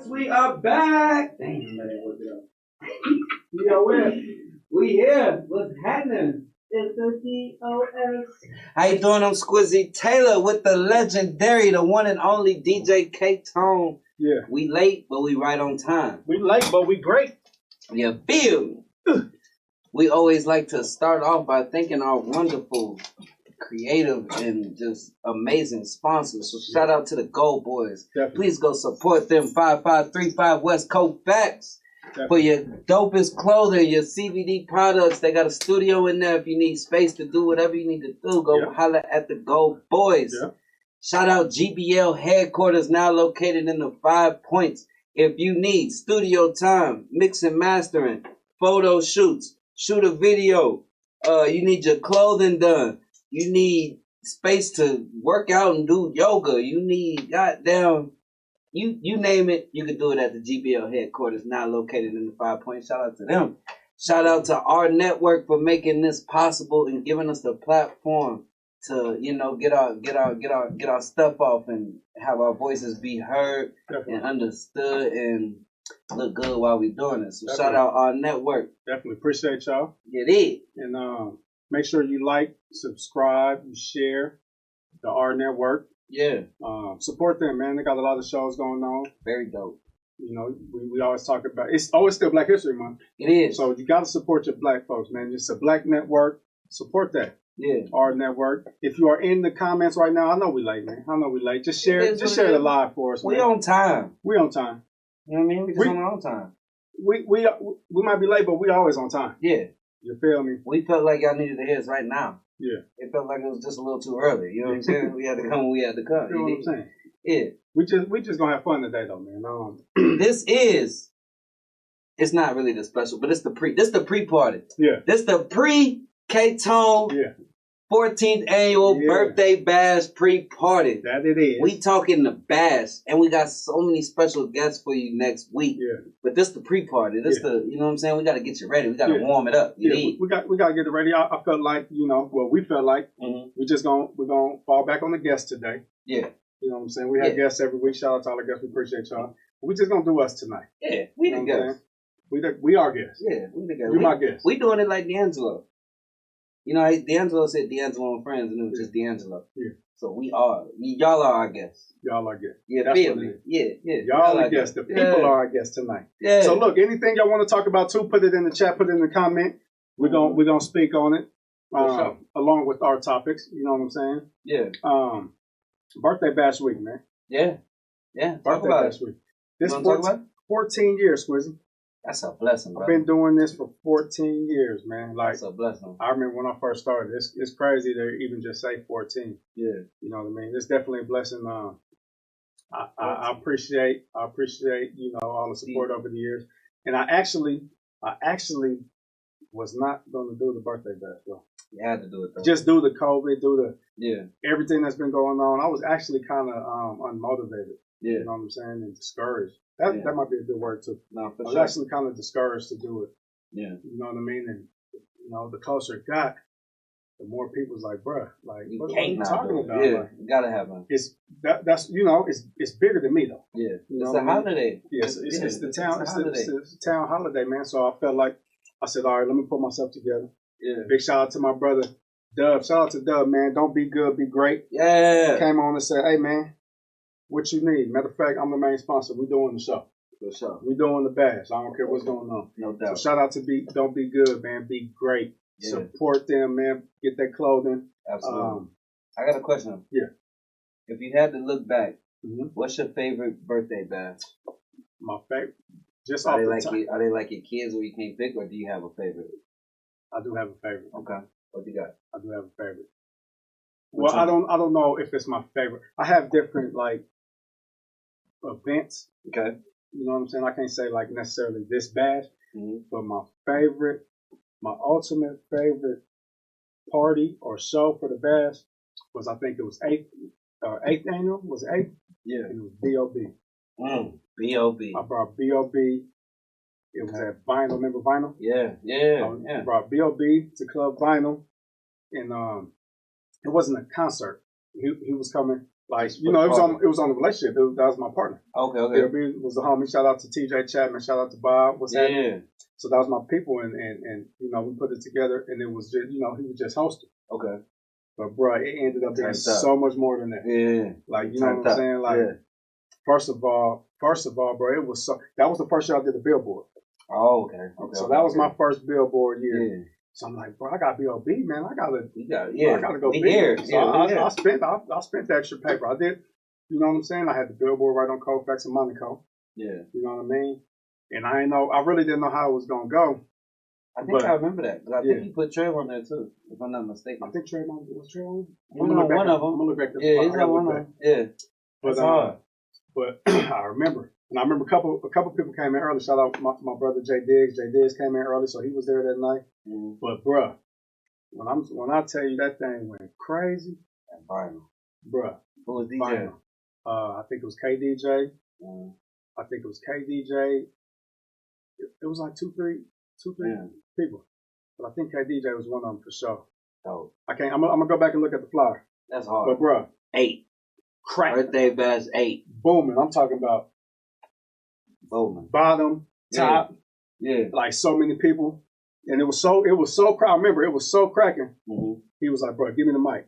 We are back. Damn, that ain't working out. We here. What's happening? It's the DOS. How you doing? I'm Squizzy Taylor with the legendary, the one and only DJ K-Tone. Yeah. We late, but we right on time. We late, but we great. You feel me? We always like to start off by thanking our wonderful, creative, and just amazing sponsors. So shout out to the Gold Boys. Definitely. Please go support them. 5535 West Coast Facts. For your dopest clothing, your CBD products. They got a studio in there if you need space to do whatever you need to do. Go holler at the Gold Boys. Shout out GBL headquarters, now located in the 5 Points. If you need studio time, mix and mastering, photo shoots, shoot a video, you need your clothing done, you need space to work out and do yoga, you need goddamn, you name it, you can do it at the GBL headquarters, now located in the 5 Points. Shout out to them. Shout out to AHRR Network for making this possible and giving us the platform to, you know, get our stuff off and have our voices be heard and understood and look good while we doing it. So shout out AHRR Network. Definitely appreciate y'all. You did. And make sure you like, subscribe, and share the AHRR Network. Yeah. Support them, man. They got a lot of shows going on. Very dope. You know, we always talk about, it's always still Black History Month. It is. So you got to support your black folks, man. It's a black network. Support that. Yeah. AHRR Network. If you are in the comments right now, I know we late, man. I know we late. Just share the live for us, man. We on time. We on time. You know what I mean? We just on our own time. We might be late, but we always on time. Yeah. You feel me? We felt like y'all needed to hear us right now. Yeah. It felt like it was just a little too early. You know what I'm saying? We had to come when we had to come. You know what I'm saying? Yeah. We just gonna have fun today though, man. It's not really the special, but it's the pre-party. Yeah. This the pre-K-Tone 14th annual birthday bash pre-party. That it is. We talking the bash, and we got so many special guests for you next week. Yeah. But this the pre-party. This the, you know what I'm saying? We got to get you ready. We got to warm it up. We got to get it ready. I felt like, we felt like we're gonna fall back on the guests today. Yeah. You know what I'm saying? We have guests every week. Shout out to all the guests. We appreciate y'all. We're just gonna do us tonight. Yeah. We the guests. We are guests. Yeah. We the guests. You my guests. We doing it like D'Angelo. You know, D'Angelo said D'Angelo and friends, and it was just D'Angelo. Yeah. So y'all are our guests. Y'all are guests. Yeah, that's feel what me. it is. Yeah. Y'all are guests. The people are our guests tonight. Yeah. So look, anything y'all want to talk about too, put it in the chat, put it in the comment. We're gonna speak on it. Along with our topics. You know what I'm saying? Yeah. Birthday bash week, man. Yeah. Yeah. Birthday bash week. This 14 years, Squizzy. That's a blessing, bro. I've been doing this for 14 years, man. Like, that's a blessing. I remember when I first started. It's crazy to even just say 14. Yeah. You know what I mean? It's definitely a blessing. I appreciate all the support over the years. And I actually was not going to do the birthday bash, bro. You had to do it though. Just do the COVID, do the everything that's been going on. I was actually kind of unmotivated. Yeah. You know what I'm saying? And discouraged. That might be a good word too. No, for I was sure. actually kind of discouraged to do it. Yeah. You know what I mean? And the closer it got, the more people's like, bruh, like what are you talking about? Yeah, like, you gotta have one. It's it's bigger than me though. Yeah. You know it's a holiday. Yes, it's the town. It's the town holiday, man. So I felt like I said, all right, let me put myself together. Yeah. Big shout out to my brother, Dub. Shout out to Dub, man. Don't be good, be great. Yeah. Came on and said, hey, man, what you need? Matter of fact, I'm the main sponsor. We doing the show. For sure. We doing the bash. I don't care what's going on. No doubt. So shout out to Don't Be Good, man. Be great. Yeah. Support them, man. Get that clothing. Absolutely. I got a question. Yeah. If you had to look back, what's your favorite birthday bash? My favorite? Just are off they the like top. Are they like your kids where you can't pick, or do you have a favorite? I do have a favorite. Okay. What you got? I do have a favorite. Which Well, one? I don't know if it's my favorite. I have different like events. Okay. You know what I'm saying? I can't say like necessarily this bash, but my favorite, my ultimate favorite party or show for the bash was, I think it was eighth annual. Was it eighth? Yeah. And it was B.O.B. B.O.B. I brought B.O.B. It was at Vinyl. Remember Vinyl? Yeah. I brought B.O.B. to Club Vinyl, and it wasn't a concert. He was coming. Like, you know, it was on the relationship. That was my partner. Okay. B.O.B. was the homie. Shout out to TJ Chapman. Shout out to Bob. What's happening? So that was my people, and you know, we put it together, and it was just, you know, he was just hosting. Okay. But bro, it ended up being Turned up. so much more than that. Yeah. Like, you know what I'm saying? Like, first of all, bro, it was that was the first year I did the Billboard. Oh, okay. So that was my first Billboard year. Yeah. So I'm like, bro, I got B.O.B., man. I gotta go big. Here. So I spent the extra paper. I did, you know what I'm saying? I had the Billboard right on Colfax and Monaco. Yeah. You know what I mean? And I really didn't know how it was gonna go. I think I remember that. Because I think you put Trey on there too, if I'm not mistaken. I think Trey was Trey on. One of them. I'm gonna look back. Yeah, he's on one of them. Yeah. But but I remember. And I remember a couple people came in early. Shout out my brother Jay Diggs. Jay Diggs came in early, so he was there that night. But bruh, when I tell you that thing went crazy, Vinyl. Bruh. Who was DJ? Vinyl. I think it was KDJ. I think it was KDJ. It was like two, three people. But I think KDJ was one of them for sure. Oh. I'm gonna go back and look at the flyer. That's hard. But bruh, 8. Crack. Birthday bash 8. Booming. I'm talking about booming. Bottom, top. Yeah. Like so many people. And it was so I remember it was so cracking. He was like, bro, give me the mic.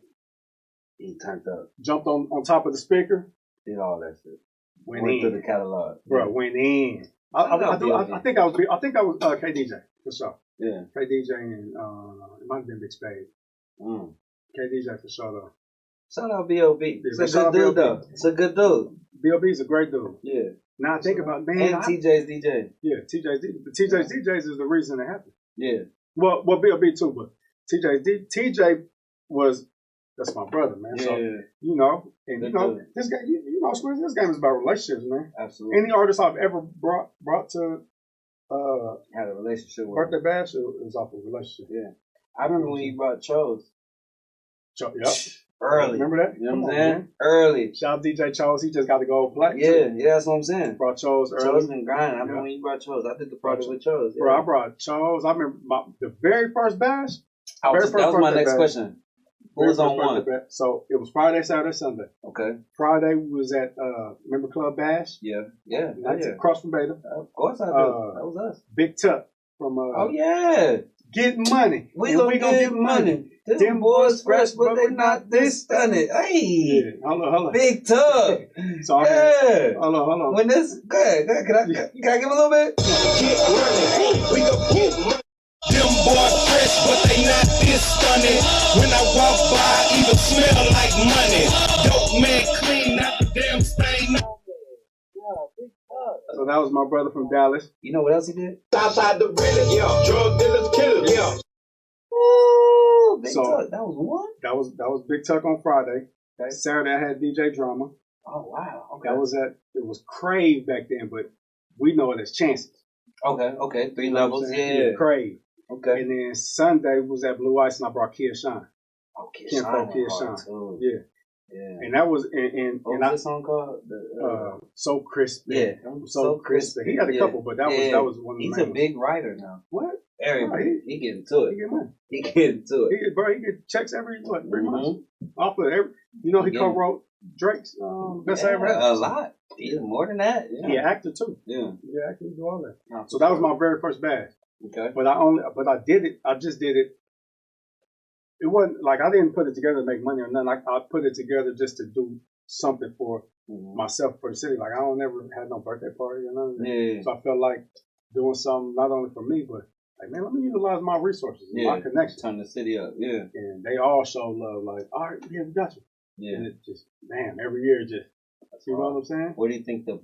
He turned up. Jumped on top of the speaker. Did all that shit. Went through the catalog. Bro, went in. I think I was KDJ for sure. Yeah. KDJ and it might have been Big Spade. KDJ for sure though. Shout out B.O.B. Yeah, It's a good dude though. It's a good dude. B.O.B. is a great dude. Yeah. Now I think about man. And TJ's DJ. Yeah, TJ's DJs is the reason it happened. Yeah. Well, B.O.B. too, but TJ was that's my brother, man. So you know, and you know, this game, you know, Squeeze, this game is about relationships, man. Absolutely. Any artist I've ever brought to had a relationship with birthday bash, it was off a relationship. Yeah. I remember when you brought Chose. Yep. Early. Remember that? You know what I'm saying? Early. Shout out DJ Chose. He just got to go black. Yeah, that's what I'm saying. Brought Chose early. Chose and grind. I remember when you brought Chose. I did the party with Chose. Yeah. Bro, I brought Chose. I remember the very first bash. That was my next question. Who was on one? So it was Friday, Saturday, Sunday. Okay. Friday was at remember Club Bash? Yeah. Across from Beta. Of course I do. That was us. Big Tuck from oh yeah. Getting money. We gonna get money. Them boys fresh, but they not this stunning. Hey, hold on. Big Tuck. So hold on. When this, go ahead. Can I give a little bit? Get money. We gon' get money. Them boys fresh, but they not this stunning. When I walk by, even smell like money. Dope man clean, not the damn stain. So that was my brother from Dallas. You know what else he did? Outside the building, yeah. Drug dealers, killers, yeah. Ooh, Big Tuck. That was one? That was Big Tuck on Friday. Okay. Saturday I had DJ Drama. Oh wow. Okay. That was it was Crave back then, but we know it as Chances. Okay. 3 levels, yeah. Crave. Okay. And then Sunday was at Blue Ice and I brought Kia Shine. Oh, Kia Shine. Yeah. Yeah. And that was what was this song called? So Crispy. Yeah. So Crispy. He had a couple, but that was one of the He's main a big writer now. What? Everybody, he getting to it. He get money. He getting to it. He get checks every 3 months. Off of every, you know, he co-wrote Drake's Best I Ever Had. A lot. Yeah, more than that. Yeah. He an actor too. Yeah. Yeah, actor, do all that. So that was my very first bash. Okay. But I did it. I just did it. It wasn't like I didn't put it together to make money or nothing. I put it together just to do something for myself, for the city. Like I don't ever had no birthday party or nothing. Yeah. So I felt like doing something not only for me, but like, man, let me utilize my resources, my connections. Turn the city up. Yeah. And they all show love. Like, all right, yeah, we got you. Yeah. And it just, man, every year just, you know what I'm saying? What do you think do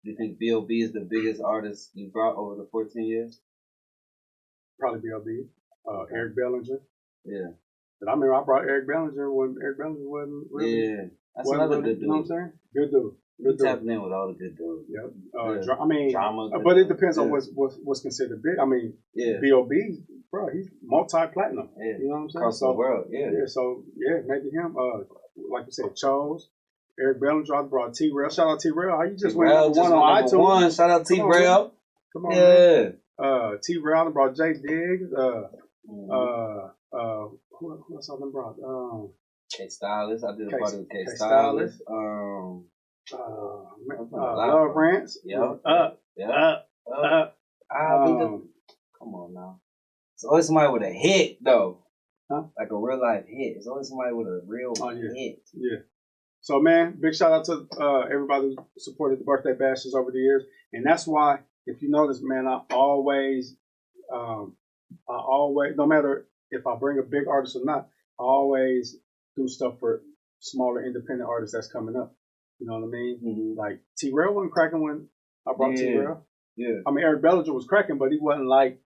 you think B.O.B. is the biggest artist you brought over the 14 years? Probably B.O.B. Eric Bellinger. Yeah. But I remember I brought Eric Bellinger when Eric Bellinger wasn't really. Yeah. That's another good dude. You know what I'm saying? Good dude. Good dude. Tapping in with all the good dudes. Yep. I mean, but it depends on what's considered big. I mean, B.O.B. Bro, he's multi-platinum. Yeah. You know what I'm saying? Across the world. Yeah. Yeah. So maybe him. Like you said, Chose. Eric Bellinger, I brought T-Rail. Shout out T-Rail. How you just went number one on iTunes? Shout out T-Rail. Come on, yeah. Man. T-Rail, I brought Jay Diggs. Who else I done brought? K-Stylist. I did a party with K-Stylist. Love Rants. Yep. Come on now. It's always somebody with a hit, though. Huh? Like a real life hit. It's always somebody with a real hit. Yeah. So, man, big shout out to everybody who supported the birthday bashes over the years. And that's why, if you notice, man, I always, no matter if I bring a big artist or not, I always do stuff for smaller independent artists that's coming up. You know what I mean? Mm-hmm. Like, T-Rail wasn't cracking when I brought T-Rail. Yeah. I mean, Eric Bellinger was cracking, but he wasn't like,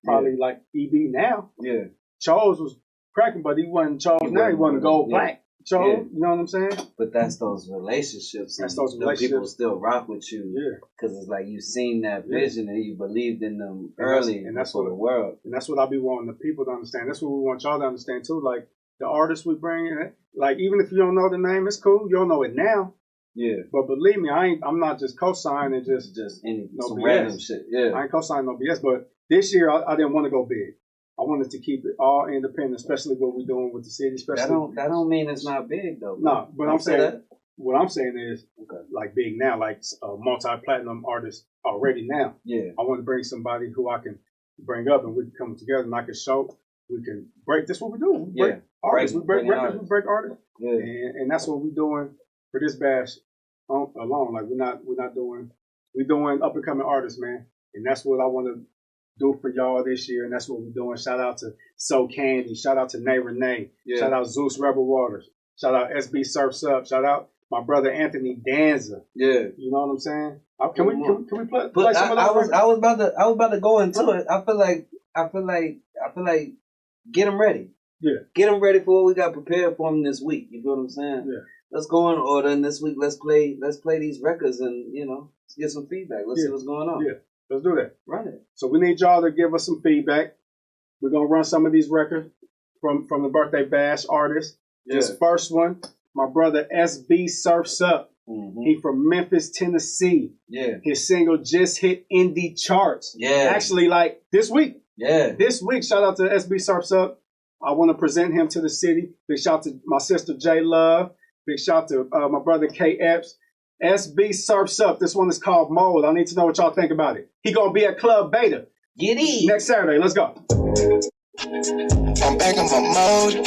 probably like EB now. Yeah. Chose was cracking, but he wasn't Chose now. He wasn't gold black. Chose, you know what I'm saying? But that's those relationships. That's those relationships. People still rock with you. Yeah. Because it's like you seen that vision and you believed in them early. And that's for the world. And that's what I be wanting the people to understand. That's what we want y'all to understand too. Like the artists we bring in, like even if you don't know the name, it's cool. You don't know it now. Yeah. But believe me, I'm not just co-signing just any no BS. Random shit. Yeah. I ain't co-signing no BS. But this year I didn't want to go big. I wanted to keep it all independent, especially what we're doing with the city. Especially that don't mean it's not big though. No, but I'm saying what I'm saying is like big now, like multi-platinum artist already now. Yeah. I want to bring somebody who I can bring up and we can come together and I can show. We can break. This what we do. We break artists. We break records. We break artists. Yeah. And that's what we're doing for this bash alone. Like we're doing up and coming artists, man. And that's what I want to do for y'all this year, and that's what we're doing. Shout out to So Candy, shout out to Nay Renee, shout out Zeus Rebel Waters, shout out SB Surfs Up, shout out my brother Anthony Danza. Yeah, you know what I'm saying? Can we play some of those? I was about to go into it. I feel like get them ready. Yeah, get them ready for what we got prepared for them this week. You know what I'm saying? Yeah. Let's go in order, and this week let's play these records, and let's get some feedback. Let's see what's going on. Yeah. Let's do that. Run it. So we need y'all to give us some feedback. We're gonna run some of these records from the birthday bash artists. Yeah. This first one, my brother SB Surfs Up. Mm-hmm. He from Memphis, Tennessee. Yeah. His single just hit indie charts. Yeah. Actually, like this week. Yeah. This week, shout out to SB Surfs Up. I want to present him to the city. Big shout out to my sister J Love. Big shout out to my brother K Epps. SB Surfs Up. This one is called Mold. I need to know what y'all think about it. He gonna be at Club Beta. Get in. Next Saturday. Let's go. I'm back in my mode.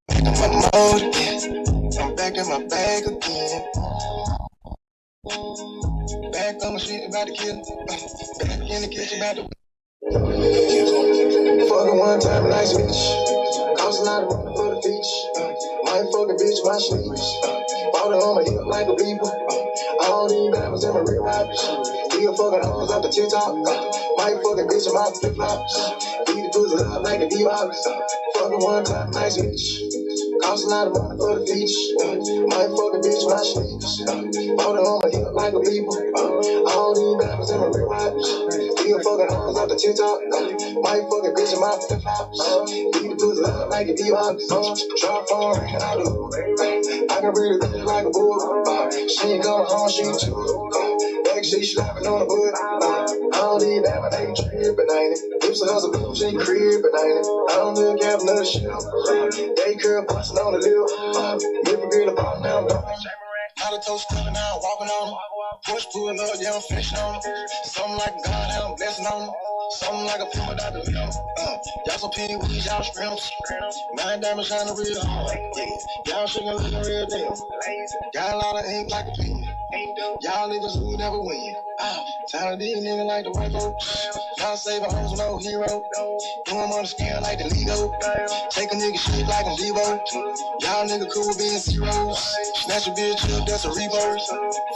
Back in my mode. I'm back in my bag again. Back on my shit about to kill. Back in the kitchen about to. Fucking one time, nice bitch. Cost a lot of money for the beach. My fucking bitch, my sneakers. Bought it on my hip like a beaver. All these diamonds in my real life. Still fucking hoes off the TikTok. My fucking bitch in my flip flops. Beat the pussy up like a D-Box. Fucking one time, nice bitch. Cost a lot of money for the beach. My fucking bitch, my sneakers. Bought it on my hip like a beaver. All these diamonds in my real life. Still fucking hoes off the TikTok. My fucking bitch in my flip flops. Beat the pussy up like a D-Box. Drop phone ringing out the hood. I can read it like a bull. She ain't going home, she too. Back say she laughing on the wood. I don't need that, but they trippin', ain't it? Lips of hustle, blue, she cribbin', ain't it? I don't look at another shit. They curl bustin' on the lip. If a girl about now, I'm going. Out of toast, stepping out, walking on them. Push, pull up, yeah, I'm flexing on them. Something like God, I'm blessing on them. Something like a pimple out the limb. Y'all some penny weeds, y'all scrimps. 9 diamonds shining real hard. Y'all shaking looking real damn. Got a lot of ink like a pen. Y'all niggas who never win. Tired of these niggas like the white folks. Y'all saving hoes, no hero. Doing on the scale like the Lego. Take a nigga shit like a Devo. Y'all nigga cool being zeros. Snatch a bitch up, that's a reverse.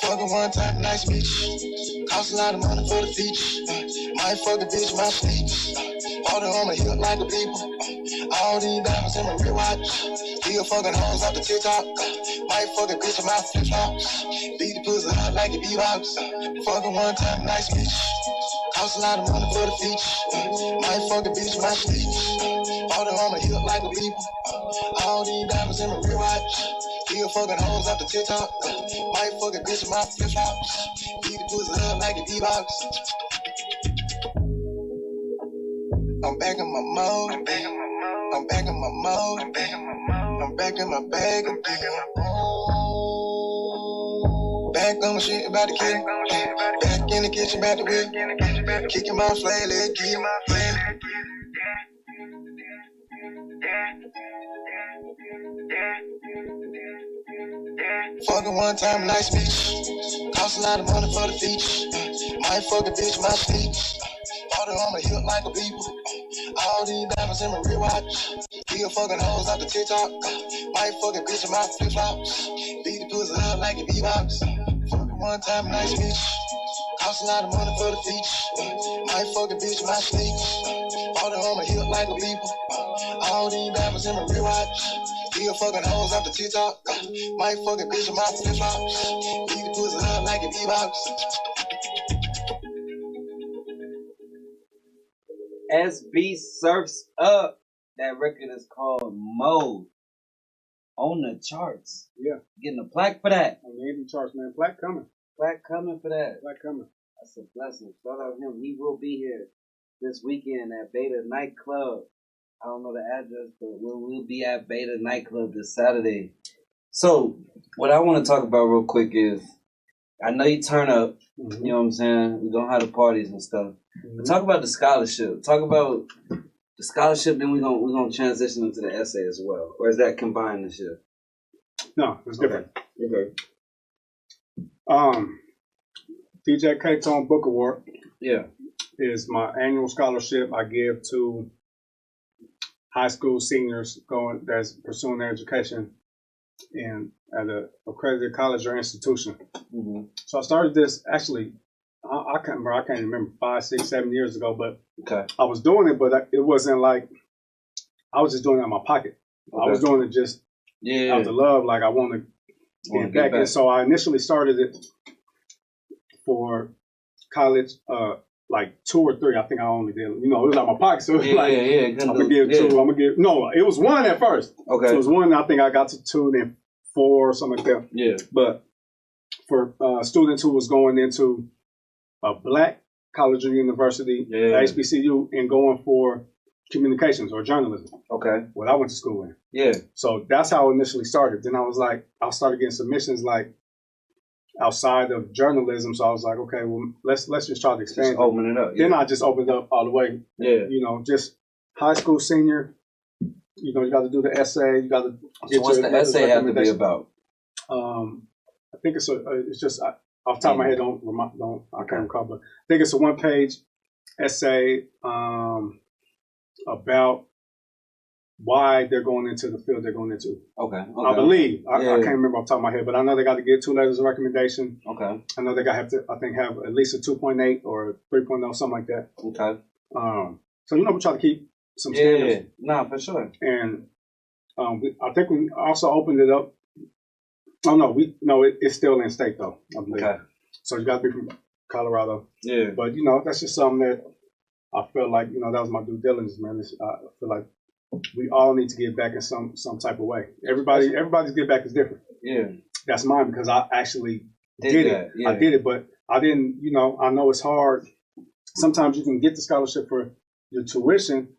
Fucking one time, nice bitch. Cost a lot of money for the feature. Might fuck a bitch, my sneaks. All the on my hip like a people. All these diamonds in my real watch. Still fucking hoes off the TikTok. Might fuck a bitch in my flip flops. Beat the pussy hot like a beatbox. Fucking one time, nice bitch. Cost a lot of money for the feature. Might fuck a bitch, my sneaks. All the on my hip like a people. All these diamonds in my real watch. Still fucking hoes off the TikTok. Might fuck a bitch in my flip flops. Beat the pussy hot like a beatbox. I'm back in my mode. I'm back in my mode. I'm back in my bag. Back on my shit about the kid. Back in the kitchen about the whip. Kicking my flag, let it keep my flag. Fucking one time, nice bitch. Cost a lot of money for the feature. Might fuck a bitch, my sneaks. All the on my hip like a people. All these diamonds in my real watch. Still fucking hoes off the TikTok. Might fuck a bitch in my flip flops. Beat the pussy up like a beatbox. Fucking one time, nice bitch. Cost a lot of money for the feature. Might fuck a bitch in my sneaks. All the on my hip like a people. All these diamonds in my real watch. Still fucking hoes off the TikTok. Might fuck a bitch in my flip flops. Beat the pussy up like a beatbox. SB Surfs Up. That record is called Mode. On the charts. Yeah. Getting a plaque for that. On the indie charts, man. Plaque coming. Plaque coming for that. Plaque coming. That's a blessing. Shout out him. He will be here this weekend at Beta Nightclub. I don't know the address, but we'll be at Beta Nightclub this Saturday. So, what I want to talk about real quick is, I know you turn up, you know what I'm saying? We don't have the parties and stuff. But talk about the scholarship. Talk about the scholarship, then we're gonna transition into the essay as well. Or is that combined this year? No, it's different. Okay. DJ K-Tone Book Award. Yeah. Is my annual scholarship I give to high school seniors that's pursuing their education at an accredited college or institution. Mm-hmm. So I started this actually, I can't remember 5, 6, 7 years ago, but I was doing it, but it wasn't like, I was just doing it out of my pocket. I was doing it just out of love, like I want to get back. And so I initially started it for college, like 2 or 3. I think I only did, it was out of my pocket. So it was I'm going to give 2, no, it was 1 at first. Okay. So it was 1, I think I got to 2, then 4, something like that. Yeah. But for students who was going into a black college or university, HBCU, and going for communications or journalism. Okay. What I went to school in. Yeah. So that's how it initially started. Then I started getting submissions like outside of journalism. So I was like, okay, well, let's just try to expand. Just open it up. Then I just opened up all the way. Yeah. Just high school senior. You got to do the essay. You got to get so what's the essay have to be about? I think it's just off the top of my head, I can't recall, but I think it's a 1-page essay about why they're going into the field they're going into. Okay. I believe. I can't remember off the top of my head, but I know they got to get 2 letters of recommendation. Okay. I know they got to have at least a 2.8 or a 3.0, something like that. Okay. So we try to keep some standards. Yeah. Nah, for sure. And I think we also opened it up. Oh no, it's still in state though, I believe. Okay. So you got to be from Colorado. Yeah. But that's just something that I feel like that was my due diligence, man. I feel like we all need to give back in some type of way. Everybody's give back is different. Yeah. That's mine because I actually did it. Yeah. I did it, but I didn't, you know, I know it's hard. Sometimes you can get the scholarship for your tuition,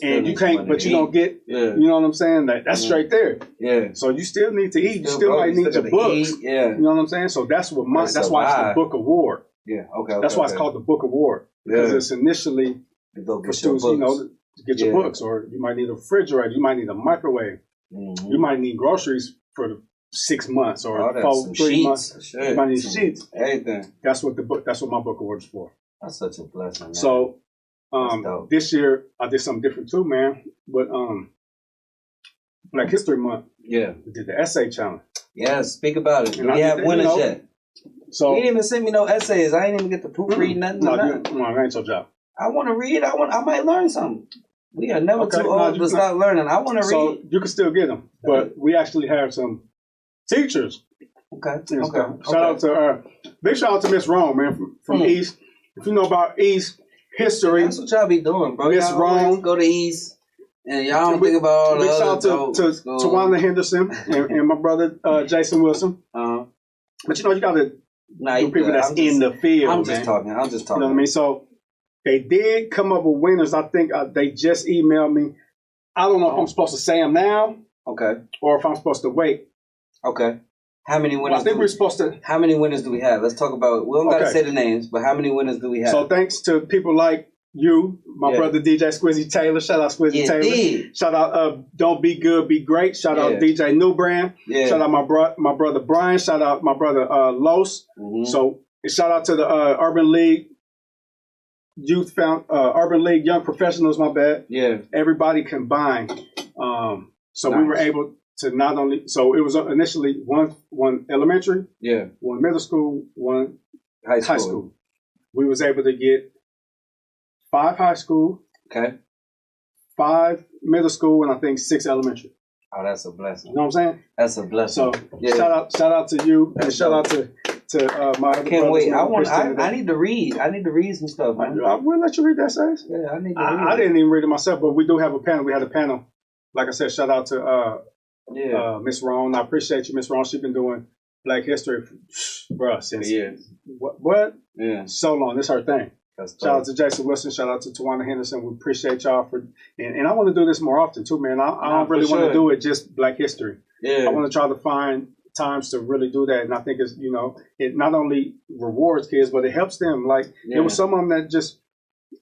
and you can't, but you don't get, you know what I'm saying? That's straight there. Yeah. So you still need to eat. You still might need your books. Yeah. You know what I'm saying? So that's what that's why it's the book award. Yeah. Okay. That's why it's called the book award, because it's initially for students, you know, to get your books, or you might need a refrigerator, you might need a microwave, you might need groceries for the 6 months or 3 months. You might need sheets. Everything. That's what my book award is for. That's such a blessing, man. So this year I did something different too, man. But Black History Month, we did the essay challenge. Yeah, speak about it. And We have winners yet. So you didn't even send me no essays. I ain't even get to proofread nothing. No, that ain't your job. I want to read. I might learn something. We are never too old to start learning. I want to read. So you can still get them, but we actually have some teachers. Okay. Shout out to big shout out to Miss Rome, man, from East. If you know about East history, that's what y'all be doing, bro. Miss Rome, go to East, and y'all don't think about all the big other shout out to Tawana Henderson and my brother Jason Wilson. But you know, you got to do people that's in the field. I'm just talking. You know what I mean? So they did come up with winners. I think they just emailed me. I don't know if I'm supposed to say them now, or if I'm supposed to wait. Okay. How many winners? Well, I think we're supposed to. How many winners do we have? Let's talk about. We don't got to say the names, but how many winners do we have? So thanks to people like you, my brother DJ Squizzy Taylor. Shout out Squizzy Taylor. Shout out Don't Be Good, Be Great. Shout out DJ New Brand. Shout out my brother Brian. Shout out my brother Los. So shout out to the Urban League Urban League Young Professionals. My bad. Yeah. Everybody combined. So we were able to not only, so it was initially one elementary, one middle school, one high school. We was able to get 5 high school, 5 middle school, and I think 6 elementary. Oh, that's a blessing. You know what I'm saying? That's a blessing. So shout out to you, and shout out to my other can't wait. brothers. I need to read. I need to read some stuff, man. I will let you read the essays. Yeah, I need to read. I didn't even read it myself, but we do have a panel. We had a panel. Like I said, shout out to Miss Ron. I appreciate you, Miss Ron. She's been doing Black History, bruh, since what? Yeah, so long. This her thing. Shout out to Jason Wilson. Shout out to Tawana Henderson. We appreciate y'all for, and I want to do this more often too, man. I don't really want to do it just Black History. Yeah, I want to try to find times to really do that, and I think it's, you know, it not only rewards kids, but it helps them. Like there was some of them that just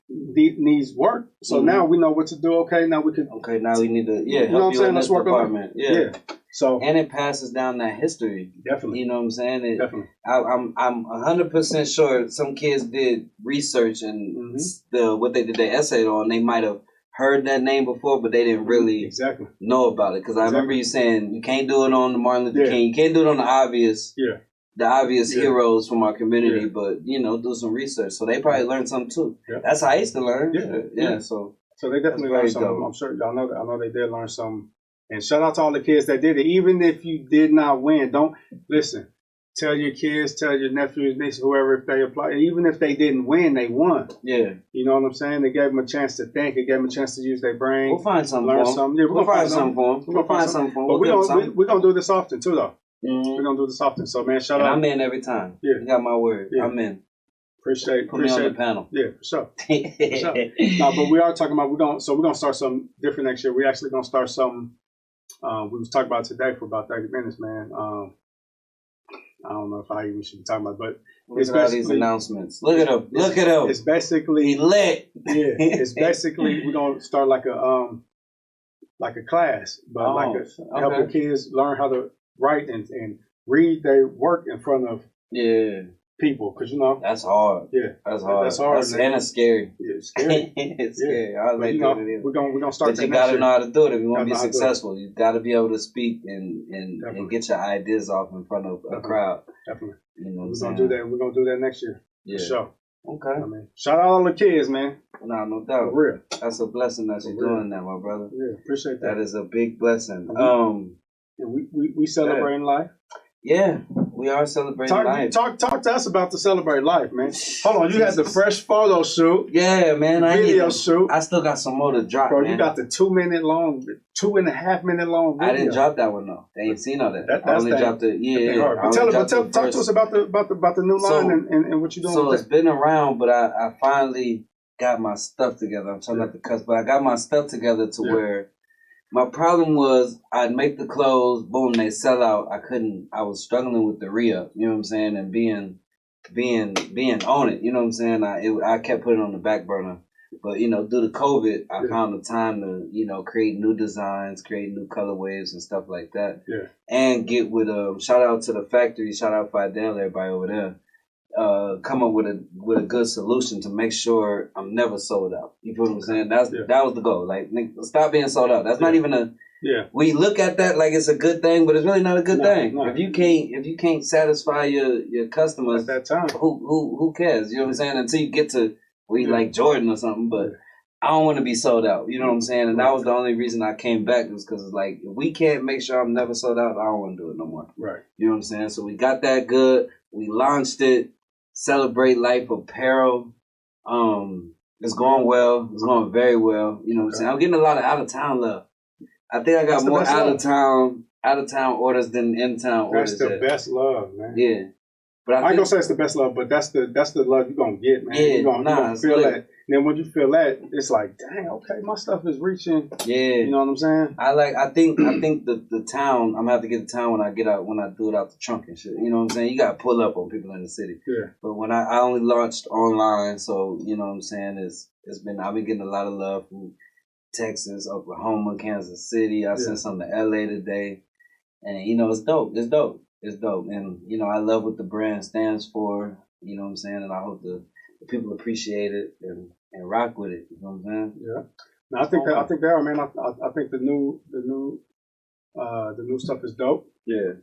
needs work. So now we know what to do. Okay, now we can. Okay, now we need to. Yeah, you know what I'm saying. Let's work on it. Yeah. So and it passes down that history. Definitely. You know what I'm saying? Definitely. I'm 100% sure some kids did research and what they did their essay on. They might have heard that name before, but they didn't really know about it. Because I remember you saying you can't do it on the Martin Luther King. You can't do it on the obvious. Yeah. The obvious heroes from our community, but you know, do some research. So they probably learned something too. That's how I used to learn. Yeah. So they definitely learned something. I'm sure y'all know that. I know they did learn something. And shout out to all the kids that did it. Even if you did not win, don't listen. Tell your kids, tell your nephews, nieces, whoever, if they apply. Even if they didn't win, they won. Yeah. You know what I'm saying? They gave them a chance to think. It gave them a chance to use their brain. We'll find something learn for them. something. Yeah, we'll find something for them. We'll find something for them. But we're going to do this often too, though. We're going to do this often. So, man, shout out. I'm in every time. Yeah. You got my word. Yeah. I'm in. Put me on the panel. Yeah, for sure. No, but we are talking about, we're going to start something different next year. We're actually going to start something. We was talking about today for about 30 minutes, man. I don't know if I even should be talking about it, but it's all these announcements. Look at them. Look at them. It's basically lit. Yeah, it's basically we're gonna start like a class, but helping kids learn how to write and read their work in front of people, because you know that's hard. Yeah, that's hard. That's hard, and it's scary. Yeah, it's scary. It's scary. I like we're gonna start. But you gotta know how to do it if you want to be successful. You gotta be able to speak and get your ideas off in front of a crowd. Definitely. You know, we're gonna do that. We're gonna do that next year. Yeah. For sure. Okay. I mean, shout out all the kids, man. No doubt. For real. That's a blessing that you're doing that, my brother. Yeah, appreciate that. That is a big blessing. And we celebrating life. Yeah, we are celebrating life. Talk to us about the Celebrate Life, man. Hold on, you had the fresh photo shoot. Yeah, man. Video shoot. I still got some more to drop, Bro, man. you got the 2.5 minute long video. I didn't drop that one though. They ain't seen all that. That's I only dropped it. But talk to us about the new line and what you're doing. So with it's been around, but I finally got my stuff together. I'm trying not to cuss, but I got my stuff together to where my problem was I'd make the clothes, boom, they sell out. I was struggling with the re-up, you know what I'm saying, and being on it, you know what I'm saying. I kept putting it on the back burner, but due to COVID, I found the time to create new designs, create new colorways and stuff like that, and get with shout out to the factory, shout out Fidel, everybody over there. Come up with a good solution to make sure I'm never sold out. You feel what I'm saying? That was the goal. Like, stop being sold out. That's not even we look at that like it's a good thing, but it's really not a good thing. No. If you can't satisfy your customers at that time, who cares? You know what I'm saying? Until you get to like Jordan or something, but I don't want to be sold out. You know what I'm saying? And that was the only reason I came back, was because like, if we can't make sure I'm never sold out, I don't want to do it no more. Right. You know what I'm saying? So we got that good. We launched it. Celebrate Life apparel. It's going well. It's going very well. You know what I'm saying? I'm getting a lot of out of town love. I think I got more out of town orders than in town orders. That's the best love, man. Yeah. But I ain't gonna say it's the best love, but that's the love you're gonna get, man. Yeah, you're gonna feel that. And then when you feel that, it's like, dang, okay, my stuff is reaching. Yeah. You know what I'm saying? I think the town, I'm gonna have to get the town when I do it out the trunk and shit. You know what I'm saying? You gotta pull up on people in the city. Yeah. But when I only launched online, so you know what I'm saying, I've been getting a lot of love from Texas, Oklahoma, Kansas City. I sent some to LA today. And it's dope. It's dope. It's dope. And I love what the brand stands for. You know what I'm saying? And I hope the people appreciate it and rock with it. You know what I'm saying? Yeah. No, I think they are, man. I think the new stuff is dope. Yeah.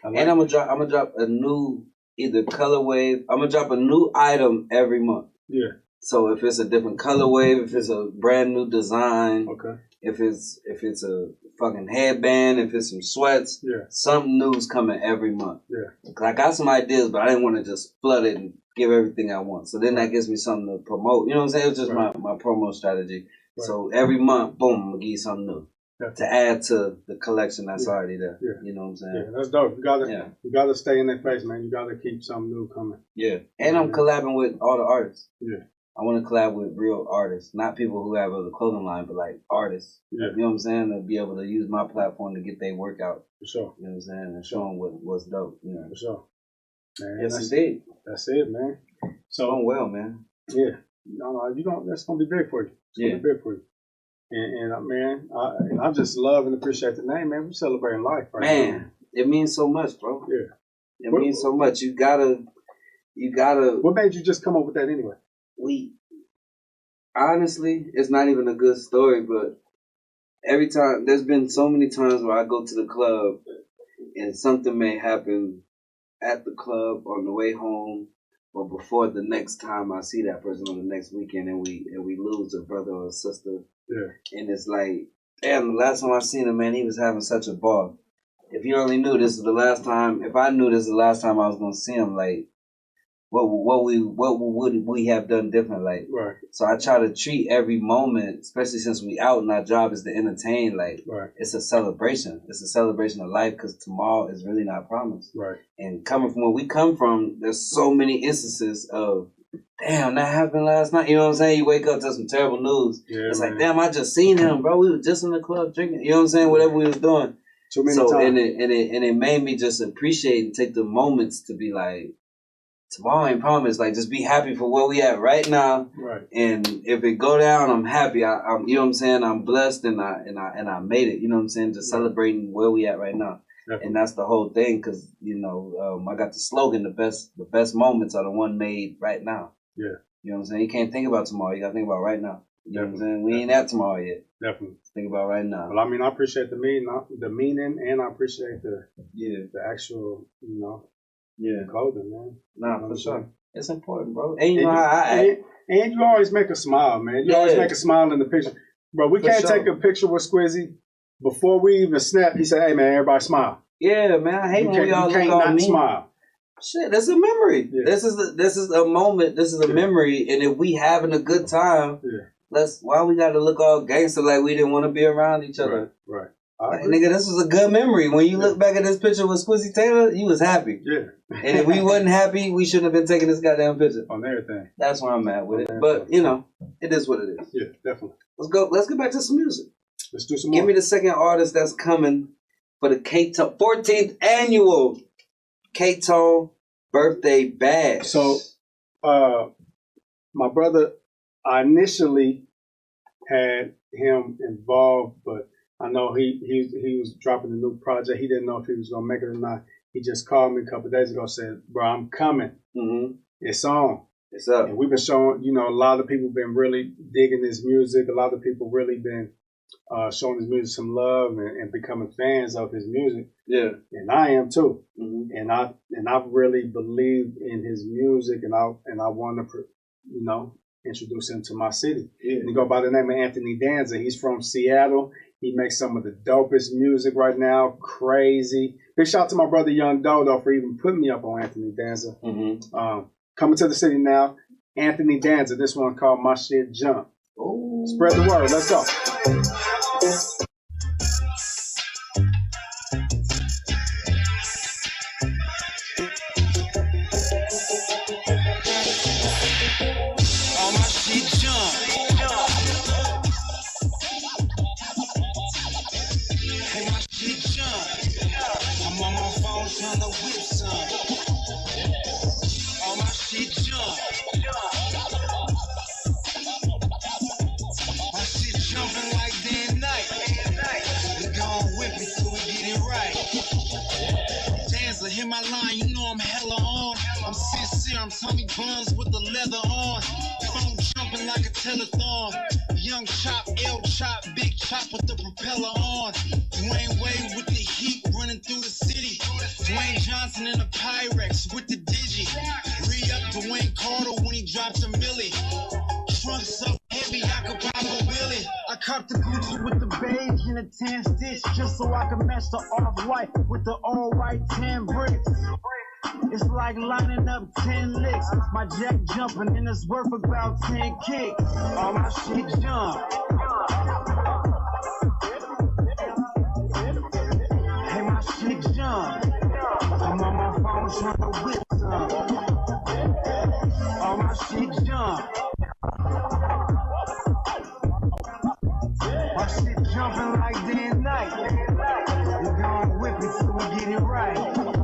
And I'm gonna drop a new either colorway. I'm gonna drop a new item every month. Yeah. So if it's a different colorway, if it's a brand new design, okay. If it's a fucking headband, if it's some sweats, something new's coming every month. Yeah. I got some ideas, but I didn't want to just flood it and give everything I want. So then that gives me something to promote. You know what I'm saying? It's just my promo strategy. Right. So every month, boom, I'm gonna give you something new to add to the collection that's already there. Yeah. You know what I'm saying? Yeah, that's dope. You gotta stay in their face, man. You gotta keep something new coming. Yeah. And I'm collabing with all the artists. Yeah. I want to collab with real artists, not people who have a clothing line, but like artists. Yeah. You know what I'm saying? To be able to use my platform to get their work out. For sure. You know what I'm saying? And show them what's dope. You know? For sure. Man, yes, indeed. That's it, man. So doing well, man. Yeah. That's gonna be big for you. It's gonna be big for you. And man, I just love and appreciate the name, man. We're celebrating life, right? Man, it means so much, bro. Yeah. It means so much. You gotta. What made you just come up with that anyway? Honestly, it's not even a good story, but every time, there's been so many times where I go to the club and something may happen at the club on the way home or before the next time I see that person on the next weekend, and we lose a brother or a sister. Yeah. And it's like, damn, the last time I seen him, man, he was having such a ball. If you only knew this is the last time, if I knew this is the last time I was gonna see him, like, what would we have done different? Like, right. So I try to treat every moment, especially since we out and our job is to entertain, like, it's a celebration. It's a celebration of life, because tomorrow is really not promised. Right. And coming from where we come from, there's so many instances of, damn, that happened last night. You know what I'm saying? You wake up to some terrible news. Yeah, it's like, damn, I just seen him, bro. We were just in the club drinking. You know what I'm saying? Whatever we was doing. Too many times. And it made me just appreciate and take the moments to be like, tomorrow ain't promised. Like, just be happy for where we at right now. Right. And if it go down, I'm happy. I'm you know what I'm saying? I'm blessed and I made it. You know what I'm saying? Just celebrating where we at right now. Definitely. And that's the whole thing, because I got the slogan: the best moments are the one made right now. Yeah. You know what I'm saying? You can't think about tomorrow. You got to think about right now. You know what I'm saying? We ain't at tomorrow yet. Definitely. Think about right now. Well, I mean, I appreciate the meaning, and I appreciate the actual, clothing, man. Nah, for sure. It's important, bro. And you always make a smile, man. You always make a smile in the picture. Bro, we can't take a picture with Squizzy before we even snap. He said, hey, man, everybody smile. Yeah, man. I hate when we all you can't look all not mean. smile. Shit, that's a memory. Yeah. This is a moment. This is a memory. And if we having a good time, why we got to look all gangster like we didn't want to be around each other? Right. Like, nigga, this was a good memory. When you look back at this picture with Squizzy Taylor, you was happy. Yeah. And if we wasn't happy, we shouldn't have been taking this goddamn picture. On everything. That's where I'm at with it. But you know, it is what it is. Yeah, definitely. Let's get back to some music. Let's do some more. Give me the second artist that's coming for the K-Tone 14th annual K-Tone birthday bash. So, my brother, I initially had him involved, but I know he was dropping a new project. He didn't know if he was gonna make it or not. He just called me a couple of days ago and said, "Bro, I'm coming. It's on. It's up." And we've been showing, a lot of people been really digging his music. A lot of people really been showing his music some love and becoming fans of his music. Yeah. And I am too. And I really believe in his music, and I want to, introduce him to my city. Yeah. And he go by the name of Anthony Danza. He's from Seattle. He makes some of the dopest music right now. Crazy. Big shout out to my brother Young Dodo for even putting me up on Anthony Danza. Coming to the city now, Anthony Danza. This one called My Shit Jump. Ooh. Spread the word. Let's go. Hear my line, you know I'm hella on. I'm sincere, I'm Tommy Guns with the leather on. Phone jumping like a telethon. Young chop, L chop, big chop with the propeller on. Dwayne Wade with the heat running through the city. Dwayne Johnson in a Pyrex with the digi. Re-up Dwayne Carter when he dropped a milli. Trunks up heavy, I could pop a wheelie. I copped the Gucci with the beige and a tan stitch just so I could match the off-white with the all-white 10 bricks. It's like lining up 10 licks. My jack jumping and it's worth about 10 kicks. All my shit jump. Hey, my shit jump. I'm on my phone trying to whip some. All my shit jump. My shit jumping like day and night. We gon' whip it till we get it right.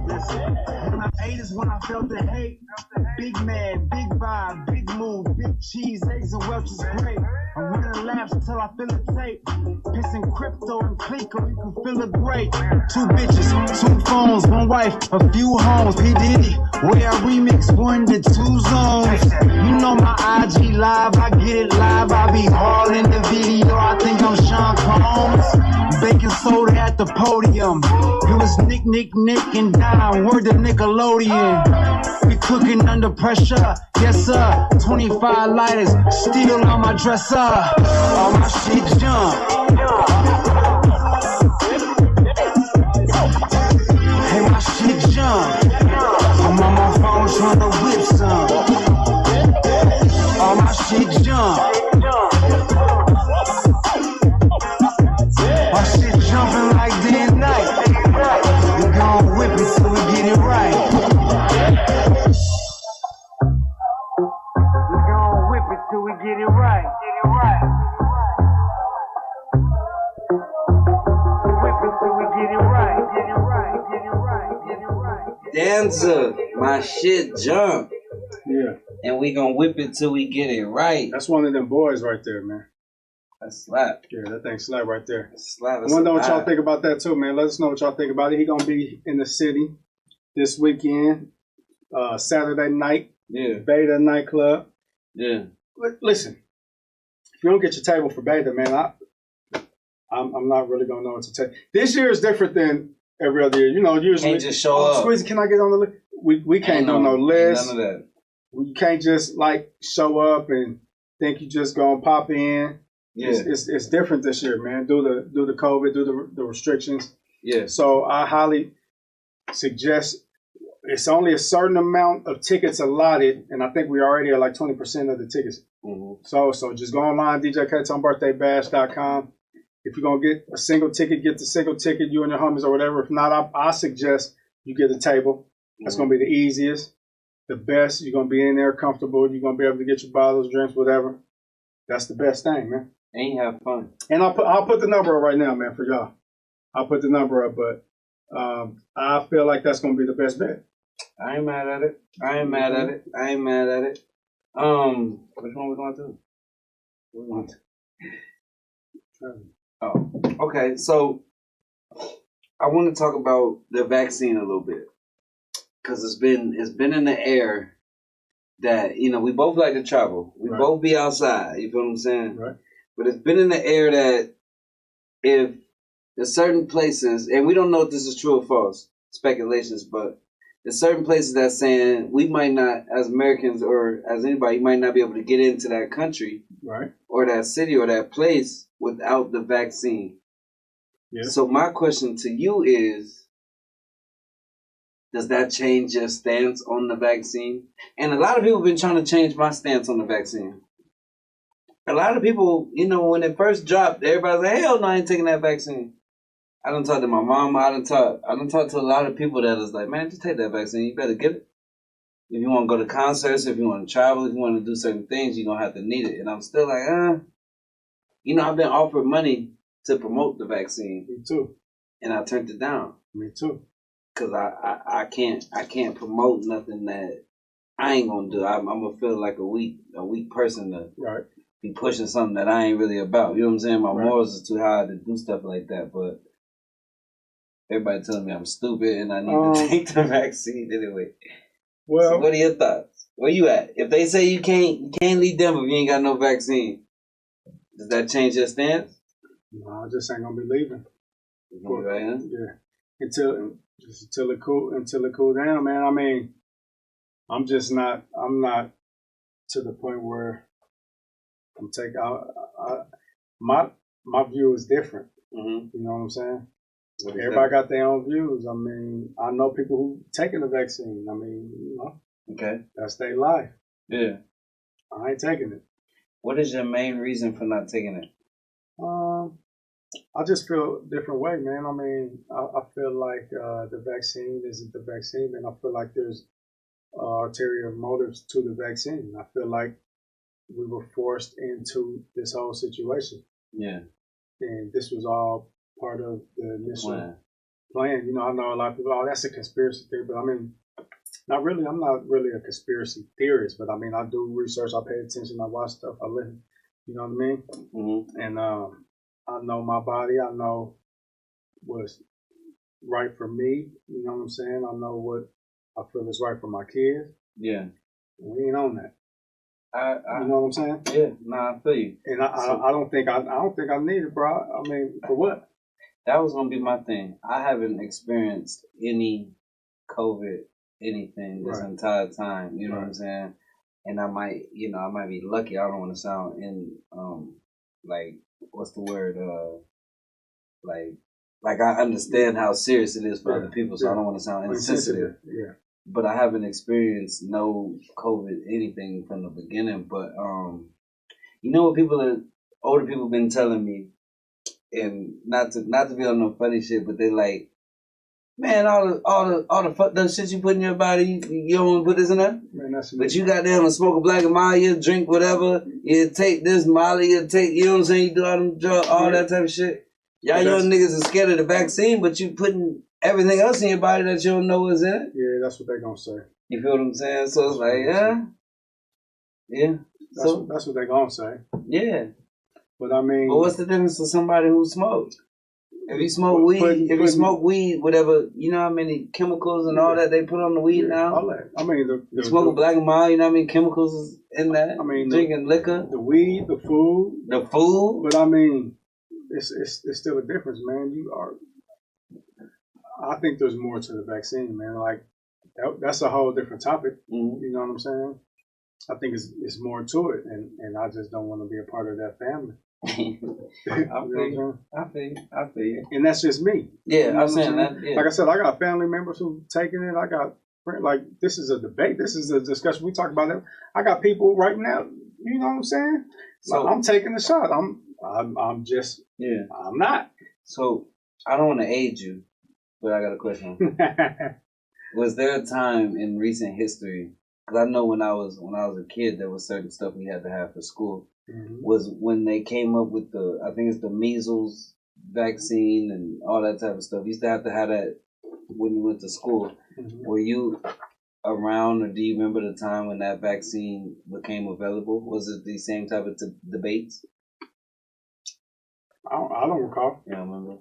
Listen, when I ate is when I felt the hate. Big man, big vibe, big move, big cheese, eggs and Welch's great. I'm running laps till I feel the tape. Pissing crypto and Clico, you can feel it great. 2 bitches, 2 phones, 1 wife, a few homes. P. Diddy, where I remix 1 to 2 zones. You know my IG live, I get it live. I be all in the video, I think I'm Sean Combs. Baking soda at the podium. It was Nick, and Don. Word to Nickelodeon. We cooking under pressure. Yes, sir. 25 lighters. Still on my dresser. All my shit jump. Hey, my shit jump. I'm on my phone trying to whip some. All my shit jump. My shit jumping like day and night. We gon' whip it till we get it right. We gon' whip it till we get it right. Whip it till we get it right. Danza, my shit jump. Yeah. And we gonna whip it till we get it right. That's one of them boys right there, man. That's slap. Yeah, that thing slap right there. Slap. I want to know what y'all think about that too, man. Let us know what y'all think about it. He gonna be in the city this weekend, Saturday night. Yeah. Beta nightclub. Yeah. Listen, if you don't get your table for Beta, man, I'm not really gonna know what to tell you. This year is different than every other year. You know, usually can't just show up. Squeezy, can I get on the list? We can't do no list. None of that. We can't just like show up and think you just gonna pop in. Yeah. It's different this year, man. Due to COVID, due to the restrictions. Yeah. So I highly suggest it's only a certain amount of tickets allotted, and I think we already are like 20% of the tickets. Mm-hmm. So just go online, DJKToneBirthdayBash.com. If you're gonna get a single ticket, get the single ticket, you and your homies or whatever. If not, I suggest you get a table. That's gonna be the easiest, the best. You're gonna be in there comfortable. You're gonna be able to get your bottles, drinks, whatever. That's the best thing, man. And you have fun. And I'll put the number up right now, man, for y'all. I'll put the number up, but I feel like that's gonna be the best bet. I ain't mad at it. Which one we gonna do? What we gonna do? Oh, okay. So I want to talk about the vaccine a little bit because it's been in the air that we both like to travel. We both be outside. You feel what I'm saying? Right. But it's been in the air that if there's certain places, and we don't know if this is true or false, speculations, but there's certain places that's saying we might not, as Americans or as anybody, you might not be able to get into that country, right, or that city or that place without the vaccine. Yeah. So my question to you is, does that change your stance on the vaccine? And a lot of people have been trying to change my stance on the vaccine. A lot of people, when it first dropped, everybody's like, hell no, I ain't taking that vaccine. I done talked to my mom. I done talked to a lot of people that is like, man, just take that vaccine. You better get it. If you want to go to concerts, if you want to travel, if you want to do certain things, you're going to have to need it. And I'm still like, I've been offered money to promote the vaccine. Me too. And I turned it down. Me too. Because I can't promote nothing that I ain't going to do. I'm going to feel like a weak person to be pushing something that I ain't really about. You know what I'm saying? My morals is too high to do stuff like that, but everybody telling me I'm stupid and I need to take the vaccine anyway. Well, so what are your thoughts? Where you at? If they say you can't leave Denver if you ain't got no vaccine, does that change your stance? No, I just ain't gonna be leaving. Right, huh? Yeah, until it cool down, man. I mean, I'm not to the point where I'm taking. My view is different. Mm-hmm. You know what I'm saying? Everybody got their own views. I mean, I know people who taking the vaccine. I mean, okay, that's their life. Yeah, I ain't taking it. What is your main reason for not taking it? I just feel a different way, man. I mean, I feel like the vaccine isn't the vaccine, and I feel like there's ulterior motives to the vaccine. I feel like we were forced into this whole situation. Yeah, and this was all part of the initial plan. I know a lot of people, that's a conspiracy theory, but I mean, not really. I'm not really a conspiracy theorist, but I mean, I do research, I pay attention, I watch stuff, I listen. You know what I mean? Mm-hmm. And I know my body. I know what's right for me. You know what I'm saying? I know what I feel is right for my kids. Yeah. We ain't on that. You know what I'm saying? Yeah. Nah, I feel you. And I don't think I need it, bro. I mean, for what? That was gonna be my thing. I haven't experienced any COVID anything this entire time. You know what I'm saying? And I might be lucky. I don't want to sound like what's the word? Like I understand how serious it is for other people, so I don't want to sound insensitive. Yeah. But I haven't experienced no COVID anything from the beginning. But what older people been telling me, and not to be on no funny shit, but they like, man, all the fucked up shit you put in your body, you don't want to put this in there. Man, but you got them to smoke a black and mild, you drink whatever, you take this Molly, you know what I'm saying, you do all them drugs, all that type of shit. Y'all young niggas are scared of the vaccine, but you putting everything else in your body that you don't know is in it. Yeah, that's what they gonna say. You feel what I'm saying? So it's like, yeah. That's what they gonna say. Yeah. But I mean, what's the difference for somebody who smokes? If you smoke weed, whatever, you know how many chemicals and all that they put on the weed now? All that. I mean, you smoke a black and mild, you know how many chemicals is in that? I mean, drinking liquor, the weed, the food. But I mean, it's still a difference, man. I think there's more to the vaccine, man. Like that's a whole different topic. Mm-hmm. You know what I'm saying? I think it's more to it, and I just don't want to be a part of that family. I feel you. And that's just me. Yeah, You know I'm what saying that. Yeah. Like I said, I got family members who taking it. I got like this is a debate. This is a discussion. We talk about it. I got people right now. You know what I'm saying? So I'm taking the shot. I'm just I'm not. So I don't want to aid you, but I got a question. Was there a time in recent history? Because I know when I was a kid, there was certain stuff we had to have for school. Was when they came up with I think it's the measles vaccine and all that type of stuff. You used to have that when you went to school. Were you around, or do you remember the time when that vaccine became available? Was it the same type of debates? I don't recall. Yeah, I remember.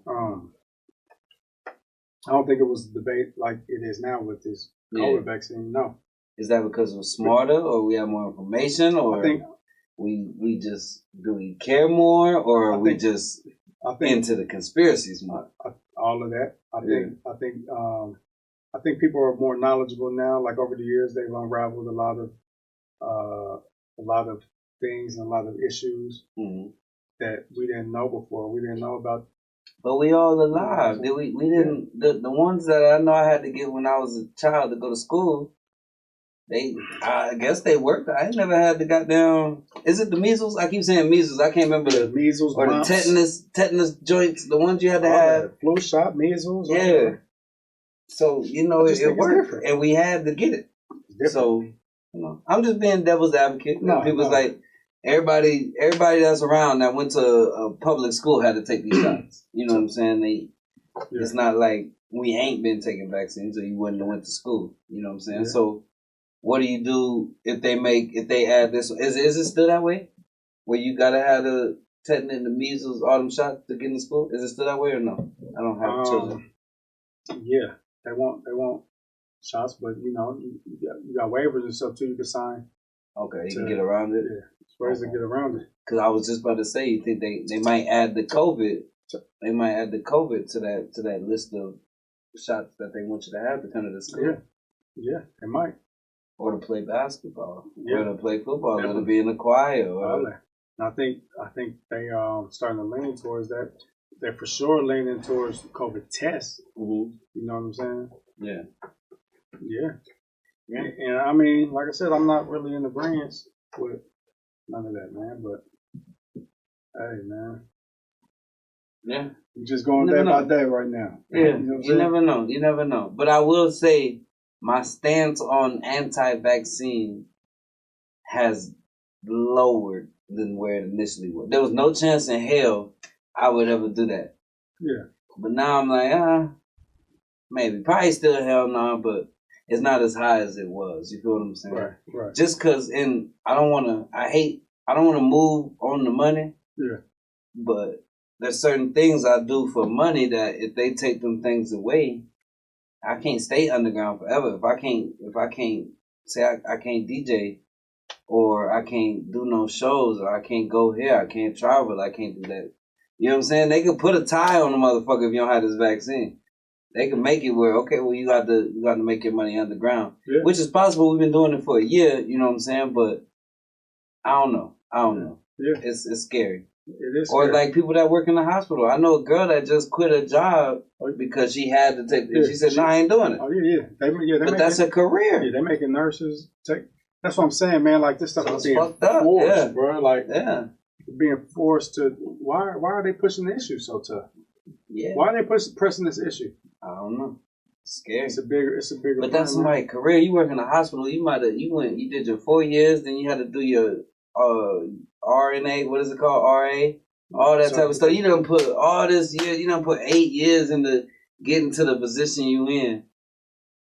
I don't think it was a debate like it is now with this COVID vaccine. No. Is that because we're smarter, or we have more information, or I think we just do we care more, or are we just into the conspiracies more? All of that. I think people are more knowledgeable now. Like over the years, they've unraveled a lot of things and a lot of issues that we didn't know before. We didn't know about. But we all alive. We didn't. The ones that I know I had to get when I was a child to go to school. I guess they worked. I ain't never had the goddamn. Is it the measles? I keep saying measles. I can't remember the measles or mumps. The tetanus joints. The ones you had to have. Flu shot, measles. Yeah. So it worked, and we had to get it. So I'm just being devil's advocate. People's like everybody that's around that went to a public school had to take these shots. You know what I'm saying? It's not like we ain't been taking vaccines, or you wouldn't have went to school. You know what I'm saying? Yeah. So. What do you do if they add this? Is it still that way? Where you gotta have the tetanus and the measles, all them shots to get in school? Is it still that way or no? I don't have children. Yeah, they want shots, but you got waivers and stuff too. You can sign. Okay, you can get around it. Yeah, there's ways to get around it. Because I was just about to say, you think they might add the COVID? They might add the COVID to that list of shots that they want you to have to come to the school. Yeah, they might. Or to play basketball, or to play football, or to be in the choir. I think they starting to lean towards that. They're for sure leaning towards COVID tests. You know what I'm saying? Yeah. And I mean, like I said, I'm not really in agreement with none of that, man. But hey, man. Yeah. You're just going day by day right now. Yeah. You never know. You never know. But I will say, my stance on anti-vaccine has lowered than where it initially was. There was no chance in hell I would ever do that. Yeah. But now I'm like, maybe. Probably still hell no, but it's not as high as it was. You feel what I'm saying? Right. Just because I don't want to move on the money. Yeah. But there's certain things I do for money that if they take them things away, I can't stay underground forever. If I can't say I can't DJ, or I can't do no shows, or I can't go here, I can't travel, I can't do that. You know what I'm saying? They could put a tie on the motherfucker if you don't have this vaccine. They can make it where, okay, well, you got to make your money underground, which is possible. We've been doing it for a year. You know what I'm saying? But I don't know. Yeah. It's scary. It is. Or scary. like people that work in the hospital. I know a girl that just quit her job because she had to take. She said, "No, I ain't doing it." Oh yeah. But that's a career. Yeah, they're making nurses take. That's what I'm saying, man. Like this stuff is being fucked up. forced, bro. Like being forced to. Why are they pushing the issue so tough? Yeah. Why are they pressing this issue? I don't know. It's scary. It's a bigger. But that's somebody's career. You work in a hospital. You did your 4 years, then you had to do your RNA. What is it called? RA. All that type of stuff. You done put all this years. You done put 8 years into getting to the position you in,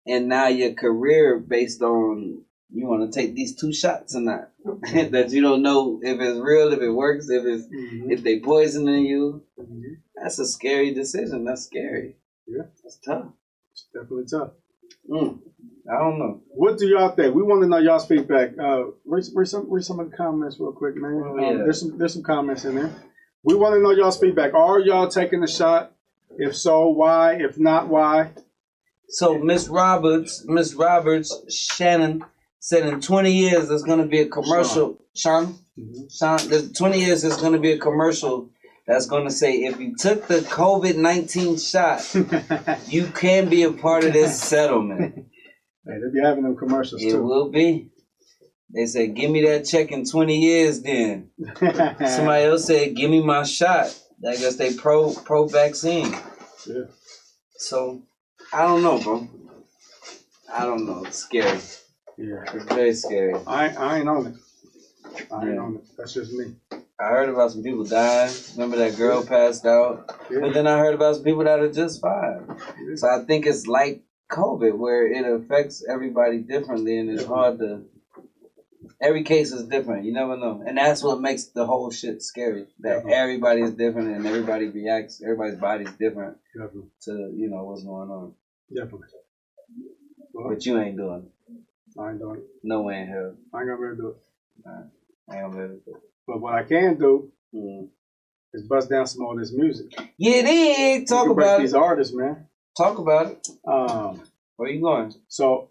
and now your career based on you want to take these 2 shots or not. That you don't know if it's real, if it works, if they poisoning you. That's a scary decision. That's scary. Yeah, that's tough. It's definitely tough. I don't know. What do y'all think? We want to know y'all's feedback. Read some of the comments real quick, man. There's some comments in there. We want to know y'all's feedback. Are y'all taking the shot? If so, why? If not, why? So Miss Roberts, Shannon said in 20 years there's going to be a commercial. Shannon? The 20 years is going to be a commercial that's going to say, if you took the COVID-19 shot, you can be a part of this settlement. Hey, they be having them commercials It too. will be. They said, give me that check in 20 years then. Somebody else said, give me my shot. I guess they pro-vaccine. Yeah. So, I don't know, bro. I don't know. It's scary. Yeah. It's very scary. I ain't on it. I ain't on it. That's just me. I heard about some people dying. Remember that girl passed out? Yeah. But then I heard about some people that are just fine. So I think it's like COVID, where it affects everybody differently, and it's hard to... Every case is different. You never know. And that's what makes the whole shit scary. That everybody is different and everybody reacts. Everybody's body's different to, you know, what's going on. Definitely. But you ain't doing it. I ain't doing it. No way in hell. I ain't gonna be able to do it. I ain't gonna be able to do it. But what I can do is bust down some more of this music. Yeah, dig. Talk about these artists, man. Talk about it. Where you going? So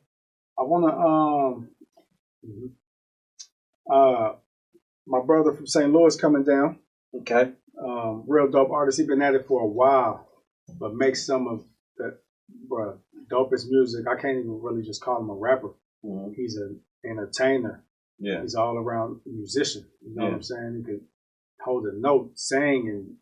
I wanna my brother from St. Louis coming down. Okay. Real dope artist. He been at it for a while, but makes some of the dopest music. I can't even really just call him a rapper. He's an entertainer. Yeah. He's all around musician. You know what I'm saying? He could hold a note, sing, and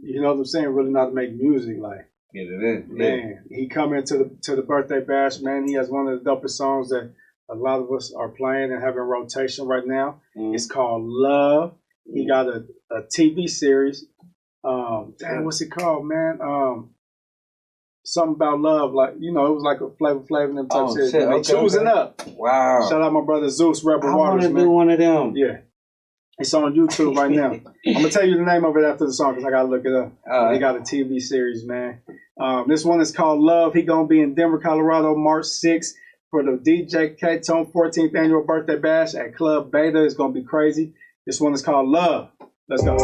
you know what I'm saying? Really know how to make music. Like, get it in. Man, he come into the birthday bash, man. He has one of the dopest songs that a lot of us are playing and having rotation right now. It's called Love. He got a TV series. What's it called, man? Something about love, like, you know, it was like a Flavor Flav and them type series. Shit. They choosing up. Wow. Shout out my brother Zeus, Rebel Waters, man. I want to do one of them. Yeah. It's on YouTube right now. I'm going to tell you the name of it after the song because I got to look it up. They got a TV series, man. This one is called Love. He going to be in Denver, Colorado, March 6th for the DJ K-Tone 14th annual birthday bash at Club Beta. It's going to be crazy. This one is called Love. Let's go.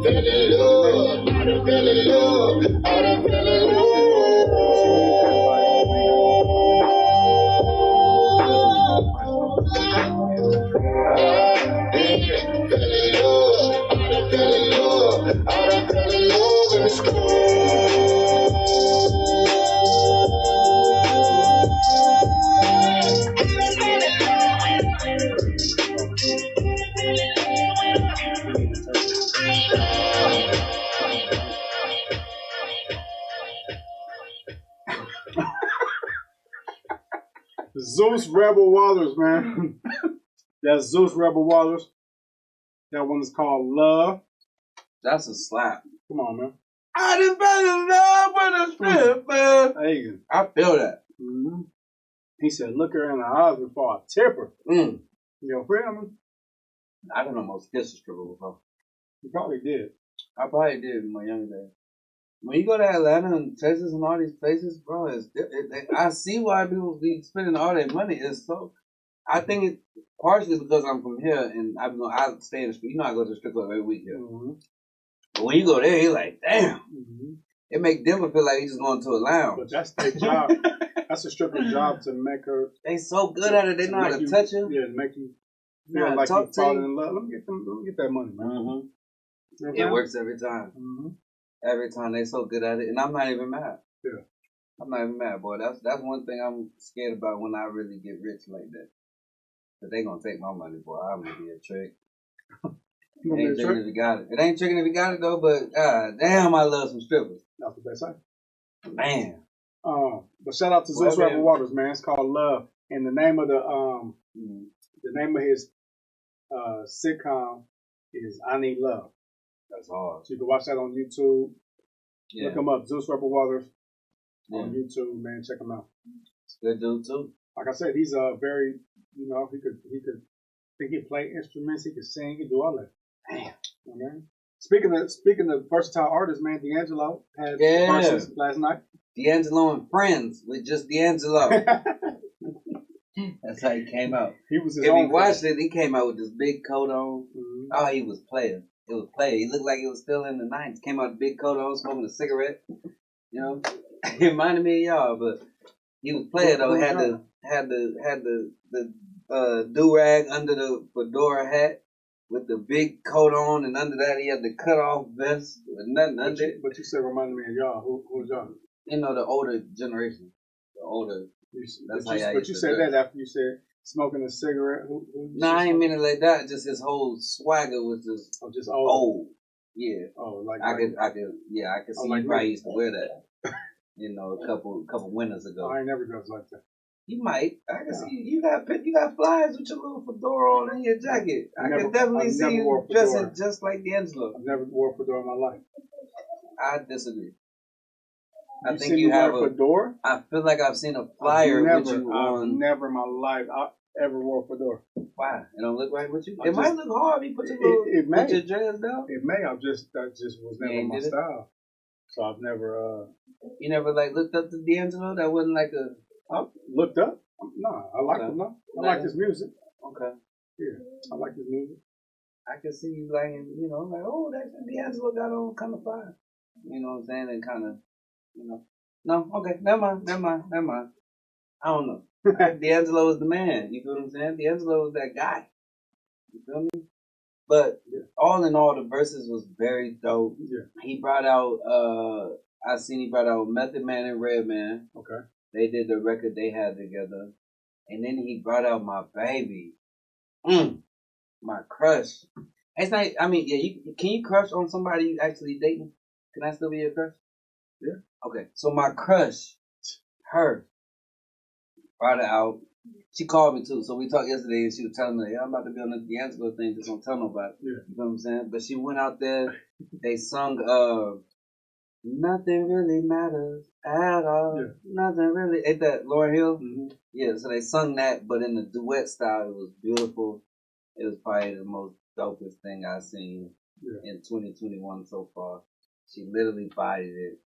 fell in love. I done fell in love. I done fell in Zeus Rebel Waters, man. That's Zeus Rebel Waters. That one is called Love. That's a slap. Come on, man. I done fell in love with a stripper. Hey, I feel that. Mm-hmm. He said, look her in the eyes before I tip her. Mm. Your friend? I done almost kissed a stripper before. You probably did. I probably did in my younger days. When you go to Atlanta and Texas and all these places, bro, I see why people be spending all their money. It's so. I think it's partially because I'm from here and I stay in the strip. You know, I go to the strip club every week here. Mm-hmm. But when you go there, you're like, damn. Mm-hmm. It make Denver feel like he's just going to a lounge. But that's their job. That's a stripper's job to make her. They so good at it. They know how to touch you. Yeah, to make you feel like you falling in love. Let me get that money, man. Mm-hmm. It works every time. Mm-hmm. Every time they so good at it, and I'm not even mad. Yeah, I'm not even mad, boy. That's one thing I'm scared about when I really get rich like that. But they gonna take my money, boy. I'm gonna be a trick. It ain't tricking if you got it. It ain't tricking if you got it though. But god damn, I love some strippers. That's what they say. Man. But shout out to Zeus Rebel Waters, man. It's called Love, and the name of the name of his sitcom is I Need Love. That's hard. So you can watch that on YouTube. Yeah. Look him up, Zeus Rebel Waters on YouTube, man. Check him out. Good dude too. Like I said, he's very, he could play instruments, he could sing, he could do all that. Damn. Man. Speaking of versatile artists, man, D'Angelo had verses last night. D'Angelo and Friends with just D'Angelo. That's how he came out. He was his if own you watched it, he came out with this big coat on. Mm-hmm. Oh, he was playing. It was player. He looked like he was still in the 90s. Came out with a big coat on, smoking a cigarette. You know, he reminded me of y'all, but he was player though. Had the do rag under the fedora hat with the big coat on, and under that he had the cut off vest with nothing under it. But you said reminded me of y'all. Who's y'all? You know, the older generation, the older. That's how y'all. But you said that after you said smoking a cigarette. No, I ain't mean it like that. Just his whole swagger was just old. Yeah. Oh, like I could see you probably used to wear that. You know, a couple winters ago. I ain't never dressed like that. You might. I can see you got flyers with your little fedora on and your jacket. I can definitely see you dressing just like D'Angelo. I've never wore a fedora in my life. I disagree. I think you have a fedora. I feel like I've seen a flyer with you on. Never in my life I ever wore a fedora. Why? It don't look right with you. It might look hard if you put your put your dress down. It may. That just was never my style. So I've never. You never looked up to D'Angelo? That wasn't like a. I looked up. No, I like him. No, I like his music. Okay. Yeah, I like his music. I can see you oh, that's D'Angelo got on kind of fire. You know what I'm saying? And kind of, No, okay, never mind. I don't know. D'Angelo is the man. You feel what I'm saying? D'Angelo is that guy. You feel me? But all in all, the verses was very dope. Yeah. He brought out, he brought out Method Man and Redman. Okay. They did the record they had together. And then he brought out My Baby. My crush. It's not, can you crush on somebody you actually dating? Can I still be your crush? Yeah. Okay, so my crush, her, brought it out. She called me too. So we talked yesterday and she was telling me, I'm about to be on the D'Angelo thing, just don't tell nobody. Yeah. You know what I'm saying? But she went out there, they sung Nothing Really Matters at All. Yeah. Nothing really. Ain't that Lauryn Hill? Mm-hmm. Yeah, so they sung that, but in the duet style. It was beautiful. It was probably the most dopest thing I've seen in 2021 so far. She literally bodied it.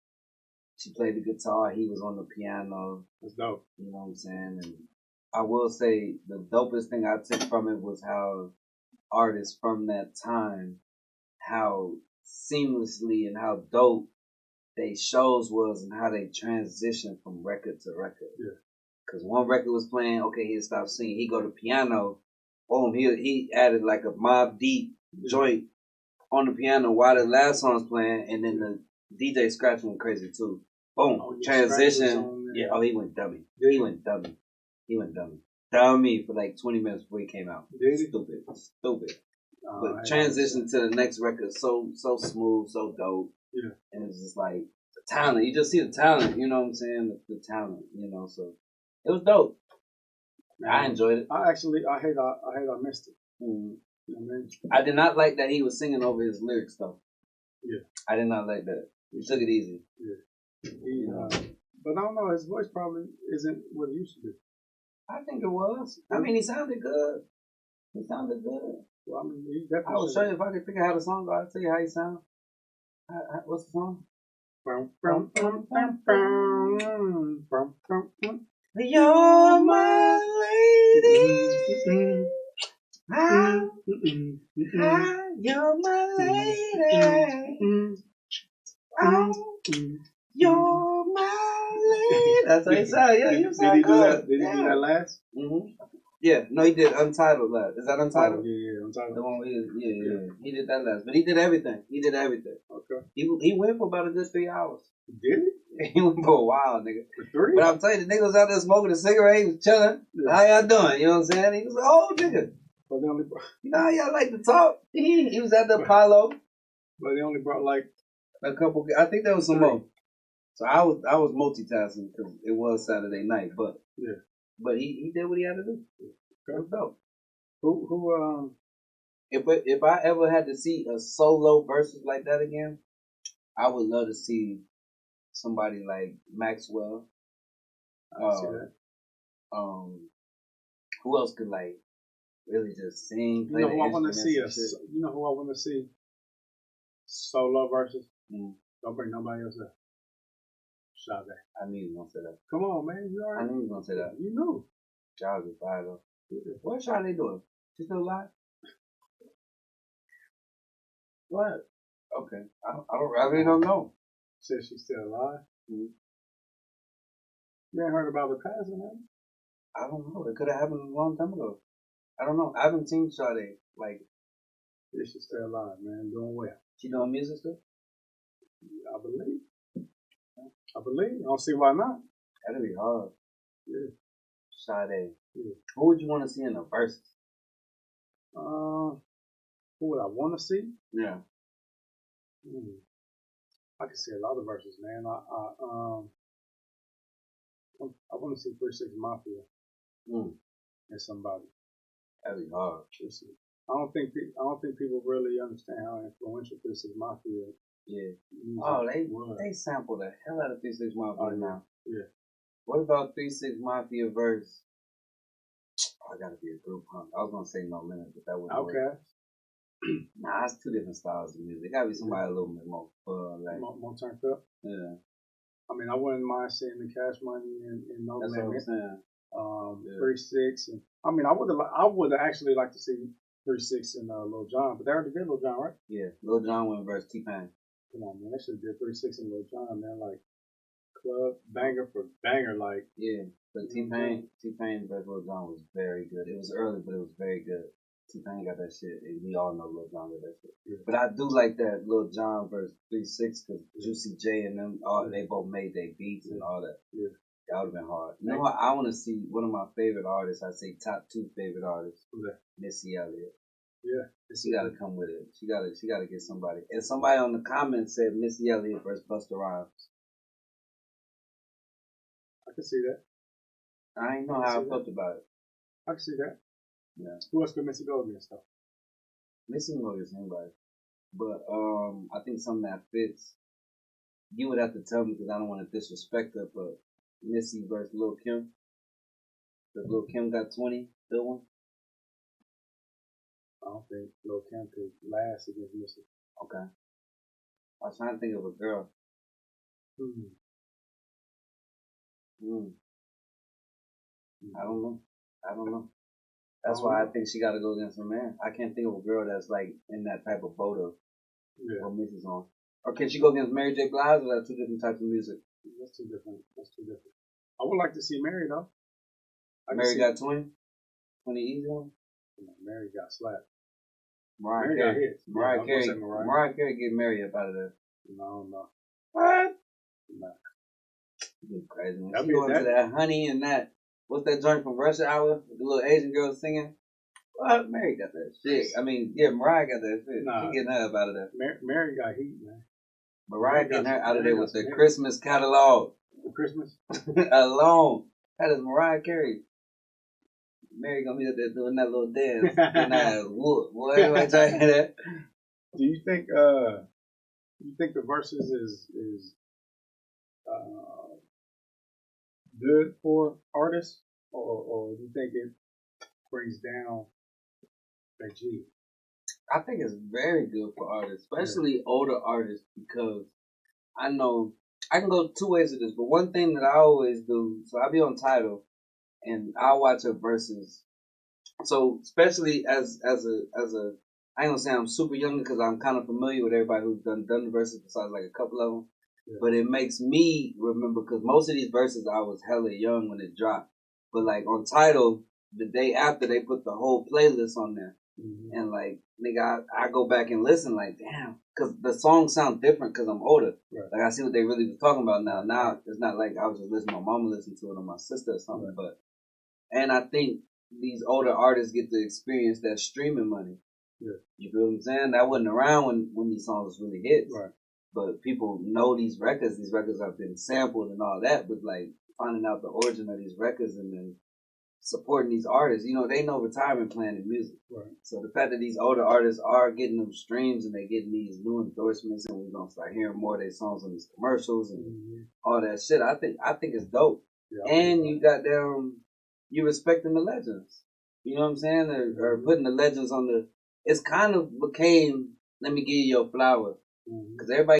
She played the guitar. He was on the piano. That's dope. You know what I'm saying? And I will say the dopest thing I took from it was how artists from that time, how seamlessly and how dope they shows was and how they transitioned from record to record. Yeah. Cause one record was playing, okay, he'd stop singing, he go to piano, boom, he added like a Mobb Deep joint on the piano while the last song's playing, and then the DJ scratching went crazy too. Boom, transition. Yeah, oh, he went dummy. He went dummy. Dummy for like 20 minutes before he came out. Stupid. But transition to the next record so smooth, so dope. Yeah. And it's just like the talent. You just see the talent, you know what I'm saying? The talent, you know, so it was dope. I enjoyed it. I hate I missed it. Mm-hmm. You know what I mean? I did not like that he was singing over his lyrics though. Yeah. I did not like that. He took it easy. Yeah. But I don't know, his voice probably isn't what it used to be. I think it was. I mean, he sounded good. Well, I mean, he definitely I will show you if I can figure out how the song goes. I'll tell you how he sounds. What's the song? You're my lady. You're my lady. You're my lady. That's how he sounds. Yeah, you sound good. Did he do that last? Mm-hmm. Yeah, no, he did Untitled last. Is that Untitled? Oh, yeah, Untitled. The one where he did that last. But he did everything. Okay. He went for about a good 3 hours. Did he? He went for a while, nigga. For 3? But I'm telling you, the nigga was out there smoking a cigarette. He was chilling. Yeah. How y'all doing? You know what I'm saying? He was like, oh, nigga. But they only you know how y'all like to talk? He was at the Apollo. But they only brought like a couple. I think there was some more. So I was multitasking because it was Saturday night. But yeah. But he did what he had to do. It was dope. Who If I ever had to see a solo versus like that again, I would love to see somebody like Maxwell. See that. Who else could like really just sing? You know who I want to see? You know who I want to see? Solo versus. Don't bring nobody else up. Sade. I knew you were gonna say that. Come on, man. You already. I knew you were gonna say that. You knew. Y'all be fired though. What's Sade doing? She still alive? What? Okay. I really don't know. Says she's still alive. Mm-hmm. You ain't heard about her passing, man? I don't know. It could have happened a long time ago. I don't know. I haven't seen Sade like. Yeah, she's still alive, man. Doing well. She doing music still? I believe. I don't see why not. That'd be hard. Yeah. Sade. Yeah. Who would you want to see in the verses? Who would I want to see? Yeah. I can see a lot of verses, man. I want to see 3-6 Mafia and somebody. That'd be hard. I don't think people really understand how influential 3-6 Mafia. Yeah. Oh, they sample the hell out of 3-6 Mafia now. Yeah. What about 3-6 Mafia verse? Oh, I gotta be a group punk. I was gonna say No Limit, but that wouldn't work. Nah, it's two different styles of music. It gotta be somebody a little bit more fun, like more turned up. Yeah. I mean, I wouldn't mind seeing the Cash Money and No That's Limit. what I'm saying. 3-6, and I mean, I would actually like to see 3-6 and Lil Jon, but they already did Lil Jon, right? Yeah, Lil Jon went versus T-Pain. Come on, man, they should have did 3-6 and Lil Jon, man, like club banger for banger, like. Yeah, but T-Pain versus Lil Jon was very good. It was early, but it was very good. T-Pain got that shit, and we all know Lil Jon got that shit. Yeah. But I do like that Lil Jon versus 3-6 because Juicy J and them, they both made their beats and all that. Yeah. That would have been hard. You know what? I want to see one of my favorite artists. I say top 2 favorite artists. Missy Elliott. Yeah. She got to come with it. She got to get somebody. And somebody on the comments said Missy Elliott versus Busta Rhymes. I can see that. I ain't know how I felt about it. I can see that. Yeah. Who else could Missy go against though? Missy can go against anybody. But I think something that fits. You would have to tell me because I don't want to disrespect her, but Missy versus Lil' Kim. Because Lil' Kim got 20, still one. I don't think Lil' Kim could last against Missy. Okay. I was trying to think of a girl. I don't know. That's why I think she got to go against her man. I can't think of a girl that's like in that type of boat of Or Mrs. on. Or can she go against Mary J. Blige, or that's two different types of music? That's too different. I would like to see Mary though. Mary got 20? 20 easy one? Mary got slapped. Mariah got Carey. hit. Mariah Yeah, Carey. Mariah Carey get Mary up out of there. No. What? No. You crazy, man. That'd She be going to that Honey and that, what's that joint from Rush Hour? The little Asian girl singing? What? Mary got that shit. I mean, yeah, Mariah got that shit. Nah. She getting her up out of there. Mary got heat, man. Mariah getting her out of there with the Christmas catalog. The Christmas? Alone. That is Mariah Carey. Mary gonna be up there doing that little dance. And that whoop. Boy, everybody tell you that. Do you think the verses is good for artists, or do you think it brings down their G? I think it's very good for artists, especially older artists, because I know I can go two ways with this. But one thing that I always do, so I be on Tidal and I watch her verses. So especially as a I ain't gonna say I'm super young because I'm kind of familiar with everybody who's done the verses besides like a couple of them. Yeah. But it makes me remember because most of these verses I was hella young when it dropped. But like on Tidal, the day after they put the whole playlist on there. Mm-hmm. And like, nigga, I go back and listen like, damn, because the songs sound different because I'm older. Right. Like I see what they really was talking about now. Now it's not like I was just listening to my mama listen to it or my sister or something. Right. And I think these older artists get to experience that streaming money. Yeah. You feel what I'm saying? That wasn't around when these songs really hit. Right. But people know these records have been sampled and all that, but like finding out the origin of these records and then supporting these artists, you know, they know retirement plan in music. Right. So the fact that these older artists are getting them streams and they're getting these new endorsements and we're gonna start hearing more of their songs on these commercials and all that shit, I think it's dope. Yeah, and you got them, you respecting the legends. You know what I'm saying? Or putting the legends on the. It's kind of became, let me give you your flower, because everybody